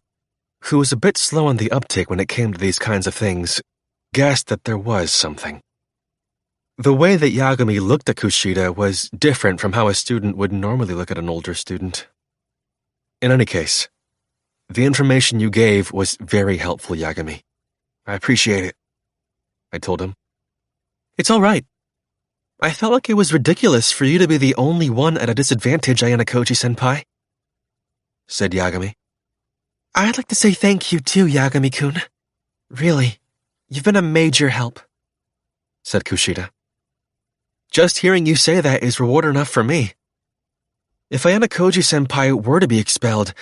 who was a bit slow on the uptake when it came to these kinds of things, guessed that there was something. The way that Yagami looked at Kushida was different from how a student would normally look at an older student. In any case, the information you gave was very helpful, Yagami. I appreciate it, I told him. It's all right. I felt like it was ridiculous for you to be the only one at a disadvantage, Ayanokouji-senpai, said Yagami. I'd like to say thank you too, Yagami-kun. Really, you've been a major help, said Kushida. Just hearing you say that is reward enough for me. If Ayanokouji-senpai were to be expelled,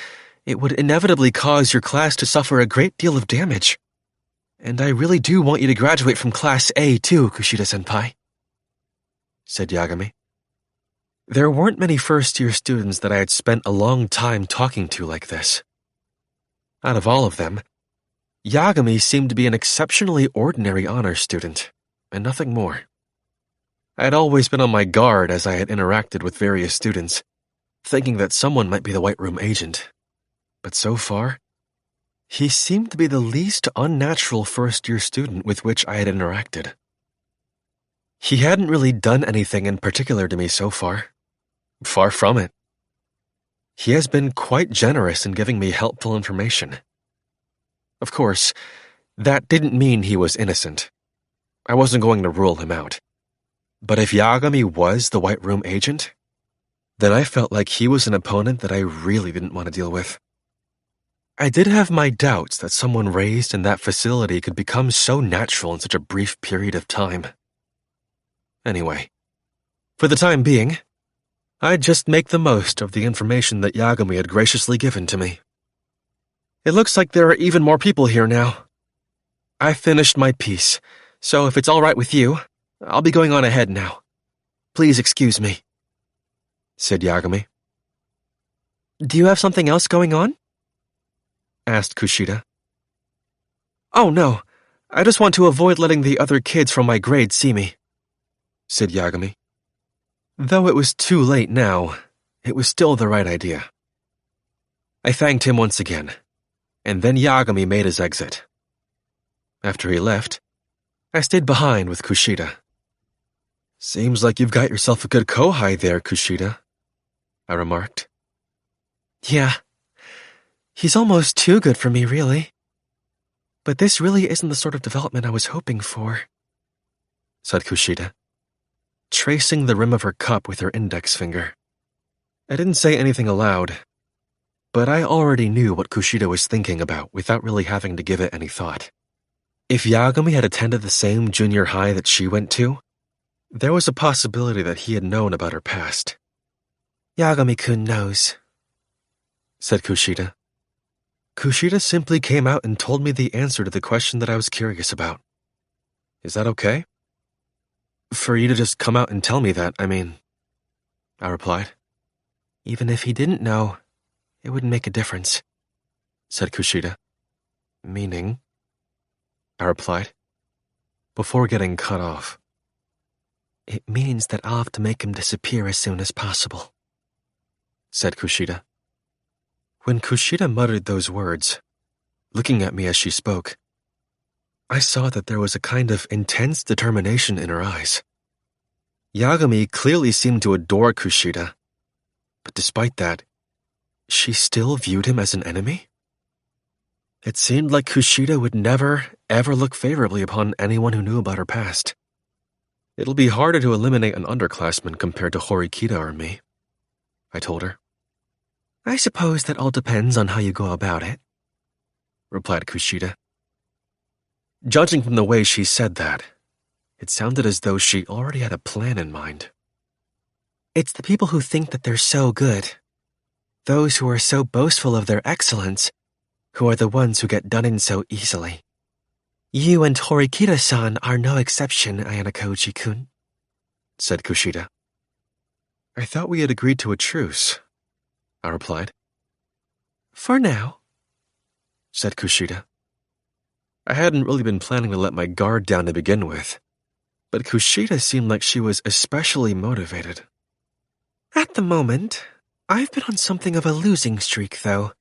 it would inevitably cause your class to suffer a great deal of damage. And I really do want you to graduate from Class A too, Kushida-senpai, said Yagami. There weren't many first-year students that I had spent a long time talking to like this. Out of all of them, Yagami seemed to be an exceptionally ordinary honors student, and nothing more. I had always been on my guard as I had interacted with various students, thinking that someone might be the White Room agent. But so far, he seemed to be the least unnatural first-year student with which I had interacted. He hadn't really done anything in particular to me so far. Far from it. He has been quite generous in giving me helpful information. Of course, that didn't mean he was innocent. I wasn't going to rule him out. But if Yagami was the White Room agent, then I felt like he was an opponent that I really didn't want to deal with. I did have my doubts that someone raised in that facility could become so natural in such a brief period of time. Anyway, for the time being, I'd just make the most of the information that Yagami had graciously given to me. It looks like there are even more people here now. I finished my piece, so if it's all right with you, I'll be going on ahead now. Please excuse me, said Yagami. Do you have something else going on? Asked Kushida. Oh no, I just want to avoid letting the other kids from my grade see me, said Yagami. Though it was too late now, it was still the right idea. I thanked him once again, and then Yagami made his exit. After he left, I stayed behind with Kushida. Seems like you've got yourself a good kohai there, Kushida, I remarked. Yeah, he's almost too good for me, really. But this really isn't the sort of development I was hoping for, said Kushida, tracing the rim of her cup with her index finger. I didn't say anything aloud, but I already knew what Kushida was thinking about without really having to give it any thought. If Yagami had attended the same junior high that she went to, there was a possibility that he had known about her past. Yagami-kun knows, said Kushida. Kushida simply came out and told me the answer to the question that I was curious about. Is that okay? For you to just come out and tell me that, I mean, I replied. Even if he didn't know, it wouldn't make a difference, said Kushida. Meaning? I replied, before getting cut off. It means that I'll have to make him disappear as soon as possible, said Kushida. When Kushida muttered those words, looking at me as she spoke, I saw that there was a kind of intense determination in her eyes. Yagami clearly seemed to adore Kushida, but despite that, she still viewed him as an enemy? It seemed like Kushida would never, ever look favorably upon anyone who knew about her past. It'll be harder to eliminate an underclassman compared to Horikita or me, I told her. I suppose that all depends on how you go about it, replied Kushida. Judging from the way she said that, it sounded as though she already had a plan in mind. It's the people who think that they're so good, those who are so boastful of their excellence, who are the ones who get done in so easily. You and Horikita-san are no exception, Ayanokouji-kun, said Kushida. I thought we had agreed to a truce, I replied. For now, said Kushida. I hadn't really been planning to let my guard down to begin with, but Kushida seemed like she was especially motivated. At the moment, I've been on something of a losing streak, though,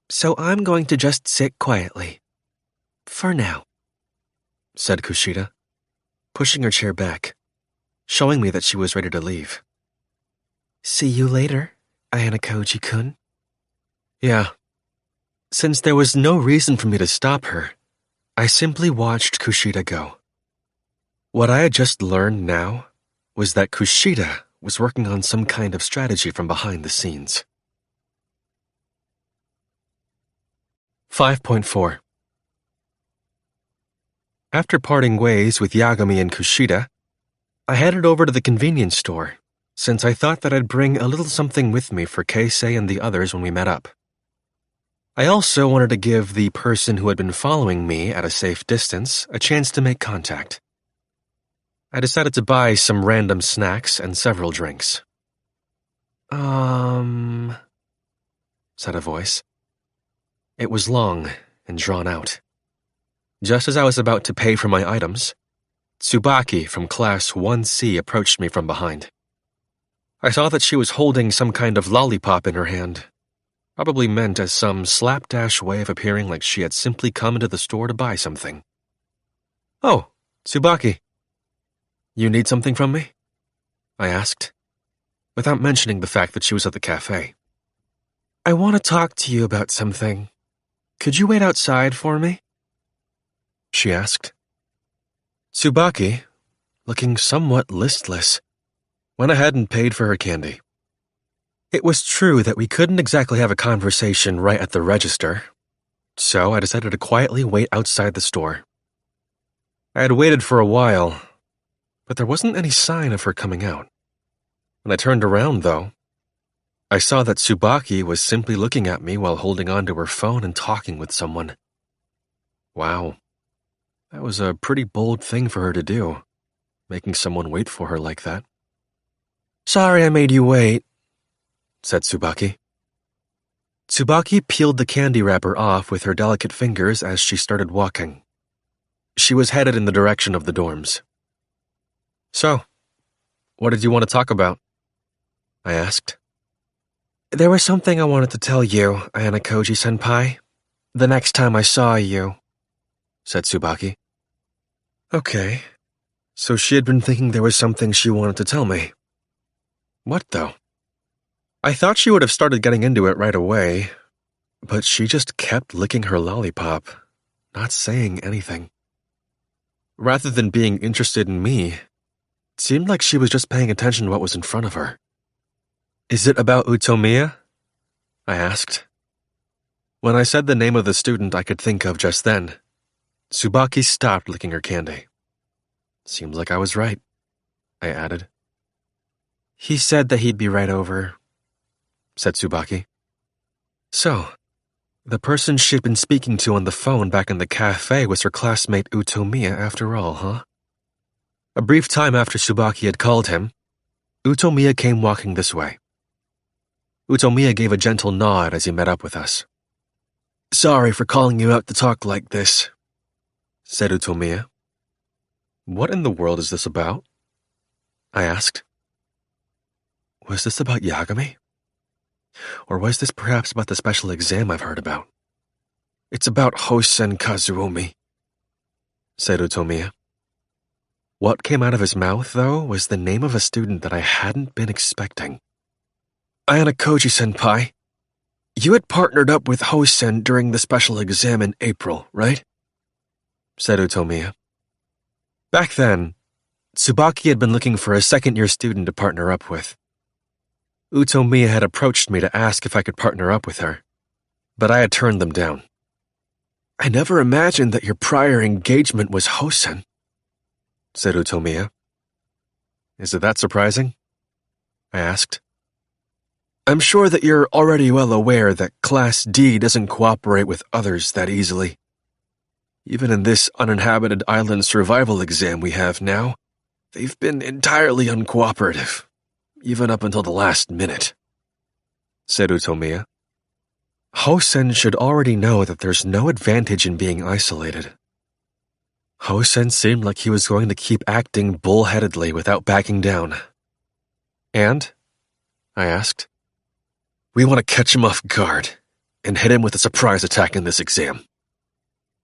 so I'm going to just sit quietly. For now, said Kushida, pushing her chair back, showing me that she was ready to leave. See you later, Ayanokouji-kun. Yeah. Since there was no reason for me to stop her, I simply watched Kushida go. What I had just learned now was that Kushida was working on some kind of strategy from behind the scenes. 5.4 After parting ways with Yagami and Kushida, I headed over to the convenience store, since I thought that I'd bring a little something with me for Keisei and the others when we met up. I also wanted to give the person who had been following me at a safe distance a chance to make contact. I decided to buy some random snacks and several drinks. Said a voice. It was long and drawn out. Just as I was about to pay for my items, Tsubaki from Class 1C approached me from behind. I saw that she was holding some kind of lollipop in her hand, probably meant as some slapdash way of appearing like she had simply come into the store to buy something. Oh, Tsubaki. You need something from me? I asked, without mentioning the fact that she was at the cafe. I want to talk to you about something. Could you wait outside for me? She asked. Tsubaki, looking somewhat listless, went ahead and paid for her candy. It was true that we couldn't exactly have a conversation right at the register, so I decided to quietly wait outside the store. I had waited for a while, but there wasn't any sign of her coming out. When I turned around, though, I saw that Tsubaki was simply looking at me while holding onto her phone and talking with someone. Wow, that was a pretty bold thing for her to do, making someone wait for her like that. Sorry I made you wait, said Tsubaki. Tsubaki peeled the candy wrapper off with her delicate fingers as she started walking. She was headed in the direction of the dorms. So, what did you want to talk about? I asked. There was something I wanted to tell you, Ayanokouji-senpai, the next time I saw you, said Tsubaki. Okay, so she had been thinking there was something she wanted to tell me. What, though? I thought she would have started getting into it right away, but she just kept licking her lollipop, not saying anything. Rather than being interested in me, it seemed like she was just paying attention to what was in front of her. Is it about Utomiya? I asked. When I said the name of the student I could think of just then, Tsubaki stopped licking her candy. Seems like I was right, I added. He said that he'd be right over, said Tsubaki. So, the person she'd been speaking to on the phone back in the cafe was her classmate Utomiya after all, huh? A brief time after Tsubaki had called him, Utomiya came walking this way. Utomiya gave a gentle nod as he met up with us. Sorry for calling you out to talk like this, said Utomiya. What in the world is this about? I asked. Was this about Yagami? Or was this perhaps about the special exam I've heard about? It's about Hosen Kazuomi, said Utomiya. What came out of his mouth, though, was the name of a student that I hadn't been expecting. Ayanokouji-senpai, you had partnered up with Hosen during the special exam in April, right? Said Utomiya. Back then, Tsubaki had been looking for a second-year student to partner up with. Utomiya had approached me to ask if I could partner up with her, but I had turned them down. I never imagined that your prior engagement was Hosen, said Utomiya. Is it that surprising? I asked. I'm sure that you're already well aware that Class D doesn't cooperate with others that easily. Even in this uninhabited island survival exam we have now, they've been entirely uncooperative, even up until the last minute, said Utomiya. Hosen should already know that there's no advantage in being isolated. Hosen seemed like he was going to keep acting bullheadedly without backing down. And? I asked. We want to catch him off guard and hit him with a surprise attack in this exam,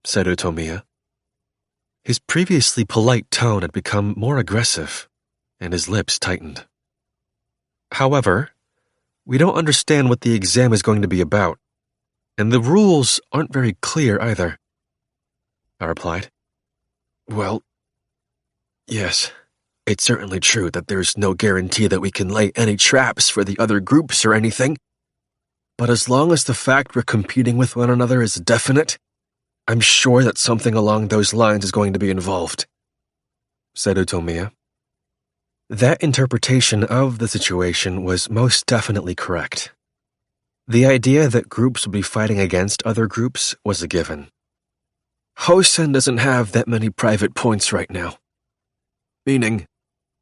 said Utomiya. His previously polite tone had become more aggressive, and his lips tightened. However, we don't understand what the exam is going to be about, and the rules aren't very clear either, I replied. Well, yes, it's certainly true that there's no guarantee that we can lay any traps for the other groups or anything, but as long as the fact we're competing with one another is definite, I'm sure that something along those lines is going to be involved, said Utomiya. That interpretation of the situation was most definitely correct. The idea that groups would be fighting against other groups was a given. Hosen doesn't have that many private points right now. Meaning,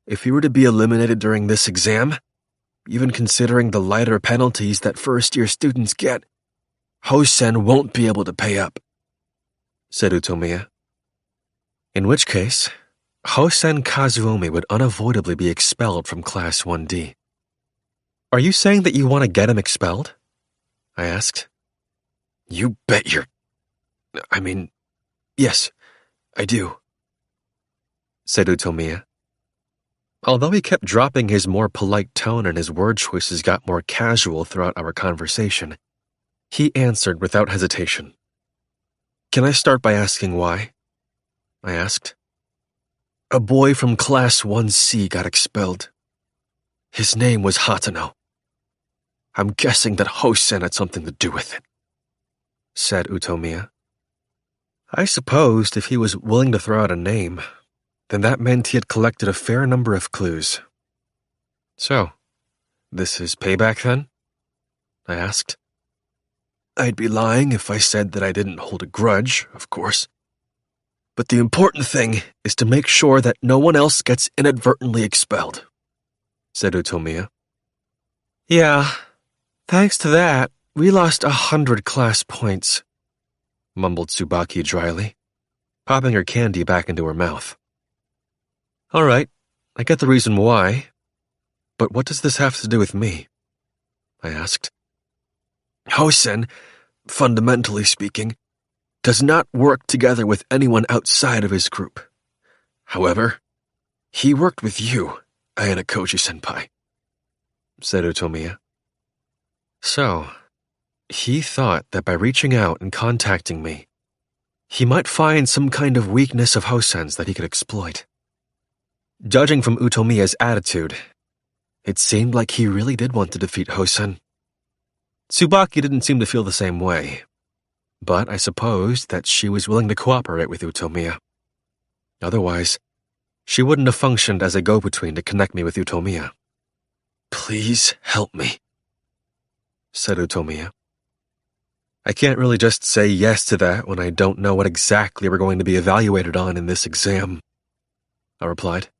if he were to be eliminated during this exam, even considering the lighter penalties that first-year students get, Hosen won't be able to pay up, said Utomiya. In which case, Hosen Kazuomi would unavoidably be expelled from Class 1D. Are you saying that you want to get him expelled? I asked. You bet yes, I do, said Utomiya. Although he kept dropping his more polite tone and his word choices got more casual throughout our conversation, He answered without hesitation. Can I start by asking why? I asked. A boy from Class 1C got expelled. His name was Hatano. I'm guessing that Hosen had something to do with it, said Utomiya. I supposed if he was willing to throw out a name, then that meant he had collected a fair number of clues. So, this is payback then? I asked. I'd be lying if I said that I didn't hold a grudge, of course. But the important thing is to make sure that no one else gets inadvertently expelled, said Utomiya. Yeah, thanks to that, we lost 100 class points, mumbled Tsubaki dryly, popping her candy back into her mouth. All right, I get the reason why, but what does this have to do with me? I asked. Hosen, fundamentally speaking, does not work together with anyone outside of his group. However, he worked with you, Ayanokouji-senpai, said Utomiya. So, he thought that by reaching out and contacting me, he might find some kind of weakness of Hosen's that he could exploit. Judging from Utomiya's attitude, it seemed like he really did want to defeat Hosen. Tsubaki didn't seem to feel the same way, but I supposed that she was willing to cooperate with Utomiya. Otherwise, she wouldn't have functioned as a go-between to connect me with Utomiya. Please help me, said Utomiya. I can't really just say yes to that when I don't know what exactly we're going to be evaluated on in this exam, I replied.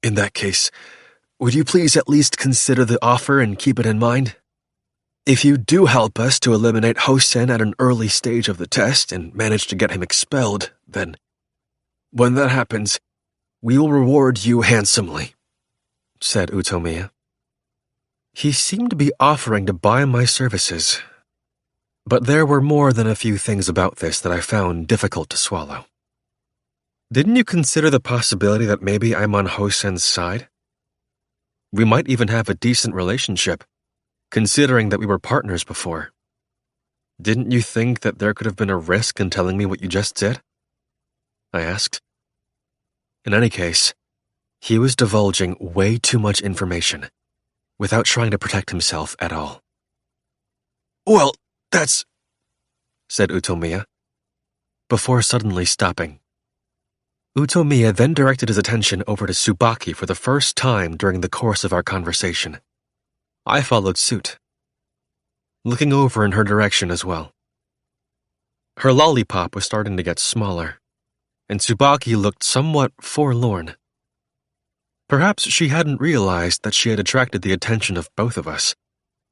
In that case, would you please at least consider the offer and keep it in mind? If you do help us to eliminate Hosen at an early stage of the test and manage to get him expelled, then, when that happens, we will reward you handsomely, said Utomiya. He seemed to be offering to buy my services, but there were more than a few things about this that I found difficult to swallow. Didn't you consider the possibility that maybe I'm on Hosen's side? We might even have a decent relationship, considering that we were partners before. Didn't you think that there could have been a risk in telling me what you just did? I asked. In any case, he was divulging way too much information, without trying to protect himself at all. Well, that's... said Utomiya, before suddenly stopping. Utomiya then directed his attention over to Tsubaki for the first time during the course of our conversation. I followed suit, looking over in her direction as well. Her lollipop was starting to get smaller, and Tsubaki looked somewhat forlorn. Perhaps she hadn't realized that she had attracted the attention of both of us,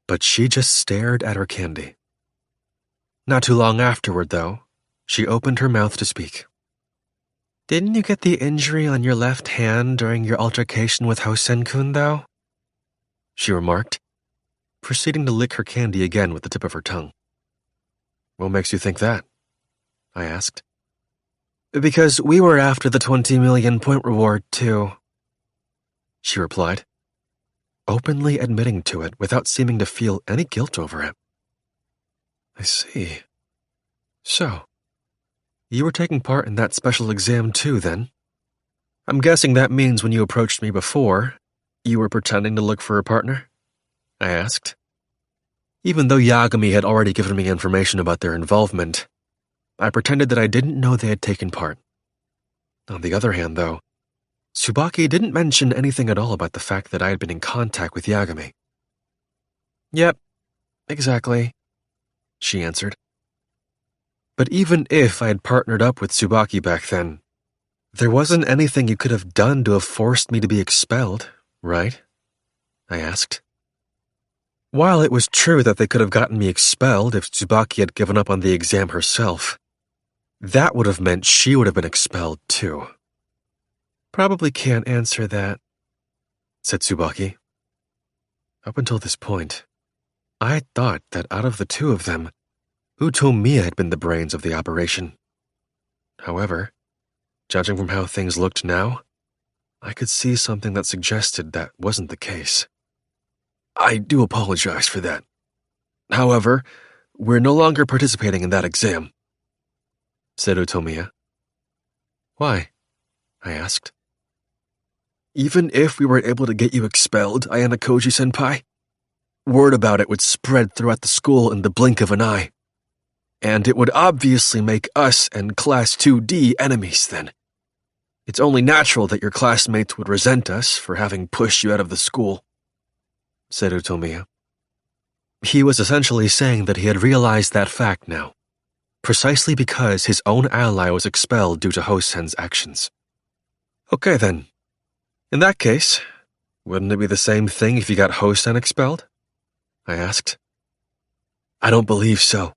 but she just stared at her candy. Not too long afterward, though, she opened her mouth to speak. Didn't you get the injury on your left hand during your altercation with Hosen-kun, though? She remarked, proceeding to lick her candy again with the tip of her tongue. What makes you think that? I asked. Because we were after the 20 million point reward, too, she replied, openly admitting to it without seeming to feel any guilt over it. I see. So, you were taking part in that special exam too, then? I'm guessing that means when you approached me before, you were pretending to look for a partner? I asked. Even though Yagami had already given me information about their involvement, I pretended that I didn't know they had taken part. On the other hand, though, Tsubaki didn't mention anything at all about the fact that I had been in contact with Yagami. Yep, exactly, she answered. But even if I had partnered up with Tsubaki back then, there wasn't anything you could have done to have forced me to be expelled, right? I asked. While it was true that they could have gotten me expelled if Tsubaki had given up on the exam herself, that would have meant she would have been expelled too. Probably can't answer that, said Tsubaki. Up until this point, I had thought that out of the two of them, Utomiya had been the brains of the operation. However, judging from how things looked now, I could see something that suggested that wasn't the case. I do apologize for that. However, we're no longer participating in that exam, said Otomiya. Why? I asked. Even if we were able to get you expelled, Ayanokouji-senpai, word about it would spread throughout the school in the blink of an eye. And it would obviously make us and Class 2D enemies then. It's only natural that your classmates would resent us for having pushed you out of the school, said Otomiya. He was essentially saying that he had realized that fact now, precisely because his own ally was expelled due to Hosen's actions. Okay then. In that case, wouldn't it be the same thing if you got Hosen expelled? I asked. I don't believe so.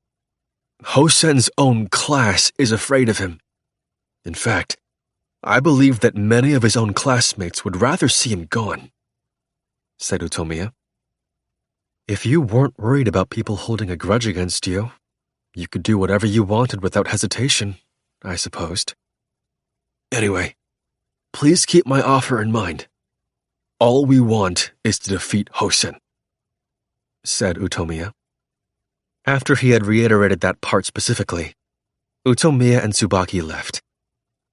Hosen's own class is afraid of him. In fact, I believe that many of his own classmates would rather see him gone, said Otomiya. If you weren't worried about people holding a grudge against you, you could do whatever you wanted without hesitation, I supposed. Anyway, please keep my offer in mind. All we want is to defeat Hosen, said Otomiya. After he had reiterated that part specifically, Otomiya and Tsubaki left,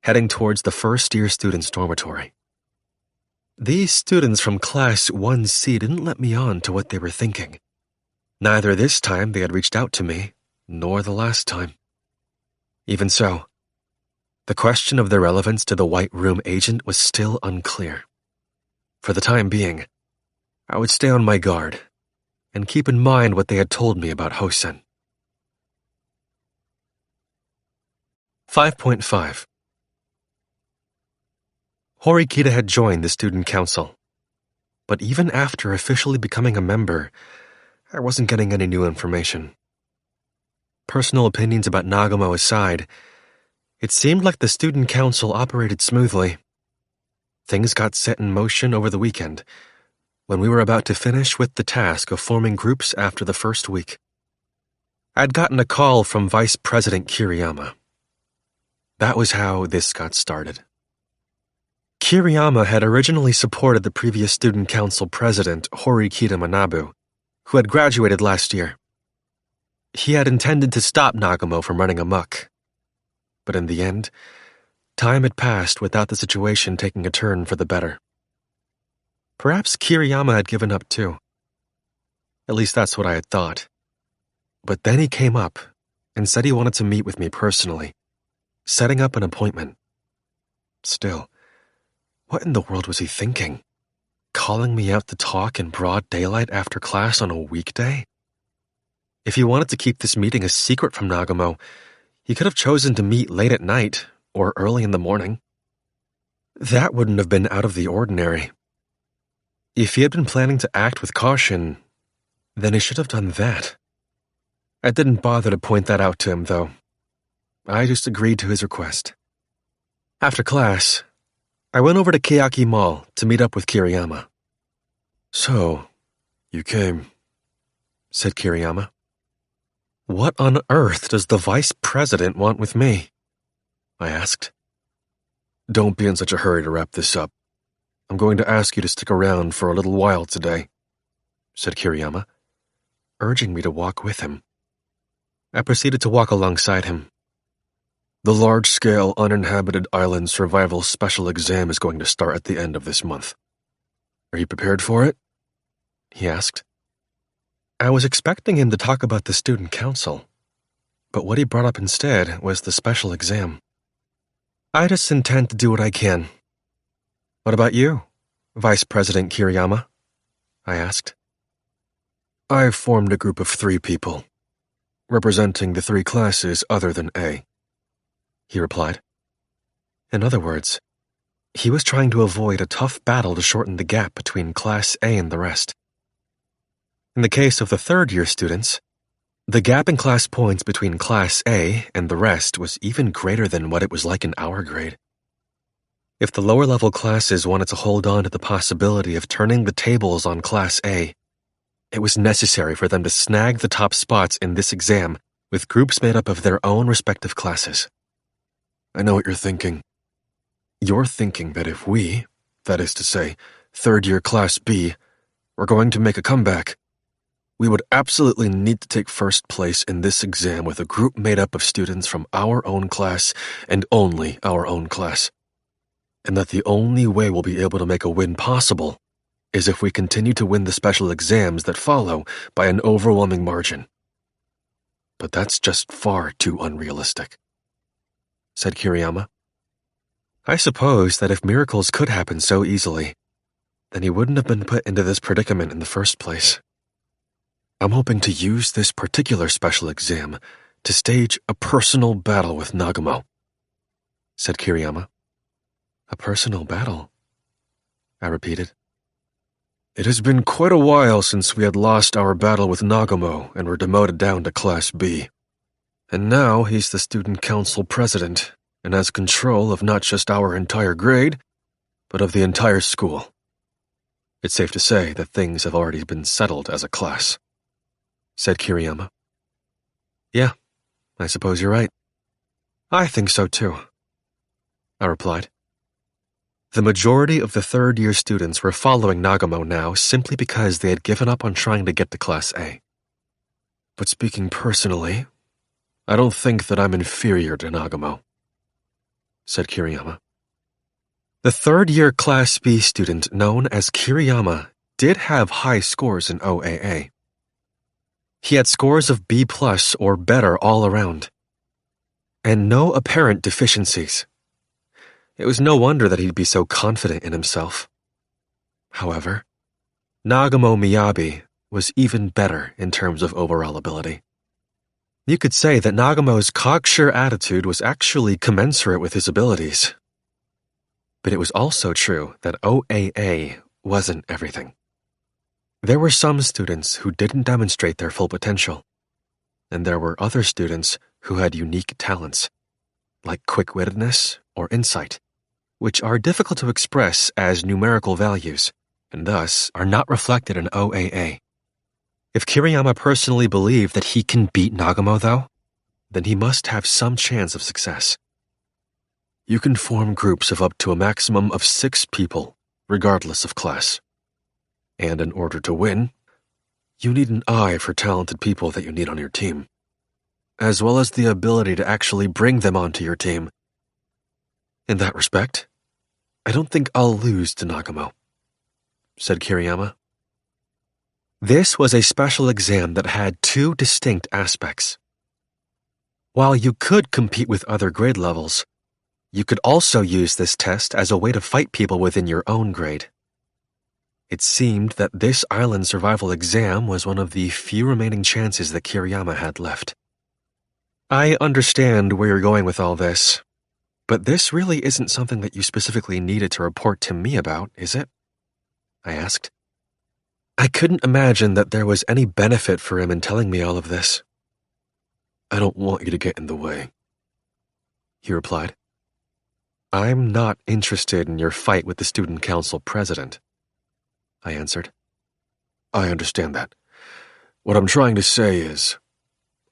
heading towards the first-year students' dormitory. These students from Class 1C didn't let me on to what they were thinking. Neither this time they had reached out to me, nor the last time. Even so, the question of their relevance to the White Room agent was still unclear. For the time being, I would stay on my guard and keep in mind what they had told me about Hosen. 5.5 Horikita had joined the student council, but even after officially becoming a member, I wasn't getting any new information. Personal opinions about Nagumo aside, it seemed like the student council operated smoothly. Things got set in motion over the weekend, when we were about to finish with the task of forming groups after the first week. I'd gotten a call from Vice President Kiriyama. That was how this got started. Kiriyama had originally supported the previous student council president, Horikita Manabu, who had graduated last year. He had intended to stop Nagumo from running amok. But in the end, time had passed without the situation taking a turn for the better. Perhaps Kiriyama had given up too. At least that's what I had thought. But then he came up and said he wanted to meet with me personally, setting up an appointment. Still, what in the world was he thinking? Calling me out to talk in broad daylight after class on a weekday? If he wanted to keep this meeting a secret from Nagumo, he could have chosen to meet late at night or early in the morning. That wouldn't have been out of the ordinary. If he had been planning to act with caution, then he should have done that. I didn't bother to point that out to him, though. I just agreed to his request. After class, I went over to Keaki Mall to meet up with Kiriyama. So, you came, said Kiriyama. What on earth does the vice president want with me? I asked. Don't be in such a hurry to wrap this up. I'm going to ask you to stick around for a little while today, said Kiriyama, urging me to walk with him. I proceeded to walk alongside him. The large-scale uninhabited island survival special exam is going to start at the end of this month. Are you prepared for it? He asked. I was expecting him to talk about the student council, but what he brought up instead was the special exam. I just intend to do what I can. What about you, Vice President Kiriyama? I asked. I've formed a group of 3 people, representing the 3 classes other than A, he replied. In other words, he was trying to avoid a tough battle to shorten the gap between Class A and the rest. In the case of the third-year students, the gap in class points between Class A and the rest was even greater than what it was like in our grade. If the lower-level classes wanted to hold on to the possibility of turning the tables on Class A, it was necessary for them to snag the top spots in this exam with groups made up of their own respective classes. I know what you're thinking. You're thinking that if we, that is to say, third-year Class B, were going to make a comeback, We would absolutely need to take first place in this exam with a group made up of students from our own class and only our own class. And that the only way we'll be able to make a win possible is if we continue to win the special exams that follow by an overwhelming margin. But that's just far too unrealistic, said Kiriyama. I suppose that if miracles could happen so easily, then he wouldn't have been put into this predicament in the first place. I'm hoping to use this particular special exam to stage a personal battle with Nagumo, said Kiriyama. A personal battle? I repeated. It has been quite a while since we had lost our battle with Nagumo and were demoted down to Class B. And now he's the student council president and has control of not just our entire grade, but of the entire school. It's safe to say that things have already been settled as a class, said Kiriyama. Yeah, I suppose you're right. I think so too, I replied. The majority of the third-year students were following Nagumo now simply because they had given up on trying to get to Class A. But speaking personally, I don't think that I'm inferior to Nagumo, said Kiriyama. The third-year Class B student known as Kiriyama did have high scores in OAA. He had scores of B+ or better all around, and no apparent deficiencies. It was no wonder that he'd be so confident in himself. However, Nagumo Miyabi was even better in terms of overall ability. You could say that Nagumo's cocksure attitude was actually commensurate with his abilities. But it was also true that OAA wasn't everything. There were some students who didn't demonstrate their full potential, and there were other students who had unique talents, like quick-wittedness or insight, which are difficult to express as numerical values, and thus are not reflected in OAA. If Kiriyama personally believed that he can beat Nagumo, though, then he must have some chance of success. You can form groups of up to a maximum of 6 people, regardless of class. And in order to win, you need an eye for talented people that you need on your team, as well as the ability to actually bring them onto your team. In that respect, I don't think I'll lose to Nagumo, said Kiriyama. This was a special exam that had 2 distinct aspects. While you could compete with other grade levels, you could also use this test as a way to fight people within your own grade. It seemed that this island survival exam was one of the few remaining chances that Kiriyama had left. I understand where you're going with all this, but this really isn't something that you specifically needed to report to me about, is it? I asked. I couldn't imagine that there was any benefit for him in telling me all of this. I don't want you to get in the way, he replied. I'm not interested in your fight with the student council president, I answered. I understand that. What I'm trying to say is,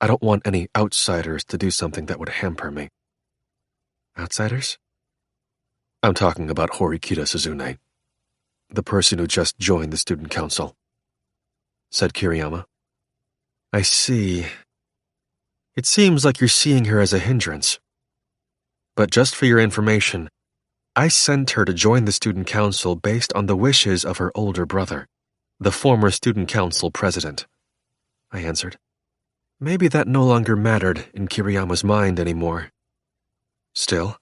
I don't want any outsiders to do something that would hamper me. Outsiders? I'm talking about Horikita Suzune, the person who just joined the student council, said Kiriyama. I see. It seems like you're seeing her as a hindrance. But just for your information, I sent her to join the student council based on the wishes of her older brother, the former student council president, I answered. Maybe that no longer mattered in Kiriyama's mind anymore. Still,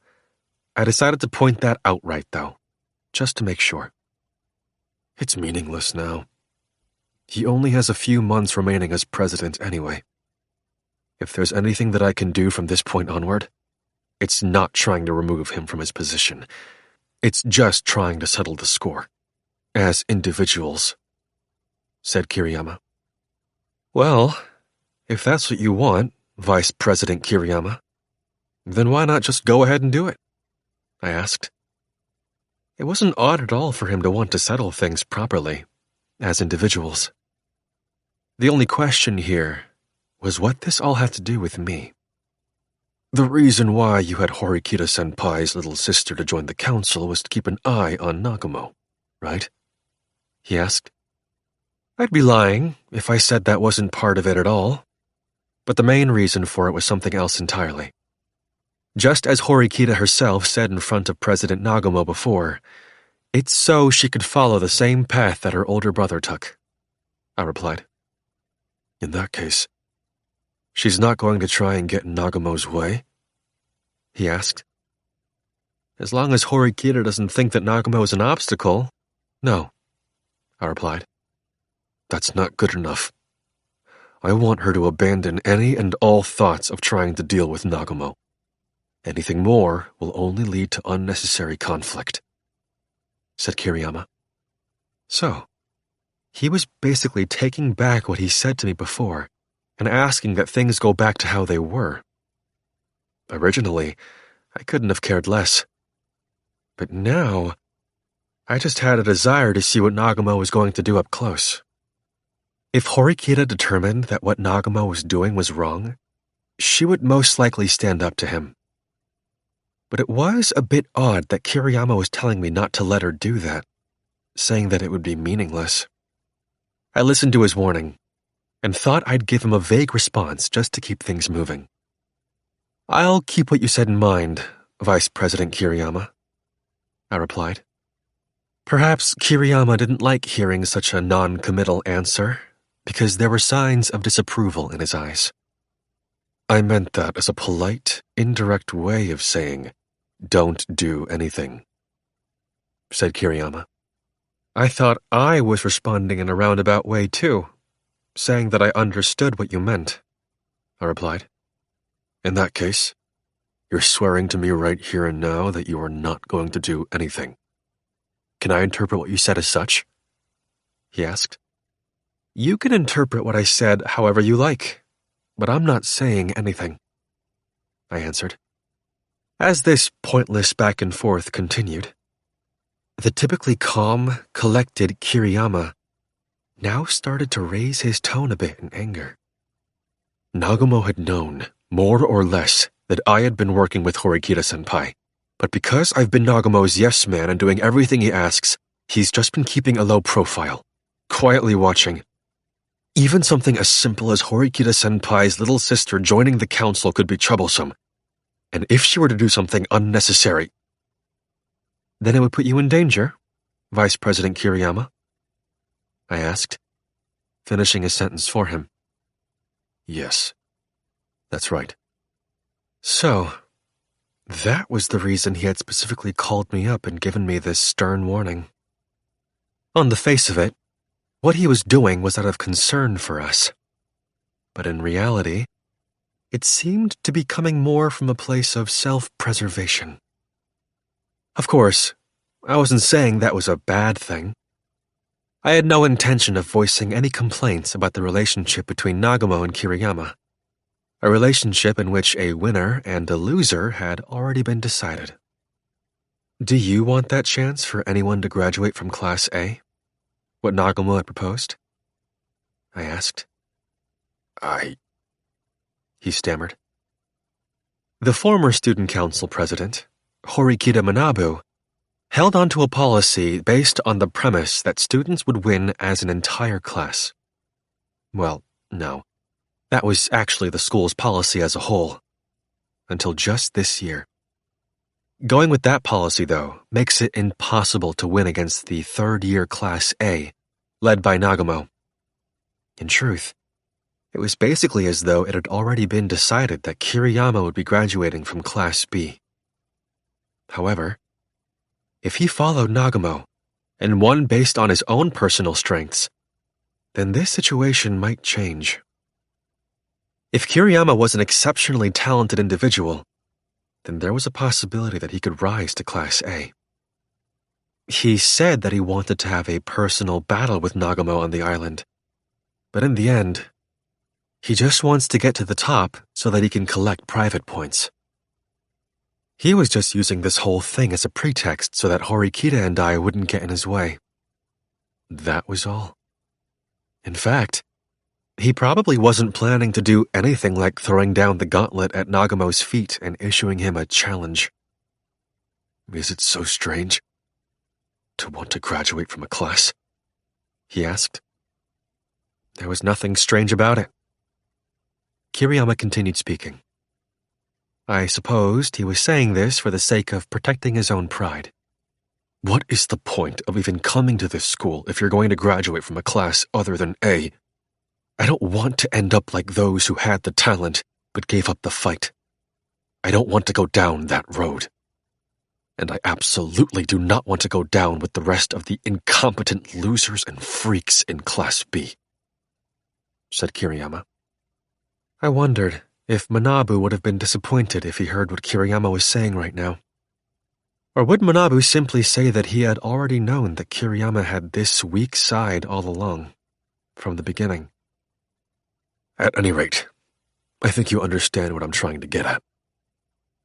I decided to point that out right, though, just to make sure. It's meaningless now. He only has a few months remaining as president anyway. If there's anything that I can do from this point onward, it's not trying to remove him from his position. It's just trying to settle the score, as individuals, said Kiriyama. Well, if that's what you want, Vice President Kiriyama, then why not just go ahead and do it? I asked. It wasn't odd at all for him to want to settle things properly, as individuals. The only question here was what this all had to do with me. The reason why you had Horikita-senpai's little sister to join the council was to keep an eye on Nagumo, right? He asked. I'd be lying if I said that wasn't part of it at all, but the main reason for it was something else entirely. Just as Horikita herself said in front of President Nagumo before, it's so she could follow the same path that her older brother took, I replied. In that case, she's not going to try and get in Nagumo's way? He asked. As long as Horikita doesn't think that Nagumo is an obstacle, no, I replied. That's not good enough. I want her to abandon any and all thoughts of trying to deal with Nagumo. Anything more will only lead to unnecessary conflict, said Kiriyama. So, he was basically taking back what he said to me before and asking that things go back to how they were. Originally, I couldn't have cared less. But now, I just had a desire to see what Nagumo was going to do up close. If Horikita determined that what Nagumo was doing was wrong, she would most likely stand up to him. But it was a bit odd that Kiriyama was telling me not to let her do that, saying that it would be meaningless. I listened to his warning and thought I'd give him a vague response just to keep things moving. I'll keep what you said in mind, Vice President Kiriyama, I replied. Perhaps Kiriyama didn't like hearing such a non-committal answer because there were signs of disapproval in his eyes. I meant that as a polite, indirect way of saying, don't do anything, said Kiriyama. I thought I was responding in a roundabout way too, saying that I understood what you meant, I replied. In that case, you're swearing to me right here and now that you are not going to do anything. Can I interpret what you said as such? He asked. You can interpret what I said however you like, but I'm not saying anything, I answered. As this pointless back and forth continued, the typically calm, collected Kiriyama now started to raise his tone a bit in anger. Nagumo had known, more or less, that I had been working with Horikita-senpai, but because I've been Nagumo's yes man and doing everything he asks, he's just been keeping a low profile, quietly watching. Even something as simple as Horikita-senpai's little sister joining the council could be troublesome, and if she were to do something unnecessary, then it would put you in danger, Vice President Kiriyama? I asked, finishing his sentence for him. Yes, that's right. So, that was the reason he had specifically called me up and given me this stern warning. On the face of it, what he was doing was out of concern for us. But in reality, it seemed to be coming more from a place of self-preservation. Of course, I wasn't saying that was a bad thing. I had no intention of voicing any complaints about the relationship between Nagumo and Kiriyama, a relationship in which a winner and a loser had already been decided. Do you want that chance for anyone to graduate from Class A? What Nagumo had proposed? I asked. He stammered. The former student council president, Horikita Manabu, held onto a policy based on the premise that students would win as an entire class. Well, no. That was actually the school's policy as a whole. Until just this year. Going with that policy, though, makes it impossible to win against the third-year Class A, led by Nagumo. In truth, it was basically as though it had already been decided that Kiriyama would be graduating from Class B. However, if he followed Nagumo and won based on his own personal strengths, then this situation might change. If Kiriyama was an exceptionally talented individual, then there was a possibility that he could rise to Class A. He said that he wanted to have a personal battle with Nagumo on the island, but in the end, he just wants to get to the top so that he can collect private points. He was just using this whole thing as a pretext so that Horikita and I wouldn't get in his way. That was all. In fact, he probably wasn't planning to do anything like throwing down the gauntlet at Nagumo's feet and issuing him a challenge. Is it so strange to want to graduate from a class? He asked. There was nothing strange about it. Kiriyama continued speaking. I supposed he was saying this for the sake of protecting his own pride. What is the point of even coming to this school if you're going to graduate from a class other than A? I don't want to end up like those who had the talent but gave up the fight. I don't want to go down that road. And I absolutely do not want to go down with the rest of the incompetent losers and freaks in Class B, said Kiriyama. I wondered if Manabu would have been disappointed if he heard what Kiriyama was saying right now. Or would Manabu simply say that he had already known that Kiriyama had this weak side all along, from the beginning? At any rate, I think you understand what I'm trying to get at,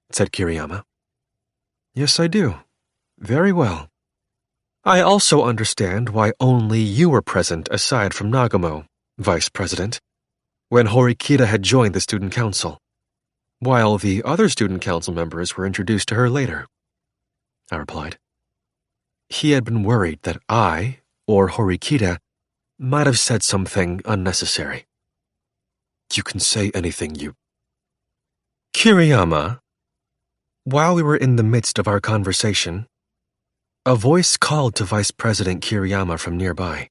said Kiriyama. Yes, I do. Very well. I also understand why only you were present aside from Nagumo, Vice President, when Horikita had joined the student council, while the other student council members were introduced to her later, I replied. He had been worried that I, or Horikita, might have said something unnecessary. You can say anything you... Kiriyama, while we were in the midst of our conversation, a voice called to Vice President Kiriyama from nearby.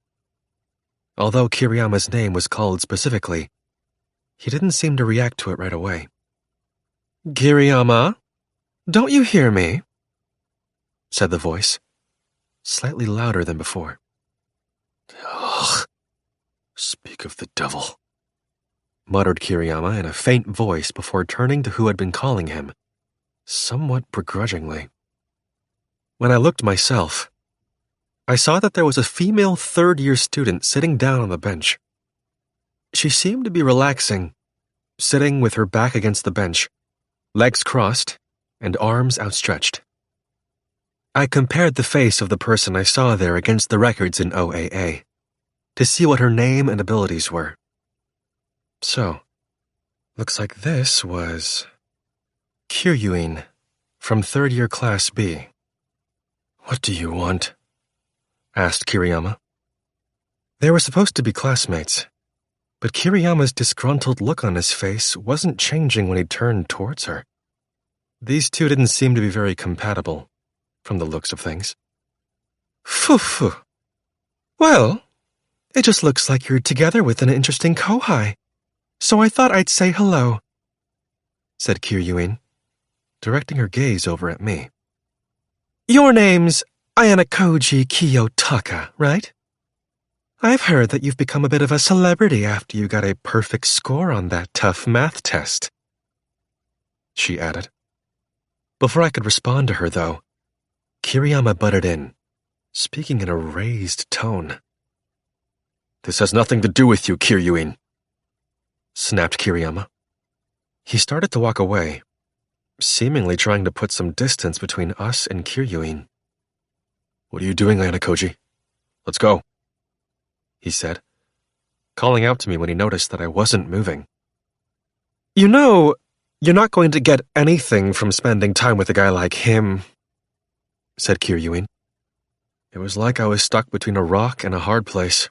Although Kiriyama's name was called specifically, he didn't seem to react to it right away. Kiriyama, don't you hear me? Said the voice, slightly louder than before. Ugh, speak of the devil, muttered Kiriyama in a faint voice before turning to who had been calling him, somewhat begrudgingly. When I looked myself, I saw that there was a female third-year student sitting down on the bench. She seemed to be relaxing, sitting with her back against the bench, legs crossed, and arms outstretched. I compared the face of the person I saw there against the records in OAA to see what her name and abilities were. So, looks like this was Kiryuin from third-year Class B. What do you want? Asked Kiriyama. They were supposed to be classmates, but Kiriyama's disgruntled look on his face wasn't changing when he turned towards her. These two didn't seem to be very compatible, from the looks of things. Phew. Well, it just looks like you're together with an interesting kohai, so I thought I'd say hello, said Kiryuin, directing her gaze over at me. Your name's Ayanokouji Kiyotaka, right? I've heard that you've become a bit of a celebrity after you got a perfect score on that tough math test, she added. Before I could respond to her, though, Kiriyama butted in, speaking in a raised tone. This has nothing to do with you, Kiryuin, snapped Kiriyama. He started to walk away, seemingly trying to put some distance between us and Kiryuin. What are you doing, Ayanokouji? Let's go, he said, calling out to me when he noticed that I wasn't moving. You know, you're not going to get anything from spending time with a guy like him, said Kiryuin. It was like I was stuck between a rock and a hard place,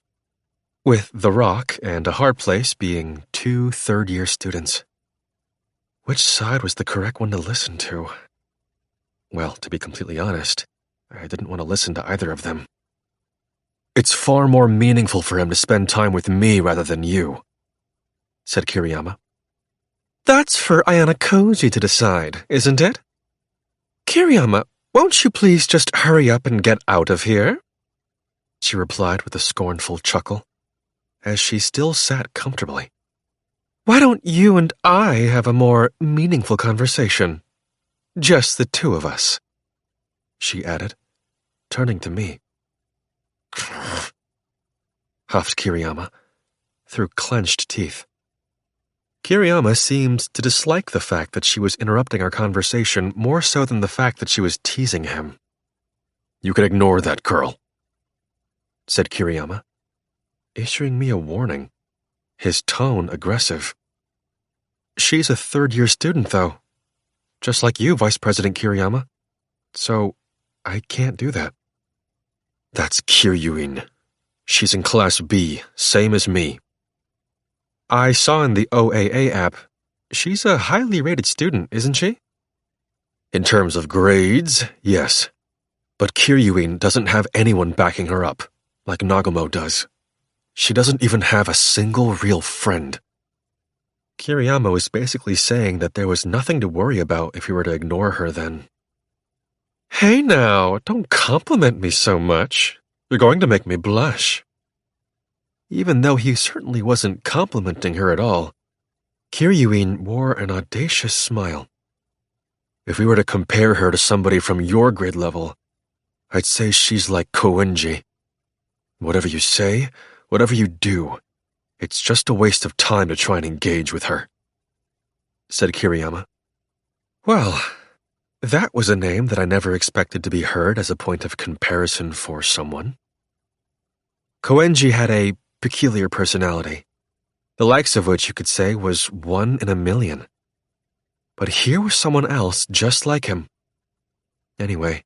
with the rock and a hard place being two third-year students. Which side was the correct one to listen to? Well, to be completely honest, I didn't want to listen to either of them. It's far more meaningful for him to spend time with me rather than you, said Kiriyama. That's for Ayanokouji to decide, isn't it? Kiriyama, won't you please just hurry up and get out of here? She replied with a scornful chuckle, as she still sat comfortably. Why don't you and I have a more meaningful conversation? Just the two of us, she added, turning to me. Huffed Kiriyama, through clenched teeth. Kiriyama seemed to dislike the fact that she was interrupting our conversation more so than the fact that she was teasing him. You can ignore that girl, said Kiriyama, issuing me a warning, his tone aggressive. She's a third-year student, though, just like you, Vice President Kiriyama, so I can't do that. That's Kiryuin. She's in Class B, same as me, I saw in the OAA app, she's a highly rated student, isn't she? In terms of grades, yes. But Kiryuin doesn't have anyone backing her up, like Nagumo does. She doesn't even have a single real friend. Kiriyama was basically saying that there was nothing to worry about if we were to ignore her then. Hey now, don't compliment me so much. You're going to make me blush. Even though he certainly wasn't complimenting her at all, Kiryuin wore an audacious smile. If we were to compare her to somebody from your grade level, I'd say she's like Koenji. Whatever you say, whatever you do, it's just a waste of time to try and engage with her, said Kiriyama. Well, that was a name that I never expected to be heard as a point of comparison for someone. Koenji had a peculiar personality, the likes of which you could say was 1 in a million. But here was someone else just like him. Anyway,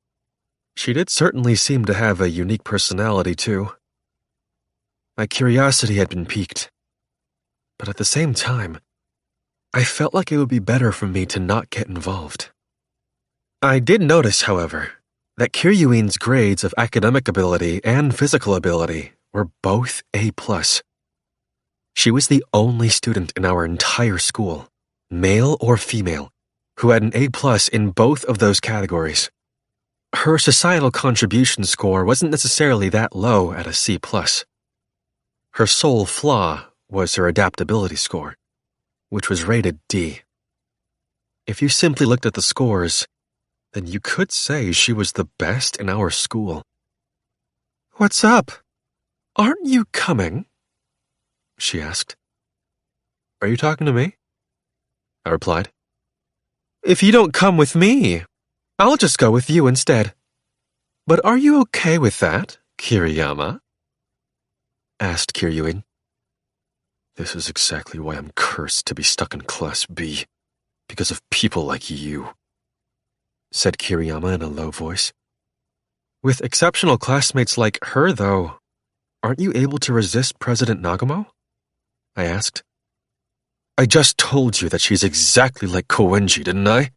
she did certainly seem to have a unique personality too. My curiosity had been piqued, but at the same time, I felt like it would be better for me to not get involved. I did notice, however, that Kiryuin's grades of academic ability and physical ability were both A+. She was the only student in our entire school, male or female, who had an A+ in both of those categories. Her societal contribution score wasn't necessarily that low at a C+. Her sole flaw was her adaptability score, which was rated D. If you simply looked at the scores, then you could say she was the best in our school. What's up? Aren't you coming? She asked. Are you talking to me? I replied. If you don't come with me, I'll just go with you instead. But are you okay with that, Kiriyama? Asked Kiryuin. This is exactly why I'm cursed to be stuck in Class B, because of people like you, said Kiriyama in a low voice. With exceptional classmates like her, though, aren't you able to resist President Nagumo? I asked. I just told you that she's exactly like Koenji, didn't I?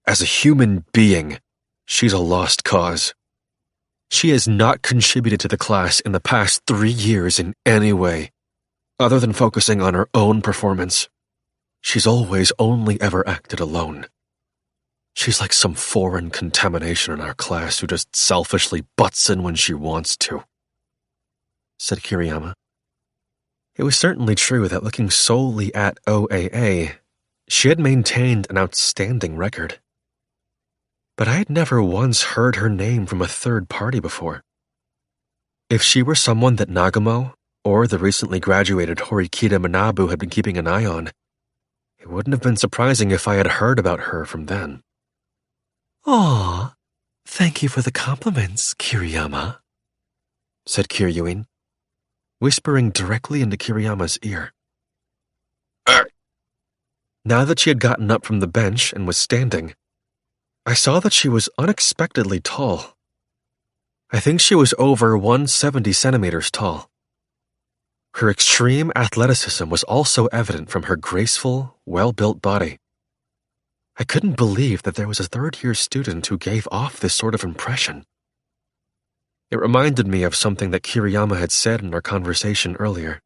As a human being, she's a lost cause. She has not contributed to the class in the past 3 years in any way, other than focusing on her own performance. She's always only ever acted alone. She's like some foreign contamination in our class who just selfishly butts in when she wants to, said Kiriyama. It was certainly true that looking solely at OAA, she had maintained an outstanding record. But I had never once heard her name from a third party before. If she were someone that Nagumo or the recently graduated Horikita Manabu had been keeping an eye on, it wouldn't have been surprising if I had heard about her from then. Aw, thank you for the compliments, Kiriyama, said Kiryuin, whispering directly into Kiriyama's ear. Now that she had gotten up from the bench and was standing, I saw that she was unexpectedly tall. I think she was over 170 centimeters tall. Her extreme athleticism was also evident from her graceful, well-built body. I couldn't believe that there was a third-year student who gave off this sort of impression. It reminded me of something that Kiriyama had said in our conversation earlier.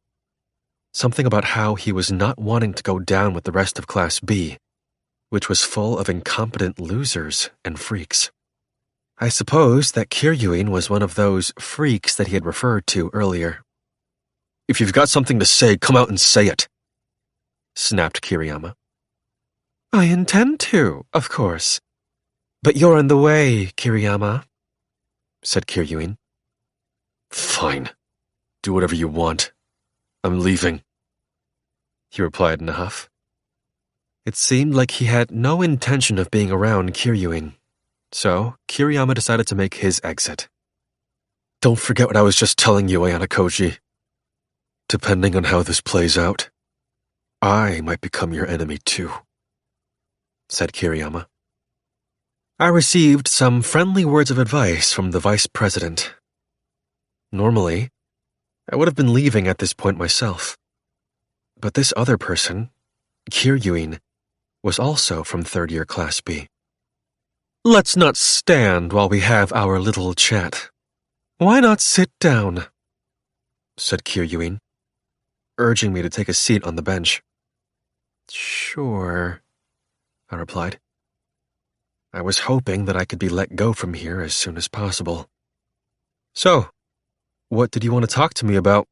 Something about how he was not wanting to go down with the rest of Class B, which was full of incompetent losers and freaks. I suppose that Kiryuin was one of those freaks that he had referred to earlier. If you've got something to say, come out and say it, snapped Kiriyama. I intend to, of course. But you're in the way, Kiriyama, said Kiryuin. Fine. Do whatever you want. I'm leaving, he replied in a huff. It seemed like he had no intention of being around Kiryuin, so Kiriyama decided to make his exit. Don't forget what I was just telling you, Ayanokouji. Depending on how this plays out, I might become your enemy too, said Kiriyama. I received some friendly words of advice from the vice president. Normally, I would have been leaving at this point myself. But this other person, Kiryuin, was also from third-year Class B. Let's not stand while we have our little chat. Why not sit down? Said Kiryuin, urging me to take a seat on the bench. Sure, I replied. I was hoping that I could be let go from here as soon as possible. So, what did you want to talk to me about?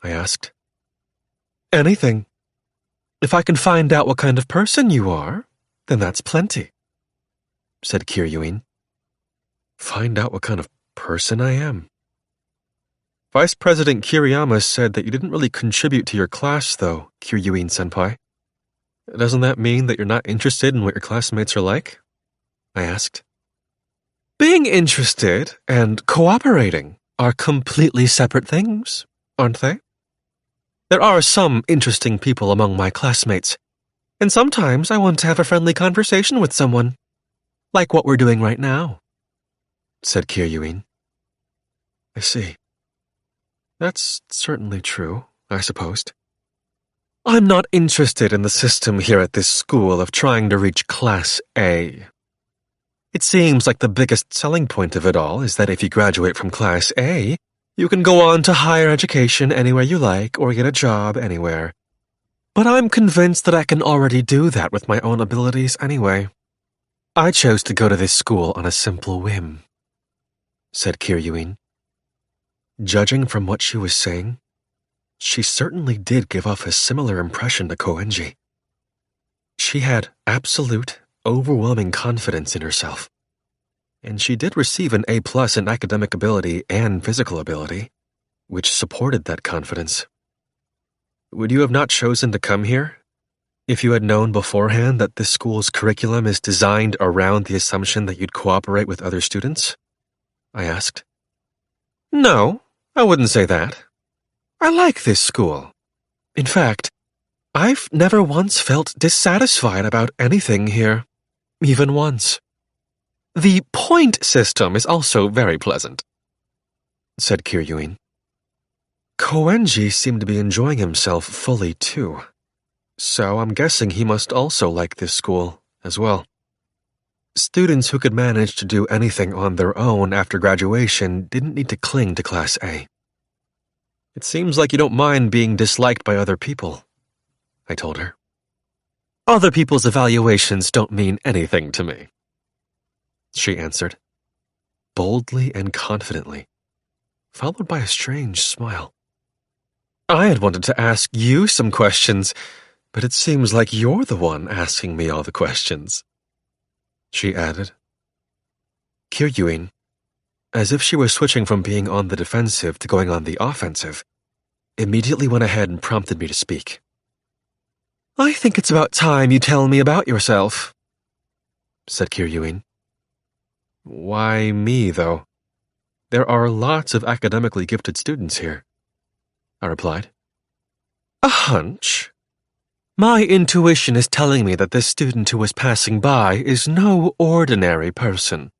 I asked. Anything. If I can find out what kind of person you are, then that's plenty, said Kiryuin. Find out what kind of person I am. Vice President Kiriyama said that you didn't really contribute to your class, though, Kiryuin-senpai. Doesn't that mean that you're not interested in what your classmates are like? I asked. Being interested and cooperating are completely separate things, aren't they? There are some interesting people among my classmates, and sometimes I want to have a friendly conversation with someone, like what we're doing right now, said Kiryuin. I see. That's certainly true, I supposed. I'm not interested in the system here at this school of trying to reach Class A. It seems like the biggest selling point of it all is that if you graduate from Class A, you can go on to higher education anywhere you like or get a job anywhere. But I'm convinced that I can already do that with my own abilities anyway. I chose to go to this school on a simple whim, said Kiryuin. Judging from what she was saying, she certainly did give off a similar impression to Koenji. She had absolute, overwhelming confidence in herself. And she did receive an A+ in academic ability and physical ability, which supported that confidence. Would you have not chosen to come here if you had known beforehand that this school's curriculum is designed around the assumption that you'd cooperate with other students? I asked. No, I wouldn't say that. I like this school. In fact, I've never once felt dissatisfied about anything here, even once. The point system is also very pleasant, said Kiryuin. Koenji seemed to be enjoying himself fully too, so I'm guessing he must also like this school as well. Students who could manage to do anything on their own after graduation didn't need to cling to Class A. It seems like you don't mind being disliked by other people, I told her. Other people's evaluations don't mean anything to me, she answered, boldly and confidently, followed by a strange smile. I had wanted to ask you some questions, but it seems like you're the one asking me all the questions, she added. Kiryuin, as if she was switching from being on the defensive to going on the offensive, immediately went ahead and prompted me to speak. I think it's about time you tell me about yourself, said Kiryuin. Why me, though? There are lots of academically gifted students here, I replied. A hunch? My intuition is telling me that this student who was passing by is no ordinary person,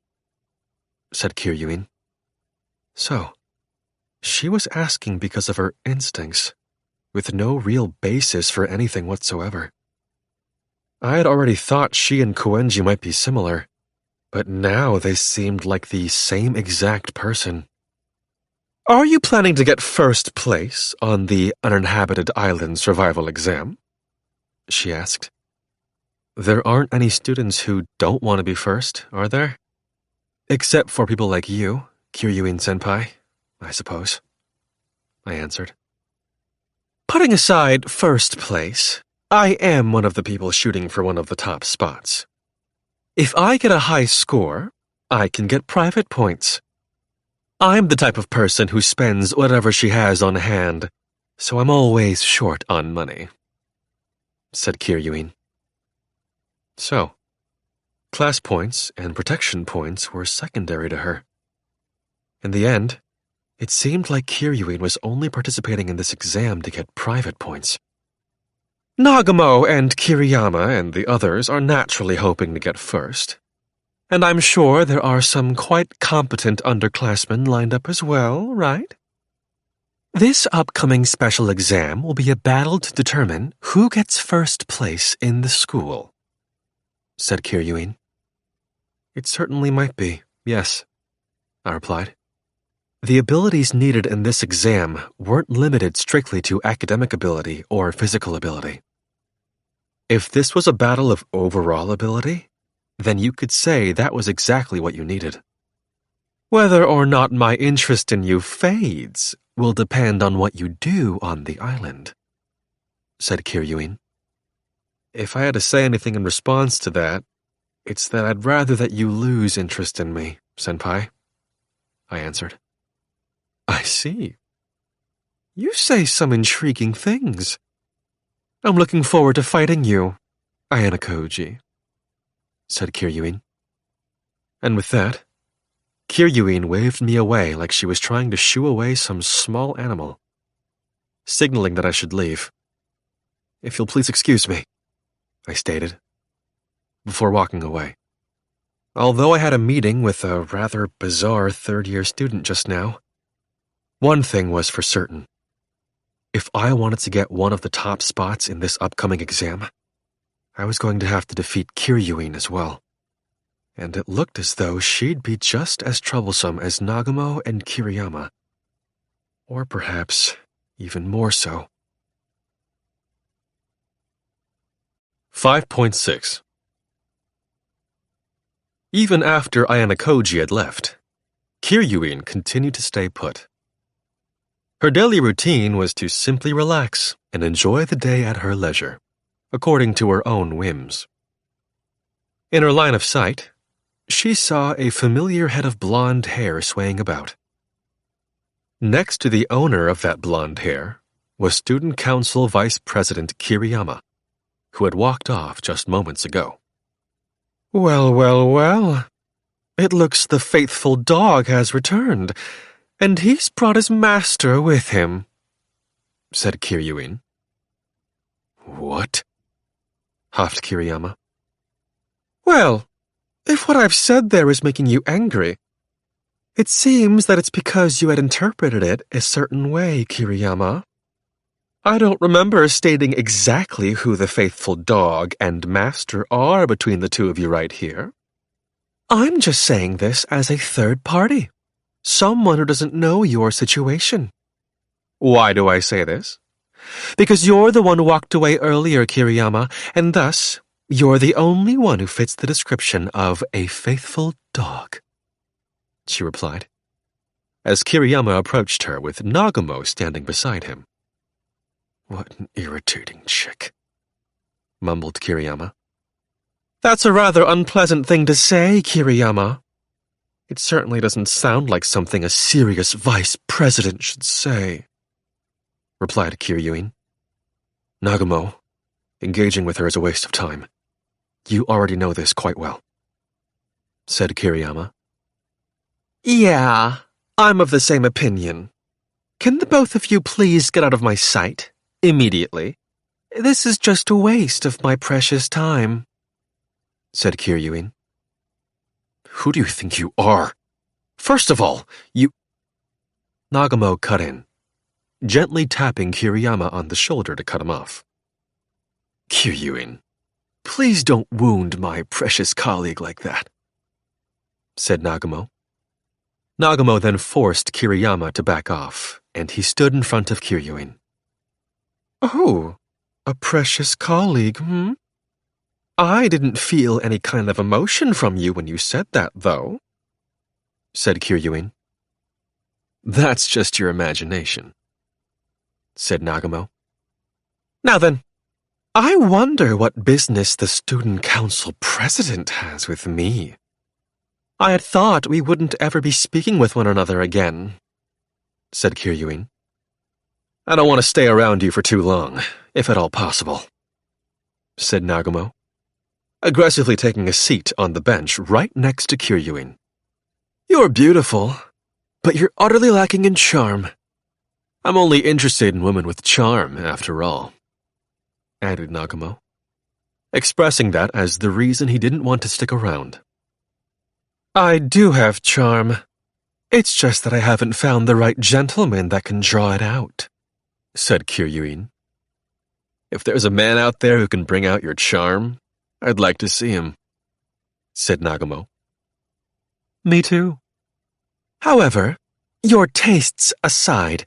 said Kiryuin. So, she was asking because of her instincts, with no real basis for anything whatsoever. I had already thought she and Koenji might be similar, but now they seemed like the same exact person. Are you planning to get first place on the uninhabited island survival exam? She asked. There aren't any students who don't want to be first, are there? Except for people like you, Kiryuin-senpai, I suppose, I answered. Putting aside first place, I am one of the people shooting for one of the top spots. If I get a high score, I can get private points. I'm the type of person who spends whatever she has on hand, so I'm always short on money, said Kiryuin. So, class points and protection points were secondary to her. In the end, it seemed like Kiryuin was only participating in this exam to get private points. Nagumo and Kiriyama and the others are naturally hoping to get first. And I'm sure there are some quite competent underclassmen lined up as well, right? This upcoming special exam will be a battle to determine who gets first place in the school, said Kiryuin. It certainly might be, yes, I replied. The abilities needed in this exam weren't limited strictly to academic ability or physical ability. If this was a battle of overall ability, then you could say that was exactly what you needed. Whether or not my interest in you fades will depend on what you do on the island, said Kiryuin. If I had to say anything in response to that, it's that I'd rather that you lose interest in me, senpai, I answered. I see. You say some intriguing things. I'm looking forward to fighting you, Ayanokouji, said Kiryuin. And with that, Kiryuin waved me away like she was trying to shoo away some small animal, signaling that I should leave. If you'll please excuse me, I stated, before walking away. Although I had a meeting with a rather bizarre third-year student just now, one thing was for certain. If I wanted to get one of the top spots in this upcoming exam, I was going to have to defeat Kiryuin as well. And it looked as though she'd be just as troublesome as Nagumo and Kiriyama. Or perhaps even more so. 5.6 Even after Ayanokouji had left, Kiryuin continued to stay put. Her daily routine was to simply relax and enjoy the day at her leisure, according to her own whims. In her line of sight, she saw a familiar head of blonde hair swaying about. Next to the owner of that blonde hair was Student Council Vice President Kiriyama, who had walked off just moments ago. Well, well, well. It looks the faithful dog has returned, and he's brought his master with him, said Kiryuin. What? Huffed Kiriyama. Well, if what I've said there is making you angry, it seems that it's because you had interpreted it a certain way, Kiriyama. I don't remember stating exactly who the faithful dog and master are between the two of you right here. I'm just saying this as a third party, someone who doesn't know your situation. Why do I say this? Because you're the one who walked away earlier, Kiriyama, and thus you're the only one who fits the description of a faithful dog, she replied, as Kiriyama approached her with Nagumo standing beside him. What an irritating chick, mumbled Kiriyama. That's a rather unpleasant thing to say, Kiriyama. It certainly doesn't sound like something a serious vice president should say, replied Kiryuin. Nagumo, engaging with her is a waste of time. You already know this quite well, said Kiriyama. Yeah, I'm of the same opinion. Can the both of you please get out of my sight? Immediately. This is just a waste of my precious time, said Kiryuin. Who do you think you are? First of all, you... Nagumo cut in, gently tapping Kiriyama on the shoulder to cut him off. Kiryuin, please don't wound my precious colleague like that, said Nagumo. Nagumo then forced Kiriyama to back off, and he stood in front of Kiryuin. Oh, a precious colleague, I didn't feel any kind of emotion from you when you said that, though, said Kiryuin. That's just your imagination, said Nagumo. Now then, I wonder what business the student council president has with me. I had thought we wouldn't ever be speaking with one another again, said Kiryuin. I don't want to stay around you for too long, if at all possible, said Nagumo, aggressively taking a seat on the bench right next to Kiryuin. You're beautiful, but you're utterly lacking in charm. I'm only interested in women with charm, after all, added Nagumo, expressing that as the reason he didn't want to stick around. I do have charm, It's just that I haven't found the right gentleman that can draw it out, said Kiryuin. If there's a man out there who can bring out your charm, I'd like to see him, said Nagumo. Me too. However, your tastes aside,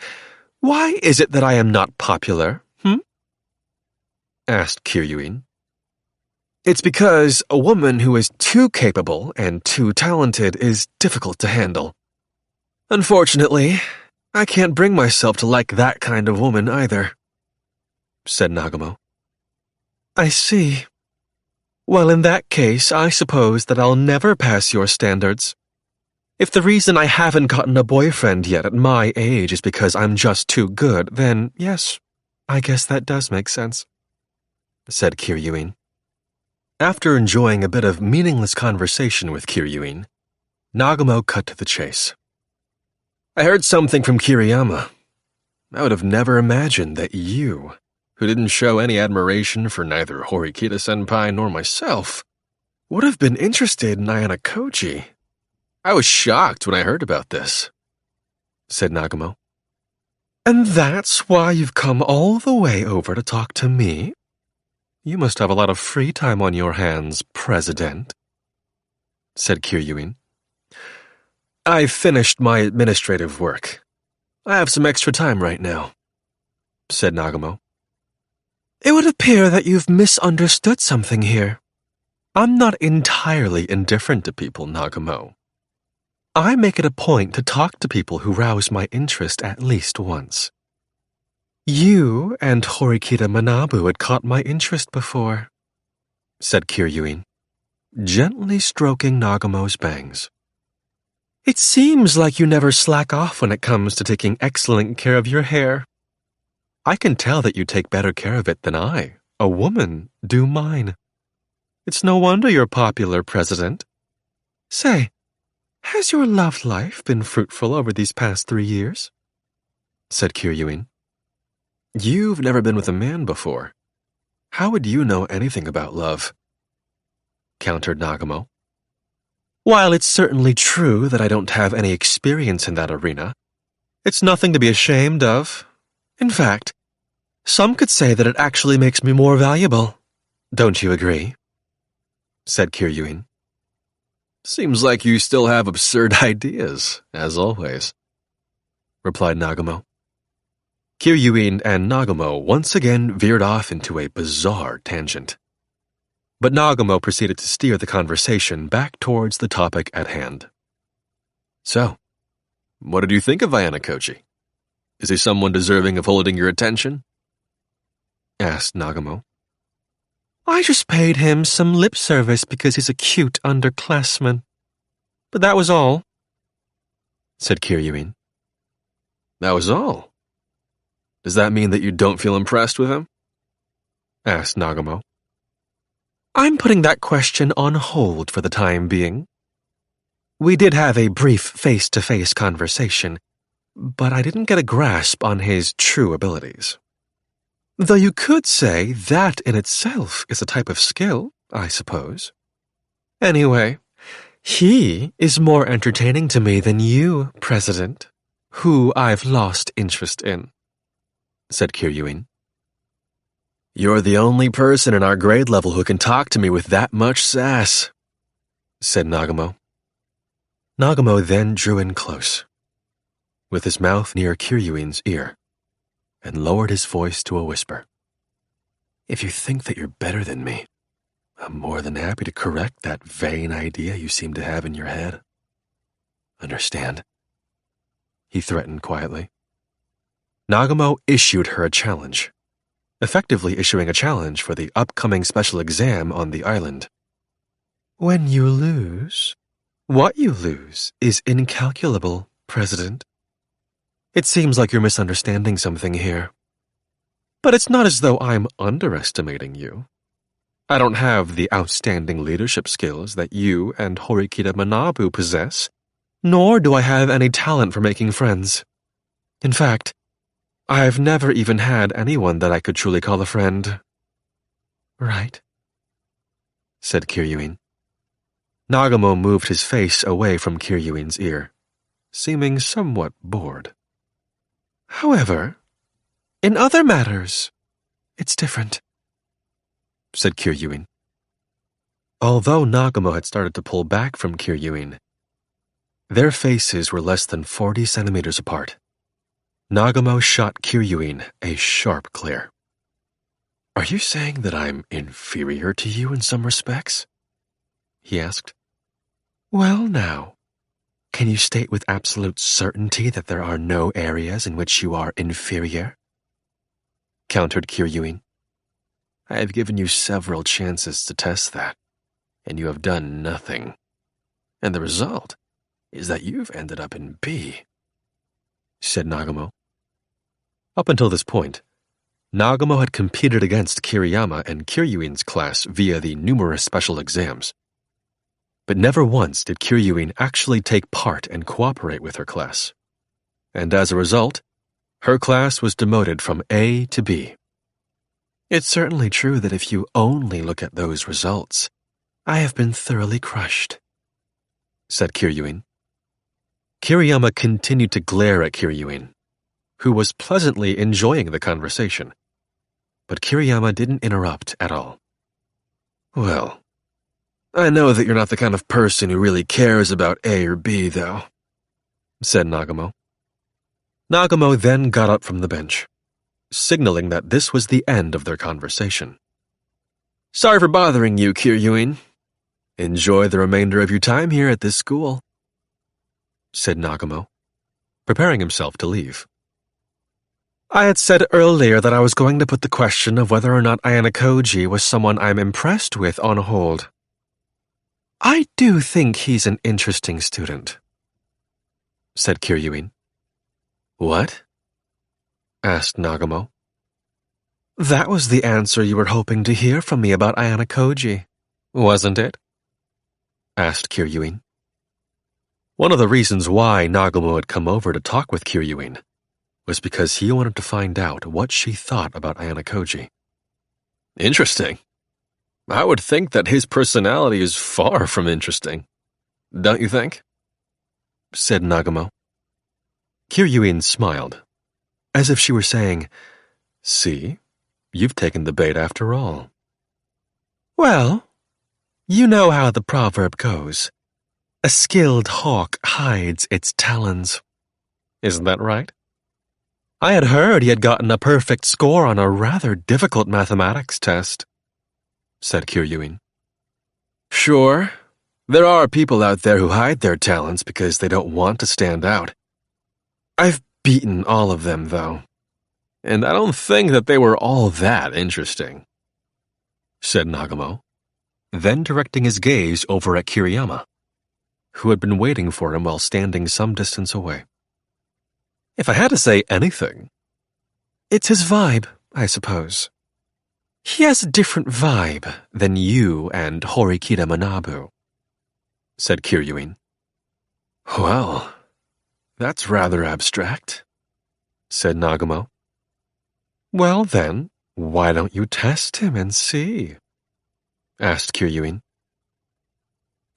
why is it that I am not popular, asked Kiryuin. It's because a woman who is too capable and too talented is difficult to handle. Unfortunately, I can't bring myself to like that kind of woman either, said Nagumo. I see. Well, in that case, I suppose that I'll never pass your standards. If the reason I haven't gotten a boyfriend yet at my age is because I'm just too good, then yes, I guess that does make sense, said Kiryuin. After enjoying a bit of meaningless conversation with Kiryuin, Nagumo cut to the chase. I heard something from Kiriyama. I would have never imagined that you, who didn't show any admiration for neither Horikita-senpai nor myself, would have been interested in Ayanokouji. I was shocked when I heard about this, said Nagumo. And that's why you've come all the way over to talk to me? You must have a lot of free time on your hands, President, said Kiryuin. I've finished my administrative work. I have some extra time right now, said Nagumo. It would appear that you've misunderstood something here. I'm not entirely indifferent to people, Nagumo. I make it a point to talk to people who rouse my interest at least once. You and Horikita Manabu had caught my interest before, said Kiryuin, gently stroking Nagumo's bangs. It seems like you never slack off when it comes to taking excellent care of your hair. I can tell that you take better care of it than I, a woman, do mine. It's no wonder you're popular, President. Say, has your love life been fruitful over these past 3 years? Said Kiryuin. You've never been with a man before. How would you know anything about love? Countered Nagumo. While it's certainly true that I don't have any experience in that arena, it's nothing to be ashamed of. In fact, some could say that it actually makes me more valuable. Don't you agree? Said Kiryuin. Seems like you still have absurd ideas, as always, replied Nagumo. Kiryuin and Nagumo once again veered off into a bizarre tangent. But Nagumo proceeded to steer the conversation back towards the topic at hand. So, what did you think of Ayanokouji? Is he someone deserving of holding your attention? Asked Nagumo. I just paid him some lip service because he's a cute underclassman. But that was all, said Kiryuin. That was all? Does that mean that you don't feel impressed with him? Asked Nagumo. I'm putting that question on hold for the time being. We did have a brief face-to-face conversation, but I didn't get a grasp on his true abilities. Though you could say that in itself is a type of skill, I suppose. Anyway, he is more entertaining to me than you, President, who I've lost interest in, said Kiryuin. You're the only person in our grade level who can talk to me with that much sass, said Nagumo. Nagumo then drew in close, with his mouth near Kiryuin's ear, and lowered his voice to a whisper. If you think that you're better than me, I'm more than happy to correct that vain idea you seem to have in your head. Understand? He threatened quietly. Nagumo issued her a challenge, effectively issuing a challenge for the upcoming special exam on the island. When you lose, what you lose is incalculable, President. It seems like you're misunderstanding something here. But it's not as though I'm underestimating you. I don't have the outstanding leadership skills that you and Horikita Manabu possess, nor do I have any talent for making friends. In fact, I've never even had anyone that I could truly call a friend. Right, said Kiryuin. Nagumo moved his face away from Kiryuin's ear, seeming somewhat bored. However, in other matters, it's different, said Kiryuin. Although Nagumo had started to pull back from Kiryuin, their faces were less than 40 centimeters apart. Nagumo shot Kiryuin a sharp glare. Are you saying that I'm inferior to you in some respects? He asked. Well, now, can you state with absolute certainty that there are no areas in which you are inferior? Countered Kiryuin. I have given you several chances to test that, and you have done nothing. And the result is that you've ended up in B, said Nagumo. Up until this point, Nagumo had competed against Kiriyama and Kiryuin's class via the numerous special exams. But never once did Kiryuin actually take part and cooperate with her class. And as a result, her class was demoted from A to B. It's certainly true that if you only look at those results, I have been thoroughly crushed, said Kiryuin. Kiriyama continued to glare at Kiryuin, who was pleasantly enjoying the conversation. But Kiriyama didn't interrupt at all. Well, I know that you're not the kind of person who really cares about A or B, though, said Nagumo. Nagumo then got up from the bench, signaling that this was the end of their conversation. Sorry for bothering you, Kiryuin. Enjoy the remainder of your time here at this school, said Nagumo, preparing himself to leave. I had said earlier that I was going to put the question of whether or not Ayanokouji was someone I'm impressed with on hold. I do think he's an interesting student, said Kiryuin. What? Asked Nagumo. That was the answer you were hoping to hear from me about Ayanokouji, wasn't it? Asked Kiryuin. One of the reasons why Nagumo had come over to talk with Kiryuin was because he wanted to find out what she thought about Ayanokouji. Interesting. I would think that his personality is far from interesting. Don't you think? Said Nagumo. Kiryuin smiled, as if she were saying, See, you've taken the bait after all. Well, you know how the proverb goes. A skilled hawk hides its talons. Isn't that right? I had heard he had gotten a perfect score on a rather difficult mathematics test, said Kiryuin. Sure, there are people out there who hide their talents because they don't want to stand out. I've beaten all of them, though, and I don't think that they were all that interesting, said Nagumo, then directing his gaze over at Kiriyama, who had been waiting for him while standing some distance away. If I had to say anything, it's his vibe, I suppose. He has a different vibe than you and Horikita Manabu, said Kiryuin. Well, that's rather abstract, said Nagumo. Well then, why don't you test him and see? Asked Kiryuin.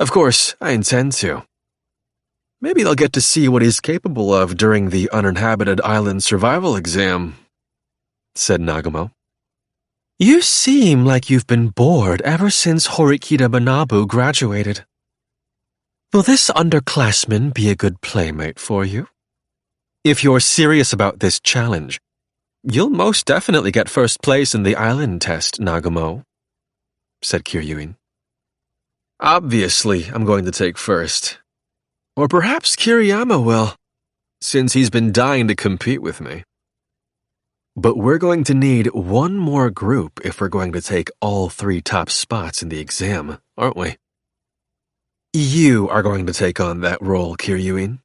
Of course, I intend to. Maybe they'll get to see what he's capable of during the uninhabited island survival exam, said Nagumo. You seem like you've been bored ever since Horikita Manabu graduated. Will this underclassman be a good playmate for you? If you're serious about this challenge, you'll most definitely get first place in the island test, Nagumo, said Kiryuin. Obviously, I'm going to take first. Or perhaps Kiriyama will, since he's been dying to compete with me. But we're going to need one more group if we're going to take all 3 top spots in the exam, aren't we? You are going to take on that role, Kiryuin.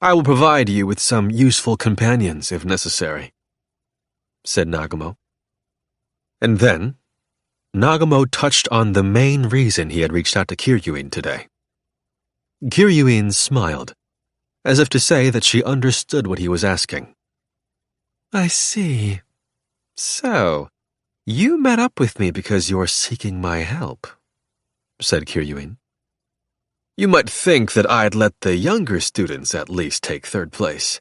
I will provide you with some useful companions if necessary, said Nagumo. And then, Nagumo touched on the main reason he had reached out to Kiryuin today. Kiryuin smiled, as if to say that she understood what he was asking. I see. So, you met up with me because you're seeking my help, said Kiryuin. You might think that I'd let the younger students at least take third place.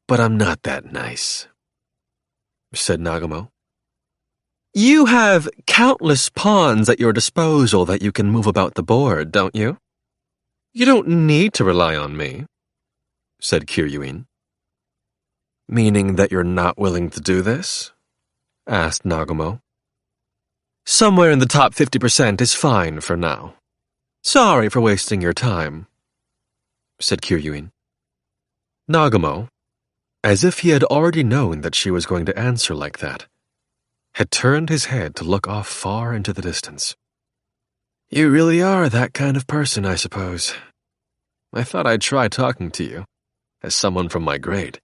But I'm not that nice, said Nagumo. You have countless pawns at your disposal that you can move about the board, don't you? You don't need to rely on me, said Kiryuin. Meaning that you're not willing to do this? Asked Nagumo. Somewhere in the top 50% is fine for now. Sorry for wasting your time, said Kiryuin. Nagumo, as if he had already known that she was going to answer like that, had turned his head to look off far into the distance. You really are that kind of person, I suppose. I thought I'd try talking to you, as someone from my grade.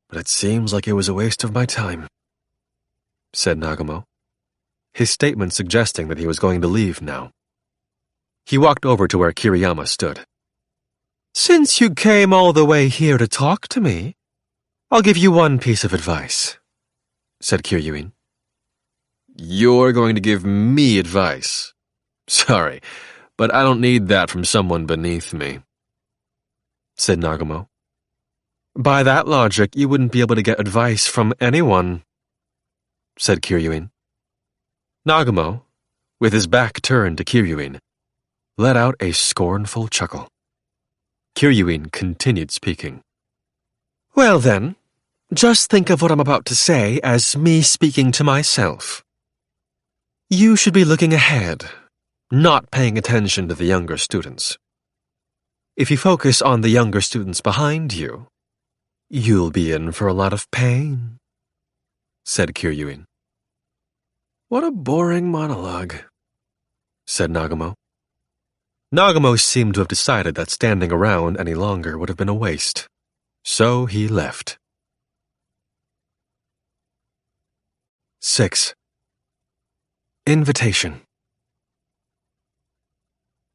But it seems like it was a waste of my time, said Nagumo, his statement suggesting that he was going to leave now. He walked over to where Kiriyama stood. Since you came all the way here to talk to me, I'll give you one piece of advice, said Kiryuin. You're going to give me advice? Sorry, but I don't need that from someone beneath me, said Nagumo. By that logic, you wouldn't be able to get advice from anyone, said Kiryuin. Nagumo, with his back turned to Kiryuin, let out a scornful chuckle. Kiryuin continued speaking. Well then, just think of what I'm about to say as me speaking to myself. You should be looking ahead, not paying attention to the younger students. If you focus on the younger students behind you, you'll be in for a lot of pain, said Kiryuin. What a boring monologue, said Nagumo. Nagumo seemed to have decided that standing around any longer would have been a waste, so he left. 6. Invitation.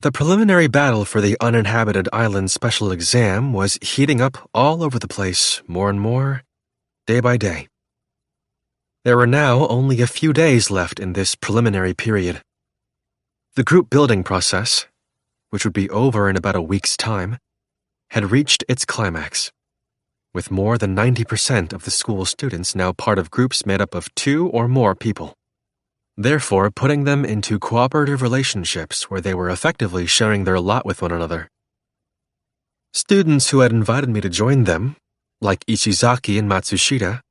The preliminary battle for the uninhabited island special exam was heating up all over the place more and more, day by day. There were now only a few days left in this preliminary period. The group building process, which would be over in about a week's time, had reached its climax, with more than 90% of the school's students now part of groups made up of 2 or more people, therefore putting them into cooperative relationships where they were effectively sharing their lot with one another. Students who had invited me to join them, like Ishizaki and Matsushita,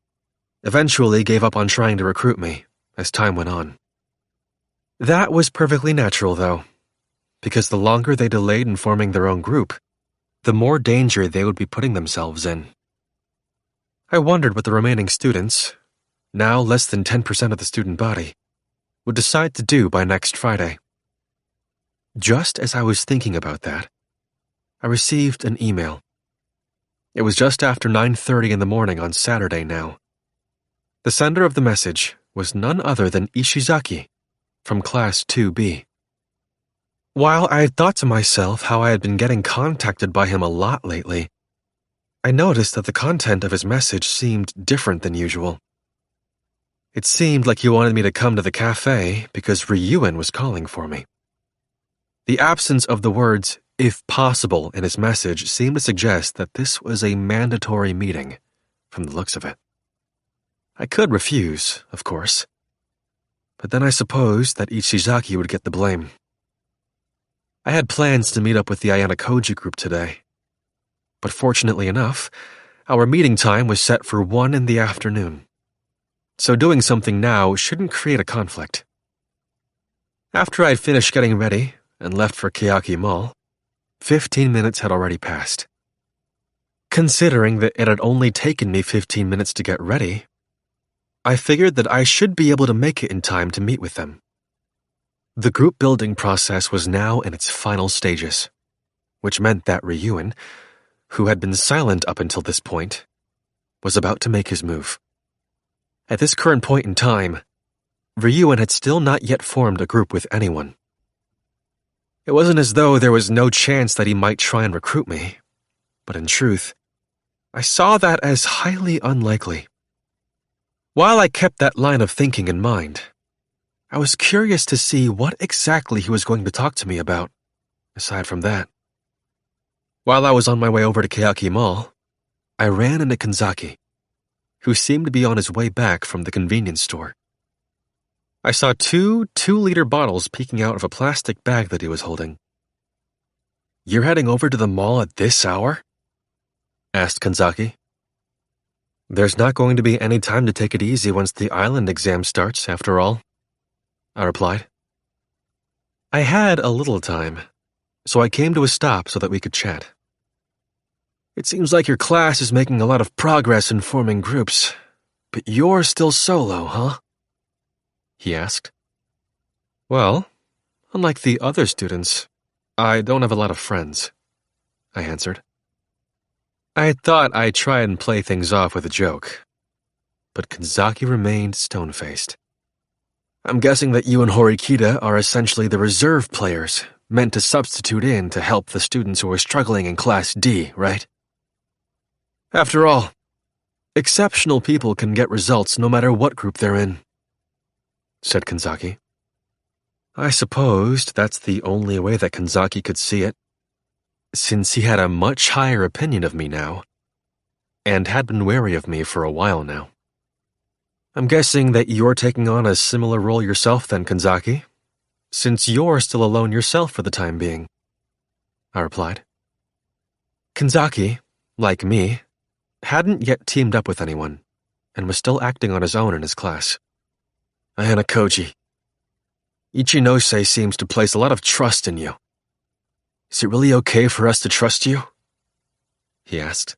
eventually gave up on trying to recruit me as time went on. That was perfectly natural, though, because the longer they delayed in forming their own group, the more danger they would be putting themselves in. I wondered what the remaining students, now less than 10% of the student body, would decide to do by next Friday. Just as I was thinking about that, I received an email. It was just after 9:30 in the morning on Saturday now. The sender of the message was none other than Ishizaki from Class 2B. While I had thought to myself how I had been getting contacted by him a lot lately, I noticed that the content of his message seemed different than usual. It seemed like he wanted me to come to the cafe because Ryuen was calling for me. The absence of the words, "if possible," in his message seemed to suggest that this was a mandatory meeting, from the looks of it. I could refuse, of course, but then I supposed that Ishizaki would get the blame. I had plans to meet up with the Ayanokouji group today, but fortunately enough, our meeting time was set for 1 in the afternoon. So doing something now shouldn't create a conflict. After I'd finished getting ready and left for Keaki Mall, 15 minutes had already passed. Considering that it had only taken me 15 minutes to get ready, I figured that I should be able to make it in time to meet with them. The group building process was now in its final stages, which meant that Ryuen, who had been silent up until this point, was about to make his move. At this current point in time, Ryuen had still not yet formed a group with anyone. It wasn't as though there was no chance that he might try and recruit me, but in truth, I saw that as highly unlikely. While I kept that line of thinking in mind, I was curious to see what exactly he was going to talk to me about, aside from that. While I was on my way over to Keaki Mall, I ran into Kanzaki, who seemed to be on his way back from the convenience store. I saw two 2-liter bottles peeking out of a plastic bag that he was holding. "You're heading over to the mall at this hour?" asked Kanzaki. "There's not going to be any time to take it easy once the island exam starts, after all," I replied. I had a little time, so I came to a stop so that we could chat. "It seems like your class is making a lot of progress in forming groups, but you're still solo, huh?" he asked. "Well, unlike the other students, I don't have a lot of friends," I answered. I thought I'd try and play things off with a joke, but Kanzaki remained stone-faced. "I'm guessing that you and Horikita are essentially the reserve players, meant to substitute in to help the students who are struggling in Class D, right? After all, exceptional people can get results no matter what group they're in," said Kanzaki. I supposed that's the only way that Kanzaki could see it, since he had a much higher opinion of me now, and had been wary of me for a while now. "I'm guessing that you're taking on a similar role yourself then, Kanzaki, since you're still alone yourself for the time being," I replied. Kanzaki, like me, hadn't yet teamed up with anyone, and was still acting on his own in his class. "Ayanokouji, Ichinose seems to place a lot of trust in you. Is it really okay for us to trust you?" he asked.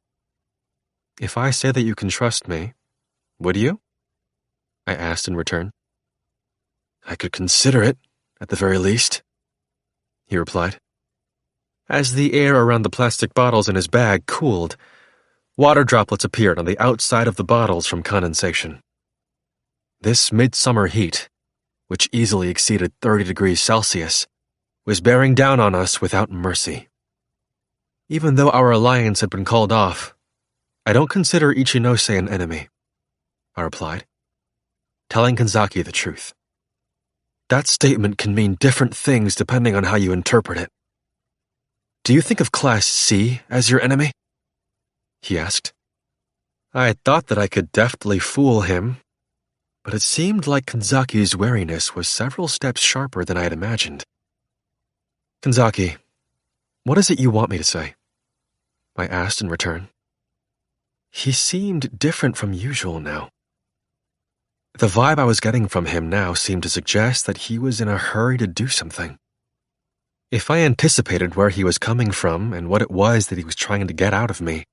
"If I say that you can trust me, would you?" I asked in return. "I could consider it, at the very least," he replied. As the air around the plastic bottles in his bag cooled, water droplets appeared on the outside of the bottles from condensation. This midsummer heat, which easily exceeded 30 degrees Celsius, was bearing down on us without mercy. Even though our alliance had been called off, I don't consider Ichinose an enemy, I replied, telling Kanzaki the truth. That statement can mean different things depending on how you interpret it. "Do you think of Class C as your enemy?" he asked. I thought that I could deftly fool him, but it seemed like Kanzaki's wariness was several steps sharper than I had imagined. "Kanzaki, what is it you want me to say?" I asked in return. He seemed different from usual now. The vibe I was getting from him now seemed to suggest that he was in a hurry to do something. If I anticipated where he was coming from and what it was that he was trying to get out of me,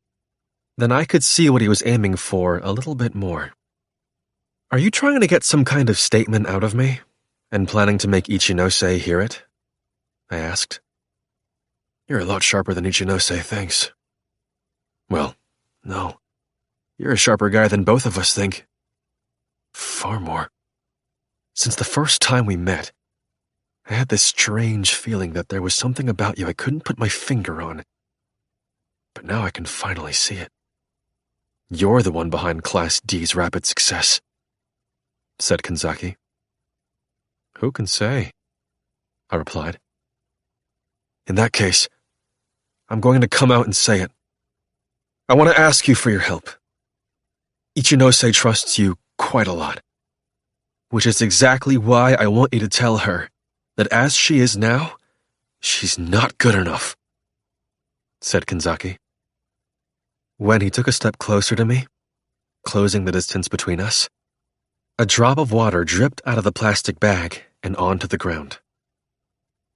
then I could see what he was aiming for a little bit more. "Are you trying to get some kind of statement out of me, and planning to make Ichinose hear it?" I asked. "You're a lot sharper than Ichinose thinks." "Well, no. You're a sharper guy than both of us think. Far more. Since the first time we met, I had this strange feeling that there was something about you I couldn't put my finger on. But now I can finally see it. You're the one behind Class D's rapid success," said Kanzaki. "Who can say?" I replied. "In that case, I'm going to come out and say it. I want to ask you for your help. Ichinose trusts you quite a lot, which is exactly why I want you to tell her that as she is now, she's not good enough," said Kanzaki. When he took a step closer to me, closing the distance between us, a drop of water dripped out of the plastic bag and onto the ground.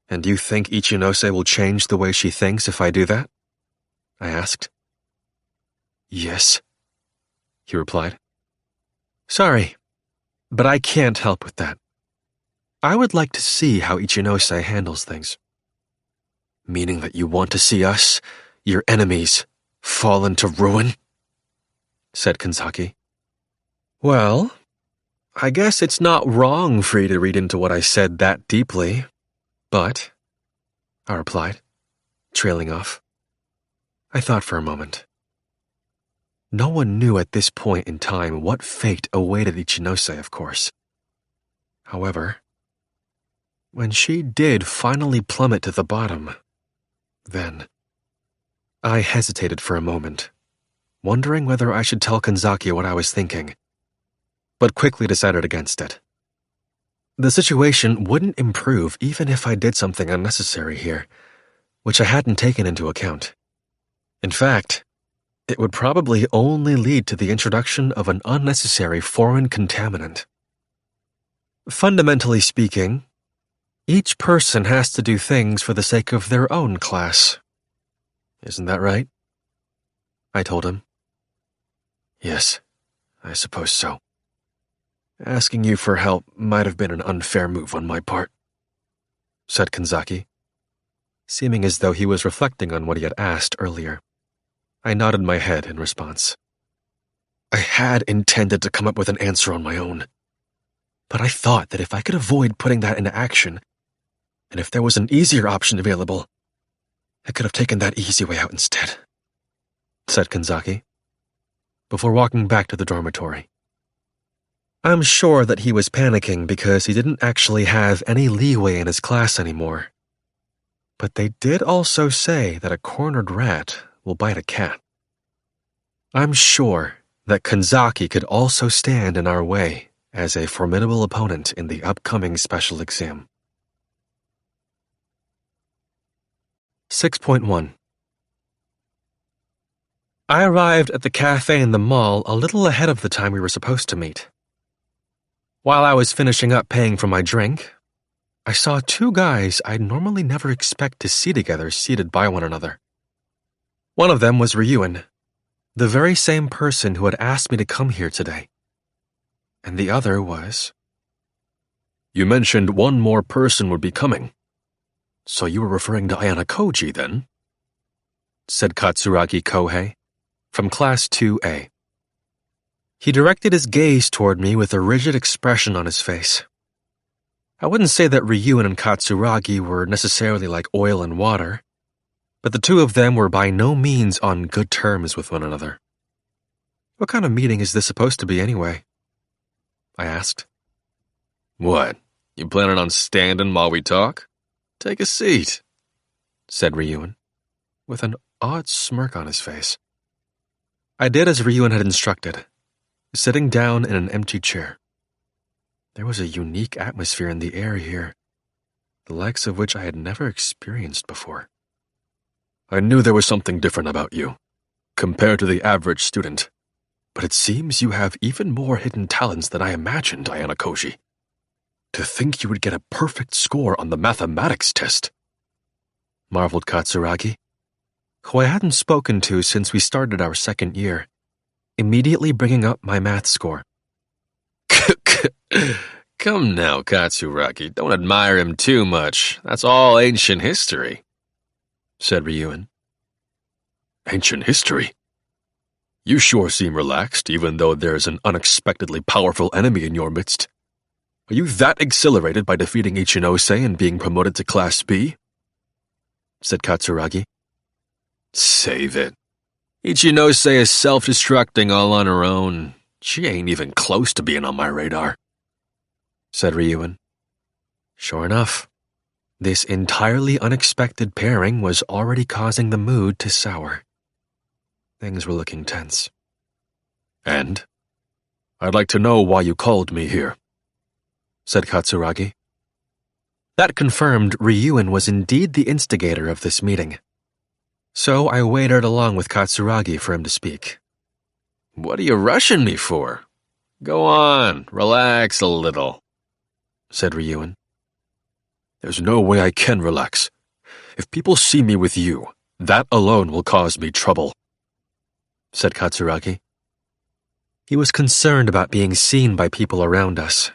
"And you think Ichinose will change the way she thinks if I do that?" I asked. "Yes," he replied. "Sorry, but I can't help with that. I would like to see how Ichinose handles things." "Meaning that you want to see us, your enemies, fall into ruin?" said Kanzaki. "Well, I guess it's not wrong for you to read into what I said that deeply, but," I replied, trailing off. I thought for a moment. No one knew at this point in time what fate awaited Ichinose, of course. However, when she did finally plummet to the bottom, Then, I hesitated for a moment, wondering whether I should tell Kanzaki what I was thinking, but quickly decided against it. The situation wouldn't improve even if I did something unnecessary here, which I hadn't taken into account. In fact, it would probably only lead to the introduction of an unnecessary foreign contaminant. Fundamentally speaking, each person has to do things for the sake of their own class. Isn't that right? I told him. Yes, I suppose so. Asking you for help might have been an unfair move on my part, said Kanzaki, seeming as though he was reflecting on what he had asked earlier. I nodded my head in response. I had intended to come up with an answer on my own, but I thought that if I could avoid putting that into action, and if there was an easier option available, I could have taken that easy way out instead, said Kanzaki, before walking back to the dormitory. I'm sure that he was panicking because he didn't actually have any leeway in his class anymore. But they did also say that a cornered rat will bite a cat. I'm sure that Kanzaki could also stand in our way as a formidable opponent in the upcoming special exam. 6.1 I arrived at the cafe in the mall a little ahead of the time we were supposed to meet. While I was finishing up paying for my drink, I saw two guys I'd normally never expect to see together seated by one another. One of them was Ryuen, the very same person who had asked me to come here today. And the other was... You mentioned one more person would be coming. So you were referring to Ayanokouji, then? Said Katsuragi Kohei, from Class 2A. He directed his gaze toward me with a rigid expression on his face. I wouldn't say that Ryuen and Katsuragi were necessarily like oil and water, but the two of them were by no means on good terms with one another. What kind of meeting is this supposed to be anyway? I asked. What, you planning on standing while we talk? Take a seat, said Ryuen, with an odd smirk on his face. I did as Ryuen had instructed, sitting down in an empty chair. There was a unique atmosphere in the air here, the likes of which I had never experienced before. I knew there was something different about you, compared to the average student, but it seems you have even more hidden talents than I imagined, Ayanokouji. To think you would get a perfect score on the mathematics test, marveled Katsuragi, who I hadn't spoken to since we started our second year, immediately bringing up my math score. Come now, Katsuragi, don't admire him too much. That's all ancient history, said Ryuen. Ancient history? You sure seem relaxed, even though there's an unexpectedly powerful enemy in your midst. Are you that exhilarated by defeating Ichinose and being promoted to Class B? Said Katsuragi. Save it. Ichinose is self-destructing all on her own. She ain't even close to being on my radar, said Ryuen. Sure enough, this entirely unexpected pairing was already causing the mood to sour. Things were looking tense. And? I'd like to know why you called me here, said Katsuragi. That confirmed Ryuen was indeed the instigator of this meeting. So I waited along with Katsuragi for him to speak. What are you rushing me for? Go on, relax a little, said Ryuen. There's no way I can relax. If people see me with you, that alone will cause me trouble, said Katsuragi. He was concerned about being seen by people around us,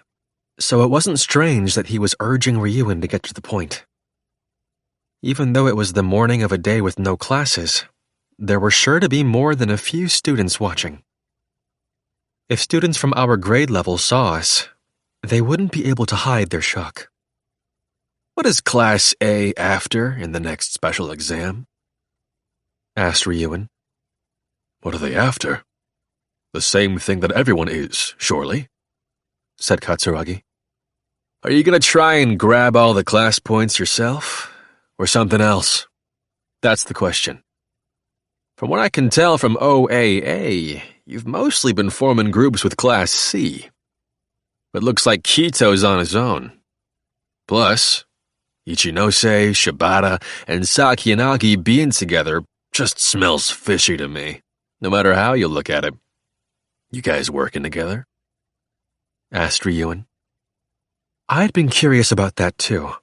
so it wasn't strange that he was urging Ryuen to get to the point. Even though it was the morning of a day with no classes, there were sure to be more than a few students watching. If students from our grade level saw us, they wouldn't be able to hide their shock. What is Class A after in the next special exam? Asked Ryuen. What are they after? The same thing that everyone is, surely, said Katsuragi. Are you gonna try and grab all the class points yourself, or something else? That's the question. From what I can tell from OAA, you've mostly been forming groups with Class C. But looks like Kito's on his own. Plus, Ichinose, Shibata, and Sakiyanagi being together just smells fishy to me, no matter how you look at it. You guys working together? Asked Ryuen. I'd been curious about that too.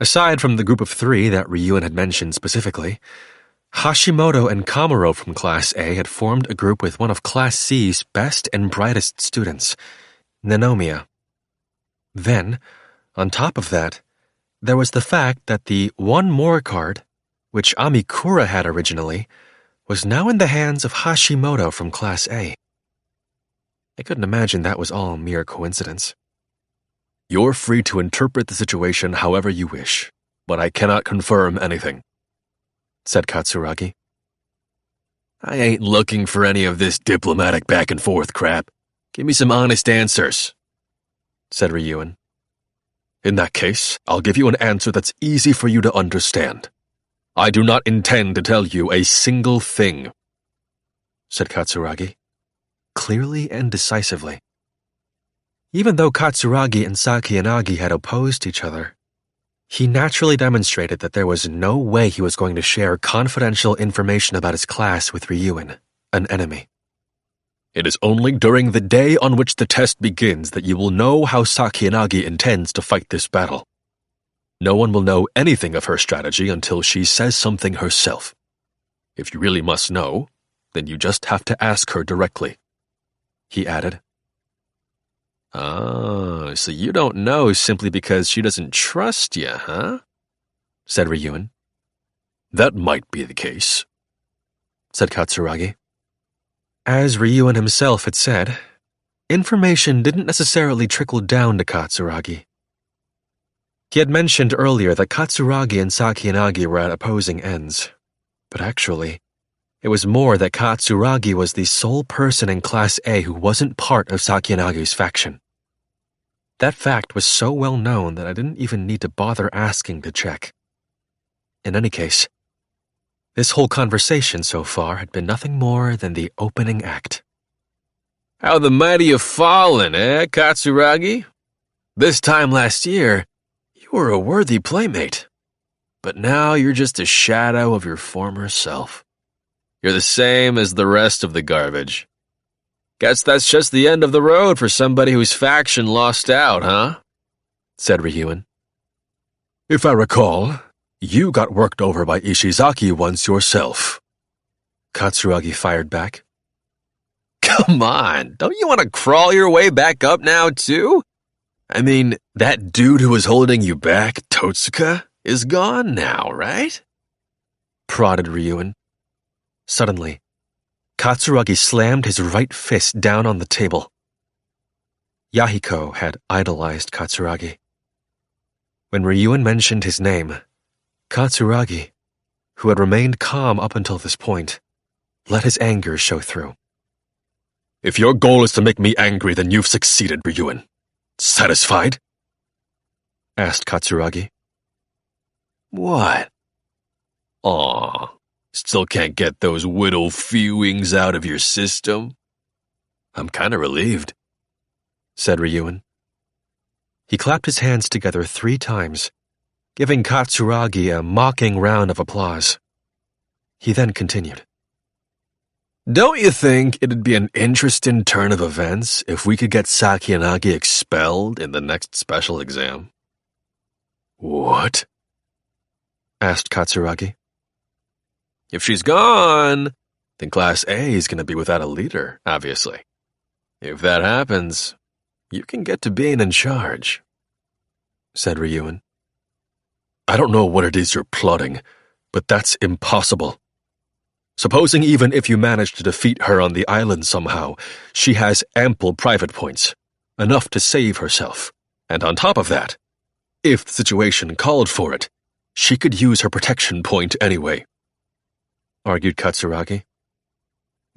Aside from the group of 3 that Ryuen had mentioned specifically, Hashimoto and Kamuro from Class A had formed a group with one of Class C's best and brightest students, Nanomiya. Then, on top of that, there was the fact that the One More card, which Amikura had originally, was now in the hands of Hashimoto from Class A. I couldn't imagine that was all mere coincidence. You're free to interpret the situation however you wish, but I cannot confirm anything, said Katsuragi. I ain't looking for any of this diplomatic back and forth crap. Give me some honest answers, said Ryuen. In that case, I'll give you an answer that's easy for you to understand. I do not intend to tell you a single thing, said Katsuragi, clearly and decisively. Even though Katsuragi and Sakiyanagi had opposed each other, he naturally demonstrated that there was no way he was going to share confidential information about his class with Ryuen, an enemy. It is only during the day on which the test begins that you will know how Sakiyanagi intends to fight this battle. No one will know anything of her strategy until she says something herself. If you really must know, then you just have to ask her directly, he added. Oh, so you don't know simply because she doesn't trust you, huh? Said Ryuen. That might be the case, said Katsuragi. As Ryuen himself had said, information didn't necessarily trickle down to Katsuragi. He had mentioned earlier that Katsuragi and Sakiyanagi were at opposing ends, but actually, it was more that Katsuragi was the sole person in Class A who wasn't part of Sakiyanagi's faction. That fact was so well known that I didn't even need to bother asking to check. In any case, this whole conversation so far had been nothing more than the opening act. How the mighty have fallen, Katsuragi? This time last year, you were a worthy playmate. But now you're just a shadow of your former self. You're the same as the rest of the garbage. Guess that's just the end of the road for somebody whose faction lost out, huh? Said Ryuen. If I recall, you got worked over by Ishizaki once yourself, Katsuragi fired back. Come on, don't you want to crawl your way back up now, too? I mean, that dude who was holding you back, Totsuka, is gone now, right? Prodded Ryuen. Suddenly, Katsuragi slammed his right fist down on the table. Yahiko had idolized Katsuragi. When Ryuen mentioned his name, Katsuragi, who had remained calm up until this point, let his anger show through. If your goal is to make me angry, then you've succeeded, Ryuen. Satisfied? Asked Katsuragi. What? Aw, still can't get those whittle feelings out of your system? I'm kind of relieved, said Ryuen. He clapped his hands together 3 times, giving Katsuragi a mocking round of applause. He then continued. Don't you think it'd be an interesting turn of events if we could get Sakiyanagi expelled in the next special exam? What? Asked Katsuragi. If she's gone, then Class A is going to be without a leader, obviously. If that happens, you can get to being in charge, said Ryuen. I don't know what it is you're plotting, but that's impossible. Supposing even if you manage to defeat her on the island somehow, she has ample private points, enough to save herself. And on top of that, if the situation called for it, she could use her protection point anyway, argued Katsuragi.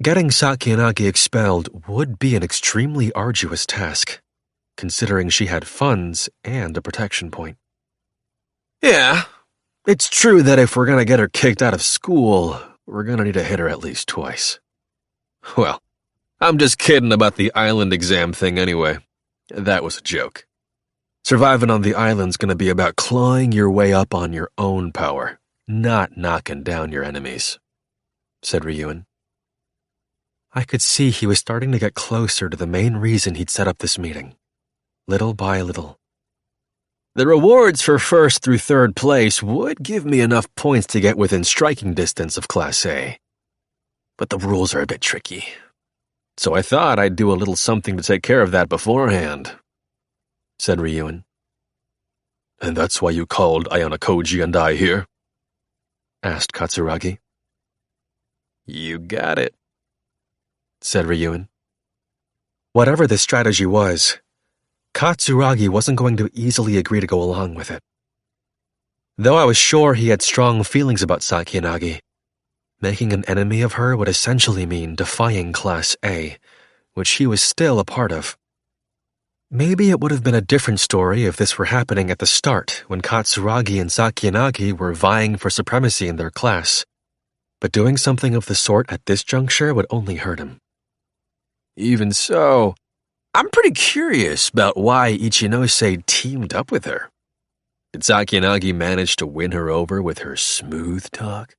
Getting Sakiyanagi expelled would be an extremely arduous task, considering she had funds and a protection point. Yeah, It's true that if we're gonna get her kicked out of school, we're gonna need to hit her at least twice. Well, I'm just kidding about the island exam thing anyway. That was a joke. Surviving on the island's gonna be about clawing your way up on your own power, not knocking down your enemies, said Ryuen. I could see he was starting to get closer to the main reason he'd set up this meeting. Little by little. The rewards for first through third place would give me enough points to get within striking distance of Class A. But the rules are a bit tricky. So I thought I'd do a little something to take care of that beforehand, said Ryuen. And that's why you called Ayanokouji and I here? Asked Katsuragi. You got it, said Ryuen. Whatever the strategy was, Katsuragi wasn't going to easily agree to go along with it. Though I was sure he had strong feelings about Sakiyanagi, making an enemy of her would essentially mean defying Class A, which he was still a part of. Maybe it would have been a different story if this were happening at the start when Katsuragi and Sakiyanagi were vying for supremacy in their class, but doing something of the sort at this juncture would only hurt him. Even so, I'm pretty curious about why Ichinose teamed up with her. Did Sakiyanagi manage to win her over with her smooth talk?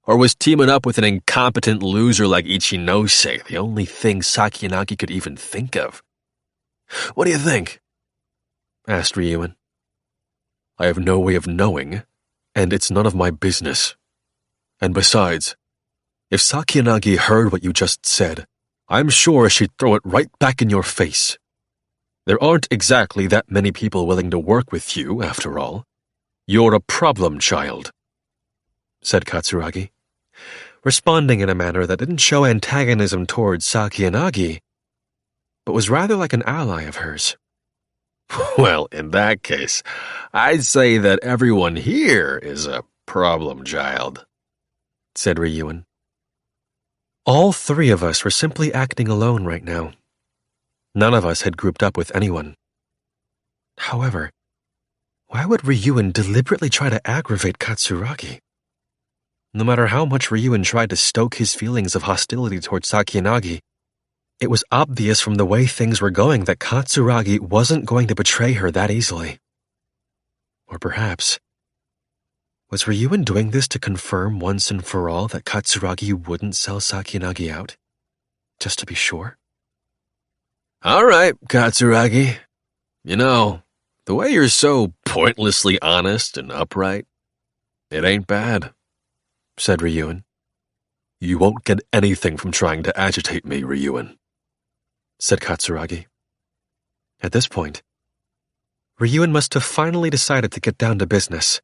Or was teaming up with an incompetent loser like Ichinose the only thing Sakiyanagi could even think of? What do you think? Asked Ryuen. I have no way of knowing, and it's none of my business. And besides, if Sakiyanagi heard what you just said, I'm sure she'd throw it right back in your face. There aren't exactly that many people willing to work with you, after all. You're a problem child, said Katsuragi, responding in a manner that didn't show antagonism towards Sakiyanagi, but was rather like an ally of hers. Well, in that case, I'd say that everyone here is a problem child, said Ryuen. All three of us were simply acting alone right now. None of us had grouped up with anyone. However, why would Ryuen deliberately try to aggravate Katsuragi? No matter how much Ryuen tried to stoke his feelings of hostility towards Sakiyanagi, it was obvious from the way things were going that Katsuragi wasn't going to betray her that easily. Or perhaps, was Ryuen doing this to confirm once and for all that Katsuragi wouldn't sell Sakiyanagi out? Just to be sure? All right, Katsuragi. You know, the way you're so pointlessly honest and upright, it ain't bad, said Ryuen. You won't get anything from trying to agitate me, Ryuen, said Katsuragi. At this point, Ryuen must have finally decided to get down to business,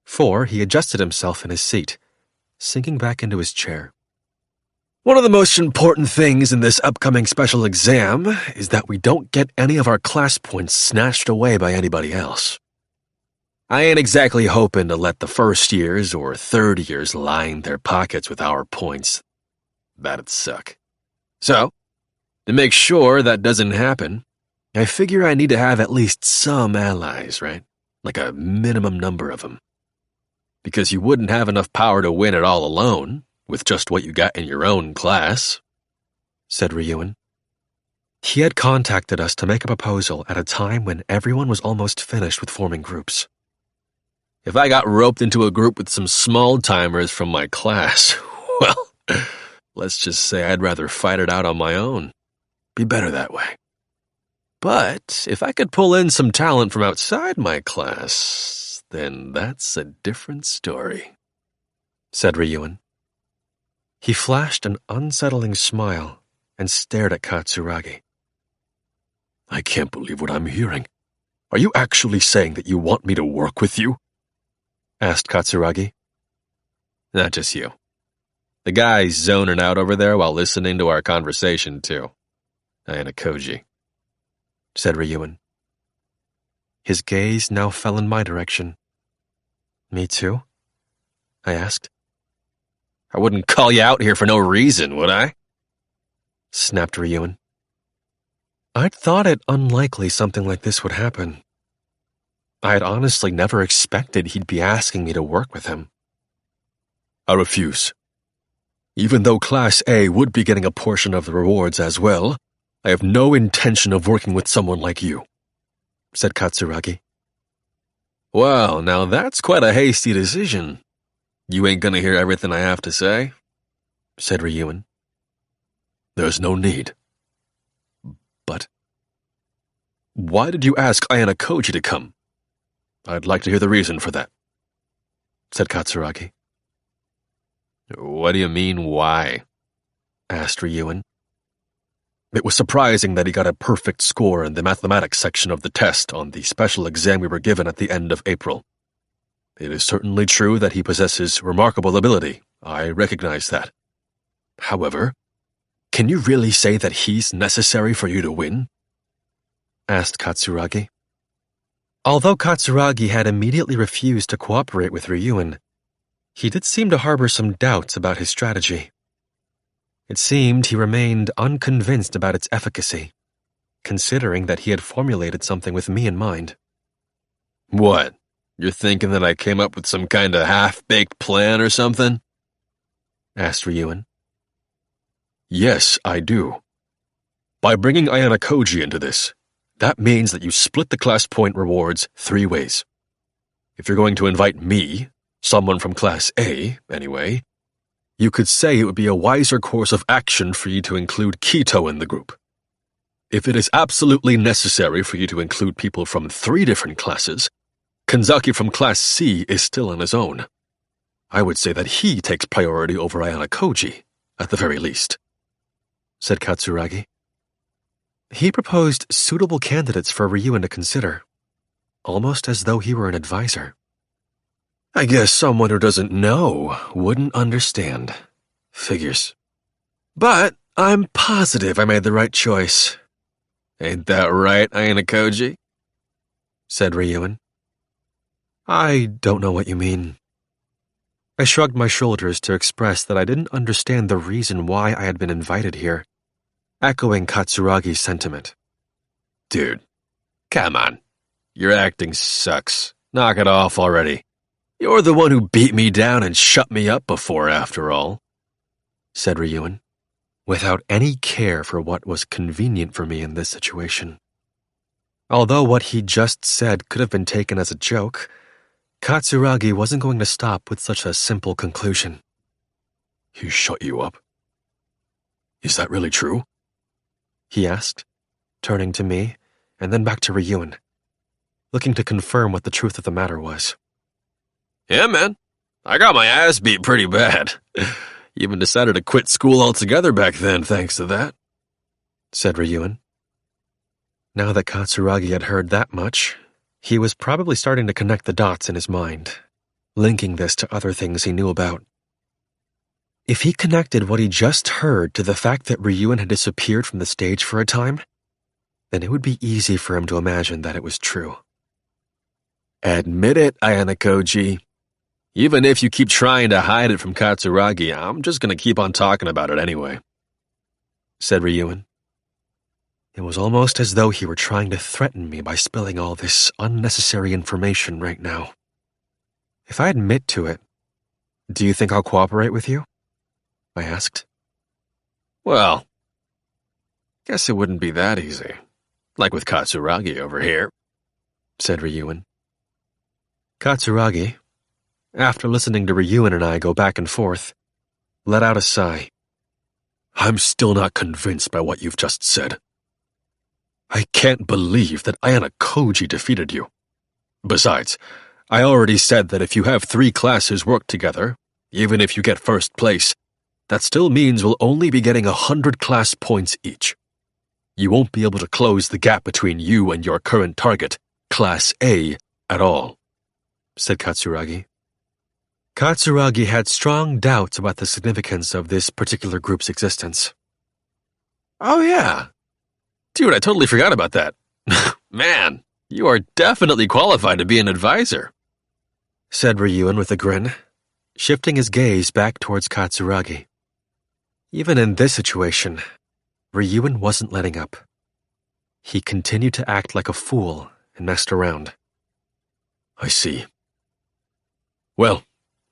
for he adjusted himself in his seat, sinking back into his chair. One of the most important things in this upcoming special exam is that we don't get any of our class points snatched away by anybody else. I ain't exactly hoping to let the first years or third years line their pockets with our points. That'd suck. So, to make sure that doesn't happen, I figure I need to have at least some allies, right? Like a minimum number of them. Because you wouldn't have enough power to win it all alone, with just what you got in your own class, said Ryuen. He had contacted us to make a proposal at a time when everyone was almost finished with forming groups. If I got roped into a group with some small-timers from my class, well, let's just say I'd rather fight it out on my own. Be better that way. But if I could pull in some talent from outside my class, then that's a different story, said Ryuen. He flashed an unsettling smile and stared at Katsuragi. I can't believe what I'm hearing. Are you actually saying that you want me to work with you? Asked Katsuragi. Not just you. The guy's zoning out over there while listening to our conversation, too. Ayanokouji, said Ryuen. His gaze now fell in my direction. Me too? I asked. I wouldn't call you out here for no reason, would I? Snapped Ryuen. I'd thought it unlikely something like this would happen. I had honestly never expected he'd be asking me to work with him. I refuse. Even though Class A would be getting a portion of the rewards as well, I have no intention of working with someone like you, said Katsuragi. Well, now that's quite a hasty decision. You ain't gonna hear everything I have to say, said Ryuen. There's no need. But why did you ask Ayanokouji to come? I'd like to hear the reason for that, said Katsuragi. What do you mean, why? Asked Ryuen. It was surprising that he got a perfect score in the mathematics section of the test on the special exam we were given at the end of April. It is certainly true that he possesses remarkable ability. I recognize that. However, can you really say that he's necessary for you to win? Asked Katsuragi. Although Katsuragi had immediately refused to cooperate with Ryuen, he did seem to harbor some doubts about his strategy. It seemed he remained unconvinced about its efficacy, considering that he had formulated something with me in mind. What? You're thinking that I came up with some kind of half-baked plan or something? Asked Ryuen. Yes, I do. By bringing Ayanokouji into this, that means that you split the class point rewards 3 ways. If you're going to invite me, someone from Class A, anyway, you could say it would be a wiser course of action for you to include Kito in the group. If it is absolutely necessary for you to include people from 3 different classes, Kanzaki from Class C is still on his own. I would say that he takes priority over Ayanokouji, at the very least, said Katsuragi. He proposed suitable candidates for Ryuen to consider, almost as though he were an advisor. I guess someone who doesn't know wouldn't understand. Figures. But I'm positive I made the right choice. Ain't that right, Ayanokouji? Said Ryuen. I don't know what you mean. I shrugged my shoulders to express that I didn't understand the reason why I had been invited here, echoing Katsuragi's sentiment. Dude, come on. Your acting sucks. Knock it off already. You're the one who beat me down and shut me up before, after all, said Ryuen, without any care for what was convenient for me in this situation. Although what he just said could have been taken as a joke, Katsuragi wasn't going to stop with such a simple conclusion. He shut you up? Is that really true? He asked, turning to me and then back to Ryuen, looking to confirm what the truth of the matter was. Yeah, man. I got my ass beat pretty bad. Even decided to quit school altogether back then, thanks to that, said Ryuen. Now that Katsuragi had heard that much, he was probably starting to connect the dots in his mind, linking this to other things he knew about. If he connected what he just heard to the fact that Ryuen had disappeared from the stage for a time, then it would be easy for him to imagine that it was true. Admit it, Ayanokouji. Even if you keep trying to hide it from Katsuragi, I'm just going to keep on talking about it anyway, said Ryuen. It was almost as though he were trying to threaten me by spilling all this unnecessary information right now. If I admit to it, do you think I'll cooperate with you? I asked. Well, guess it wouldn't be that easy, like with Katsuragi over here, said Ryuen. Katsuragi, after listening to Ryuen and I go back and forth, let out a sigh. I'm still not convinced by what you've just said. I can't believe that Ayanokouji defeated you. Besides, I already said that if you have 3 classes work together, even if you get first place, that still means we'll only be getting 100 class points each. You won't be able to close the gap between you and your current target, Class A, at all, said Katsuragi. Katsuragi had strong doubts about the significance of this particular group's existence. Oh yeah. Dude, I totally forgot about that. Man, you are definitely qualified to be an advisor, said Ryuen with a grin, shifting his gaze back towards Katsuragi. Even in this situation, Ryuen wasn't letting up. He continued to act like a fool and messed around. I see. Well,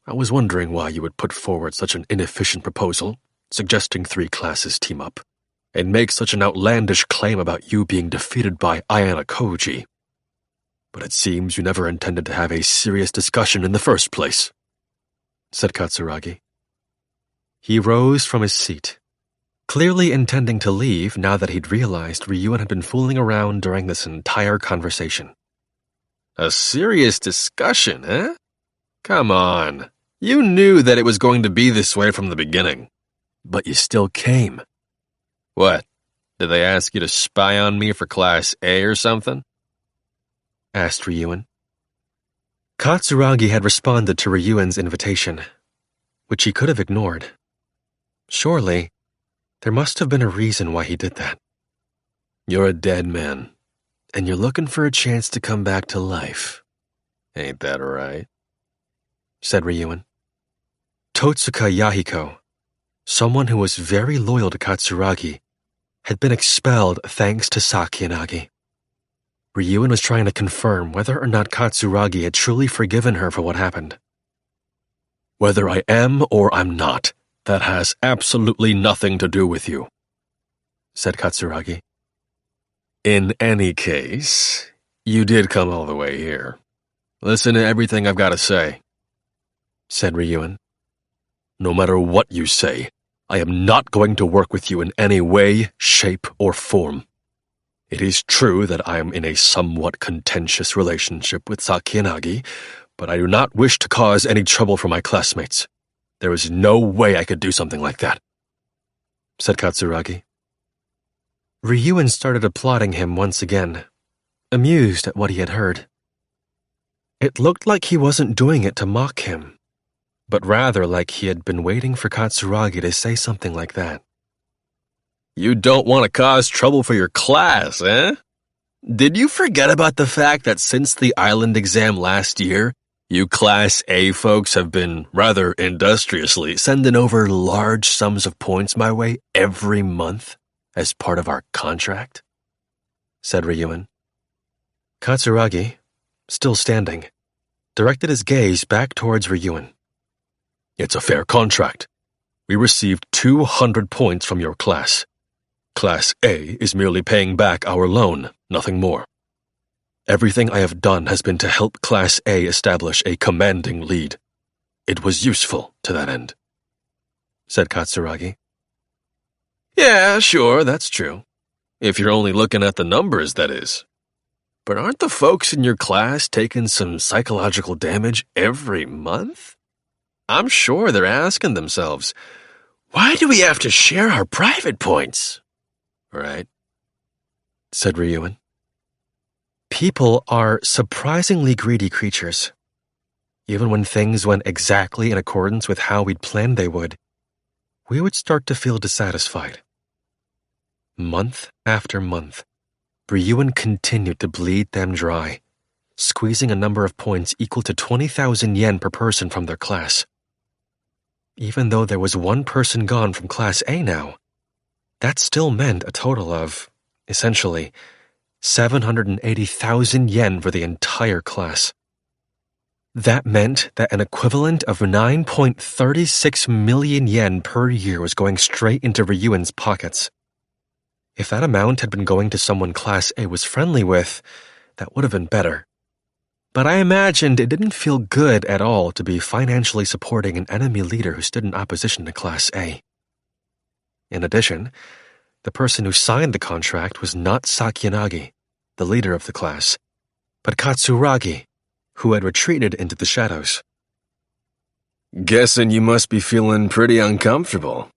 I was wondering why you would put forward such an inefficient proposal, suggesting 3 classes team up, and make such an outlandish claim about you being defeated by Ayanokouji. But it seems you never intended to have a serious discussion in the first place, said Katsuragi. He rose from his seat, clearly intending to leave now that he'd realized Ryuen had been fooling around during this entire conversation. A serious discussion, eh? Come on. You knew that it was going to be this way from the beginning, but you still came. What? Did they ask you to spy on me for Class A or something? Asked Ryuen. Katsuragi had responded to Ryuen's invitation, which he could have ignored. Surely, there must have been a reason why he did that. You're a dead man, and you're looking for a chance to come back to life. Ain't that right? Said Ryuen. Totsuka Yahiko, someone who was very loyal to Katsuragi, had been expelled thanks to Sakiyanagi. Ryuen was trying to confirm whether or not Katsuragi had truly forgiven her for what happened. Whether I am or I'm not, that has absolutely nothing to do with you, said Katsuragi. In any case, you did come all the way here. Listen to everything I've got to say, said Ryuen. No matter what you say, I am not going to work with you in any way, shape, or form. It is true that I am in a somewhat contentious relationship with Sakiyanagi, but I do not wish to cause any trouble for my classmates. There is no way I could do something like that, said Katsuragi. Ryuen started applauding him once again, amused at what he had heard. It looked like he wasn't doing it to mock him, but rather like he had been waiting for Katsuragi to say something like that. You don't want to cause trouble for your class, eh? Did you forget about the fact that since the island exam last year, you Class A folks have been rather industriously sending over large sums of points my way every month as part of our contract? Said Ryuen. Katsuragi, still standing, directed his gaze back towards Ryuen. It's a fair contract. We received 200 points from your class. Class A is merely paying back our loan, nothing more. Everything I have done has been to help Class A establish a commanding lead. It was useful to that end, said Katsuragi. Yeah, sure, that's true. If you're only looking at the numbers, that is. But aren't the folks in your class taking some psychological damage every month? I'm sure they're asking themselves, why do we have to share our private points? Right? Said Ryuen. People are surprisingly greedy creatures. Even when things went exactly in accordance with how we'd planned they would, we would start to feel dissatisfied. Month after month, Ryuen continued to bleed them dry, squeezing a number of points equal to 20,000 yen per person from their class. Even though there was one person gone from Class A now, that still meant a total of, essentially, 780,000 yen for the entire class. That meant that an equivalent of 9.36 million yen per year was going straight into Ryuen's pockets. If that amount had been going to someone Class A was friendly with, that would have been better. But I imagined it didn't feel good at all to be financially supporting an enemy leader who stood in opposition to Class A. In addition, the person who signed the contract was not Sakiyanagi, the leader of the class, but Katsuragi, who had retreated into the shadows. Guessing you must be feeling pretty uncomfortable,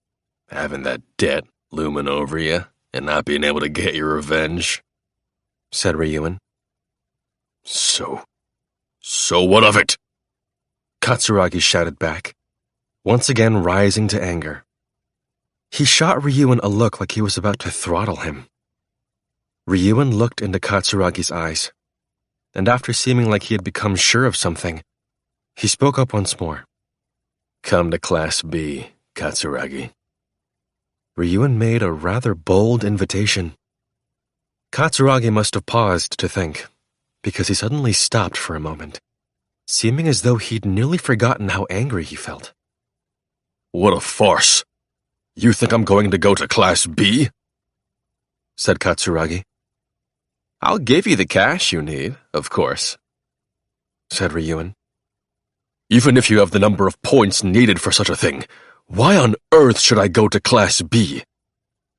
having that debt looming over you and not being able to get your revenge, said Ryuen. So what of it? Katsuragi shouted back, once again rising to anger. He shot Ryuen a look like he was about to throttle him. Ryuen looked into Katsuragi's eyes, and after seeming like he had become sure of something, he spoke up once more. Come to Class B, Katsuragi. Ryuen made a rather bold invitation. Katsuragi must have paused to think, because he suddenly stopped for a moment, seeming as though he'd nearly forgotten how angry he felt. What a farce. You think I'm going to go to Class B? Said Katsuragi. I'll give you the cash you need, of course, said Ryuen. Even if you have the number of points needed for such a thing, why on earth should I go to Class B?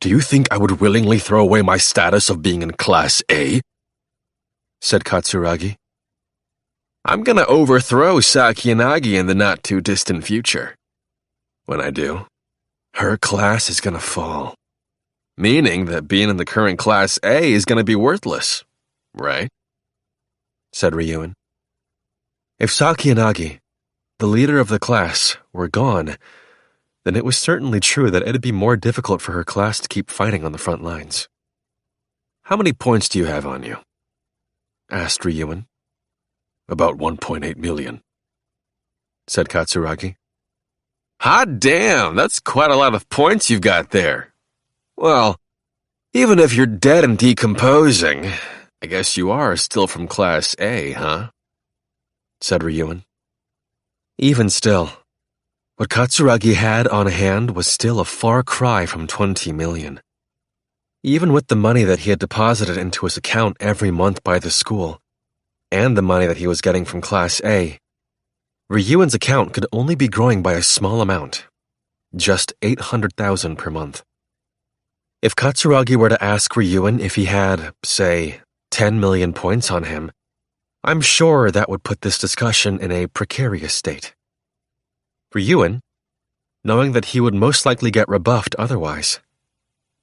Do you think I would willingly throw away my status of being in Class A? Said Katsuragi. I'm gonna overthrow Sakiyanagi in the not-too-distant future. When I do, her class is gonna fall. Meaning that being in the current Class A is gonna be worthless, right? Said Ryuen. If Sakiyanagi, the leader of the class, were gone, then it was certainly true that it'd be more difficult for her class to keep fighting on the front lines. How many points do you have on you? Asked Ryuen. About 1.8 million, said Katsuragi. Hot damn, that's quite a lot of points you've got there. Well, even if you're dead and decomposing, I guess you are still from Class A, huh? Said Ryuen. Even still, what Katsuragi had on hand was still a far cry from 20 million. Even with the money that he had deposited into his account every month by the school, and the money that he was getting from Class A, Ryuen's account could only be growing by a small amount, just 800,000 per month. If Katsuragi were to ask Ryuen if he had, say, 10 million points on him, I'm sure that would put this discussion in a precarious state. Ryuen, knowing that he would most likely get rebuffed otherwise,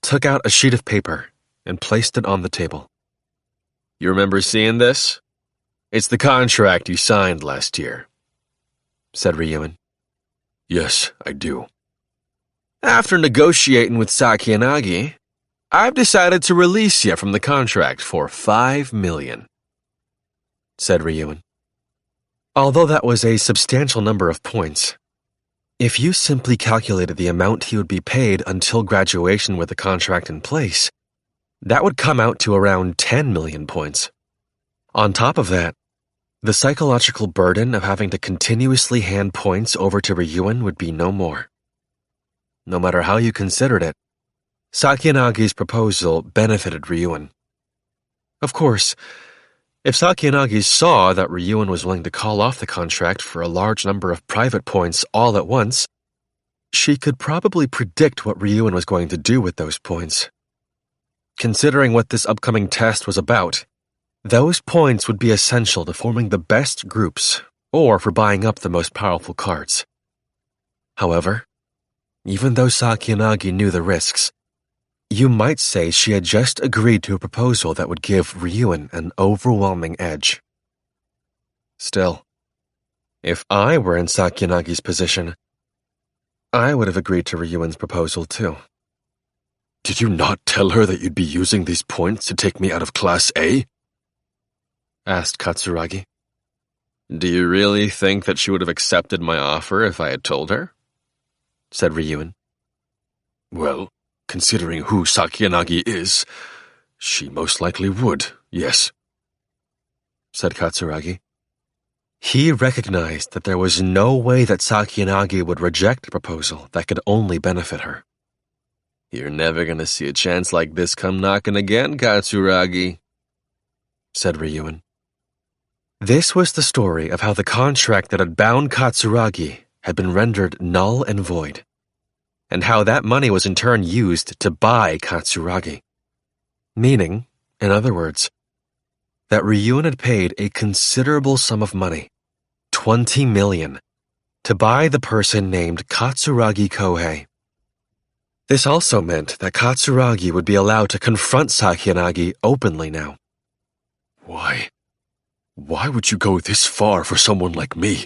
took out a sheet of paper and placed it on the table. You remember seeing this? It's the contract you signed last year, said Ryuen. Yes, I do. After negotiating with Sakiyanagi, I've decided to release you from the contract for 5 million, said Ryuen. Although that was a substantial number of points, if you simply calculated the amount he would be paid until graduation with the contract in place, that would come out to around 10 million points. On top of that, the psychological burden of having to continuously hand points over to Ryuen would be no more. No matter how you considered it, Sakiyanagi's proposal benefited Ryuen. Of course, if Sakiyanagi saw that Ryuen was willing to call off the contract for a large number of private points all at once, she could probably predict what Ryuen was going to do with those points. Considering what this upcoming test was about, those points would be essential to forming the best groups or for buying up the most powerful cards. However, even though Sakiyanagi knew the risks, you might say she had just agreed to a proposal that would give Ryuen an overwhelming edge. Still, if I were in Sakiyanagi's position, I would have agreed to Ryuen's proposal too. Did you not tell her that you'd be using these points to take me out of Class A? Asked Katsuragi. Do you really think that she would have accepted my offer if I had told her? Said Ryuen. Well, considering who Sakiyanagi is, she most likely would, yes, said Katsuragi. He recognized that there was no way that Sakiyanagi would reject a proposal that could only benefit her. You're never gonna see a chance like this come knocking again, Katsuragi, said Ryuen. This was the story of how the contract that had bound Katsuragi had been rendered null and void, and how that money was in turn used to buy Katsuragi. Meaning, in other words, that Ryuen had paid a considerable sum of money, 20 million, to buy the person named Katsuragi Kohei. This also meant that Katsuragi would be allowed to confront Sakiyanagi openly now. Why would you go this far for someone like me?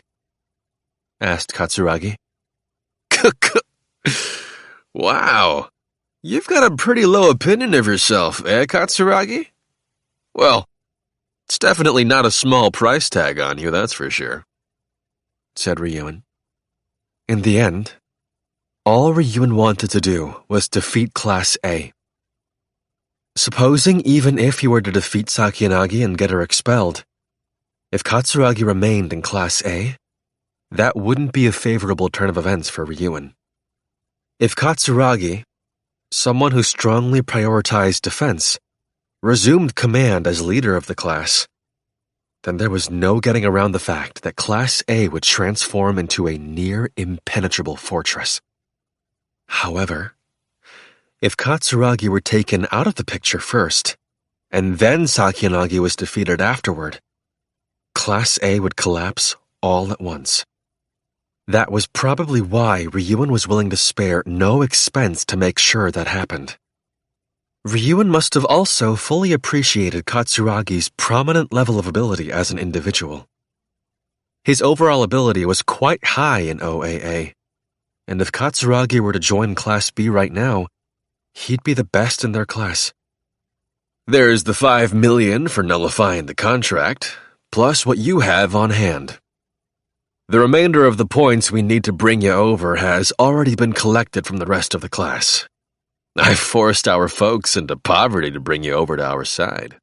Asked Katsuragi. Wow, you've got a pretty low opinion of yourself, Katsuragi? Well, it's definitely not a small price tag on you, that's for sure, said Ryuen. In the end, all Ryuen wanted to do was defeat Class A. Supposing even if he were to defeat Sakiyanagi and get her expelled, If Katsuragi remained in Class A, that wouldn't be a favorable turn of events for Ryuen. If Katsuragi, someone who strongly prioritized defense, resumed command as leader of the class, then there was no getting around the fact that Class A would transform into a near-impenetrable fortress. However, if Katsuragi were taken out of the picture first, and then Sakiyanagi was defeated afterward, Class A would collapse all at once. That was probably why Ryuen was willing to spare no expense to make sure that happened. Ryuen must have also fully appreciated Katsuragi's prominent level of ability as an individual. His overall ability was quite high in OAA, and if Katsuragi were to join Class B right now, he'd be the best in their class. There's the 5 million for nullifying the contract, plus what you have on hand. The remainder of the points we need to bring you over has already been collected from the rest of the class. I forced our folks into poverty to bring you over to our side,"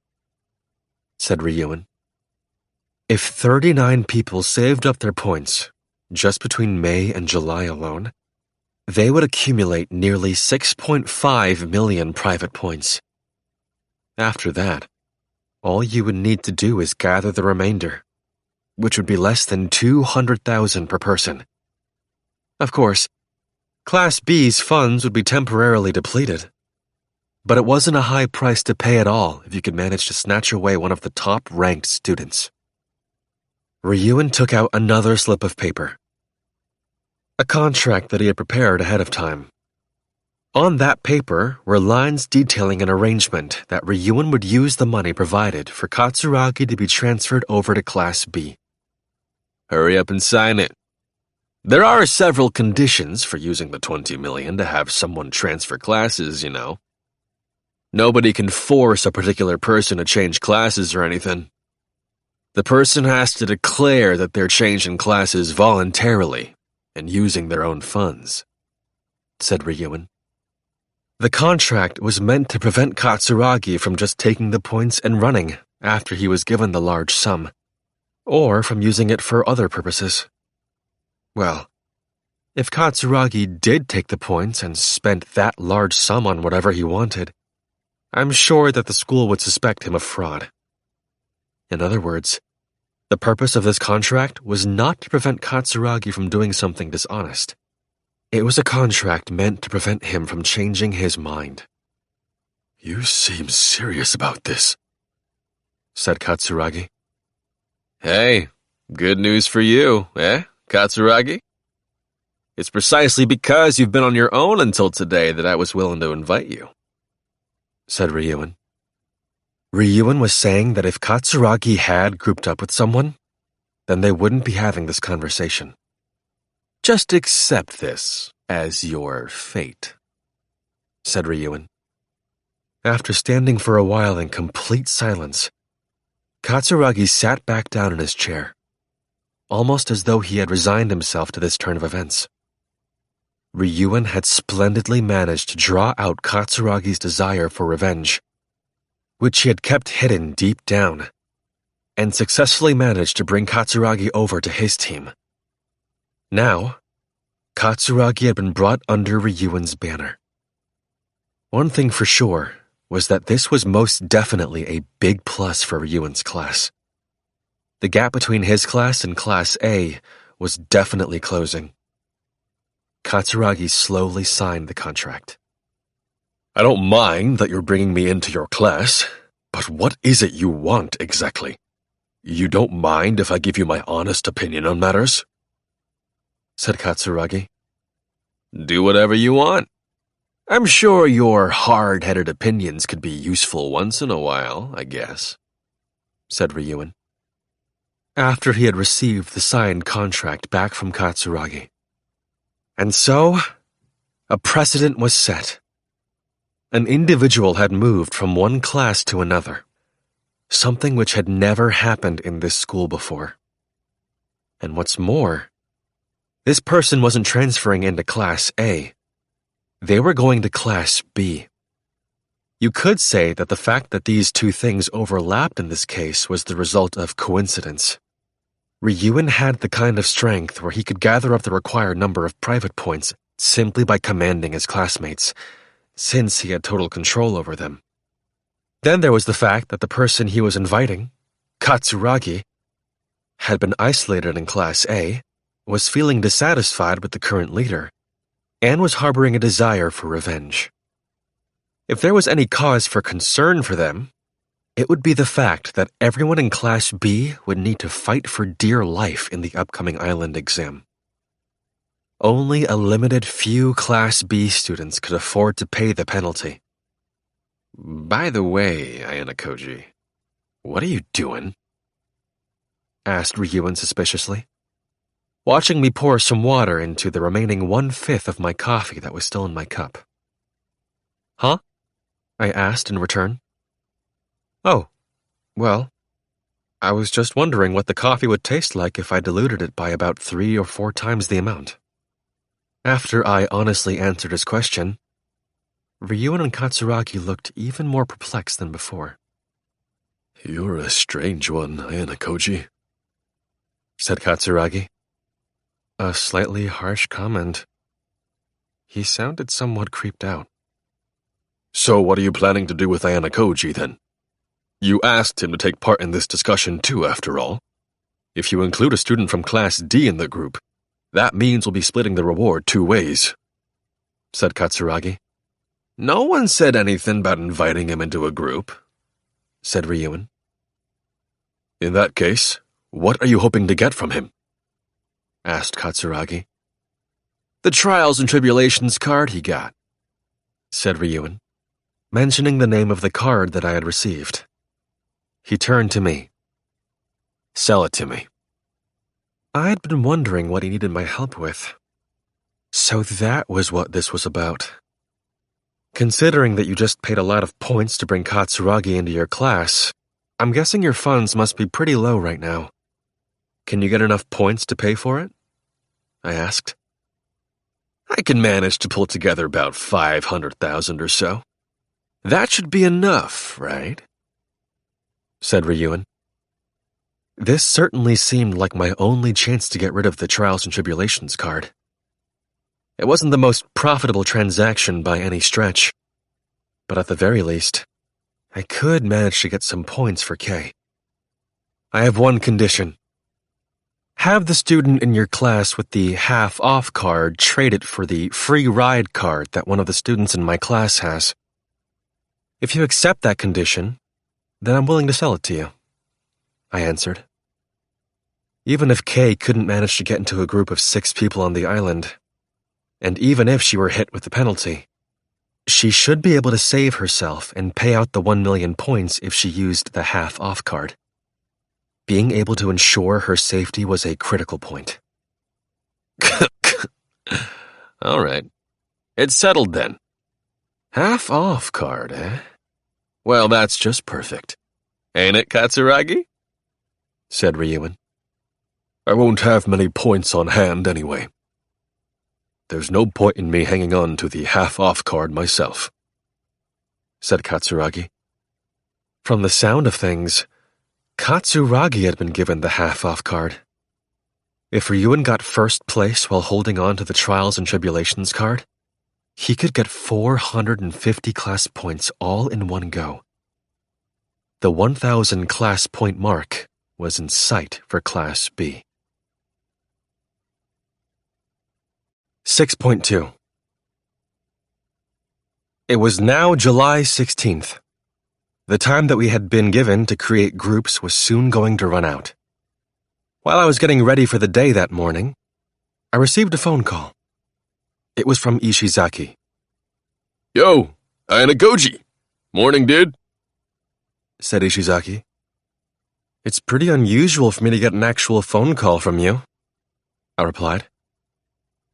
said Ryuen. If 39 people saved up their points just between May and July alone, they would accumulate nearly 6.5 million private points. After that, all you would need to do is gather the remainder, which would be less than 200,000 per person. Of course, Class B's funds would be temporarily depleted, but it wasn't a high price to pay at all if you could manage to snatch away one of the top-ranked students. Ryuen took out another slip of paper, a contract that he had prepared ahead of time. On that paper were lines detailing an arrangement that Ryuen would use the money provided for Katsuragi to be transferred over to Class B. "Hurry up and sign it. There are several conditions for using the 20 million to have someone transfer classes, you know. Nobody can force a particular person to change classes or anything. The person has to declare that they're changing classes voluntarily and using their own funds," said Ryuen. The contract was meant to prevent Katsuragi from just taking the points and running after he was given the large sum, or from using it for other purposes. Well, if Katsuragi did take the points and spent that large sum on whatever he wanted, I'm sure that the school would suspect him of fraud. In other words, the purpose of this contract was not to prevent Katsuragi from doing something dishonest. It was a contract meant to prevent him from changing his mind. "You seem serious about this," said Katsuragi. "Hey, good news for you, eh, Katsuragi? It's precisely because you've been on your own until today that I was willing to invite you," said Ryuen. Ryuen was saying that if Katsuragi had grouped up with someone, then they wouldn't be having this conversation. "Just accept this as your fate," said Ryuen. After standing for a while in complete silence, Katsuragi sat back down in his chair, almost as though he had resigned himself to this turn of events. Ryuen had splendidly managed to draw out Katsuragi's desire for revenge, which he had kept hidden deep down, and successfully managed to bring Katsuragi over to his team. Now, Katsuragi had been brought under Ryuen's banner. One thing for sure was that this was most definitely a big plus for Ryuen's class. The gap between his class and Class A was definitely closing. Katsuragi slowly signed the contract. "I don't mind that you're bringing me into your class, but what is it you want exactly? You don't mind if I give you my honest opinion on matters?" said Katsuragi. "Do whatever you want. I'm sure your hard-headed opinions could be useful once in a while, I guess," said Ryuen. After he had received the signed contract back from Katsuragi. And so, a precedent was set. An individual had moved from one class to another, something which had never happened in this school before. And what's more, this person wasn't transferring into Class A. They were going to Class B. You could say that the fact that these two things overlapped in this case was the result of coincidence. Ryuen had the kind of strength where he could gather up the required number of private points simply by commanding his classmates, since he had total control over them. Then there was the fact that the person he was inviting, Katsuragi, had been isolated in Class A, was feeling dissatisfied with the current leader, and was harboring a desire for revenge. If there was any cause for concern for them, it would be the fact that everyone in Class B would need to fight for dear life in the upcoming island exam. Only a limited few Class B students could afford to pay the penalty. By the way, Ayanokouji, what are you doing? Asked Ryuen suspiciously, watching me pour some water into the remaining 1/5 of my coffee that was still in my cup. Huh? I asked in return. Oh, well, I was just wondering what the coffee would taste like if I diluted it by about 3 or 4 times the amount. After I honestly answered his question, Ryuen and Katsuragi looked even more perplexed than before. You're a strange one, Ayanokouji, said Katsuragi. A slightly harsh comment. He sounded somewhat creeped out. So what are you planning to do with Ayanokouji, then? You asked him to take part in this discussion too, after all. If you include a student from Class D in the group, that means we'll be splitting the reward 2 ways, said Katsuragi. No one said anything about inviting him into a group, said Ryuen. In that case, what are you hoping to get from him? Asked Katsuragi. The trials and tribulations card he got, said Ryuen, mentioning the name of the card that I had received. He turned to me. Sell it to me. I had been wondering what he needed my help with. So that was what this was about. Considering that you just paid a lot of points to bring Katsuragi into your class, I'm guessing your funds must be pretty low right now. Can you get enough points to pay for it? I asked. I can manage to pull together about 500,000 or so. That should be enough, right? Said Ryuen. This certainly seemed like my only chance to get rid of the Trials and Tribulations card. It wasn't the most profitable transaction by any stretch, but at the very least, I could manage to get some points for K. I have one condition. Have the student in your class with the half-off card trade it for the free ride card that one of the students in my class has. If you accept that condition, then I'm willing to sell it to you, I answered. Even if Kay couldn't manage to get into a group of 6 people on the island, and even if she were hit with the penalty, she should be able to save herself and pay out the 1 million points if she used the half-off card. Being able to ensure her safety was a critical point. All right. It's settled then. Half-off card, eh? Well, that's just perfect. Ain't it, Katsuragi? Said Ryuen. I won't have many points on hand anyway. There's no point in me hanging on to the half-off card myself, said Katsuragi. From the sound of things, Katsuragi had been given the half-off card. If Ryuen got first place while holding on to the Trials and Tribulations card, he could get 450 class points all in one go. The 1,000 class point mark was in sight for Class B. 6.2 It was now July 16th. The time that we had been given to create groups was soon going to run out. While I was getting ready for the day that morning, I received a phone call. It was from Ishizaki. Yo, Ayanokouji. Morning, dude, said Ishizaki. It's pretty unusual for me to get an actual phone call from you, I replied.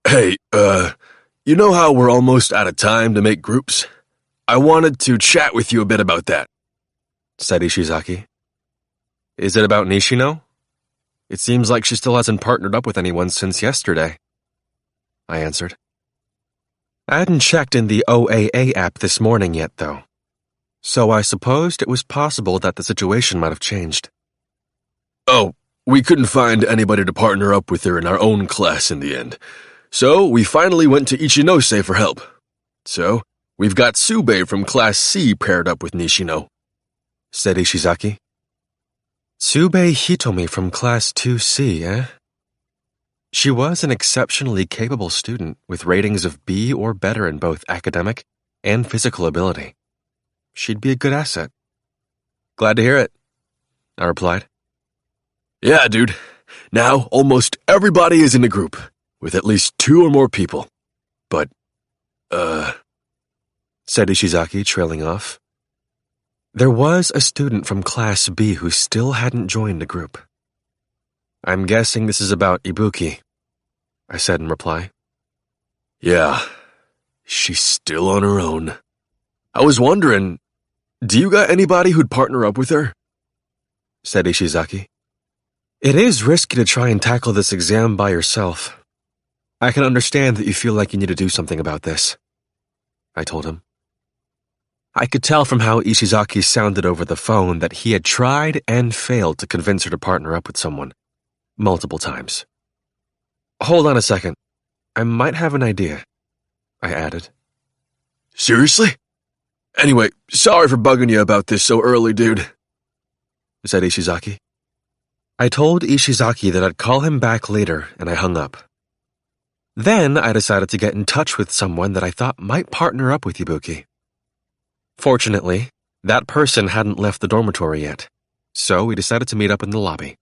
Hey, you know how we're almost out of time to make groups? I wanted to chat with you a bit about that, said Ishizaki. Is it about Nishino? It seems like she still hasn't partnered up with anyone since yesterday, I answered. I hadn't checked in the OAA app this morning yet, though, So I supposed it was possible that the situation might have changed. Oh, we couldn't find anybody to partner up with her in our own class in the end. So we finally went to Ichinose for help. So we've got Tsube from Class C paired up with Nishino, said Ishizaki. Tsube Hitomi from Class 2C, eh? She was an exceptionally capable student with ratings of B or better in both academic and physical ability. She'd be a good asset. Glad to hear it, I replied. Yeah, dude. Now almost everybody is in a group, with at least 2 or more people. But, said Ishizaki, trailing off. There was a student from Class B who still hadn't joined the group. I'm guessing this is about Ibuki, I said in reply. Yeah, she's still on her own. I was wondering, do you got anybody who'd partner up with her? Said Ishizaki. It is risky to try and tackle this exam by yourself. I can understand that you feel like you need to do something about this, I told him. I could tell from how Ishizaki sounded over the phone that he had tried and failed to convince her to partner up with someone, multiple times. Hold on a second. I might have an idea, I added. Seriously? Anyway, sorry for bugging you about this so early, dude, said Ishizaki. I told Ishizaki that I'd call him back later, and I hung up. Then I decided to get in touch with someone that I thought might partner up with Ibuki. Fortunately, that person hadn't left the dormitory yet, so we decided to meet up in the lobby.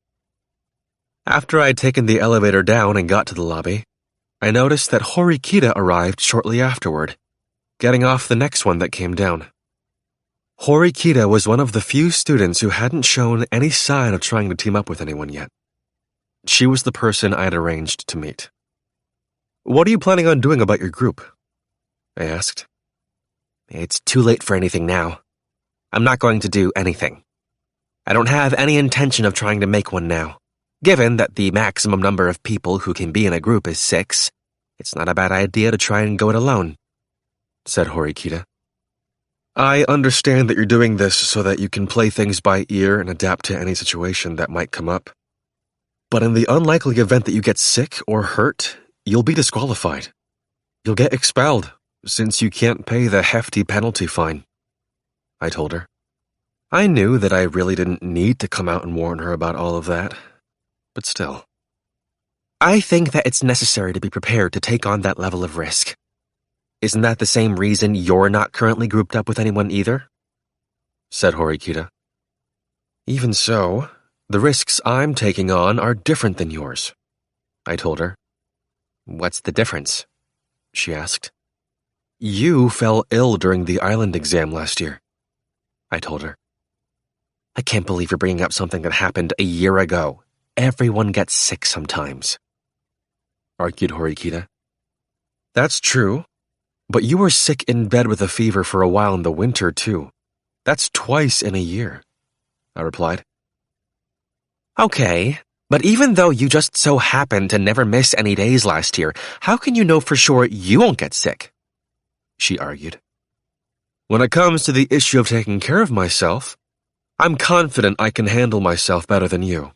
After I'd taken the elevator down and got to the lobby, I noticed that Horikita arrived shortly afterward, getting off the next one that came down. Horikita was one of the few students who hadn't shown any sign of trying to team up with anyone yet. She was the person I had arranged to meet. What are you planning on doing about your group? I asked. It's too late for anything now. I'm not going to do anything. I don't have any intention of trying to make one now. Given that the maximum number of people who can be in a group is 6, it's not a bad idea to try and go it alone, said Horikita. I understand that you're doing this so that you can play things by ear and adapt to any situation that might come up. But in the unlikely event that you get sick or hurt, you'll be disqualified. You'll get expelled, since you can't pay the hefty penalty fine, I told her. I knew that I really didn't need to come out and warn her about all of that, but still. I think that it's necessary to be prepared to take on that level of risk. Isn't that the same reason you're not currently grouped up with anyone either? Said Horikita. Even so, the risks I'm taking on are different than yours, I told her. What's the difference? She asked. You fell ill during the island exam last year, I told her. I can't believe you're bringing up something that happened a year ago. Everyone gets sick sometimes, argued Horikita. That's true, but you were sick in bed with a fever for a while in the winter, too. That's twice in a year, I replied. Okay, but even though you just so happened to never miss any days last year, how can you know for sure you won't get sick? She argued. When it comes to the issue of taking care of myself, I'm confident I can handle myself better than you,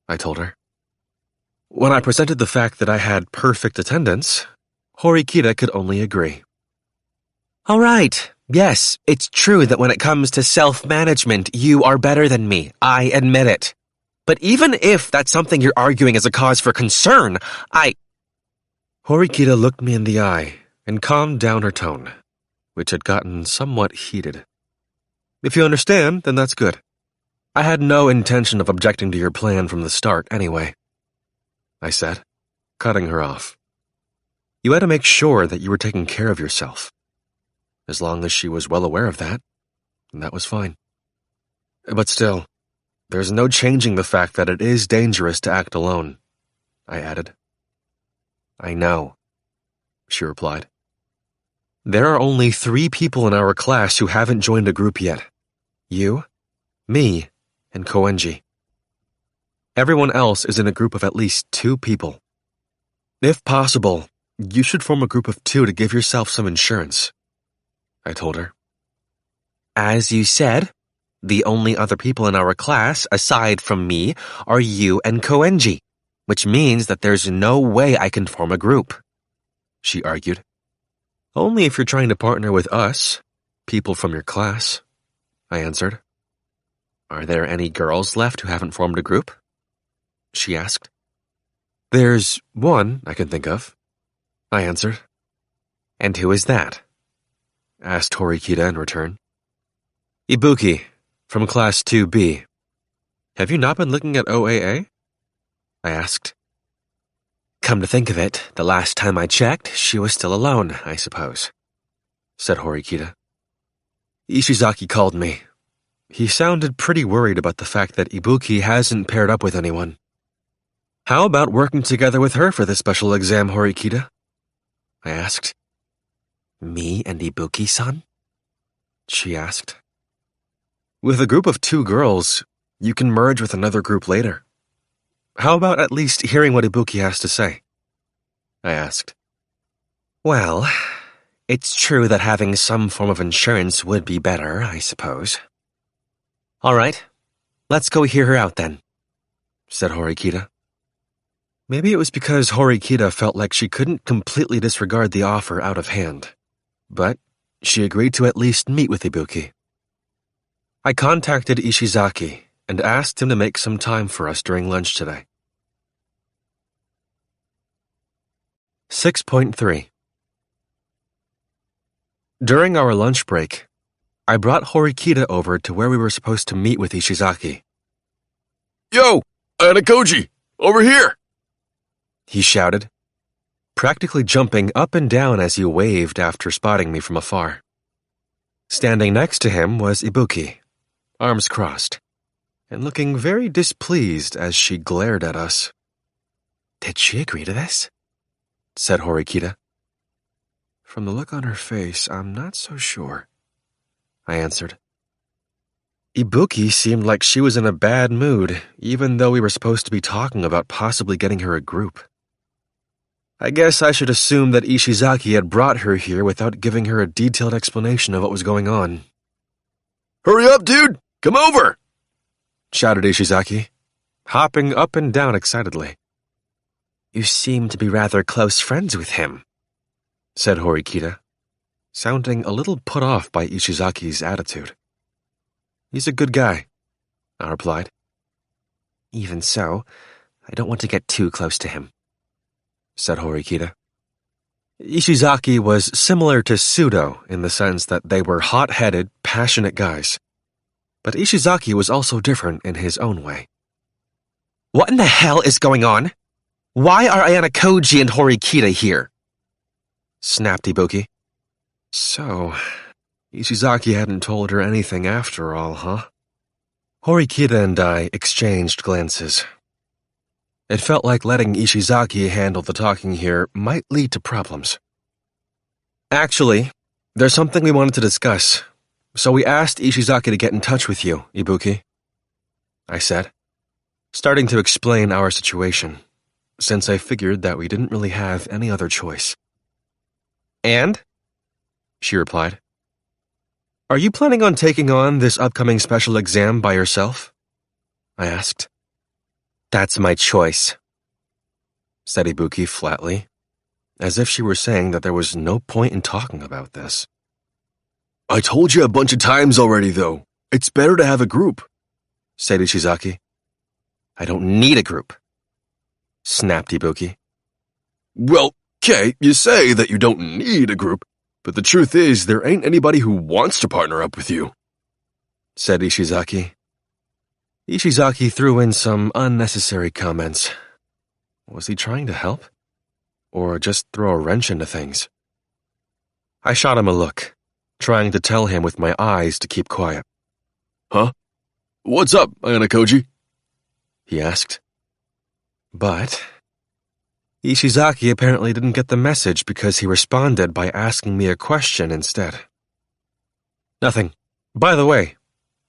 I told her. When I presented the fact that I had perfect attendance, Horikita could only agree. All right, yes, it's true that when it comes to self-management, you are better than me. I admit it. But even if that's something you're arguing as a cause for concern, Horikita looked me in the eye and calmed down her tone, which had gotten somewhat heated. If you understand, then that's good. I had no intention of objecting to your plan from the start anyway, I said, cutting her off. You had to make sure that you were taking care of yourself. As long as she was well aware of that, that was fine. But still, there's no changing the fact that it is dangerous to act alone, I added. I know, she replied. There are only 3 people in our class who haven't joined a group yet. You, me, and Koenji. Everyone else is in a group of at least 2 people. If possible, you should form a group of 2 to give yourself some insurance, I told her. As you said, the only other people in our class, aside from me, are you and Koenji, which means that there's no way I can form a group, she argued. Only if you're trying to partner with us, people from your class, I answered. Are there any girls left who haven't formed a group? She asked. There's one I can think of, I answered. And who is that? Asked Horikita in return. Ibuki, from Class 2B. Have you not been looking at OAA? I asked. Come to think of it, the last time I checked, she was still alone, I suppose, said Horikita. Ishizaki called me. He sounded pretty worried about the fact that Ibuki hasn't paired up with anyone. How about working together with her for this special exam, Horikita? I asked. Me and Ibuki-san? She asked. With a group of 2 girls, you can merge with another group later. How about at least hearing what Ibuki has to say? I asked. Well, it's true that having some form of insurance would be better, I suppose. All right, let's go hear her out then, said Horikita. Maybe it was because Horikita felt like she couldn't completely disregard the offer out of hand, but she agreed to at least meet with Ibuki. I contacted Ishizaki and asked him to make some time for us during lunch today. 6.3 During our lunch break, I brought Horikita over to where we were supposed to meet with Ishizaki. Yo, Ayanokouji, over here! He shouted, practically jumping up and down as he waved after spotting me from afar. Standing next to him was Ibuki, arms crossed, and looking very displeased as she glared at us. Did she agree to this? Said Horikita. From the look on her face, I'm not so sure, I answered. Ibuki seemed like she was in a bad mood, even though we were supposed to be talking about possibly getting her a group. I guess I should assume that Ishizaki had brought her here without giving her a detailed explanation of what was going on. Hurry up, dude! Come over! Shouted Ishizaki, hopping up and down excitedly. You seem to be rather close friends with him, said Horikita, sounding a little put off by Ishizaki's attitude. He's a good guy, I replied. Even so, I don't want to get too close to him, said Horikita. Ishizaki was similar to Sudo in the sense that they were hot-headed, passionate guys. But Ishizaki was also different in his own way. What in the hell is going on? Why are Ayanokouji and Horikita here? Snapped Ibuki. So, Ishizaki hadn't told her anything after all, huh? Horikita and I exchanged glances. It felt like letting Ishizaki handle the talking here might lead to problems. Actually, there's something we wanted to discuss, so we asked Ishizaki to get in touch with you, Ibuki, I said, starting to explain our situation, since I figured that we didn't really have any other choice. And? She replied. Are you planning on taking on this upcoming special exam by yourself? I asked. That's my choice, said Ibuki flatly, as if she were saying that there was no point in talking about this. I told you a bunch of times already, though. It's better to have a group, said Ishizaki. I don't need a group, snapped Ibuki. Well, okay, you say that you don't need a group, but the truth is there ain't anybody who wants to partner up with you, said Ishizaki. Ishizaki threw in some unnecessary comments. Was he trying to help? Or just throw a wrench into things? I shot him a look, trying to tell him with my eyes to keep quiet. Huh? What's up, Ayanokouji? He asked. But Ishizaki apparently didn't get the message because he responded by asking me a question instead. Nothing. By the way,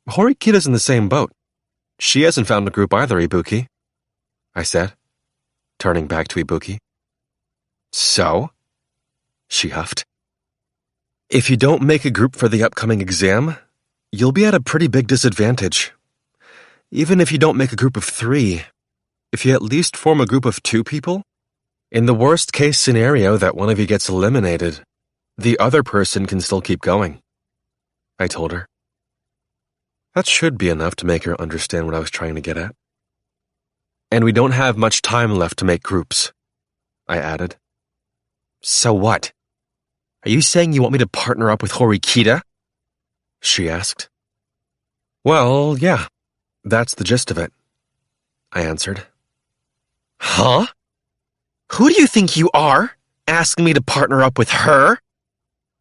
Horikita's in the same boat. She hasn't found a group either, Ibuki, I said, turning back to Ibuki. So? She huffed. If you don't make a group for the upcoming exam, you'll be at a pretty big disadvantage. Even if you don't make a group of 3, if you at least form a group of 2 people, in the worst-case scenario that one of you gets eliminated, the other person can still keep going, I told her. That should be enough to make her understand what I was trying to get at. And we don't have much time left to make groups, I added. So what? Are you saying you want me to partner up with Horikita? She asked. Well, yeah, that's the gist of it, I answered. Huh? Who do you think you are, asking me to partner up with her?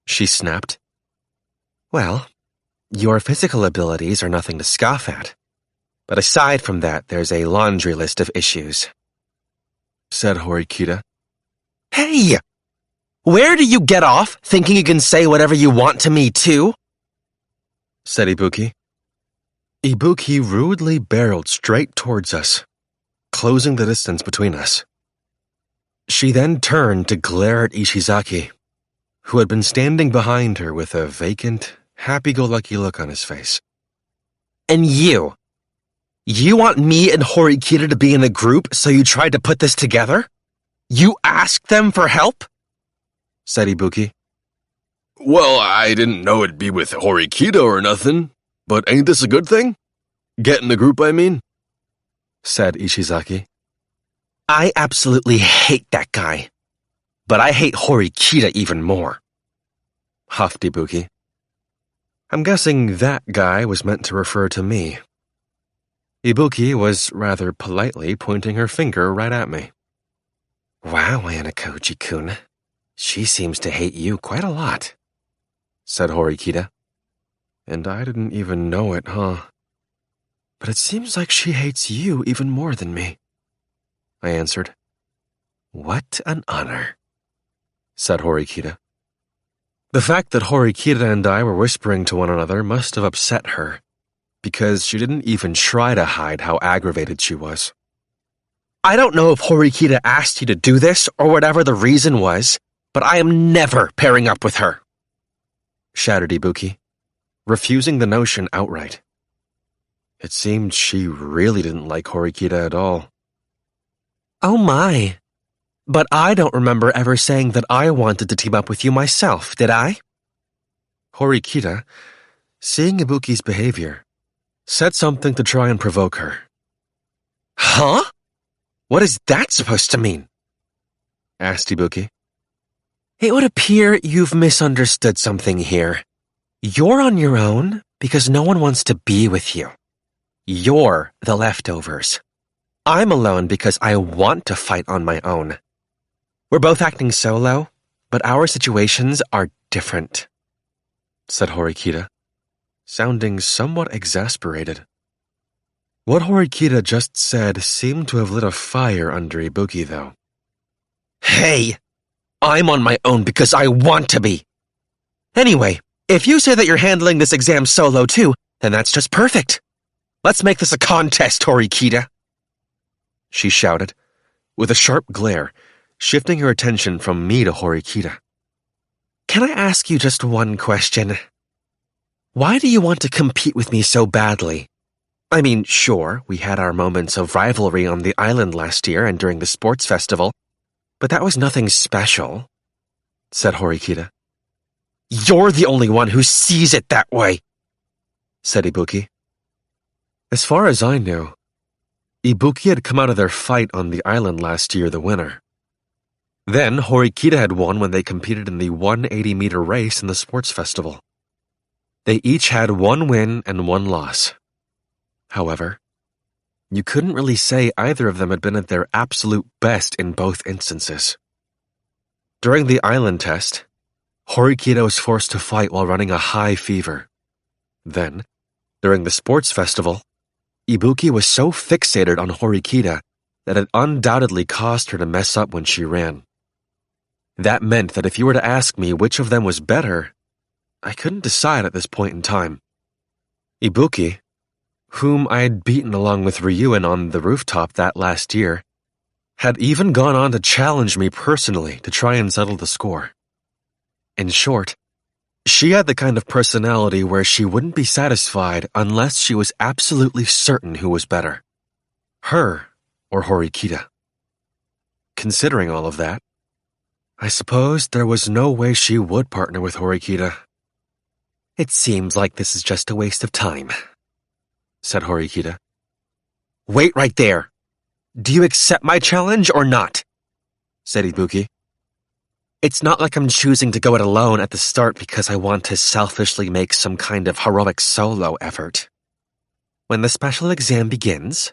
She snapped. Well, your physical abilities are nothing to scoff at. But aside from that, there's a laundry list of issues, said Horikita. Hey! Where do you get off thinking you can say whatever you want to me, too? Said Ibuki. Ibuki rudely barreled straight towards us, closing the distance between us. She then turned to glare at Ishizaki, who had been standing behind her with a vacant, happy-go-lucky look on his face. And you? You want me and Horikita to be in a group, so you tried to put this together? You asked them for help? Said Ibuki. Well, I didn't know it'd be with Horikita or nothing, but ain't this a good thing? Get in the group, I mean? Said Ishizaki. I absolutely hate that guy. But I hate Horikita even more, huffed Ibuki. I'm guessing that guy was meant to refer to me. Ibuki was rather politely pointing her finger right at me. Wow, Ayanokouji-kun. She seems to hate you quite a lot, said Horikita. And I didn't even know it, huh? But it seems like she hates you even more than me, I answered. What an honor, said Horikita. The fact that Horikita and I were whispering to one another must have upset her, because she didn't even try to hide how aggravated she was. I don't know if Horikita asked you to do this or whatever the reason was, but I am never pairing up with her, shouted Ibuki, refusing the notion outright. It seemed she really didn't like Horikita at all. Oh my. But I don't remember ever saying that I wanted to team up with you myself, did I? Horikita, seeing Ibuki's behavior, said something to try and provoke her. Huh? What is that supposed to mean? Asked Ibuki. It would appear you've misunderstood something here. You're on your own because no one wants to be with you. You're the leftovers. I'm alone because I want to fight on my own. We're both acting solo, but our situations are different, said Horikita, sounding somewhat exasperated. What Horikita just said seemed to have lit a fire under Ibuki, though. Hey! I'm on my own because I want to be. Anyway, if you say that you're handling this exam solo too, then that's just perfect. Let's make this a contest, Horikita, she shouted, with a sharp glare, shifting her attention from me to Horikita. Can I ask you just one question? Why do you want to compete with me so badly? I mean, sure, we had our moments of rivalry on the island last year and during the sports festival, but that was nothing special, said Horikita. You're the only one who sees it that way, said Ibuki. As far as I knew, Ibuki had come out of their fight on the island last year the winner. Then Horikita had won when they competed in the 180-meter race in the sports festival. They each had 1 win and 1 loss. However, you couldn't really say either of them had been at their absolute best in both instances. During the island test, Horikita was forced to fight while running a high fever. Then, during the sports festival, Ibuki was so fixated on Horikita that it undoubtedly caused her to mess up when she ran. That meant that if you were to ask me which of them was better, I couldn't decide at this point in time. Ibuki, whom I had beaten along with Ryuen on the rooftop that last year, had even gone on to challenge me personally to try and settle the score. In short, She had the kind of personality where she wouldn't be satisfied unless she was absolutely certain who was better, her or Horikita. Considering all of that, I suppose there was no way she would partner with Horikita. It seems like this is just a waste of time, said Horikita. Wait right there. Do you accept my challenge or not? Said Ibuki. It's not like I'm choosing to go it alone at the start because I want to selfishly make some kind of heroic solo effort. When the special exam begins,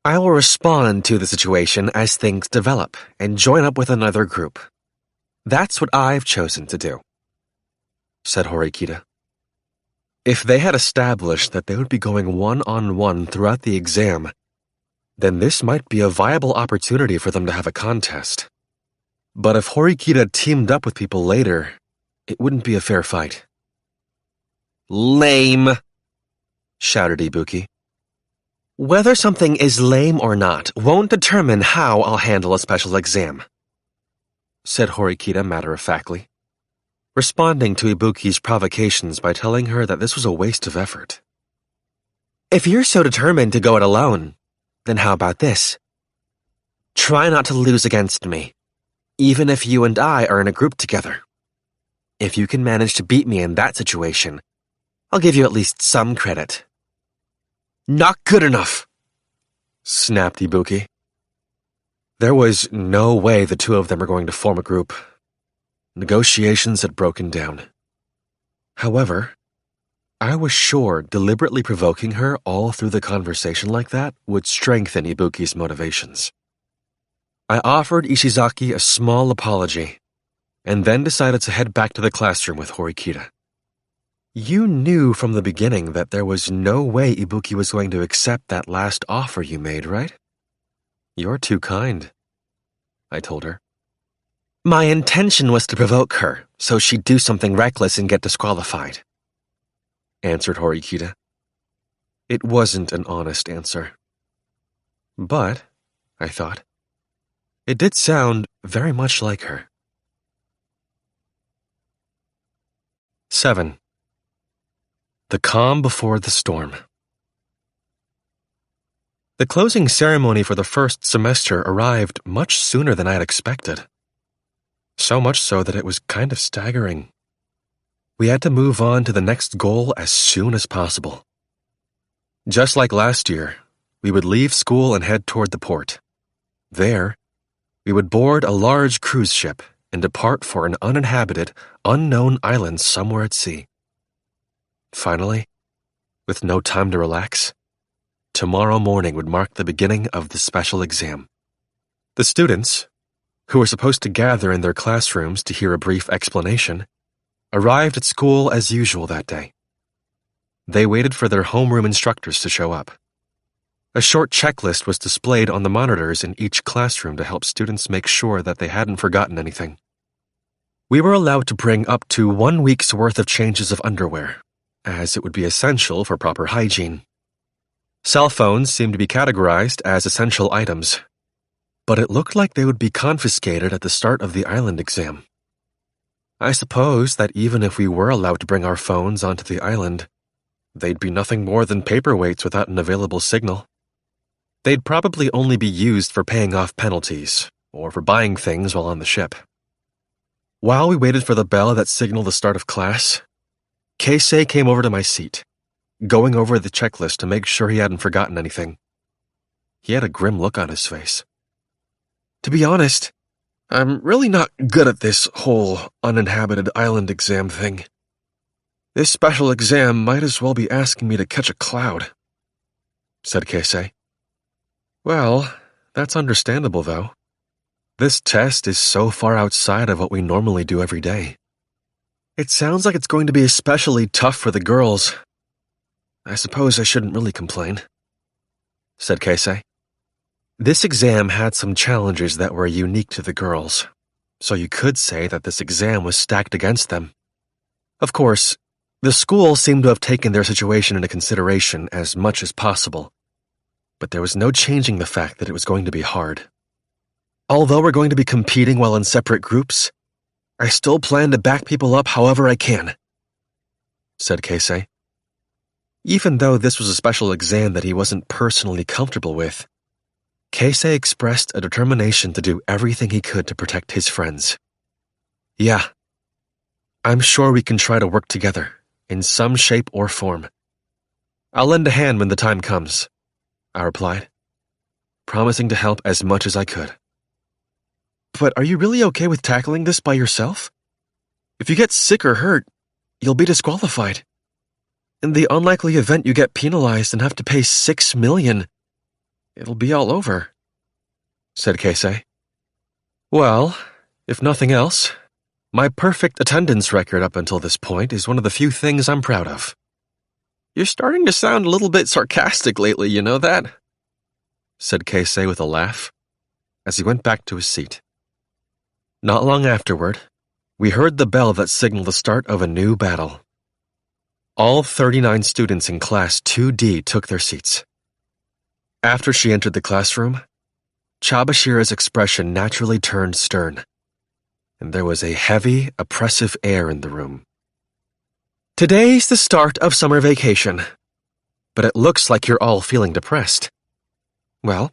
I will respond to the situation as things develop and join up with another group. That's what I've chosen to do, said Horikita. If they had established that they would be going one-on-one throughout the exam, then this might be a viable opportunity for them to have a contest. But if Horikita teamed up with people later, it wouldn't be a fair fight. Lame, shouted Ibuki. Whether something is lame or not won't determine how I'll handle a special exam, said Horikita matter-of-factly, responding to Ibuki's provocations by telling her that this was a waste of effort. If you're so determined to go it alone, then how about this? Try not to lose against me, even if you and I are in a group together. If you can manage to beat me in that situation, I'll give you at least some credit. Not good enough, snapped Ibuki. There was no way the two of them were going to form a group. Negotiations had broken down. However, I was sure deliberately provoking her all through the conversation like that would strengthen Ibuki's motivations. I offered Ishizaki a small apology, and then decided to head back to the classroom with Horikita. You knew from the beginning that there was no way Ibuki was going to accept that last offer you made, right? You're too kind, I told her. My intention was to provoke her, so she'd do something reckless and get disqualified, answered Horikita. It wasn't an honest answer. But, I thought, it did sound very much like her. 7. The calm before the storm. The closing ceremony for the first semester arrived much sooner than I had expected. So much so that it was kind of staggering. We had to move on to the next goal as soon as possible. Just like last year, we would leave school and head toward the port. There, we would board a large cruise ship and depart for an uninhabited, unknown island somewhere at sea. Finally, with no time to relax, tomorrow morning would mark the beginning of the special exam. The students, who were supposed to gather in their classrooms to hear a brief explanation, arrived at school as usual that day. They waited for their homeroom instructors to show up. A short checklist was displayed on the monitors in each classroom to help students make sure that they hadn't forgotten anything. We were allowed to bring up to 1 week's worth of changes of underwear, as it would be essential for proper hygiene. Cell phones seemed to be categorized as essential items, but it looked like they would be confiscated at the start of the island exam. I suppose that even if we were allowed to bring our phones onto the island, they'd be nothing more than paperweights without an available signal. They'd probably only be used for paying off penalties or for buying things while on the ship. While we waited for the bell that signaled the start of class, Keisei came over to my seat, going over the checklist to make sure he hadn't forgotten anything. He had a grim look on his face. To be honest, I'm really not good at this whole uninhabited island exam thing. This special exam might as well be asking me to catch a cloud, said Keisei. Well, that's understandable, though. This test is so far outside of what we normally do every day. It sounds like it's going to be especially tough for the girls. I suppose I shouldn't really complain, said Keisei. This exam had some challenges that were unique to the girls, so you could say that this exam was stacked against them. Of course, the school seemed to have taken their situation into consideration as much as possible, but there was no changing the fact that it was going to be hard. Although we're going to be competing while in separate groups, I still plan to back people up however I can, said Keisei. Even though this was a special exam that he wasn't personally comfortable with, Keisei expressed a determination to do everything he could to protect his friends. Yeah, I'm sure we can try to work together, in some shape or form. I'll lend a hand when the time comes, I replied, promising to help as much as I could. But are you really okay with tackling this by yourself? If you get sick or hurt, you'll be disqualified. In the unlikely event you get penalized and have to pay 6 million, it'll be all over, said Keisei. Well, if nothing else, my perfect attendance record up until this point is one of the few things I'm proud of. You're starting to sound a little bit sarcastic lately, you know that? Said Keisei with a laugh, as he went back to his seat. Not long afterward, we heard the bell that signaled the start of a new battle. All 39 students in Class 2D took their seats. After she entered the classroom, Chabashira's expression naturally turned stern, and there was a heavy, oppressive air in the room. Today's the start of summer vacation, but it looks like you're all feeling depressed. Well,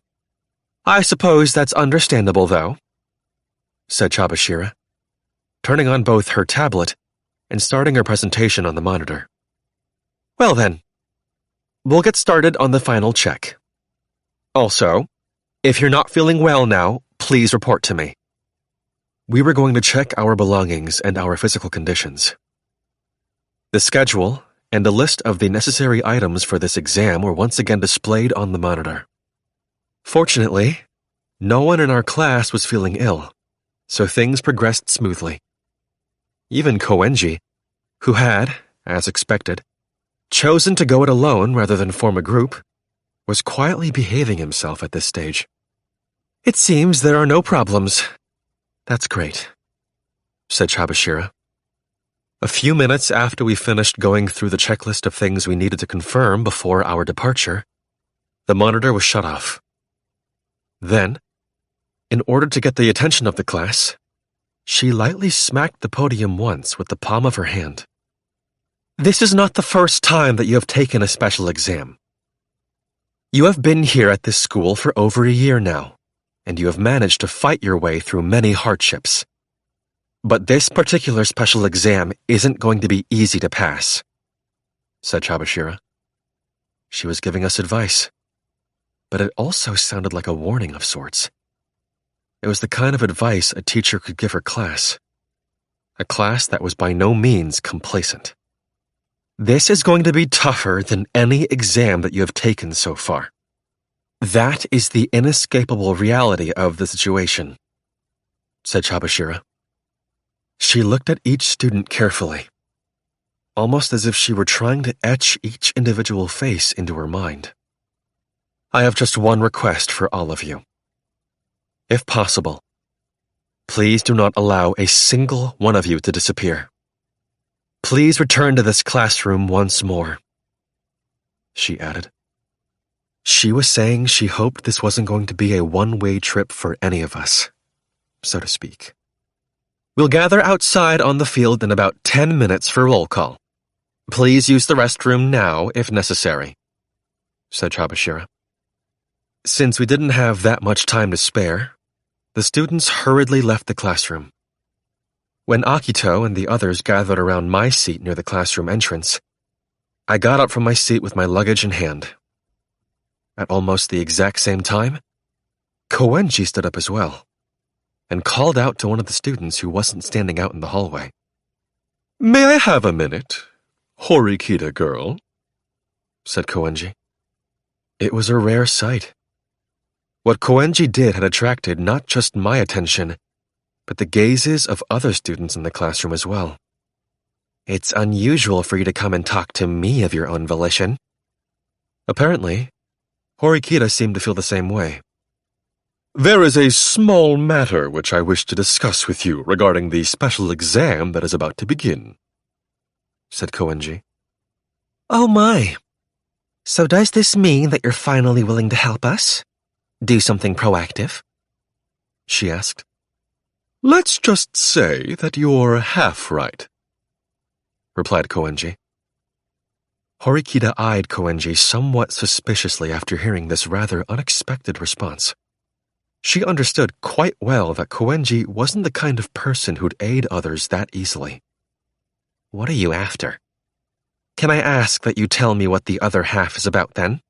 I suppose that's understandable, though, said Chabashira, turning on both her tablet and starting her presentation on the monitor. Well then, we'll get started on the final check. Also, if you're not feeling well now, please report to me. We were going to check our belongings and our physical conditions. The schedule and a list of the necessary items for this exam were once again displayed on the monitor. Fortunately, no one in our class was feeling ill, so things progressed smoothly. Even Koenji, who had, as expected, chosen to go it alone rather than form a group, was quietly behaving himself at this stage. It seems there are no problems. That's great, said Chabashira. A few minutes after we finished going through the checklist of things we needed to confirm before our departure, the monitor was shut off. Then, in order to get the attention of the class, she lightly smacked the podium once with the palm of her hand. This is not the first time that you have taken a special exam. You have been here at this school for over a year now, and you have managed to fight your way through many hardships. But this particular special exam isn't going to be easy to pass, said Chabashira. She was giving us advice, but it also sounded like a warning of sorts. It was the kind of advice a teacher could give her class, a class that was by no means complacent. This is going to be tougher than any exam that you have taken so far. That is the inescapable reality of the situation, said Chabashira. She looked at each student carefully, almost as if she were trying to etch each individual face into her mind. I have just one request for all of you. If possible, please do not allow a single one of you to disappear. Please return to this classroom once more, she added. She was saying she hoped this wasn't going to be a one-way trip for any of us, so to speak. We'll gather outside on the field in about 10 minutes for roll call. Please use the restroom now if necessary, said Chabashira. Since we didn't have that much time to spare, the students hurriedly left the classroom. When Akito and the others gathered around my seat near the classroom entrance, I got up from my seat with my luggage in hand. At almost the exact same time, Koenji stood up as well, and called out to one of the students who wasn't standing out in the hallway. May I have a minute, Horikita girl? Said Koenji. It was a rare sight. What Koenji did had attracted not just my attention, but the gazes of other students in the classroom as well. It's unusual for you to come and talk to me of your own volition. Apparently, Horikita seemed to feel the same way. There is a small matter which I wish to discuss with you regarding the special exam that is about to begin, said Koenji. Oh my. So does this mean that you're finally willing to help us? Do something proactive? She asked. Let's just say that you're half right, replied Koenji. Horikita eyed Koenji somewhat suspiciously after hearing this rather unexpected response. She understood quite well that Koenji wasn't the kind of person who'd aid others that easily. What are you after? Can I ask that you tell me what the other half is about then?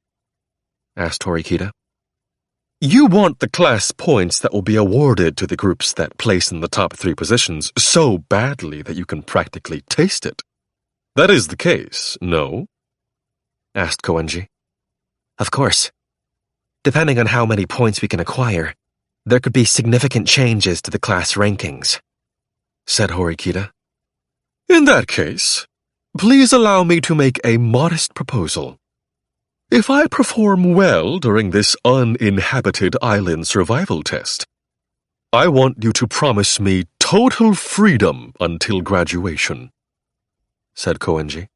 Asked Horikita. You want the class points that will be awarded to the groups that place in the top 3 positions so badly that you can practically taste it. That is the case, no? Asked Koenji. Of course. Depending on how many points we can acquire, there could be significant changes to the class rankings, said Horikita. In that case, please allow me to make a modest proposal. If I perform well during this uninhabited island survival test, I want you to promise me total freedom until graduation, said Koenji.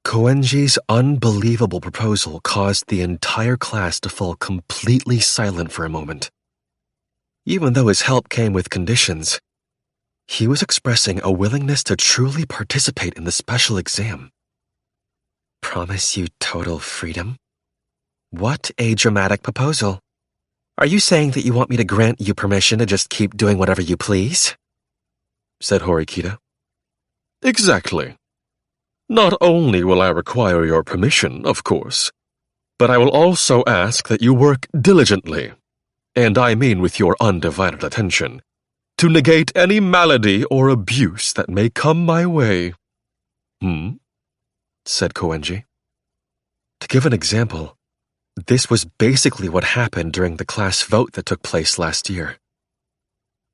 Koenji's unbelievable proposal caused the entire class to fall completely silent for a moment. Even though his help came with conditions, he was expressing a willingness to truly participate in the special exam. Promise you total freedom? What a dramatic proposal. Are you saying that you want me to grant you permission to just keep doing whatever you please? Said Horikita. Exactly. Not only will I require your permission, of course, but I will also ask that you work diligently, and I mean with your undivided attention, to negate any malady or abuse that may come my way. Said Koenji. To give an example, this was basically what happened during the class vote that took place last year.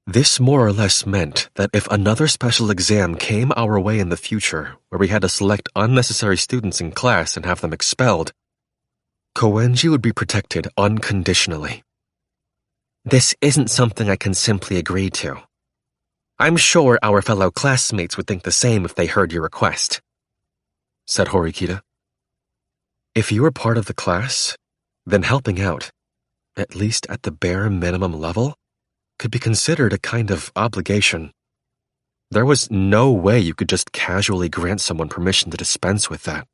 This more or less meant that if another special exam came our way in the future where we had to select unnecessary students in class and have them expelled, Koenji would be protected unconditionally. This isn't something I can simply agree to. I'm sure our fellow classmates would think the same if they heard your request, said Horikita. If you were part of the class, then helping out, at least at the bare minimum level, could be considered a kind of obligation. There was no way you could just casually grant someone permission to dispense with that.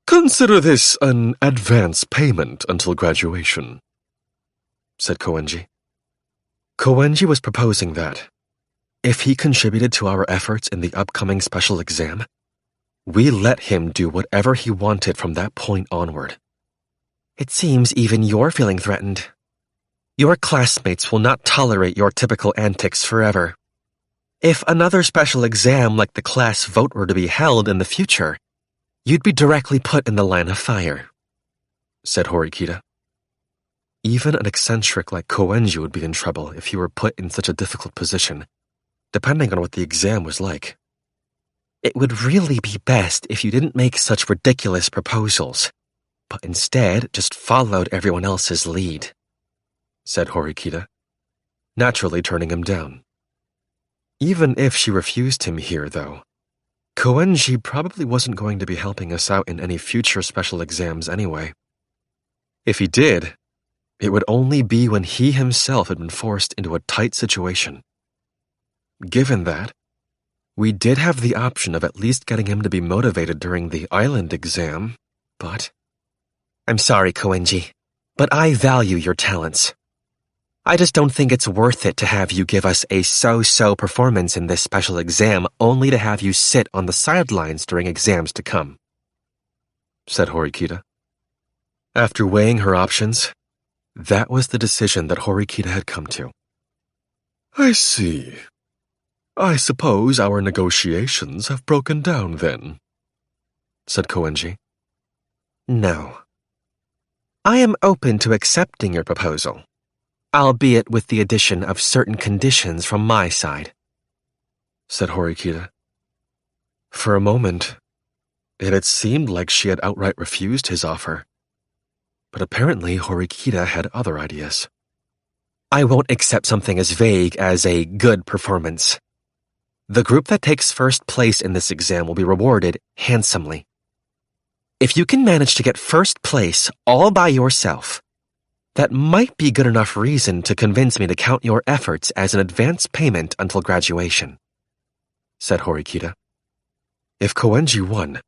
Consider this an advance payment until graduation, said Koenji. Koenji was proposing that, if he contributed to our efforts in the upcoming special exam, we let him do whatever he wanted from that point onward. It seems even you're feeling threatened. Your classmates will not tolerate your typical antics forever. If another special exam like the class vote were to be held in the future, you'd be directly put in the line of fire, said Horikita. Even an eccentric like Koenji would be in trouble if he were put in such a difficult position, depending on what the exam was like. It would really be best if you didn't make such ridiculous proposals, but instead just followed everyone else's lead, said Horikita, naturally turning him down. Even if she refused him here, though, Koenji probably wasn't going to be helping us out in any future special exams anyway. If he did, it would only be when he himself had been forced into a tight situation. Given that, we did have the option of at least getting him to be motivated during the island exam, but... I'm sorry, Koenji, but I value your talents. I just don't think it's worth it to have you give us a so-so performance in this special exam only to have you sit on the sidelines during exams to come, said Horikita. After weighing her options, that was the decision that Horikita had come to. I see. I suppose our negotiations have broken down then, said Koenji. No. I am open to accepting your proposal, albeit with the addition of certain conditions from my side, said Horikita. For a moment, it had seemed like she had outright refused his offer, but apparently Horikita had other ideas. I won't accept something as vague as a good performance. The group that takes first place in this exam will be rewarded handsomely. If you can manage to get first place all by yourself, that might be good enough reason to convince me to count your efforts as an advance payment until graduation, said Horikita. If Koenji won,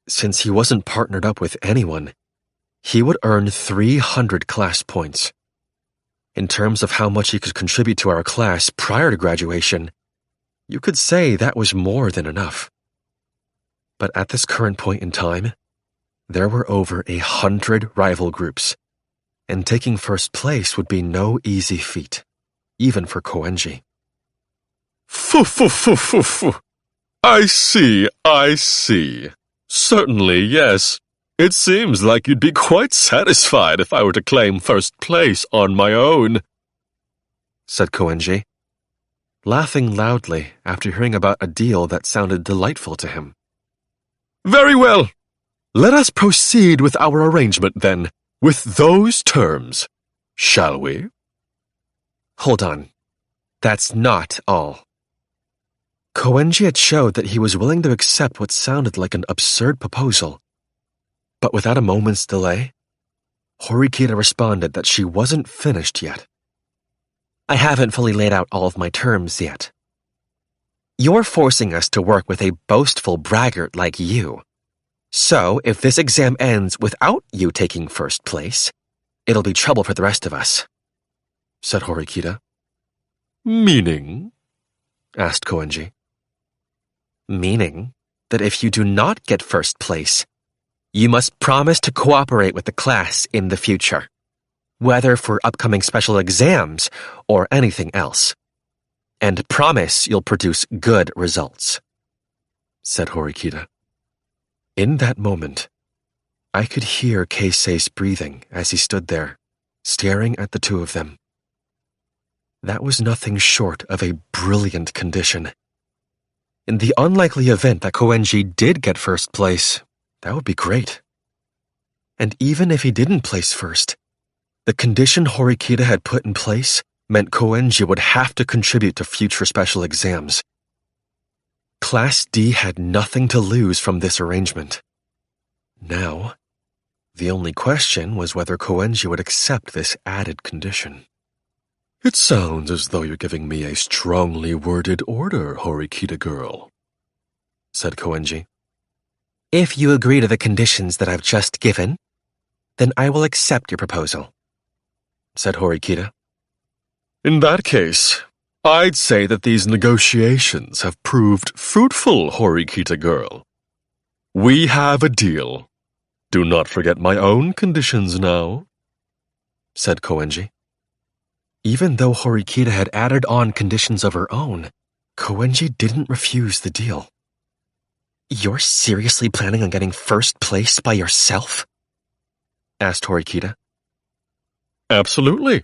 since he wasn't partnered up with anyone, he would earn 300 class points. In terms of how much he could contribute to our class prior to graduation, you could say that was more than enough. But at this current point in time, there were over 100 rival groups, and taking first place would be no easy feat, even for Koenji. Phew. I see. Certainly, yes. It seems like you'd be quite satisfied if I were to claim first place on my own, said Koenji, laughing loudly after hearing about a deal that sounded delightful to him. Very well. Let us proceed with our arrangement then, with those terms, shall we? Hold on. That's not all. Koenji had showed that he was willing to accept what sounded like an absurd proposal. But without a moment's delay, Horikita responded that she wasn't finished yet. I haven't fully laid out all of my terms yet. You're forcing us to work with a boastful braggart like you. So, if this exam ends without you taking first place, it'll be trouble for the rest of us, said Horikita. Meaning? Asked Koenji. Meaning that if you do not get first place, you must promise to cooperate with the class in the future, whether for upcoming special exams or anything else, and promise you'll produce good results, said Horikita. In that moment, I could hear Keisei's breathing as he stood there, staring at the two of them. That was nothing short of a brilliant condition. In the unlikely event that Koenji did get first place, that would be great. And even if he didn't place first, the condition Horikita had put in place meant Koenji would have to contribute to future special exams. Class D had nothing to lose from this arrangement. Now, the only question was whether Koenji would accept this added condition. It sounds as though you're giving me a strongly worded order, Horikita girl, said Koenji. If you agree to the conditions that I've just given, then I will accept your proposal, said Horikita. In that case, I'd say that these negotiations have proved fruitful, Horikita girl. We have a deal. Do not forget my own conditions now, said Koenji. Even though Horikita had added on conditions of her own, Koenji didn't refuse the deal. You're seriously planning on getting first place by yourself? Asked Horikita. Absolutely.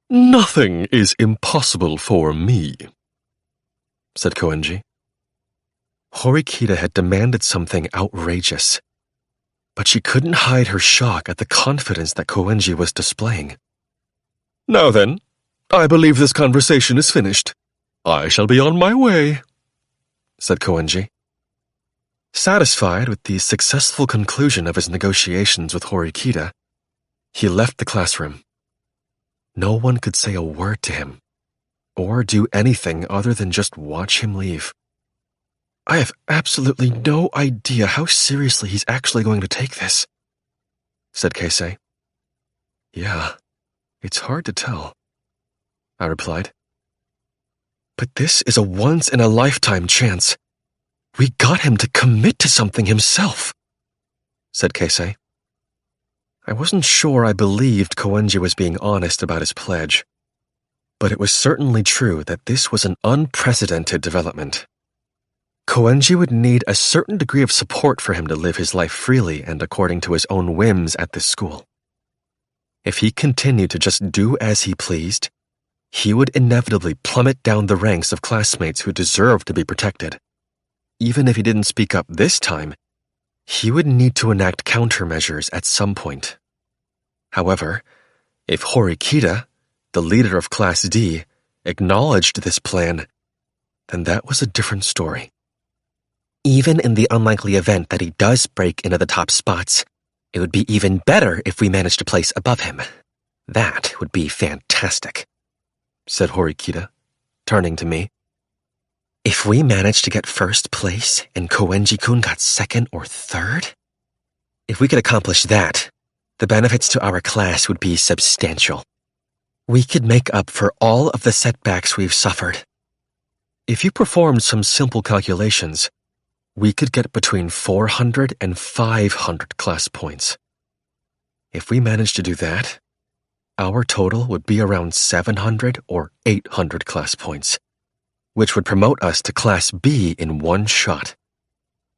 Nothing is impossible for me, said Koenji. Horikita had demanded something outrageous, but she couldn't hide her shock at the confidence that Koenji was displaying. Now then, I believe this conversation is finished. I shall be on my way, said Koenji. Satisfied with the successful conclusion of his negotiations with Horikita, he left the classroom. No one could say a word to him, or do anything other than just watch him leave. I have absolutely no idea how seriously he's actually going to take this, said Keisei. Yeah, it's hard to tell, I replied. But this is a once-in-a-lifetime chance. We got him to commit to something himself, said Keisei. I wasn't sure I believed Koenji was being honest about his pledge, but it was certainly true that this was an unprecedented development. Koenji would need a certain degree of support for him to live his life freely and according to his own whims at this school. If he continued to just do as he pleased, he would inevitably plummet down the ranks of classmates who deserved to be protected. Even if he didn't speak up this time, he would need to enact countermeasures at some point. However, if Horikita, the leader of Class D, acknowledged this plan, then that was a different story. Even in the unlikely event that he does break into the top spots, it would be even better if we managed to place above him. That would be fantastic, said Horikita, turning to me. If we managed to get first place and Koenji-kun got second or third, if we could accomplish that, the benefits to our class would be substantial. We could make up for all of the setbacks we've suffered. If you performed some simple calculations, we could get between 400 and 500 class points. If we managed to do that, our total would be around 700 or 800 class points, which would promote us to Class B in one shot.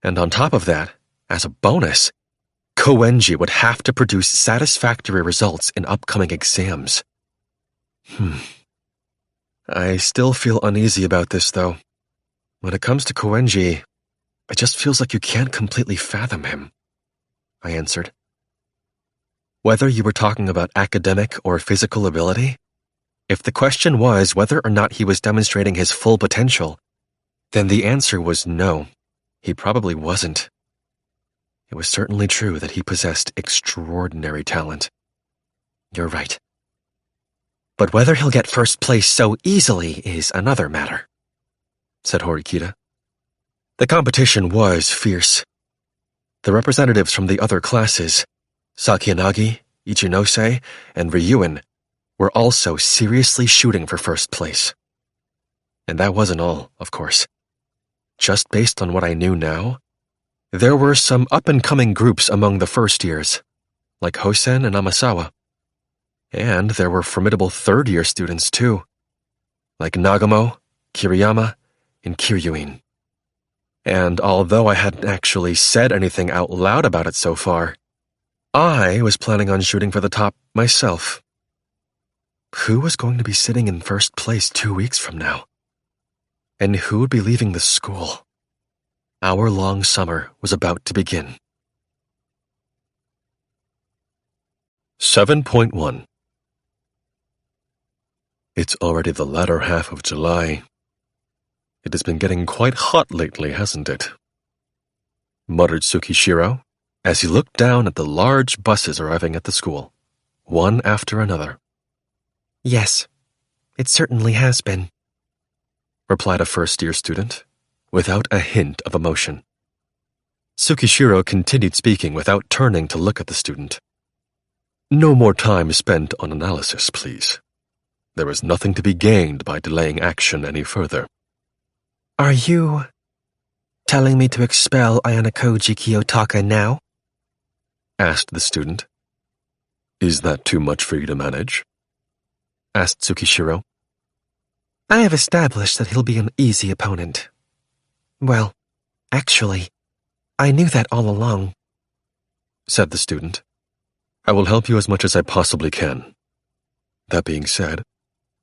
And on top of that, as a bonus, Koenji would have to produce satisfactory results in upcoming exams. I still feel uneasy about this, though. When it comes to Koenji, it just feels like you can't completely fathom him, I answered. Whether you were talking about academic or physical ability, if the question was whether or not he was demonstrating his full potential, then the answer was no, he probably wasn't. It was certainly true that he possessed extraordinary talent. You're right. But whether he'll get first place so easily is another matter, said Horikita. The competition was fierce. The representatives from the other classes, Sakiyanagi, Ichinose, and Ryuen, were also seriously shooting for first place. And that wasn't all, of course. Just based on what I knew now, there were some up-and-coming groups among the first years, like Hosen and Amasawa. And there were formidable third-year students, too, like Nagumo, Kiriyama, and Kiryuin. And although I hadn't actually said anything out loud about it so far, I was planning on shooting for the top myself. Who was going to be sitting in first place 2 weeks from now? And who would be leaving the school? Our long summer was about to begin. 7.1 It's already the latter half of July. It has been getting quite hot lately, hasn't it? Muttered Tsukishiro as he looked down at the large buses arriving at the school, one after another. Yes, it certainly has been, replied a first-year student, without a hint of emotion. Tsukishiro continued speaking without turning to look at the student. No more time spent on analysis, please. There is nothing to be gained by delaying action any further. Are you telling me to expel Ayanokouji Kiyotaka now? Asked the student. Is that too much for you to manage? Asked Tsukishiro. I have established that he'll be an easy opponent. Well, actually, I knew that all along, said the student. I will help you as much as I possibly can. That being said,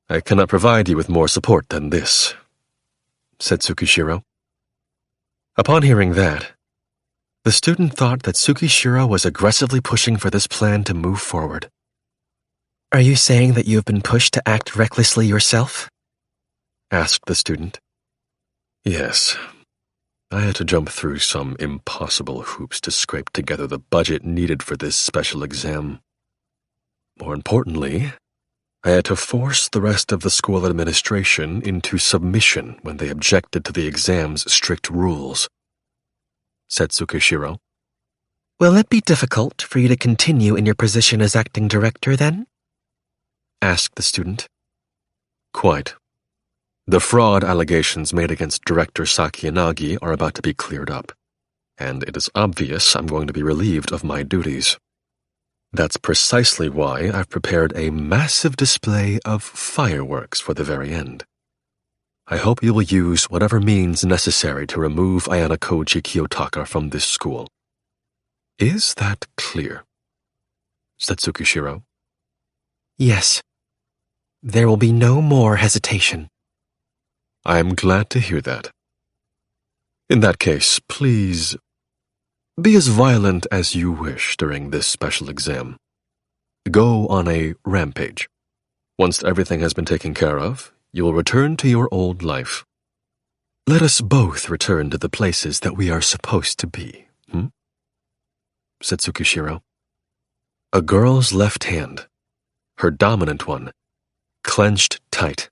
I cannot provide you with more support than this, said Tsukishiro. Upon hearing that, the student thought that Tsukishiro was aggressively pushing for this plan to move forward. Are you saying that you have been pushed to act recklessly yourself? Asked the student. Yes. I had to jump through some impossible hoops to scrape together the budget needed for this special exam. More importantly, I had to force the rest of the school administration into submission when they objected to the exam's strict rules, said Tsukishiro. Will it be difficult for you to continue in your position as acting director, then? Asked the student. Quite. The fraud allegations made against Director Sakiyanagi are about to be cleared up, and it is obvious I'm going to be relieved of my duties. That's precisely why I've prepared a massive display of fireworks for the very end. I hope you will use whatever means necessary to remove Ayanokouji Kiyotaka from this school. Is that clear? Said Tsukishiro. Yes. There will be no more hesitation. I am glad to hear that. In that case, please be as violent as you wish during this special exam. Go on a rampage. Once everything has been taken care of, you will return to your old life. Let us both return to the places that we are supposed to be, said Tsukishiro. A girl's left hand, her dominant one, clenched tight,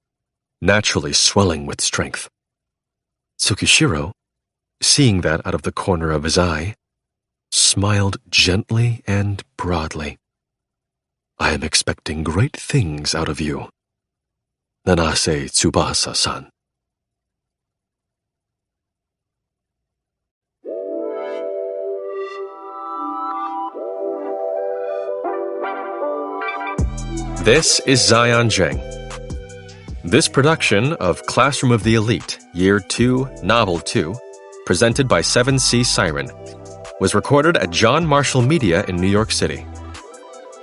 naturally swelling with strength. Tsukishiro, seeing that out of the corner of his eye, smiled gently and broadly. I am expecting great things out of you, Nanase Tsubasa-san. This is Zion Jeng. This production of Classroom of the Elite, Year 2, Novel 2, presented by 7C Siren, was recorded at John Marshall Media in New York City.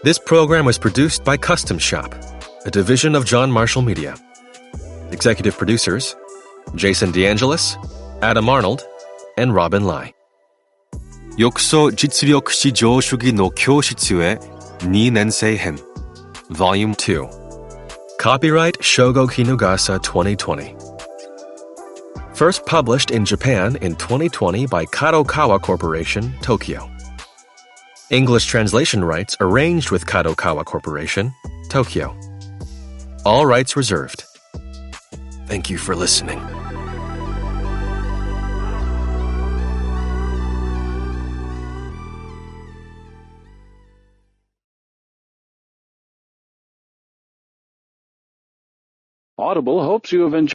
This program was produced by Custom Shop, a division of John Marshall Media. Executive producers, Jason DeAngelis, Adam Arnold, and Robin Lai. 浴槽実力至上主義の教室へ2年生編 Volume 2 Copyright Syougo Kinugasa 2020. First published in Japan in 2020 by Kadokawa Corporation, Tokyo. English translation rights arranged with Kadokawa Corporation, Tokyo. All rights reserved. Thank you for listening. Audible hopes you have enjoyed